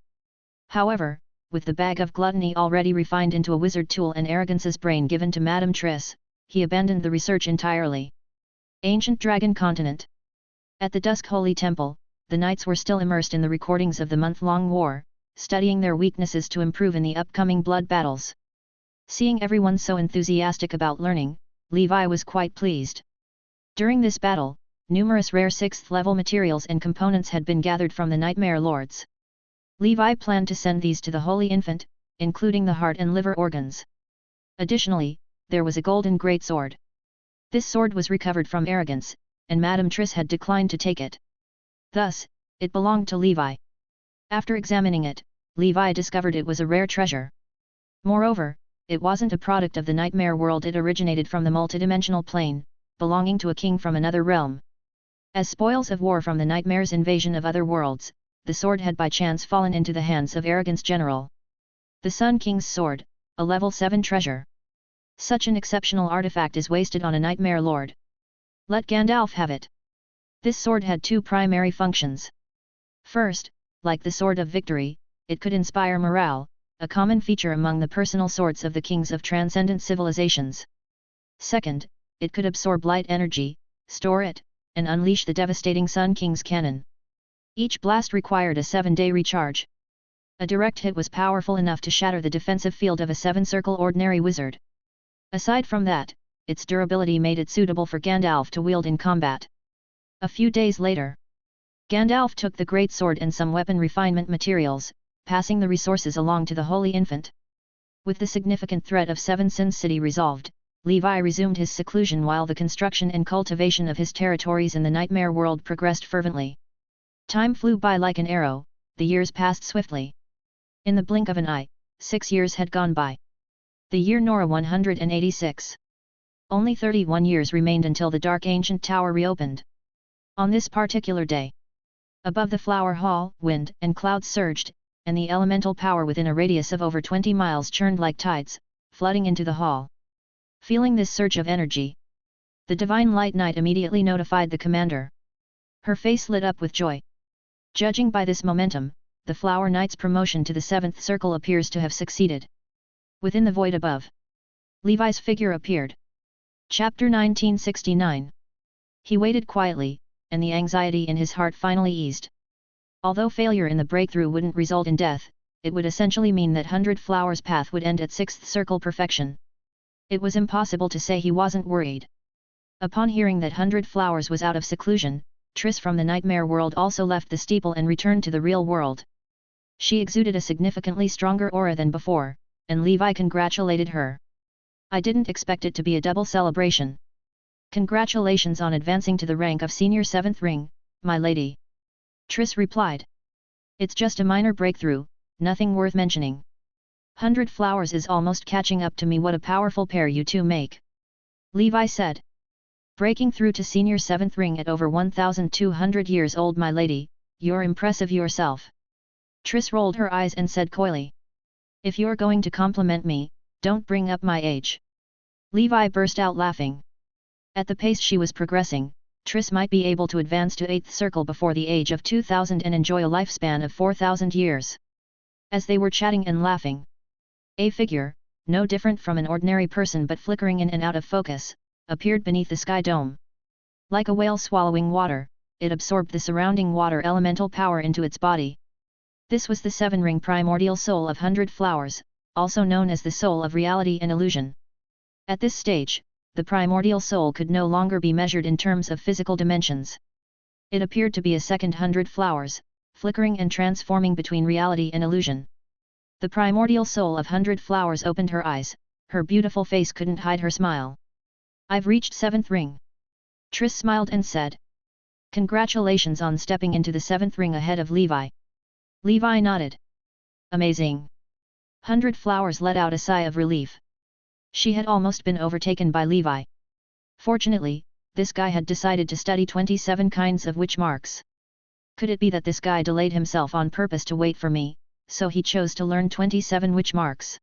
Speaker 1: However, with the bag of gluttony already refined into a wizard tool and arrogance's brain given to Madame Triss, he abandoned the research entirely. Ancient Dragon Continent. At the Dusk Holy Temple, the knights were still immersed in the recordings of the month-long war, studying their weaknesses to improve in the upcoming blood battles. Seeing everyone so enthusiastic about learning, Levi was quite pleased. During this battle, numerous rare 6th-level materials and components had been gathered from the Nightmare Lords. Levi planned to send these to the Holy Infant, including the heart and liver organs. Additionally, there was a golden greatsword. This sword was recovered from Arrogance, and Madame Triss had declined to take it. Thus, it belonged to Levi. After examining it, Levi discovered it was a rare treasure. Moreover, it wasn't a product of the nightmare world, it originated from the multidimensional plane, belonging to a king from another realm. As spoils of war from the nightmare's invasion of other worlds, the sword had by chance fallen into the hands of Arrogance General. The Sun King's sword, a level 7 treasure. Such an exceptional artifact is wasted on a nightmare lord. Let Gandalf have it. This sword had 2 primary functions. First, like the Sword of Victory, it could inspire morale, a common feature among the personal swords of the kings of transcendent civilizations. Second, it could absorb light energy, store it, and unleash the devastating Sun King's cannon. Each blast required a 7-day recharge. A direct hit was powerful enough to shatter the defensive field of a 7-circle ordinary wizard. Aside from that, its durability made it suitable for Gandalf to wield in combat. A few days later, Gandalf took the great sword and some weapon refinement materials, passing the resources along to the Holy Infant. With the significant threat of Seven Sins City resolved, Levi resumed his seclusion while the construction and cultivation of his territories in the nightmare world progressed fervently. Time flew by like an arrow, the years passed swiftly. In the blink of an eye, 6 years had gone by. The year Nora 186. Only 31 years remained until the dark ancient tower reopened. On this particular day, above the flower hall, wind and clouds surged, and the elemental power within a radius of over 20 miles churned like tides, flooding into the hall. Feeling this surge of energy, the Divine Light Knight immediately notified the commander. Her face lit up with joy. Judging by this momentum, the Flower Knight's promotion to the 7th circle appears to have succeeded. Within the void above, Levi's figure appeared. Chapter 1969. He waited quietly, and the anxiety in his heart finally eased. Although failure in the breakthrough wouldn't result in death, it would essentially mean that 100 Flowers' path would end at 6th circle perfection. It was impossible to say he wasn't worried. Upon hearing that 100 Flowers was out of seclusion, Triss from the nightmare world also left the steeple and returned to the real world. She exuded a significantly stronger aura than before, and Levi congratulated her. I didn't expect it to be a double celebration. Congratulations on advancing to the rank of senior 7th ring, my lady. Triss replied. It's just a minor breakthrough, nothing worth mentioning. 100 Flowers is almost catching up to me. What a powerful pair you two make. Levi said. Breaking through to senior 7th ring at over 1,200 years old, my lady, you're impressive yourself. Triss rolled her eyes and said coyly. If you're going to compliment me, don't bring up my age. Levi burst out laughing. At the pace she was progressing, Triss might be able to advance to 8th circle before the age of 2000 and enjoy a lifespan of 4,000 years. As they were chatting and laughing, a figure, no different from an ordinary person but flickering in and out of focus, appeared beneath the sky dome. Like a whale swallowing water, it absorbed the surrounding water elemental power into its body. This was the 7-ring primordial soul of 100 Flowers, also known as the soul of reality and illusion. At this stage, the primordial soul could no longer be measured in terms of physical dimensions. It appeared to be a second 100 Flowers, flickering and transforming between reality and illusion. The primordial soul of 100 Flowers opened her eyes, her beautiful face couldn't hide her smile. I've reached 7th ring. Triss smiled and said. Congratulations on stepping into the 7th ring ahead of Levi. Levi nodded. Amazing. 100 Flowers let out a sigh of relief. She had almost been overtaken by Levi. Fortunately, this guy had decided to study 27 kinds of witch marks. Could it be that this guy delayed himself on purpose to wait for me, so he chose to learn 27 witch marks?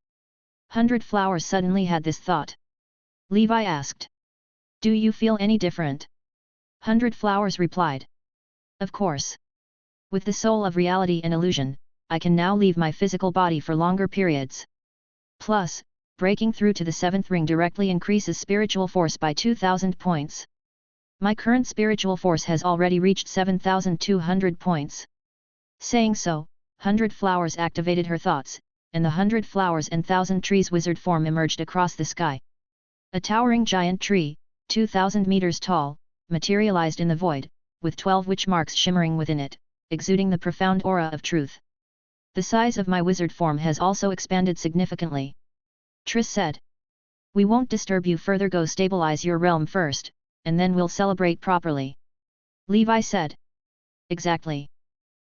Speaker 1: 100 Flowers suddenly had this thought. Levi asked. Do you feel any different? 100 Flowers replied. Of course. With the soul of reality and illusion, I can now leave my physical body for longer periods. Plus, breaking through to the 7th ring directly increases spiritual force by 2,000 points. My current spiritual force has already reached 7,200 points. Saying so, 100 Flowers activated her thoughts, and the 100 Flowers and 1,000 trees wizard form emerged across the sky. A towering giant tree, 2,000 meters tall, materialized in the void, with 12 witch marks shimmering within it, exuding the profound aura of truth. The size of my wizard form has also expanded significantly. Triss said. We won't disturb you further, go stabilize your realm first, and then we'll celebrate properly. Levi said. Exactly.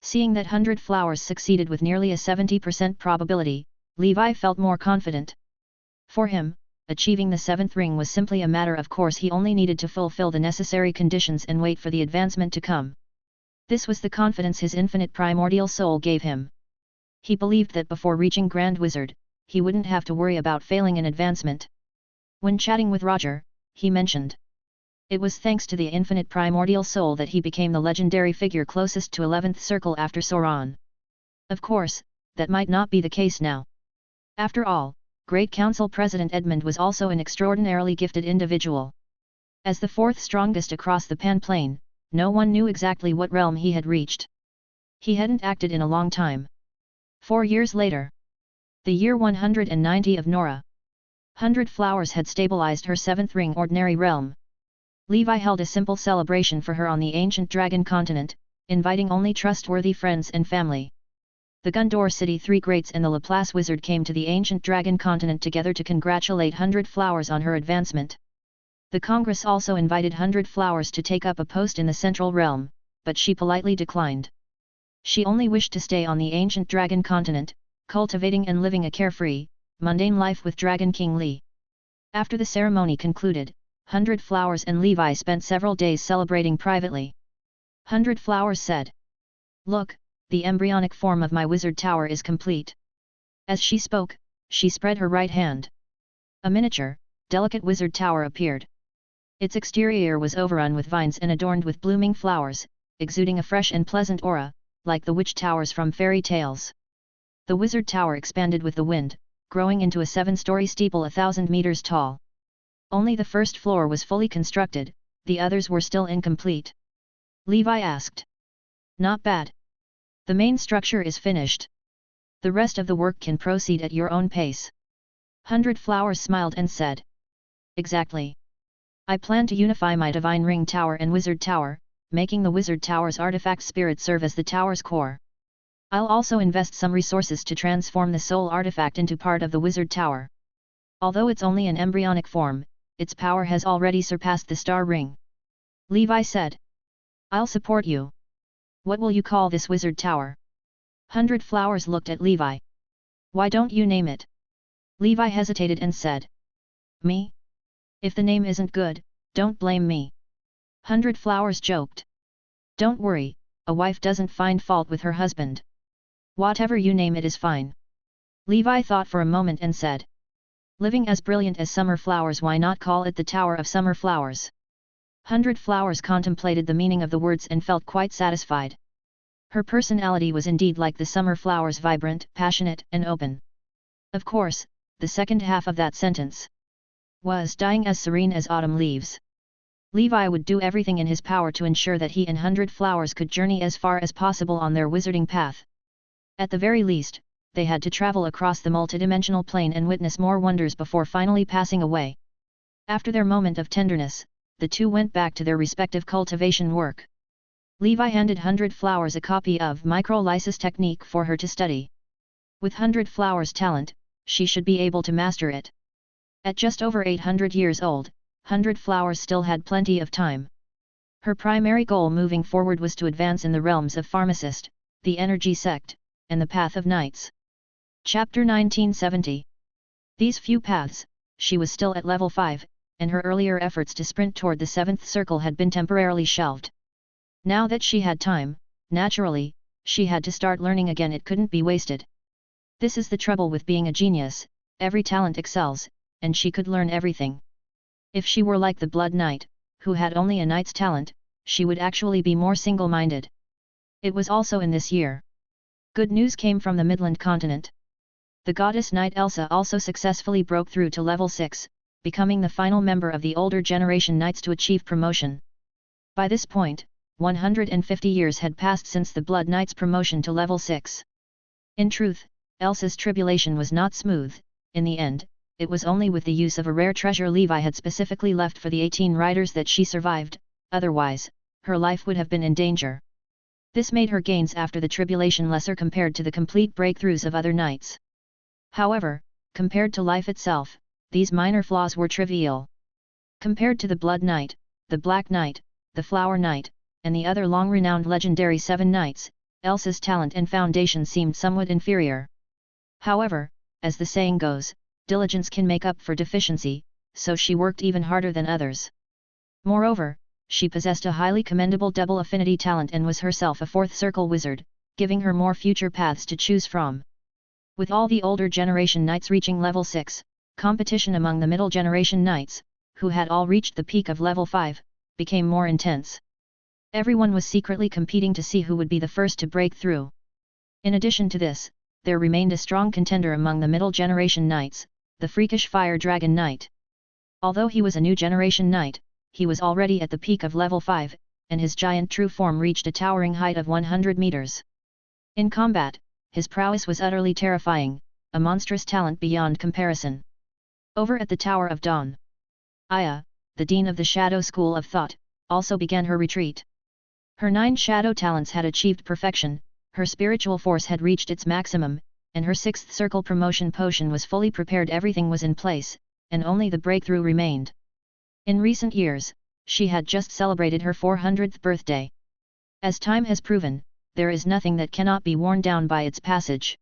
Speaker 1: Seeing that 100 Flowers succeeded with nearly a 70% probability, Levi felt more confident. For him, achieving the 7th ring was simply a matter of course. He only needed to fulfill the necessary conditions and wait for the advancement to come. This was the confidence his infinite primordial soul gave him. He believed that before reaching Grand Wizard, he wouldn't have to worry about failing an advancement. When chatting with Roger, he mentioned. It was thanks to the infinite primordial soul that he became the legendary figure closest to 11th circle after Sauron. Of course, that might not be the case now. After all, Great Council President Edmund was also an extraordinarily gifted individual. As the 4th strongest across the Pan Plane, no one knew exactly what realm he had reached. He hadn't acted in a long time. 4 years later. The year 190 of Nora. 100 Flowers had stabilized her 7th ring ordinary realm. Levi held a simple celebration for her on the ancient dragon continent, inviting only trustworthy friends and family. The Gondor City 3 Greats and the Laplace Wizard came to the ancient dragon continent together to congratulate 100 Flowers on her advancement. The Congress also invited 100 Flowers to take up a post in the Central Realm, but she politely declined. She only wished to stay on the ancient dragon continent, cultivating and living a carefree, mundane life with Dragon King Li. After the ceremony concluded, 100 Flowers and Levi spent several days celebrating privately. 100 Flowers said. Look, the embryonic form of my wizard tower is complete. As she spoke, she spread her right hand. A miniature, delicate wizard tower appeared. Its exterior was overrun with vines and adorned with blooming flowers, exuding a fresh and pleasant aura, like the witch towers from fairy tales. The wizard tower expanded with the wind, growing into a 7-story steeple 1,000 meters tall. Only the first floor was fully constructed, the others were still incomplete. Levi asked. Not bad. The main structure is finished. The rest of the work can proceed at your own pace. 100 Flowers smiled and said. Exactly. I plan to unify my Divine Ring Tower and Wizard Tower, making the Wizard Tower's artifact spirit serve as the tower's core. I'll also invest some resources to transform the soul artifact into part of the Wizard Tower. Although it's only an embryonic form, its power has already surpassed the Star Ring. Levi said. I'll support you. What will you call this Wizard Tower? 100 Flowers looked at Levi. Why don't you name it? Levi hesitated and said. Me? If the name isn't good, don't blame me. 100 Flowers joked. Don't worry, a wife doesn't find fault with her husband. Whatever you name it is fine. Levi thought for a moment and said. Living as brilliant as summer flowers, why not call it the Tower of Summer Flowers? 100 Flowers contemplated the meaning of the words and felt quite satisfied. Her personality was indeed like the summer flowers, vibrant, passionate, and open. Of course, the second half of that sentence was dying as serene as autumn leaves. Levi would do everything in his power to ensure that he and 100 Flowers could journey as far as possible on their wizarding path. At the very least, they had to travel across the multidimensional plane and witness more wonders before finally passing away. After their moment of tenderness, the two went back to their respective cultivation work. Levi handed 100 Flowers a copy of Microlysis Technique for her to study. With 100 Flowers' talent, she should be able to master it. At just over 800 years old, 100 Flowers still had plenty of time. Her primary goal moving forward was to advance in the realms of Pharmacist, the Energy Sect, and the Path of Knights. Chapter 1970. These few paths, she was still at level 5, and her earlier efforts to sprint toward the 7th circle had been temporarily shelved. Now that she had time, naturally, she had to start learning again. It couldn't be wasted. This is the trouble with being a genius, every talent excels, and she could learn everything. If she were like the Blood Knight, who had only a knight's talent, she would actually be more single-minded. It was also in this year. Good news came from the Midland continent. The goddess knight Elsa also successfully broke through to level 6, becoming the final member of the older generation knights to achieve promotion. By this point, 150 years had passed since the Blood Knight's promotion to level 6. In truth, Elsa's tribulation was not smooth. In the end, it was only with the use of a rare treasure Levi had specifically left for the 18 riders that she survived, otherwise, her life would have been in danger. This made her gains after the tribulation lesser compared to the complete breakthroughs of other knights. However, compared to life itself, these minor flaws were trivial. Compared to the Blood Knight, the Black Knight, the Flower Knight, and the other long-renowned legendary 7 knights, Elsa's talent and foundation seemed somewhat inferior. However, as the saying goes, diligence can make up for deficiency, so she worked even harder than others. Moreover, she possessed a highly commendable double affinity talent and was herself a 4th circle wizard, giving her more future paths to choose from. With all the older generation knights reaching level 6, competition among the middle generation knights, who had all reached the peak of level 5, became more intense. Everyone was secretly competing to see who would be the first to break through. In addition to this, there remained a strong contender among the middle generation knights, the freakish Fire Dragon Knight. Although he was a new generation knight, he was already at the peak of level 5, and his giant true form reached a towering height of 100 meters. In combat, his prowess was utterly terrifying, a monstrous talent beyond comparison. Over at the Tower of Dawn, Aya, the dean of the Shadow School of Thought, also began her retreat. Her 9 shadow talents had achieved perfection, her spiritual force had reached its maximum, and her 6th circle promotion potion was fully prepared. Everything was in place, and only the breakthrough remained. In recent years, she had just celebrated her 400th birthday. As time has proven, there is nothing that cannot be worn down by its passage.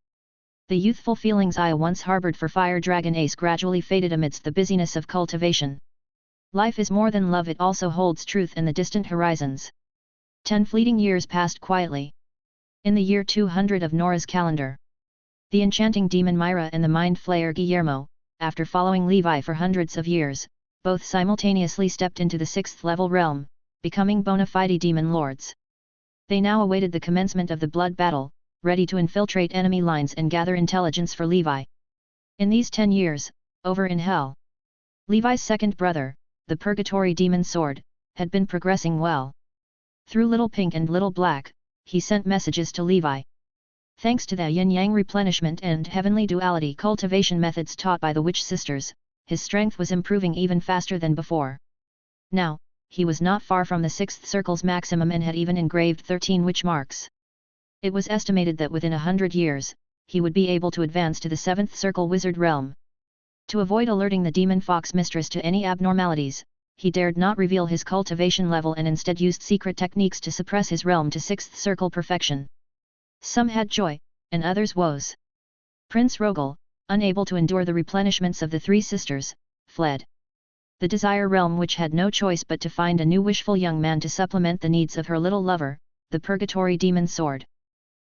Speaker 1: The youthful feelings Aya once harbored for Fire Dragon Ace gradually faded amidst the busyness of cultivation. Life is more than love. It also holds truth in the distant horizons. 10 fleeting years passed quietly. In the year 200 of Nora's calendar, the enchanting demon Myra and the mind flayer Guillermo, after following Levi for hundreds of years, both simultaneously stepped into the 6th level realm, becoming bona fide demon lords. They now awaited the commencement of the blood battle, ready to infiltrate enemy lines and gather intelligence for Levi. In these 10 years, over in Hell, Levi's second brother, the Purgatory Demon Sword, had been progressing well. Through Little Pink and Little Black, he sent messages to Levi, Thanks to the yin-yang replenishment and heavenly duality cultivation methods taught by the witch sisters, his strength was improving even faster than before. Now, he was not far from the 6th circle's maximum and had even engraved 13 witch marks. It was estimated that within 100 years, he would be able to advance to the 7th circle wizard realm. To avoid alerting the demon fox mistress to any abnormalities, he dared not reveal his cultivation level and instead used secret techniques to suppress his realm to 6th circle perfection. Some had joy, and others woes. Prince Rogel, unable to endure the replenishments of the three sisters, fled. The desire realm, which had no choice but to find a new wishful young man to supplement the needs of her little lover, the purgatory demon sword.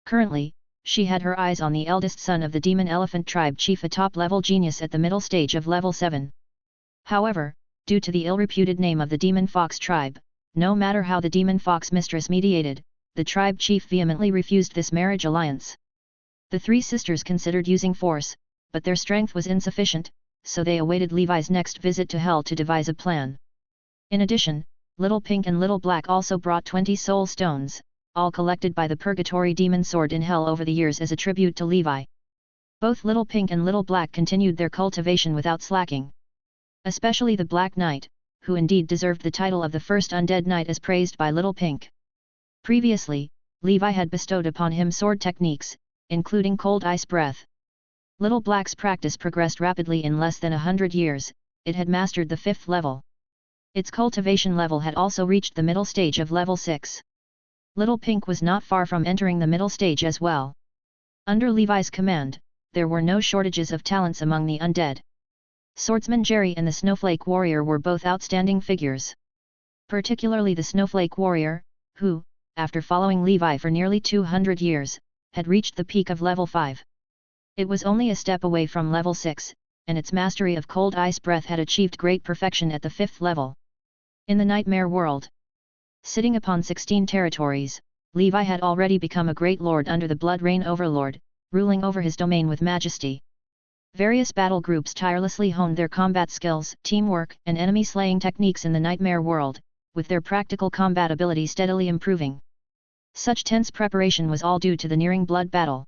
Speaker 1: Currently, she had her eyes on the eldest son of the demon elephant tribe chief, a top-level genius at the middle stage of level 7. However, due to the ill-reputed name of the demon fox tribe, no matter how the demon fox mistress mediated, the tribe chief vehemently refused this marriage alliance. The three sisters considered using force, but their strength was insufficient, so they awaited Levi's next visit to Hell to devise a plan. In addition, Little Pink and Little Black also brought 20 soul stones, all collected by the Purgatory Demon Sword in Hell over the years as a tribute to Levi. Both Little Pink and Little Black continued their cultivation without slacking. Especially the Black Knight, who indeed deserved the title of the first undead knight as praised by Little Pink. Previously, Levi had bestowed upon him sword techniques, including cold ice breath. Little Black's practice progressed rapidly. In less than 100 years, it had mastered the 5th level. Its cultivation level had also reached the middle stage of level 6. Little Pink was not far from entering the middle stage as well. Under Levi's command, there were no shortages of talents among the undead. Swordsman Jerry and the Snowflake Warrior were both outstanding figures. Particularly the Snowflake Warrior, who, after following Levi for nearly 200 years, had reached the peak of level 5. It was only a step away from level 6, and its mastery of cold ice breath had achieved great perfection at the 5th level. In the nightmare world, sitting upon 16 territories, Levi had already become a great lord under the Blood Rain Overlord, ruling over his domain with majesty. Various battle groups tirelessly honed their combat skills, teamwork, and enemy-slaying techniques in the nightmare world, with their practical combat ability steadily improving. Such tense preparation was all due to the nearing blood battle.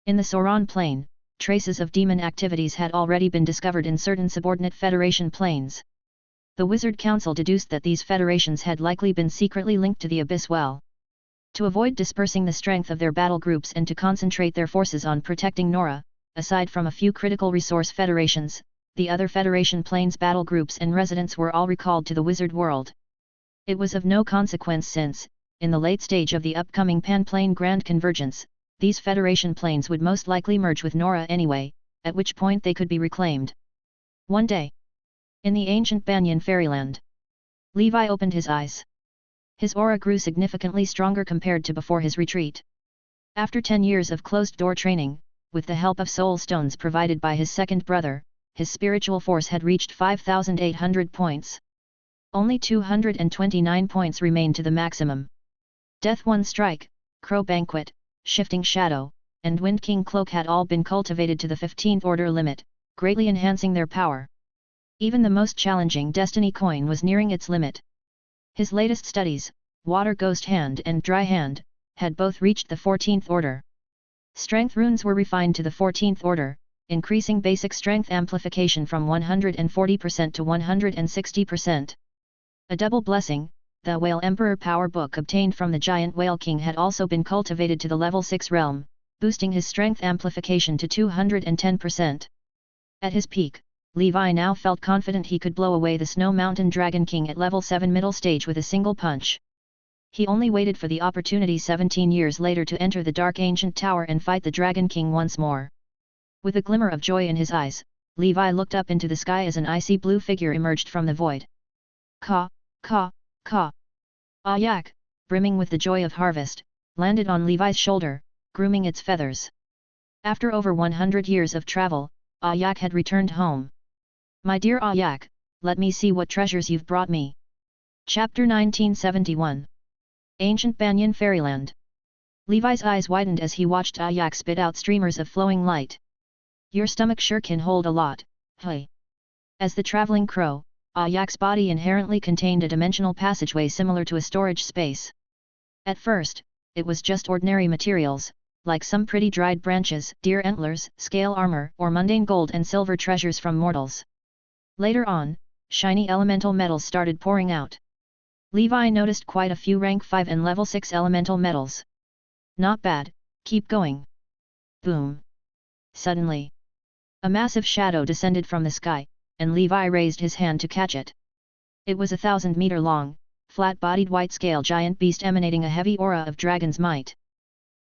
Speaker 1: In the Sauron Plain, traces of demon activities had already been discovered in certain subordinate Federation planes. The Wizard Council deduced that these federations had likely been secretly linked to the Abyss Well. To avoid dispersing the strength of their battle groups and to concentrate their forces on protecting Nora, aside from a few critical resource federations, the other Federation planes battle groups and residents were all recalled to the Wizard world. It was of no consequence since, in the late stage of the upcoming Pan-Plane Grand Convergence, these Federation planes would most likely merge with Nora anyway, at which point they could be reclaimed. One day, in the ancient Banyan Fairyland, Levi opened his eyes. His aura grew significantly stronger compared to before his retreat. After 10 years of closed-door training, with the help of soul stones provided by his second brother, his spiritual force had reached 5,800 points. Only 229 points remained to the maximum. Death One Strike, Crow Banquet, Shifting Shadow, and Wind King Cloak had all been cultivated to the 15th order limit, greatly enhancing their power. Even the most challenging Destiny Coin was nearing its limit. His latest studies, Water Ghost Hand and Dry Hand, had both reached the 14th order. Strength runes were refined to the 14th order, increasing basic strength amplification from 140% to 160%. A double blessing, the Whale Emperor Power Book obtained from the Giant Whale King had also been cultivated to the level 6 realm, boosting his strength amplification to 210%. At his peak, Levi now felt confident he could blow away the Snow Mountain Dragon King at level 7 middle stage with a single punch. He only waited for the opportunity 17 years later to enter the Dark Ancient Tower and fight the Dragon King once more. With a glimmer of joy in his eyes, Levi looked up into the sky as an icy blue figure emerged from the void. Caw, caw, caw. A yak, brimming with the joy of harvest, landed on Levi's shoulder, grooming its feathers. After over 100 years of travel, A yak had returned home. My dear A yak, let me see what treasures you've brought me. Chapter 1971. Ancient Banyan Fairyland. Levi's eyes widened as he watched A yak spit out streamers of flowing light. Your stomach sure can hold a lot, hey. As the traveling crow, A yak's body inherently contained a dimensional passageway similar to a storage space. At first, it was just ordinary materials, like some pretty dried branches, deer antlers, scale armor, or mundane gold and silver treasures from mortals. Later on, shiny elemental metals started pouring out. Levi noticed quite a few rank 5 and level 6 elemental metals. Not bad, keep going. Boom. Suddenly, a massive shadow descended from the sky, and Levi raised his hand to catch it. It was 1,000-meter long, flat-bodied white-scale giant beast emanating a heavy aura of dragon's might.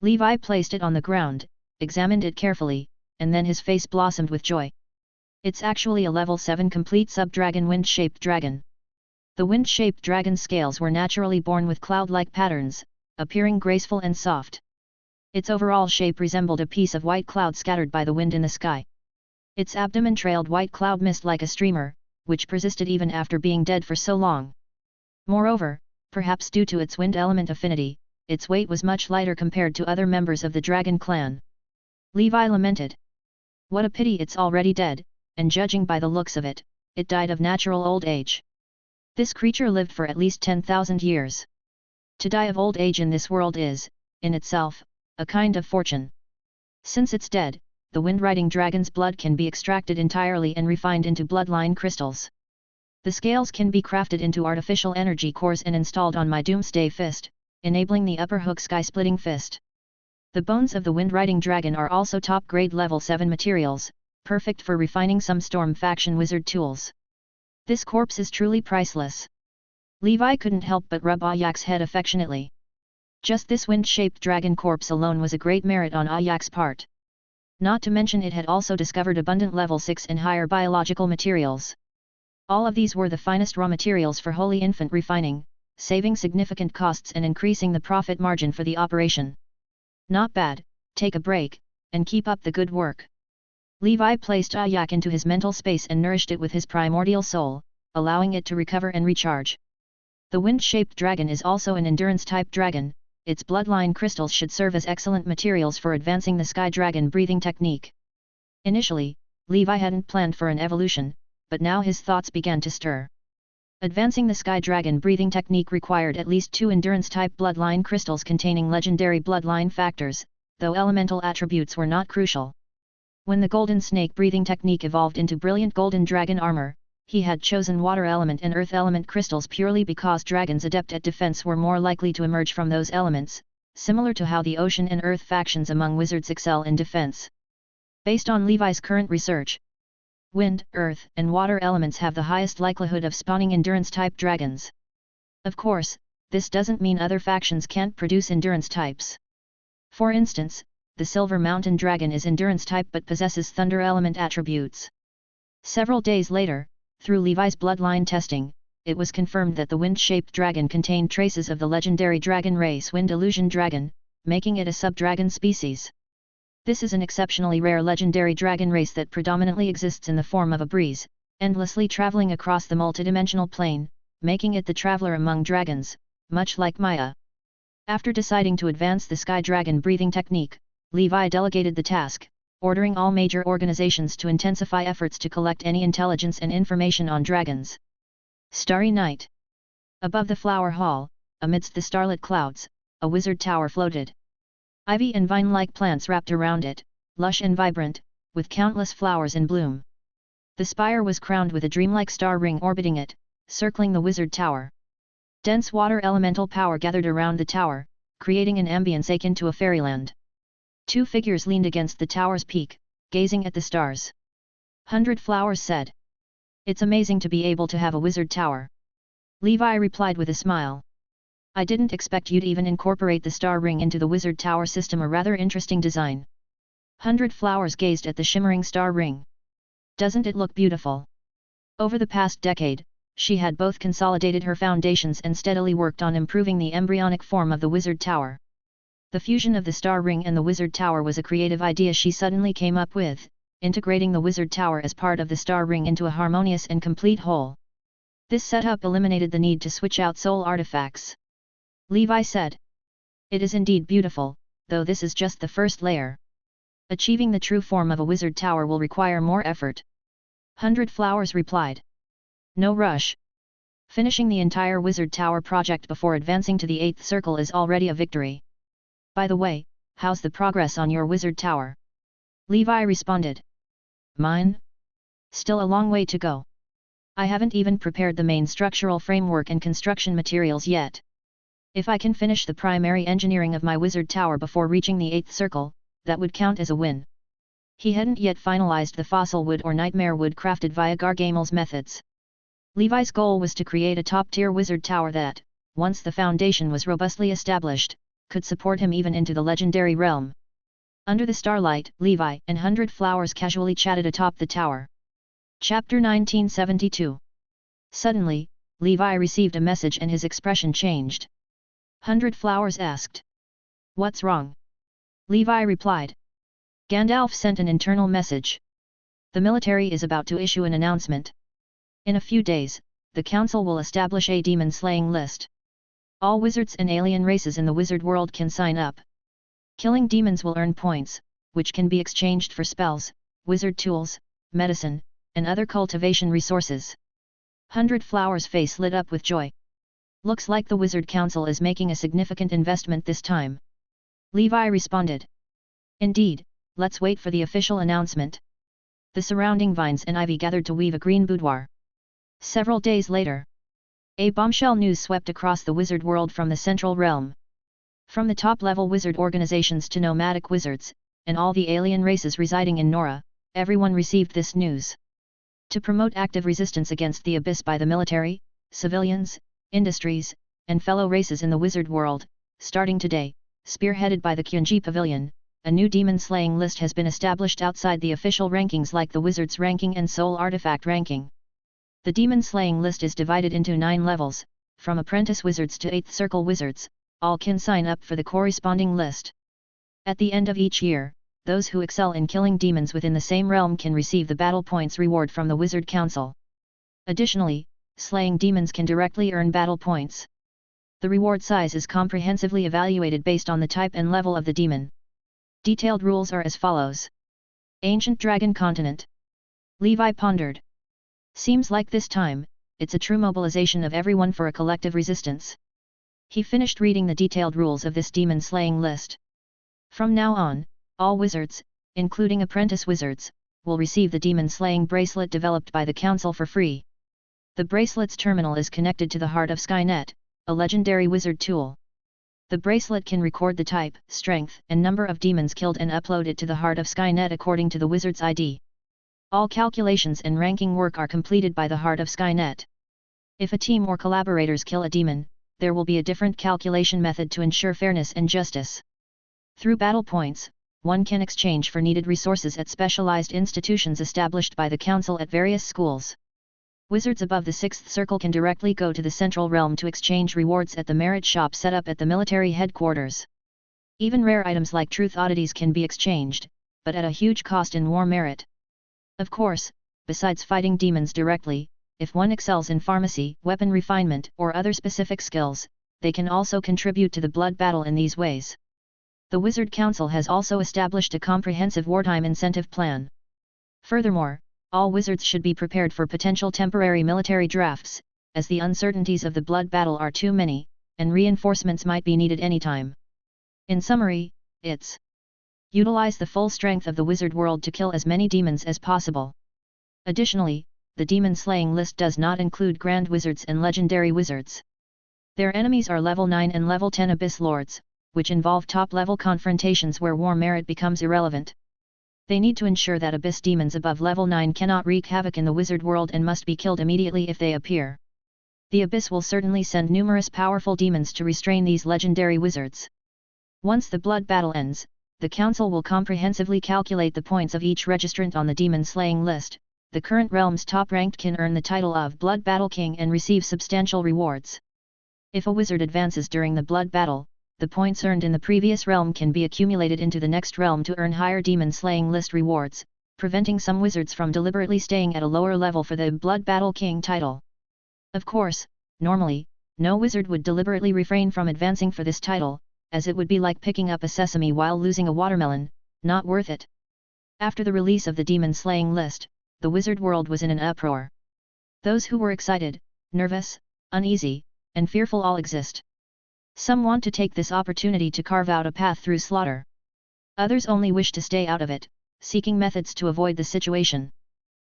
Speaker 1: Levi placed it on the ground, examined it carefully, and then his face blossomed with joy. It's actually a level 7 complete sub-dragon wind-shaped dragon. The wind-shaped dragon's scales were naturally born with cloud-like patterns, appearing graceful and soft. Its overall shape resembled a piece of white cloud scattered by the wind in the sky. Its abdomen trailed white cloud mist like a streamer, which persisted even after being dead for so long. Moreover, perhaps due to its wind element affinity, its weight was much lighter compared to other members of the dragon clan. Levi lamented. What a pity it's already dead, and judging by the looks of it, it died of natural old age. This creature lived for at least 10,000 years. To die of old age in this world is, in itself, a kind of fortune. Since it's dead, the wind-riding dragon's blood can be extracted entirely and refined into bloodline crystals. The scales can be crafted into artificial energy cores and installed on my Doomsday Fist, enabling the upper hook sky-splitting fist. The bones of the wind-riding dragon are also top-grade level 7 materials, perfect for refining some Storm faction wizard tools. This corpse is truly priceless. Levi couldn't help but rub Ayak's head affectionately. Just this wind-shaped dragon corpse alone was a great merit on Ayak's part. Not to mention it had also discovered abundant level 6 and higher biological materials. All of these were the finest raw materials for Holy Infant refining, saving significant costs and increasing the profit margin for the operation. Not bad, take a break, and keep up the good work. Levi placed Ayak into his mental space and nourished it with his primordial soul, allowing it to recover and recharge. The wind-shaped dragon is also an endurance-type dragon. Its bloodline crystals should serve as excellent materials for advancing the Sky Dragon breathing technique. Initially, Levi hadn't planned for an evolution, but now his thoughts began to stir. Advancing the Sky Dragon breathing technique required at least 2 endurance-type bloodline crystals containing legendary bloodline factors, though elemental attributes were not crucial. When the Golden Snake breathing technique evolved into brilliant golden dragon armor, he had chosen water element and earth element crystals purely because dragons adept at defense were more likely to emerge from those elements, similar to how the ocean and earth factions among wizards excel in defense. Based on Levi's current research, wind, earth, and water elements have the highest likelihood of spawning endurance-type dragons. Of course, this doesn't mean other factions can't produce endurance types. For instance, the Silver Mountain Dragon is endurance type but possesses thunder element attributes. Several days later, through Levi's bloodline testing, it was confirmed that the wind-shaped dragon contained traces of the legendary dragon race Wind Illusion Dragon, making it a sub-dragon species. This is an exceptionally rare legendary dragon race that predominantly exists in the form of a breeze, endlessly traveling across the multidimensional plane, making it the traveler among dragons, much like Maya. After deciding to advance the Sky Dragon breathing technique, Levi delegated the task, ordering all major organizations to intensify efforts to collect any intelligence and information on dragons. Starry night. Above the flower hall, amidst the starlit clouds, a wizard tower floated. Ivy and vine-like plants wrapped around it, lush and vibrant, with countless flowers in bloom. The spire was crowned with a dreamlike star ring orbiting it, circling the wizard tower. Dense water elemental power gathered around the tower, creating an ambience akin to a fairyland. 2 figures leaned against the tower's peak, gazing at the stars. 100 Flowers said. It's amazing to be able to have a wizard tower. Levi replied with a smile. I didn't expect you'd even incorporate the star ring into the wizard tower system, a rather interesting design. 100 Flowers gazed at the shimmering star ring. Doesn't it look beautiful? Over the past decade, she had both consolidated her foundations and steadily worked on improving the embryonic form of the wizard tower. The fusion of the star ring and the wizard tower was a creative idea she suddenly came up with, integrating the wizard tower as part of the star ring into a harmonious and complete whole. This setup eliminated the need to switch out soul artifacts. Levi said. It is indeed beautiful, though this is just the first layer. Achieving the true form of a wizard tower will require more effort. 100 Flowers replied. No rush. Finishing the entire wizard tower project before advancing to the 8th circle is already a victory. By the way, how's the progress on your wizard tower? Levi responded. Mine? Still a long way to go. I haven't even prepared the main structural framework and construction materials yet. If I can finish the primary engineering of my wizard tower before reaching the 8th circle, that would count as a win. He hadn't yet finalized the fossil wood or nightmare wood crafted via Gargamel's methods. Levi's goal was to create a top-tier wizard tower that, once the foundation was robustly established, could support him even into the legendary realm. Under the starlight, Levi and 100 Flowers casually chatted atop the tower. Chapter 1972. Suddenly, Levi received a message and his expression changed. 100 Flowers asked. What's wrong? Levi replied. Gandalf sent an internal message. The military is about to issue an announcement. In a few days, the council will establish a demon-slaying list. All wizards and alien races in the wizard world can sign up. Killing demons will earn points, which can be exchanged for spells, wizard tools, medicine, and other cultivation resources. 100 Flowers' face lit up with joy. Looks like the Wizard Council is making a significant investment this time. Levi responded. Indeed, let's wait for the official announcement. The surrounding vines and ivy gathered to weave a green boudoir. Several days later, a bombshell news swept across the wizard world from the Central Realm. From the top-level wizard organizations to nomadic wizards, and all the alien races residing in Nora, everyone received this news. To promote active resistance against the Abyss by the military, civilians, industries, and fellow races in the wizard world, starting today, spearheaded by the Kyunji Pavilion, a new demon-slaying list has been established outside the official rankings like the Wizard's ranking and Soul Artifact ranking. The demon-slaying list is divided into 9 levels, from apprentice wizards to 8th circle wizards, all can sign up for the corresponding list. At the end of each year, those who excel in killing demons within the same realm can receive the battle points reward from the Wizard Council. Additionally, slaying demons can directly earn battle points. The reward size is comprehensively evaluated based on the type and level of the demon. Detailed rules are as follows. Ancient Dragon Continent. Levi pondered. Seems like this time, it's a true mobilization of everyone for a collective resistance. He finished reading the detailed rules of this demon-slaying list. From now on, all wizards, including apprentice wizards, will receive the demon-slaying bracelet developed by the Council for free. The bracelet's terminal is connected to the Heart of Skynet, a legendary wizard tool. The bracelet can record the type, strength, and number of demons killed and upload it to the Heart of Skynet according to the wizard's ID. All calculations and ranking work are completed by the Heart of Skynet. If a team or collaborators kill a demon, there will be a different calculation method to ensure fairness and justice. Through battle points, one can exchange for needed resources at specialized institutions established by the Council at various schools. Wizards above the 6th circle can directly go to the Central Realm to exchange rewards at the merit shop set up at the military headquarters. Even rare items like truth oddities can be exchanged, but at a huge cost in war merit. Of course, besides fighting demons directly, if one excels in pharmacy, weapon refinement, or other specific skills, they can also contribute to the blood battle in these ways. The Wizard Council has also established a comprehensive wartime incentive plan. Furthermore, all wizards should be prepared for potential temporary military drafts, as the uncertainties of the blood battle are too many, and reinforcements might be needed anytime. In summary, it's utilize the full strength of the wizard world to kill as many demons as possible. Additionally, the demon-slaying list does not include grand wizards and legendary wizards. Their enemies are level 9 and level 10 Abyss Lords, which involve top-level confrontations where war merit becomes irrelevant. They need to ensure that Abyss demons above level 9 cannot wreak havoc in the wizard world and must be killed immediately if they appear. The Abyss will certainly send numerous powerful demons to restrain these legendary wizards. Once the blood battle ends, the Council will comprehensively calculate the points of each registrant on the demon-slaying list. The current realm's top-ranked can earn the title of Blood Battle King and receive substantial rewards. If a wizard advances during the blood battle, the points earned in the previous realm can be accumulated into the next realm to earn higher demon-slaying list rewards, preventing some wizards from deliberately staying at a lower level for the Blood Battle King title. Of course, normally, no wizard would deliberately refrain from advancing for this title, as it would be like picking up a sesame while losing a watermelon, not worth it. After the release of the demon-slaying list, the wizard world was in an uproar. Those who were excited, nervous, uneasy, and fearful all exist. Some want to take this opportunity to carve out a path through slaughter, Others only wish to stay out of it, seeking methods to avoid the situation.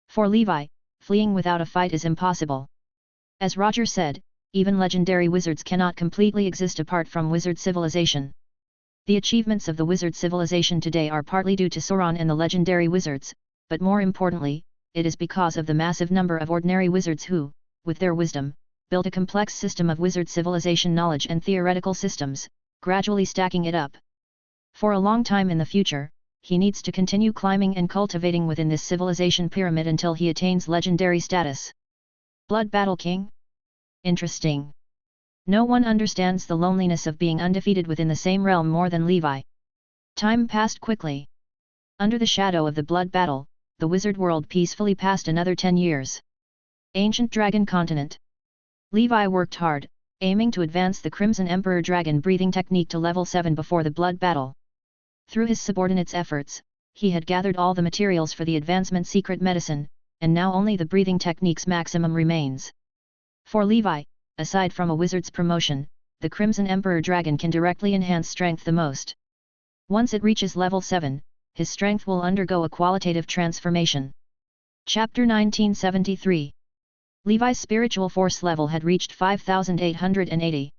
Speaker 1: For Levi, fleeing without a fight is impossible. As Roger said, even legendary wizards cannot completely exist apart from wizard civilization. The achievements of the wizard civilization today are partly due to Sauron and the legendary wizards, but more importantly, it is because of the massive number of ordinary wizards who, with their wisdom, built a complex system of wizard civilization knowledge and theoretical systems, gradually stacking it up. For a long time in the future, he needs to continue climbing and cultivating within this civilization pyramid until he attains legendary status. Blood Battle King? Interesting. No one understands the loneliness of being undefeated within the same realm more than Levi. Time passed quickly. Under the shadow of the blood battle, the wizard world peacefully passed another 10 years. Ancient Dragon Continent. Levi worked hard, aiming to advance the Crimson Emperor Dragon breathing technique to level 7 before the blood battle. Through his subordinates' efforts, he had gathered all the materials for the advancement secret medicine, and now only the breathing technique's maximum remains. For Levi, aside from a wizard's promotion, the Crimson Emperor Dragon can directly enhance strength the most. Once it reaches level 7, his strength will undergo a qualitative transformation. Chapter 1973. Levi's spiritual force level had reached 5,880.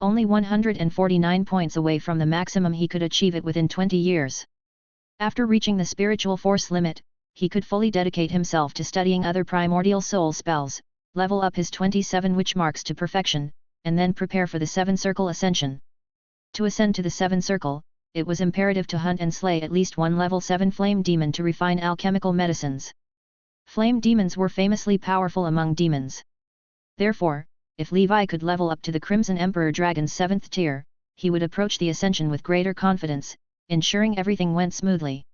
Speaker 1: Only 149 points away from the maximum he could achieve it within 20 years. After reaching the spiritual force limit, he could fully dedicate himself to studying other primordial soul spells, level up his 27 witch marks to perfection, and then prepare for the 7 circle ascension. To ascend to the 7 circle, it was imperative to hunt and slay at least one level 7 flame demon to refine alchemical medicines. Flame demons were famously powerful among demons. Therefore, if Levi could level up to the Crimson Emperor Dragon's 7th tier, he would approach the ascension with greater confidence, ensuring everything went smoothly.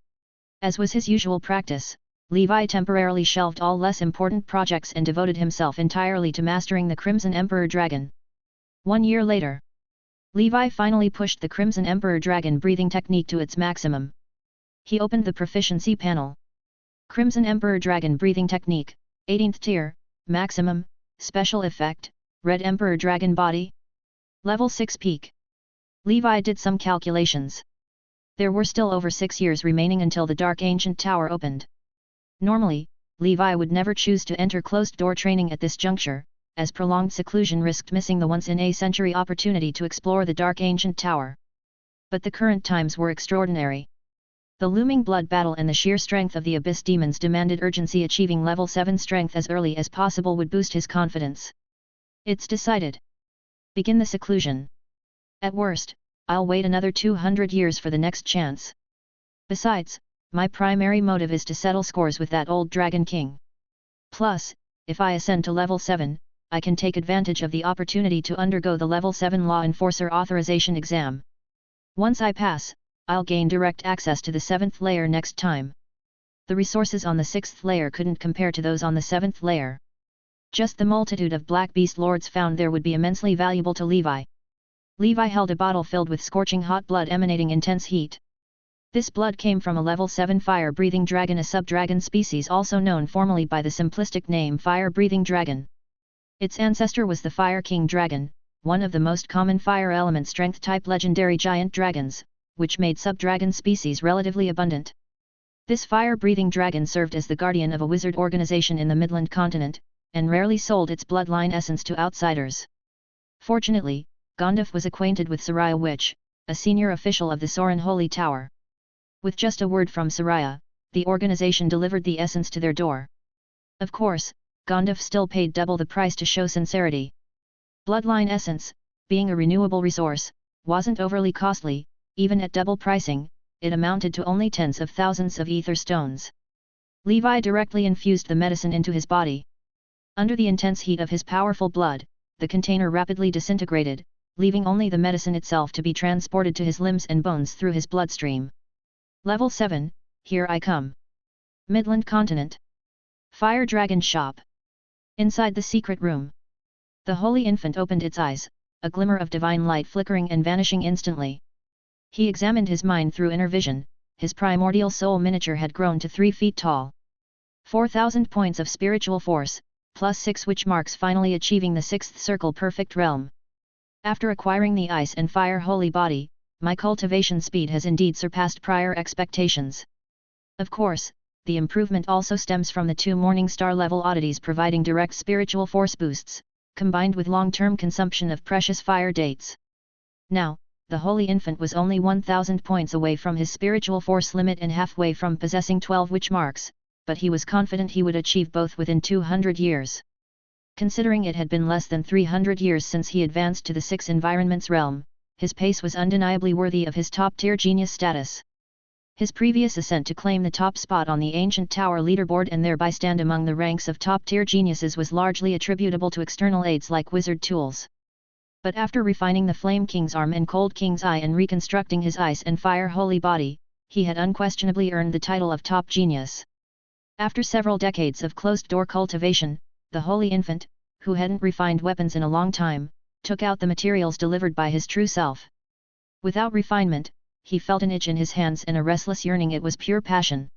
Speaker 1: As was his usual practice, Levi temporarily shelved all less important projects and devoted himself entirely to mastering the Crimson Emperor Dragon. 1 year later, Levi finally pushed the Crimson Emperor Dragon breathing technique to its maximum. He opened the proficiency panel. Crimson Emperor Dragon breathing technique, 18th tier, maximum, special effect, Red Emperor Dragon body. Level 6 peak. Levi did some calculations. There were still over 6 years remaining until the Dark Ancient Tower opened. Normally, Levi would never choose to enter closed-door training at this juncture, as prolonged seclusion risked missing the once-in-a-century opportunity to explore the Dark Ancient Tower. But the current times were extraordinary. The looming blood battle and the sheer strength of the Abyss demons demanded urgency. Achieving level 7 strength as early as possible would boost his confidence. It's decided. Begin the seclusion. At worst, I'll wait another 200 years for the next chance. Besides, my primary motive is to settle scores with that old Dragon King. Plus, if I ascend to level 7, I can take advantage of the opportunity to undergo the level 7 Law Enforcer Authorization exam. Once I pass, I'll gain direct access to the 7th layer next time. The resources on the 6th layer couldn't compare to those on the 7th layer. Just the multitude of Black Beast Lords found there would be immensely valuable to Levi. Levi held a bottle filled with scorching hot blood emanating intense heat. This blood came from a level 7 fire-breathing dragon, a sub-dragon species also known formally by the simplistic name fire-breathing dragon. Its ancestor was the Fire King Dragon, one of the most common fire element strength-type legendary giant dragons, which made sub-dragon species relatively abundant. This fire-breathing dragon served as the guardian of a wizard organization in the Midland continent, and rarely sold its bloodline essence to outsiders. Fortunately, Gandalf was acquainted with Soraya Witch, a senior official of the Sorin Holy Tower. With just a word from Soraya, the organization delivered the essence to their door. Of course, Gandalf still paid double the price to show sincerity. Bloodline essence, being a renewable resource, wasn't overly costly. Even at double pricing, it amounted to only tens of thousands of ether stones. Levi directly infused the medicine into his body. Under the intense heat of his powerful blood, the container rapidly disintegrated, leaving only the medicine itself to be transported to his limbs and bones through his bloodstream. Level 7, here I come. Midland Continent. Fire Dragon Shop. Inside the secret room. The Holy Infant opened its eyes, a glimmer of divine light flickering and vanishing instantly. He examined his mind through inner vision. His primordial soul miniature had grown to 3 feet tall. 4,000 points of spiritual force, plus 6 witch marks, finally achieving the 6th circle perfect realm. After acquiring the ice and fire holy body, my cultivation speed has indeed surpassed prior expectations. Of course, the improvement also stems from the 2 Morningstar level oddities providing direct spiritual force boosts, combined with long-term consumption of precious fire dates. Now, the Holy Infant was only 1,000 points away from his spiritual force limit and halfway from possessing 12 witch marks, but he was confident he would achieve both within 200 years. Considering it had been less than 300 years since he advanced to the 6 environments realm, his pace was undeniably worthy of his top-tier genius status. His previous ascent to claim the top spot on the Ancient Tower leaderboard and thereby stand among the ranks of top-tier geniuses was largely attributable to external aids like wizard tools. But after refining the Flame King's arm and Cold King's eye and reconstructing his ice and fire holy body, he had unquestionably earned the title of top genius. After several decades of closed-door cultivation, the Holy Infant, who hadn't refined weapons in a long time, took out the materials delivered by his true self. Without refinement, he felt an itch in his hands and a restless yearning. It was pure passion.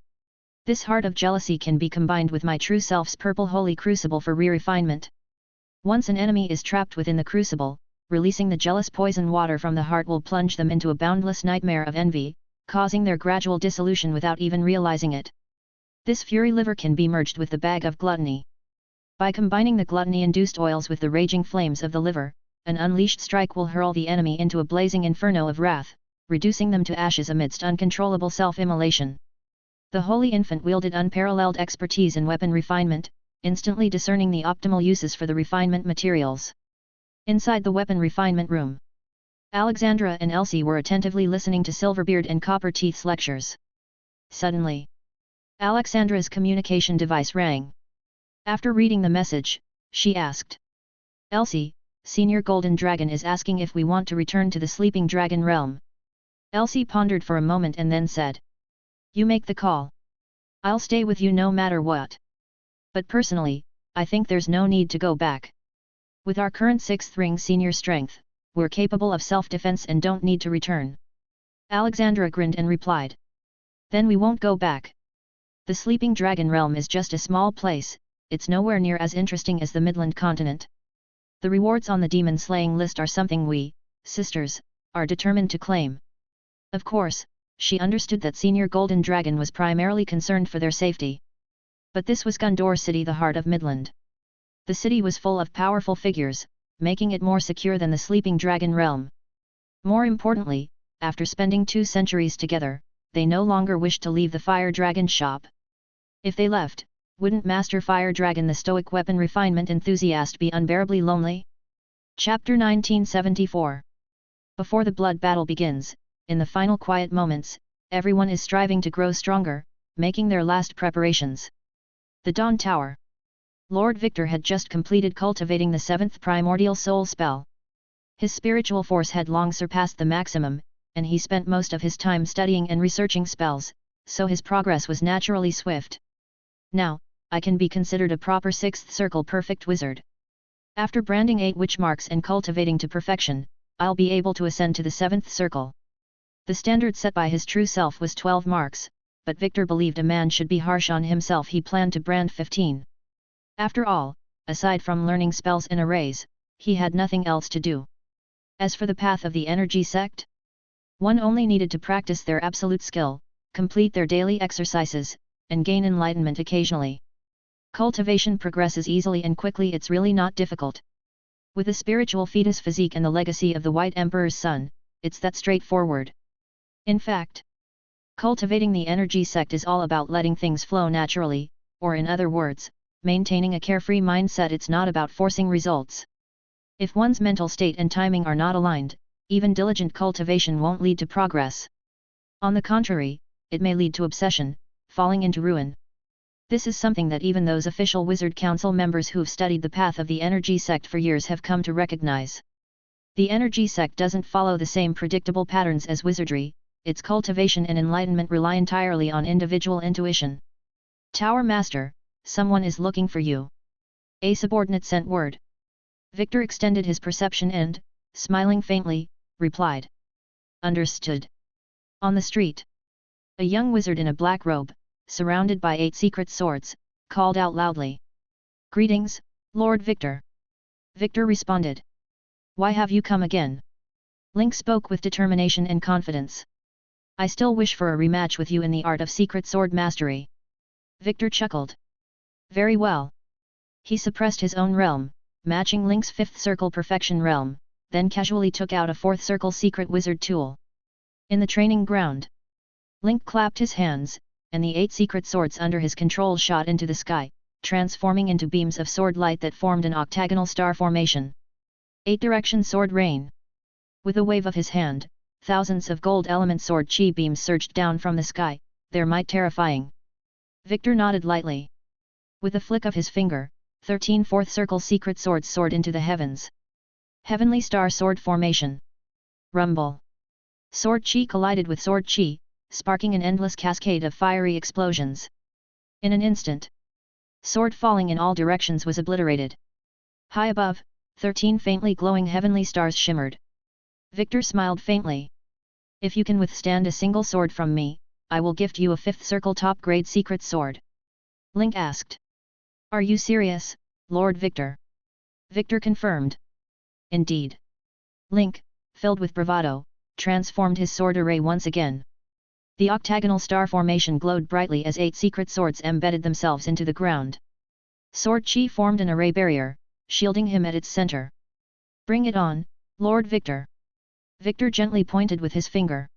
Speaker 1: This heart of jealousy can be combined with my true self's purple holy crucible for re-refinement. Once an enemy is trapped within the crucible, releasing the jealous poison water from the heart will plunge them into a boundless nightmare of envy, causing their gradual dissolution without even realizing it. This fury liver can be merged with the bag of gluttony. By combining the gluttony-induced oils with the raging flames of the liver, an unleashed strike will hurl the enemy into a blazing inferno of wrath, reducing them to ashes amidst uncontrollable self-immolation. The Holy Infant wielded unparalleled expertise in weapon refinement, instantly discerning the optimal uses for the refinement materials. Inside the weapon refinement room, Alexandra and Elsie were attentively listening to Silverbeard and Copperteeth's lectures. Suddenly, Alexandra's communication device rang. After reading the message, she asked, "Elsie, Senior Golden Dragon is asking if we want to return to the Sleeping Dragon realm." Elsie pondered for a moment and then said, "You make the call. I'll stay with you no matter what. But personally, I think there's no need to go back. With our current 6th ring senior strength, we're capable of self-defense and don't need to return." Alexandra grinned and replied, "Then we won't go back. The Sleeping Dragon realm is just a small place, it's nowhere near as interesting as the Midland continent. The rewards on the demon-slaying list are something we, sisters, are determined to claim." Of course, she understood that Senior Golden Dragon was primarily concerned for their safety. But this was Gundor City, the heart of Midland. The city was full of powerful figures, making it more secure than the Sleeping Dragon realm. More importantly, after spending 2 centuries together, they no longer wished to leave the Fire Dragon shop. If they left, wouldn't Master Fire Dragon, the stoic weapon refinement enthusiast, be unbearably lonely? Chapter 1974. Before the blood battle begins, in the final quiet moments, everyone is striving to grow stronger, making their last preparations. The Dawn Tower. Lord Victor had just completed cultivating the 7th primordial soul spell. His spiritual force had long surpassed the maximum, and he spent most of his time studying and researching spells, so his progress was naturally swift. Now, I can be considered a proper 6th circle perfect wizard. After branding 8 witch marks and cultivating to perfection, I'll be able to ascend to the 7th circle. The standard set by his true self was 12 marks, but Victor believed a man should be harsh on himself. He planned to brand 15. After all, aside from learning spells and arrays, he had nothing else to do. As for the path of the energy sect, one only needed to practice their absolute skill, complete their daily exercises, and gain enlightenment occasionally. Cultivation progresses easily and quickly. It's really not difficult. With the spiritual fetus physique and the legacy of the White Emperor's son, it's that straightforward. In fact, cultivating the energy sect is all about letting things flow naturally, or in other words, maintaining a carefree mindset. It's not about forcing results. If one's mental state and timing are not aligned, even diligent cultivation won't lead to progress. On the contrary, it may lead to obsession, falling into ruin. This is something that even those official Wizard Council members who've studied the path of the energy sect for years have come to recognize. The energy sect doesn't follow the same predictable patterns as wizardry. Its cultivation and enlightenment rely entirely on individual intuition. "Tower Master, someone is looking for you." A subordinate sent word. Victor extended his perception and, smiling faintly, replied, "Understood." On the street, a young wizard in a black robe, surrounded by 8 secret swords, called out loudly, "Greetings, Lord Victor." Victor responded, "Why have you come again?" Link spoke with determination and confidence. I still wish for a rematch with you in the art of secret sword mastery. Victor chuckled. Very well. He suppressed his own realm, matching Link's 5th circle perfection realm, then casually took out a 4th circle secret wizard tool. In the training ground, Link clapped his hands, and the 8 secret swords under his control shot into the sky, transforming into beams of sword light that formed an octagonal star formation. 8-direction sword rain. With a wave of his hand, thousands of gold element sword chi beams surged down from the sky, their might terrifying. Victor nodded lightly. With a flick of his finger, 13 4th circle secret swords soared into the heavens. Heavenly star sword formation. Rumble. Sword chi collided with sword chi, sparking an endless cascade of fiery explosions. In an instant, sword falling in all directions was obliterated. High above, 13 faintly glowing heavenly stars shimmered. Victor smiled faintly. If you can withstand a single sword from me, I will gift you a 5th circle top-grade secret sword. Link asked. Are you serious, Lord Victor? Victor confirmed. Indeed. Link, filled with bravado, transformed his sword array once again. The octagonal star formation glowed brightly as 8 secret swords embedded themselves into the ground. Sword chi formed an array barrier, shielding him at its center. Bring it on, Lord Victor. Victor gently pointed with his finger.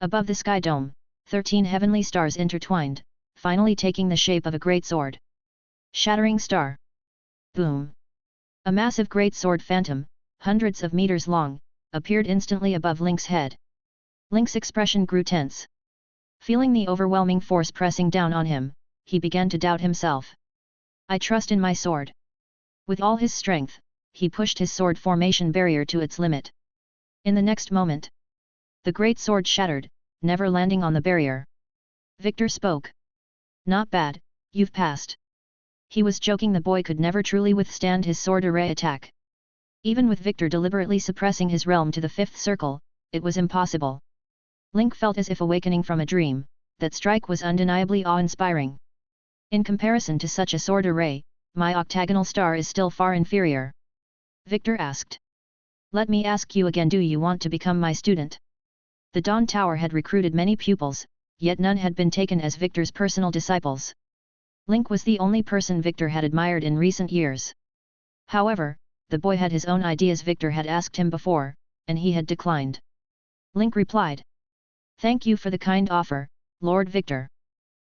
Speaker 1: Above the sky dome, 13 heavenly stars intertwined, finally taking the shape of a great sword. Shattering star. Boom. A massive great sword phantom, hundreds of meters long, appeared instantly above Link's head. Link's expression grew tense. Feeling the overwhelming force pressing down on him, he began to doubt himself. I trust in my sword. With all his strength, he pushed his sword formation barrier to its limit. In the next moment, the great sword shattered, never landing on the barrier. Victor spoke. Not bad, you've passed. He was joking. The boy could never truly withstand his sword array attack. Even with Victor deliberately suppressing his realm to the 5th circle, it was impossible. Link felt as if awakening from a dream, that strike was undeniably awe-inspiring. In comparison to such a sword array, my octagonal star is still far inferior. Victor asked. Let me ask you again, do you want to become my student? The Dawn Tower had recruited many pupils, yet none had been taken as Victor's personal disciples. Link was the only person Victor had admired in recent years. However, the boy had his own ideas. Victor had asked him before, and he had declined. Link replied. Thank you for the kind offer, Lord Victor.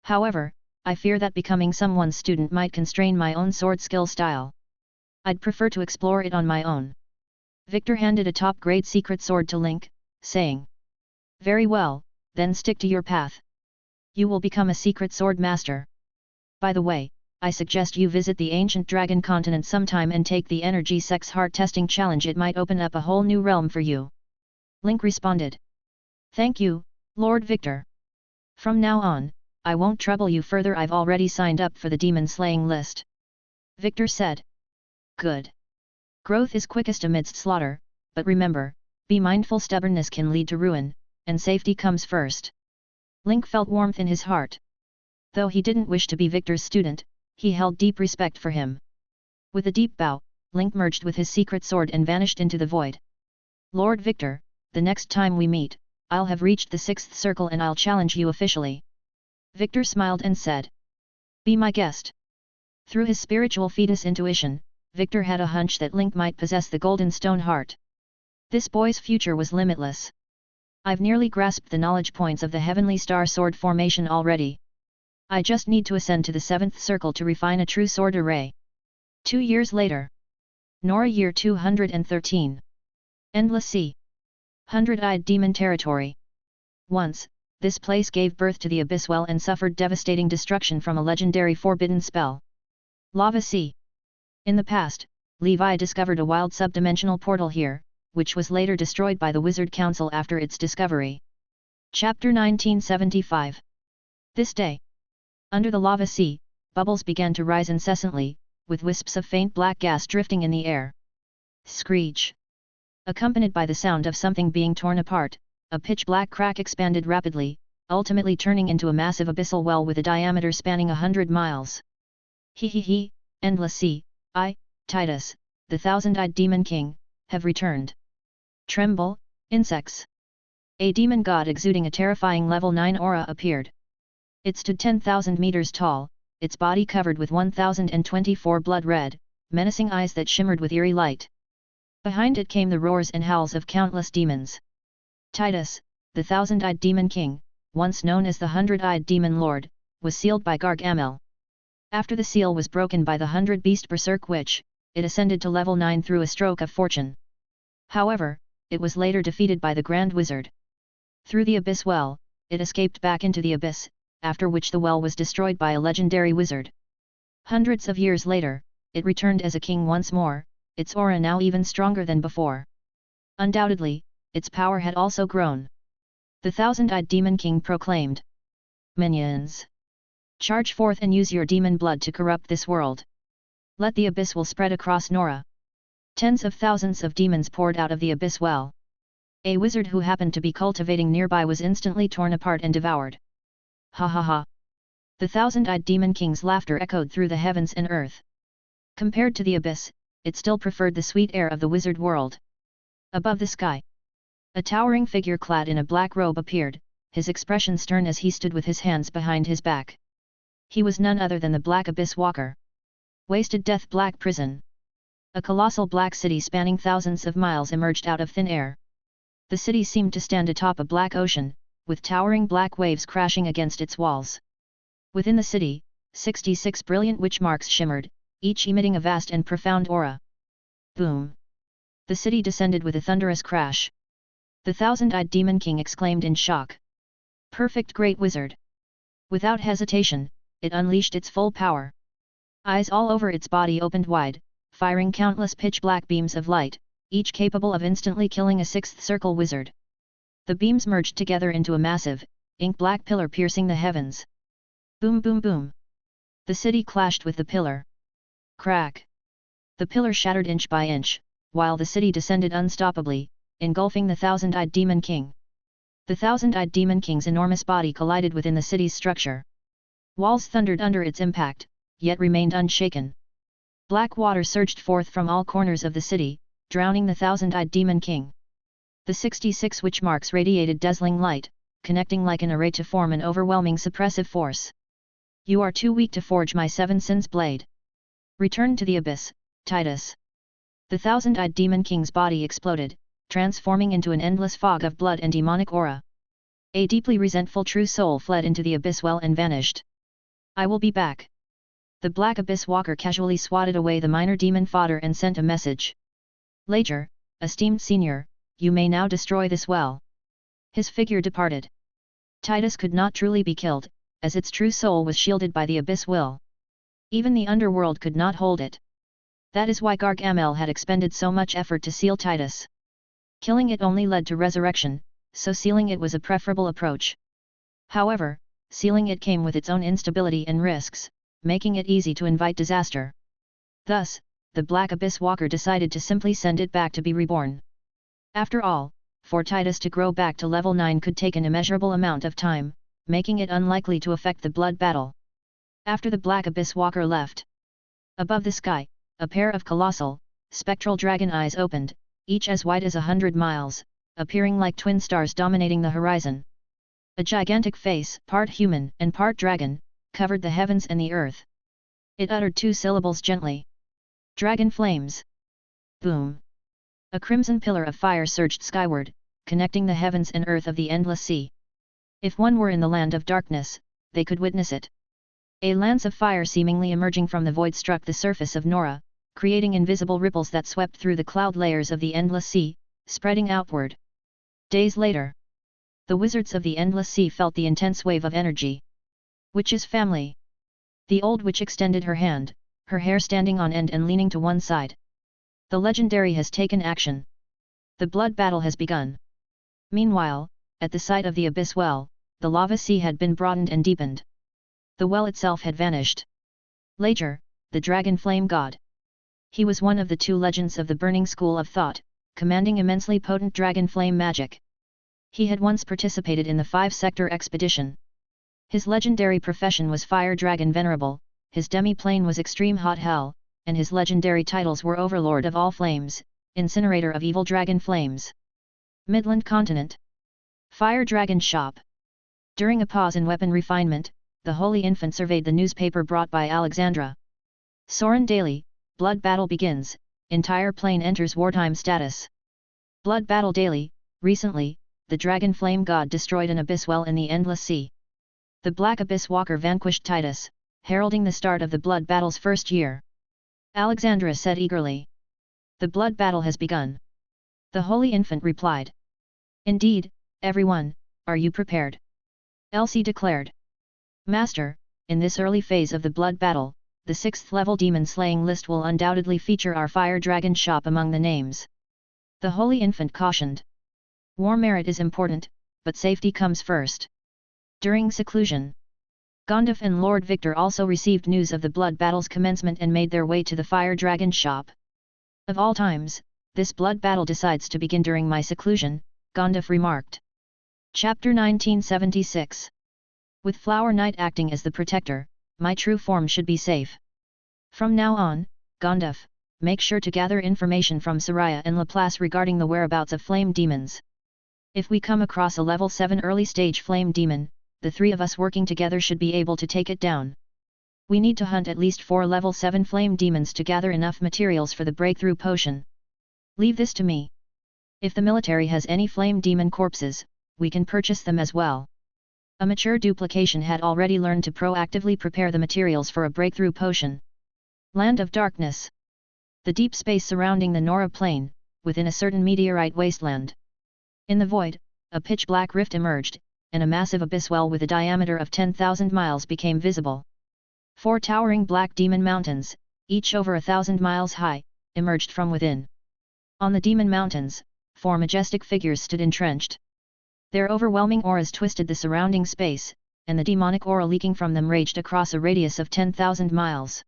Speaker 1: However, I fear that becoming someone's student might constrain my own sword skill style. I'd prefer to explore it on my own. Victor handed a top-grade secret sword to Link, saying. Very well, then stick to your path. You will become a secret sword master. By the way, I suggest you visit the ancient dragon continent sometime and take the energy sex heart testing challenge. It might open up a whole new realm for you. Link responded. Thank you, Lord Victor. From now on, I won't trouble you further. I've already signed up for the demon slaying list. Victor said. Good. Growth is quickest amidst slaughter, but remember, be mindful. Stubbornness can lead to ruin, and safety comes first. Link felt warmth in his heart. Though he didn't wish to be Victor's student, he held deep respect for him. With a deep bow, Link merged with his secret sword and vanished into the void. Lord Victor, the next time we meet, I'll have reached the 6th circle and I'll challenge you officially. Victor smiled and said. Be my guest. Through his spiritual fetus intuition, Victor had a hunch that Link might possess the golden stone heart. This boy's future was limitless. I've nearly grasped the knowledge points of the heavenly star sword formation already. I just need to ascend to the 7th circle to refine a true sword array. 2 years later. Nora year 213. Endless Sea. 100-eyed demon territory. Once, this place gave birth to the Abyss Well and suffered devastating destruction from a legendary forbidden spell. Lava Sea. In the past, Levi discovered a wild subdimensional portal here, which was later destroyed by the Wizard Council after its discovery. Chapter 1975. This day. Under the lava sea, bubbles began to rise incessantly, with wisps of faint black gas drifting in the air. Screech. Accompanied by the sound of something being torn apart, a pitch-black crack expanded rapidly, ultimately turning into a massive abyssal well with a diameter spanning 100 miles. He, Endless Sea, I, Titus, the thousand-eyed demon king, have returned. Tremble, Insects. A demon god exuding a terrifying level 9 aura appeared. It stood 10,000 meters tall, its body covered with 1024 blood-red, menacing eyes that shimmered with eerie light. Behind it came the roars and howls of countless demons. Titus, the thousand-eyed demon king, once known as the hundred-eyed demon lord, was sealed by Gargamel. After the seal was broken by the hundred-beast berserk witch, it ascended to level 9 through a stroke of fortune. However, it was later defeated by the Grand Wizard. Through the Abyss Well, it escaped back into the Abyss, after which the well was destroyed by a legendary wizard. Hundreds of years later, it returned as a king once more, its aura now even stronger than before. Undoubtedly, its power had also grown. The thousand-eyed demon king proclaimed, "Minions! Charge forth and use your demon blood to corrupt this world. Let the abyss will spread across Nora." Tens of thousands of demons poured out of the Abyss Well. A wizard who happened to be cultivating nearby was instantly torn apart and devoured. Ha ha ha! The thousand-eyed demon king's laughter echoed through the heavens and earth. Compared to the abyss, it still preferred the sweet air of the wizard world. Above the sky, a towering figure clad in a black robe appeared, his expression stern as he stood with his hands behind his back. He was none other than the Black Abyss Walker. Wasted Death Black Prison. A colossal black city spanning thousands of miles emerged out of thin air. The city seemed to stand atop a black ocean, with towering black waves crashing against its walls. Within the city, 66 brilliant witch marks shimmered, each emitting a vast and profound aura. Boom! The city descended with a thunderous crash. The thousand-eyed demon king exclaimed in shock. Perfect Great Wizard! Without hesitation, it unleashed its full power. Eyes all over its body opened wide, firing countless pitch-black beams of light, each capable of instantly killing a sixth circle wizard. The beams merged together into a massive, ink-black pillar piercing the heavens. Boom boom boom! The city clashed with the pillar. Crack! The pillar shattered inch by inch, while the city descended unstoppably, engulfing the thousand-eyed demon king. The thousand-eyed demon king's enormous body collided within the city's structure. Walls thundered under its impact, yet remained unshaken. Black water surged forth from all corners of the city, drowning the thousand-eyed demon king. The 66 witch marks radiated dazzling light, connecting like an array to form an overwhelming suppressive force. You are too weak to forge my seven sins blade. Return to the abyss, Titus. The thousand-eyed demon king's body exploded, transforming into an endless fog of blood and demonic aura. A deeply resentful true soul fled into the abyss well and vanished. I will be back. The Black Abyss Walker casually swatted away the minor demon fodder and sent a message. Later, esteemed senior, you may now destroy this well. His figure departed. Titus could not truly be killed, as its true soul was shielded by the abyss will. Even the underworld could not hold it. That is why Gargamel had expended so much effort to seal Titus. Killing it only led to resurrection, so sealing it was a preferable approach. However, sealing it came with its own instability and risks, making it easy to invite disaster. Thus, the Black Abyss Walker decided to simply send it back to be reborn. After all, for Titus to grow back to level 9 could take an immeasurable amount of time, making it unlikely to affect the blood battle. After the Black Abyss Walker left, above the sky, a pair of colossal, spectral dragon eyes opened, each as wide as 100 miles, appearing like twin stars dominating the horizon. A gigantic face, part human and part dragon, covered the heavens and the earth. It uttered two syllables gently. Dragon flames. Boom! A crimson pillar of fire surged skyward, connecting the heavens and earth of the endless sea. If one were in the land of darkness, they could witness it. A lance of fire seemingly emerging from the void struck the surface of Nora, creating invisible ripples that swept through the cloud layers of the endless sea, spreading outward. Days later, the wizards of the endless sea felt the intense wave of energy. Witch's family. The old witch extended her hand, her hair standing on end and leaning to one side. The legendary has taken action. The blood battle has begun. Meanwhile, at the site of the abyss well, the lava sea had been broadened and deepened. The well itself had vanished. Later, the dragon flame god. He was one of the two legends of the burning school of thought, commanding immensely potent dragon flame magic. He had once participated in the 5-sector expedition. His legendary profession was Fire Dragon Venerable, his demi-plane was Extreme Hot Hell, and his legendary titles were Overlord of All Flames, Incinerator of Evil Dragon Flames. Midland Continent. Fire Dragon Shop. During a pause in weapon refinement, the Holy Infant surveyed the newspaper brought by Alexandra. Soren Daily, Blood Battle begins, entire plane enters wartime status. Blood Battle Daily, recently, the Dragon Flame God destroyed an abyss well in the Endless Sea. The Black Abyss Walker vanquished Titus, heralding the start of the Blood Battle's first year. Alexandra said eagerly. The Blood Battle has begun. The Holy Infant replied. Indeed, everyone, are you prepared? Elsie declared. Master, in this early phase of the Blood Battle, the 6th level demon slaying list will undoubtedly feature our Fire Dragon shop among the names. The Holy Infant cautioned. War merit is important, but safety comes first. During seclusion, Gondif and Lord Victor also received news of the Blood Battle's commencement and made their way to the Fire Dragon shop. Of all times, this Blood Battle decides to begin during my seclusion, Gondif remarked. Chapter 1976. With Flower Knight acting as the protector, my true form should be safe. From now on, Gondif, make sure to gather information from Soraya and Laplace regarding the whereabouts of flame demons. If we come across a level 7 early stage flame demon, the 3 of us working together should be able to take it down. We need to hunt at least 4 level 7 flame demons to gather enough materials for the breakthrough potion. Leave this to me. If the military has any flame demon corpses, we can purchase them as well. A mature duplication had already learned to proactively prepare the materials for a breakthrough potion. Land of Darkness. The deep space surrounding the Nora plain, within a certain meteorite wasteland. In the void, a pitch-black rift emerged, and a massive abyss well with a diameter of 10,000 miles became visible. 4 towering black demon mountains, each over 1,000 miles high, emerged from within. On the demon mountains, 4 majestic figures stood entrenched. Their overwhelming auras twisted the surrounding space, and the demonic aura leaking from them raged across a radius of 10,000 miles.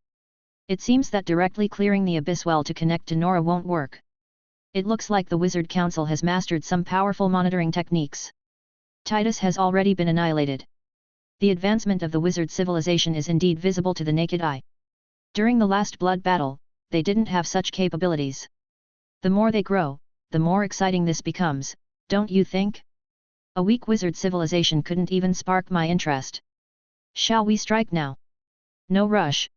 Speaker 1: It seems that directly clearing the abyss well to connect to Nora won't work. It looks like the Wizard Council has mastered some powerful monitoring techniques. Titus has already been annihilated. The advancement of the wizard civilization is indeed visible to the naked eye. During the last Blood Battle, they didn't have such capabilities. The more they grow, the more exciting this becomes, don't you think? A weak wizard civilization couldn't even spark my interest. Shall we strike now? No rush.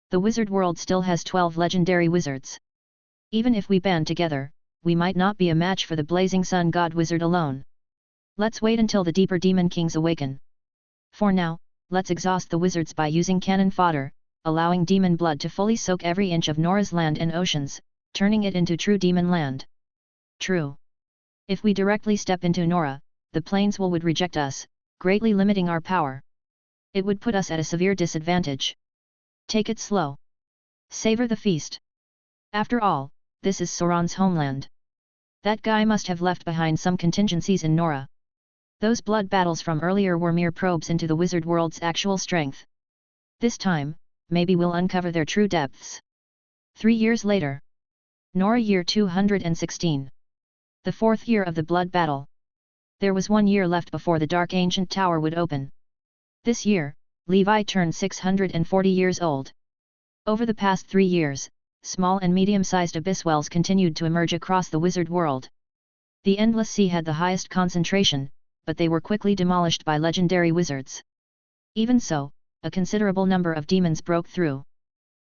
Speaker 1: The wizard world still has 12 legendary wizards. Even if we band together, we might not be a match for the Blazing Sun God Wizard alone. Let's wait until the deeper demon kings awaken. For now, let's exhaust the wizards by using cannon fodder, allowing demon blood to fully soak every inch of Nora's land and oceans, turning it into true demon land. True. If we directly step into Nora, the plains would reject us, greatly limiting our power. It would put us at a severe disadvantage. Take it slow. Savor the feast. After all, this is Sauron's homeland. That guy must have left behind some contingencies in Nora. Those blood battles from earlier were mere probes into the wizard world's actual strength. This time, maybe we'll uncover their true depths. 3 years later. Nora year 216. The 4th year of the Blood Battle. There was 1 year left before the Dark Ancient Tower would open. This year, Levi turned 640 years old. Over the past 3 years, small and medium-sized abyss wells continued to emerge across the wizard world. The Endless Sea had the highest concentration, but they were quickly demolished by legendary wizards. Even so, a considerable number of demons broke through.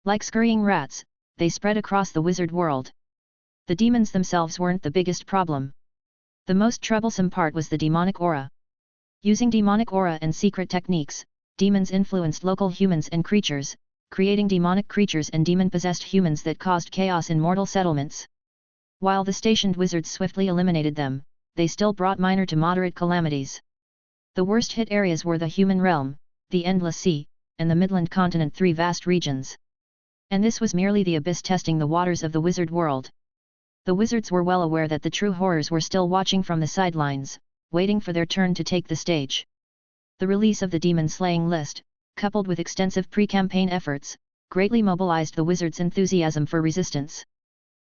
Speaker 1: Like scurrying rats, they spread across the wizard world. The demons themselves weren't the biggest problem. The most troublesome part was the demonic aura. Using demonic aura and secret techniques, demons influenced local humans and creatures, creating demonic creatures and demon-possessed humans that caused chaos in mortal settlements. While the stationed wizards swiftly eliminated them, they still brought minor to moderate calamities. The worst hit areas were the human realm, the Endless Sea, and the Midland Continent, 3 vast regions. And this was merely the abyss testing the waters of the wizard world. The wizards were well aware that the true horrors were still watching from the sidelines, waiting for their turn to take the stage. The release of the demon slaying list, coupled with extensive pre-campaign efforts, greatly mobilized the wizards' enthusiasm for resistance.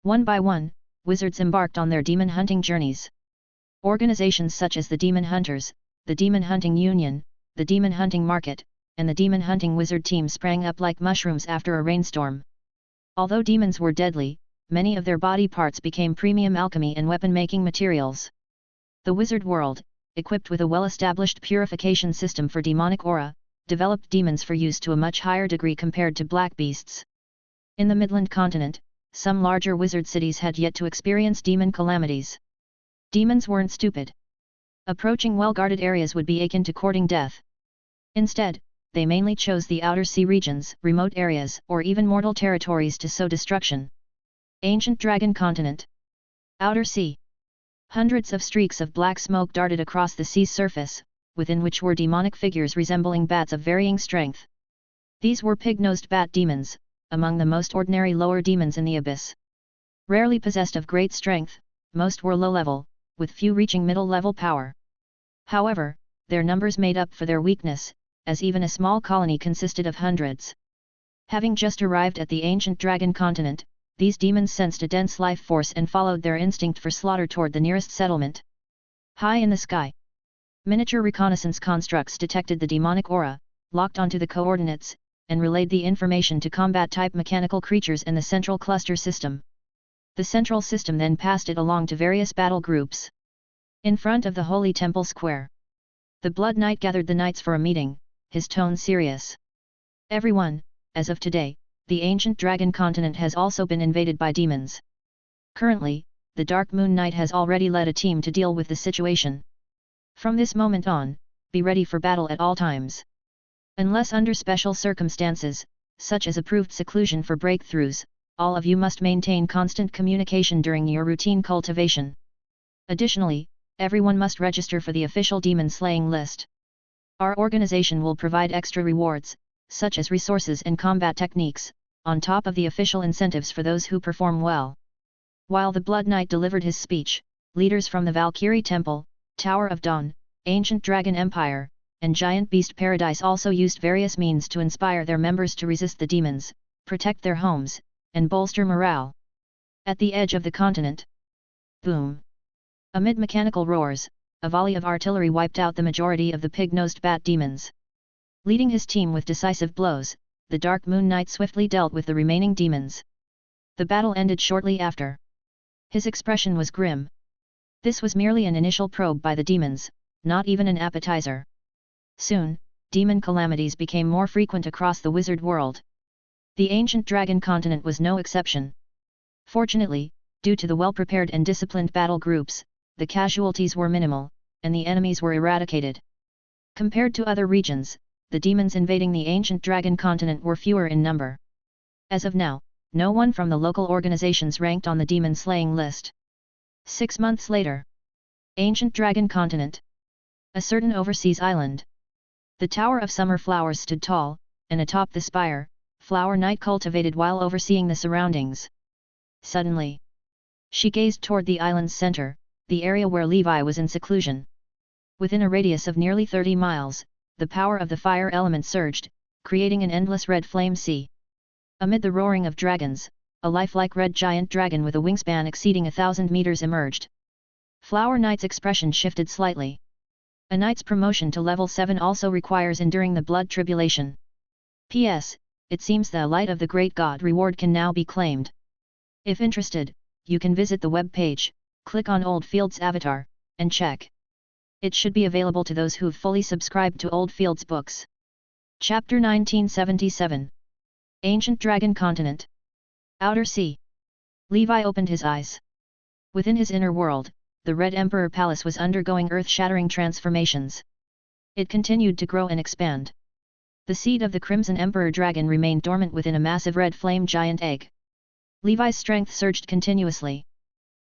Speaker 1: One by one, wizards embarked on their demon hunting journeys. Organizations such as the Demon Hunters, the Demon Hunting Union, the Demon Hunting Market, and the Demon Hunting Wizard team sprang up like mushrooms after a rainstorm. Although demons were deadly, many of their body parts became premium alchemy and weapon-making materials. The wizard world, equipped with a well-established purification system for demonic aura, developed demons for use to a much higher degree compared to black beasts. In the Midland continent, some larger wizard cities had yet to experience demon calamities. Demons weren't stupid. Approaching well-guarded areas would be akin to courting death. Instead, they mainly chose the outer sea regions, remote areas, or even mortal territories to sow destruction. Ancient Dragon Continent. Outer Sea. Hundreds of streaks of black smoke darted across the sea's surface, within which were demonic figures resembling bats of varying strength. These were pig-nosed bat demons, among the most ordinary lower demons in the abyss. Rarely possessed of great strength, most were low-level, with few reaching middle-level power. However, their numbers made up for their weakness, as even a small colony consisted of hundreds. Having just arrived at the ancient Dragon Continent, these demons sensed a dense life force and followed their instinct for slaughter toward the nearest settlement. High in the sky, miniature reconnaissance constructs detected the demonic aura, locked onto the coordinates, and relayed the information to combat-type mechanical creatures in the central cluster system. The central system then passed it along to various battle groups. In front of the Holy Temple Square, the Blood Knight gathered the knights for a meeting, his tone serious. Everyone, as of today, the ancient Dragon Continent has also been invaded by demons. Currently, the Dark Moon Knight has already led a team to deal with the situation. From this moment on, be ready for battle at all times. Unless under special circumstances, such as approved seclusion for breakthroughs, all of you must maintain constant communication during your routine cultivation. Additionally, everyone must register for the official demon slaying list. Our organization will provide extra rewards, such as resources and combat techniques, on top of the official incentives for those who perform well. While the Blood Knight delivered his speech, leaders from the Valkyrie Temple, Tower of Dawn, Ancient Dragon Empire, and Giant Beast Paradise also used various means to inspire their members to resist the demons, protect their homes, and bolster morale. At the edge of the continent. Boom! Amid mechanical roars, a volley of artillery wiped out the majority of the pig-nosed bat demons. Leading his team with decisive blows, the Dark Moon Knight swiftly dealt with the remaining demons. The battle ended shortly after. His expression was grim. This was merely an initial probe by the demons, not even an appetizer. Soon, demon calamities became more frequent across the wizard world. The ancient Dragon Continent was no exception. Fortunately, due to the well-prepared and disciplined battle groups, the casualties were minimal, and the enemies were eradicated. Compared to other regions, the demons invading the ancient Dragon Continent were fewer in number. As of now, no one from the local organizations ranked on the demon slaying list. 6 months later. Ancient Dragon Continent. A certain overseas island. The Tower of Summer Flowers stood tall, and atop the spire, Flower Knight cultivated while overseeing the surroundings. Suddenly, she gazed toward the island's center, the area where Levi was in seclusion. Within a radius of nearly 30 miles, the power of the fire element surged, creating an endless red flame sea. Amid the roaring of dragons, a lifelike red giant dragon with a wingspan exceeding 1,000 meters emerged. Flower Knight's expression shifted slightly. A knight's promotion to level 7 also requires enduring the blood tribulation. P.S. It seems the Light of the Great God reward can now be claimed. If interested, you can visit the web page, click on Oldfield's avatar, and check. It should be available to those who've fully subscribed to Oldfield's books. Chapter 1977. Ancient Dragon Continent. Outer Sea. Levi opened his eyes. Within his inner world, the Red Emperor Palace was undergoing earth-shattering transformations. It continued to grow and expand. The seed of the Crimson Emperor Dragon remained dormant within a massive red flame giant egg. Levi's strength surged continuously.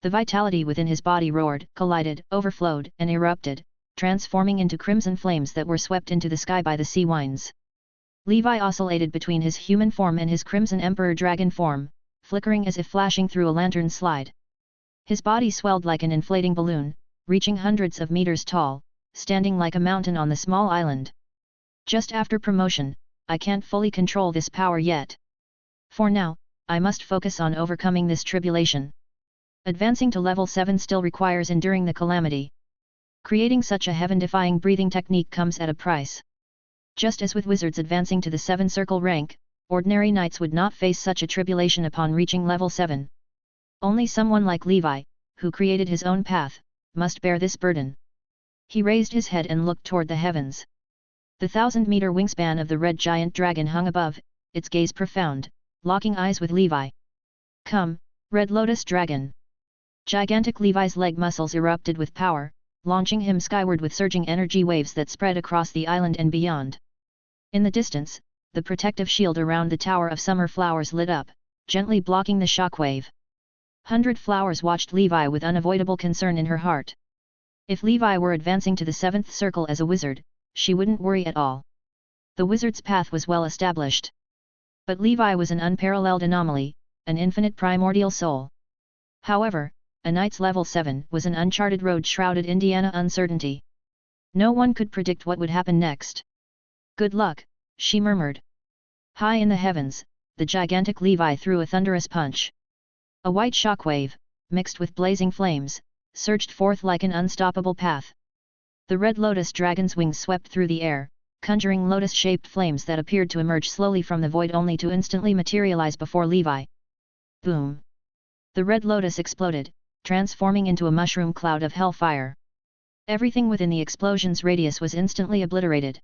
Speaker 1: The vitality within his body roared, collided, overflowed, and erupted, transforming into crimson flames that were swept into the sky by the sea winds. Levi oscillated between his human form and his Crimson Emperor Dragon form, flickering as if flashing through a lantern slide. His body swelled like an inflating balloon, reaching hundreds of meters tall, standing like a mountain on the small island. Just after promotion, I can't fully control this power yet. For now, I must focus on overcoming this tribulation. Advancing to level 7 still requires enduring the calamity. Creating such a heaven-defying breathing technique comes at a price. Just as with wizards advancing to the 7 circle rank, ordinary knights would not face such a tribulation upon reaching level 7. Only someone like Levi, who created his own path, must bear this burden. He raised his head and looked toward the heavens. The 1,000-meter wingspan of the red giant dragon hung above, its gaze profound, locking eyes with Levi. "Come, Red Lotus Dragon!" Gigantic Levi's leg muscles erupted with power, launching him skyward with surging energy waves that spread across the island and beyond. In the distance, the protective shield around the Tower of Summer Flowers lit up, gently blocking the shockwave. 100 Flowers watched Levi with unavoidable concern in her heart. If Levi were advancing to the 7th circle as a wizard, she wouldn't worry at all. The wizard's path was well established. But Levi was an unparalleled anomaly, an infinite primordial soul. However, a knight's level 7 was an uncharted road shrouded in Indiana uncertainty. No one could predict what would happen next. "Good luck," she murmured. High in the heavens, the gigantic Levi threw a thunderous punch. A white shockwave, mixed with blazing flames, surged forth like an unstoppable path. The red lotus dragon's wings swept through the air, conjuring lotus-shaped flames that appeared to emerge slowly from the void only to instantly materialize before Levi. Boom! The red lotus exploded, transforming into a mushroom cloud of hellfire. Everything within the explosion's radius was instantly obliterated.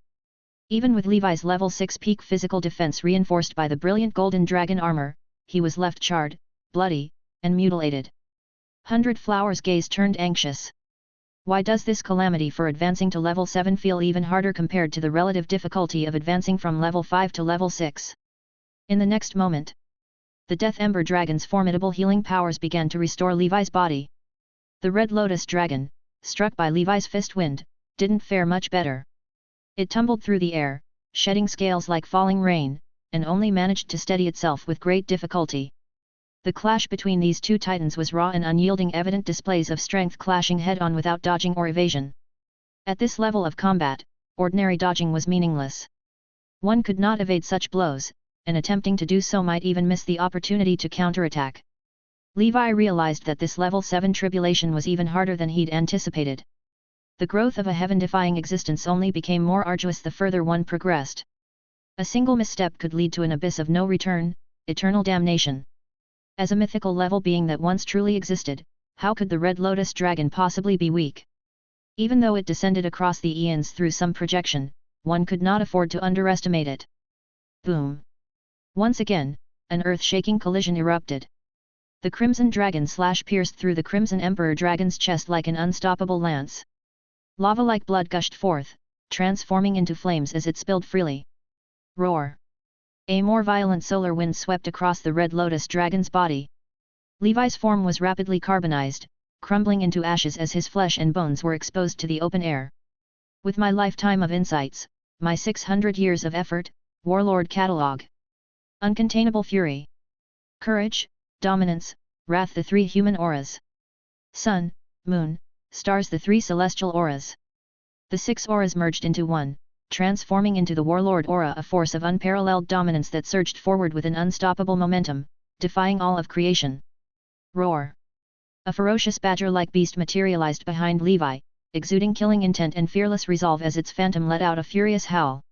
Speaker 1: Even with Levi's level 6 peak physical defense reinforced by the brilliant golden dragon armor, he was left charred, bloody, and mutilated. 100 Flowers' gaze turned anxious. Why does this calamity for advancing to level 7 feel even harder compared to the relative difficulty of advancing from level 5 to level 6? In the next moment, the Death Ember Dragon's formidable healing powers began to restore Levi's body. The Red Lotus Dragon, struck by Levi's fist wind, didn't fare much better. It tumbled through the air, shedding scales like falling rain, and only managed to steady itself with great difficulty. The clash between these two titans was raw and unyielding, evident displays of strength clashing head-on without dodging or evasion. At this level of combat, ordinary dodging was meaningless. One could not evade such blows, and attempting to do so might even miss the opportunity to counterattack. Levi realized that this level 7 tribulation was even harder than he'd anticipated. The growth of a heaven-defying existence only became more arduous the further one progressed. A single misstep could lead to an abyss of no return, eternal damnation. As a mythical level being that once truly existed, how could the Red Lotus Dragon possibly be weak? Even though it descended across the eons through some projection, one could not afford to underestimate it. Boom! Once again, an earth-shaking collision erupted. The Crimson Dragon slash pierced through the Crimson Emperor Dragon's chest like an unstoppable lance. Lava-like blood gushed forth, transforming into flames as it spilled freely. Roar! A more violent solar wind swept across the Red Lotus Dragon's body. Levi's form was rapidly carbonized, crumbling into ashes as his flesh and bones were exposed to the open air. With my lifetime of insights, my 600 years of effort, Warlord Catalog. Uncontainable fury. Courage, dominance, wrath, the 3 human auras. Sun, moon, stars, the 3 celestial auras. The 6 auras merged into one, transforming into the Warlord aura, a force of unparalleled dominance that surged forward with an unstoppable momentum, defying all of creation. Roar! A ferocious badger-like beast materialized behind Levi, exuding killing intent and fearless resolve as its phantom let out a furious howl.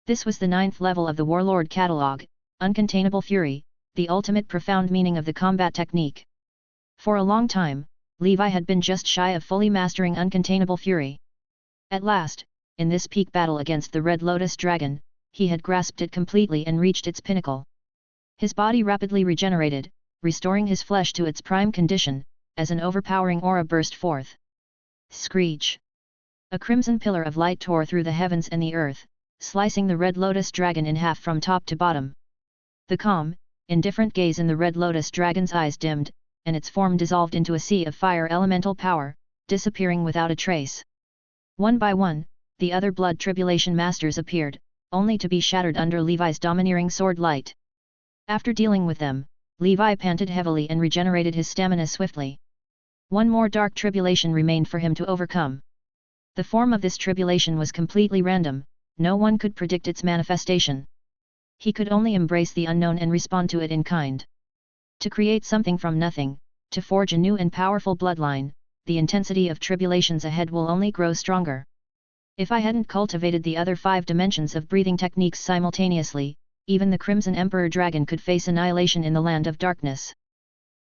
Speaker 1: This was the 9th level of the Warlord Catalog, Uncontainable Fury, the ultimate profound meaning of the combat technique. For a long time, Levi had been just shy of fully mastering Uncontainable Fury. At last, in this peak battle against the Red Lotus Dragon, he had grasped it completely and reached its pinnacle. His body rapidly regenerated, restoring his flesh to its prime condition, as an overpowering aura burst forth. Screech! A crimson pillar of light tore through the heavens and the earth, slicing the Red Lotus Dragon in half from top to bottom. The calm, indifferent gaze in the Red Lotus Dragon's eyes dimmed, and its form dissolved into a sea of fire elemental power, disappearing without a trace. One by one, the other blood tribulation masters appeared, only to be shattered under Levi's domineering sword light. After dealing with them, Levi panted heavily and regenerated his stamina swiftly. One more dark tribulation remained for him to overcome. The form of this tribulation was completely random, no one could predict its manifestation. He could only embrace the unknown and respond to it in kind. To create something from nothing, to forge a new and powerful bloodline, the intensity of tribulations ahead will only grow stronger. If I hadn't cultivated the other 5 dimensions of breathing techniques simultaneously, even the Crimson Emperor Dragon could face annihilation in the land of darkness.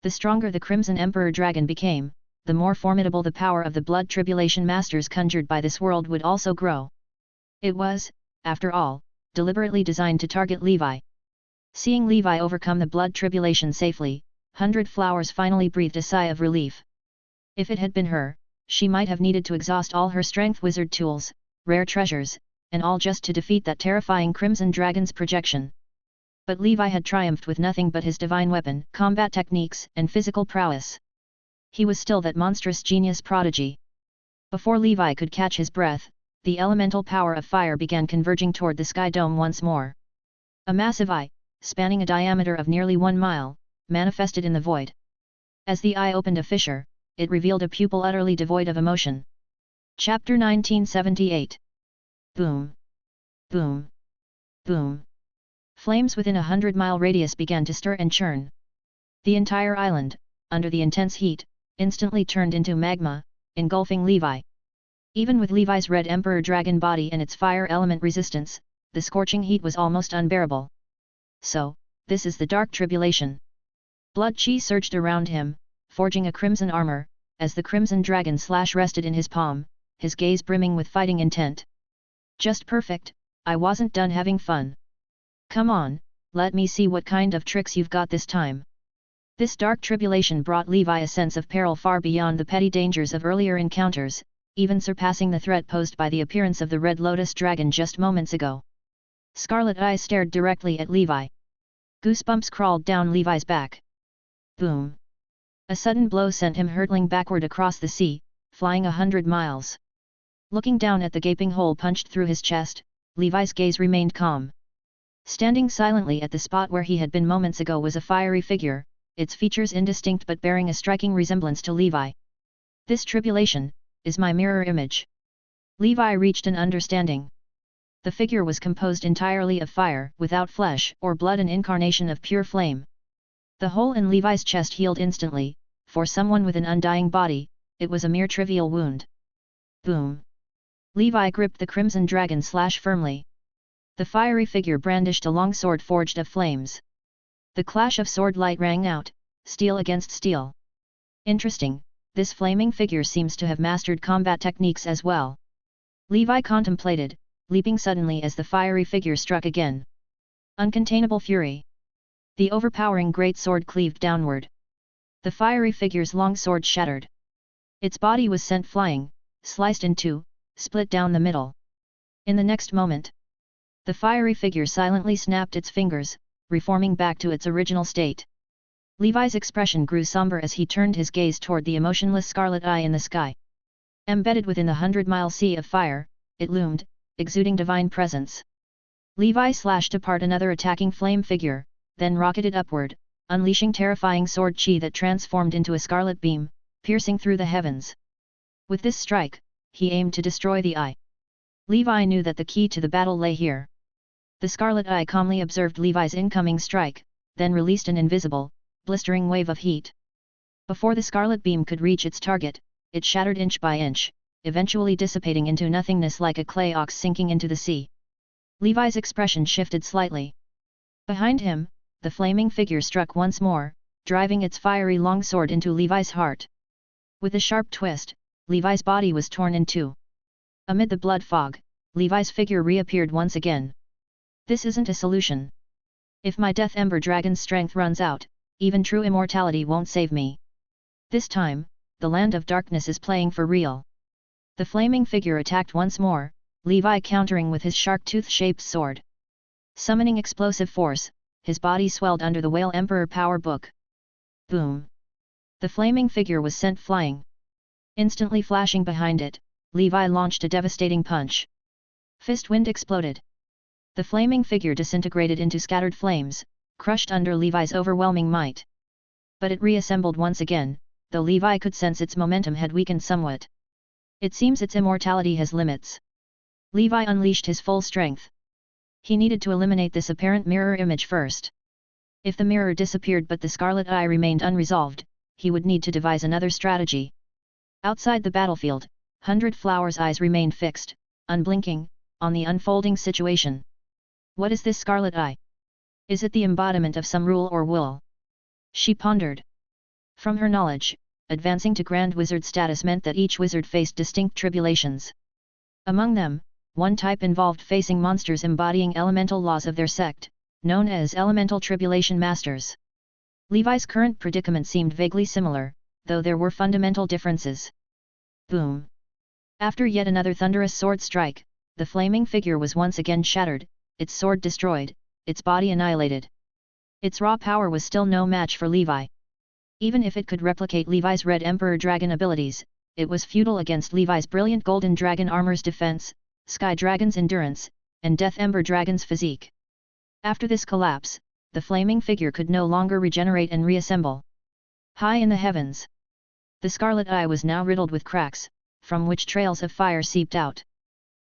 Speaker 1: The stronger the Crimson Emperor Dragon became, the more formidable the power of the blood tribulation masters conjured by this world would also grow. It was, after all, deliberately designed to target Levi. Seeing Levi overcome the blood tribulation safely, 100 Flowers finally breathed a sigh of relief. If it had been her, she might have needed to exhaust all her strength wizard tools, rare treasures, and all just to defeat that terrifying Crimson Dragon's projection. But Levi had triumphed with nothing but his divine weapon, combat techniques, and physical prowess. He was still that monstrous genius prodigy. Before Levi could catch his breath, the elemental power of fire began converging toward the sky dome once more. A massive eye, spanning a diameter of nearly 1 mile, manifested in the void. As the eye opened a fissure, it revealed a pupil utterly devoid of emotion. Chapter 1978. Boom. Boom. Boom. Flames within a 100-mile radius began to stir and churn. The entire island, under the intense heat, instantly turned into magma, engulfing Levi. Even with Levi's red Emperor Dragon body and its fire element resistance, the scorching heat was almost unbearable. So, this is the Dark Tribulation. Blood chi surged around him, forging a crimson armor, as the Crimson Dragon slash rested in his palm, his gaze brimming with fighting intent. Just perfect, I wasn't done having fun. Come on, let me see what kind of tricks you've got this time. This dark tribulation brought Levi a sense of peril far beyond the petty dangers of earlier encounters, even surpassing the threat posed by the appearance of the Red Lotus Dragon just moments ago. Scarlet Eye stared directly at Levi. Goosebumps crawled down Levi's back. Boom. A sudden blow sent him hurtling backward across the sea, flying 100 miles. Looking down at the gaping hole punched through his chest, Levi's gaze remained calm. Standing silently at the spot where he had been moments ago was a fiery figure, its features indistinct but bearing a striking resemblance to Levi. This tribulation is my mirror image. Levi reached an understanding. The figure was composed entirely of fire, without flesh or blood, an incarnation of pure flame. The hole in Levi's chest healed instantly. For someone with an undying body, it was a mere trivial wound. Boom. Levi gripped the Crimson Dragon slash firmly. The fiery figure brandished a long sword forged of flames. The clash of sword light rang out, steel against steel. Interesting, this flaming figure seems to have mastered combat techniques as well. Levi contemplated, leaping suddenly as the fiery figure struck again. Uncontainable fury. The overpowering great sword cleaved downward. The fiery figure's long sword shattered. Its body was sent flying, sliced in two, split down the middle. In the next moment, the fiery figure silently snapped its fingers, reforming back to its original state. Levi's expression grew somber as he turned his gaze toward the emotionless Scarlet Eye in the sky. Embedded within the 100-mile sea of fire, it loomed, exuding divine presence. Levi slashed apart another attacking flame figure, then rocketed upward, unleashing terrifying sword chi that transformed into a scarlet beam, piercing through the heavens. With this strike, he aimed to destroy the eye. Levi knew that the key to the battle lay here. The Scarlet Eye calmly observed Levi's incoming strike, then released an invisible, blistering wave of heat. Before the scarlet beam could reach its target, it shattered inch by inch, eventually dissipating into nothingness like a clay ox sinking into the sea. Levi's expression shifted slightly. Behind him, the flaming figure struck once more, driving its fiery longsword into Levi's heart. With a sharp twist, Levi's body was torn in two. Amid the blood fog, Levi's figure reappeared once again. This isn't a solution. If my Death Ember Dragon's strength runs out, even true immortality won't save me. This time, the Land of Darkness is playing for real. The flaming figure attacked once more, Levi countering with his shark tooth-shaped sword. Summoning explosive force, his body swelled under the Whale Emperor Power Book. Boom! The flaming figure was sent flying. Instantly flashing behind it, Levi launched a devastating punch. Fist wind exploded. The flaming figure disintegrated into scattered flames, crushed under Levi's overwhelming might. But it reassembled once again, though Levi could sense its momentum had weakened somewhat. It seems its immortality has limits. Levi unleashed his full strength. He needed to eliminate this apparent mirror image first. If the mirror disappeared but the Scarlet Eye remained unresolved, he would need to devise another strategy. Outside the battlefield, 100 Flowers' eyes remained fixed, unblinking, on the unfolding situation. What is this Scarlet Eye? Is it the embodiment of some rule or will? She pondered. From her knowledge, advancing to Grand Wizard status meant that each wizard faced distinct tribulations. Among them, one type involved facing monsters embodying elemental laws of their sect, known as Elemental Tribulation Masters. Levi's current predicament seemed vaguely similar, though there were fundamental differences. Boom! After yet another thunderous sword strike, the flaming figure was once again shattered, its sword destroyed, its body annihilated. Its raw power was still no match for Levi. Even if it could replicate Levi's Red Emperor Dragon abilities, it was futile against Levi's brilliant Golden Dragon armor's defense, Sky Dragon's endurance, and Death Ember Dragon's physique. After this collapse, the flaming figure could no longer regenerate and reassemble. High in the heavens, the Scarlet Eye was now riddled with cracks, from which trails of fire seeped out.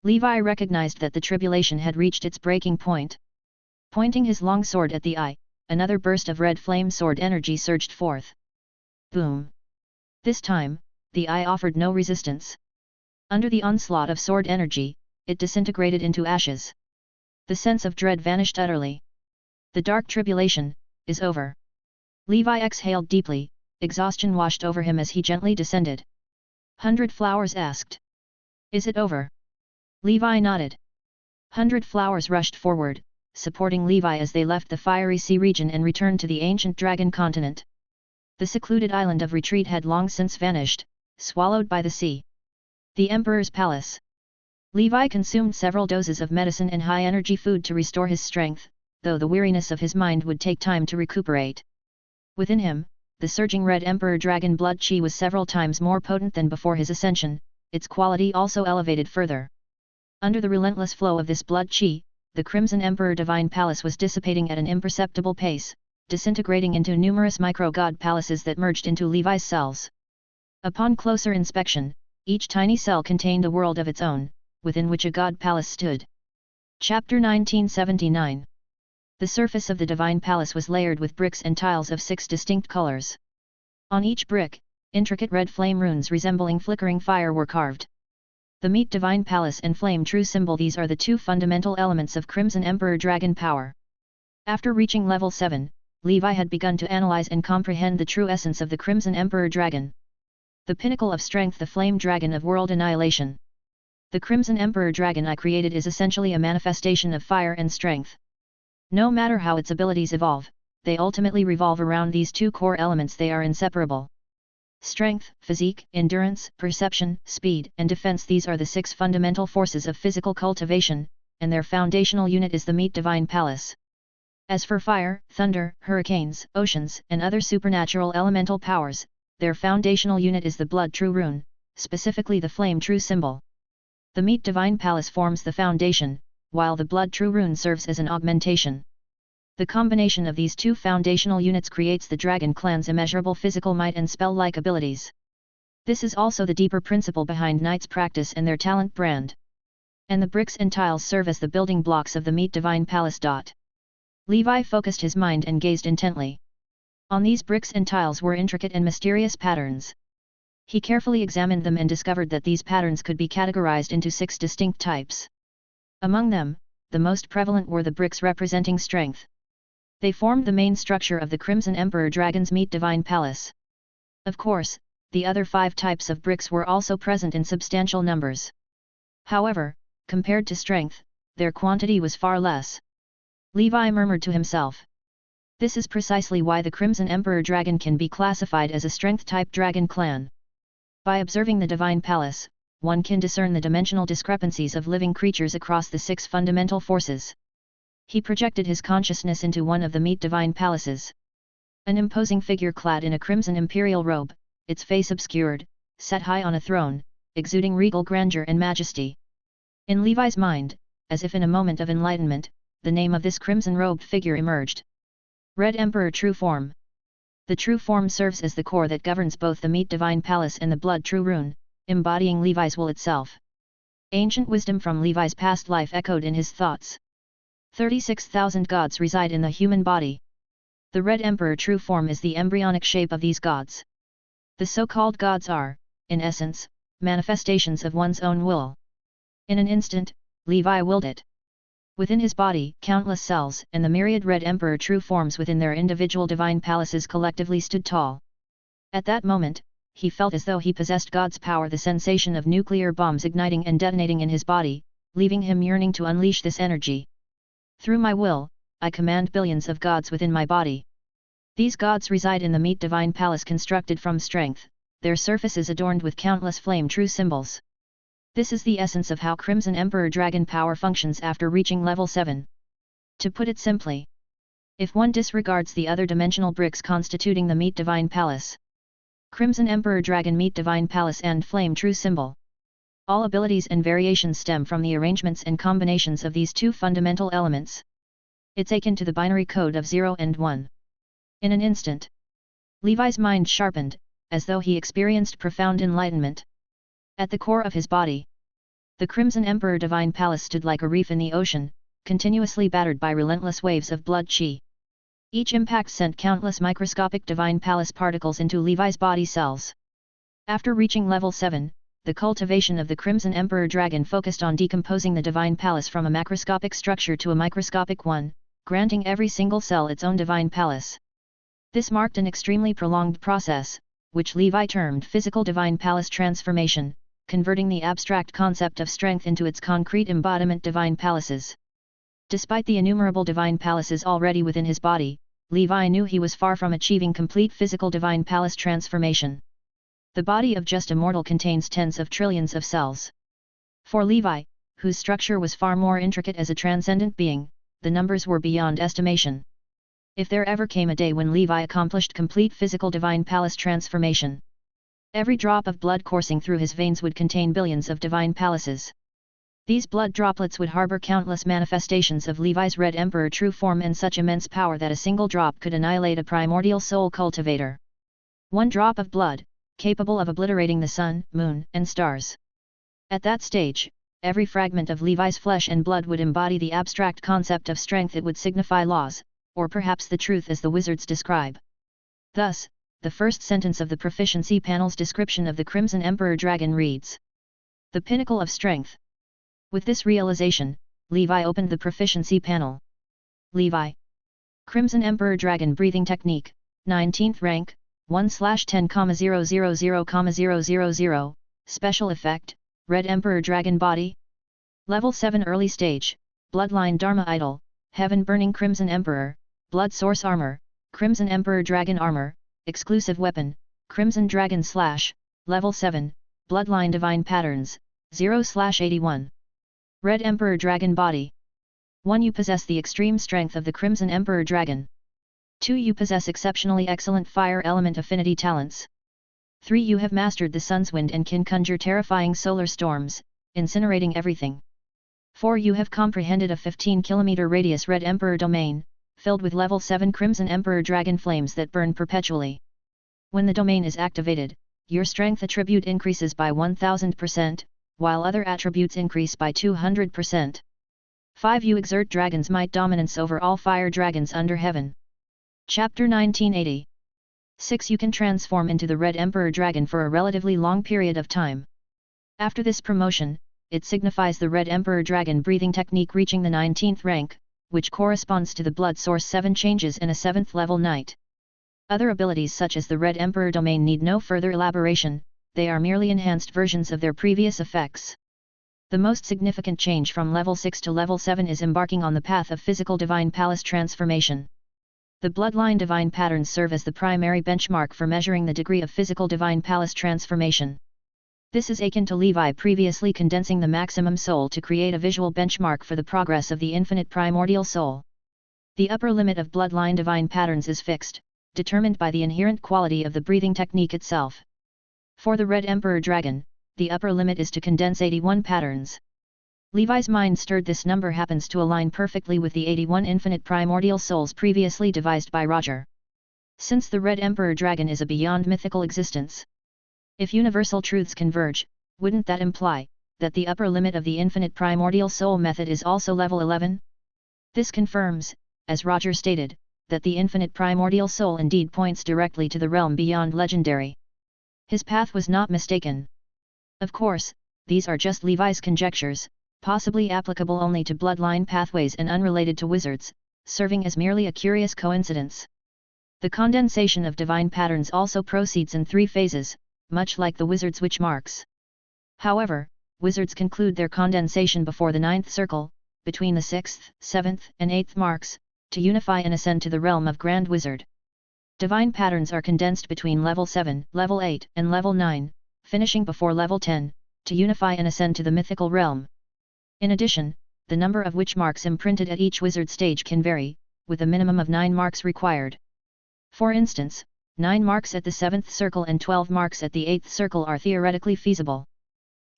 Speaker 1: Levi recognized that the tribulation had reached its breaking point. Pointing his long sword at the eye, another burst of red flame sword energy surged forth. Boom! This time, the eye offered no resistance. Under the onslaught of sword energy, it disintegrated into ashes. The sense of dread vanished utterly. The dark tribulation is over. Levi exhaled deeply, exhaustion washed over him as he gently descended. 100 Flowers asked. Is it over? Levi nodded. 100 Flowers rushed forward, supporting Levi as they left the fiery sea region and returned to the ancient dragon continent. The secluded island of retreat had long since vanished, swallowed by the sea. The Emperor's Palace. Levi consumed several doses of medicine and high-energy food to restore his strength, though the weariness of his mind would take time to recuperate. Within him, the surging Red Emperor Dragon blood chi was several times more potent than before his ascension, its quality also elevated further. Under the relentless flow of this blood chi, the Crimson Emperor Divine Palace was dissipating at an imperceptible pace, disintegrating into numerous micro-god palaces that merged into Levi's cells. Upon closer inspection, each tiny cell contained a world of its own, within which a god palace stood. Chapter 1979. The surface of the Divine Palace was layered with bricks and tiles of 6 distinct colors. On each brick, intricate red flame runes resembling flickering fire were carved. The Meet Divine Palace and Flame True symbol, these are the two fundamental elements of Crimson Emperor Dragon power. After reaching level 7, Levi had begun to analyze and comprehend the true essence of the Crimson Emperor Dragon. The pinnacle of strength, the Flame Dragon of World Annihilation. The Crimson Emperor Dragon I created is essentially a manifestation of fire and strength. No matter how its abilities evolve, they ultimately revolve around these two core elements. They are inseparable. Strength, physique, endurance, perception, speed, and defense, these are the 6 fundamental forces of physical cultivation, and their foundational unit is the Meet Divine Palace. As for fire, thunder, hurricanes, oceans, and other supernatural elemental powers, their foundational unit is the Blood True rune, specifically the Flame True symbol. The Meet Divine Palace forms the foundation, while the Blood True rune serves as an augmentation. The combination of these two foundational units creates the Dragon Clan's immeasurable physical might and spell-like abilities. This is also the deeper principle behind Knight's practice and their talent brand. And the bricks and tiles serve as the building blocks of the Meet Divine Palace. Levi focused his mind and gazed intently. On these bricks and tiles were intricate and mysterious patterns. He carefully examined them and discovered that these patterns could be categorized into 6 distinct types. Among them, the most prevalent were the bricks representing strength. They formed the main structure of the Crimson Emperor Dragon's Meet Divine Palace. Of course, the other 5 types of bricks were also present in substantial numbers. However, compared to strength, their quantity was far less. Levi murmured to himself. This is precisely why the Crimson Emperor Dragon can be classified as a strength-type dragon clan. By observing the Divine Palace, one can discern the dimensional discrepancies of living creatures across the 6 fundamental forces. He projected his consciousness into one of the Meet Divine Palaces. An imposing figure clad in a crimson imperial robe, its face obscured, sat high on a throne, exuding regal grandeur and majesty. In Levi's mind, as if in a moment of enlightenment, the name of this crimson-robed figure emerged. Red Emperor True Form. The True Form serves as the core that governs both the Meet Divine Palace and the Blood True rune, embodying Levi's will itself. Ancient wisdom from Levi's past life echoed in his thoughts. 36,000 gods reside in the human body. The Red Emperor True Form is the embryonic shape of these gods. The so-called gods are, in essence, manifestations of one's own will. In an instant, Levi willed it. Within his body, countless cells and the myriad Red Emperor True Forms within their individual divine palaces collectively stood tall. At that moment, he felt as though he possessed God's power, the sensation of nuclear bombs igniting and detonating in his body, leaving him yearning to unleash this energy. Through my will, I command billions of gods within my body. These gods reside in the meat divine palace constructed from strength, their surface is adorned with countless flame true symbols. This is the essence of how Crimson Emperor Dragon power functions after reaching level 7. To put it simply, if one disregards the other dimensional bricks constituting the meat divine palace, Crimson Emperor Dragon meat divine palace and flame true symbol, all abilities and variations stem from the arrangements and combinations of these two fundamental elements. It's akin to the binary code of 0 and 1. In an instant, Levi's mind sharpened, as though he experienced profound enlightenment. At the core of his body, the Crimson Emperor Divine Palace stood like a reef in the ocean, continuously battered by relentless waves of blood chi. Each impact sent countless microscopic Divine Palace particles into Levi's body cells. After reaching level 7, the cultivation of the Crimson Emperor Dragon focused on decomposing the Divine Palace from a macroscopic structure to a microscopic one, granting every single cell its own Divine Palace. This marked an extremely prolonged process, which Levi termed physical Divine Palace transformation, converting the abstract concept of strength into its concrete embodiment Divine Palaces. Despite the innumerable Divine Palaces already within his body, Levi knew he was far from achieving complete physical Divine Palace transformation. The body of just a mortal contains tens of trillions of cells. For Levi, whose structure was far more intricate as a transcendent being, the numbers were beyond estimation. If there ever came a day when Levi accomplished complete physical Divine Palace transformation, every drop of blood coursing through his veins would contain billions of Divine Palaces. These blood droplets would harbor countless manifestations of Levi's Red Emperor true form and such immense power that a single drop could annihilate a primordial soul cultivator. One drop of blood, capable of obliterating the sun, moon, and stars. At that stage, every fragment of Levi's flesh and blood would embody the abstract concept of strength. It would signify laws, or perhaps the truth as the wizards describe. Thus, the first sentence of the proficiency panel's description of the Crimson Emperor Dragon reads, "The pinnacle of strength." With this realization, Levi opened the proficiency panel. Levi. Crimson Emperor Dragon breathing technique, 19th rank, 1/10,000,000, special effect, Red Emperor Dragon body. Level 7 early stage, Bloodline Dharma Idol, Heaven Burning Crimson Emperor, Blood Source Armor, Crimson Emperor Dragon Armor, Exclusive Weapon, Crimson Dragon Slash, Level 7, Bloodline Divine Patterns, 0/81. Red Emperor Dragon Body. 1. You possess the extreme strength of the Crimson Emperor Dragon. 2. You possess exceptionally excellent fire element affinity talents. 3. You have mastered the sun's wind and can conjure terrifying solar storms, incinerating everything. 4. You have comprehended a 15-kilometer radius Red Emperor domain, filled with level 7 Crimson Emperor Dragon flames that burn perpetually. When the domain is activated, your strength attribute increases by 1000%, while other attributes increase by 200%. 5. You exert dragon's might dominance over all fire dragons under heaven. Chapter 1980. 6. You can transform into the Red Emperor Dragon for a relatively long period of time. After this promotion, it signifies the Red Emperor Dragon breathing technique reaching the 19th rank, which corresponds to the Blood Source 7 changes in a 7th level knight. Other abilities such as the Red Emperor domain need no further elaboration, they are merely enhanced versions of their previous effects. The most significant change from level 6 to level 7 is embarking on the path of physical Divine Palace transformation. The Bloodline Divine Patterns serve as the primary benchmark for measuring the degree of physical Divine Palace transformation. This is akin to Levi previously condensing the maximum soul to create a visual benchmark for the progress of the infinite primordial soul. The upper limit of Bloodline Divine Patterns is fixed, determined by the inherent quality of the breathing technique itself. For the Red Emperor Dragon, the upper limit is to condense 81 patterns. Levi's mind stirred. This number happens to align perfectly with the 81 infinite primordial souls previously devised by Roger. Since the Red Emperor Dragon is a beyond mythical existence, if universal truths converge, wouldn't that imply that the upper limit of the infinite primordial soul method is also level 11? This confirms, as Roger stated, that the infinite primordial soul indeed points directly to the realm beyond legendary. His path was not mistaken. Of course, these are just Levi's conjectures, possibly applicable only to bloodline pathways and unrelated to wizards, serving as merely a curious coincidence. The condensation of divine patterns also proceeds in 3 phases. much like the wizard's witch marks. However, wizards conclude their condensation before the 9th circle, between the 6th, 7th, and 8th marks, to unify and ascend to the realm of Grand Wizard. Divine patterns are condensed between level 7, level 8, and level 9, finishing before level 10, to unify and ascend to the mythical realm. In addition, the number of witch marks imprinted at each wizard stage can vary, with a minimum of 9 marks required. For instance, 9 marks at the 7th circle and 12 marks at the 8th circle are theoretically feasible.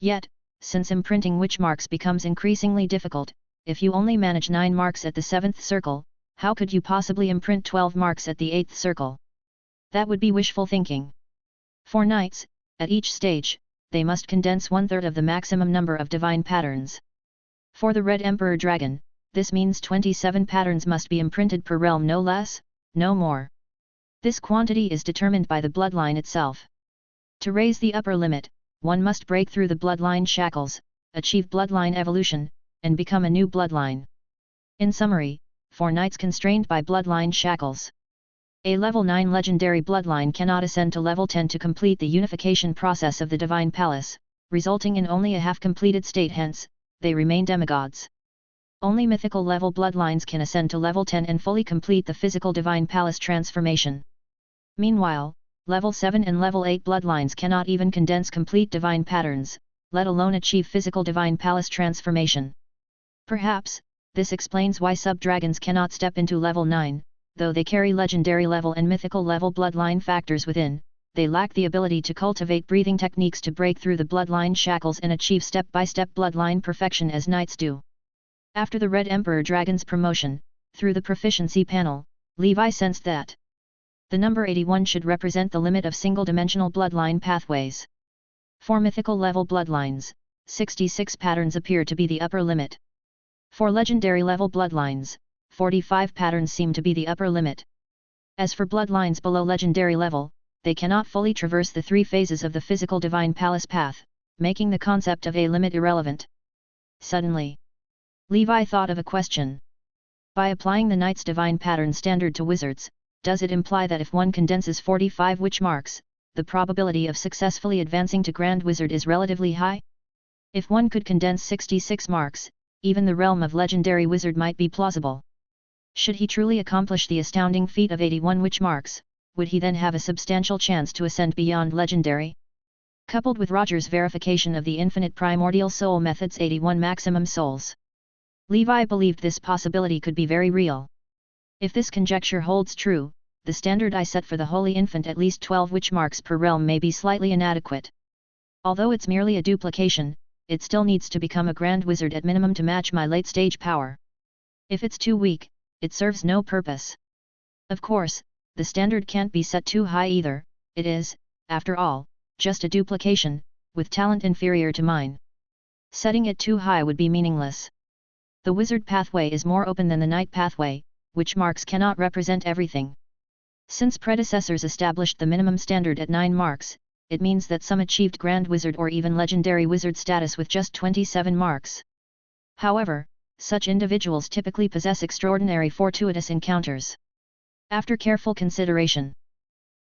Speaker 1: Yet, since imprinting witch marks becomes increasingly difficult, if you only manage 9 marks at the 7th circle, how could you possibly imprint 12 marks at the 8th circle? That would be wishful thinking. For knights, at each stage, they must condense 1/3 of the maximum number of divine patterns. For the Red Emperor Dragon, this means 27 patterns must be imprinted per realm, no less, no more. This quantity is determined by the bloodline itself. To raise the upper limit, one must break through the bloodline shackles, achieve bloodline evolution, and become a new bloodline. In summary, for knights constrained by bloodline shackles, a level 9 legendary bloodline cannot ascend to level 10 to complete the unification process of the Divine Palace, resulting in only a half-completed state, hence, they remain demigods. Only mythical level bloodlines can ascend to level 10 and fully complete the physical Divine Palace transformation. Meanwhile, level 7 and level 8 bloodlines cannot even condense complete divine patterns, let alone achieve physical Divine Palace transformation. Perhaps, this explains why sub-dragons cannot step into level 9, though they carry legendary level and mythical level bloodline factors within. They lack the ability to cultivate breathing techniques to break through the bloodline shackles and achieve step-by-step bloodline perfection as knights do. After the Red Emperor Dragon's promotion, through the proficiency panel, Levi sensed that the number 81 should represent the limit of single-dimensional bloodline pathways. For mythical level bloodlines, 66 patterns appear to be the upper limit. For legendary level bloodlines, 45 patterns seem to be the upper limit. As for bloodlines below legendary level, they cannot fully traverse the 3 phases of the physical Divine Palace path, making the concept of a limit irrelevant. Suddenly, Levi thought of a question. By applying the Knight's Divine Pattern standard to wizards, does it imply that if one condenses 45 witch marks, the probability of successfully advancing to Grand Wizard is relatively high? If one could condense 66 marks, even the realm of legendary wizard might be plausible. Should he truly accomplish the astounding feat of 81 witch marks, would he then have a substantial chance to ascend beyond legendary? Coupled with Roger's verification of the infinite primordial soul method's 81 maximum souls, Levi believed this possibility could be very real. If this conjecture holds true, the standard I set for the Holy Infant, at least 12 witch marks per realm, may be slightly inadequate. Although it's merely a duplication, it still needs to become a Grand Wizard at minimum to match my late-stage power. If it's too weak, it serves no purpose. Of course, the standard can't be set too high either. It is, after all, just a duplication, with talent inferior to mine. Setting it too high would be meaningless. The wizard pathway is more open than the knight pathway, which marks cannot represent everything. Since predecessors established the minimum standard at 9 marks, it means that some achieved Grand Wizard or even Legendary Wizard status with just 27 marks. However, such individuals typically possess extraordinary fortuitous encounters. After careful consideration,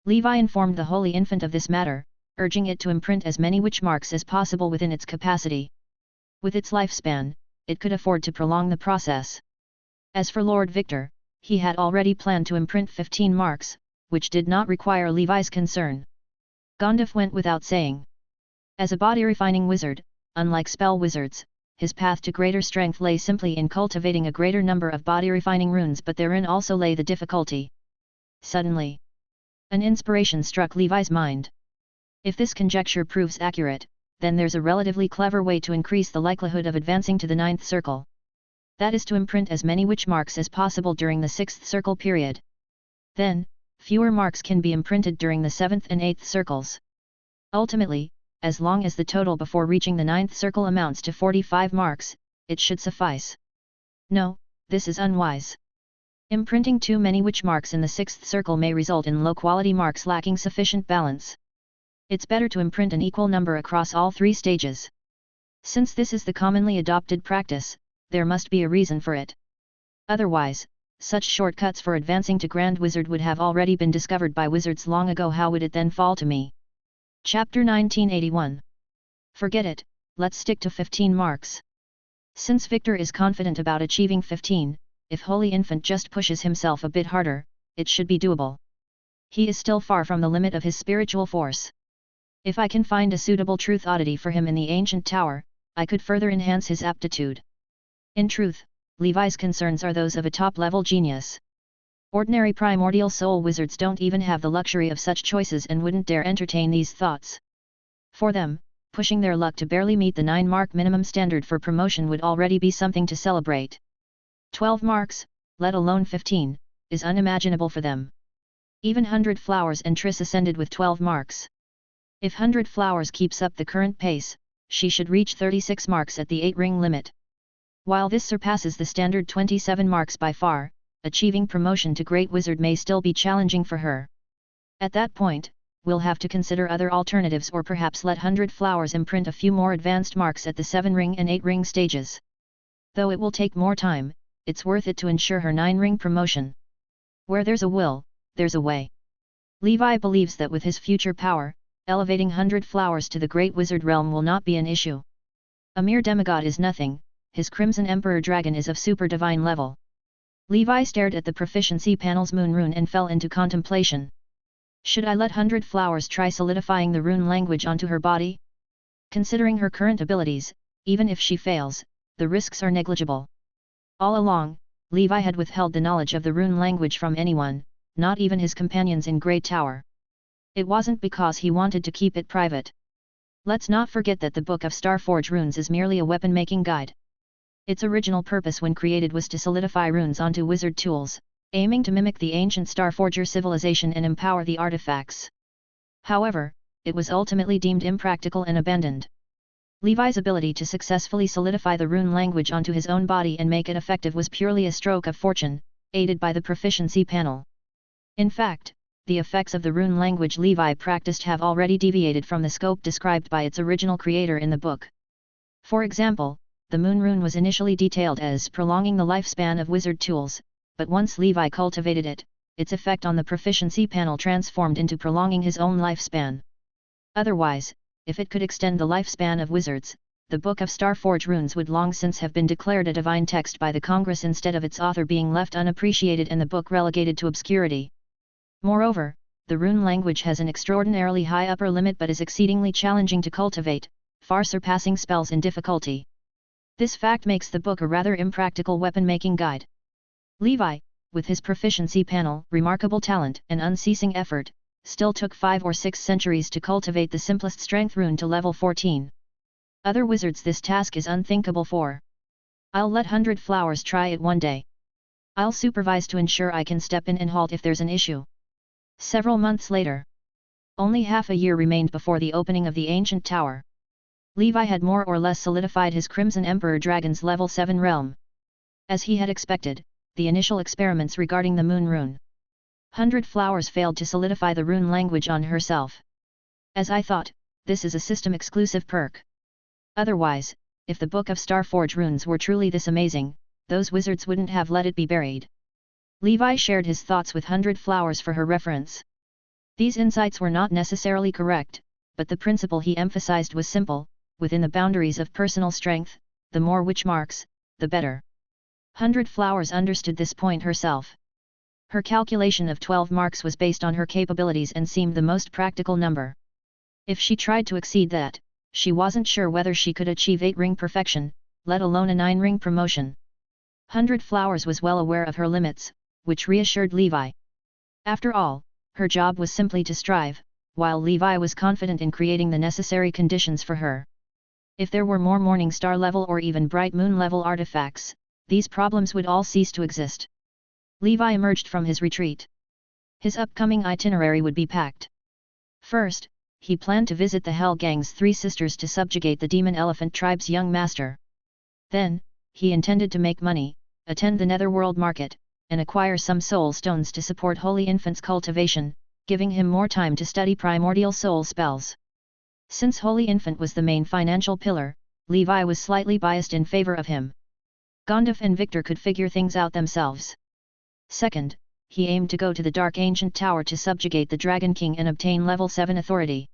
Speaker 1: Levi informed the Holy Infant of this matter, urging it to imprint as many witch marks as possible within its capacity. With its lifespan, it could afford to prolong the process. As for Lord Victor, he had already planned to imprint 15 marks, which did not require Levi's concern. Gondif went without saying. As a body-refining wizard, unlike spell wizards, his path to greater strength lay simply in cultivating a greater number of body-refining runes, but therein also lay the difficulty. Suddenly, an inspiration struck Levi's mind. If this conjecture proves accurate, then there's a relatively clever way to increase the likelihood of advancing to the 9th circle. That is to imprint as many witch marks as possible during the 6th circle period. Then, fewer marks can be imprinted during the 7th and 8th circles. Ultimately, as long as the total before reaching the 9th circle amounts to 45 marks, it should suffice. No, this is unwise. Imprinting too many witch marks in the 6th circle may result in low-quality marks lacking sufficient balance. It's better to imprint an equal number across all 3 stages. Since this is the commonly adopted practice, there must be a reason for it. Otherwise, such shortcuts for advancing to Grand Wizard would have already been discovered by wizards long ago. How would it then fall to me? Chapter 1981. Forget it, let's stick to 15 marks. Since Victor is confident about achieving 15, if Holy Infant just pushes himself a bit harder, it should be doable. He is still far from the limit of his spiritual force. If I can find a suitable truth oddity for him in the ancient tower, I could further enhance his aptitude. In truth, Levi's concerns are those of a top-level genius. Ordinary primordial soul wizards don't even have the luxury of such choices and wouldn't dare entertain these thoughts. For them, pushing their luck to barely meet the 9-mark minimum standard for promotion would already be something to celebrate. 12 marks, let alone 15, is unimaginable for them. Even 100 Flowers and Triss ascended with 12 marks. If 100 Flowers keeps up the current pace, she should reach 36 marks at the 8-ring limit. While this surpasses the standard 27 marks by far, achieving promotion to Great Wizard may still be challenging for her. At that point, we'll have to consider other alternatives or perhaps let 100 Flowers imprint a few more advanced marks at the 7-ring and 8-ring stages. Though it will take more time, it's worth it to ensure her 9-ring promotion. Where there's a will, there's a way. Levi believes that with his future power, elevating 100 Flowers to the Great Wizard realm will not be an issue. A mere demigod is nothing, his Crimson Emperor Dragon is of super divine level. Levi stared at the proficiency panel's moon rune and fell into contemplation. Should I let 100 Flowers try solidifying the rune language onto her body? Considering her current abilities, even if she fails, the risks are negligible. All along, Levi had withheld the knowledge of the rune language from anyone, not even his companions in Grey Tower. It wasn't because he wanted to keep it private. Let's not forget that the Book of Starforge Runes is merely a weapon-making guide. Its original purpose when created was to solidify runes onto wizard tools, aiming to mimic the ancient Starforger civilization and empower the artifacts. However, it was ultimately deemed impractical and abandoned. Levi's ability to successfully solidify the rune language onto his own body and make it effective was purely a stroke of fortune, aided by the proficiency panel. In fact, the effects of the rune language Levi practiced have already deviated from the scope described by its original creator in the book. For example, the moon rune was initially detailed as prolonging the lifespan of wizard tools, but once Levi cultivated it, its effect on the proficiency panel transformed into prolonging his own lifespan. Otherwise, if it could extend the lifespan of wizards, the Book of Starforge Runes would long since have been declared a divine text by the Congress instead of its author being left unappreciated and the book relegated to obscurity. Moreover, the rune language has an extraordinarily high upper limit but is exceedingly challenging to cultivate, far surpassing spells in difficulty. This fact makes the book a rather impractical weapon-making guide. Levi, with his proficiency panel, remarkable talent, and unceasing effort, still took 5 or 6 centuries to cultivate the simplest strength rune to level 14. Other wizards this task is unthinkable for. I'll let 100 Flowers try it one day. I'll supervise to ensure I can step in and halt if there's an issue. Several months later. Only half a year remained before the opening of the ancient tower. Levi had more or less solidified his Crimson Emperor Dragon's level 7 realm. As he had expected, the initial experiments regarding the moon rune. 100 Flowers failed to solidify the rune language on herself. As I thought, this is a system-exclusive perk. Otherwise, if the Book of Starforge Runes were truly this amazing, those wizards wouldn't have let it be buried. Levi shared his thoughts with 100 Flowers for her reference. These insights were not necessarily correct, but the principle he emphasized was simple: within the boundaries of personal strength, the more witch marks, the better. 100 Flowers understood this point herself. Her calculation of 12 marks was based on her capabilities and seemed the most practical number. If she tried to exceed that, she wasn't sure whether she could achieve 8-ring perfection, let alone a 9-ring promotion. 100 Flowers was well aware of her limits, which reassured Levi. After all, her job was simply to strive, while Levi was confident in creating the necessary conditions for her. If there were more Morning Star level or even Bright Moon level artifacts, these problems would all cease to exist. Levi emerged from his retreat. His upcoming itinerary would be packed. First, he planned to visit the Hell Gang's 3 sisters to subjugate the Demon Elephant tribe's young master. Then, he intended to make money, attend the Netherworld market, and acquire some soul stones to support Holy Infant's cultivation, giving him more time to study primordial soul spells. Since Holy Infant was the main financial pillar, Levi was slightly biased in favor of him. Gandalf and Victor could figure things out themselves. Second, he aimed to go to the Dark Ancient Tower to subjugate the Dragon King and obtain level 7 authority.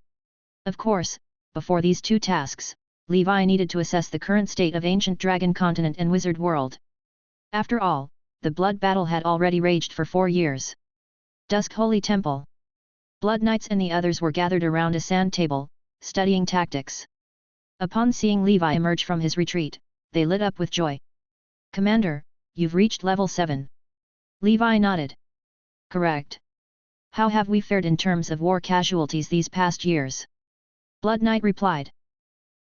Speaker 1: Of course, before these two tasks, Levi needed to assess the current state of ancient dragon continent and wizard world. After all, the blood battle had already raged for 4 years. Dusk Holy Temple. Blood Knights and the others were gathered around a sand table, studying tactics. Upon seeing Levi emerge from his retreat, they lit up with joy. "Commander, you've reached level 7. Levi nodded. "Correct. How have we fared in terms of war casualties these past years?" Blood Knight replied.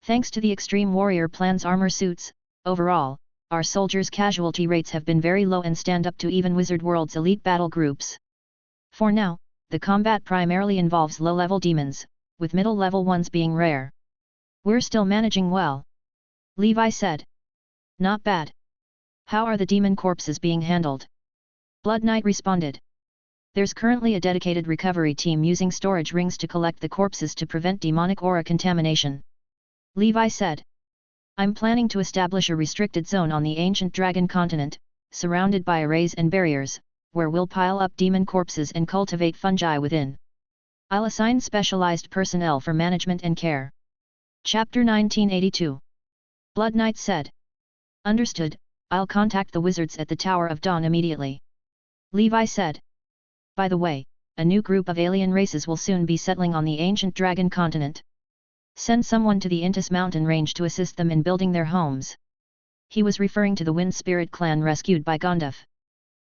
Speaker 1: "Thanks to the Extreme Warrior Plan's armor suits, overall, our soldiers' casualty rates have been very low and stand up to even Wizard World's elite battle groups. For now, the combat primarily involves low-level demons, with middle-level ones being rare. We're still managing well," Levi said. "Not bad. How are the demon corpses being handled?" Blood Knight responded. "There's currently a dedicated recovery team using storage rings to collect the corpses to prevent demonic aura contamination," Levi said. "I'm planning to establish a restricted zone on the ancient dragon continent, surrounded by arrays and barriers, where we'll pile up demon corpses and cultivate fungi within. I'll assign specialized personnel for management and care." Chapter 1982. Blood Knight said. "Understood, I'll contact the wizards at the Tower of Dawn immediately," Levi said. "By the way, a new group of alien races will soon be settling on the ancient dragon continent. Send someone to the Intis mountain range to assist them in building their homes." He was referring to the Wind Spirit clan rescued by Gondaf.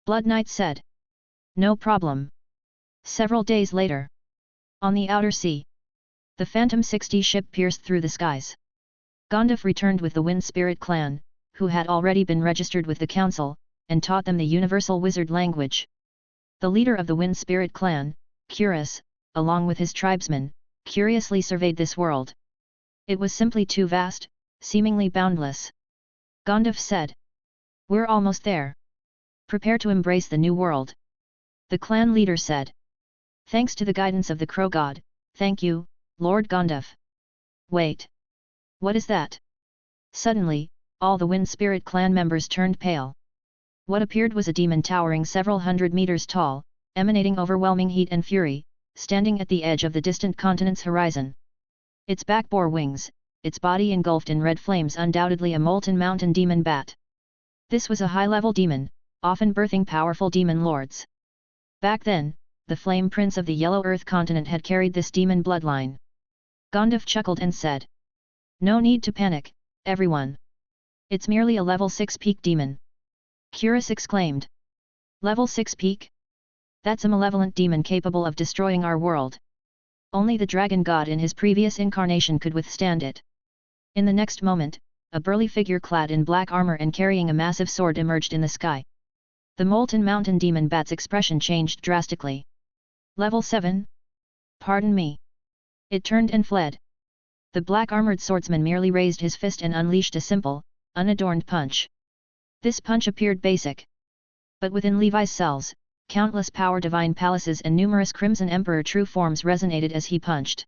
Speaker 1: Blood Knight said. "No problem." Several days later. On the outer sea. The Phantom 60 ship pierced through the skies. Gondaf returned with the Wind Spirit clan, who had already been registered with the Council, and taught them the universal wizard language. The leader of the Wind Spirit clan, Curus, along with his tribesmen, curiously surveyed this world. It was simply too vast, seemingly boundless. Gondaf said. "We're almost there. Prepare to embrace the new world," the clan leader said. "Thanks to the guidance of the Crow God, thank you, Lord Gondaf." "Wait. What is that?" Suddenly, all the Wind Spirit clan members turned pale. What appeared was a demon towering several hundred meters tall, emanating overwhelming heat and fury, standing at the edge of the distant continent's horizon. Its back bore wings, its body engulfed in red flames, undoubtedly a molten mountain demon bat. This was a high-level demon, often birthing powerful demon lords. Back then, the Flame Prince of the Yellow Earth continent had carried this demon bloodline. Gondaf chuckled and said. "No need to panic, everyone. It's merely a level 6 peak demon." Curus exclaimed. "Level 6 peak? That's a malevolent demon capable of destroying our world. Only the dragon god in his previous incarnation could withstand it." In the next moment, a burly figure clad in black armor and carrying a massive sword emerged in the sky. The molten mountain demon bat's expression changed drastically. "Level 7? Pardon me." It turned and fled. The black-armored swordsman merely raised his fist and unleashed a simple, unadorned punch. This punch appeared basic. But within Levi's cells, countless power divine palaces and numerous Crimson Emperor true forms resonated as he punched.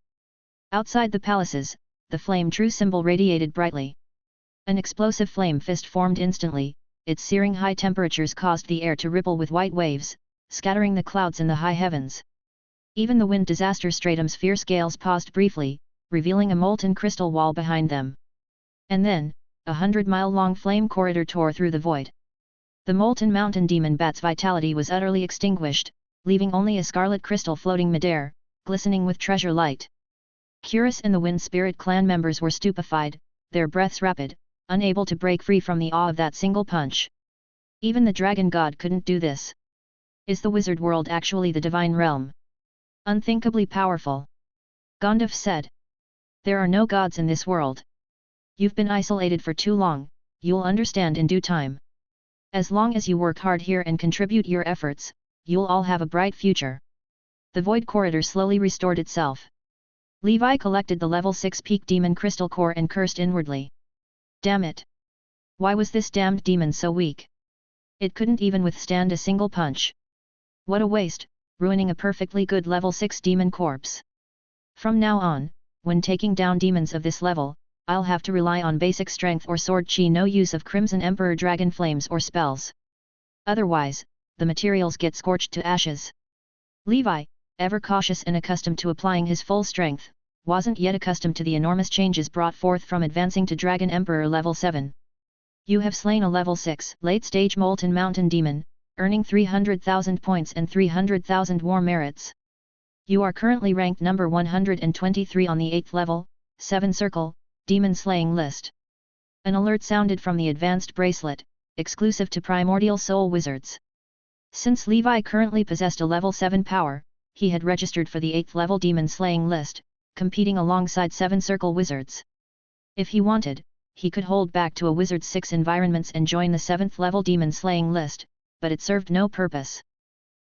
Speaker 1: Outside the palaces, the flame true symbol radiated brightly. An explosive flame fist formed instantly, its searing high temperatures caused the air to ripple with white waves, scattering the clouds in the high heavens. Even the wind disaster stratum's fierce gales paused briefly, revealing a molten crystal wall behind them. And then, a 100-mile-long flame corridor tore through the void. The molten mountain demon bat's vitality was utterly extinguished, leaving only a scarlet crystal floating midair, glistening with treasure light. Curus and the Wind Spirit clan members were stupefied, their breaths rapid, unable to break free from the awe of that single punch. Even the dragon god couldn't do this. Is the wizard world actually the divine realm? Unthinkably powerful. Gondaf said. There are no gods in this world. You've been isolated for too long, you'll understand in due time. As long as you work hard here and contribute your efforts, you'll all have a bright future. The void corridor slowly restored itself. Levi collected the level 6 peak demon crystal core and cursed inwardly. Damn it! Why was this damned demon so weak? It couldn't even withstand a single punch. What a waste, ruining a perfectly good level 6 demon corpse. From now on, when taking down demons of this level, I'll have to rely on basic strength or sword chi, no use of Crimson Emperor dragon flames or spells. Otherwise, the materials get scorched to ashes. Levi, ever cautious and accustomed to applying his full strength, wasn't yet accustomed to the enormous changes brought forth from advancing to Dragon Emperor level 7. You have slain a level 6 late-stage Molten Mountain Demon, earning 300,000 points and 300,000 war merits. You are currently ranked number 123 on the 8th level, 7 circle, demon slaying list. An alert sounded from the advanced bracelet, exclusive to primordial soul wizards. Since Levi currently possessed a level 7 power, he had registered for the 8th level demon slaying list, competing alongside 7 circle wizards. If he wanted, he could hold back to a wizard's 6 environments and join the 7th level demon slaying list, but it served no purpose.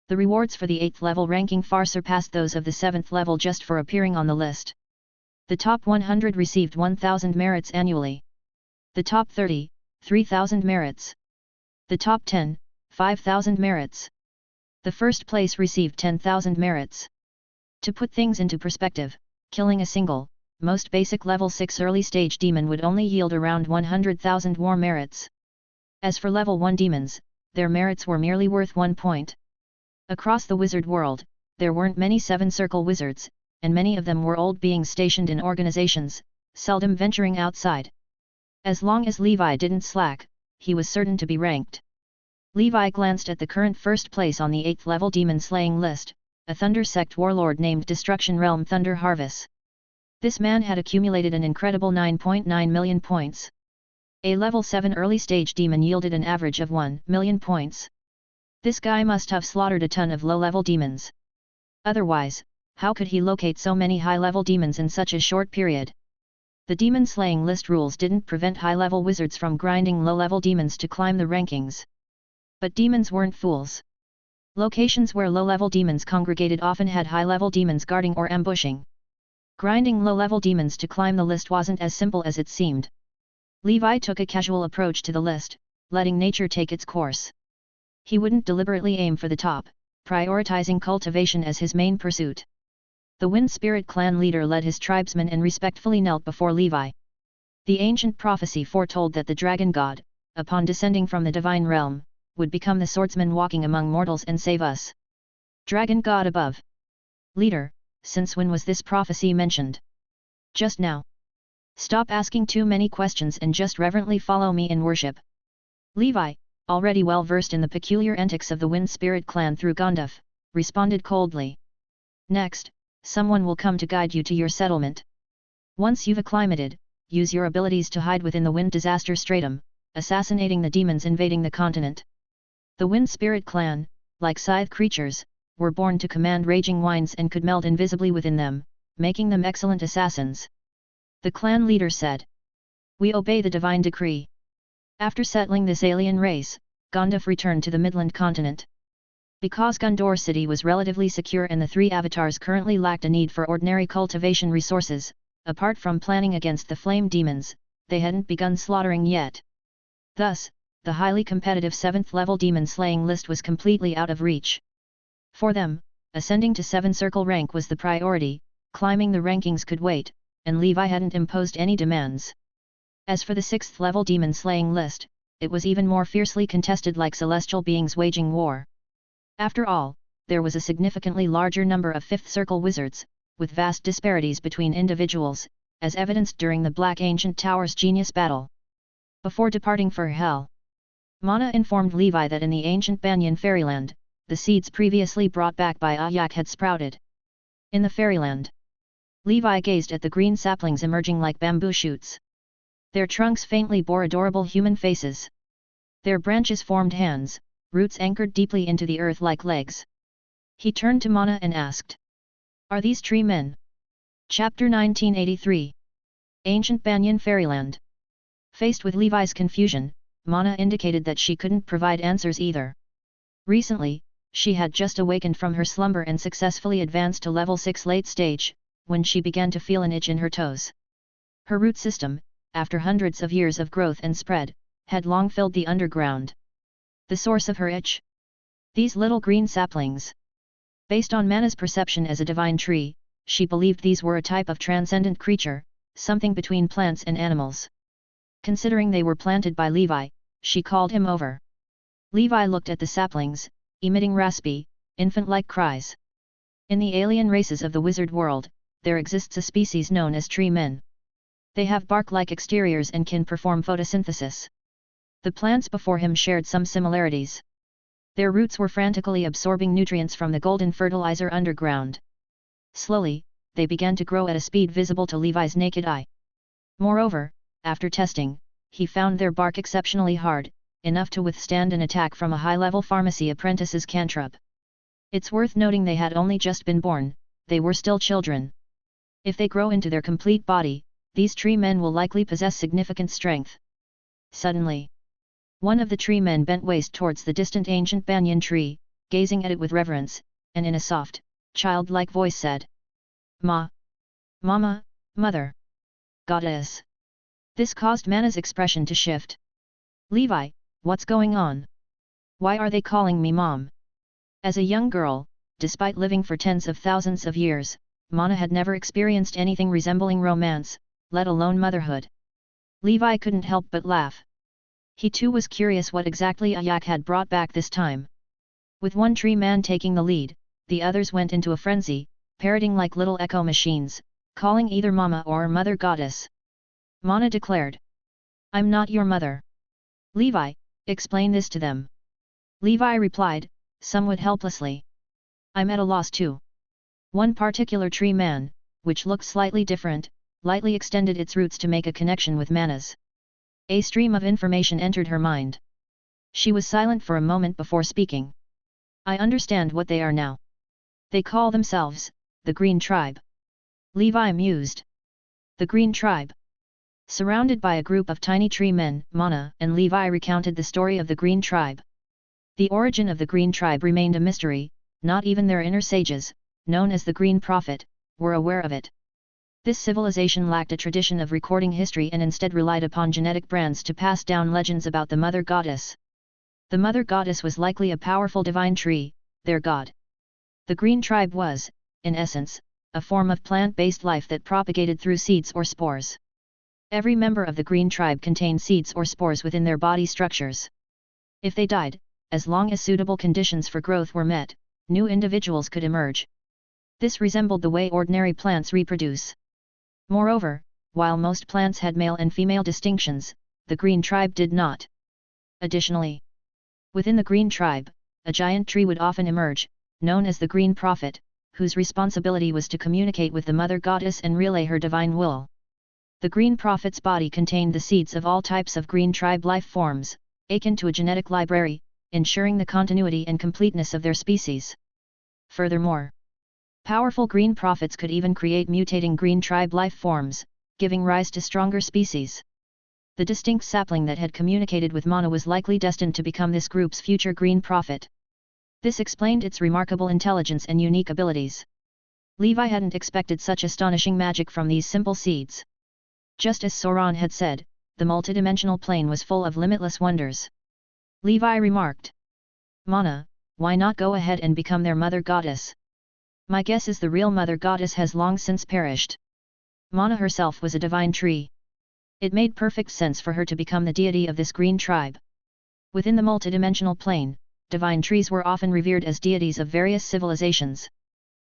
Speaker 1: The rewards for the 8th level ranking far surpassed those of the 7th level just for appearing on the list. The top 100 received 1,000 merits annually. The top 30, 3,000 merits. The top 10, 5,000 merits. The first place received 10,000 merits. To put things into perspective, killing a single, most basic level 6 early stage demon would only yield around 100,000 war merits. As for level 1 demons, their merits were merely worth 1 point. Across the wizard world, there weren't many 7 circle wizards, and many of them were old beings stationed in organizations, seldom venturing outside. As long as Levi didn't slack, he was certain to be ranked. Levi glanced at the current first place on the 8th level demon slaying list, a Thunder Sect warlord named Destruction Realm Thunder Harvest. This man had accumulated an incredible 9.9 million points. A level 7 early stage demon yielded an average of 1 million points. This guy must have slaughtered a ton of low-level demons. Otherwise, how could he locate so many high-level demons in such a short period? The demon slaying list rules didn't prevent high-level wizards from grinding low-level demons to climb the rankings. But demons weren't fools. Locations where low-level demons congregated often had high-level demons guarding or ambushing. Grinding low-level demons to climb the list wasn't as simple as it seemed. Levi took a casual approach to the list, letting nature take its course. He wouldn't deliberately aim for the top, prioritizing cultivation as his main pursuit. The Wind Spirit clan leader led his tribesmen and respectfully knelt before Levi. The ancient prophecy foretold that the dragon god, upon descending from the divine realm, would become the swordsman walking among mortals and save us. Dragon god above. Leader, since when was this prophecy mentioned? Just now. Stop asking too many questions and just reverently follow me in worship. Levi, already well versed in the peculiar antics of the Wind Spirit clan through Gandalf, responded coldly. Next, someone will come to guide you to your settlement. Once you've acclimated, use your abilities to hide within the Wind Disaster Stratum, assassinating the demons invading the continent. The Wind Spirit clan, like scythe creatures, were born to command raging winds and could meld invisibly within them, making them excellent assassins. The clan leader said. We obey the divine decree. After settling this alien race, Gandalf returned to the Midland continent. Because Gondor City was relatively secure and the 3 avatars currently lacked a need for ordinary cultivation resources, apart from planning against the flame demons, they hadn't begun slaughtering yet. Thus, the highly competitive 7th level demon slaying list was completely out of reach. For them, ascending to 7 circle rank was the priority, climbing the rankings could wait, and Levi hadn't imposed any demands. As for the 6th level demon slaying list, it was even more fiercely contested, like celestial beings waging war. After all, there was a significantly larger number of 5th circle wizards, with vast disparities between individuals, as evidenced during the Black Ancient Tower's genius battle. Before departing for Hell, Mana informed Levi that in the ancient Banyan fairyland, the seeds previously brought back by Ayak had sprouted. In the fairyland, Levi gazed at the green saplings emerging like bamboo shoots. Their trunks faintly bore adorable human faces. Their branches formed hands, roots anchored deeply into the earth like legs. He turned to Mana and asked, Are these tree men? Chapter 1983. Ancient Banyan Fairyland. Faced with Levi's confusion, Mana indicated that she couldn't provide answers either. Recently, she had just awakened from her slumber and successfully advanced to level 6 late stage, when she began to feel an itch in her toes. Her root system, after hundreds of years of growth and spread, had long filled the underground. The source of her itch? These little green saplings. Based on Mana's perception as a divine tree, she believed these were a type of transcendent creature, something between plants and animals. Considering they were planted by Levi, she called him over. Levi looked at the saplings, emitting raspy, infant-like cries. In the alien races of the wizard world, there exists a species known as tree men. They have bark-like exteriors and can perform photosynthesis. The plants before him shared some similarities. Their roots were frantically absorbing nutrients from the golden fertilizer underground. Slowly, they began to grow at a speed visible to Levi's naked eye. Moreover, after testing, he found their bark exceptionally hard, enough to withstand an attack from a high-level pharmacy apprentice's cantrip. It's worth noting they had only just been born, they were still children. If they grow into their complete body, these tree men will likely possess significant strength. Suddenly, one of the tree men bent waist towards the distant ancient banyan tree, gazing at it with reverence, and in a soft, childlike voice said, "Ma! Mama, Mother! Goddess!" This caused Mana's expression to shift. "Levi, what's going on? Why are they calling me Mom?" As a young girl, despite living for tens of thousands of years, Mana had never experienced anything resembling romance, let alone motherhood. Levi couldn't help but laugh. He too was curious what exactly Ayak had brought back this time. With one tree man taking the lead, the others went into a frenzy, parroting like little echo machines, calling either Mama or Mother Goddess. Mana declared, "I'm not your mother. Levi, explain this to them." Levi replied, somewhat helplessly, "I'm at a loss too." One particular tree man, which looked slightly different, lightly extended its roots to make a connection with Mana's. A stream of information entered her mind. She was silent for a moment before speaking. "I understand what they are now. They call themselves, the Green Tribe." Levi mused. The Green Tribe. Surrounded by a group of tiny tree men, Mana and Levi recounted the story of the Green Tribe. The origin of the Green Tribe remained a mystery, not even their inner sages, known as the Green Prophet, were aware of it. This civilization lacked a tradition of recording history and instead relied upon genetic brands to pass down legends about the Mother Goddess. The Mother Goddess was likely a powerful divine tree, their god. The Green Tribe was, in essence, a form of plant-based life that propagated through seeds or spores. Every member of the Green Tribe contained seeds or spores within their body structures. If they died, as long as suitable conditions for growth were met, new individuals could emerge. This resembled the way ordinary plants reproduce. Moreover, while most plants had male and female distinctions, the Green Tribe did not. Additionally, within the Green Tribe, a giant tree would often emerge, known as the Green Prophet, whose responsibility was to communicate with the Mother Goddess and relay her divine will. The Green Prophet's body contained the seeds of all types of Green Tribe life forms, akin to a genetic library, ensuring the continuity and completeness of their species. Furthermore, powerful Green Prophets could even create mutating Green Tribe life forms, giving rise to stronger species. The distinct sapling that had communicated with Mana was likely destined to become this group's future Green Prophet. This explained its remarkable intelligence and unique abilities. Levi hadn't expected such astonishing magic from these simple seeds. Just as Sauron had said, the multidimensional plane was full of limitless wonders. Levi remarked, "Mana, why not go ahead and become their Mother Goddess? My guess is the real Mother Goddess has long since perished." Mana herself was a divine tree. It made perfect sense for her to become the deity of this Green Tribe. Within the multidimensional plane, divine trees were often revered as deities of various civilizations.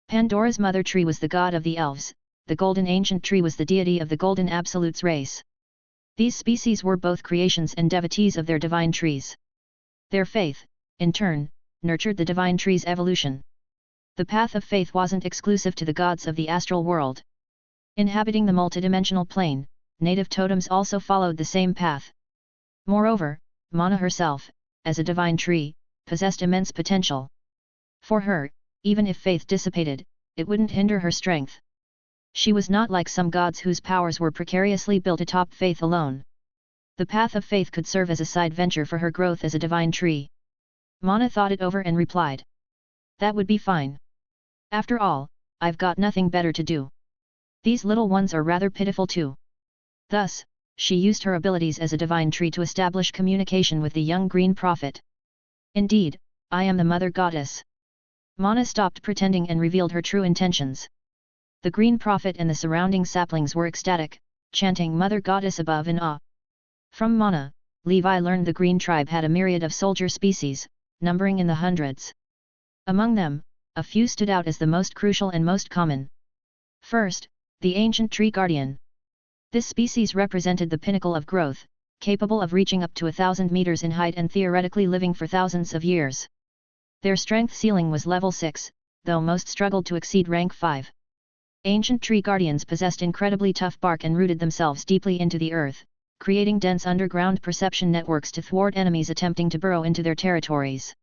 Speaker 1: Pandora's mother tree was the god of the elves, the golden ancient tree was the deity of the golden absolutes race. These species were both creations and devotees of their divine trees. Their faith, in turn, nurtured the divine tree's evolution. The path of faith wasn't exclusive to the gods of the astral world. Inhabiting the multidimensional plane, native totems also followed the same path. Moreover, Mana herself, as a divine tree, possessed immense potential. For her, even if faith dissipated, it wouldn't hinder her strength. She was not like some gods whose powers were precariously built atop faith alone. The path of faith could serve as a side venture for her growth as a divine tree. Mana thought it over and replied, "That would be fine. After all, I've got nothing better to do. These little ones are rather pitiful too." Thus, she used her abilities as a divine tree to establish communication with the young Green Prophet. "Indeed, I am the Mother Goddess." Mana stopped pretending and revealed her true intentions. The Green Prophet and the surrounding saplings were ecstatic, chanting Mother Goddess above in awe. From Mana, Levi learned the Green Tribe had a myriad of soldier species, numbering in the hundreds. Among them, a few stood out as the most crucial and most common. First, the ancient tree guardian. This species represented the pinnacle of growth, capable of reaching up to 1,000 meters in height and theoretically living for thousands of years. Their strength ceiling was level 6, though most struggled to exceed rank 5. Ancient tree guardians possessed incredibly tough bark and rooted themselves deeply into the earth, creating dense underground perception networks to thwart enemies attempting to burrow into their territories.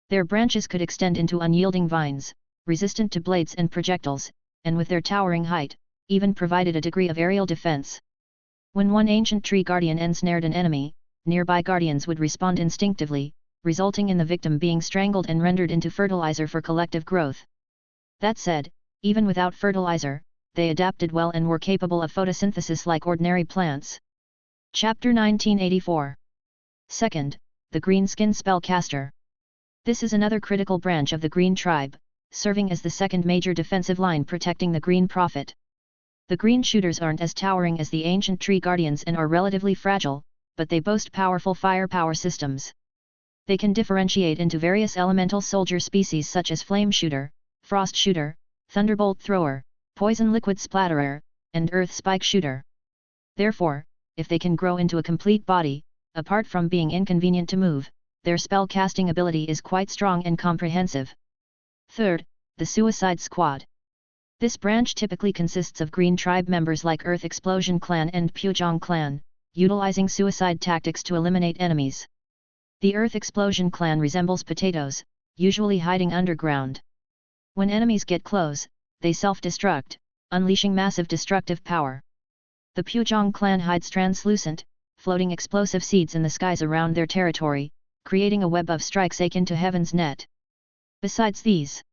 Speaker 1: Their branches could extend into unyielding vines, resistant to blades and projectiles, and with their towering height, even provided a degree of aerial defense. When one ancient tree guardian ensnared an enemy, nearby guardians would respond instinctively, resulting in the victim being strangled and rendered into fertilizer for collective growth. That said, even without fertilizer, they adapted well and were capable of photosynthesis like ordinary plants. Chapter 1984. Second, the Greenskin Spellcaster. This is another critical branch of the Green Tribe, serving as the second major defensive line protecting the Green Prophet. The Green Shooters aren't as towering as the ancient tree guardians and are relatively fragile, but they boast powerful firepower systems. They can differentiate into various elemental soldier species such as Flame Shooter, Frost Shooter, Thunderbolt Thrower, Poison Liquid Splatterer, and Earth Spike Shooter. Therefore, if they can grow into a complete body, apart from being inconvenient to move, their spell casting ability is quite strong and comprehensive. Third, the Suicide Squad. This branch typically consists of Green Tribe members like Earth Explosion Clan and Pujong Clan, utilizing suicide tactics to eliminate enemies. The Earth Explosion Clan resembles potatoes, usually hiding underground. When enemies get close, they self-destruct, unleashing massive destructive power. The Pujong Clan hides translucent, floating explosive seeds in the skies around their territory, creating a web of strikes akin to heaven's net. Besides these,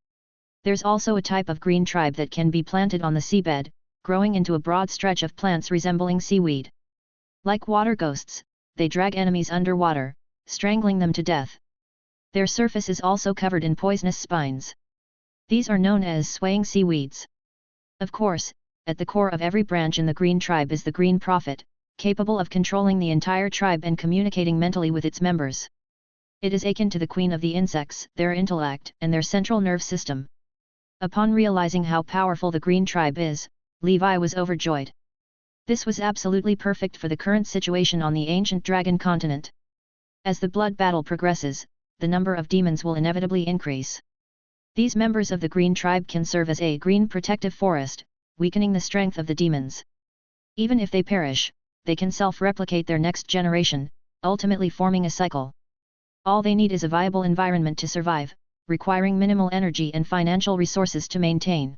Speaker 1: there's also a type of Green Tribe that can be planted on the seabed, growing into a broad stretch of plants resembling seaweed. Like water ghosts, they drag enemies underwater, strangling them to death. Their surface is also covered in poisonous spines. These are known as swaying seaweeds. Of course, at the core of every branch in the Green Tribe is the Green Prophet, capable of controlling the entire tribe and communicating mentally with its members. It is akin to the Queen of the Insects, their intellect, and their central nerve system. Upon realizing how powerful the Green Tribe is, Levi was overjoyed. This was absolutely perfect for the current situation on the ancient dragon continent. As the blood battle progresses, the number of demons will inevitably increase. These members of the Green Tribe can serve as a green protective forest, weakening the strength of the demons. Even if they perish, they can self-replicate their next generation, ultimately forming a cycle. All they need is a viable environment to survive, requiring minimal energy and financial resources to maintain.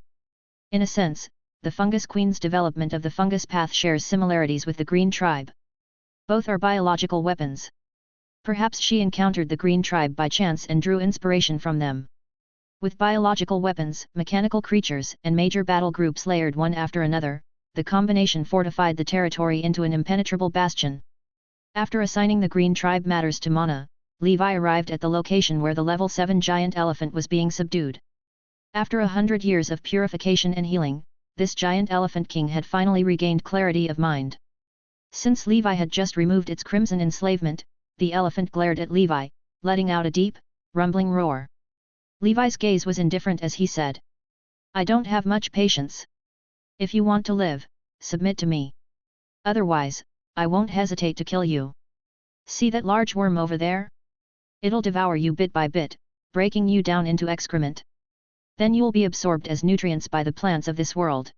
Speaker 1: In a sense, the Fungus Queen's development of the fungus path shares similarities with the Green Tribe. Both are biological weapons. Perhaps she encountered the Green Tribe by chance and drew inspiration from them. With biological weapons, mechanical creatures, and major battle groups layered one after another, the combination fortified the territory into an impenetrable bastion. After assigning the Green Tribe matters to Mana, Levi arrived at the location where the level 7 giant elephant was being subdued. After 100 years of purification and healing, this giant elephant king had finally regained clarity of mind. Since Levi had just removed its crimson enslavement, the elephant glared at Levi, letting out a deep, rumbling roar. Levi's gaze was indifferent as he said, "I don't have much patience. If you want to live, submit to me. Otherwise, I won't hesitate to kill you. See that large worm over there? It'll devour you bit by bit, breaking you down into excrement. Then you'll be absorbed as nutrients by the plants of this world.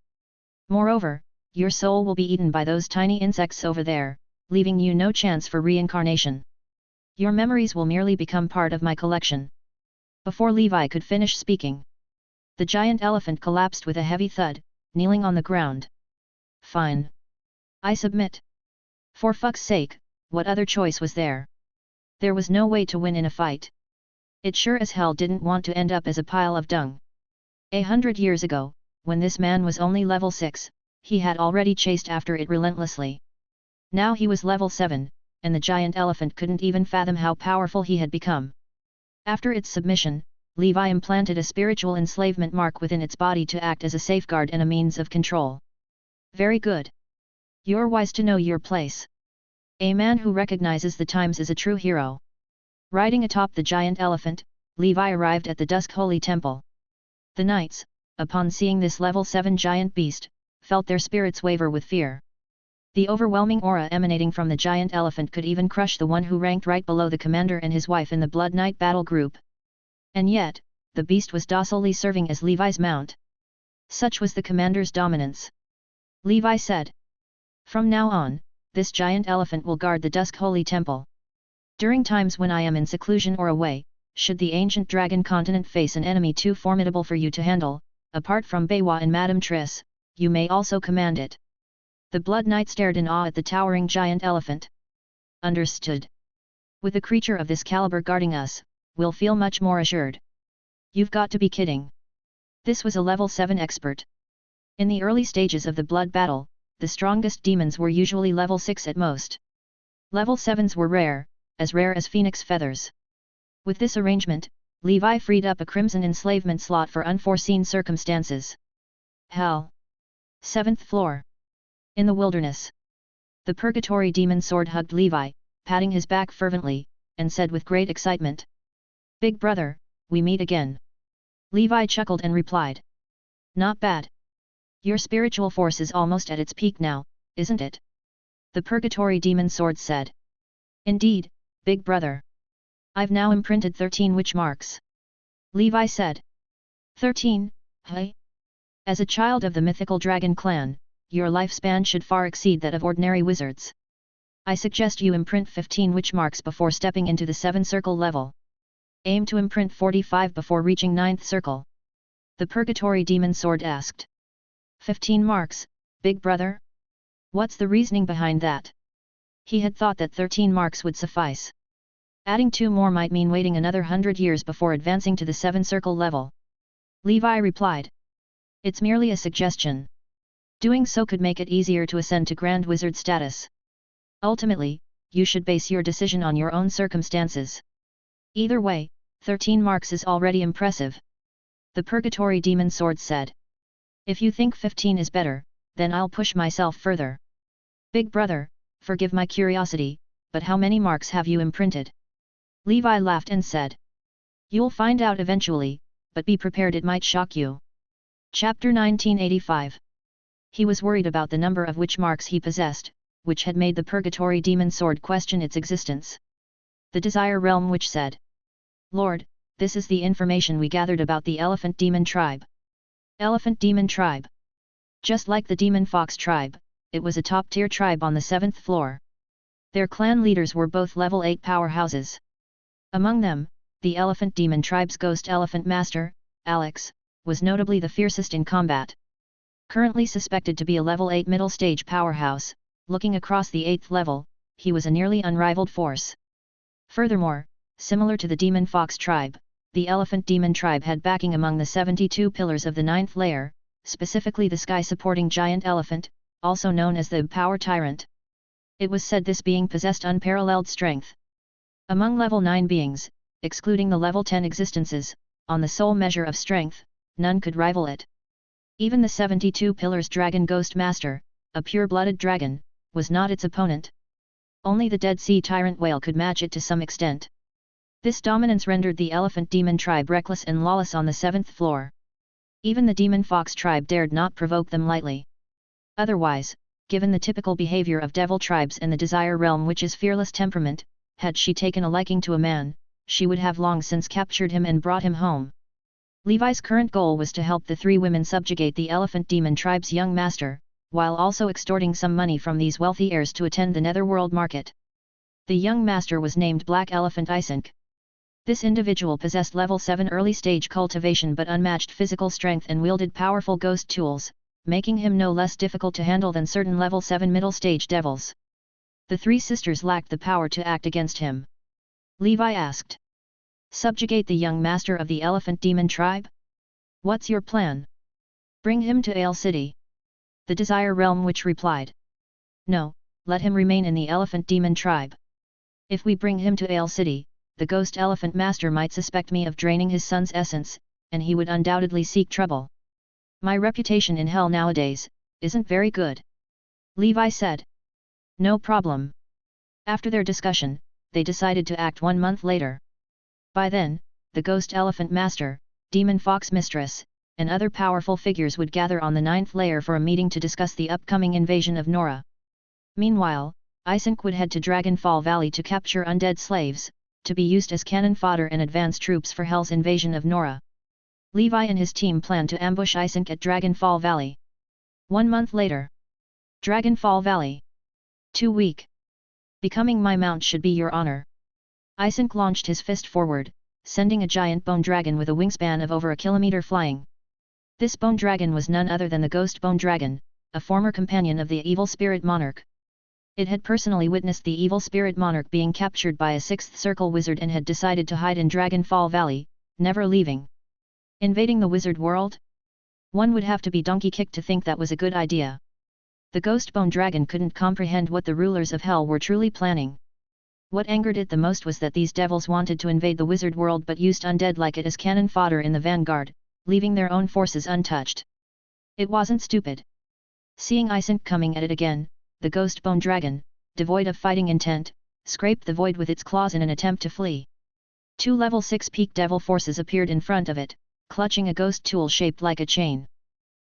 Speaker 1: Moreover, your soul will be eaten by those tiny insects over there, leaving you no chance for reincarnation. Your memories will merely become part of my collection." Before Levi could finish speaking, the giant elephant collapsed with a heavy thud, kneeling on the ground. "Fine. I submit. For fuck's sake, what other choice was there? There was no way to win in a fight. It sure as hell didn't want to end up as a pile of dung." 100 years ago, when this man was only level 6, he had already chased after it relentlessly. Now he was level 7, and the giant elephant couldn't even fathom how powerful he had become. After its submission, Levi implanted a spiritual enslavement mark within its body to act as a safeguard and a means of control. "Very good. You're wise to know your place. A man who recognizes the times is a true hero." Riding atop the giant elephant, Levi arrived at the Dusk Holy Temple. The knights, upon seeing this level 7 giant beast, felt their spirits waver with fear. The overwhelming aura emanating from the giant elephant could even crush the one who ranked right below the commander and his wife in the Blood Knight battle group. And yet, the beast was docilely serving as Levi's mount. Such was the commander's dominance. Levi said, "From now on, this giant elephant will guard the Dusk Holy Temple. During times when I am in seclusion or away, should the ancient dragon continent face an enemy too formidable for you to handle, apart from Baywa and Madame Triss, you may also command it." The Blood Knight stared in awe at the towering giant elephant. "Understood. With a creature of this caliber guarding us, we'll feel much more assured." "You've got to be kidding." This was a level 7 expert. In the early stages of the blood battle, the strongest demons were usually level 6 at most. Level 7s were rare as phoenix feathers. With this arrangement, Levi freed up a crimson enslavement slot for unforeseen circumstances. Hell. 7th floor. In the wilderness. The purgatory demon sword hugged Levi, patting his back fervently, and said with great excitement, "Big brother, we meet again." Levi chuckled and replied, "Not bad. Your spiritual force is almost at its peak now, isn't it?" The purgatory demon sword said. "Indeed, big brother. I've now imprinted 13 witch marks." Levi said. 13, hey? As a child of the mythical dragon clan, your lifespan should far exceed that of ordinary wizards. I suggest you imprint 15 witch marks before stepping into the 7 circle level. Aim to imprint 45 before reaching 9th circle. The purgatory demon sword asked. 15 marks, big brother? What's the reasoning behind that? He had thought that 13 marks would suffice. Adding 2 more might mean waiting another 100 years before advancing to the 7 circle level. Levi replied. It's merely a suggestion. Doing so could make it easier to ascend to Grand Wizard status. Ultimately, you should base your decision on your own circumstances. Either way, 13 marks is already impressive. The Purgatory Demon Sword said. If you think 15 is better, then I'll push myself further. Big brother, forgive my curiosity, but how many marks have you imprinted? Levi laughed and said. You'll find out eventually, but be prepared, it might shock you. Chapter 1985. He was worried about the number of witch marks he possessed, which had made the Purgatory Demon Sword question its existence. The Desire Realm Witch said. Lord, this is the information we gathered about the Elephant Demon Tribe. Elephant Demon Tribe. Just like the Demon Fox Tribe, it was a top-tier tribe on the 7th floor. Their clan leaders were both level 8 powerhouses. Among them, the Elephant Demon Tribe's Ghost Elephant Master, Alex, was notably the fiercest in combat. Currently suspected to be a level 8 middle stage powerhouse, looking across the 8th level, he was a nearly unrivaled force. Furthermore, similar to the Demon Fox Tribe, the Elephant Demon Tribe had backing among the 72 pillars of the 9th layer, specifically the sky-supporting giant elephant, also known as the Power Tyrant. It was said this being possessed unparalleled strength. Among level 9 beings, excluding the level 10 existences, on the sole measure of strength, none could rival it. Even the 72 pillars Dragon Ghost Master, a pure-blooded dragon, was not its opponent. Only the Dead Sea Tyrant Whale could match it to some extent. This dominance rendered the Elephant Demon Tribe reckless and lawless on the 7th floor. Even the Demon Fox Tribe dared not provoke them lightly. Otherwise, given the typical behavior of Devil Tribes and the Desire Realm Witch's fearless temperament, had she taken a liking to a man, she would have long since captured him and brought him home. Levi's current goal was to help the 3 women subjugate the Elephant Demon Tribe's young master, while also extorting some money from these wealthy heirs to attend the Netherworld market. The young master was named Black Elephant Isink. This individual possessed level 7 early stage cultivation but unmatched physical strength and wielded powerful ghost tools, making him no less difficult to handle than certain level 7 middle stage devils. The 3 sisters lacked the power to act against him. Levi asked. Subjugate the young master of the Elephant Demon Tribe? What's your plan? Bring him to Ale City. The Desire Realm Witch replied. No, let him remain in the Elephant Demon Tribe. If we bring him to Ale City, the Ghost Elephant Master might suspect me of draining his son's essence, and he would undoubtedly seek trouble. My reputation in hell nowadays isn't very good. Levi said. No problem. After their discussion, they decided to act 1 month later. By then, the Ghost Elephant Master, Demon Fox Mistress, and other powerful figures would gather on the 9th layer for a meeting to discuss the upcoming invasion of Nora. Meanwhile, Isink would head to Dragonfall Valley to capture undead slaves, to be used as cannon fodder and advance troops for Hell's invasion of Nora. Levi and his team planned to ambush Isink at Dragonfall Valley. 1 month later. Dragonfall Valley. 2 week. Becoming my mount should be your honor. Isink launched his fist forward, sending a giant bone dragon with a wingspan of over a kilometer flying. This bone dragon was none other than the Ghost Bone Dragon, a former companion of the evil spirit monarch. It had personally witnessed the evil spirit monarch being captured by a 6th circle wizard and had decided to hide in Dragonfall Valley, never leaving. Invading the wizard world? One would have to be donkey-kicked to think that was a good idea. The Ghost Bone Dragon couldn't comprehend what the rulers of Hell were truly planning. What angered it the most was that these devils wanted to invade the wizard world but used undead like it as cannon fodder in the vanguard, leaving their own forces untouched. It wasn't stupid. Seeing Isink coming at it again, the Ghost Bone Dragon, devoid of fighting intent, scraped the void with its claws in an attempt to flee. 2 level 6 peak devil forces appeared in front of it, clutching a ghost tool shaped like a chain.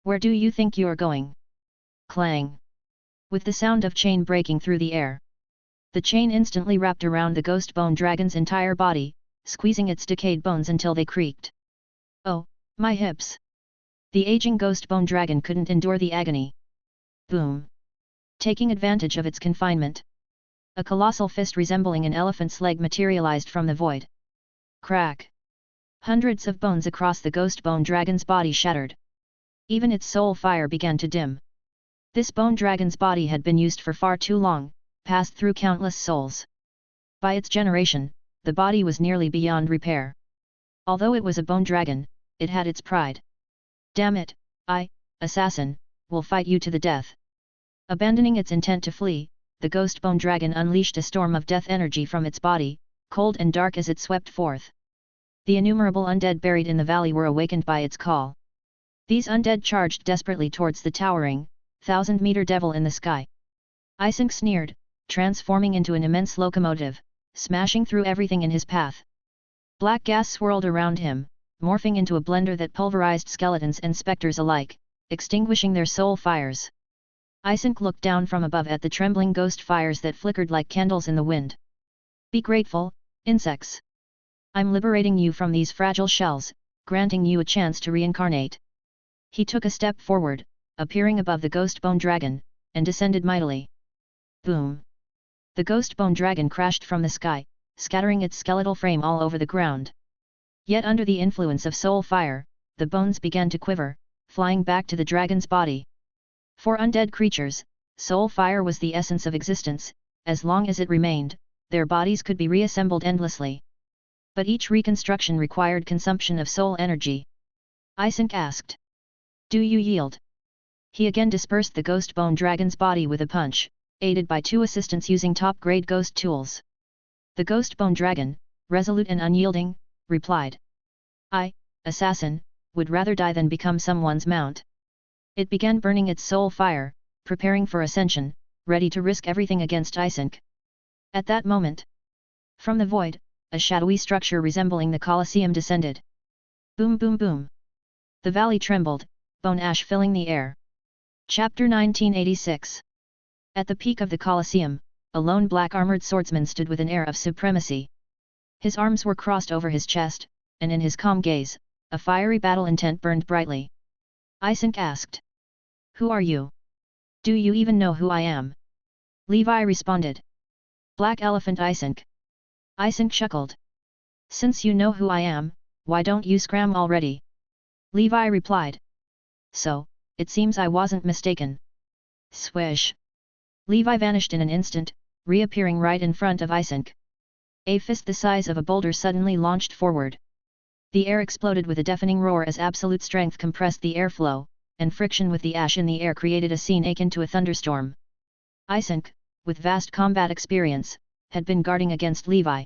Speaker 1: Where do you think you're going? Clang! With the sound of chain breaking through the air. The chain instantly wrapped around the Ghost Bone Dragon's entire body, squeezing its decayed bones until they creaked. Oh, my hips! The aging Ghost Bone Dragon couldn't endure the agony. Boom! Taking advantage of its confinement. A colossal fist resembling an elephant's leg materialized from the void. Crack! Hundreds of bones across the Ghost Bone Dragon's body shattered. Even its soul fire began to dim. This bone dragon's body had been used for far too long, passed through countless souls. By its generation, the body was nearly beyond repair. Although it was a bone dragon, it had its pride. Damn it, I, assassin, will fight you to the death. Abandoning its intent to flee, the Ghost Bone Dragon unleashed a storm of death energy from its body, cold and dark as it swept forth. The innumerable undead buried in the valley were awakened by its call. These undead charged desperately towards the towering, 1,000-meter devil in the sky. Isink sneered, transforming into an immense locomotive, smashing through everything in his path. Black gas swirled around him, morphing into a blender that pulverized skeletons and specters alike, extinguishing their soul fires. Isink looked down from above at the trembling ghost fires that flickered like candles in the wind. Be grateful, insects. I'm liberating you from these fragile shells, granting you a chance to reincarnate. He took a step forward, appearing above the Ghost Bone Dragon, and descended mightily. Boom! The Ghost Bone Dragon crashed from the sky, scattering its skeletal frame all over the ground. Yet under the influence of soul fire, the bones began to quiver, flying back to the dragon's body. For undead creatures, soul fire was the essence of existence. As long as it remained, their bodies could be reassembled endlessly. But each reconstruction required consumption of soul energy. Isink asked. Do you yield? He again dispersed the Ghost Bone Dragon's body with a punch, aided by 2 assistants using top-grade ghost tools. The Ghost Bone Dragon, resolute and unyielding, replied. I, assassin, would rather die than become someone's mount. It began burning its soul fire, preparing for ascension, ready to risk everything against Isink. At that moment, from the void, a shadowy structure resembling the Colosseum descended. Boom boom boom. The valley trembled, bone ash filling the air. Chapter 1986. At the peak of the Colosseum, a lone black armored swordsman stood with an air of supremacy. His arms were crossed over his chest, and in his calm gaze, a fiery battle intent burned brightly. Isink asked. Who are you? Do you even know who I am? Levi responded. Black Elephant Isink. Isink chuckled. Since you know who I am, why don't you scram already? Levi replied. So, it seems I wasn't mistaken. Swish. Levi vanished in an instant, reappearing right in front of Isink. A fist the size of a boulder suddenly launched forward. The air exploded with a deafening roar as absolute strength compressed the airflow, and friction with the ash in the air created a scene akin to a thunderstorm. Isink, with vast combat experience, had been guarding against Levi.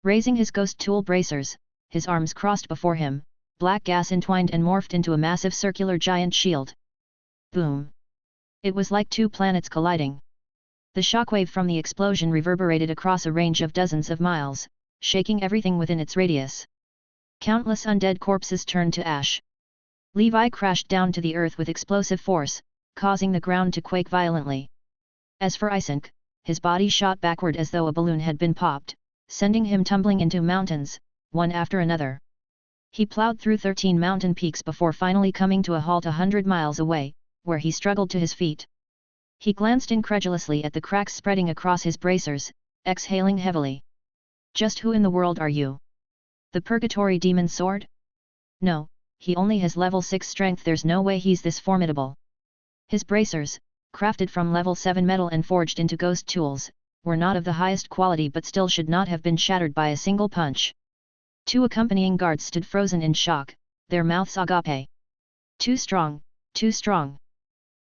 Speaker 1: Raising his ghost tool bracers, his arms crossed before him, black gas entwined and morphed into a massive circular giant shield. Boom! It was like 2 planets colliding. The shockwave from the explosion reverberated across a range of dozens of miles, shaking everything within its radius. Countless undead corpses turned to ash. Levi crashed down to the earth with explosive force, causing the ground to quake violently. As for Isaac, his body shot backward as though a balloon had been popped, sending him tumbling into mountains, one after another. He plowed through 13 mountain peaks before finally coming to a halt 100 miles away, where he struggled to his feet. He glanced incredulously at the cracks spreading across his bracers, exhaling heavily. Just who in the world are you? The Purgatory Demon Sword? No, he only has level 6 strength, there's no way he's this formidable. His bracers, crafted from level 7 metal and forged into ghost tools, were not of the highest quality but still should not have been shattered by a single punch. 2 accompanying guards stood frozen in shock, their mouths agape. Too strong, too strong.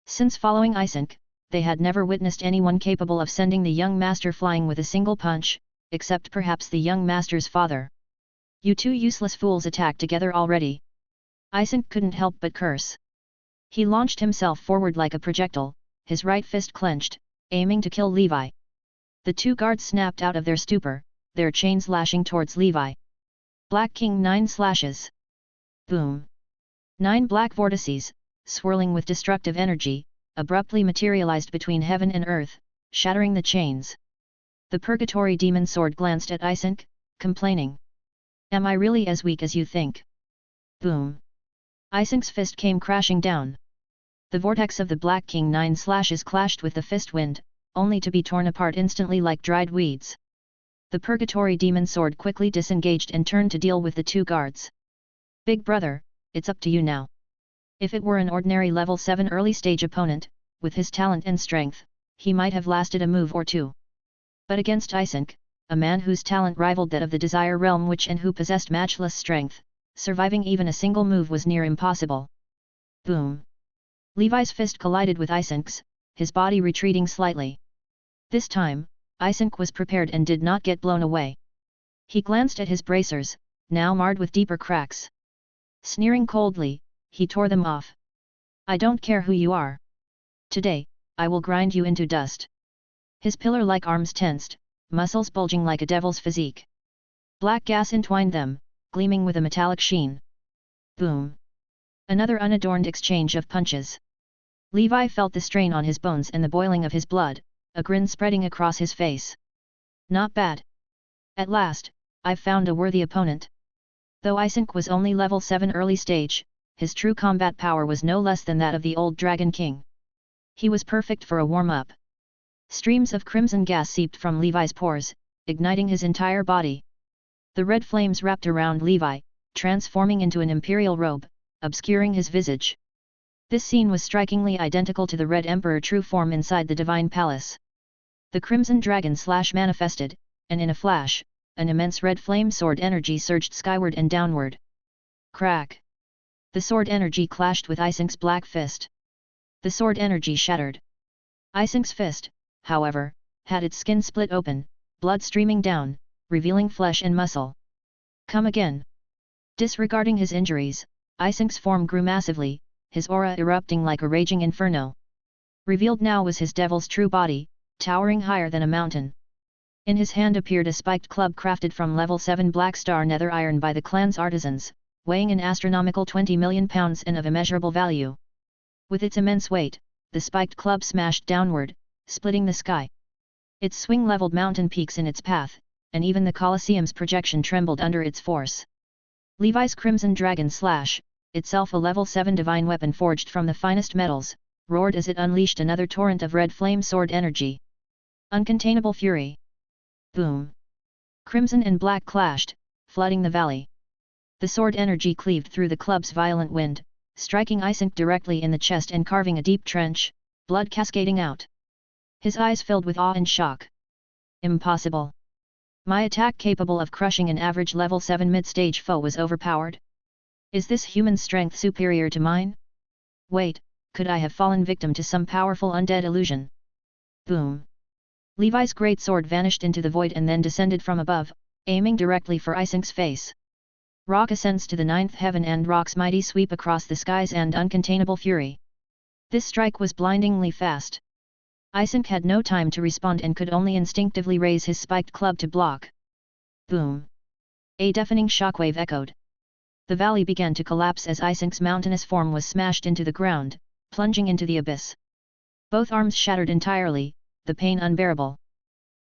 Speaker 1: Since following Isaac, they had never witnessed anyone capable of sending the young master flying with a single punch, except perhaps the young master's father. You two useless fools attacked together already. Isaac couldn't help but curse. He launched himself forward like a projectile, his right fist clenched, aiming to kill Levi. The 2 guards snapped out of their stupor, their chains lashing towards Levi. Black King 9 slashes. Boom. 9 black vortices, swirling with destructive energy, abruptly materialized between heaven and earth, shattering the chains. The Purgatory Demon Sword glanced at Isaac, complaining. Am I really as weak as you think? Boom. Isaac's fist came crashing down. The vortex of the Black King 9 slashes clashed with the fist wind, only to be torn apart instantly like dried weeds. The Purgatory Demon Sword quickly disengaged and turned to deal with the 2 guards. Big brother, it's up to you now. If it were an ordinary level 7 early stage opponent, with his talent and strength, he might have lasted a move or 2. But against Isaac, a man whose talent rivaled that of the Desire Realm Witch and who possessed matchless strength, surviving even a single move was near impossible. Boom. Levi's fist collided with Isaac's, his body retreating slightly. This time, Isaac was prepared and did not get blown away. He glanced at his bracers, now marred with deeper cracks. Sneering coldly, he tore them off. I don't care who you are. Today, I will grind you into dust. His pillar-like arms tensed, muscles bulging like a devil's physique. Black gas entwined them, gleaming with a metallic sheen. Boom. Another unadorned exchange of punches. Levi felt the strain on his bones and the boiling of his blood, a grin spreading across his face. Not bad. At last, I've found a worthy opponent. Though Isaac was only level 7 early stage, his true combat power was no less than that of the old Dragon King. He was perfect for a warm-up. Streams of crimson gas seeped from Levi's pores, igniting his entire body. The red flames wrapped around Levi, transforming into an imperial robe, obscuring his visage. This scene was strikingly identical to the Red Emperor true form inside the Divine Palace. The Crimson Dragon slash manifested, and in a flash, an immense red flame sword energy surged skyward and downward. Crack! The sword energy clashed with Isaac's black fist. The sword energy shattered. Isaac's fist, however, had its skin split open, blood streaming down, revealing flesh and muscle. Come again! Disregarding his injuries, Isaac's form grew massively, his aura erupting like a raging inferno. Revealed now was his devil's true body, towering higher than a mountain. In his hand appeared a spiked club crafted from level 7 black star nether iron by the clan's artisans, weighing an astronomical 20 million pounds and of immeasurable value. With its immense weight, the spiked club smashed downward, splitting the sky. Its swing leveled mountain peaks in its path, and even the Colosseum's projection trembled under its force. Levi's Crimson Dragon Slash, itself a level 7 divine weapon forged from the finest metals, roared as it unleashed another torrent of red flame sword energy. Uncontainable fury. Boom! Crimson and black clashed, flooding the valley. The sword energy cleaved through the club's violent wind, striking Isaac directly in the chest and carving a deep trench, blood cascading out. His eyes filled with awe and shock. Impossible! My attack capable of crushing an average level 7 mid-stage foe was overpowered? Is this human strength superior to mine? Wait, could I have fallen victim to some powerful undead illusion? Boom! Levi's great sword vanished into the void and then descended from above, aiming directly for Isaac's face. Rock ascends to the 9th heaven and Rock's mighty sweep across the skies and uncontainable fury. This strike was blindingly fast. Isaac had no time to respond and could only instinctively raise his spiked club to block. Boom! A deafening shockwave echoed. The valley began to collapse as Isink's mountainous form was smashed into the ground, plunging into the abyss. Both arms shattered entirely, the pain unbearable.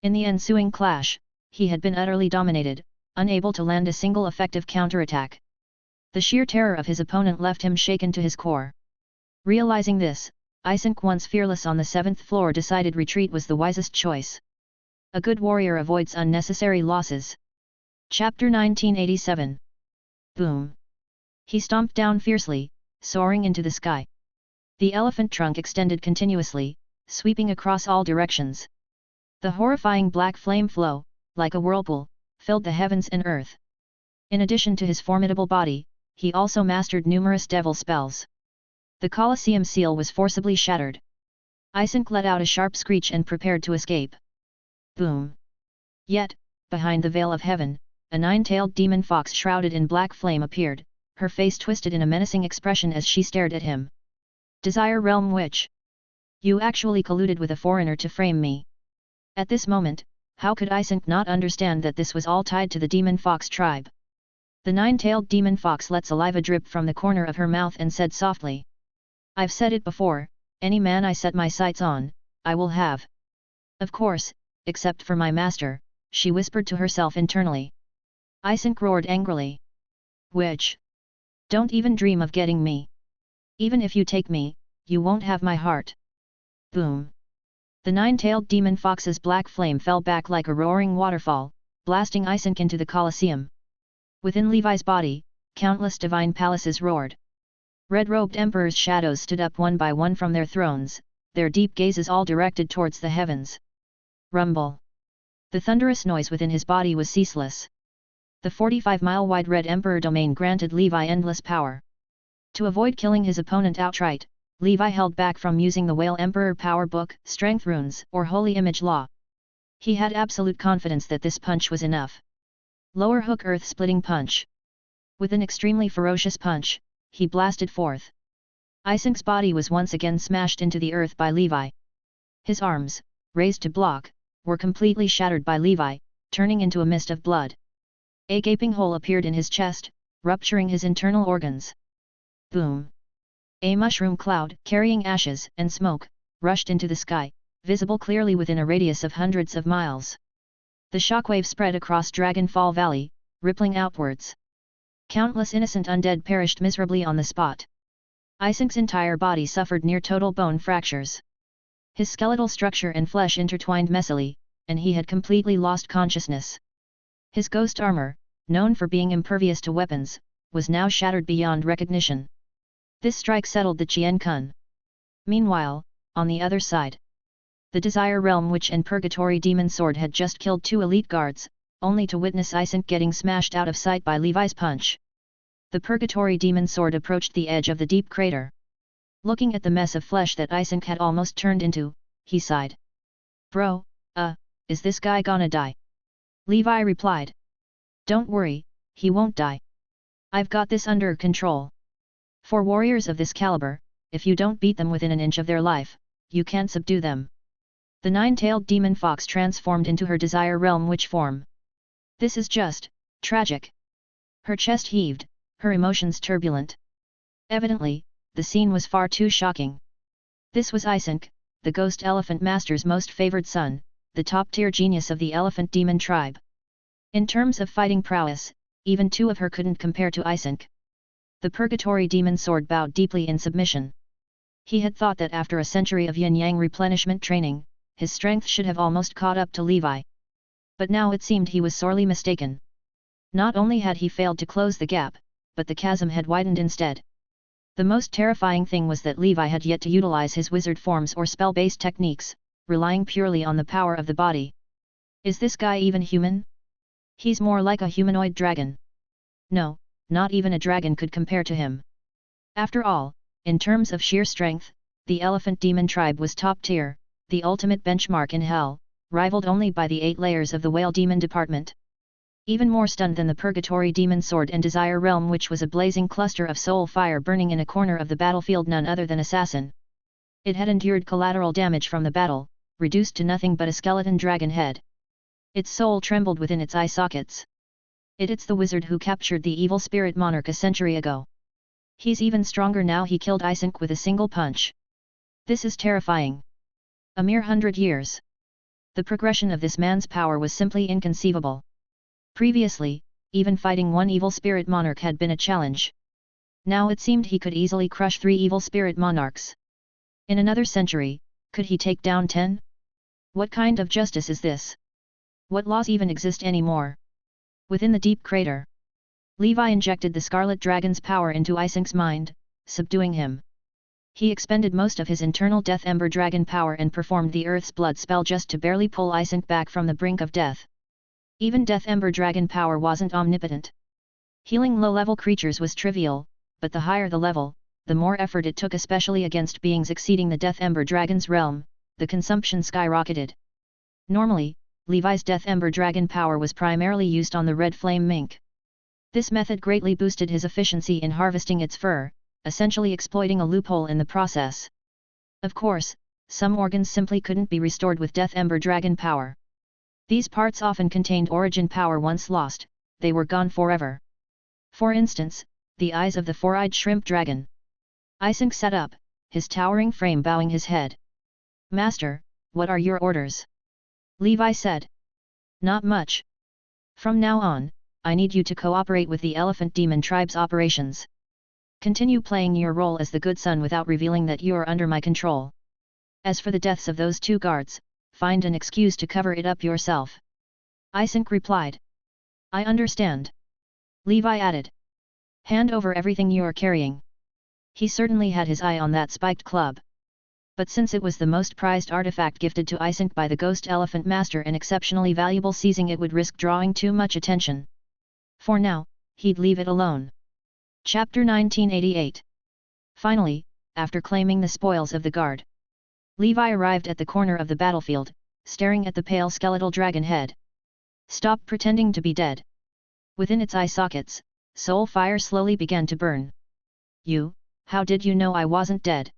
Speaker 1: In the ensuing clash, he had been utterly dominated, unable to land a single effective counterattack. The sheer terror of his opponent left him shaken to his core. Realizing this, Isink, once fearless on the 7th floor, decided retreat was the wisest choice. A good warrior avoids unnecessary losses. Chapter 1987. Boom! He stomped down fiercely, soaring into the sky. The elephant trunk extended continuously, sweeping across all directions. The horrifying black flame flow, like a whirlpool, filled the heavens and earth. In addition to his formidable body, he also mastered numerous devil spells. The Colosseum seal was forcibly shattered. Isink let out a sharp screech and prepared to escape. Boom! Yet, behind the veil of heaven, a 9-tailed demon fox shrouded in black flame appeared, her face twisted in a menacing expression as she stared at him. Desire Realm Witch! You actually colluded with a foreigner to frame me. At this moment, how could Isink not understand that this was all tied to the demon fox tribe? The 9-tailed demon fox let saliva drip from the corner of her mouth and said softly. I've said it before, any man I set my sights on, I will have. Of course, except for my master, she whispered to herself internally. Isink roared angrily. Witch! Don't even dream of getting me. Even if you take me, you won't have my heart. Boom! The 9-tailed demon fox's black flame fell back like a roaring waterfall, blasting Isink into the Colosseum. Within Levi's body, countless divine palaces roared. Red-robed emperors' shadows stood up one by one from their thrones, their deep gazes all directed towards the heavens. Rumble! The thunderous noise within his body was ceaseless. The 45-mile-wide Red Emperor domain granted Levi endless power. To avoid killing his opponent outright, Levi held back from using the Whale Emperor Power Book, Strength Runes, or Holy Image Law. He had absolute confidence that this punch was enough. Lower hook earth-splitting punch. With an extremely ferocious punch, he blasted forth. Isink's body was once again smashed into the earth by Levi. His arms, raised to block, were completely shattered by Levi, turning into a mist of blood. A gaping hole appeared in his chest, rupturing his internal organs. Boom! A mushroom cloud, carrying ashes and smoke, rushed into the sky, visible clearly within a radius of hundreds of miles. The shockwave spread across Dragonfall Valley, rippling outwards. Countless innocent undead perished miserably on the spot. Isink's entire body suffered near-total bone fractures. His skeletal structure and flesh intertwined messily, and he had completely lost consciousness. His ghost armor, known for being impervious to weapons, was now shattered beyond recognition. This strike settled the Qian Kun. Meanwhile, on the other side, the Desire Realm Witch and Purgatory Demon Sword had just killed 2 elite guards, only to witness Isink getting smashed out of sight by Levi's punch. The Purgatory Demon Sword approached the edge of the deep crater. Looking at the mess of flesh that Isink had almost turned into, he sighed. Bro, is this guy gonna die? Levi replied. Don't worry, he won't die. I've got this under control. For warriors of this caliber, if you don't beat them within an inch of their life, you can't subdue them. The 9-tailed demon fox transformed into her Desire Realm Witch form. This is just tragic. Her chest heaved, her emotions turbulent. Evidently, the scene was far too shocking. This was Isink, the Ghost Elephant Master's most favored son, the top-tier genius of the Elephant Demon tribe. In terms of fighting prowess, even 2 of her couldn't compare to Isink. The Purgatory Demon Sword bowed deeply in submission. He had thought that after a century of yin-yang replenishment training, his strength should have almost caught up to Levi. But now it seemed he was sorely mistaken. Not only had he failed to close the gap, but the chasm had widened instead. The most terrifying thing was that Levi had yet to utilize his wizard forms or spell-based techniques, relying purely on the power of the body. Is this guy even human? He's more like a humanoid dragon. No, not even a dragon could compare to him. After all, in terms of sheer strength, the Elephant Demon tribe was top tier, the ultimate benchmark in hell, rivaled only by the 8 layers of the Whale Demon department. Even more stunned than the Purgatory Demon Sword and Desire Realm Witch was a blazing cluster of soul fire burning in a corner of the battlefield, none other than Assassin. It had endured collateral damage from the battle, reduced to nothing but a skeleton dragon head. Its soul trembled within its eye sockets. It's the wizard who captured the evil spirit monarch a century ago. He's even stronger now. He killed Isink with a single punch. This is terrifying. A mere 100 years. The progression of this man's power was simply inconceivable. Previously, even fighting one evil spirit monarch had been a challenge. Now it seemed he could easily crush 3 evil spirit monarchs. In another century, could he take down 10? What kind of justice is this? What laws even exist anymore? Within the deep crater, Levi injected the Scarlet Dragon's power into Isink's mind, subduing him. He expended most of his internal Death Ember Dragon power and performed the Earth's Blood spell just to barely pull Isink back from the brink of death. Even Death Ember Dragon power wasn't omnipotent. Healing low-level creatures was trivial, but the higher the level, the more effort it took, especially against beings exceeding the Death Ember Dragon's realm. The consumption skyrocketed. Normally, Levi's Death Ember Dragon power was primarily used on the red flame mink. This method greatly boosted his efficiency in harvesting its fur, essentially exploiting a loophole in the process. Of course, some organs simply couldn't be restored with Death Ember Dragon power. These parts often contained origin power. Once lost, they were gone forever. For instance, the eyes of the 4-eyed shrimp dragon. Isink sat up, his towering frame bowing his head. "Master, what are your orders?" Levi said. "Not much. From now on, I need you to cooperate with the Elephant Demon Tribe's operations. Continue playing your role as the good son without revealing that you are under my control. As for the deaths of those 2 guards, find an excuse to cover it up yourself." Isink replied. "I understand." Levi added. "Hand over everything you are carrying." He certainly had his eye on that spiked club. But since it was the most prized artifact gifted to Isink by the Ghost Elephant Master and exceptionally valuable, seizing it would risk drawing too much attention. For now, he'd leave it alone. Chapter 1988. Finally, after claiming the spoils of the guard, Levi arrived at the corner of the battlefield, staring at the pale skeletal dragon head. "Stop pretending to be dead." Within its eye sockets, soul fire slowly began to burn. How did you know I wasn't dead?"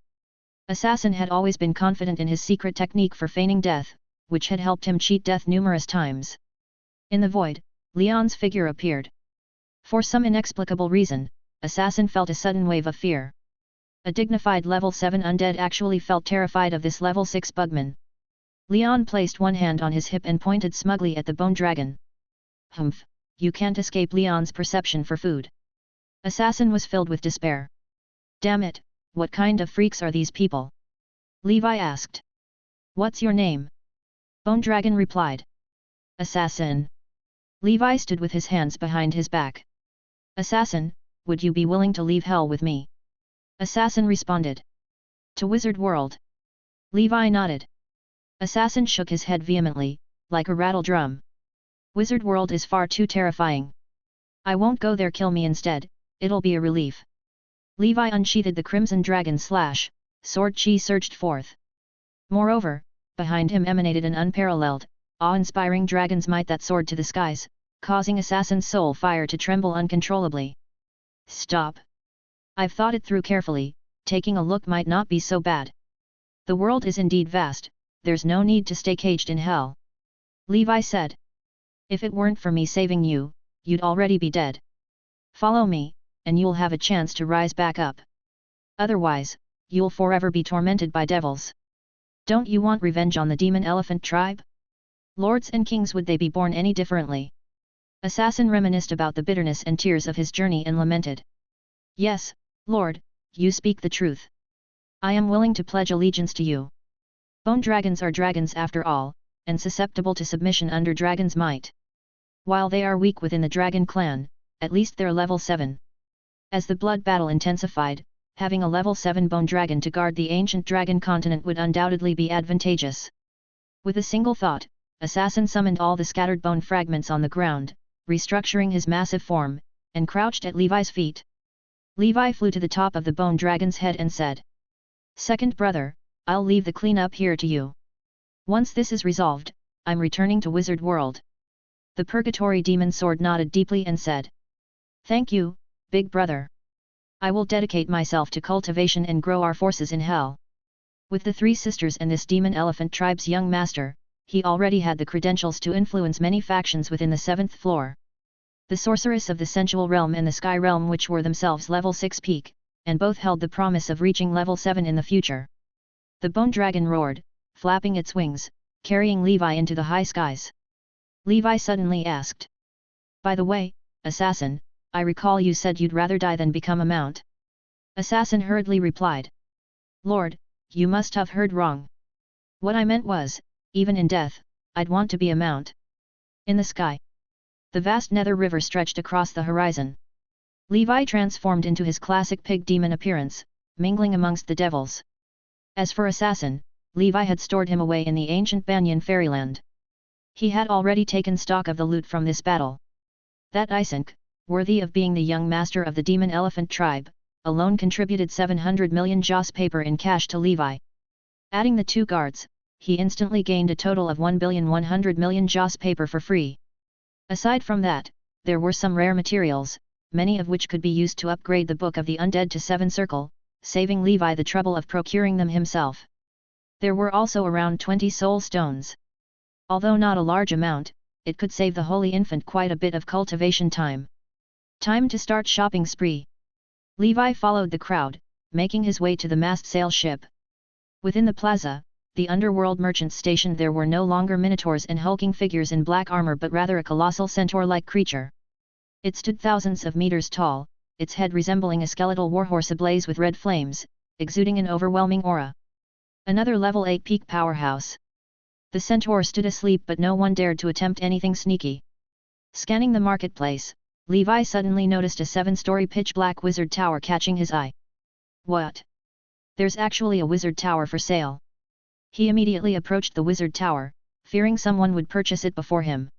Speaker 1: Assassin had always been confident in his secret technique for feigning death, which had helped him cheat death numerous times. In the void, Leon's figure appeared. For some inexplicable reason, Assassin felt a sudden wave of fear. A dignified level 7 undead actually felt terrified of this level 6 bugman. Leon placed one hand on his hip and pointed smugly at the bone dragon. "Humph, you can't escape Leon's perception for food." Assassin was filled with despair. "Damn it, what kind of freaks are these people?" Levi asked. "What's your name?" Bone Dragon replied. "Assassin." Levi stood with his hands behind his back. "Assassin, would you be willing to leave hell with me?" Assassin responded. "To Wizard World." Levi nodded. Assassin shook his head vehemently, like a rattle drum. "Wizard World is far too terrifying. I won't go there. Kill me instead, it'll be a relief." Levi unsheathed the Crimson Dragon slash, sword chi surged forth. Moreover, behind him emanated an unparalleled, awe-inspiring dragon's might that soared to the skies, causing Assassin's soul fire to tremble uncontrollably. "Stop. I've thought it through carefully, taking a look might not be so bad. The world is indeed vast, there's no need to stay caged in hell." Levi said. "If it weren't for me saving you, you'd already be dead. Follow me, and you'll have a chance to rise back up. Otherwise, you'll forever be tormented by devils. Don't you want revenge on the demon elephant tribe? Lords and kings, would they be born any differently?" Assassin reminisced about the bitterness and tears of his journey and lamented. "Yes, Lord, you speak the truth. I am willing to pledge allegiance to you. Bone dragons are dragons after all, and susceptible to submission under dragon's might. While they are weak within the dragon clan, at least they're level 7. As the blood battle intensified, having a level 7 bone dragon to guard the ancient dragon continent would undoubtedly be advantageous." With a single thought, Assassin summoned all the scattered bone fragments on the ground, restructuring his massive form, and crouched at Levi's feet. Levi flew to the top of the bone dragon's head and said, "Second brother, I'll leave the cleanup here to you. Once this is resolved, I'm returning to Wizard World." The Purgatory Demon Sword nodded deeply and said, "Thank you, big brother. I will dedicate myself to cultivation and grow our forces in hell." With the 3 sisters and this demon elephant tribe's young master, he already had the credentials to influence many factions within the 7th floor. the sorceress of the sensual realm and the sky realm, which were themselves level 6 peak, and both held the promise of reaching level 7 in the future. The bone dragon roared, flapping its wings, carrying Levi into the high skies. Levi suddenly asked, "By the way, assassin, I recall you said you'd rather die than become a mount." Assassin hurriedly replied, "Lord, you must have heard wrong. What I meant was, even in death, I'd want to be a mount." In the sky, the vast nether river stretched across the horizon. Levi transformed into his classic pig demon appearance, mingling amongst the devils. As for assassin, Levi had stored him away in the ancient Banyan fairyland. He had already taken stock of the loot from this battle. That Isenk, worthy of being the young master of the demon elephant tribe, alone contributed 700 million joss paper in cash to Levi. Adding the 2 guards, he instantly gained a total of 1,100,000,000 joss paper for free. Aside from that, there were some rare materials, many of which could be used to upgrade the Book of the Undead to 7 Circle, saving Levi the trouble of procuring them himself. There were also around 20 soul stones. Although not a large amount, it could save the Holy Infant quite a bit of cultivation time. Time to start shopping spree. Levi followed the crowd, making his way to the mast sail ship. Within the plaza, the underworld merchants stationed there were no longer minotaurs and hulking figures in black armor, but rather a colossal centaur-like creature. It stood thousands of meters tall, its head resembling a skeletal warhorse ablaze with red flames, exuding an overwhelming aura. Another level 8 peak powerhouse. The centaur stood asleep, but no one dared to attempt anything sneaky. Scanning the marketplace, Levi suddenly noticed a 7-story pitch-black wizard tower catching his eye. What? There's actually a wizard tower for sale. He immediately approached the wizard tower, fearing someone would purchase it before him.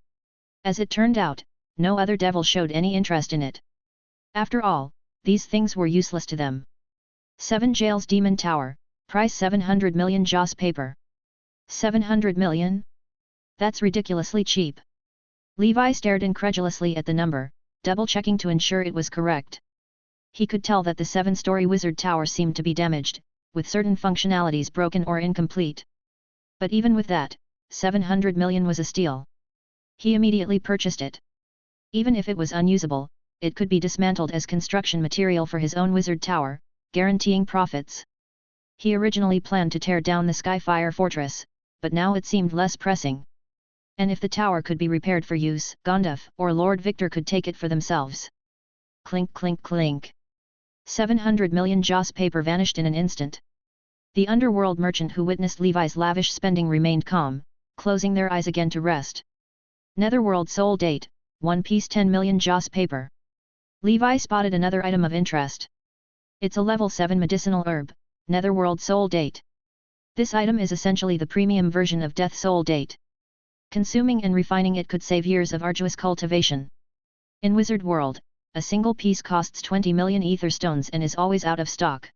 Speaker 1: As it turned out, no other devil showed any interest in it. After all, these things were useless to them. 7 Jails Demon Tower, price 700 million joss paper. 700 million? That's ridiculously cheap. Levi stared incredulously at the number, double-checking to ensure it was correct. He could tell that the 7-story wizard tower seemed to be damaged, with certain functionalities broken or incomplete. But even with that, 700 million was a steal. He immediately purchased it. Even if it was unusable, it could be dismantled as construction material for his own wizard tower, guaranteeing profits. He originally planned to tear down the Skyfire Fortress, but now it seemed less pressing. And if the tower could be repaired for use, Gandalf or Lord Victor could take it for themselves. Clink clink clink. 700 million joss paper vanished in an instant. The underworld merchant who witnessed Levi's lavish spending remained calm, closing their eyes again to rest. Netherworld soul date, 1 piece 10 million joss paper. Levi spotted another item of interest. It's a level 7 medicinal herb, Netherworld soul date. This item is essentially the premium version of Death Soul Date. Consuming and refining it could save years of arduous cultivation. In Wizard World, a single piece costs 20 million ether stones and is always out of stock.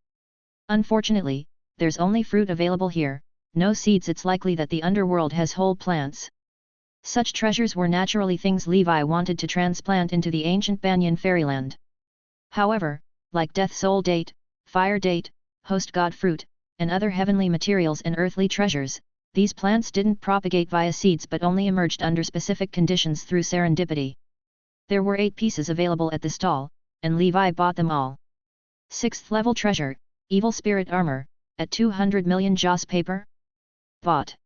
Speaker 1: Unfortunately, there's only fruit available here, no seeds. It's likely that the underworld has whole plants. Such treasures were naturally things Levi wanted to transplant into the ancient Banyan fairyland. However, like Death Soul Date, Fire Date, Host God Fruit, and other heavenly materials and earthly treasures, these plants didn't propagate via seeds but only emerged under specific conditions through serendipity. There were 8 pieces available at the stall, and Levi bought them all. 6th level treasure, Evil Spirit Armor, at 200 million joss paper? Bought.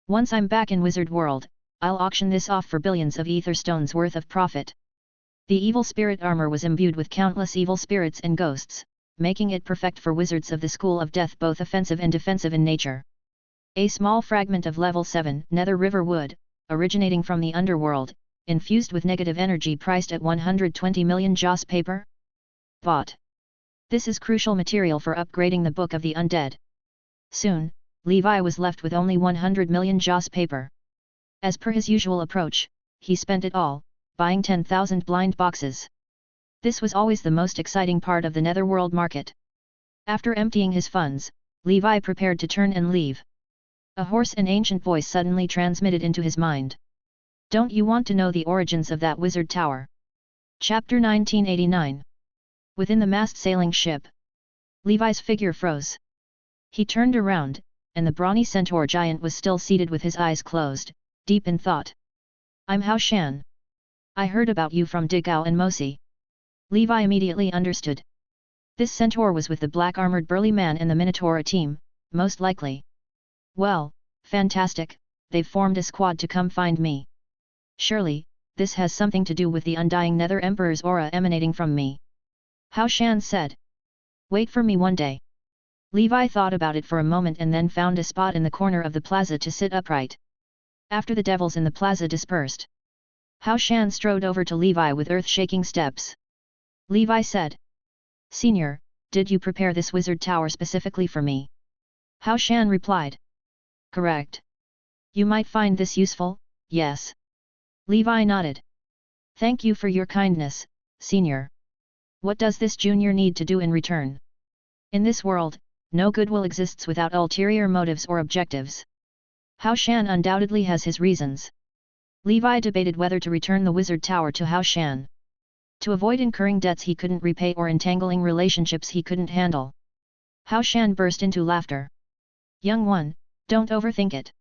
Speaker 1: Once I'm back in Wizard World, I'll auction this off for billions of ether stones worth of profit. The Evil Spirit Armor was imbued with countless evil spirits and ghosts, making it perfect for wizards of the School of Death, both offensive and defensive in nature. A small fragment of level 7 Nether River wood, originating from the underworld, infused with negative energy, priced at 120 million joss paper? Bought. This is crucial material for upgrading the Book of the Undead. Soon, Levi was left with only 100 million joss paper. As per his usual approach, he spent it all, buying 10,000 blind boxes. This was always the most exciting part of the Netherworld market. After emptying his funds, Levi prepared to turn and leave. A hoarse and ancient voice suddenly transmitted into his mind. Don't you want to know the origins of that wizard tower? Chapter 1989. Within the mast sailing ship, Levi's figure froze. He turned around, and the brawny centaur giant was still seated with his eyes closed, deep in thought. I'm Hao Shan. I heard about you from Digao and Mosi. Levi immediately understood. This centaur was with the black-armored burly man and the Minotaur team, most likely. Well, fantastic, they've formed a squad to come find me. Surely, this has something to do with the undying Nether Emperor's aura emanating from me. Hao Shan said. Wait for me one day. Levi thought about it for a moment and then found a spot in the corner of the plaza to sit upright. After the devils in the plaza dispersed, Hao Shan strode over to Levi with earth-shaking steps. Levi said. Senior, did you prepare this wizard tower specifically for me? Hao Shan replied. Correct. You might find this useful, yes. Levi nodded. Thank you for your kindness, Senior. What does this junior need to do in return? In this world, no goodwill exists without ulterior motives or objectives. Hao Shan undoubtedly has his reasons. Levi debated whether to return the wizard tower to Hao Shan. To avoid incurring debts he couldn't repay or entangling relationships he couldn't handle. Hao Shan burst into laughter. Young one, don't overthink it.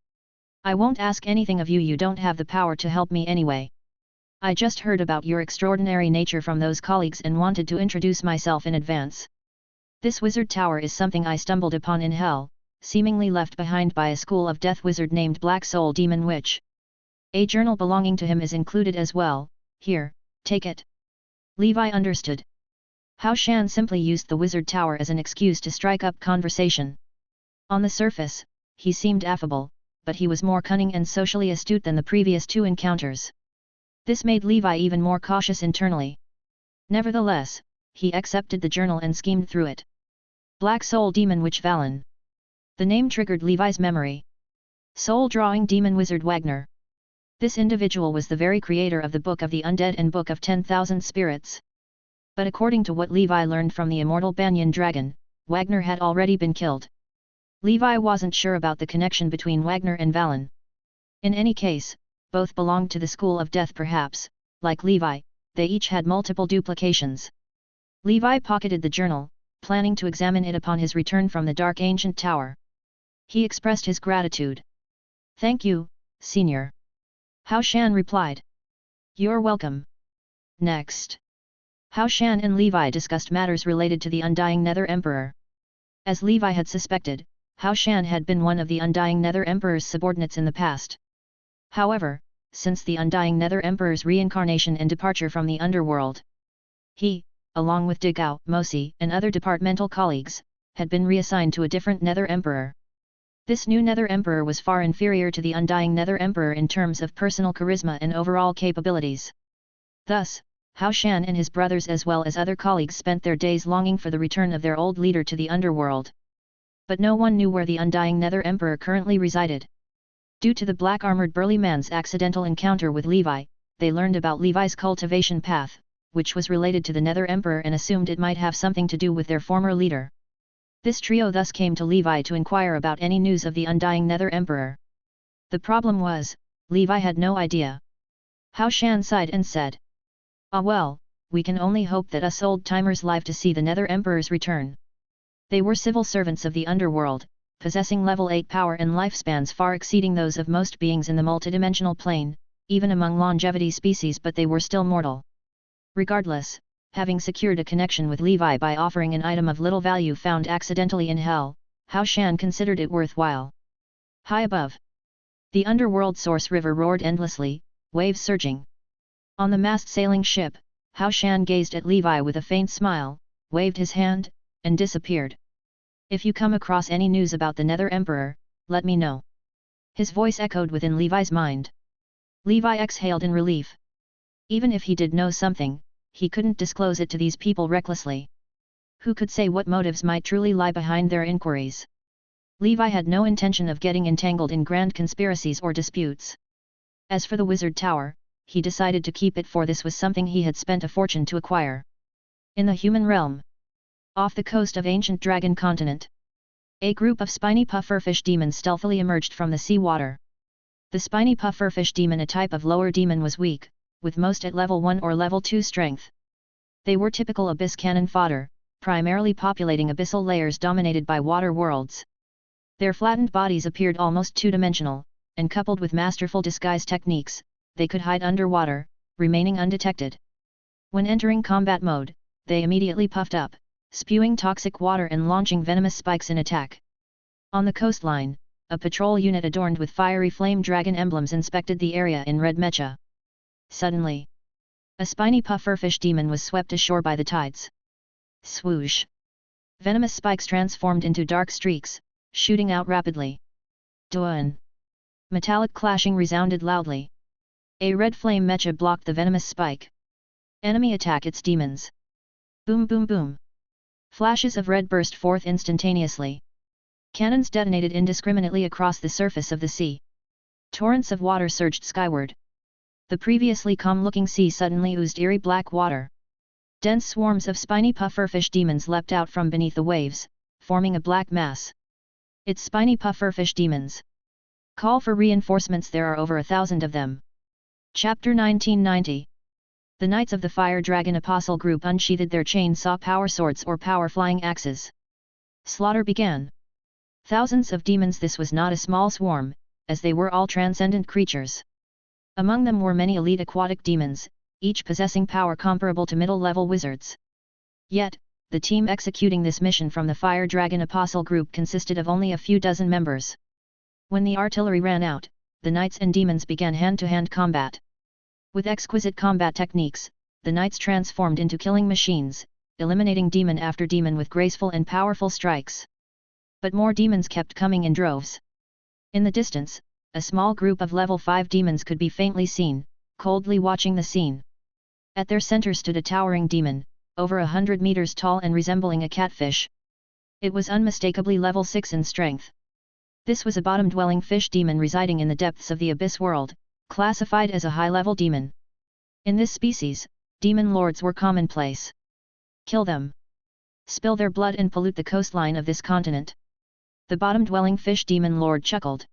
Speaker 1: I won't ask anything of you, you don't have the power to help me anyway. I just heard about your extraordinary nature from those colleagues and wanted to introduce myself in advance. This wizard tower is something I stumbled upon in hell, seemingly left behind by a school of death wizard named Black Soul Demon Witch. A journal belonging to him is included as well, here, take it. Levi understood. Hao Shan simply used the wizard tower as an excuse to strike up conversation. On the surface, he seemed affable, but he was more cunning and socially astute than the previous two encounters. This made Levi even more cautious internally. Nevertheless, he accepted the journal and schemed through it. Black Soul Demon Witch Valen. The name triggered Levi's memory. Soul Drawing Demon Wizard Wagner. This individual was the very creator of the Book of the Undead and Book of 10,000 Spirits. But according to what Levi learned from the immortal Banyan Dragon, Wagner had already been killed. Levi wasn't sure about the connection between Wagner and Valen. In any case, both belonged to the School of Death perhaps, like Levi, they each had multiple duplications. Levi pocketed the journal, planning to examine it upon his return from the Dark Ancient Tower. He expressed his gratitude. Thank you, Senior. Hao Shan replied. You're welcome. Next. Hao Shan and Levi discussed matters related to the Undying Nether Emperor. As Levi had suspected, Hao Shan had been one of the Undying Nether Emperor's subordinates in the past. However, since the Undying Nether Emperor's reincarnation and departure from the underworld, he, along with Digao, Mosi, and other departmental colleagues, had been reassigned to a different Nether Emperor. This new Nether Emperor was far inferior to the Undying Nether Emperor in terms of personal charisma and overall capabilities. Thus, Hao Shan and his brothers as well as other colleagues spent their days longing for the return of their old leader to the underworld. But no one knew where the Undying Nether Emperor currently resided. Due to the black-armored burly man's accidental encounter with Levi, they learned about Levi's cultivation path, which was related to the Nether Emperor and assumed it might have something to do with their former leader. This trio thus came to Levi to inquire about any news of the Undying Nether Emperor. The problem was, Levi had no idea. Hao Shan sighed and said. Ah well, we can only hope that us old-timers live to see the Nether Emperor's return. They were civil servants of the underworld, possessing level 8 power and lifespans far exceeding those of most beings in the multidimensional plane, even among longevity species, but they were still mortal. Regardless, having secured a connection with Levi by offering an item of little value found accidentally in hell, Hao Shan considered it worthwhile. High above, the underworld source river roared endlessly, waves surging. On the mast-sailing ship, Hao Shan gazed at Levi with a faint smile, waved his hand, and disappeared. If you come across any news about the Nether Emperor, let me know. His voice echoed within Levi's mind. Levi exhaled in relief. Even if he did know something, he couldn't disclose it to these people recklessly. Who could say what motives might truly lie behind their inquiries? Levi had no intention of getting entangled in grand conspiracies or disputes. As for the Wizard Tower, he decided to keep it, for this was something he had spent a fortune to acquire. In the human realm, off the coast of ancient Dragon Continent, a group of spiny pufferfish demons stealthily emerged from the seawater. The spiny pufferfish demon, a type of lower demon, was weak, with most at level 1 or level 2 strength. They were typical abyss cannon fodder, primarily populating abyssal layers dominated by water worlds. Their flattened bodies appeared almost two-dimensional, and coupled with masterful disguise techniques, they could hide underwater, remaining undetected. When entering combat mode, they immediately puffed up, spewing toxic water and launching venomous spikes in attack. On the coastline, a patrol unit adorned with fiery flame dragon emblems inspected the area in red mecha. Suddenly, a spiny pufferfish demon was swept ashore by the tides. Swoosh! Venomous spikes transformed into dark streaks, shooting out rapidly. Duan! Metallic clashing resounded loudly. A red flame mecha blocked the venomous spike. Enemy attack its demons. Boom boom boom! Flashes of red burst forth instantaneously. Cannons detonated indiscriminately across the surface of the sea. Torrents of water surged skyward. The previously calm-looking sea suddenly oozed eerie black water. Dense swarms of spiny pufferfish demons leapt out from beneath the waves, forming a black mass. It's spiny pufferfish demons. Call for reinforcements. There are over 1,000 of them. Chapter 1990. The Knights of the Fire Dragon Apostle group unsheathed their chainsaw power swords or power flying axes. Slaughter began. Thousands of demons. This was not a small swarm, as they were all transcendent creatures. Among them were many elite aquatic demons, each possessing power comparable to middle-level wizards. Yet, the team executing this mission from the Fire Dragon Apostle group consisted of only a few dozen members. When the artillery ran out, the knights and demons began hand-to-hand combat. With exquisite combat techniques, the knights transformed into killing machines, eliminating demon after demon with graceful and powerful strikes. But more demons kept coming in droves. In the distance, a small group of level 5 demons could be faintly seen, coldly watching the scene. At their center stood a towering demon, over 100 meters tall and resembling a catfish. It was unmistakably level 6 in strength. This was a bottom-dwelling fish demon residing in the depths of the abyss world, classified as a high-level demon. In this species, demon lords were commonplace. Kill them. Spill their blood and pollute the coastline of this continent. The bottom-dwelling fish demon lord chuckled.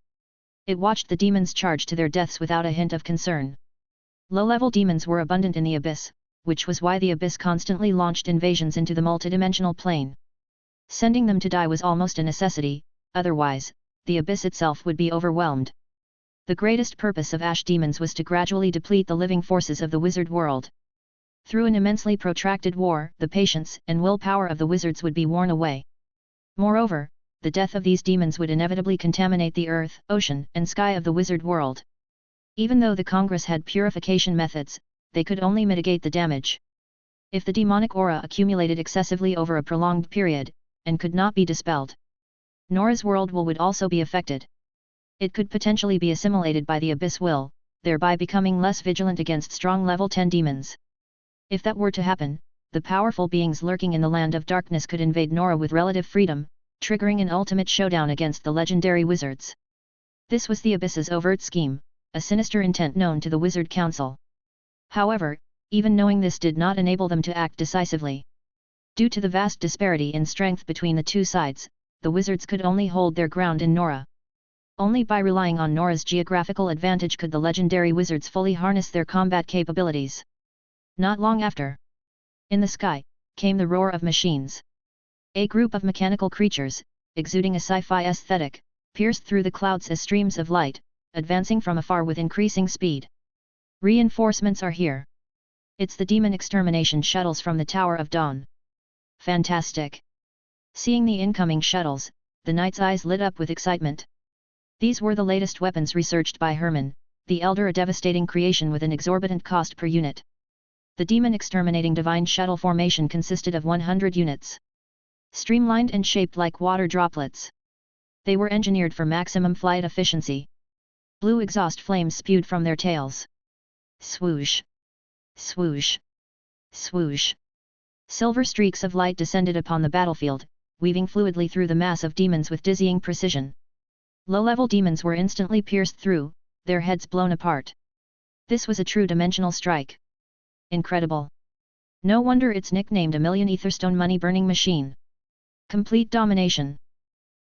Speaker 1: It watched the demons charge to their deaths without a hint of concern. Low-level demons were abundant in the abyss, which was why the abyss constantly launched invasions into the multidimensional plane. Sending them to die was almost a necessity, otherwise, the abyss itself would be overwhelmed. The greatest purpose of ash demons was to gradually deplete the living forces of the wizard world. Through an immensely protracted war, the patience and willpower of the wizards would be worn away. Moreover, the death of these demons would inevitably contaminate the earth, ocean, and sky of the wizard world. Even though the Congress had purification methods, they could only mitigate the damage. If the demonic aura accumulated excessively over a prolonged period, and could not be dispelled, Nora's world would also be affected. It could potentially be assimilated by the abyss will, thereby becoming less vigilant against strong level 10 demons. If that were to happen, the powerful beings lurking in the land of darkness could invade Nora with relative freedom, triggering an ultimate showdown against the legendary wizards. This was the Abyss's overt scheme, a sinister intent known to the Wizard Council. However, even knowing this did not enable them to act decisively. Due to the vast disparity in strength between the two sides, the wizards could only hold their ground in Nora. Only by relying on Nora's geographical advantage could the legendary wizards fully harness their combat capabilities. Not long after, in the sky, came the roar of machines. A group of mechanical creatures, exuding a sci-fi aesthetic, pierced through the clouds as streams of light, advancing from afar with increasing speed. Reinforcements are here. It's the demon extermination shuttles from the Tower of Dawn. Fantastic! Seeing the incoming shuttles, the knight's eyes lit up with excitement. These were the latest weapons researched by Herman, the Elder, a devastating creation with an exorbitant cost per unit. The demon exterminating divine shuttle formation consisted of 100 units. Streamlined and shaped like water droplets. They were engineered for maximum flight efficiency. Blue exhaust flames spewed from their tails. Swoosh! Swoosh! Swoosh! Silver streaks of light descended upon the battlefield, weaving fluidly through the mass of demons with dizzying precision. Low-level demons were instantly pierced through, their heads blown apart. This was a true dimensional strike. Incredible! No wonder it's nicknamed a million etherstone money-burning machine. Complete domination.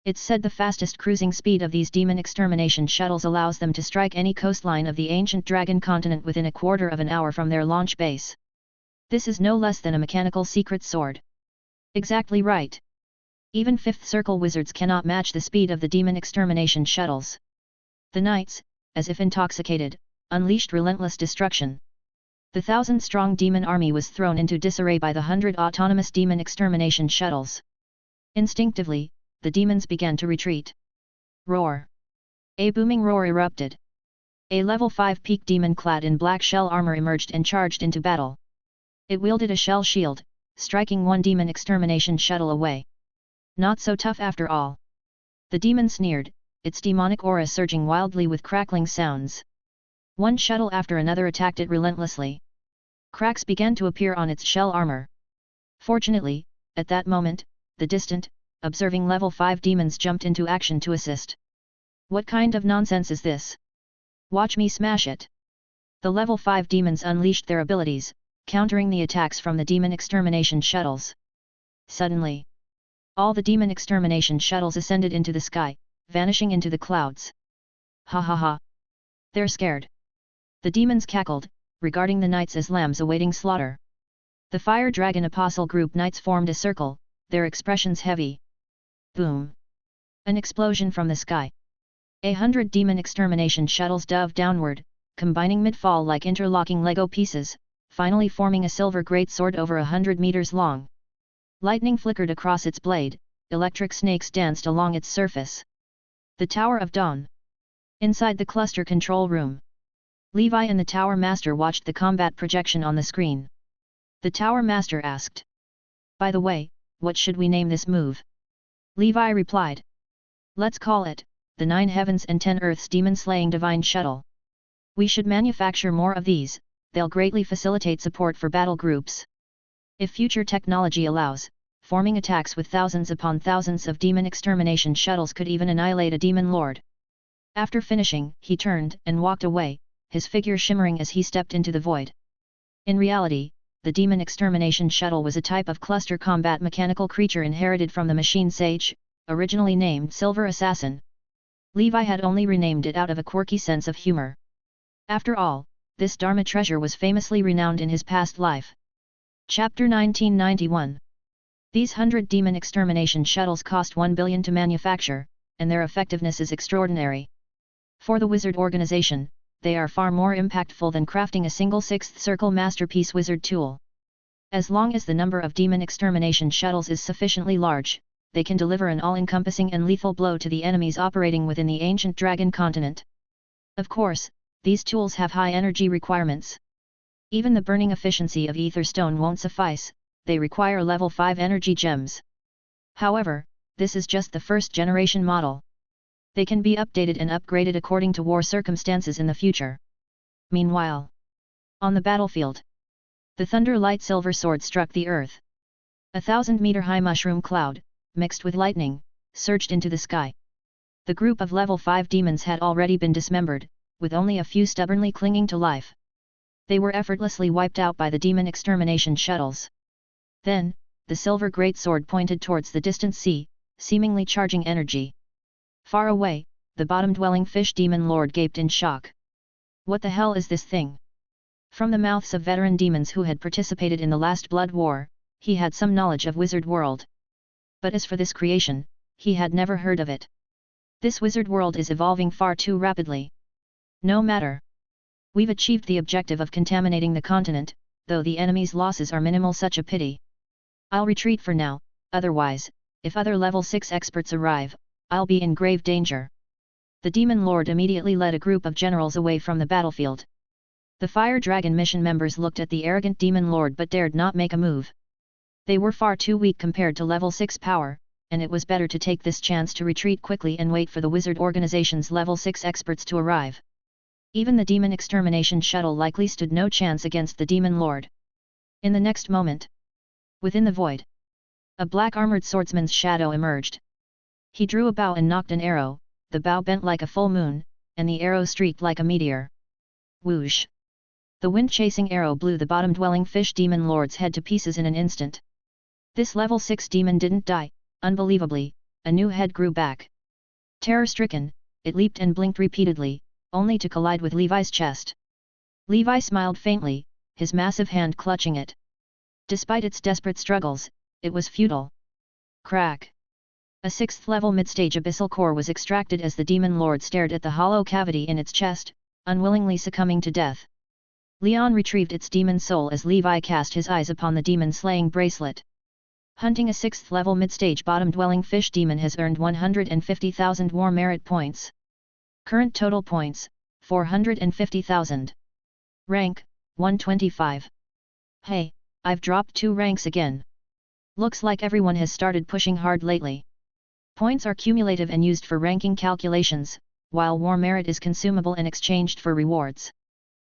Speaker 1: It's said the fastest cruising speed of these demon extermination shuttles allows them to strike any coastline of the ancient dragon continent within a quarter of an hour from their launch base. This is no less than a mechanical secret sword. Exactly right. Even fifth circle wizards cannot match the speed of the demon extermination shuttles. The knights, as if intoxicated, unleashed relentless destruction. The 1,000-strong demon army was thrown into disarray by the 100 autonomous demon extermination shuttles. Instinctively, the demons began to retreat. Roar! A booming roar erupted. A level 5 peak demon clad in black shell armor emerged and charged into battle. It wielded a shell shield, striking one demon extermination shuttle away. Not so tough after all. The demon sneered, its demonic aura surging wildly with crackling sounds. One shuttle after another attacked it relentlessly. Cracks began to appear on its shell armor. Fortunately, at that moment, the distant, observing level 5 demons jumped into action to assist. What kind of nonsense is this? Watch me smash it! The level 5 demons unleashed their abilities, countering the attacks from the demon extermination shuttles. Suddenly, all the demon extermination shuttles ascended into the sky, vanishing into the clouds. Ha ha ha! They're scared. The demons cackled, regarding the knights as lambs awaiting slaughter. The Fire Dragon Apostle Group knights formed a circle, their expressions heavy. Boom! An explosion from the sky. 100 demon extermination shuttles dove downward, combining mid-fall like interlocking Lego pieces, finally forming a silver greatsword over 100 meters long. Lightning flickered across its blade, electric snakes danced along its surface. The Tower of Dawn. Inside the cluster control room, Levi and the Tower Master watched the combat projection on the screen. The Tower Master asked, "By the way, what should we name this move?" Levi replied, "Let's call it, the 9 Heavens and 10 Earths Demon-Slaying Divine Shuttle. We should manufacture more of these, they'll greatly facilitate support for battle groups. If future technology allows, forming attacks with thousands upon thousands of demon extermination shuttles could even annihilate a demon lord." After finishing, he turned and walked away, his figure shimmering as he stepped into the void. In reality, the demon extermination shuttle was a type of cluster combat mechanical creature inherited from the machine sage, originally named Silver Assassin. Levi had only renamed it out of a quirky sense of humor. After all, this Dharma treasure was famously renowned in his past life. Chapter 1991. These 100 demon extermination shuttles cost 1 billion to manufacture, and their effectiveness is extraordinary. For the wizard organization, they are far more impactful than crafting a single 6th circle masterpiece wizard tool. As long as the number of demon extermination shuttles is sufficiently large, they can deliver an all-encompassing and lethal blow to the enemies operating within the ancient dragon continent. Of course, these tools have high energy requirements. Even the burning efficiency of ether stone won't suffice, they require level 5 energy gems. However, this is just the first generation model. They can be updated and upgraded according to war circumstances in the future. Meanwhile, on the battlefield, the Thunder Light Silver Sword struck the earth. 1,000-meter-high mushroom cloud, mixed with lightning, surged into the sky. The group of level 5 demons had already been dismembered, with only a few stubbornly clinging to life. They were effortlessly wiped out by the demon extermination shuttles. Then, the silver greatsword pointed towards the distant sea, seemingly charging energy. Far away, the bottom-dwelling fish demon lord gaped in shock. What the hell is this thing? From the mouths of veteran demons who had participated in the last blood war, he had some knowledge of wizard world. But as for this creation, he had never heard of it. This wizard world is evolving far too rapidly. No matter. We've achieved the objective of contaminating the continent, though the enemy's losses are minimal. Such a pity. I'll retreat for now, otherwise, if other level 6 experts arrive, I'll be in grave danger. The demon lord immediately led a group of generals away from the battlefield. The Fire Dragon mission members looked at the arrogant demon lord but dared not make a move. They were far too weak compared to level 6 power, and it was better to take this chance to retreat quickly and wait for the wizard organization's level 6 experts to arrive. Even the demon extermination shuttle likely stood no chance against the demon lord. In the next moment, within the void, a black armored swordsman's shadow emerged. He drew a bow and knocked an arrow, the bow bent like a full moon, and the arrow streaked like a meteor. Whoosh! The wind-chasing arrow blew the bottom-dwelling fish demon lord's head to pieces in an instant. This level 6 demon didn't die, unbelievably, a new head grew back. Terror-stricken, it leaped and blinked repeatedly, only to collide with Levi's chest. Levi smiled faintly, his massive hand clutching it. Despite its desperate struggles, it was futile. Crack! A 6th-level mid-stage abyssal core was extracted as the demon lord stared at the hollow cavity in its chest, unwillingly succumbing to death. Leon retrieved its demon soul as Levi cast his eyes upon the demon-slaying bracelet. Hunting a 6th level mid-stage bottom-dwelling fish demon has earned 150,000 war merit points. Current total points, 450,000. Rank, 125. Hey, I've dropped 2 ranks again. Looks like everyone has started pushing hard lately. Points are cumulative and used for ranking calculations, while war merit is consumable and exchanged for rewards.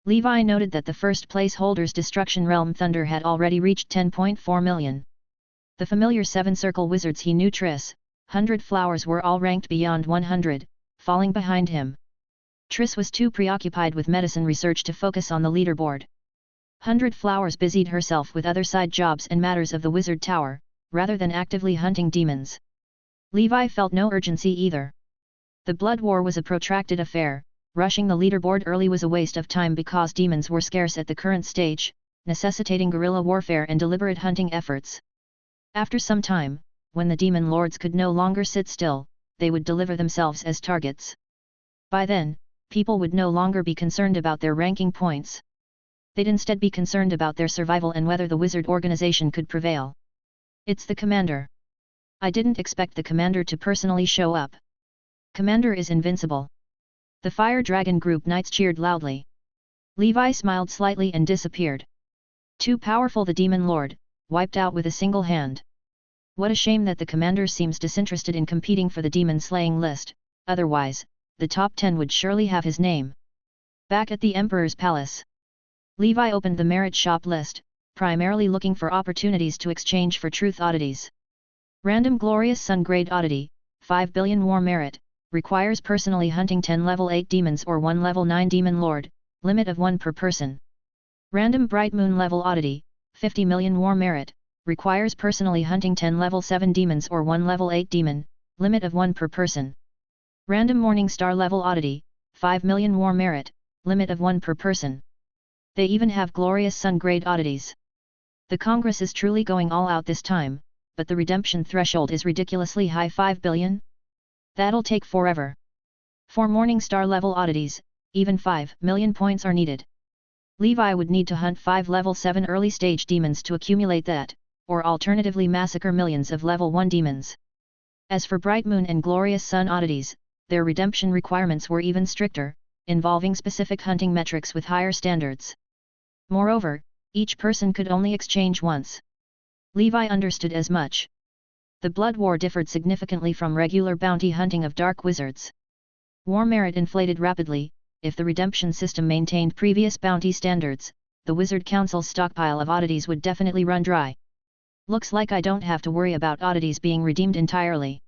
Speaker 1: Levi noted that the first place holder's Destruction Realm Thunder had already reached 10.4 million. The familiar 7 circle wizards he knew, 100 Flowers, were all ranked beyond 100, falling behind him. Triss was too preoccupied with medicine research to focus on the leaderboard. 100 Flowers busied herself with other side jobs and matters of the wizard tower, rather than actively hunting demons. Levi felt no urgency either. The blood war was a protracted affair. Rushing the leaderboard early was a waste of time because demons were scarce at the current stage, necessitating guerrilla warfare and deliberate hunting efforts. After some time, when the demon lords could no longer sit still, they would deliver themselves as targets. By then, people would no longer be concerned about their ranking points. They'd instead be concerned about their survival and whether the wizard organization could prevail. It's the commander. I didn't expect the commander to personally show up. Commander is invincible. The Fire Dragon group knights cheered loudly. Levi smiled slightly and disappeared. Too powerful, the demon lord, wiped out with a single hand. What a shame that the commander seems disinterested in competing for the demon-slaying list, otherwise, the top 10 would surely have his name. Back at the Emperor's palace, Levi opened the merit shop list, primarily looking for opportunities to exchange for truth oddities. Random Glorious Sun Grade Oddity, 5 billion war merit, requires personally hunting 10 level 8 demons or 1 level 9 demon lord, limit of 1 per person. Random Bright Moon Level Oddity, 50 million war merit, requires personally hunting 10 level 7 demons or 1 level 8 demon, limit of 1 per person. Random Morning Star Level Oddity, 5 million war merit, limit of 1 per person. They even have Glorious Sun Grade oddities. The Congress is truly going all out this time, but the redemption threshold is ridiculously high, 5 billion? That'll take forever. For Morning Star level oddities, even 5 million points are needed. Levi would need to hunt 5 level 7 early stage demons to accumulate that, or alternatively massacre millions of level 1 demons. As for Bright Moon and Glorious Sun oddities, their redemption requirements were even stricter, involving specific hunting metrics with higher standards. Moreover, each person could only exchange once. Levi understood as much. The blood war differed significantly from regular bounty hunting of dark wizards. War merit inflated rapidly. If the redemption system maintained previous bounty standards, the Wizard Council's stockpile of oddities would definitely run dry. Looks like I don't have to worry about oddities being redeemed entirely.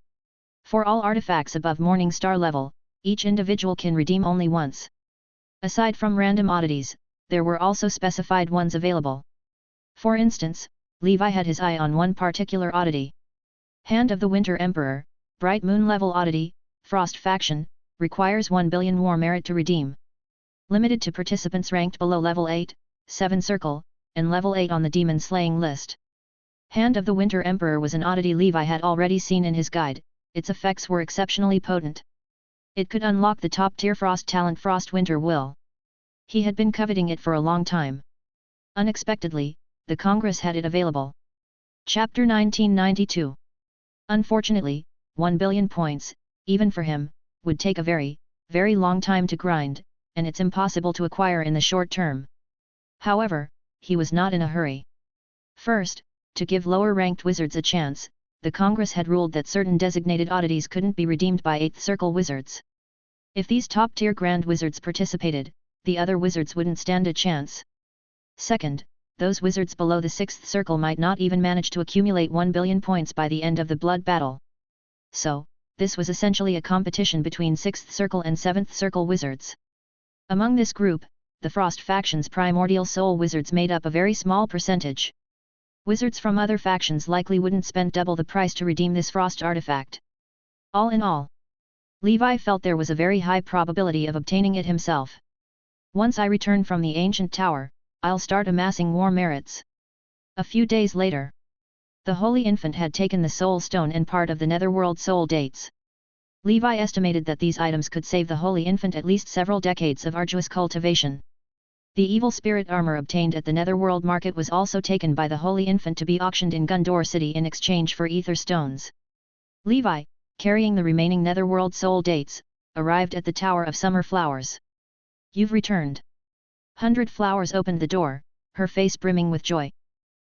Speaker 1: For all artifacts above Morning Star level, each individual can redeem only once. Aside from random oddities, there were also specified ones available. For instance, Levi had his eye on one particular oddity. Hand of the Winter Emperor, Bright Moon level oddity, Frost Faction, requires 1 billion war merit to redeem. Limited to participants ranked below level 8, 7 circle, and level 8 on the demon slaying list. Hand of the Winter Emperor was an oddity Levi had already seen in his guide. Its effects were exceptionally potent. It could unlock the top tier frost talent Frost Winter Will. He had been coveting it for a long time. Unexpectedly, the Congress had it available. Chapter 1992. Unfortunately, 1 billion points, even for him, would take a very, very long time to grind, and it's impossible to acquire in the short term. However, he was not in a hurry. First, to give lower-ranked wizards a chance, the Congress had ruled that certain designated oddities couldn't be redeemed by 8th Circle wizards. If these top-tier Grand Wizards participated, the other wizards wouldn't stand a chance. Second, those wizards below the 6th Circle might not even manage to accumulate 1 billion points by the end of the blood battle. So, this was essentially a competition between 6th Circle and 7th Circle wizards. Among this group, the Frost Faction's Primordial Soul wizards made up a very small percentage. Wizards from other factions likely wouldn't spend double the price to redeem this Frost artifact. All in all, Levi felt there was a very high probability of obtaining it himself. Once I return from the ancient tower, I'll start amassing war merits. A few days later, the Holy Infant had taken the Soul Stone and part of the Netherworld Soul Dates. Levi estimated that these items could save the Holy Infant at least several decades of arduous cultivation. The evil spirit armor obtained at the Netherworld market was also taken by the Holy Infant to be auctioned in Gundor City in exchange for ether stones. Levi, carrying the remaining Netherworld soul dates, arrived at the Tower of Summer Flowers. "You've returned." 100 Flowers opened the door, her face brimming with joy.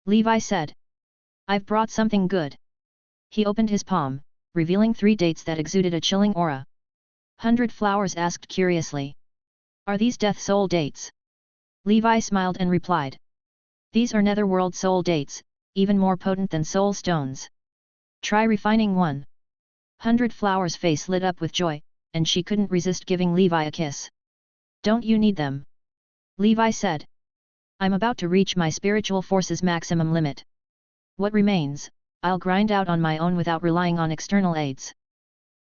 Speaker 1: Levi said, "I've brought something good." He opened his palm, revealing 3 dates that exuded a chilling aura. 100 Flowers asked curiously, "Are these Death Soul dates?" Levi smiled and replied, "These are Netherworld soul dates, even more potent than soul stones. Try refining one." 100 Flowers' face lit up with joy, and she couldn't resist giving Levi a kiss. "Don't you need them?" Levi said. "I'm about to reach my spiritual force's maximum limit. What remains, I'll grind out on my own without relying on external aids."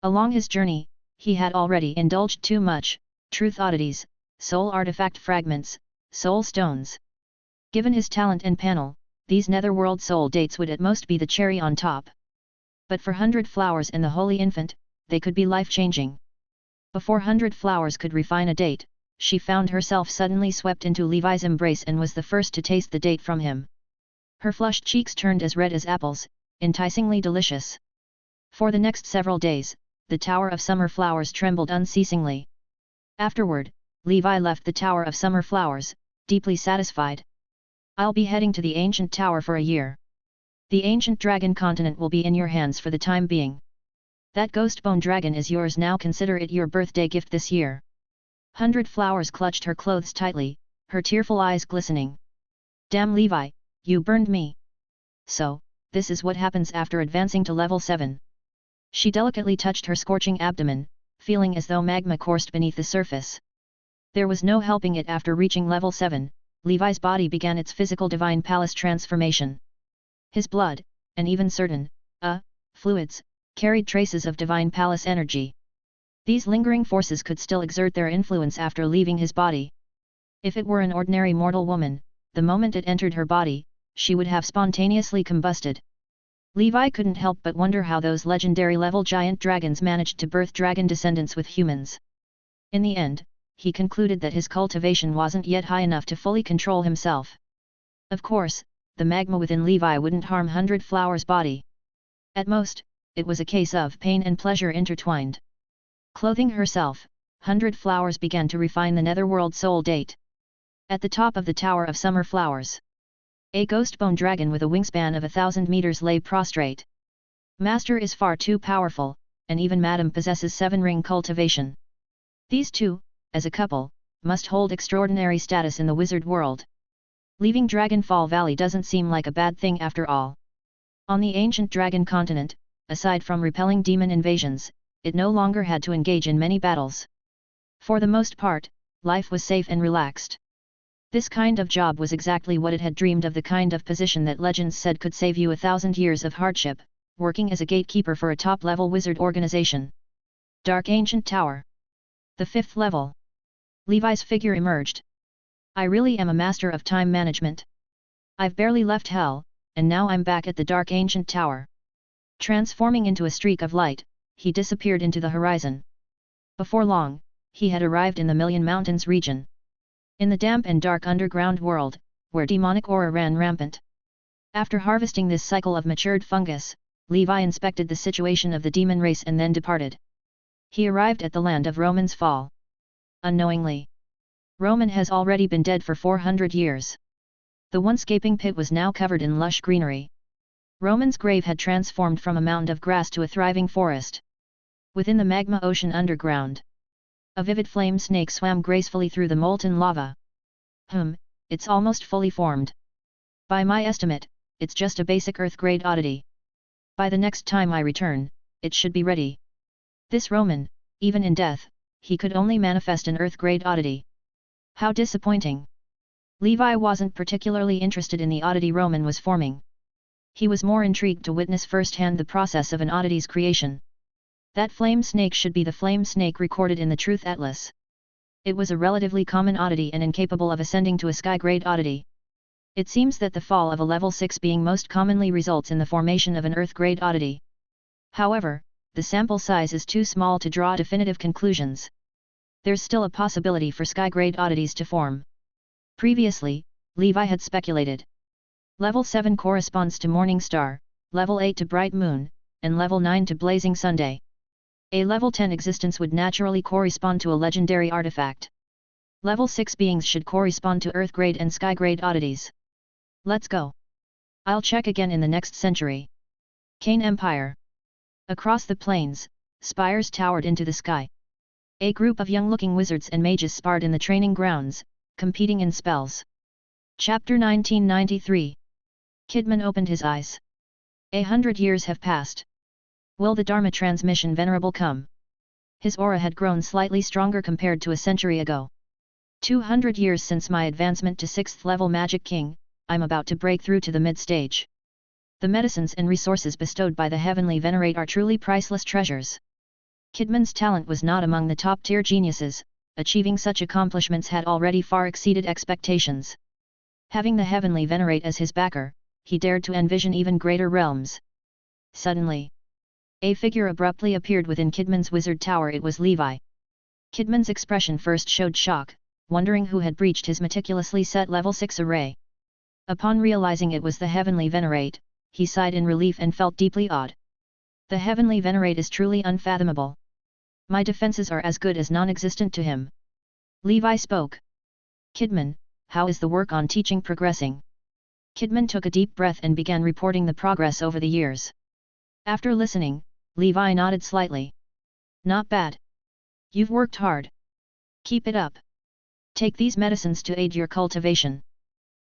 Speaker 1: Along his journey, he had already indulged too much, truth oddities, soul artifact fragments, soul stones. Given his talent and panel, these Netherworld soul dates would at most be the cherry on top. But for 100 Flowers and the Holy Infant, they could be life-changing. Before 100 Flowers could refine a date, she found herself suddenly swept into Levi's embrace and was the first to taste the date from him. Her flushed cheeks turned as red as apples, enticingly delicious. For the next several days, the Tower of Summer Flowers trembled unceasingly. Afterward, Levi left the Tower of Summer Flowers, deeply satisfied. "I'll be heading to the ancient tower for a year. The ancient dragon continent will be in your hands for the time being. That ghostbone dragon is yours now. Consider it your birthday gift this year." 100 Flowers clutched her clothes tightly, her tearful eyes glistening. "Damn Levi, you burned me. So, this is what happens after advancing to level 7. She delicately touched her scorching abdomen, feeling as though magma coursed beneath the surface. There was no helping it. After reaching level 7, Levi's body began its physical divine palace transformation. His blood, and even certain, fluids, carried traces of divine palace energy. These lingering forces could still exert their influence after leaving his body. If it were an ordinary mortal woman, the moment it entered her body, she would have spontaneously combusted. Levi couldn't help but wonder how those legendary level giant dragons managed to birth dragon descendants with humans. In the end, he concluded that his cultivation wasn't yet high enough to fully control himself. Of course, the magma within Levi wouldn't harm 100 Flowers' body. At most, it was a case of pain and pleasure intertwined. Clothing herself, 100 Flowers began to refine the Netherworld soul date. At the top of the Tower of Summer Flowers, a ghostbone dragon with a wingspan of 1,000 meters lay prostrate. "Master is far too powerful, and even Madam possesses 7-ring cultivation. These two, as a couple, must hold extraordinary status in the wizard world. Leaving Dragonfall Valley doesn't seem like a bad thing after all." On the ancient dragon continent, aside from repelling demon invasions, it no longer had to engage in many battles. For the most part, life was safe and relaxed. This kind of job was exactly what it had dreamed of, the kind of position that legends said could save you 1,000 years of hardship, working as a gatekeeper for a top-level wizard organization. Dark Ancient Tower. The 5th level. Levi's figure emerged. "I really am a master of time management. I've barely left hell, and now I'm back at the Dark Ancient Tower." Transforming into a streak of light, he disappeared into the horizon. Before long, he had arrived in the Million Mountains region. In the damp and dark underground world, where demonic aura ran rampant. After harvesting this cycle of matured fungus, Levi inspected the situation of the demon race and then departed. He arrived at the land of Roman's fall. Unknowingly, Roman has already been dead for 400 years. The once gaping pit was now covered in lush greenery. Roman's grave had transformed from a mound of grass to a thriving forest. Within the magma ocean underground, a vivid flame snake swam gracefully through the molten lava. It's almost fully formed. By my estimate, it's just a basic Earth-grade oddity. By the next time I return, it should be ready. This Roman, even in death, he could only manifest an Earth-grade oddity. How disappointing. Levi wasn't particularly interested in the oddity Roman was forming. He was more intrigued to witness firsthand the process of an oddity's creation. That flame snake should be the flame snake recorded in the Truth Atlas. It was a relatively common oddity and incapable of ascending to a sky-grade oddity. It seems that the fall of a level 6 being most commonly results in the formation of an Earth-grade oddity. However, the sample size is too small to draw definitive conclusions. There's still a possibility for sky-grade oddities to form. Previously, Levi had speculated. Level 7 corresponds to Morning Star, Level 8 to Bright Moon, and Level 9 to Blazing Sunday. A Level 10 existence would naturally correspond to a legendary artifact. Level 6 beings should correspond to Earth grade and Sky grade oddities. Let's go. I'll check again in the next century. Kane Empire. Across the plains, spires towered into the sky. A group of young-looking wizards and mages sparred in the training grounds, competing in spells. Chapter 1993. Kidman opened his eyes. 100 years have passed. Will the Dharma transmission venerable come? His aura had grown slightly stronger compared to a century ago. 200 years since my advancement to 6th level Magic King, I'm about to break through to the mid-stage. The medicines and resources bestowed by the Heavenly Venerate are truly priceless treasures. Kidman's talent was not among the top-tier geniuses, achieving such accomplishments had already far exceeded expectations. Having the Heavenly Venerate as his backer, he dared to envision even greater realms. Suddenly, a figure abruptly appeared within Kidman's wizard tower. It was Levi. Kidman's expression first showed shock, wondering who had breached his meticulously set level 6 array. Upon realizing it was the Heavenly Venerate, he sighed in relief and felt deeply awed. The Heavenly Venerate is truly unfathomable. My defenses are as good as non-existent to him. Levi spoke. Kidman, how is the work on teaching progressing? Kidman took a deep breath and began reporting the progress over the years. After listening, Levi nodded slightly. Not bad. You've worked hard. Keep it up. Take these medicines to aid your cultivation.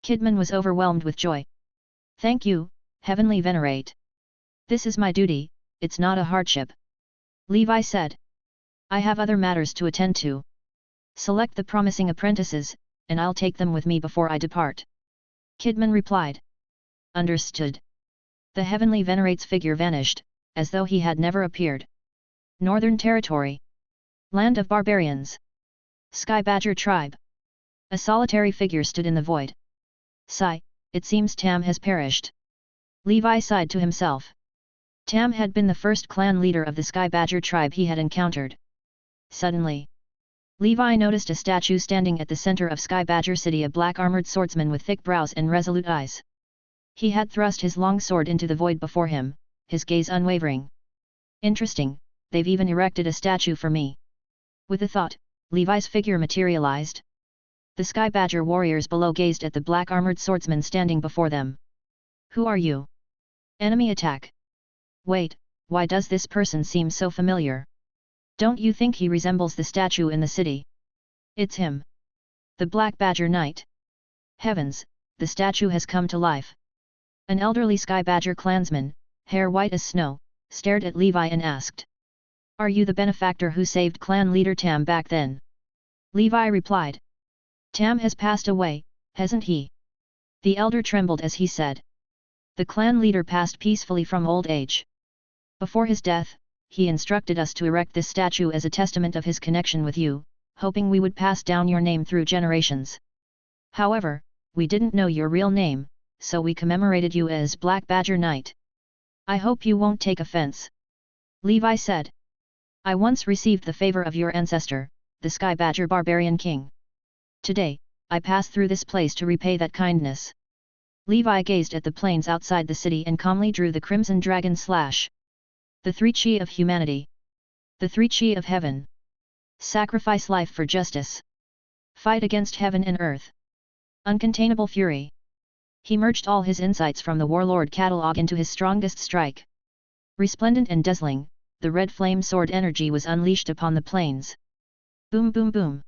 Speaker 1: Kidman was overwhelmed with joy. Thank you, Heavenly Venerate. This is my duty, it's not a hardship. Levi said. I have other matters to attend to. Select the promising apprentices, and I'll take them with me before I depart. Kidman replied. Understood. The Heavenly Venerate's figure vanished, as though he had never appeared. Northern Territory. Land of Barbarians. Sky Badger Tribe. A solitary figure stood in the void. Sigh, it seems Tam has perished. Levi sighed to himself. Tam had been the first clan leader of the Sky Badger tribe he had encountered. Suddenly, Levi noticed a statue standing at the center of Sky Badger City, a black-armored swordsman with thick brows and resolute eyes. He had thrust his long sword into the void before him, his gaze unwavering. Interesting, they've even erected a statue for me. With a thought, Levi's figure materialized. The Sky Badger warriors below gazed at the black-armored swordsman standing before them. Who are you? Enemy attack. Wait, why does this person seem so familiar? Don't you think he resembles the statue in the city? It's him. The Black Badger Knight. Heavens, the statue has come to life. An elderly Sky Badger clansman, hair white as snow, stared at Levi and asked. Are you the benefactor who saved clan leader Tam back then? Levi replied. Tam has passed away, hasn't he? The elder trembled as he said. The clan leader passed peacefully from old age. Before his death, he instructed us to erect this statue as a testament of his connection with you, hoping we would pass down your name through generations. However, we didn't know your real name, so we commemorated you as Black Badger Knight. I hope you won't take offense. Levi said. I once received the favor of your ancestor, the Sky Badger Barbarian King. Today, I pass through this place to repay that kindness. Levi gazed at the plains outside the city and calmly drew the crimson dragon slash. The three chi of humanity. The three chi of heaven. Sacrifice life for justice. Fight against heaven and earth. Uncontainable fury. He merged all his insights from the Warlord catalog into his strongest strike. Resplendent and dazzling, the red flame sword energy was unleashed upon the plains. Boom boom boom.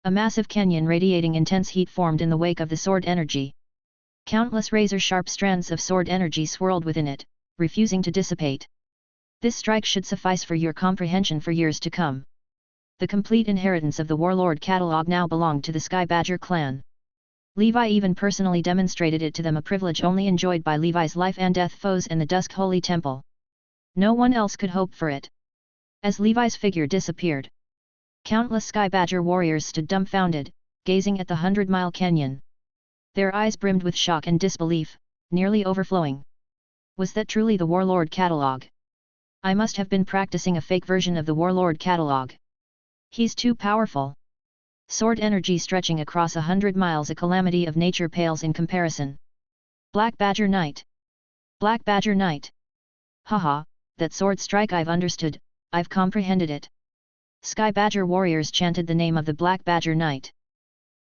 Speaker 1: A massive canyon radiating intense heat formed in the wake of the sword energy. Countless razor-sharp strands of sword energy swirled within it, refusing to dissipate. This strike should suffice for your comprehension for years to come. The complete inheritance of the Warlord catalog now belonged to the Sky Badger clan. Levi even personally demonstrated it to them, a privilege only enjoyed by Levi's life and death foes and the Dusk Holy Temple. No one else could hope for it. As Levi's figure disappeared, countless Sky Badger warriors stood dumbfounded, gazing at the 100-mile canyon. Their eyes brimmed with shock and disbelief, nearly overflowing. Was that truly the Warlord catalog? I must have been practicing a fake version of the Warlord catalog. He's too powerful. Sword energy stretching across 100 miles, a calamity of nature pales in comparison. Black Badger Knight. Black Badger Knight. Haha, that sword strike, I've understood, I've comprehended it. Sky Badger warriors chanted the name of the Black Badger Knight.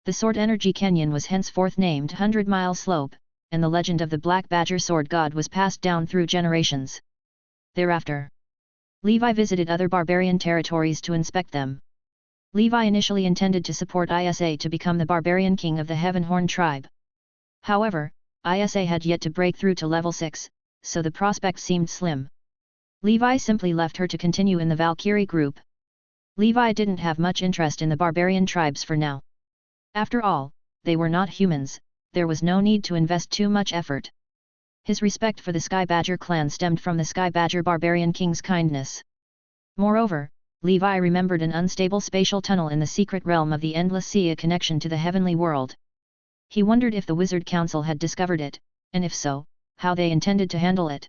Speaker 1: The Sword Energy Canyon was henceforth named 100 Mile Slope, and the legend of the Black Badger Sword God was passed down through generations. Thereafter, Levi visited other barbarian territories to inspect them. Levi initially intended to support Isa to become the barbarian king of the Heavenhorn tribe. However, Isa had yet to break through to level 6, so the prospect seemed slim. Levi simply left her to continue in the Valkyrie group. Levi didn't have much interest in the barbarian tribes for now. After all, they were not humans, there was no need to invest too much effort. His respect for the Sky Badger clan stemmed from the Sky Badger barbarian king's kindness. Moreover, Levi remembered an unstable spatial tunnel in the secret realm of the Endless Sea, a connection to the heavenly world. He wondered if the Wizard Council had discovered it, and if so, how they intended to handle it.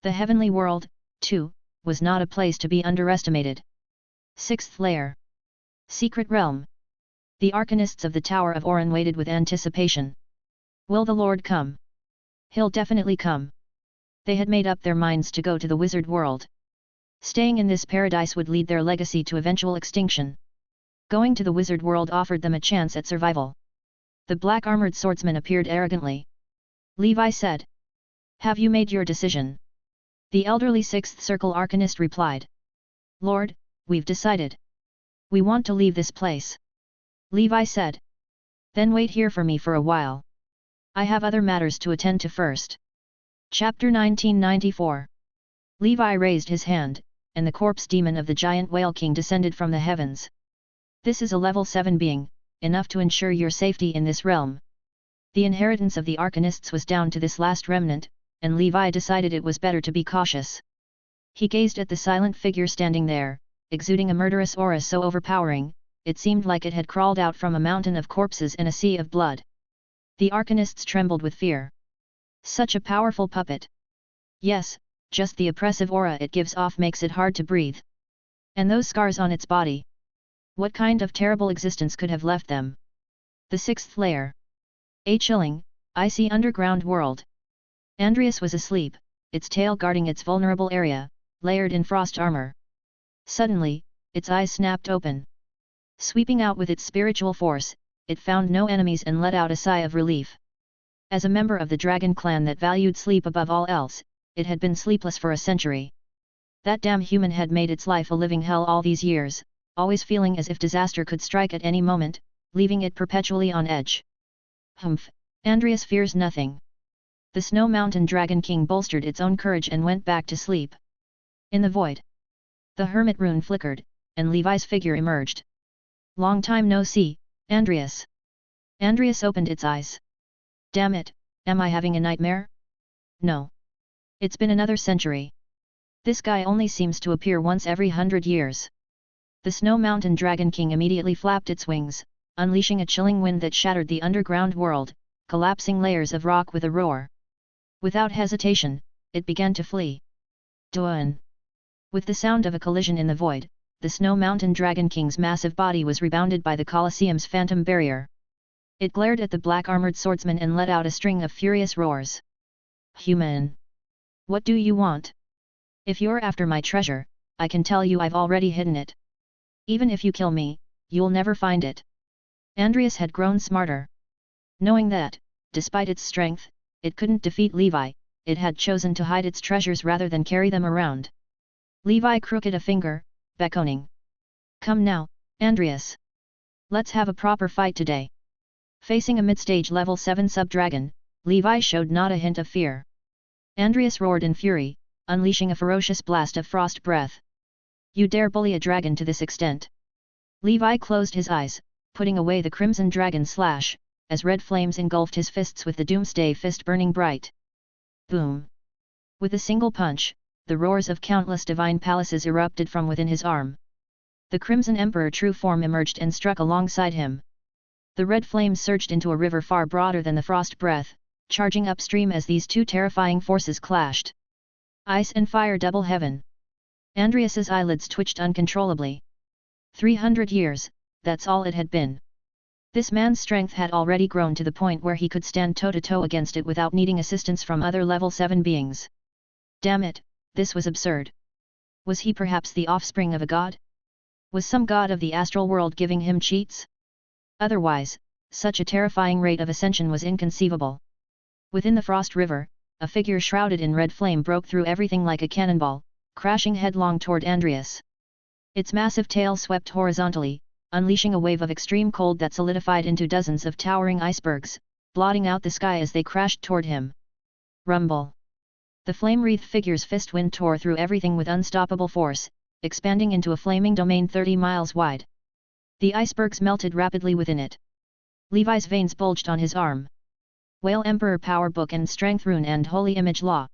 Speaker 1: The heavenly world, too, was not a place to be underestimated. 6th Layer. Secret Realm. The Arcanists of the Tower of Orin waited with anticipation. Will the Lord come? He'll definitely come. They had made up their minds to go to the wizard world. Staying in this paradise would lead their legacy to eventual extinction. Going to the wizard world offered them a chance at survival. The black-armored swordsman appeared arrogantly. Levi said. Have you made your decision? The elderly 6th Circle Arcanist replied. Lord, we've decided. We want to leave this place. Levi said. Then wait here for me for a while. I have other matters to attend to first. Chapter 1994. Levi raised his hand, and the corpse demon of the giant whale king descended from the heavens. This is a level 7 being, enough to ensure your safety in this realm. The inheritance of the Arcanists was down to this last remnant, and Levi decided it was better to be cautious. He gazed at the silent figure standing there, exuding a murderous aura so overpowering, it seemed like it had crawled out from a mountain of corpses and a sea of blood. The Arcanists trembled with fear. Such a powerful puppet. Yes, just the oppressive aura it gives off makes it hard to breathe. And those scars on its body. What kind of terrible existence could have left them? The 6th Layer. A chilling, icy underground world. Andreas was asleep, its tail guarding its vulnerable area, layered in frost armor. Suddenly, its eyes snapped open. Sweeping out with its spiritual force, it found no enemies and let out a sigh of relief. As a member of the dragon clan that valued sleep above all else, it had been sleepless for a century. That damn human had made its life a living hell all these years, always feeling as if disaster could strike at any moment, leaving it perpetually on edge. Humph, Andreas fears nothing. The Snow Mountain Dragon King bolstered its own courage and went back to sleep. In the void, the hermit rune flickered, and Levi's figure emerged. Long time no see, Andreas. Andreas opened its eyes. Damn it, am I having a nightmare? No. It's been another century. This guy only seems to appear once every 100 years. The Snow Mountain Dragon King immediately flapped its wings, unleashing a chilling wind that shattered the underground world, collapsing layers of rock with a roar. Without hesitation, it began to flee. Dun! With the sound of a collision in the void, the Snow Mountain Dragon King's massive body was rebounded by the Colosseum's phantom barrier. It glared at the black-armored swordsman and let out a string of furious roars. Human! What do you want? If you're after my treasure, I can tell you I've already hidden it. Even if you kill me, you'll never find it. Andreas had grown smarter. Knowing that, despite its strength, it couldn't defeat Levi, it had chosen to hide its treasures rather than carry them around. Levi crooked a finger, beckoning. Come now, Andreas. Let's have a proper fight today. Facing a mid-stage level 7 sub-dragon, Levi showed not a hint of fear. Andreas roared in fury, unleashing a ferocious blast of frost breath. You dare bully a dragon to this extent? Levi closed his eyes, putting away the crimson dragon slash, as red flames engulfed his fists with the doomsday fist burning bright. Boom! With a single punch, the roars of countless divine palaces erupted from within his arm. The Crimson Emperor true form emerged and struck alongside him. The red flames surged into a river far broader than the frost breath, charging upstream as these two terrifying forces clashed. Ice and fire double heaven. Andreas's eyelids twitched uncontrollably. 300 years, that's all it had been. This man's strength had already grown to the point where he could stand toe-to-toe against it without needing assistance from other level 7 beings. Damn it, this was absurd. Was he perhaps the offspring of a god? Was some god of the astral world giving him cheats? Otherwise, such a terrifying rate of ascension was inconceivable. Within the Frost River, a figure shrouded in red flame broke through everything like a cannonball, crashing headlong toward Andreas. Its massive tail swept horizontally, unleashing a wave of extreme cold that solidified into dozens of towering icebergs, blotting out the sky as they crashed toward him. Rumble. The flame-wreathed figure's fist wind tore through everything with unstoppable force, expanding into a flaming domain 30 miles wide. The icebergs melted rapidly within it. Levi's veins bulged on his arm. Whale Emperor Power Book and Strength Rune and Holy Image Law.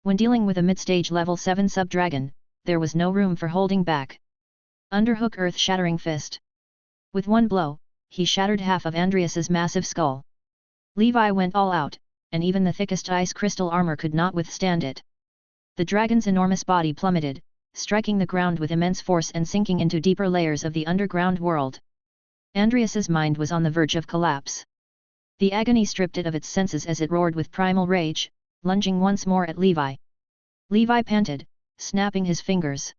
Speaker 1: When dealing with a mid-stage level 7 sub-dragon, there was no room for holding back. Underhook earth-shattering fist. With one blow, he shattered half of Andreas's massive skull. Levi went all out, and even the thickest ice crystal armor could not withstand it. The dragon's enormous body plummeted, striking the ground with immense force and sinking into deeper layers of the underground world. Andreas's mind was on the verge of collapse. The agony stripped it of its senses as it roared with primal rage, lunging once more at Levi. Levi panted, snapping his fingers.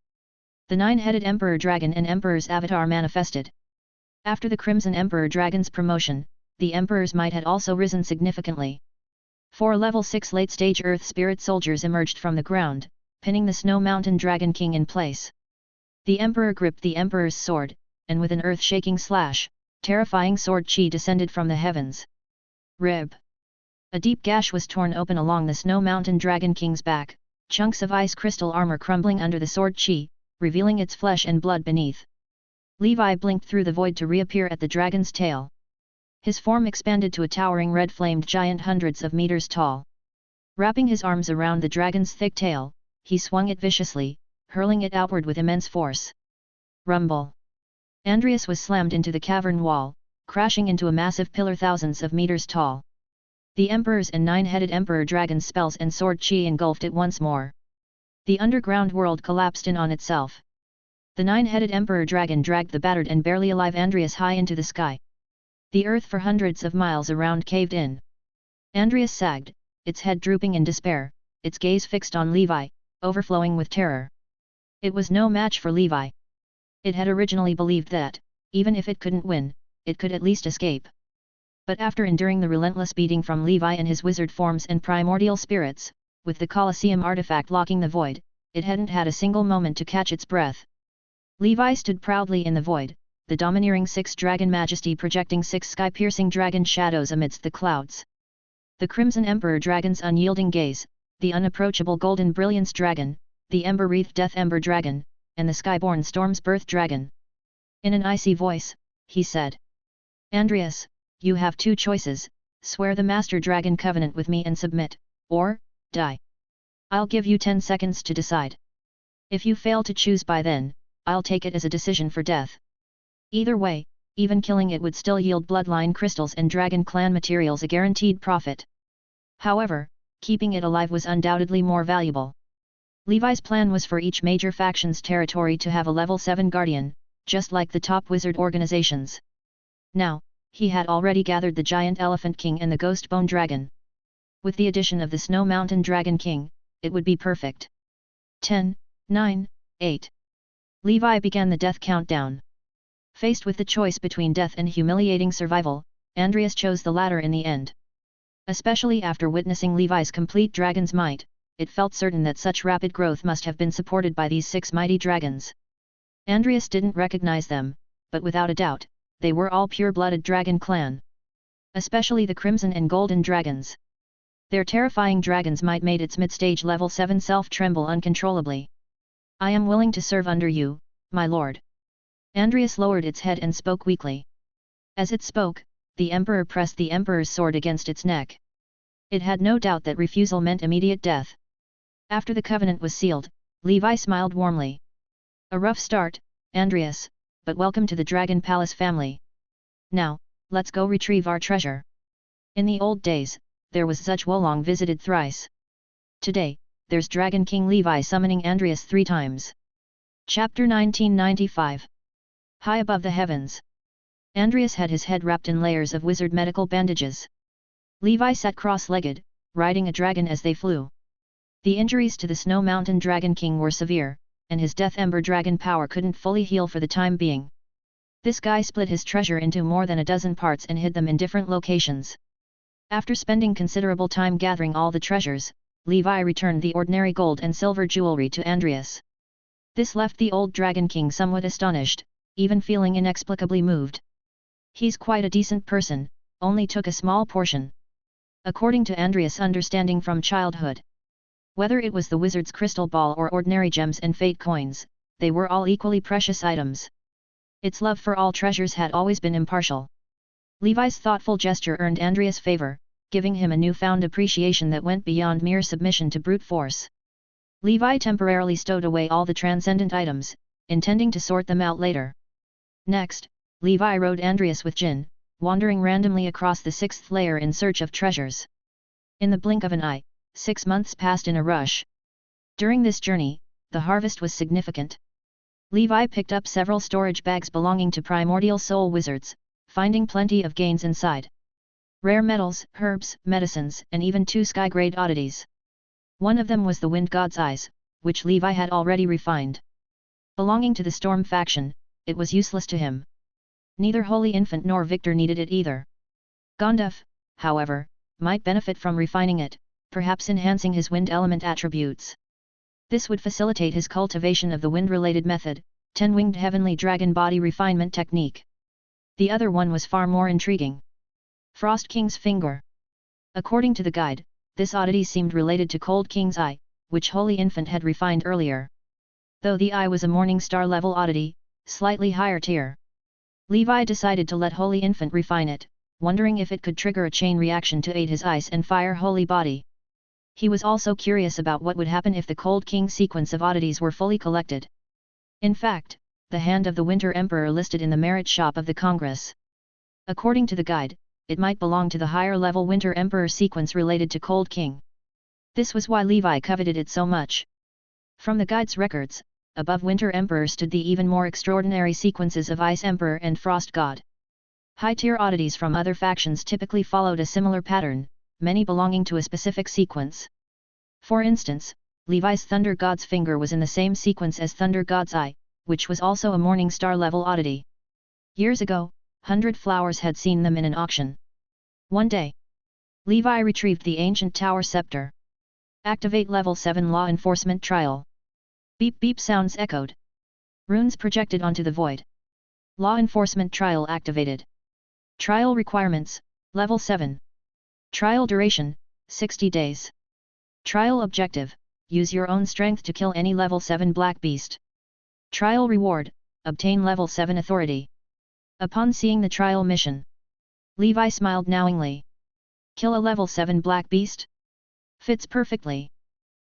Speaker 1: The 9-headed Emperor Dragon and Emperor's avatar manifested. After the Crimson Emperor Dragon's promotion, the Emperor's might had also risen significantly. 4 level 6 late-stage Earth Spirit soldiers emerged from the ground, pinning the Snow Mountain Dragon King in place. The Emperor gripped the Emperor's sword, and with an earth-shaking slash, terrifying sword chi descended from the heavens. Rib. A deep gash was torn open along the Snow Mountain Dragon King's back, chunks of ice crystal armor crumbling under the sword chi, revealing its flesh and blood beneath. Levi blinked through the void to reappear at the dragon's tail. His form expanded to a towering red-flamed giant hundreds of meters tall. Wrapping his arms around the dragon's thick tail, he swung it viciously, hurling it outward with immense force. Rumble. Andreas was slammed into the cavern wall, crashing into a massive pillar thousands of meters tall. The Emperor's and 9-headed Emperor Dragon's spells and sword chi engulfed it once more. The underground world collapsed in on itself. The 9-headed Emperor Dragon dragged the battered and barely alive Andreas high into the sky. The earth for hundreds of miles around caved in. Andreas sagged, its head drooping in despair, its gaze fixed on Levi, overflowing with terror. It was no match for Levi. It had originally believed that, even if it couldn't win, it could at least escape. But after enduring the relentless beating from Levi and his wizard forms and primordial spirits, with the Colosseum artifact locking the void, it hadn't had a single moment to catch its breath. Levi stood proudly in the void, the domineering 6 dragon majesty projecting 6 sky-piercing dragon shadows amidst the clouds. The Crimson Emperor Dragon's unyielding gaze, the unapproachable Golden Brilliance Dragon, the Ember-wreathed Death Ember Dragon, and the Skyborn Storm's Birth Dragon. In an icy voice, he said, "Andreas, you have 2 choices, swear the Master Dragon Covenant with me and submit, or, die. I'll give you 10 seconds to decide. If you fail to choose by then, I'll take it as a decision for death. Either way, even killing it would still yield bloodline crystals and Dragon Clan materials a guaranteed profit. However, keeping it alive was undoubtedly more valuable." Levi's plan was for each major faction's territory to have a level 7 guardian, just like the top wizard organizations. Now, he had already gathered the Giant Elephant King and the Ghostbone Dragon. With the addition of the Snow Mountain Dragon King, it would be perfect. 10, 9, 8. Levi began the death countdown. Faced with the choice between death and humiliating survival, Andreas chose the latter in the end. Especially after witnessing Levi's complete dragon's might, it felt certain that such rapid growth must have been supported by these 6 mighty dragons. Andreas didn't recognize them, but without a doubt, they were all pure-blooded dragon clan. Especially the Crimson and Golden Dragons. Their terrifying dragon's might made its mid-stage level 7 self tremble uncontrollably. "I am willing to serve under you, my lord." Andreas lowered its head and spoke weakly. As it spoke, the Emperor pressed the Emperor's sword against its neck. It had no doubt that refusal meant immediate death. After the covenant was sealed, Levi smiled warmly. "A rough start, Andreas, but welcome to the Dragon Palace family. Now, let's go retrieve our treasure." In the old days, there was Zuch Wolong visited thrice. Today, there's Dragon King Levi summoning Andreas 3 times. Chapter 1995. High above the heavens, Andreas had his head wrapped in layers of wizard medical bandages. Levi sat cross-legged, riding a dragon as they flew. The injuries to the Snow Mountain Dragon King were severe, and his Death Ember dragon power couldn't fully heal for the time being. This guy split his treasure into more than a dozen parts and hid them in different locations. After spending considerable time gathering all the treasures, Levi returned the ordinary gold and silver jewelry to Andreas. This left the old Dragon King somewhat astonished, even feeling inexplicably moved. He's quite a decent person, only took a small portion. According to Andreas' understanding from childhood. Whether it was the wizard's crystal ball or ordinary gems and fate coins, they were all equally precious items. Its love for all treasures had always been impartial. Levi's thoughtful gesture earned Andreas' favor, giving him a newfound appreciation that went beyond mere submission to brute force. Levi temporarily stowed away all the transcendent items, intending to sort them out later. Next, Levi rode Andreas with Jin, wandering randomly across the 6th layer in search of treasures. In the blink of an eye, 6 months passed in a rush. During this journey, the harvest was significant. Levi picked up several storage bags belonging to primordial soul wizards, finding plenty of gains inside. Rare metals, herbs, medicines, and even 2 sky-grade oddities. One of them was the Wind God's Eyes, which Levi had already refined. Belonging to the Storm faction, it was useless to him. Neither Holy Infant nor Victor needed it either. Gandalf, however, might benefit from refining it, perhaps enhancing his wind element attributes. This would facilitate his cultivation of the wind-related method, 10-winged heavenly dragon body refinement technique. The other one was far more intriguing. Frost King's Finger. According to the guide, this oddity seemed related to Cold King's Eye, which Holy Infant had refined earlier. Though the eye was a Morning Star level oddity, slightly higher tier. Levi decided to let Holy Infant refine it, wondering if it could trigger a chain reaction to aid his ice and fire holy body. He was also curious about what would happen if the Cold King sequence of oddities were fully collected. In fact, the Hand of the Winter Emperor listed in the merit shop of the Congress. According to the guide, it might belong to the higher-level Winter Emperor sequence related to Cold King. This was why Levi coveted it so much. From the guide's records, above Winter Emperor stood the even more extraordinary sequences of Ice Emperor and Frost God. High-tier oddities from other factions typically followed a similar pattern, many belonging to a specific sequence. For instance, Levi's Thunder God's Finger was in the same sequence as Thunder God's Eye, which was also a Morning Star level oddity. Years ago, 100 Flowers had seen them in an auction. One day, Levi retrieved the ancient Tower Scepter. Activate Level 7 Law Enforcement Trial. Beep beep sounds echoed. Runes projected onto the void. Law Enforcement Trial activated. Trial requirements, Level 7. Trial duration, 60 days. Trial objective, use your own strength to kill any Level 7 Black Beast. Trial reward, obtain Level 7 authority. Upon seeing the trial mission, Levi smiled knowingly. Kill a Level 7 Black Beast? Fits perfectly.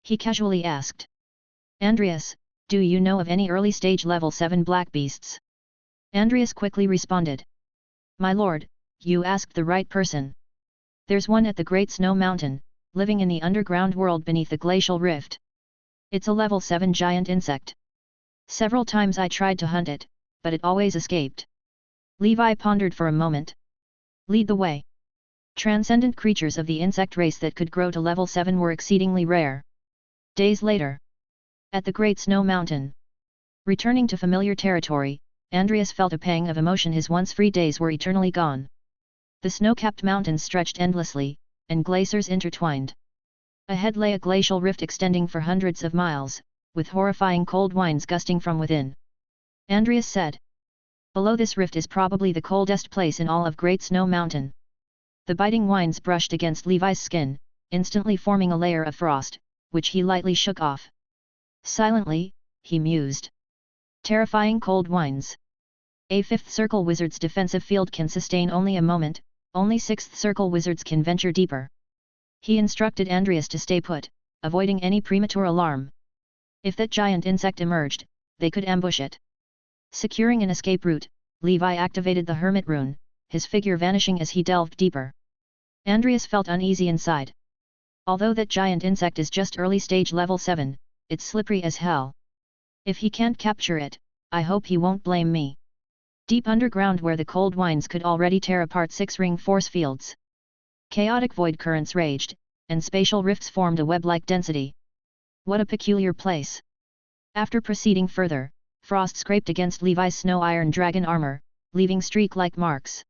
Speaker 1: He casually asked. Andreas, do you know of any early-stage Level 7 Black Beasts? Andreas quickly responded. My lord, you asked the right person. There's one at the Great Snow Mountain, living in the underground world beneath the glacial rift. It's a Level 7 giant insect. Several times I tried to hunt it, but it always escaped. Levi pondered for a moment. Lead the way. Transcendent creatures of the insect race that could grow to Level 7 were exceedingly rare. Days later, at the Great Snow Mountain. Returning to familiar territory, Andreas felt a pang of emotion. His once-free days were eternally gone. The snow-capped mountains stretched endlessly, and glaciers intertwined. Ahead lay a glacial rift extending for hundreds of miles, with horrifying cold winds gusting from within. Andreas said. Below this rift is probably the coldest place in all of Great Snow Mountain. The biting winds brushed against Levi's skin, instantly forming a layer of frost, which he lightly shook off. Silently, he mused. Terrifying cold winds. A 5th Circle Wizard's defensive field can sustain only a moment, only 6th Circle Wizards can venture deeper. He instructed Andreas to stay put, avoiding any premature alarm. If that giant insect emerged, they could ambush it. Securing an escape route, Levi activated the Hermit Rune, his figure vanishing as he delved deeper. Andreas felt uneasy inside. Although that giant insect is just early stage Level 7, it's slippery as hell. If he can't capture it, I hope he won't blame me. deep underground where the cold winds could already tear apart 6-ring force fields. Chaotic void currents raged, and spatial rifts formed a web-like density. What a peculiar place! After proceeding further, frost scraped against Levi's snow iron dragon armor, leaving streak-like marks.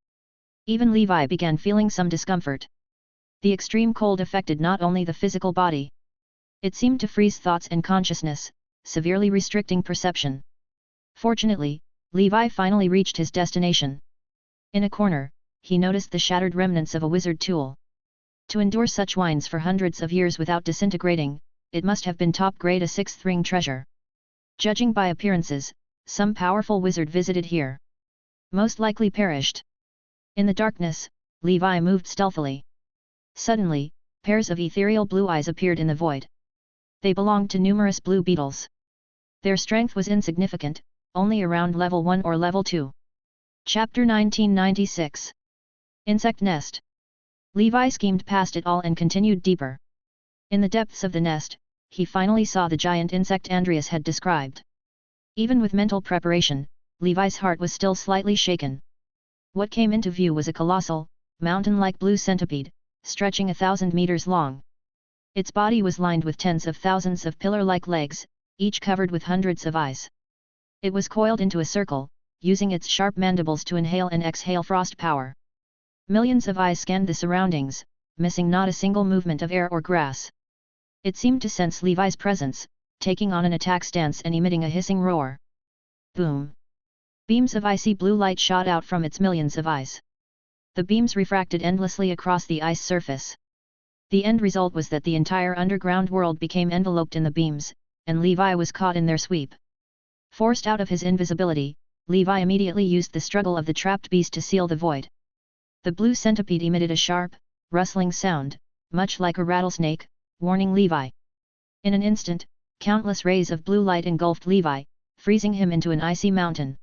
Speaker 1: Even Levi began feeling some discomfort. The extreme cold affected not only the physical body. It seemed to freeze thoughts and consciousness, severely restricting perception. Fortunately, Levi finally reached his destination. In a corner, he noticed the shattered remnants of a wizard tool. To endure such winds for hundreds of years without disintegrating, it must have been top-grade a 6th-ring treasure. Judging by appearances, some powerful wizard visited here. Most likely perished. In the darkness, Levi moved stealthily. Suddenly, pairs of ethereal blue eyes appeared in the void. They belonged to numerous blue beetles. Their strength was insignificant, only around level 1 or level 2. Chapter 1996. Insect Nest. Levi schemed past it all and continued deeper. In the depths of the nest, he finally saw the giant insect Andreas had described. Even with mental preparation, Levi's heart was still slightly shaken. What came into view was a colossal, mountain-like blue centipede, stretching 1,000 meters long. Its body was lined with tens of thousands of pillar-like legs, each covered with hundreds of eyes. It was coiled into a circle, using its sharp mandibles to inhale and exhale frost power. Millions of eyes scanned the surroundings, missing not a single movement of air or grass. It seemed to sense Levi's presence, taking on an attack stance and emitting a hissing roar. Boom! Beams of icy blue light shot out from its millions of eyes. The beams refracted endlessly across the ice surface. The end result was that the entire underground world became enveloped in the beams, and Levi was caught in their sweep. Forced out of his invisibility, Levi immediately used the struggle of the trapped beast to seal the void. The blue centipede emitted a sharp, rustling sound, much like a rattlesnake, warning Levi. In an instant, countless rays of blue light engulfed Levi, freezing him into an icy mountain.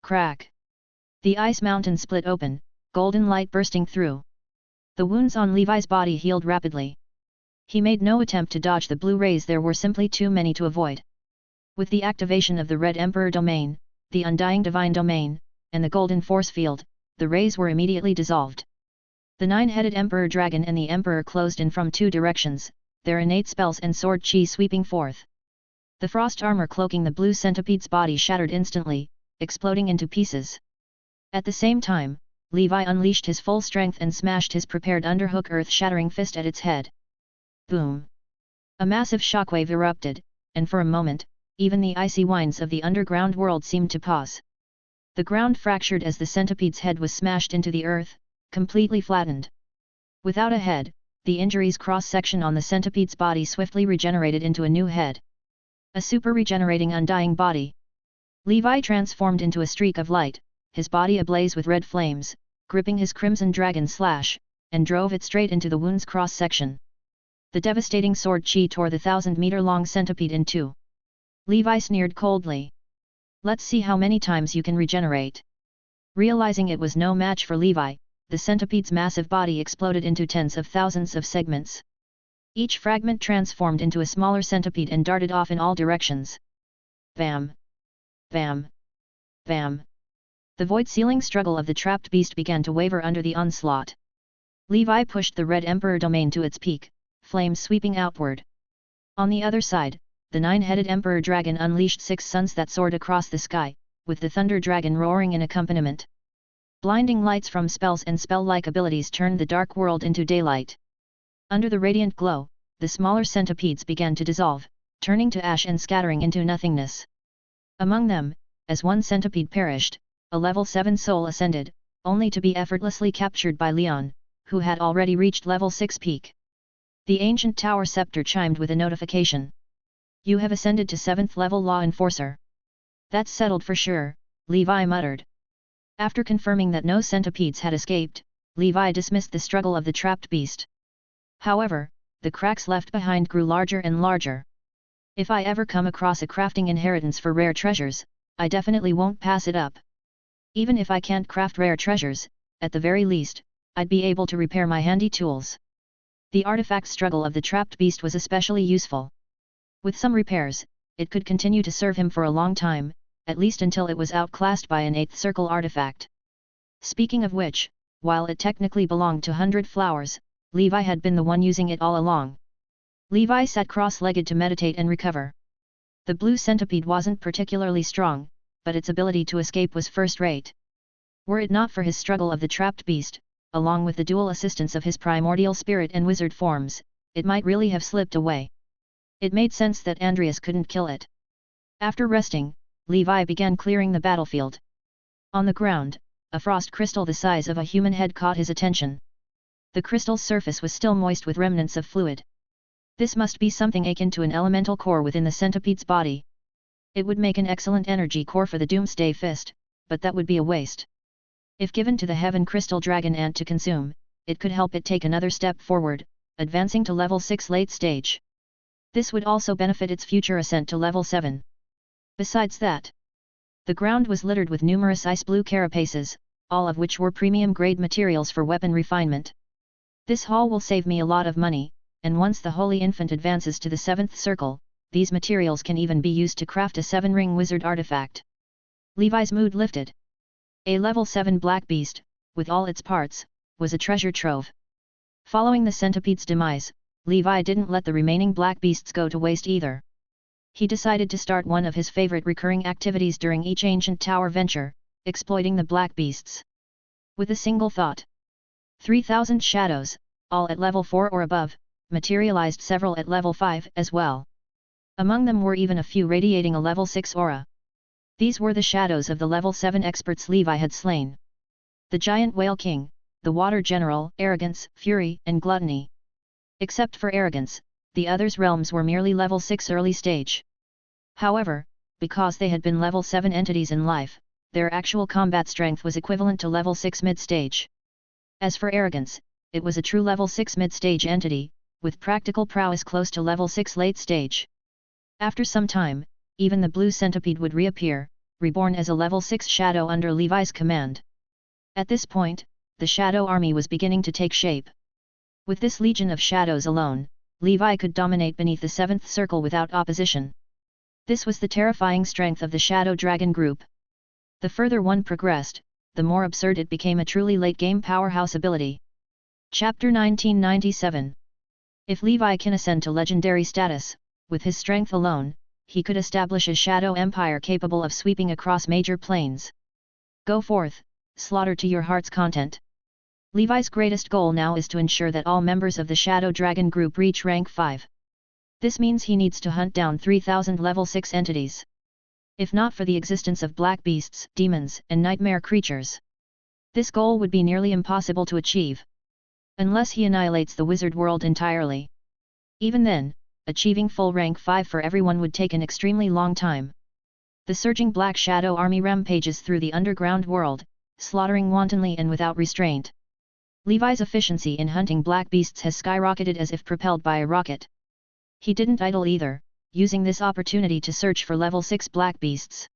Speaker 1: Crack! The ice mountain split open, golden light bursting through. The wounds on Levi's body healed rapidly. He made no attempt to dodge the blue rays, there were simply too many to avoid. With the activation of the Red Emperor Domain, the Undying Divine Domain, and the Golden Force Field, the rays were immediately dissolved. The 9-headed Emperor Dragon and the Emperor closed in from 2 directions, their innate spells and sword chi sweeping forth. The frost armor cloaking the blue centipede's body shattered instantly, exploding into pieces. At the same time, Levi unleashed his full strength and smashed his prepared underhook earth-shattering fist at its head. Boom! A massive shockwave erupted, and for a moment, even the icy winds of the underground world seemed to pause. The ground fractured as the centipede's head was smashed into the earth, completely flattened. Without a head, the injury's cross-section on the centipede's body swiftly regenerated into a new head. A super-regenerating undying body. Levi transformed into a streak of light, his body ablaze with red flames, gripping his crimson dragon slash, and drove it straight into the wound's cross-section. The devastating sword chi tore the 1,000-meter-long centipede in two. Levi sneered coldly. Let's see how many times you can regenerate. Realizing it was no match for Levi, the centipede's massive body exploded into tens of thousands of segments. Each fragment transformed into a smaller centipede and darted off in all directions. Bam! Bam! Bam! The void-sealing struggle of the trapped beast began to waver under the onslaught. Levi pushed the Red Emperor Domain to its peak, flames sweeping outward. On the other side, the 9-headed Emperor Dragon unleashed 6 suns that soared across the sky, with the Thunder Dragon roaring in accompaniment. Blinding lights from spells and spell-like abilities turned the dark world into daylight. Under the radiant glow, the smaller centipedes began to dissolve, turning to ash and scattering into nothingness. Among them, as one centipede perished, a level 7 soul ascended, only to be effortlessly captured by Leon, who had already reached level 6 peak. The ancient tower scepter chimed with a notification. You have ascended to 7th level Law Enforcer. That's settled for sure, Levi muttered. After confirming that no centipedes had escaped, Levi dismissed the struggle of the trapped beast. However, the cracks left behind grew larger and larger. If I ever come across a crafting inheritance for rare treasures, I definitely won't pass it up. Even if I can't craft rare treasures, at the very least, I'd be able to repair my handy tools. The artifact struggle of the trapped beast was especially useful. With some repairs, it could continue to serve him for a long time, at least until it was outclassed by an 8th circle artifact. Speaking of which, while it technically belonged to 100 Flowers, Levi had been the one using it all along. Levi sat cross-legged to meditate and recover. The blue centipede wasn't particularly strong, but its ability to escape was first-rate. Were it not for his struggle of the trapped beast, along with the dual assistance of his primordial spirit and wizard forms, it might really have slipped away. It made sense that Andreas couldn't kill it. After resting, Levi began clearing the battlefield. On the ground, a frost crystal the size of a human head caught his attention. The crystal's surface was still moist with remnants of fluid. This must be something akin to an elemental core within the centipede's body. It would make an excellent energy core for the Doomsday Fist, but that would be a waste. If given to the Heaven Crystal Dragon Ant to consume, it could help it take another step forward, advancing to level 6 late stage. This would also benefit its future ascent to level 7. Besides that, the ground was littered with numerous ice blue carapaces, all of which were premium-grade materials for weapon refinement. This haul will save me a lot of money, and once the Holy Infant advances to the 7th circle, these materials can even be used to craft a 7-ring wizard artifact. Levi's mood lifted. A level 7 black beast, with all its parts, was a treasure trove. Following the centipede's demise, Levi didn't let the remaining black beasts go to waste either. He decided to start one of his favorite recurring activities during each Ancient Tower venture, exploiting the black beasts. With a single thought. 3,000 shadows, all at level 4 or above, materialized several at level 5 as well. Among them were even a few radiating a level 6 aura. These were the shadows of the level 7 experts Levi had slain. The Giant Whale King, the Water General, Arrogance, Fury, and Gluttony. Except for Arrogance, the others' realms were merely level 6 early stage. However, because they had been level 7 entities in life, their actual combat strength was equivalent to level 6 mid-stage. As for Arrogance, it was a true level 6 mid-stage entity, with practical prowess close to level 6 late stage. After some time, even the blue centipede would reappear, reborn as a level 6 shadow under Levi's command. At this point, the shadow army was beginning to take shape. With this legion of shadows alone, Levi could dominate beneath the 7th circle without opposition. This was the terrifying strength of the Shadow Dragon group. The further one progressed, the more absurd it became, a truly late-game powerhouse ability. Chapter 1997. If Levi can ascend to legendary status, with his strength alone, he could establish a shadow empire capable of sweeping across major planes. Go forth, slaughter to your heart's content. Levi's greatest goal now is to ensure that all members of the Shadow Dragon group reach rank 5. This means he needs to hunt down 3,000 level 6 entities. If not for the existence of black beasts, demons, and nightmare creatures, this goal would be nearly impossible to achieve. Unless he annihilates the wizard world entirely. Even then, achieving full rank 5 for everyone would take an extremely long time. The surging black shadow army rampages through the underground world, slaughtering wantonly and without restraint. Levi's efficiency in hunting black beasts has skyrocketed as if propelled by a rocket. He didn't idle either, using this opportunity to search for level 6 black beasts.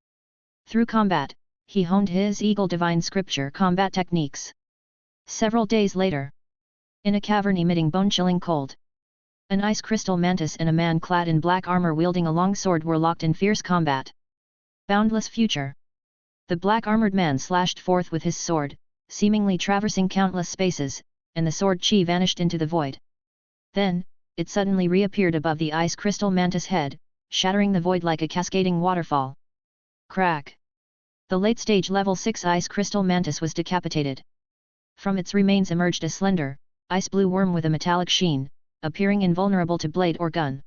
Speaker 1: Through combat, he honed his Eagle Divine Scripture combat techniques. Several days later, in a cavern emitting bone-chilling cold, an ice crystal mantis and a man clad in black armor wielding a long sword were locked in fierce combat. Boundless future. The black-armored man slashed forth with his sword, seemingly traversing countless spaces, and the sword chi vanished into the void. Then, it suddenly reappeared above the ice crystal mantis head, shattering the void like a cascading waterfall. Crack! The late-stage level 6 ice crystal mantis was decapitated. From its remains emerged a slender, ice-blue worm with a metallic sheen, appearing invulnerable to blade or gun.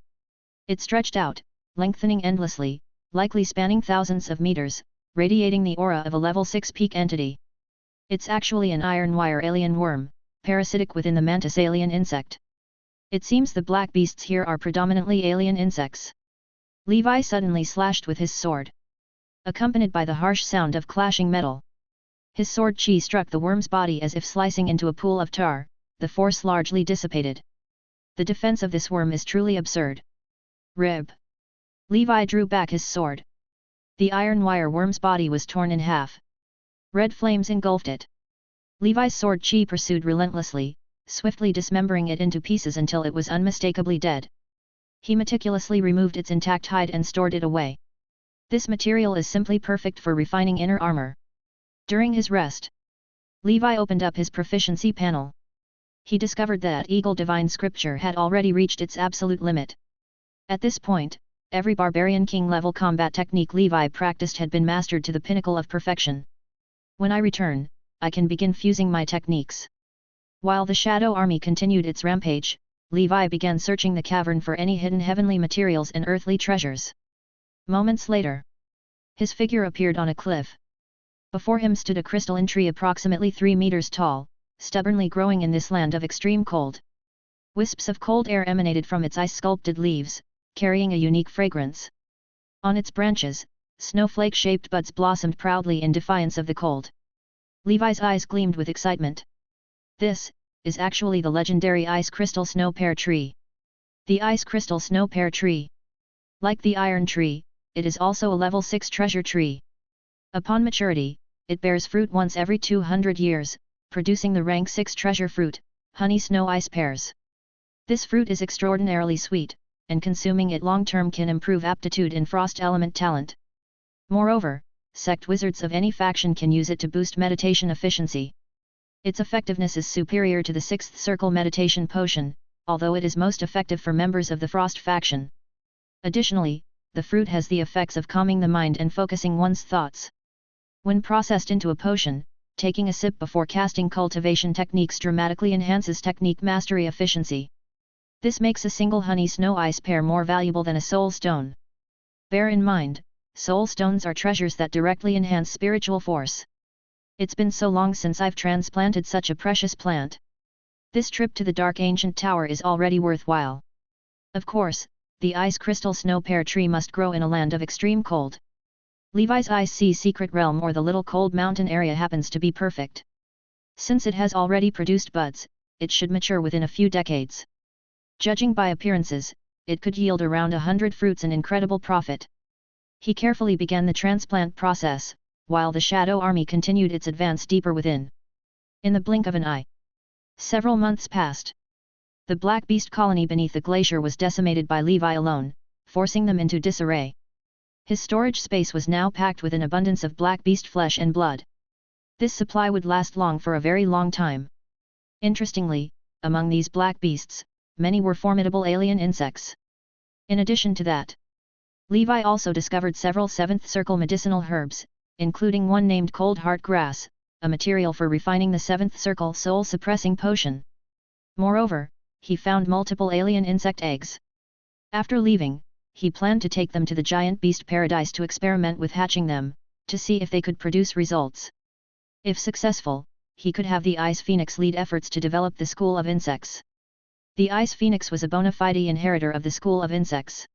Speaker 1: It stretched out, lengthening endlessly, likely spanning thousands of meters, radiating the aura of a level 6 peak entity. It's actually an iron wire alien worm, parasitic within the mantis alien insect. It seems the black beasts here are predominantly alien insects. Levi suddenly slashed with his sword, accompanied by the harsh sound of clashing metal. His sword chi struck the worm's body as if slicing into a pool of tar, the force largely dissipated. The defense of this worm is truly absurd. Rib. Levi drew back his sword. The iron wire worm's body was torn in half. Red flames engulfed it. Levi's sword chi pursued relentlessly, swiftly dismembering it into pieces until it was unmistakably dead. He meticulously removed its intact hide and stored it away. This material is simply perfect for refining inner armor. During his rest, Levi opened up his proficiency panel. He discovered that Eagle Divine Scripture had already reached its absolute limit. At this point, every barbarian king level combat technique Levi practiced had been mastered to the pinnacle of perfection. When I return, I can begin fusing my techniques. While the Shadow Army continued its rampage, Levi began searching the cavern for any hidden heavenly materials and earthly treasures. Moments later, his figure appeared on a cliff. Before him stood a crystalline tree approximately 3 meters tall, stubbornly growing in this land of extreme cold. Wisps of cold air emanated from its ice-sculpted leaves, carrying a unique fragrance. On its branches, snowflake-shaped buds blossomed proudly in defiance of the cold. Levi's eyes gleamed with excitement. This is actually the legendary ice crystal snow pear tree. The ice crystal snow pear tree. Like the iron tree, it is also a level 6 treasure tree. Upon maturity, it bears fruit once every 200 years, producing the rank 6 treasure fruit, honey snow ice pears. This fruit is extraordinarily sweet, and consuming it long-term can improve aptitude in frost element talent. Moreover, sect wizards of any faction can use it to boost meditation efficiency. Its effectiveness is superior to the 6th circle meditation potion, although it is most effective for members of the frost faction. Additionally, the fruit has the effects of calming the mind and focusing one's thoughts. When processed into a potion, taking a sip before casting cultivation techniques dramatically enhances technique mastery efficiency. This makes a single honey snow ice pear more valuable than a soul stone. Bear in mind, soul stones are treasures that directly enhance spiritual force. It's been so long since I've transplanted such a precious plant. This trip to the dark ancient tower is already worthwhile. Of course, the ice crystal snow pear tree must grow in a land of extreme cold. Levi's ice sea secret realm or the little cold mountain area happens to be perfect. Since it has already produced buds, it should mature within a few decades. Judging by appearances, it could yield around 100 fruits an incredible profit. He carefully began the transplant process, while the Shadow Army continued its advance deeper within. In the blink of an eye, several months passed. The Black Beast colony beneath the glacier was decimated by Levi alone, forcing them into disarray. His storage space was now packed with an abundance of Black Beast flesh and blood. This supply would last long for a very long time. Interestingly, among these Black Beasts, many were formidable alien insects. In addition to that, Levi also discovered several 7th circle medicinal herbs, including one named Cold Heart Grass, a material for refining the 7th circle soul-suppressing potion. Moreover, he found multiple alien insect eggs. After leaving, he planned to take them to the giant beast paradise to experiment with hatching them, to see if they could produce results. If successful, he could have the Ice Phoenix lead efforts to develop the School of Insects. The Ice Phoenix was a bona fide inheritor of the School of Insects.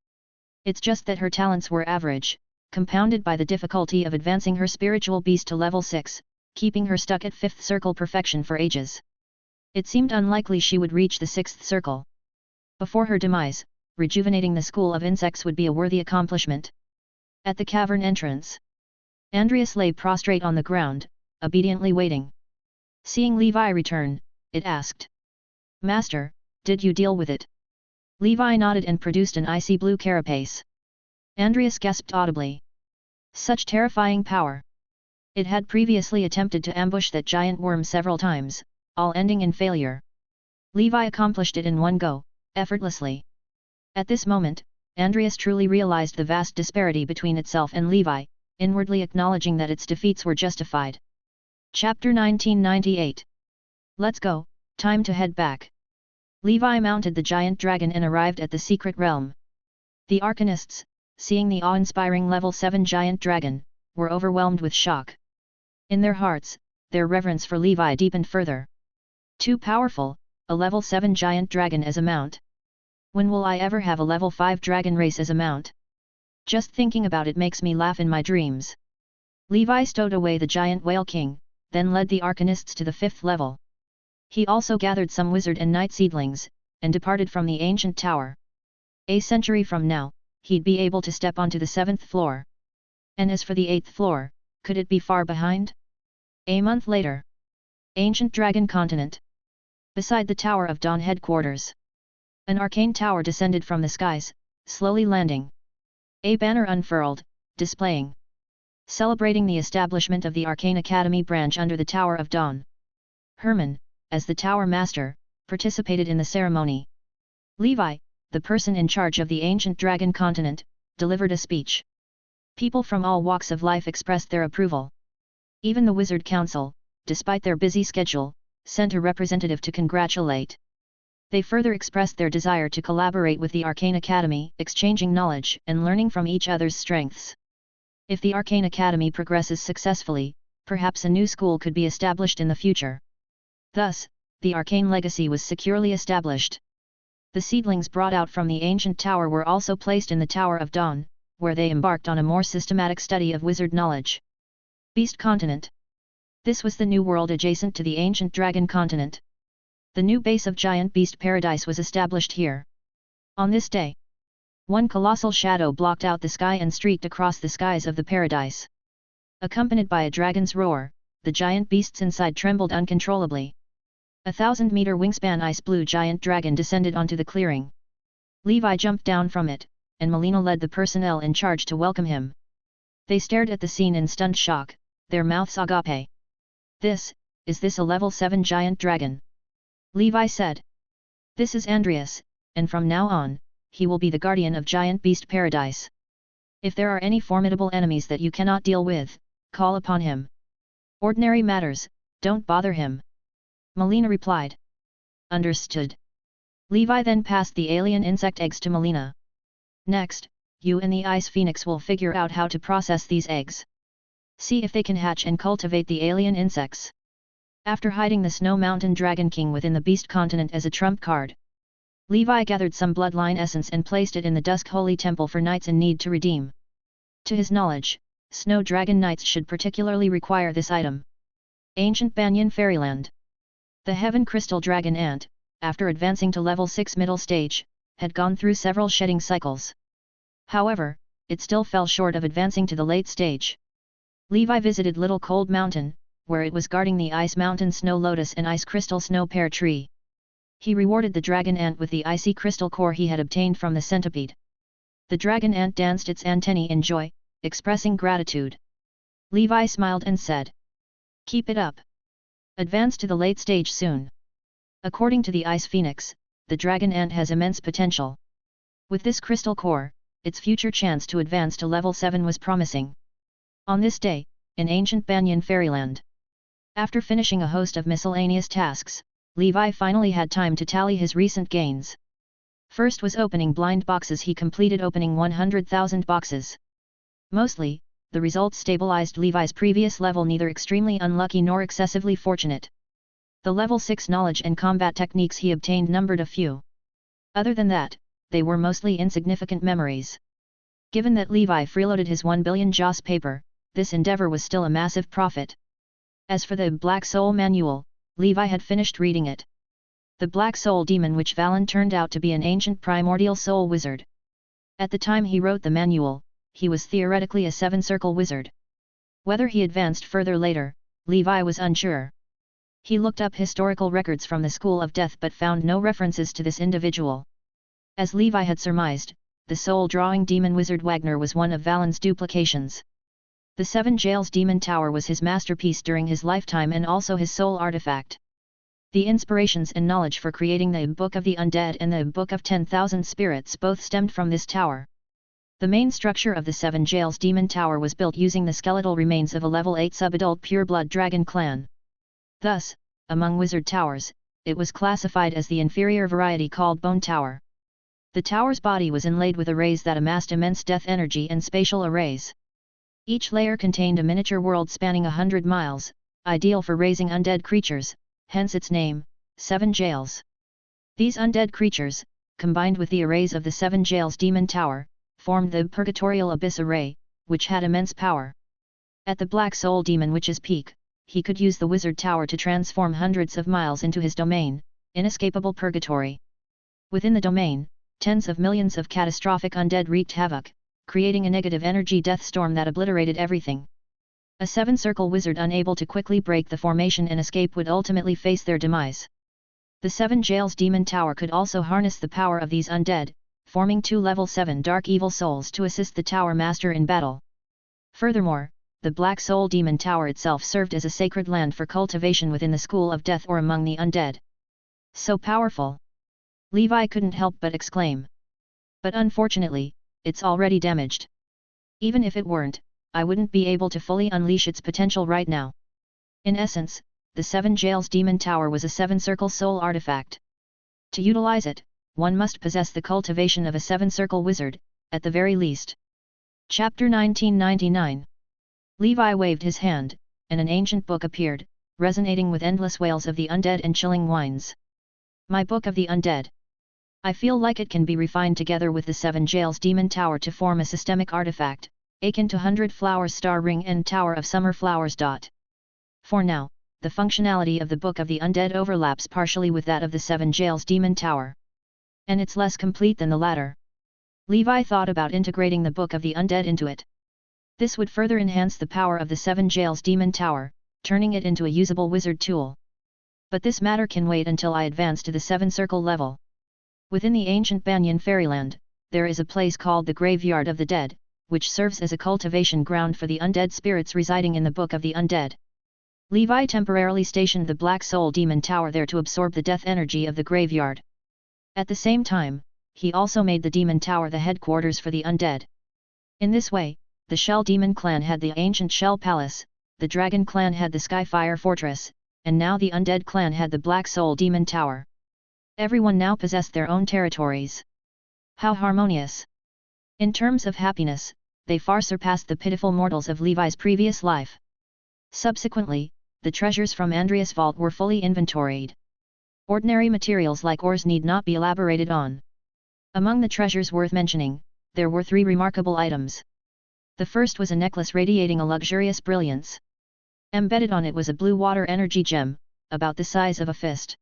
Speaker 1: It's just that her talents were average, compounded by the difficulty of advancing her spiritual beast to level 6, keeping her stuck at 5th circle perfection for ages. It seemed unlikely she would reach the 6th circle. Before her demise, rejuvenating the School of Insects would be a worthy accomplishment. At the cavern entrance, Andreas lay prostrate on the ground, obediently waiting. Seeing Levi return, it asked, "Master, did you deal with it?" Levi nodded and produced an icy blue carapace. Andreas gasped audibly. Such terrifying power! It had previously attempted to ambush that giant worm several times, all ending in failure. Levi accomplished it in one go, effortlessly. At this moment, Andreas truly realized the vast disparity between itself and Levi, inwardly acknowledging that its defeats were justified. Chapter 1998. Let's go, time to head back. Levi mounted the giant dragon and arrived at the secret realm. The Arcanists, seeing the awe-inspiring level 7 giant dragon, were overwhelmed with shock. In their hearts, their reverence for Levi deepened further. Too powerful, a level 7 giant dragon as a mount. When will I ever have a level 5 dragon race as a mount? Just thinking about it makes me laugh in my dreams. Levi stowed away the giant whale king, then led the Arcanists to the 5th level. He also gathered some wizard and knight seedlings, and departed from the ancient tower. A century from now, he'd be able to step onto the 7th floor. And as for the 8th floor, could it be far behind? A month later. Ancient Dragon Continent. Beside the Tower of Dawn headquarters. An arcane tower descended from the skies, slowly landing. A banner unfurled, displaying. Celebrating the establishment of the Arcane Academy branch under the Tower of Dawn. Herman, as the Tower Master, participated in the ceremony. Levi, the person in charge of the ancient dragon continent, delivered a speech. People from all walks of life expressed their approval. Even the Wizard Council, despite their busy schedule, sent a representative to congratulate. They further expressed their desire to collaborate with the Arcane Academy, exchanging knowledge and learning from each other's strengths. If the Arcane Academy progresses successfully, perhaps a new school could be established in the future. Thus, the Arcane Legacy was securely established. The seedlings brought out from the ancient tower were also placed in the Tower of Dawn, where they embarked on a more systematic study of wizard knowledge. Beast Continent. This was the new world adjacent to the ancient dragon continent. The new base of Giant Beast Paradise was established here. On this day, one colossal shadow blocked out the sky and streaked across the skies of the paradise. Accompanied by a dragon's roar, the giant beasts inside trembled uncontrollably. 1,000-meter wingspan ice blue giant dragon descended onto the clearing. Levi jumped down from it, and Melina led the personnel in charge to welcome him. They stared at the scene in stunned shock, their mouths agape. Is this a level 7 giant dragon? Levi said. This is Andreas, and from now on, he will be the guardian of Giant Beast Paradise. If there are any formidable enemies that you cannot deal with, call upon him. Ordinary matters, don't bother him. Melina replied. Understood. Levi then passed the alien insect eggs to Melina. Next, you and the Ice Phoenix will figure out how to process these eggs. See if they can hatch and cultivate the alien insects. After hiding the Snow Mountain Dragon King within the Beast Continent as a trump card, Levi gathered some bloodline essence and placed it in the Dusk Holy Temple for knights in need to redeem. To his knowledge, Snow Dragon Knights should particularly require this item. Ancient Banyan Fairyland. The Heaven Crystal Dragon Ant, after advancing to level 6 middle stage, had gone through several shedding cycles. However, it still fell short of advancing to the late stage. Levi visited Little Cold Mountain, where it was guarding the Ice Mountain Snow Lotus and Ice Crystal Snow Pear Tree. He rewarded the dragon ant with the icy crystal core he had obtained from the centipede. The dragon ant danced its antennae in joy, expressing gratitude. Levi smiled and said, "Keep it up. Advance to the late stage soon." According to the Ice Phoenix, the dragon ant has immense potential. With this crystal core, its future chance to advance to level 7 was promising. On this day, in ancient Banyan Fairyland, after finishing a host of miscellaneous tasks, Levi finally had time to tally his recent gains. First was opening blind boxes. He completed opening 100,000 boxes. Mostly, the results stabilized Levi's previous level, neither extremely unlucky nor excessively fortunate. The level 6 knowledge and combat techniques he obtained numbered a few. Other than that, they were mostly insignificant memories. Given that Levi freeloaded his 1 billion JOS paper, this endeavor was still a massive profit. As for the Black Soul Manual, Levi had finished reading it. The Black Soul Demon, which Valen turned out to be an ancient primordial soul wizard. At the time he wrote the manual, he was theoretically a 7-circle wizard. Whether he advanced further later, Levi was unsure. He looked up historical records from the School of Death but found no references to this individual. As Levi had surmised, the soul-drawing demon wizard Wagner was one of Valen's duplications. The Seven Jails Demon Tower was his masterpiece during his lifetime and also his sole artifact. The inspirations and knowledge for creating the Book of the Undead and the Book of 10,000 Spirits both stemmed from this tower. The main structure of the Seven Jails Demon Tower was built using the skeletal remains of a level 8 sub-adult pureblood dragon clan. Thus, among wizard towers, it was classified as the inferior variety called Bone Tower. The tower's body was inlaid with arrays that amassed immense death energy and spatial arrays. Each layer contained a miniature world spanning 100 miles, ideal for raising undead creatures, hence its name, Seven Jails. These undead creatures, combined with the arrays of the Seven Jails Demon Tower, formed the Purgatorial Abyss Array, which had immense power. At the Black Soul Demon Witch's peak, he could use the Wizard Tower to transform hundreds of miles into his domain, inescapable purgatory. Within the domain, tens of millions of catastrophic undead wreaked havoc, creating a negative energy death storm that obliterated everything. A 7-circle wizard unable to quickly break the formation and escape would ultimately face their demise. The Seven Jails Demon Tower could also harness the power of these undead, forming 2 level 7 dark evil souls to assist the Tower Master in battle. Furthermore, the Black Soul Demon Tower itself served as a sacred land for cultivation within the School of Death or among the undead. So powerful! Levi couldn't help but exclaim. But unfortunately, it's already damaged. Even if it weren't, I wouldn't be able to fully unleash its potential right now. In essence, the Seven Jails Demon Tower was a seven-circle soul artifact. To utilize it, one must possess the cultivation of a seven-circle wizard, at the very least. Chapter 1999. Levi waved his hand, and an ancient book appeared, resonating with endless wails of the undead and chilling whines. My Book of the Undead. I feel like it can be refined together with the Seven Jails Demon Tower to form a systemic artifact, akin to 100 Flowers Star Ring and Tower of Summer Flowers. For now, the functionality of the Book of the Undead overlaps partially with that of the Seven Jails Demon Tower. And it's less complete than the latter. Levi thought about integrating the Book of the Undead into it. This would further enhance the power of the Seven Jails Demon Tower, turning it into a usable wizard tool. But this matter can wait until I advance to the Seven Circle level. Within the ancient Banyan Fairyland, there is a place called the Graveyard of the Dead, which serves as a cultivation ground for the undead spirits residing in the Book of the Undead. Levi temporarily stationed the Black Soul Demon Tower there to absorb the death energy of the graveyard. At the same time, he also made the Demon Tower the headquarters for the undead. In this way, the Shell Demon Clan had the ancient Shell Palace, the Dragon Clan had the Skyfire Fortress, and now the Undead Clan had the Black Soul Demon Tower. Everyone now possessed their own territories. How harmonious! In terms of happiness, they far surpassed the pitiful mortals of Levi's previous life. Subsequently, the treasures from Andreas' vault were fully inventoried. Ordinary materials like ores need not be elaborated on. Among the treasures worth mentioning, there were 3 remarkable items. The first was a necklace radiating a luxurious brilliance. Embedded on it was a blue water energy gem, about the size of a fist.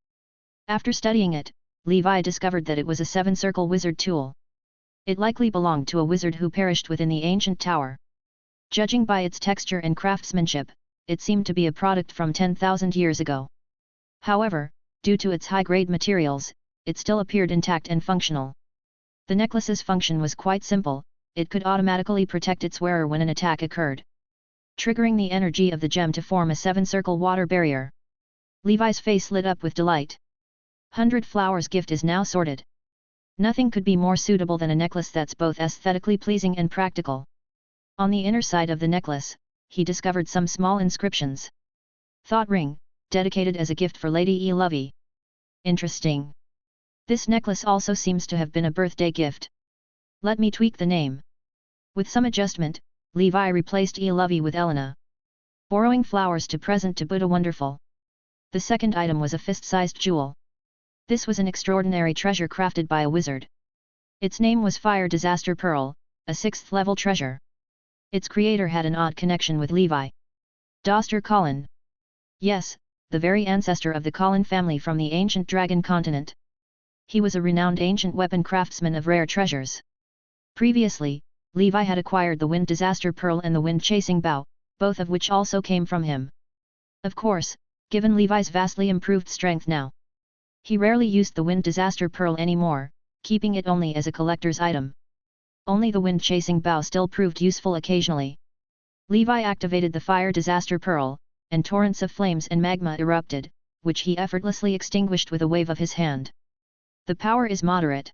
Speaker 1: After studying it, Levi discovered that it was a seven-circle wizard tool. It likely belonged to a wizard who perished within the ancient tower. Judging by its texture and craftsmanship, it seemed to be a product from 10,000 years ago. However, due to its high-grade materials, it still appeared intact and functional. The necklace's function was quite simple: it could automatically protect its wearer when an attack occurred, triggering the energy of the gem to form a seven-circle water barrier. Levi's face lit up with delight. 100 Flowers gift is now sorted. Nothing could be more suitable than a necklace that's both aesthetically pleasing and practical. On the inner side of the necklace, he discovered some small inscriptions. Thought ring, dedicated as a gift for Lady E. Lovey. Interesting. This necklace also seems to have been a birthday gift. Let me tweak the name. With some adjustment, Levi replaced E. Lovey with Elena. Borrowing flowers to present to Buddha wonderful. The second item was a fist-sized jewel. This was an extraordinary treasure crafted by a wizard. Its name was Fire Disaster Pearl, a 6th-level treasure. Its creator had an odd connection with Levi. Doster Colin. Yes, the very ancestor of the Colin family from the ancient Dragon continent. He was a renowned ancient weapon craftsman of rare treasures. Previously, Levi had acquired the Wind Disaster Pearl and the Wind Chasing Bow, both of which also came from him. Of course, given Levi's vastly improved strength now, he rarely used the Wind Disaster Pearl anymore, keeping it only as a collector's item. Only the Wind Chasing Bow still proved useful occasionally. Levi activated the Fire Disaster Pearl, and torrents of flames and magma erupted, which he effortlessly extinguished with a wave of his hand. The power is moderate.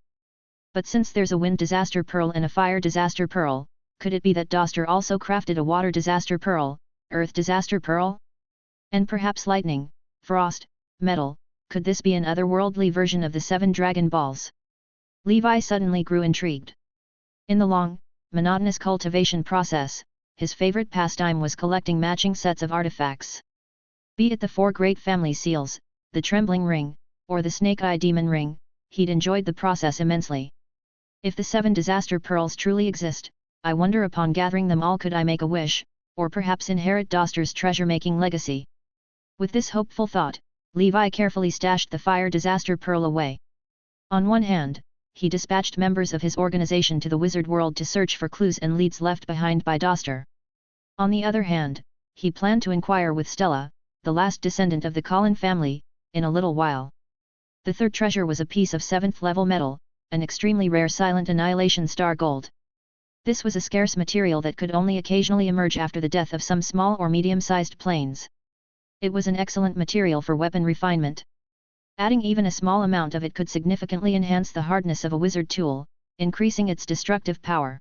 Speaker 1: But since there's a Wind Disaster Pearl and a Fire Disaster Pearl, could it be that Doster also crafted a Water Disaster Pearl, Earth Disaster Pearl? And perhaps lightning, frost, metal, could this be an otherworldly version of the 7 Dragon Balls? Levi suddenly grew intrigued. In the long, monotonous cultivation process, his favorite pastime was collecting matching sets of artifacts. Be it the 4 great family seals, the Trembling Ring, or the Snake-Eye Demon Ring, he'd enjoyed the process immensely. If the 7 Disaster Pearls truly exist, I wonder upon gathering them all could I make a wish, or perhaps inherit Doster's treasure-making legacy. With this hopeful thought, Levi carefully stashed the Fire Disaster Pearl away. On one hand, he dispatched members of his organization to the wizard world to search for clues and leads left behind by Doster. On the other hand, he planned to inquire with Stella, the last descendant of the Colin family, in a little while. The third treasure was a piece of 7th-level metal, an extremely rare silent annihilation star gold. This was a scarce material that could only occasionally emerge after the death of some small or medium-sized planes. It was an excellent material for weapon refinement. Adding even a small amount of it could significantly enhance the hardness of a wizard tool, increasing its destructive power.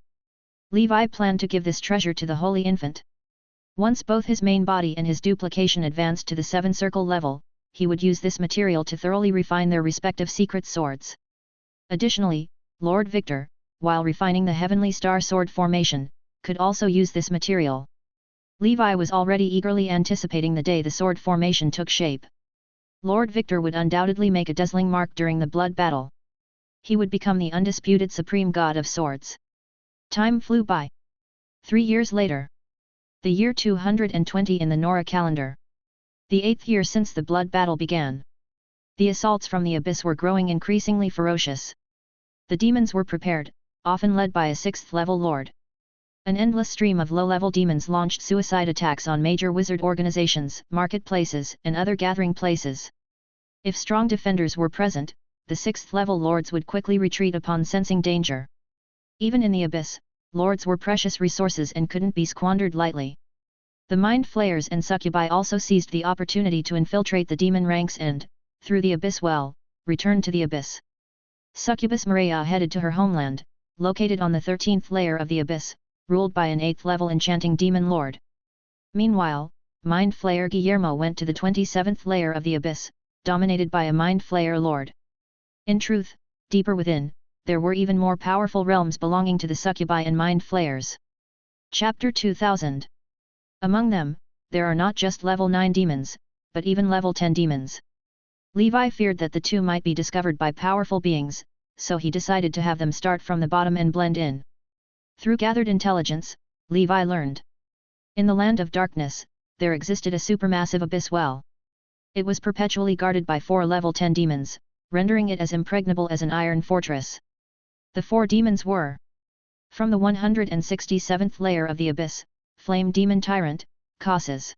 Speaker 1: Levi planned to give this treasure to the Holy Infant. Once both his main body and his duplication advanced to the 7-circle level, he would use this material to thoroughly refine their respective secret swords. Additionally, Lord Victor, while refining the Heavenly Star Sword formation, could also use this material. Levi was already eagerly anticipating the day the sword formation took shape. Lord Victor would undoubtedly make a dazzling mark during the blood battle. He would become the undisputed supreme god of swords. Time flew by. 3 years later. The year 220 in the Nora calendar. The 8th year since the blood battle began. The assaults from the abyss were growing increasingly ferocious. The demons were prepared, often led by a 6th-level lord. An endless stream of low-level demons launched suicide attacks on major wizard organizations, marketplaces, and other gathering places. If strong defenders were present, the 6th-level lords would quickly retreat upon sensing danger. Even in the abyss, lords were precious resources and couldn't be squandered lightly. The mind flayers and succubi also seized the opportunity to infiltrate the demon ranks and, through the abyss well, return to the abyss. Succubus Maria headed to her homeland, located on the 13th layer of the abyss, ruled by an 8th-level enchanting demon lord. Meanwhile, mind flayer Guillermo went to the 27th layer of the abyss, dominated by a mind flayer lord. In truth, deeper within, there were even more powerful realms belonging to the succubi and mind flayers. Chapter 2000. Among them, there are not just level 9 demons, but even level 10 demons. Levi feared that the two might be discovered by powerful beings, so he decided to have them start from the bottom and blend in. Through gathered intelligence, Levi learned. In the land of darkness, there existed a supermassive abyss well. It was perpetually guarded by 4 level 10 demons, rendering it as impregnable as an iron fortress. The 4 demons were: from the 167th layer of the abyss, Flame Demon Tyrant, Casas.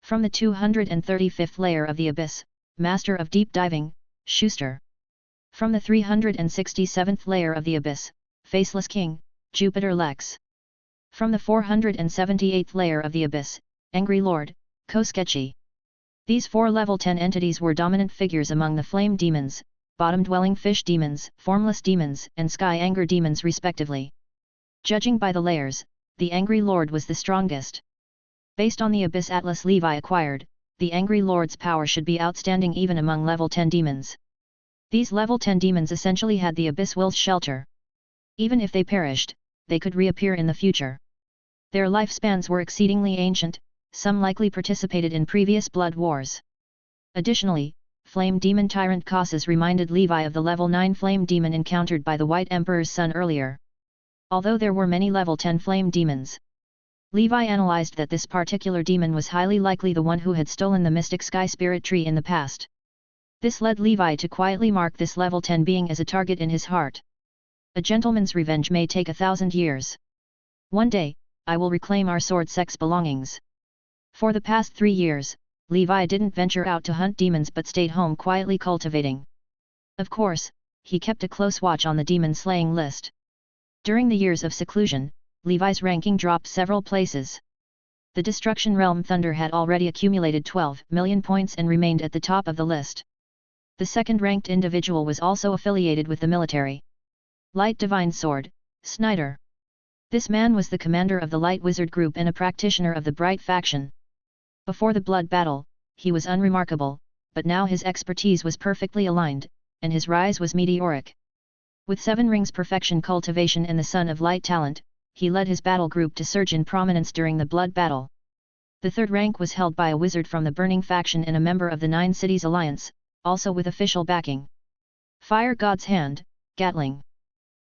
Speaker 1: From the 235th layer of the abyss, Master of Deep Diving, Schuster. From the 367th layer of the abyss, Faceless King, Jupiter Lex. From the 478th layer of the abyss, Angry Lord, Kosketchi. These 4 level 10 entities were dominant figures among the flame demons, bottom-dwelling fish demons, formless demons, and sky anger demons respectively. Judging by the layers, the Angry Lord was the strongest. Based on the Abyss Atlas Levi acquired, the Angry Lord's power should be outstanding even among level 10 demons. These level 10 demons essentially had the Abyss Will's shelter. Even if they perished, they could reappear in the future. Their lifespans were exceedingly ancient, some likely participated in previous blood wars. Additionally, Flame Demon Tyrant Casas reminded Levi of the level 9 Flame Demon encountered by the White Emperor's son earlier. Although there were many level 10 flame demons, Levi analyzed that this particular demon was highly likely the one who had stolen the mystic sky spirit tree in the past. This led Levi to quietly mark this level 10 being as a target in his heart. A gentleman's revenge may take 1,000 years. One day, I will reclaim our sword sex belongings. For the past 3 years, Levi didn't venture out to hunt demons but stayed home quietly cultivating. Of course, he kept a close watch on the demon slaying list. During the years of seclusion, Levi's ranking dropped several places. The Destruction Realm Thunder had already accumulated 12 million points and remained at the top of the list. The second-ranked individual was also affiliated with the military. Light Divine Sword, Snyder. This man was the commander of the Light Wizard group and a practitioner of the Bright faction. Before the blood battle, he was unremarkable, but now his expertise was perfectly aligned, and his rise was meteoric. With 7 rings perfection cultivation and the Son of Light talent, he led his battle group to surge in prominence during the blood battle. The third rank was held by a wizard from the Burning faction and a member of the 9 Cities Alliance, also with official backing. Fire God's Hand, Gatling.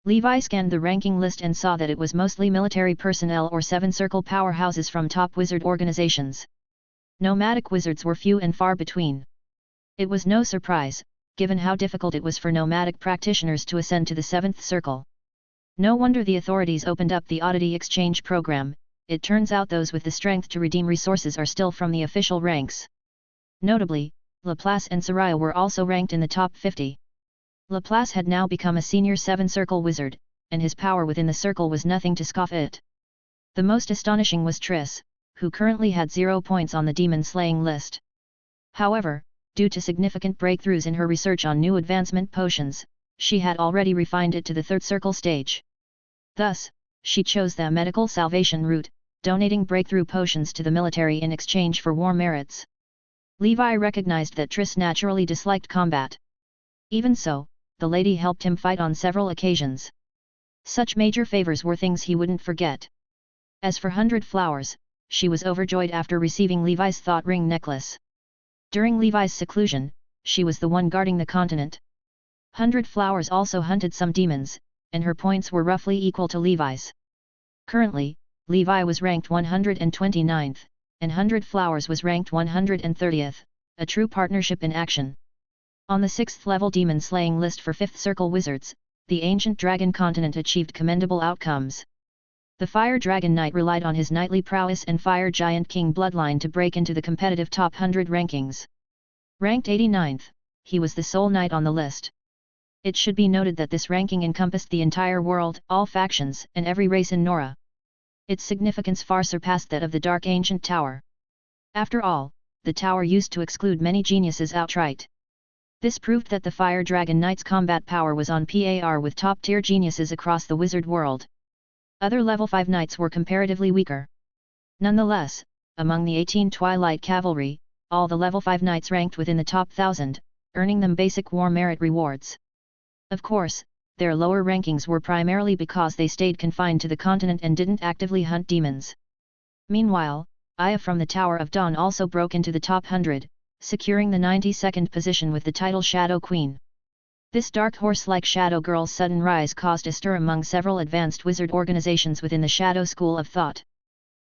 Speaker 1: Levi scanned the ranking list and saw that it was mostly military personnel or 7-circle powerhouses from top wizard organizations. Nomadic wizards were few and far between. It was no surprise, given how difficult it was for nomadic practitioners to ascend to the 7th circle. No wonder the authorities opened up the oddity exchange program. It turns out those with the strength to redeem resources are still from the official ranks. Notably, Laplace and Soraya were also ranked in the top 50. Laplace had now become a senior 7-circle wizard, and his power within the circle was nothing to scoff at. The most astonishing was Triss, who currently had 0 points on the demon-slaying list. However, due to significant breakthroughs in her research on new advancement potions, she had already refined it to the third circle stage. Thus, she chose the medical salvation route, donating breakthrough potions to the military in exchange for war merits. Levi recognized that Triss naturally disliked combat. Even so, the lady helped him fight on several occasions. Such major favors were things he wouldn't forget. As for 100 Flowers, she was overjoyed after receiving Levi's thought ring necklace. During Levi's seclusion, she was the one guarding the continent. 100 Flowers also hunted some demons, and her points were roughly equal to Levi's. Currently, Levi was ranked 129th, and 100 Flowers was ranked 130th, a true partnership in action. On the 6th level demon-slaying list for 5th Circle Wizards, the Ancient Dragon Continent achieved commendable outcomes. The Fire Dragon Knight relied on his knightly prowess and Fire Giant King bloodline to break into the competitive top 100 rankings. Ranked 89th, he was the sole knight on the list. It should be noted that this ranking encompassed the entire world, all factions, and every race in Nora. Its significance far surpassed that of the Dark Ancient Tower. After all, the tower used to exclude many geniuses outright. This proved that the Fire Dragon Knight's combat power was on par with top-tier geniuses across the wizard world. Other level 5 knights were comparatively weaker. Nonetheless, among the 18 Twilight Cavalry, all the level 5 knights ranked within the top 1,000, earning them basic war merit rewards. Of course, their lower rankings were primarily because they stayed confined to the continent and didn't actively hunt demons. Meanwhile, Aya from the Tower of Dawn also broke into the top 100, securing the 92nd position with the title Shadow Queen. This dark horse-like Shadow Girl's sudden rise caused a stir among several advanced wizard organizations within the Shadow School of Thought.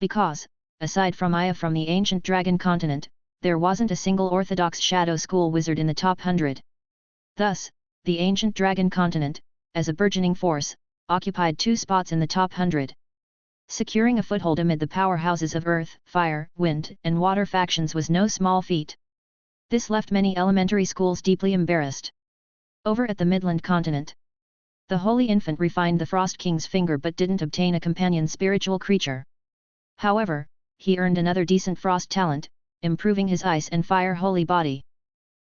Speaker 1: Because, aside from Aya from the Ancient Dragon Continent, there wasn't a single orthodox Shadow School wizard in the top 100. Thus, the Ancient Dragon Continent, as a burgeoning force, occupied 2 spots in the top 100. Securing a foothold amid the powerhouses of Earth, Fire, Wind, and Water factions was no small feat. This left many elementary schools deeply embarrassed. Over at the Midland Continent, the Holy Infant refined the Frost King's finger but didn't obtain a companion spiritual creature. However, he earned another decent frost talent, improving his ice and fire holy body.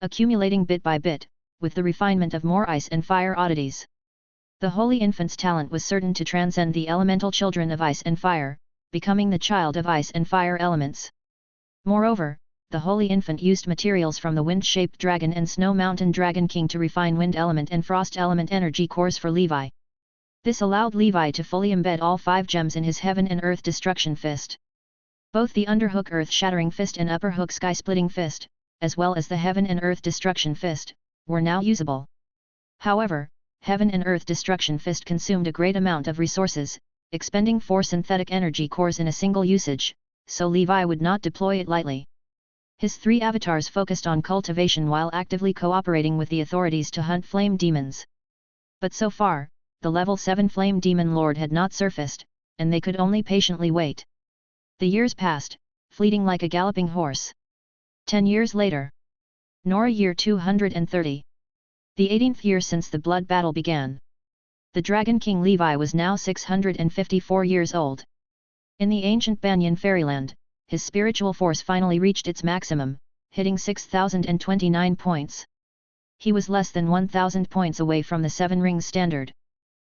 Speaker 1: Accumulating bit by bit, with the refinement of more ice and fire oddities, the Holy Infant's talent was certain to transcend the elemental children of ice and fire, becoming the child of ice and fire elements. Moreover, the Holy Infant used materials from the Wind-shaped Dragon and Snow Mountain Dragon King to refine Wind element and Frost element energy cores for Levi. This allowed Levi to fully embed all 5 gems in his Heaven and Earth Destruction Fist. Both the Underhook Earth-Shattering Fist and Upperhook Sky-Splitting Fist, as well as the Heaven and Earth Destruction Fist, were now usable. However, Heaven and Earth Destruction Fist consumed a great amount of resources, expending 4 synthetic energy cores in a single usage, so Levi would not deploy it lightly. His 3 avatars focused on cultivation while actively cooperating with the authorities to hunt flame demons. But so far, the level 7 flame demon lord had not surfaced, and they could only patiently wait. The years passed, fleeting like a galloping horse. 10 years later. Nora year 230. The 18th year since the blood battle began. The Dragon King Levi was now 654 years old. In the ancient Banyan fairyland, his spiritual force finally reached its maximum, hitting 6,029 points. He was less than 1,000 points away from the 7 rings standard.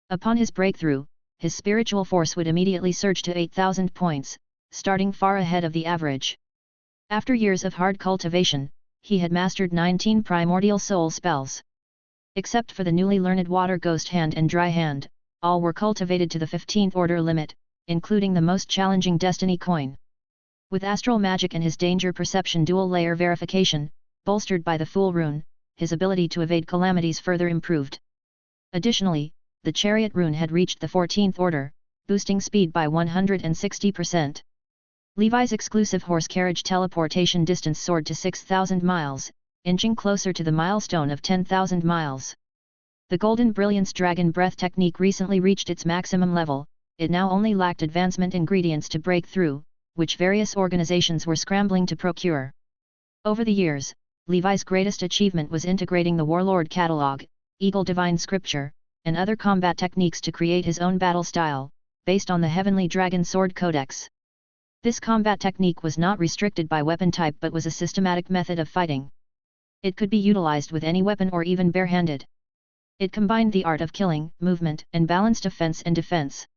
Speaker 1: Upon his breakthrough, his spiritual force would immediately surge to 8,000 points, starting far ahead of the average. After years of hard cultivation, he had mastered 19 primordial soul spells. Except for the newly learned Water Ghost Hand and Dry Hand, all were cultivated to the 15th order limit, including the most challenging Destiny Coin. With Astral Magic and his Danger Perception dual-layer verification, bolstered by the Fool Rune, his ability to evade calamities further improved. Additionally, the Chariot Rune had reached the 14th order, boosting speed by 160%. Levi's exclusive horse carriage teleportation distance soared to 6,000 miles, inching closer to the milestone of 10,000 miles. The Golden Brilliance Dragon Breath technique recently reached its maximum level, it now only lacked advancement ingredients to break through, which various organizations were scrambling to procure. Over the years, Levi's greatest achievement was integrating the Warlord Catalog, Eagle Divine Scripture, and other combat techniques to create his own battle style, based on the Heavenly Dragon Sword Codex. This combat technique was not restricted by weapon type but was a systematic method of fighting. It could be utilized with any weapon or even barehanded. It combined the art of killing, movement, and balanced offense and defense.